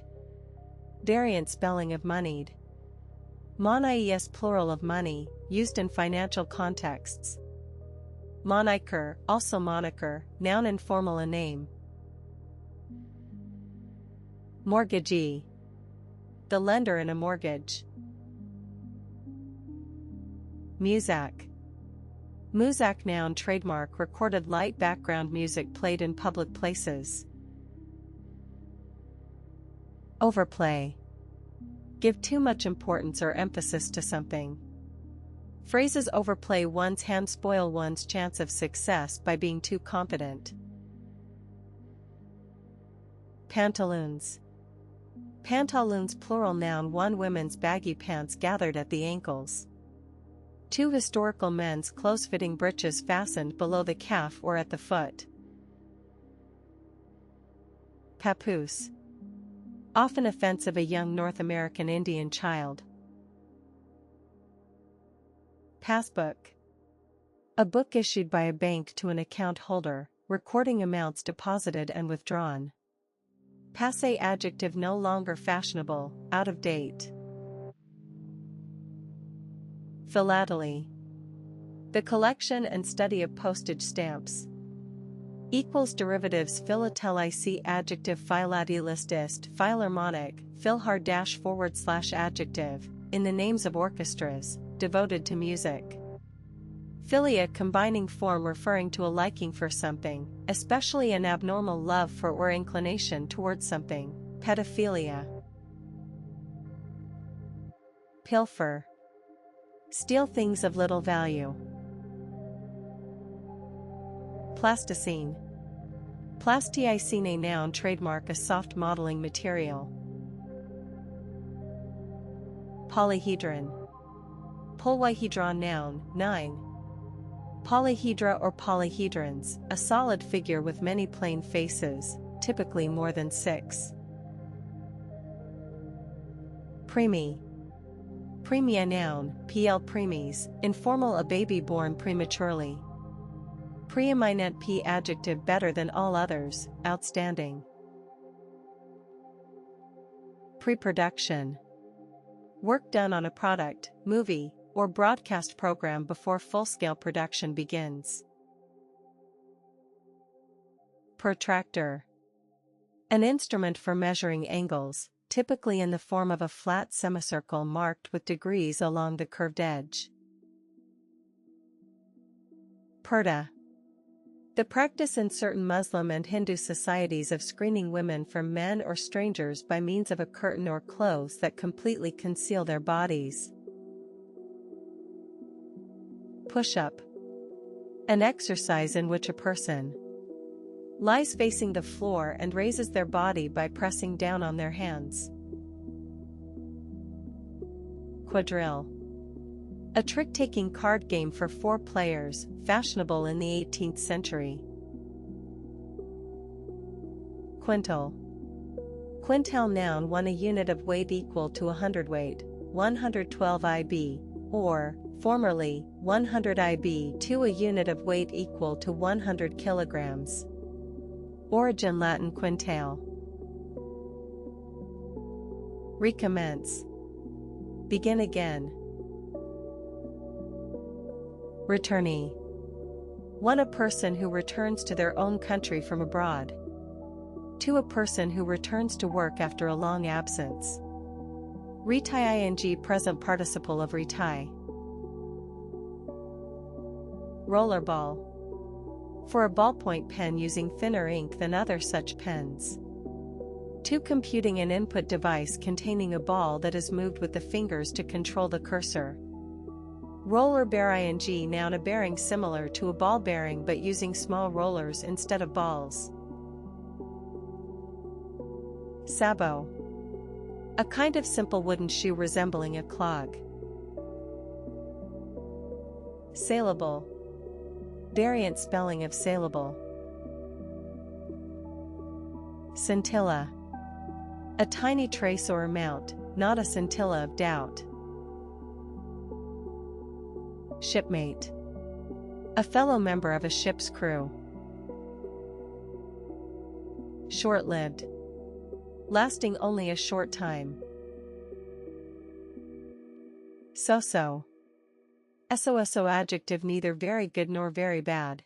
Variant spelling of moneyed. Monaies plural of money, used in financial contexts. Moniker, also moniker, noun. Informal. A name. Mortgagee. The lender in a mortgage. Muzak. Muzak. Noun. Trademark. Recorded light background music played in public places. Overplay. Give too much importance or emphasis to something. Phrases overplay one's hand, spoil one's chance of success by being too confident. Pantaloons. Pantaloons plural. Noun. 1. Women's baggy pants gathered at the ankles. 2. Historical men's close-fitting breeches fastened below the calf or at the foot. Papoose. Often offensive. A young North American Indian child. Passbook. A book issued by a bank to an account holder, recording amounts deposited and withdrawn. Passé. Adjective. No longer fashionable, out of date. Philately. The collection and study of postage stamps. Derivatives. Philately. See adjective. Philatelistist, philharmonic, philhar / adjective, in the names of orchestras, devoted to music. Philia. Combining form referring to a liking for something, especially an abnormal love for or inclination towards something. Pedophilia. Pilfer. Steal things of little value. Plasticine. Plasticine. Noun. Trademark. A soft modeling material. Polyhedron. Polyhedron. Noun. 9. Polyhedra or polyhedrons, a solid figure with many plane faces, typically more than 6. Preemie. Premia. Noun. Pl. preemies, informal. A baby born prematurely. Preeminent. P. Adjective. Better than all others, outstanding. Pre-production. Work done on a product, movie, or broadcast program before full-scale production begins. Protractor. An instrument for measuring angles, typically in the form of a flat semicircle marked with degrees along the curved edge. Purdah. The practice in certain Muslim and Hindu societies of screening women from men or strangers by means of a curtain or clothes that completely conceal their bodies. Push-up. An exercise in which a person lies facing the floor and raises their body by pressing down on their hands. Quadrille. A trick-taking card game for 4 players, fashionable in the 18th century. Quintal. Quintal, noun, 1, a unit of weight equal to 1 hundredweight, 112 IB, or, formerly, 100 IB. 2, a unit of weight equal to 100 kilograms. Origin Latin quintale. Recommence. Begin again. Returnee. 1, a person who returns to their own country from abroad. 2, a person who returns to work after a long absence. Retie ing, present participle of retie. Rollerball. For a ballpoint pen using thinner ink than other such pens. 2, computing an input device containing a ball that is moved with the fingers to control the cursor. Roller bear ing, noun, a bearing similar to a ball bearing but using small rollers instead of balls. Sabot. A kind of simple wooden shoe resembling a clog. Saleable. Variant spelling of saleable. Scintilla. A tiny trace or amount, not a scintilla of doubt. Shipmate. A fellow member of a ship's crew. Short-lived. Lasting only a short time. So-so. So-so, adjective, neither very good nor very bad.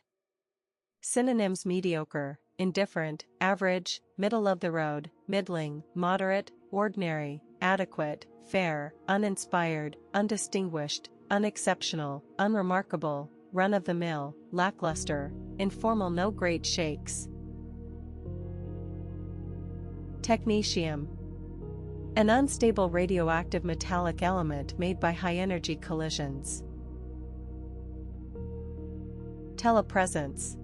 Synonyms: mediocre, indifferent, average, middle of the road, middling, moderate, ordinary, adequate, fair, uninspired, undistinguished, unexceptional, unremarkable, run-of-the-mill, lackluster, informal, no great shakes. Technetium. An unstable radioactive metallic element made by high-energy collisions. Telepresence.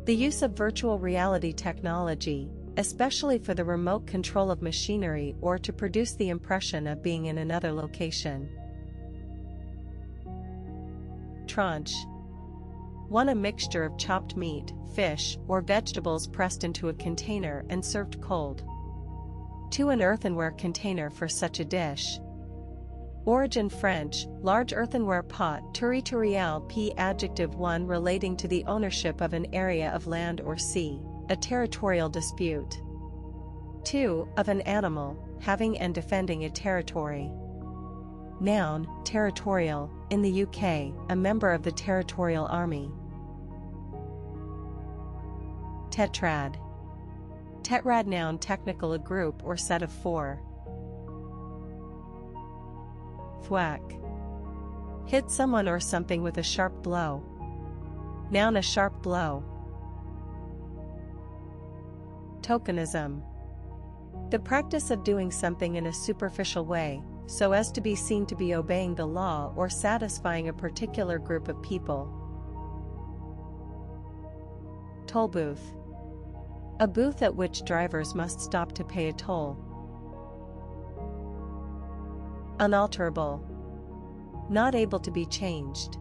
The use of virtual reality technology, especially for the remote control of machinery or to produce the impression of being in another location. Tranche. 1, a mixture of chopped meat, fish, or vegetables pressed into a container and served cold. 2, an earthenware container for such a dish. Origin French, large earthenware pot, territorial, p. Adjective, 1, relating to the ownership of an area of land or sea, a territorial dispute. 2, of an animal, having and defending a territory. Noun, territorial, in the UK, a member of the Territorial Army. Tetrad. Tetrad, noun, technical, a group or set of 4. Thwack. Hit someone or something with a sharp blow. Noun, a sharp blow. Tokenism. The practice of doing something in a superficial way, so as to be seen to be obeying the law or satisfying a particular group of people. Toll booth. A booth at which drivers must stop to pay a toll. Unalterable. Not able to be changed.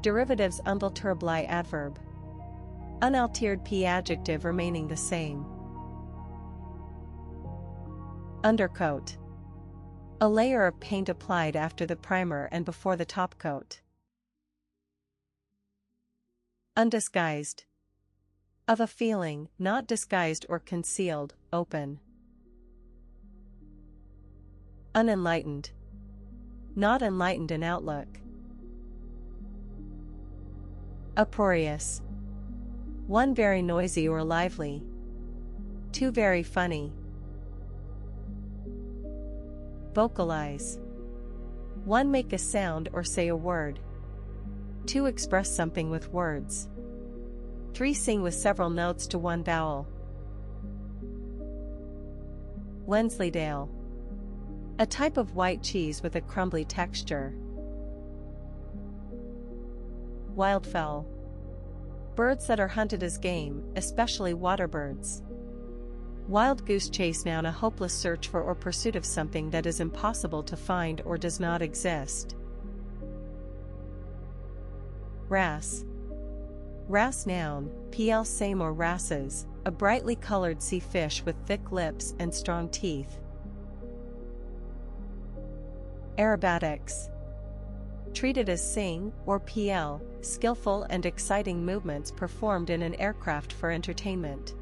Derivatives: unalterable adverb. Unaltered, p. Adjective, remaining the same. Undercoat. A layer of paint applied after the primer and before the top coat. Undisguised. Of a feeling, not disguised or concealed, open. Unenlightened. Not enlightened in outlook. Uproarious. 1, very noisy or lively. 2, very funny. Vocalize. 1, make a sound or say a word. 2, express something with words. 3, sing with several notes to one vowel. Wensleydale. A type of white cheese with a crumbly texture. Wildfowl. Birds that are hunted as game, especially water birds. Wild goose chase, noun, a hopeless search for or pursuit of something that is impossible to find or does not exist. Wrasse. Wrasse, noun, pl. same or wrasses, a brightly colored sea fish with thick lips and strong teeth. Aerobatics. Treated as sing, or pl. skillful and exciting movements performed in an aircraft for entertainment.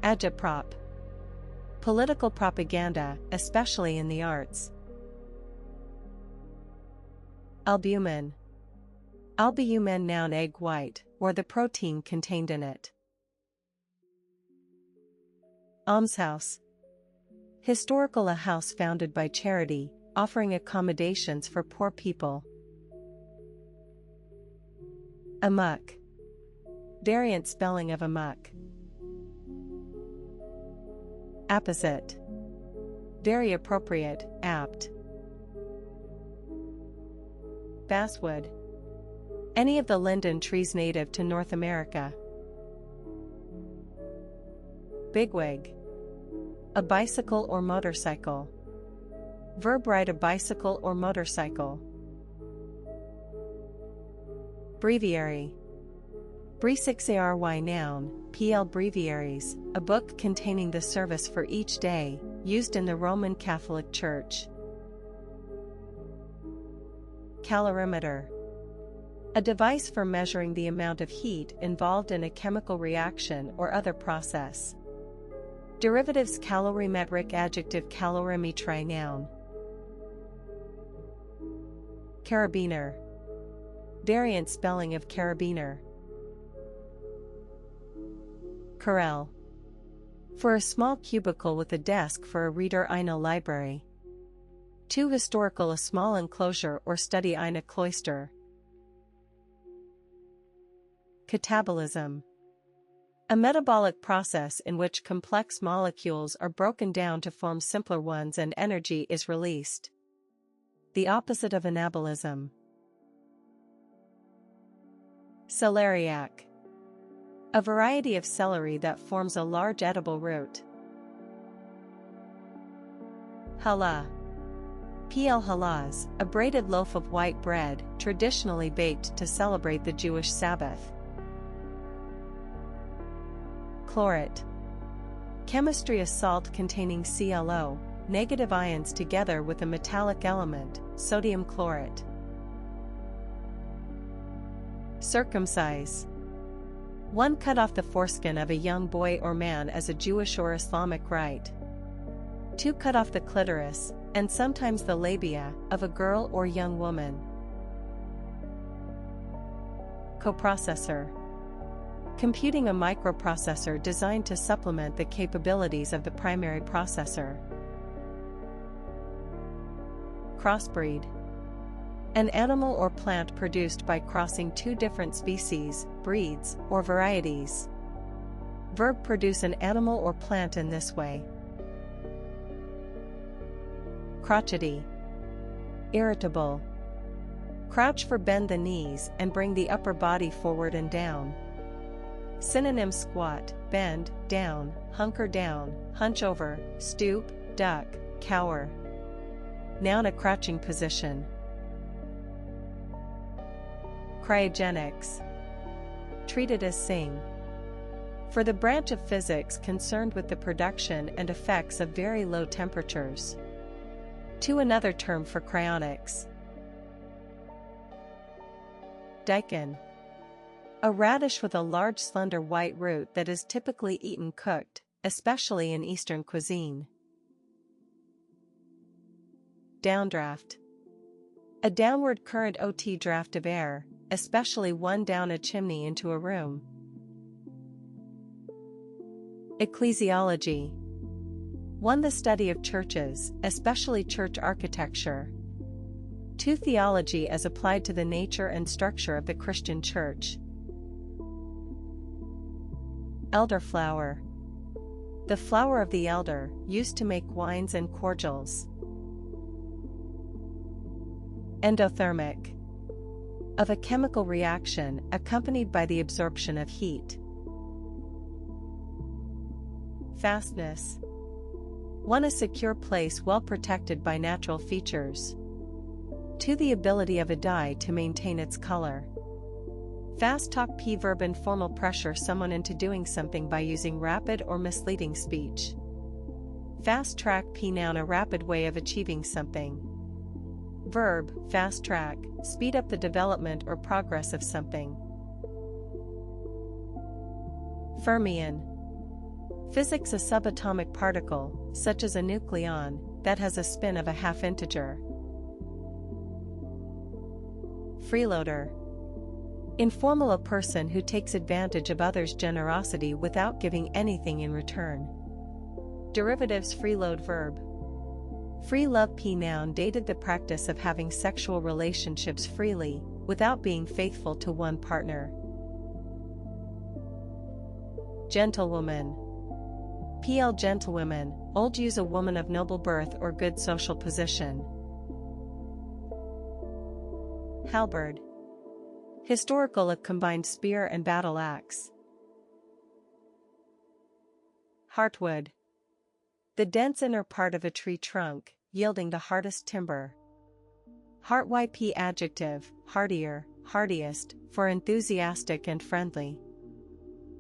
Agitprop. Political propaganda, especially in the arts. Albumin. Albumin, noun, egg white, or the protein contained in it. Almshouse. Historical, a house founded by charity, offering accommodations for poor people. Amuck. Variant spelling of amuck. Apposite. Very appropriate, apt. Basswood. Any of the linden trees native to North America. Bigwig. A bicycle or motorcycle. Verb, ride a bicycle or motorcycle. Breviary. Breviary, noun, pl. breviaries, a book containing the service for each day, used in the Roman Catholic Church. Calorimeter. A device for measuring the amount of heat involved in a chemical reaction or other process. Derivatives, calorimetric, adjective, calorimetry, noun. Carabiner. Variant spelling of carabiner. Corral. For a small cubicle with a desk for a reader in a library. Too historical, a small enclosure or study in a cloister. Catabolism. A metabolic process in which complex molecules are broken down to form simpler ones and energy is released. The opposite of anabolism. Celeriac. A variety of celery that forms a large edible root. Challah. Pl. Challahs, a braided loaf of white bread, traditionally baked to celebrate the Jewish Sabbath. Chlorat. Chemistry, a salt containing ClO, negative ions together with a metallic element, sodium chlorate. Circumcise. One cut off the foreskin of a young boy or man as a Jewish or Islamic rite. Two cut off the clitoris, and sometimes the labia, of a girl or young woman. Coprocessor. Computing, a microprocessor designed to supplement the capabilities of the primary processor. Crossbreed. An animal or plant produced by crossing two different species, breeds, or varieties. Verb, produce an animal or plant in this way. Crotchety. Irritable. Crouch, for bend the knees and bring the upper body forward and down. Synonym: squat, bend, down, hunker down, hunch over, stoop, duck, cower. Noun, a crouching position. Cryogenics. Treated as sing. For the branch of physics concerned with the production and effects of very low temperatures. To another term for cryonics. Daikon. A radish with a large slender white root that is typically eaten cooked, especially in Eastern cuisine. Downdraft. A downward current OT draft of air, especially one down a chimney into a room. Ecclesiology. One, the study of churches, especially church architecture. Two, theology as applied to the nature and structure of the Christian church. Elderflower. The flower of the elder, used to make wines and cordials. Endothermic. Of a chemical reaction accompanied by the absorption of heat. Fastness. 1. A secure place well protected by natural features. 2. The ability of a dye to maintain its color. Fast talk. P. Verb. Informal. Pressure someone into doing something by using rapid or misleading speech. Fast track. P. Noun. A rapid way of achieving something. Verb. Fast track. Speed up the development or progress of something. Fermion. Physics. A subatomic particle, such as a nucleon, that has a spin of a half integer. Freeloader. Informal. A person who takes advantage of others' generosity without giving anything in return. Derivatives. Freeload. Verb. Free love. P. Noun. Dated. The practice of having sexual relationships freely, without being faithful to one partner. Gentlewoman. Pl. Gentlewomen, old. Use. A woman of noble birth or good social position. Halberd. Historical. A combined spear and battle axe. Heartwood. The dense inner part of a tree trunk, yielding the hardest timber. Heart. Yp. Adjective, heartier, heartiest, for enthusiastic and friendly.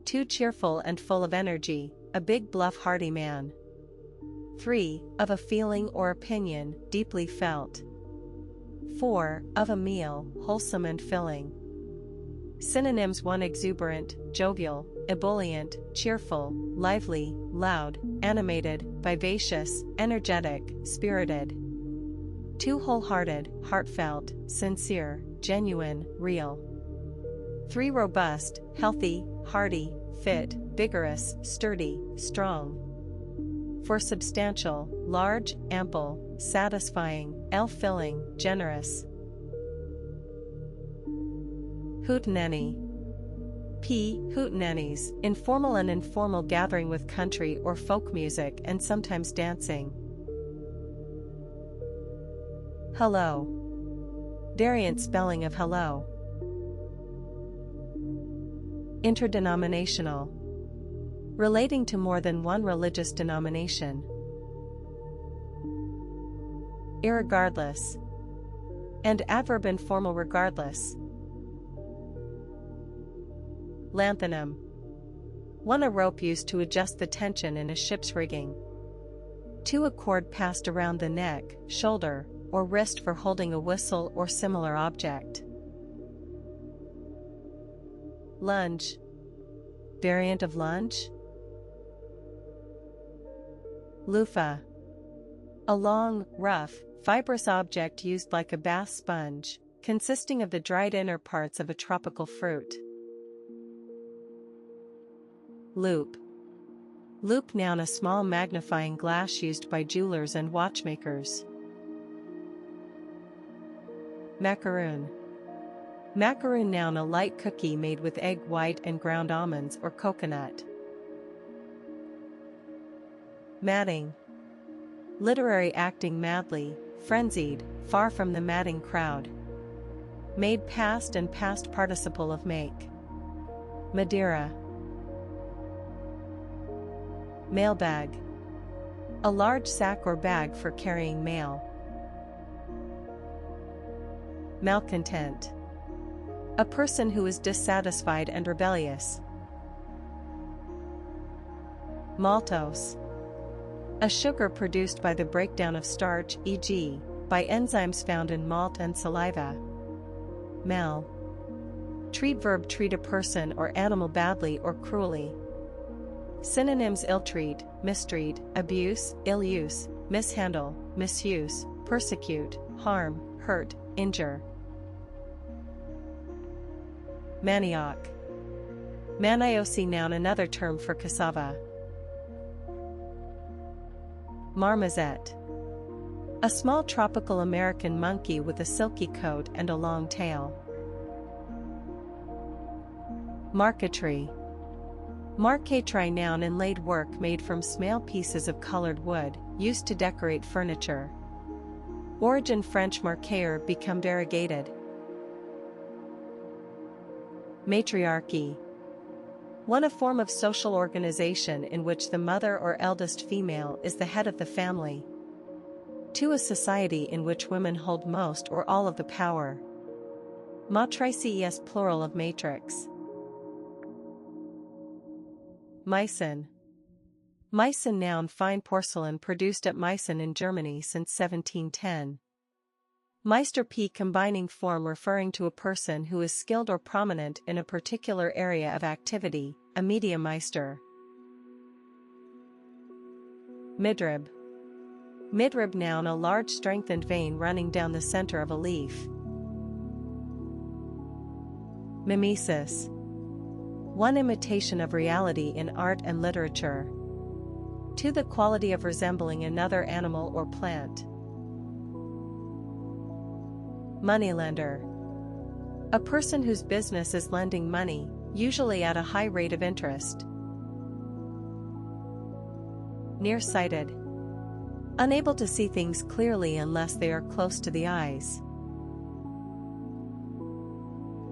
2. Cheerful and full of energy, a big bluff hearty man. 3. Of a feeling or opinion, deeply felt. 4. Of a meal, wholesome and filling. Synonyms. 1. Exuberant, jovial, ebullient, cheerful, lively, loud, animated, vivacious, energetic, spirited. 2. Wholehearted, heartfelt, sincere, genuine, real. 3. Robust, healthy, hearty, fit, vigorous, sturdy, strong. 4. Substantial, large, ample, satisfying, filling, generous. Hootenanny. P. Hootenannies, informal and informal gathering with country or folk music and sometimes dancing. Hello. Variant spelling of hello. Interdenominational. Relating to more than one religious denomination. Irregardless. And adverb. Informal. Regardless. Lanthanum. 1. A rope used to adjust the tension in a ship's rigging. 2. A cord passed around the neck, shoulder, or wrist for holding a whistle or similar object. Lunge. Variant of lunge. Loofah. A long, rough, fibrous object used like a bath sponge, consisting of the dried inner parts of a tropical fruit. Loupe. Loupe. Noun. A small magnifying glass used by jewelers and watchmakers. Macaroon. Macaroon. Noun. A light cookie made with egg white and ground almonds or coconut. Madding. Literary. Acting madly, frenzied, far from the madding crowd. Made. Past and past participle of make. Madeira. Mailbag. A large sack or bag for carrying mail. Malcontent. A person who is dissatisfied and rebellious. Maltose. A sugar produced by the breakdown of starch, e.g., by enzymes found in malt and saliva. Mal. Treat. Verb. Treat a person or animal badly or cruelly. Synonyms. Ill-treat, mistreat, abuse, ill-use, mishandle, misuse, persecute, harm, hurt, injure. Manioc. Manioc. Noun. Another term for cassava. Marmoset. A small tropical American monkey with a silky coat and a long tail. Marquetry. Marquetry. Noun. Inlaid work made from small pieces of colored wood, used to decorate furniture. Origin. French marquer. Become variegated. Matriarchy. 1. A form of social organization in which the mother or eldest female is the head of the family. 2. A society in which women hold most or all of the power. Matrices plural of matrix. Meissen. Meissen noun fine porcelain produced at Meissen in Germany since 1710. Meister p combining form referring to a person who is skilled or prominent in a particular area of activity, a media meister. Midrib. Midrib noun a large strengthened vein running down the center of a leaf. Mimesis. 1. Imitation of reality in art and literature. 2. The quality of resembling another animal or plant. Moneylender. A person whose business is lending money, usually at a high rate of interest. Nearsighted. Unable to see things clearly unless they are close to the eyes.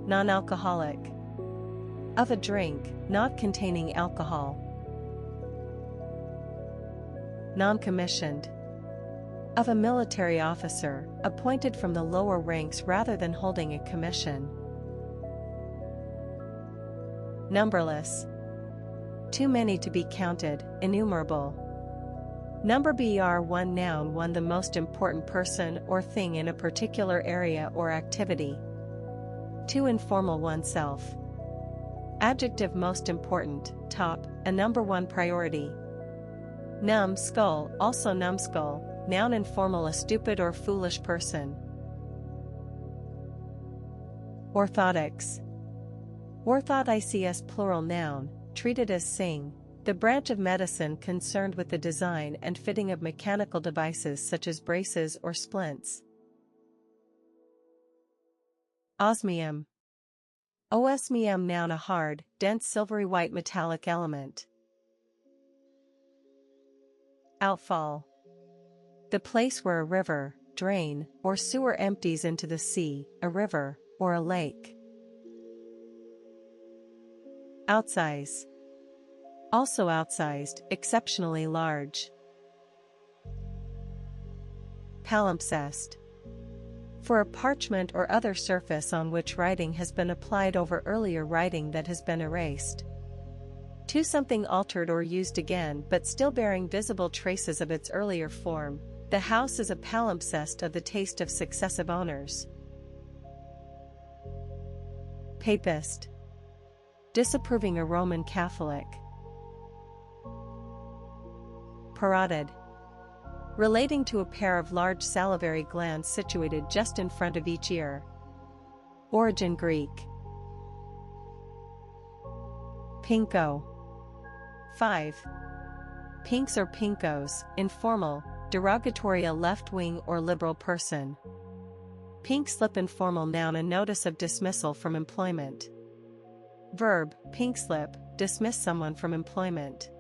Non-alcoholic. Of a drink, not containing alcohol. Non-commissioned. Of a military officer, appointed from the lower ranks rather than holding a commission. Numberless. Too many to be counted, innumerable. Number BR1 noun 1. The most important person or thing in a particular area or activity. 2. Informal oneself. Adjective most important, top, a number 1 priority. Numbskull, also numbskull. Noun informal a stupid or foolish person. Orthotics. Orthotics plural noun, treated as sing, the branch of medicine concerned with the design and fitting of mechanical devices such as braces or splints. Osmium. Osmium noun a hard, dense silvery white metallic element. Outfall. The place where a river, drain, or sewer empties into the sea, a river, or a lake. Outsize. Also outsized, exceptionally large. Palimpsest. For a parchment or other surface on which writing has been applied over earlier writing that has been erased. 2. Something altered or used again but still bearing visible traces of its earlier form. The house is a palimpsest of the taste of successive owners. Papist. Disapproving a Roman Catholic. Parotid. Relating to a pair of large salivary glands situated just in front of each ear. Origin Greek. Pinko. 5. Pinks or pinkos, informal, derogatory a left-wing or liberal person. Pink slip informal noun a notice of dismissal from employment. Verb, pink slip, dismiss someone from employment.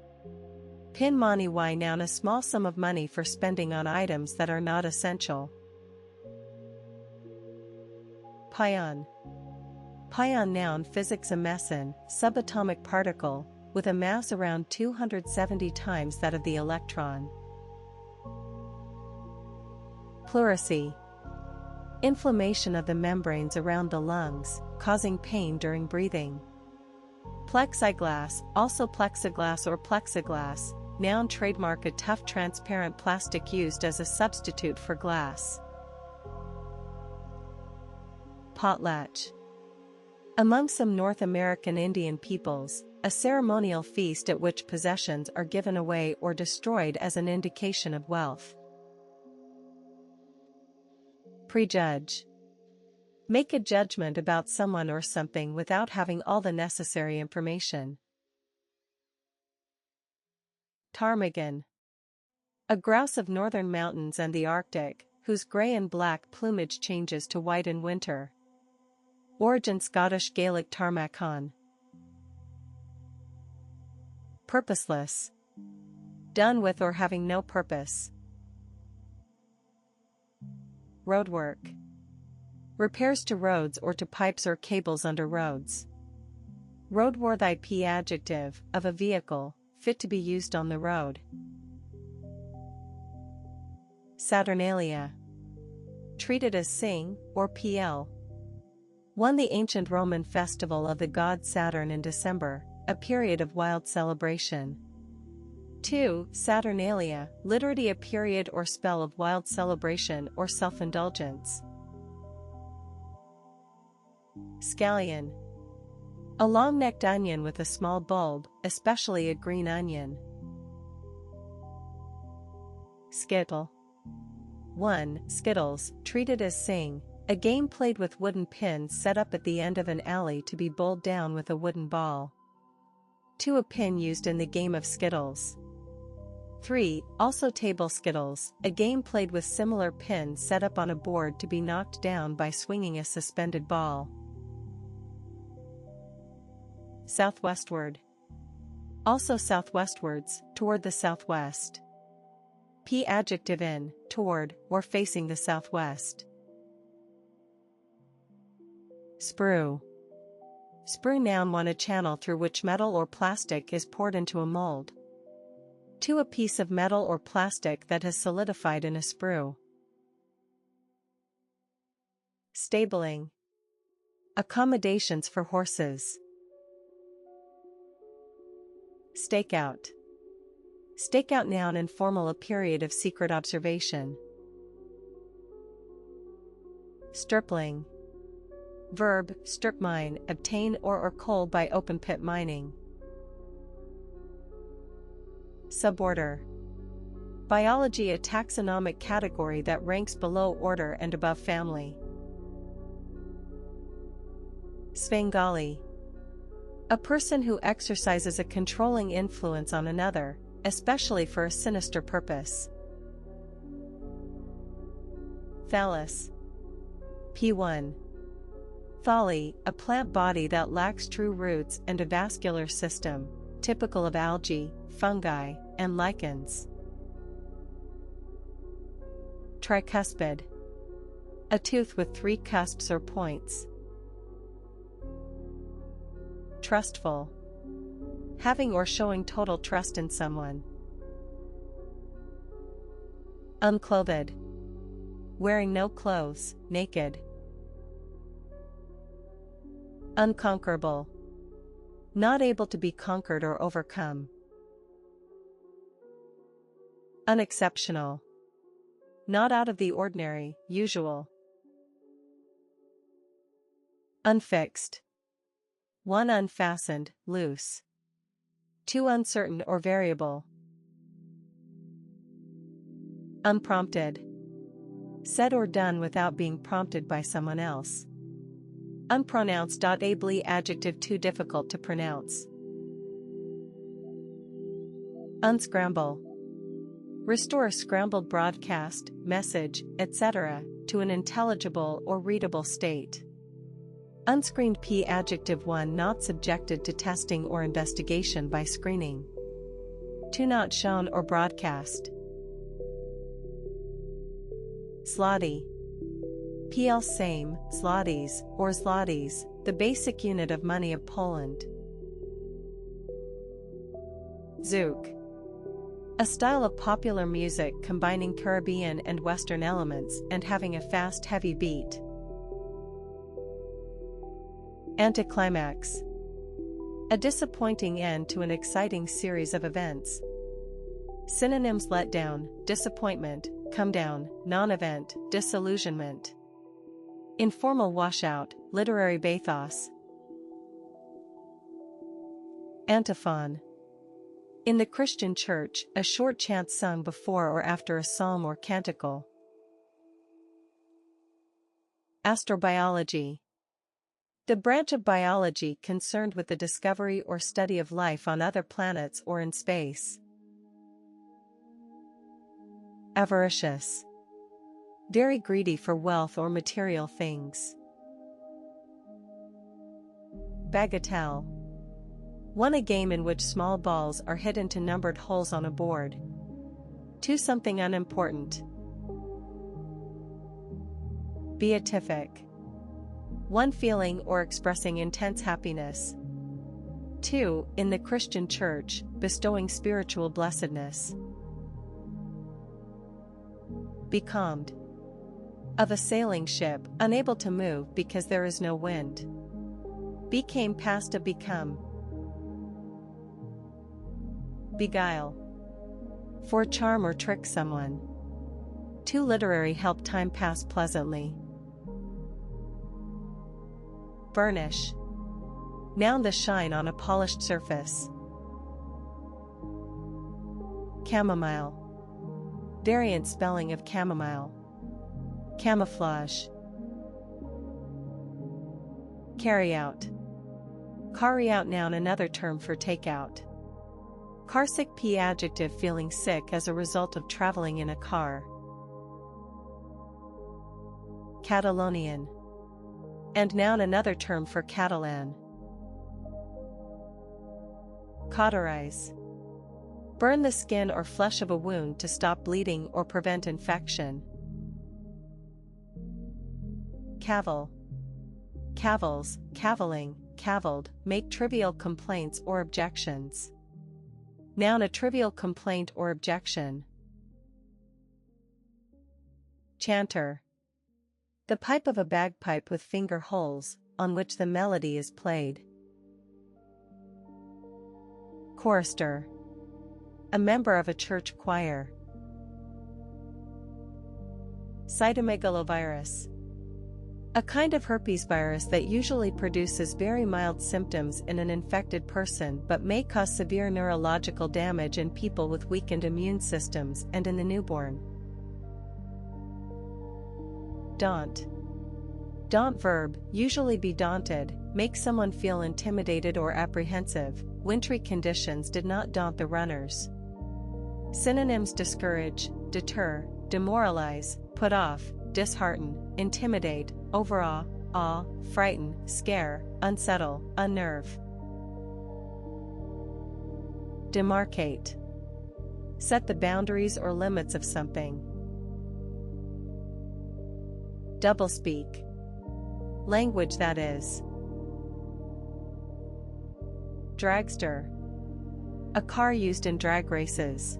Pin money y noun a small sum of money for spending on items that are not essential. Pion. Pion noun physics a meson, subatomic particle, with a mass around 270 times that of the electron. Pleurisy. Inflammation of the membranes around the lungs, causing pain during breathing. Plexiglass, also plexiglass or plexiglass, noun trademark a tough transparent plastic used as a substitute for glass. Potlatch. Among some North American Indian peoples, a ceremonial feast at which possessions are given away or destroyed as an indication of wealth. Prejudge. Make a judgment about someone or something without having all the necessary information. Ptarmigan. A grouse of northern mountains and the Arctic, whose gray and black plumage changes to white in winter. Origin Scottish Gaelic Tarmacon. Purposeless. Done with or having no purpose. Roadwork. Repairs to roads or to pipes or cables under roads. Roadworthy P adjective, of a vehicle, fit to be used on the road. Saturnalia. Treated as Sing, or PL. 1. The ancient Roman festival of the god Saturn in December, a period of wild celebration. 2. Saturnalia, literally a period or spell of wild celebration or self-indulgence. Scallion. A long-necked onion with a small bulb, especially a green onion. Skittle. 1. Skittles, treated as Sing, a game played with wooden pins set up at the end of an alley to be bowled down with a wooden ball. 2. A pin used in the game of Skittles. 3. Also table Skittles, a game played with similar pins set up on a board to be knocked down by swinging a suspended ball. Southwestward. Also southwestwards, toward the southwest. P adjective in, toward, or facing the southwest. Sprue. Sprue noun 1. A channel through which metal or plastic is poured into a mold. 2. A piece of metal or plastic that has solidified in a sprue. Stabling. Accommodations for horses. Stakeout. Stakeout noun informal, a period of secret observation. Stripling. Verb, strip mine, obtain ore or coal by open pit mining. Suborder. Biology, a taxonomic category that ranks below order and above family. Svengali. A person who exercises a controlling influence on another, especially for a sinister purpose. Thallus. P1. Thalli, a plant body that lacks true roots and a vascular system, typical of algae, fungi, and lichens. Tricuspid. A tooth with 3 cusps or points. Trustful. Having or showing total trust in someone. Unclothed. Wearing no clothes, naked. Unconquerable. Not able to be conquered or overcome. Unexceptional. Not out of the ordinary, usual. Unfixed. 1. Unfastened, loose. 2. Uncertain or variable. Unprompted. Said or done without being prompted by someone else. Unpronounced. Ably adjective, too difficult to pronounce. Unscramble. Restore a scrambled broadcast, message, etc., to an intelligible or readable state. Unscreened. P adjective 1. Not subjected to testing or investigation by screening. 2. Not shown or broadcast. Zloty. PL same, zlotys, or zlotys, the basic unit of money of Poland. Zouk. A style of popular music combining Caribbean and Western elements and having a fast, heavy beat. Anticlimax. A disappointing end to an exciting series of events. Synonyms: letdown, disappointment, come down, non-event, disillusionment. Informal washout, literary bathos. Antiphon. In the Christian Church, a short chant sung before or after a psalm or canticle. Astrobiology. The branch of biology concerned with the discovery or study of life on other planets or in space. Avaricious. Very greedy for wealth or material things. Bagatelle. 1. A game in which small balls are hit into numbered holes on a board. 2. Something unimportant. Beatific. 1. Feeling or expressing intense happiness. 2. In the Christian Church, bestowing spiritual blessedness. Becalmed. Of a sailing ship, unable to move because there is no wind. Became past of become. Beguile. For charm or trick someone. To literary help time pass pleasantly. Burnish. Noun the shine on a polished surface. Chamomile. Variant spelling of chamomile. Camouflage. Carry out. Carry out noun another term for takeout. Carsick p adjective feeling sick as a result of traveling in a car. Catalonian. And noun another term for Catalan. Cauterize. Burn the skin or flesh of a wound to stop bleeding or prevent infection. Cavil. Cavils, cavilling, cavilled, make trivial complaints or objections. Noun a trivial complaint or objection. Chanter. The pipe of a bagpipe with finger holes, on which the melody is played. Chorister. A member of a church choir. Cytomegalovirus. A kind of herpes virus that usually produces very mild symptoms in an infected person but may cause severe neurological damage in people with weakened immune systems and in the newborn. Daunt. Daunt verb, usually be daunted, make someone feel intimidated or apprehensive. Wintry conditions did not daunt the runners. Synonyms: discourage, deter, demoralize, put off, dishearten, intimidate, overawe, awe, frighten, scare, unsettle, unnerve. Demarcate. Set the boundaries or limits of something. Doublespeak. Language that is. Dragster. A car used in drag races.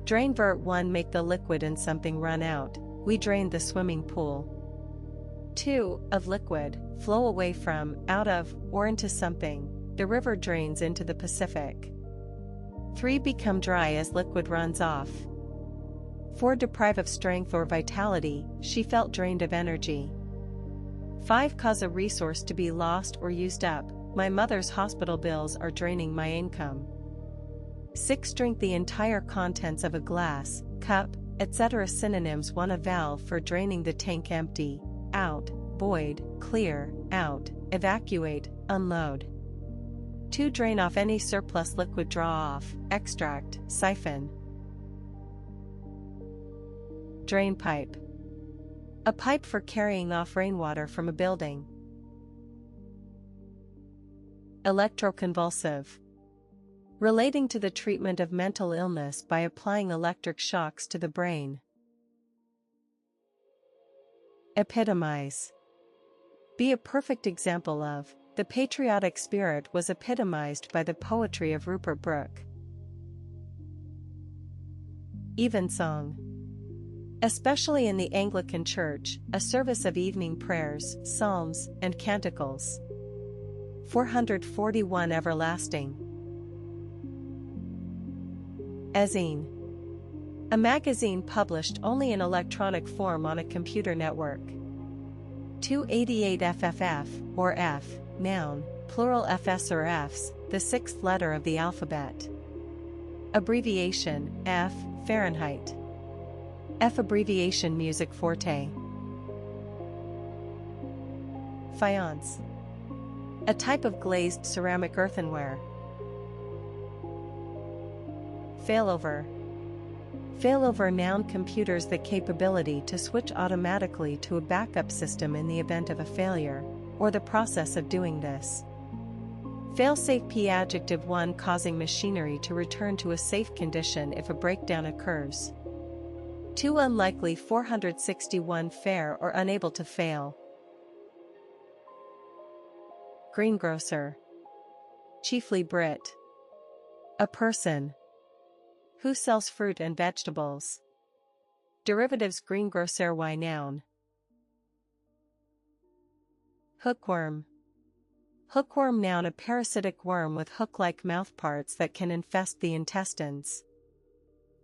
Drain vert 1 make the liquid in something run out. We drained the swimming pool. 2. Of liquid, flow away from, out of, or into something. The river drains into the Pacific. 3. Become dry as liquid runs off. 4. Deprive of strength or vitality, she felt drained of energy. 5. Cause a resource to be lost or used up, my mother's hospital bills are draining my income. 6. Drink the entire contents of a glass, cup, etc. Synonyms: 1. A valve for draining the tank empty, out, void, clear, out, evacuate, unload. 2. Drain off any surplus liquid, draw off, extract, siphon. Drain pipe. A pipe for carrying off rainwater from a building. Electroconvulsive. Relating to the treatment of mental illness by applying electric shocks to the brain. Epitomize. Be a perfect example of. The patriotic spirit was epitomized by the poetry of Rupert Brooke. Evensong. Especially in the Anglican Church, a service of evening prayers, psalms, and canticles. 441. Everlasting. Ezine. A magazine published only in electronic form on a computer network. 288. FFF, or F, noun, plural FS or Fs, the sixth letter of the alphabet. Abbreviation, F, Fahrenheit. F abbreviation music forte. Faience. A type of glazed ceramic earthenware. Failover. Failover noun, computers the capability to switch automatically to a backup system in the event of a failure, or the process of doing this. Failsafe p adjective 1 causing machinery to return to a safe condition if a breakdown occurs. 2. Unlikely 461 fair or unable to fail. Greengrocer. chiefly Brit. A person who sells fruit and vegetables. Derivatives greengrocer y noun. Hookworm. Hookworm noun, a parasitic worm with hook-like mouthparts that can infest the intestines.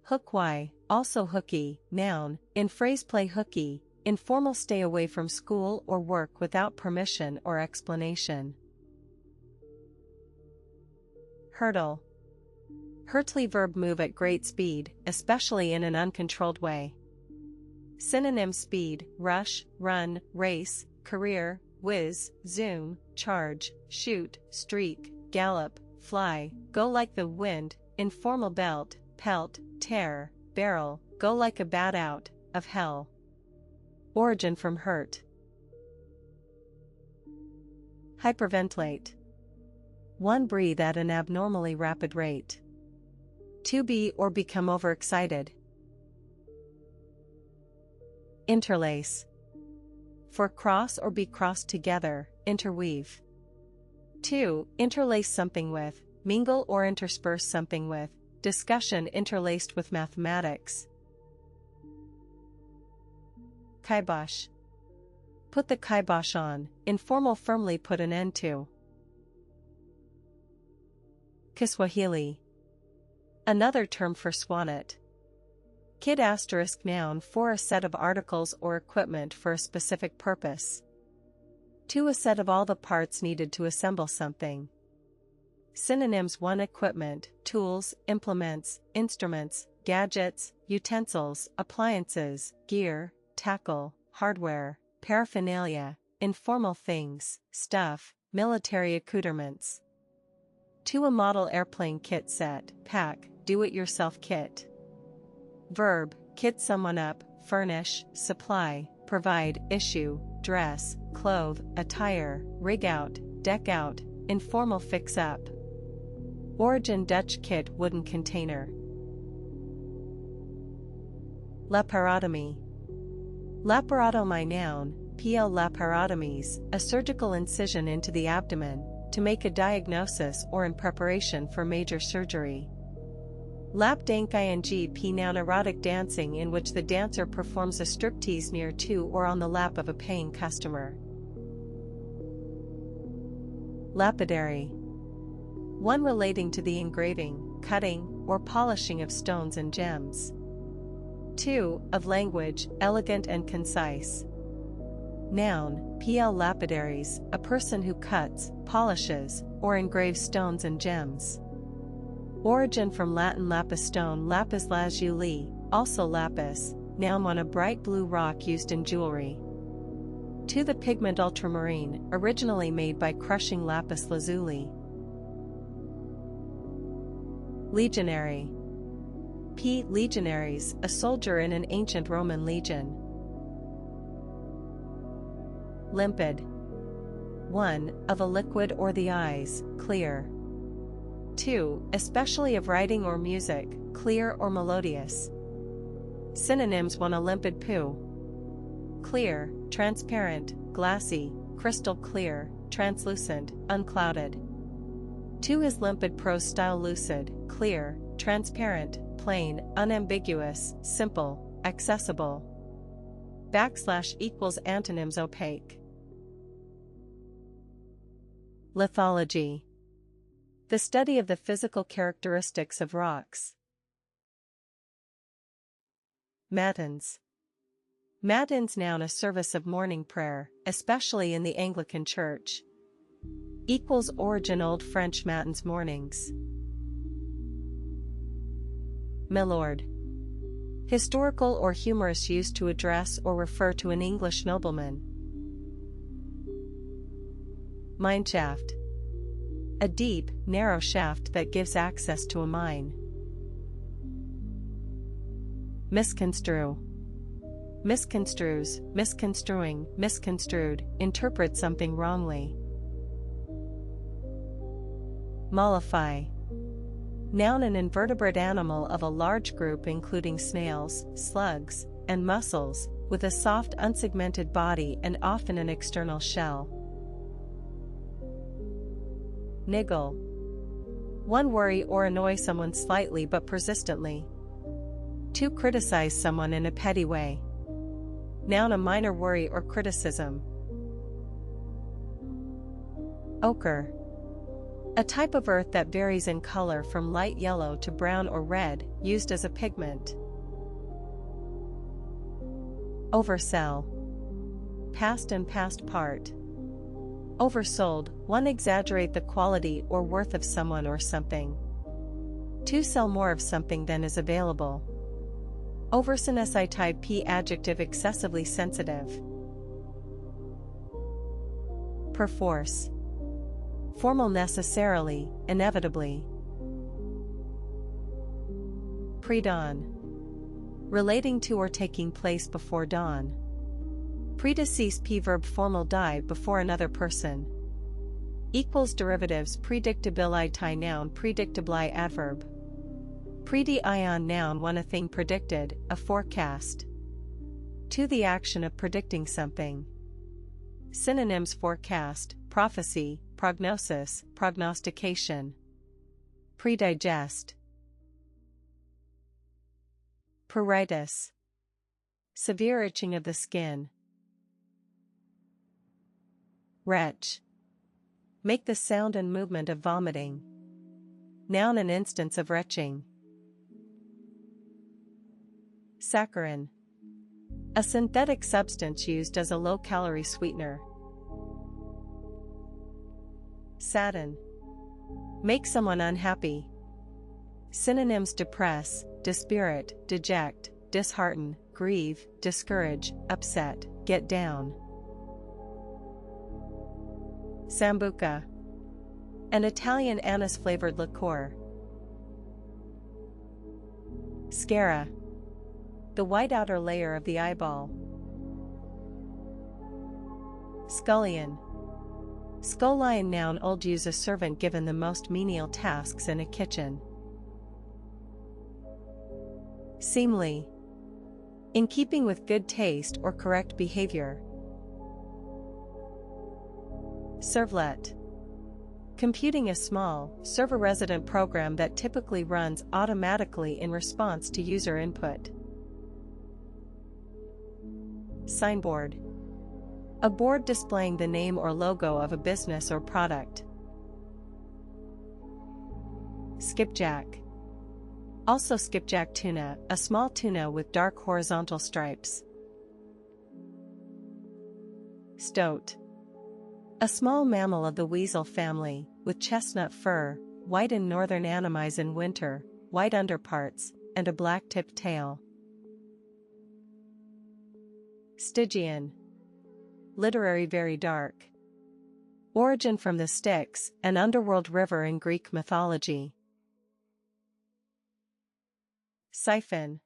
Hooky, also hooky, noun, in phrase play hooky, informal stay away from school or work without permission or explanation. Hurtle. Hurtly, verb move at great speed, especially in an uncontrolled way. Synonym speed, rush, run, race, career, whiz, zoom, charge, shoot, streak, gallop, fly, go like the wind, informal belt, pelt, tear, barrel, go like a bat out of hell. Origin from hurt. Hyperventilate. One, breathe at an abnormally rapid rate. To be or become overexcited. Interlace. For cross or be crossed together, interweave. 2. Interlace something with, mingle or intersperse something with, discussion interlaced with mathematics. Kibosh. Put the kibosh on, informal firmly put an end to. Kiswahili. Another term for swanet. Kit asterisk noun for a set of articles or equipment for a specific purpose. 2. A set of all the parts needed to assemble something. Synonyms: 1. Equipment, tools, implements, instruments, gadgets, utensils, appliances, gear, tackle, hardware, paraphernalia, informal things, stuff, military accoutrements. 2. A model airplane kit set, pack, do-it-yourself kit. Verb, kit someone up, furnish, supply, provide, issue, dress, clothe, attire, rig out, deck out, informal fix up. Origin: Dutch kit, wooden container. Laparotomy. Laparotomy noun, pl. laparotomies, a surgical incision into the abdomen, to make a diagnosis or in preparation for major surgery. Lap dank ing p. noun, erotic dancing in which the dancer performs a striptease near to or on the lap of a paying customer. Lapidary. One relating to the engraving, cutting, or polishing of stones and gems. 2. Of language, elegant and concise. Noun, pl. lapidaries, a person who cuts, polishes, or engraves stones and gems. Origin from Latin lapis stone, lapis lazuli, also lapis, noun, one, a bright blue rock used in jewelry. 2. The pigment ultramarine, originally made by crushing lapis lazuli. Legionary. P. Legionaries, a soldier in an ancient Roman legion. Limpid. 1. Of a liquid or the eyes, clear. 2. Especially of writing or music, clear or melodious. Synonyms: 1. A limpid poo. Clear, transparent, glassy, crystal clear, translucent, unclouded. 2. Is limpid prose style, lucid, clear, transparent, plain, unambiguous, simple, accessible. / antonyms: opaque. Lithology. The study of the physical characteristics of rocks. Matins. Matins noun, a service of morning prayer, especially in the Anglican Church. Origin: Old French matins, mornings. Milord. Historical or humorous use to address or refer to an English nobleman. Mineshaft. A deep, narrow shaft that gives access to a mine. Misconstrue. Misconstrues, misconstruing, misconstrued, interpret something wrongly. Mollify. Noun, an invertebrate animal of a large group including snails, slugs, and mussels, with a soft unsegmented body and often an external shell. Niggle. 1. Worry or annoy someone slightly but persistently. 2. Criticize someone in a petty way. Noun. A minor worry or criticism. Ochre. A type of earth that varies in color from light yellow to brown or red, used as a pigment. Oversell. Past and past part. Oversold. 1. Exaggerate the quality or worth of someone or something. 2. Sell more of something than is available. Oversensitive. Type P. Adjective. Excessively sensitive. Perforce. Formal. Necessarily, inevitably. Pre-dawn. Relating to or taking place before dawn. Predeceased. P. Verb. Formal. Die before another person. Equals. Derivatives. Predictability. Noun. Predictably. Adverb. Prediction. Noun. 1. A thing predicted, a forecast. 2. The action of predicting something. Synonyms. Forecast, prophecy, prognosis, prognostication. Predigest. Pruritus. Severe itching of the skin. Retch. Make the sound and movement of vomiting. Noun. An instance of retching. Saccharin. A synthetic substance used as a low-calorie sweetener. Sadden. Make someone unhappy. Synonyms. Depress, dispirit, deject, dishearten, grieve, discourage, upset, get down. Sambuca. An Italian anise-flavored liqueur. Sclera. The white outer layer of the eyeball. Scullion. Scullion. Noun. Old. Use a servant given the most menial tasks in a kitchen. Seemly. In keeping with good taste or correct behavior. Servlet. Computing a small, server-resident program that typically runs automatically in response to user input. Signboard. A board displaying the name or logo of a business or product. Skipjack. Also skipjack tuna, a small tuna with dark horizontal stripes. Stoat. A small mammal of the weasel family, with chestnut fur, white in northern anemones in winter, white underparts, and a black-tipped tail. Stygian. Literary. Very dark. Origin. From the Styx, an underworld river in Greek mythology. Siphon.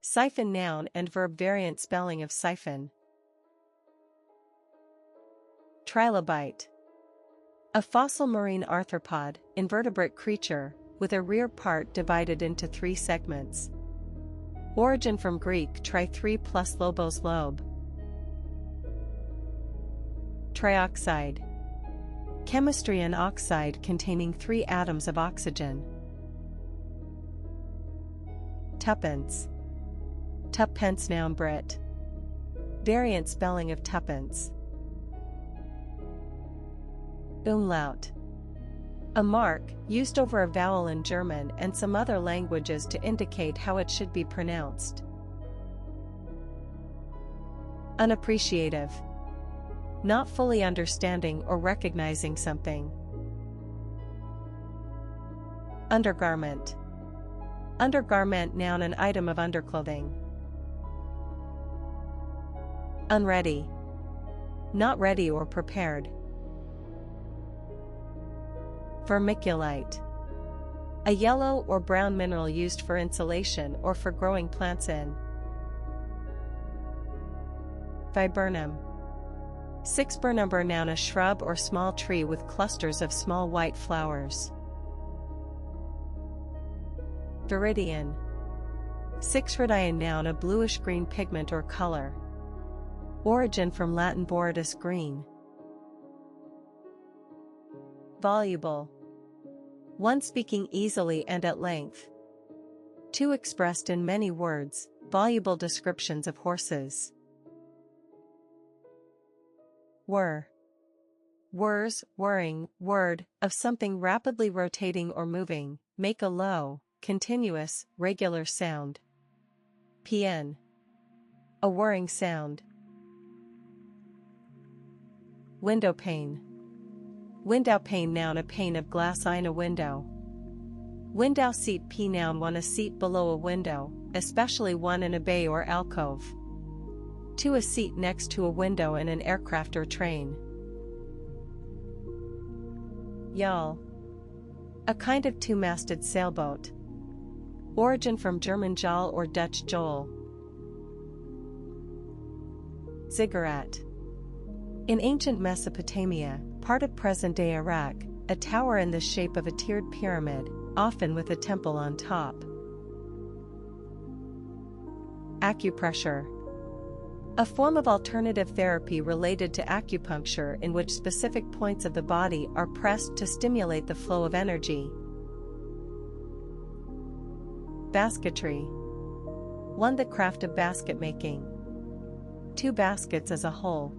Siphon. Noun and verb. Variant spelling of siphon. Trilobite. A fossil marine arthropod, invertebrate creature, with a rear part divided into 3 segments. Origin. From Greek tri 3 plus lobos lobe. Trioxide. Chemistry. An oxide containing 3 atoms of oxygen. Tuppence. Tuppence. Noun. Brit. Variant spelling of tuppence. Umlaut. A mark, used over a vowel in German and some other languages to indicate how it should be pronounced. Unappreciative. Not fully understanding or recognizing something. Undergarment. Undergarment. Noun. An item of underclothing. Unready. Not ready or prepared. Vermiculite. A yellow or brown mineral used for insulation or for growing plants in. Viburnum. 6. Viburnum. Noun. A shrub or small tree with clusters of small white flowers. Viridian. 6. Viridian. Noun. A bluish-green pigment or color. Origin. From Latin viridis, green. Voluble. 1 speaking easily and at length. 2 expressed in many words, voluble descriptions of horses. Whir. Whirs, whirring, word, of something rapidly rotating or moving, make a low, continuous, regular sound. Pn. A whirring sound. Window pane. Window pane noun a pane of glass in a window. Window seat p noun 1 a seat below a window, especially one in a bay or alcove. 2 a seat next to a window in an aircraft or train. Yawl. A kind of two-masted sailboat. Origin from German Jahl or Dutch Joel. Ziggurat. In ancient Mesopotamia, part of present-day Iraq, a tower in the shape of a tiered pyramid, often with a temple on top. Acupressure. A form of alternative therapy related to acupuncture in which specific points of the body are pressed to stimulate the flow of energy. Basketry. 1 the craft of basket making. 2 baskets as a whole.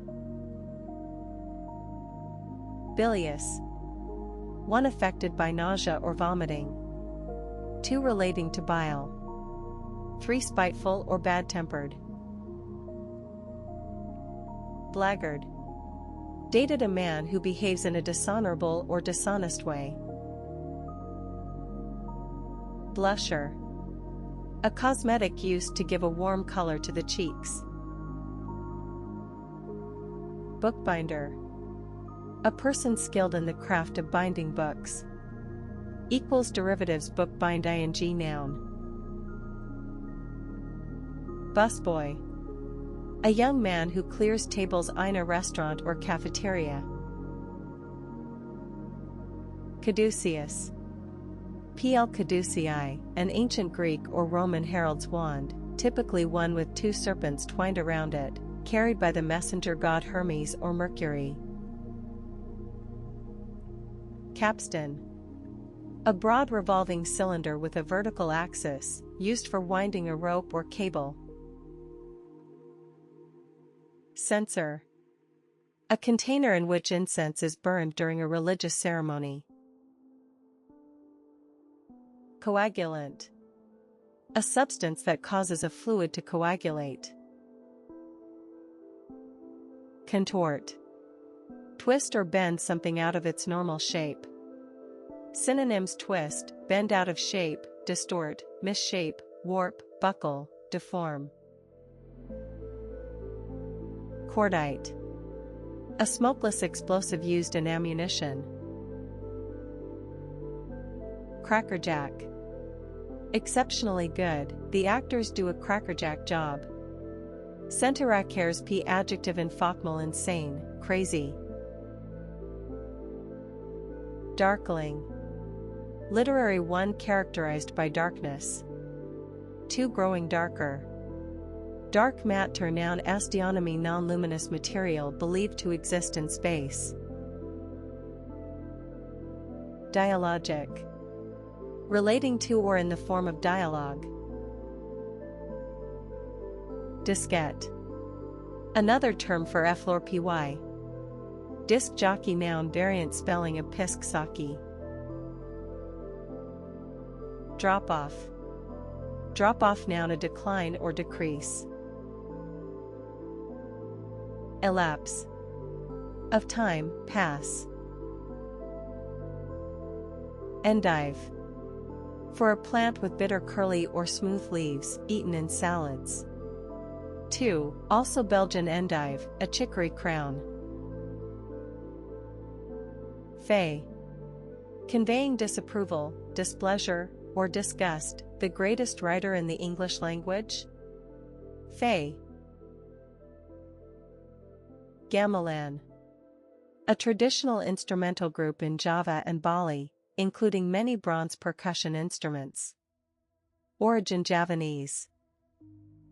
Bilious. 1 affected by nausea or vomiting. 2 relating to bile. 3 spiteful or bad-tempered. Blackguard. Dated a man who behaves in a dishonorable or dishonest way. Blusher. A cosmetic used to give a warm color to the cheeks. Bookbinder. A person skilled in the craft of binding books. Equals derivatives bookbind ing noun. Busboy. A young man who clears tables in a restaurant or cafeteria. Caduceus. Pl caducei, an ancient Greek or Roman herald's wand, typically one with 2 serpents twined around it, carried by the messenger god Hermes or Mercury. Capstan. A broad revolving cylinder with a vertical axis, used for winding a rope or cable. Censer. A container in which incense is burned during a religious ceremony. Coagulant. A substance that causes a fluid to coagulate. Contort. Twist or bend something out of its normal shape. Synonyms: twist, bend out of shape, distort, misshape, warp, buckle, deform. Cordite. A smokeless explosive used in ammunition. Crackerjack. Exceptionally good, the actors do a crackerjack job. Centiracares p adjective infocmal insane, crazy. Darkling. Literary 1 characterized by darkness. 2 growing darker. Dark matter noun astronomy non-luminous material believed to exist in space. Dialogic. Relating to or in the form of dialogue. Diskette. Another term for FLORPY. Disc jockey noun variant spelling of Pisksaki. Drop off. Drop off noun a decline or decrease. Elapse. Of time, pass. Endive. For a plant with bitter curly or smooth leaves, eaten in salads. 2. Also Belgian endive, a chicory crown. Fey. Conveying disapproval, displeasure, or disgust, the greatest writer in the English language? Fey. Gamelan. A traditional instrumental group in Java and Bali, including many bronze percussion instruments. Origin Javanese.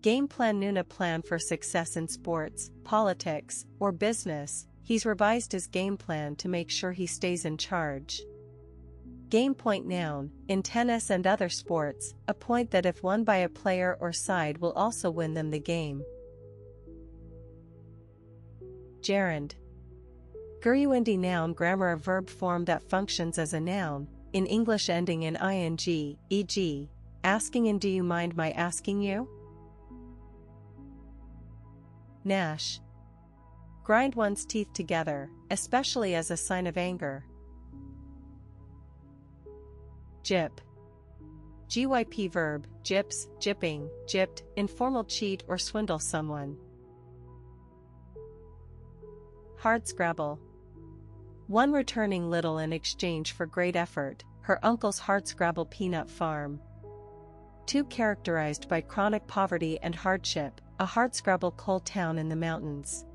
Game plan Nuna plan for success in sports, politics, or business. He's revised his game plan to make sure he stays in charge. Game point noun, in tennis and other sports, a point that if won by a player or side will also win them the game. Gerund. Gerundy noun, grammar, a verb form that functions as a noun, in English ending in ing, e.g., asking and do you mind my asking you? Gnash. Grind one's teeth together, especially as a sign of anger. Gyp. GYP verb, gyps, gypping, gypped, informal, cheat or swindle someone. Hardscrabble. One returning little in exchange for great effort, her uncle's hardscrabble peanut farm. Two, characterized by chronic poverty and hardship, a hardscrabble coal town in the mountains.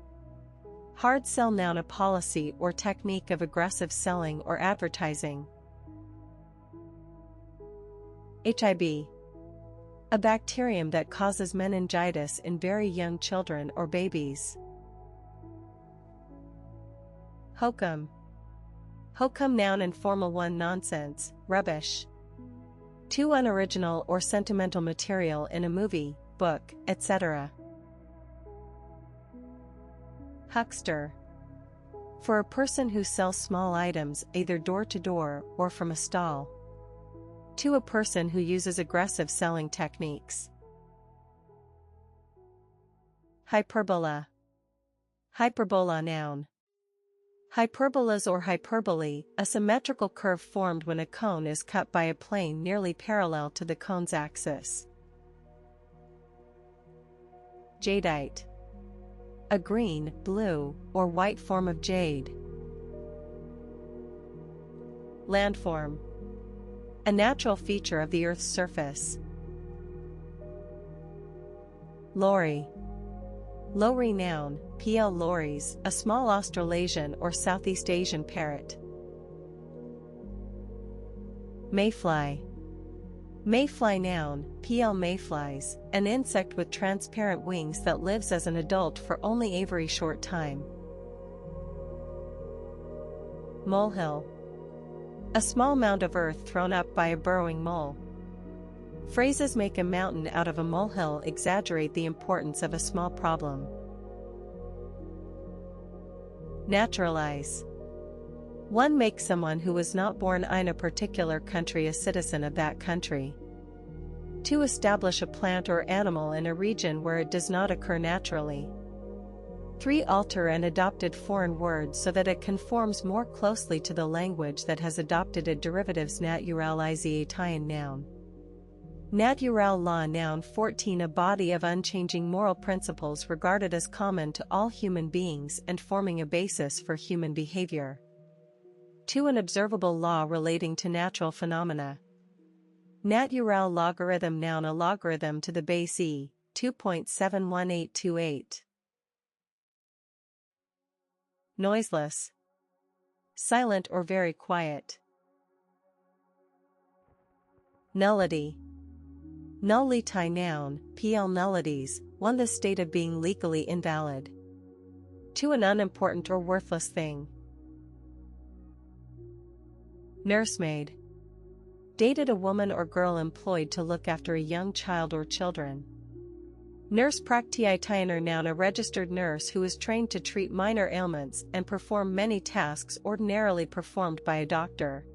Hard sell noun, a policy or technique of aggressive selling or advertising. HIB. A bacterium that causes meningitis in very young children or babies. Hokum. Hokum noun, informal, one, nonsense, rubbish. Two, unoriginal or sentimental material in a movie, book, etc. Huckster. For a person who sells small items either door to door or from a stall. Two, a person who uses aggressive selling techniques. Hyperbola. Hyperbola noun. Hyperbolas or hyperbole, a symmetrical curve formed when a cone is cut by a plane nearly parallel to the cone's axis. Jadeite. A green, blue, or white form of jade. Landform. A natural feature of the Earth's surface. Lory. Lowry noun, PL lories, a small Australasian or Southeast Asian parrot. Mayfly. Mayfly noun, PL mayflies, an insect with transparent wings that lives as an adult for only a very short time. Molehill. A small mound of earth thrown up by a burrowing mole. Phrases make a mountain out of a molehill exaggerate the importance of a small problem. Naturalize. One makes someone who was not born in a particular country a citizen of that country. To establish a plant or animal in a region where it does not occur naturally. 3, alter an adopted foreign word so that it conforms more closely to the language that has adopted it. Derivatives. Naturalize a Italian noun. Natural law noun. 14, a body of unchanging moral principles regarded as common to all human beings and forming a basis for human behavior. 2, an observable law relating to natural phenomena. Natural logarithm noun, a logarithm to the base e, 2.71828. Noiseless. Silent or very quiet. Nullity. Nullity noun, PL nullities, 1, the state of being legally invalid. 2, an unimportant or worthless thing. Nursemaid. Dated, a woman or girl employed to look after a young child or children. Nurse practitioner noun, a registered nurse who is trained to treat minor ailments and perform many tasks ordinarily performed by a doctor.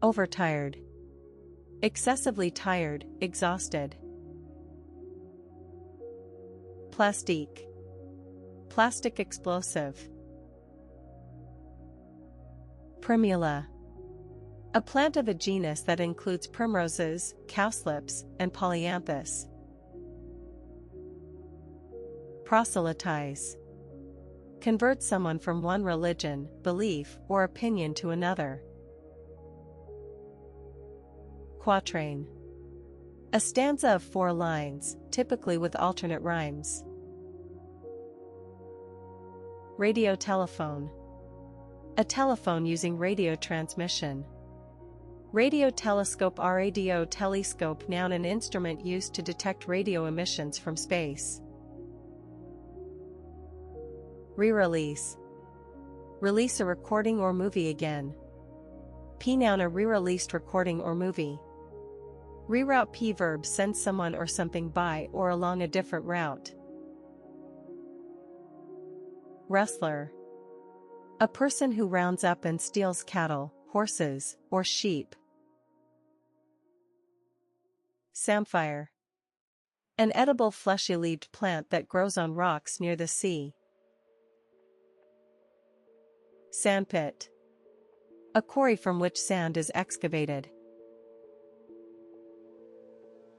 Overtired. Excessively tired, exhausted. Plastique. Plastic explosive. Primula. A plant of a genus that includes primroses, cowslips, and polyanthus. Proselytize. Convert someone from one religion, belief, or opinion to another. Quatrain. A stanza of 4 lines, typically with alternate rhymes. Radiotelephone. A telephone using radio transmission. Radiotelescope. Radiotelescope noun, an instrument used to detect radio emissions from space. Re-release. Release a recording or movie again. P noun, a re-released recording or movie. Reroute. P verb, send someone or something by or along a different route. Rustler. A person who rounds up and steals cattle, horses, or sheep. Samphire. An edible fleshy-leaved plant that grows on rocks near the sea. Sandpit. A quarry from which sand is excavated.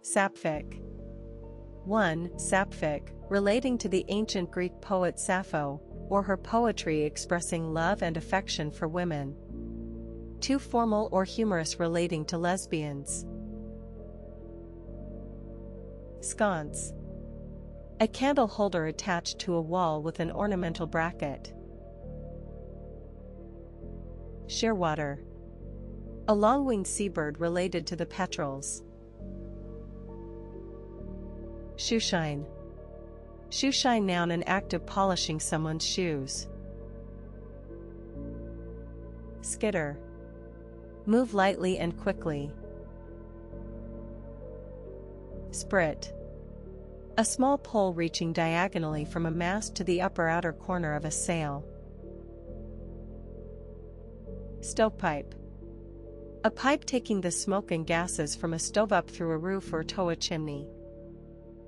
Sapphic. 1. Sapphic, relating to the ancient Greek poet Sappho, or her poetry expressing love and affection for women. 2. Formal or humorous, relating to lesbians. Sconce. A candle holder attached to a wall with an ornamental bracket. Shearwater. A long-winged seabird related to the petrels. Shoeshine. Shoeshine, noun, an act of polishing someone's shoes. Skitter. Move lightly and quickly. Sprit. A small pole reaching diagonally from a mast to the upper outer corner of a sail. Stovepipe. A pipe taking the smoke and gases from a stove up through a roof or tow a chimney.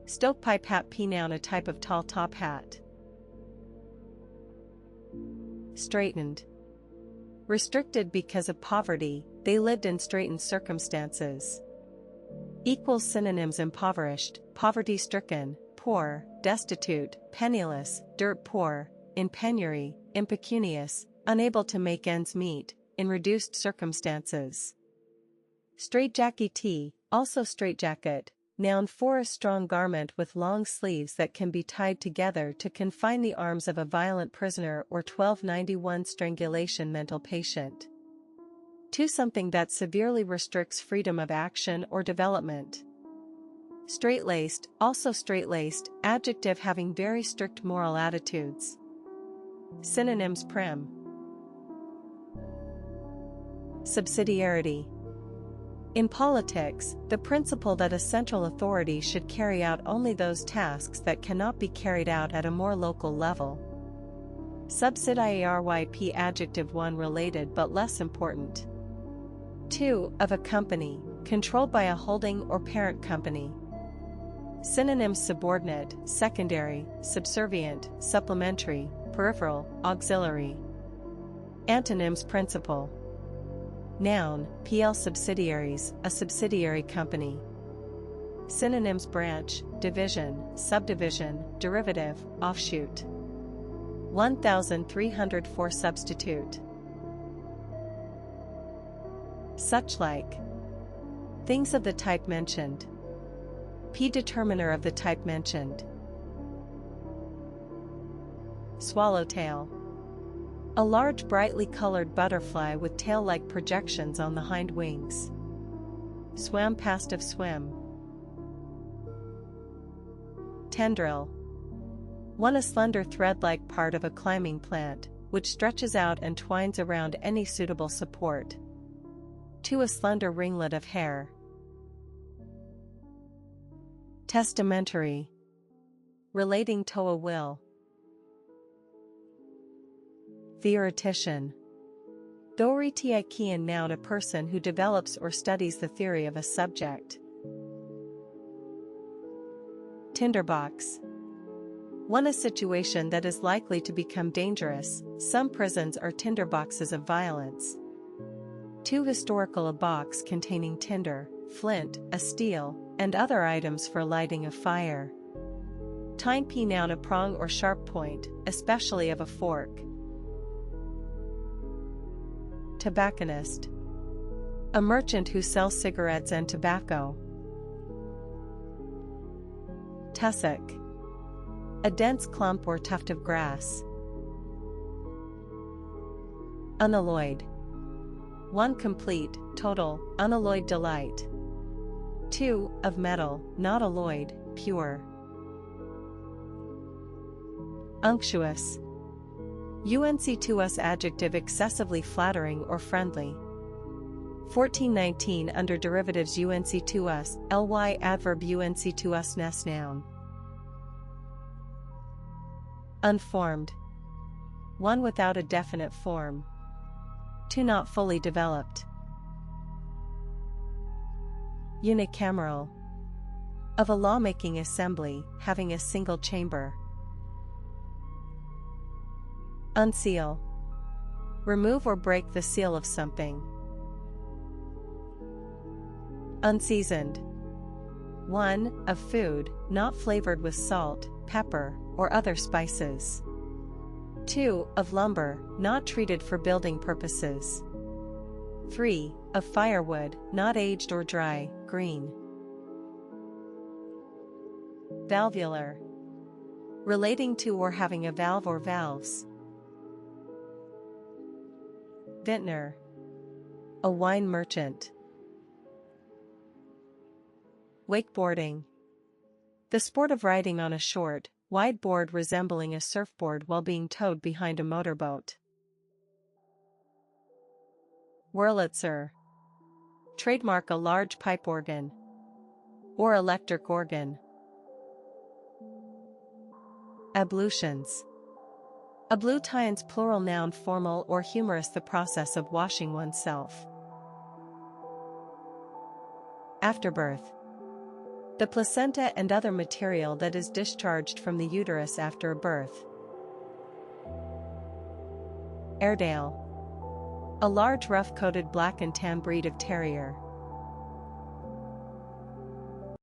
Stovepipe hat. P noun, a type of tall top hat. Straitened. Restricted because of poverty, they lived in straitened circumstances. Equals synonyms: impoverished, poverty-stricken, poor, destitute, penniless, dirt poor, in penury, impecunious, unable to make ends meet, in reduced circumstances. Straitjacket, also straitjacket, noun, for a strong garment with long sleeves that can be tied together to confine the arms of a violent prisoner or 1291 strangulation mental patient. 2. Something that severely restricts freedom of action or development. Straight-laced, also straight-laced, adjective having very strict moral attitudes. Synonyms: prim. Subsidiarity. In politics, the principle that a central authority should carry out only those tasks that cannot be carried out at a more local level. Subsidiaryp, adjective 1, related but less important. 2. Of a company, controlled by a holding or parent company. Synonyms: subordinate, secondary, subservient, supplementary, peripheral, auxiliary. Antonyms: principal. Noun, PL subsidiaries, a subsidiary company. Synonyms: branch, division, subdivision, derivative, offshoot. 1304. Substitute. Such like. Things of the type mentioned. P determiner of the type mentioned. Swallowtail. A large brightly colored butterfly with tail-like projections on the hind wings. Swam past of swim. Tendril. 1. A slender thread-like part of a climbing plant, which stretches out and twines around any suitable support. 2. A slender ringlet of hair. Testamentary. Relating to a will. Theoretician. Theoretikian, noun, a person who develops or studies the theory of a subject. Tinderbox. 1. A situation that is likely to become dangerous. Some prisons are tinderboxes of violence. 2. Historical, a box containing tinder, flint, a steel, and other items for lighting a fire. Tine, P noun, a prong or sharp point, especially of a fork. Tobacconist. A merchant who sells cigarettes and tobacco. Tussock. A dense clump or tuft of grass. Unalloyed. 1. Complete, total, unalloyed delight. 2. Of metal, not alloyed, pure. Unctuous. UNC2us adjective excessively flattering or friendly. 1419 under derivatives UNC2us, ly adverb UNC2us noun. Unformed. One without a definite form. Two not fully developed. Unicameral. Of a lawmaking assembly, having a single chamber. Unseal. Remove or break the seal of something. Unseasoned. 1. Of food, not flavored with salt, pepper, or other spices. 2. Of lumber, not treated for building purposes. 3. Of firewood, not aged or dry, green. Valvular. Relating to or having a valve or valves. Vintner. A wine merchant. Wakeboarding. The sport of riding on a short, wide board resembling a surfboard while being towed behind a motorboat. Wurlitzer. Trademark a large pipe organ. Or electric organ. Ablutions. Ablutions plural noun formal or humorous the process of washing oneself. Afterbirth. The placenta and other material that is discharged from the uterus after a birth. Airedale. A large rough-coated black and tan breed of terrier.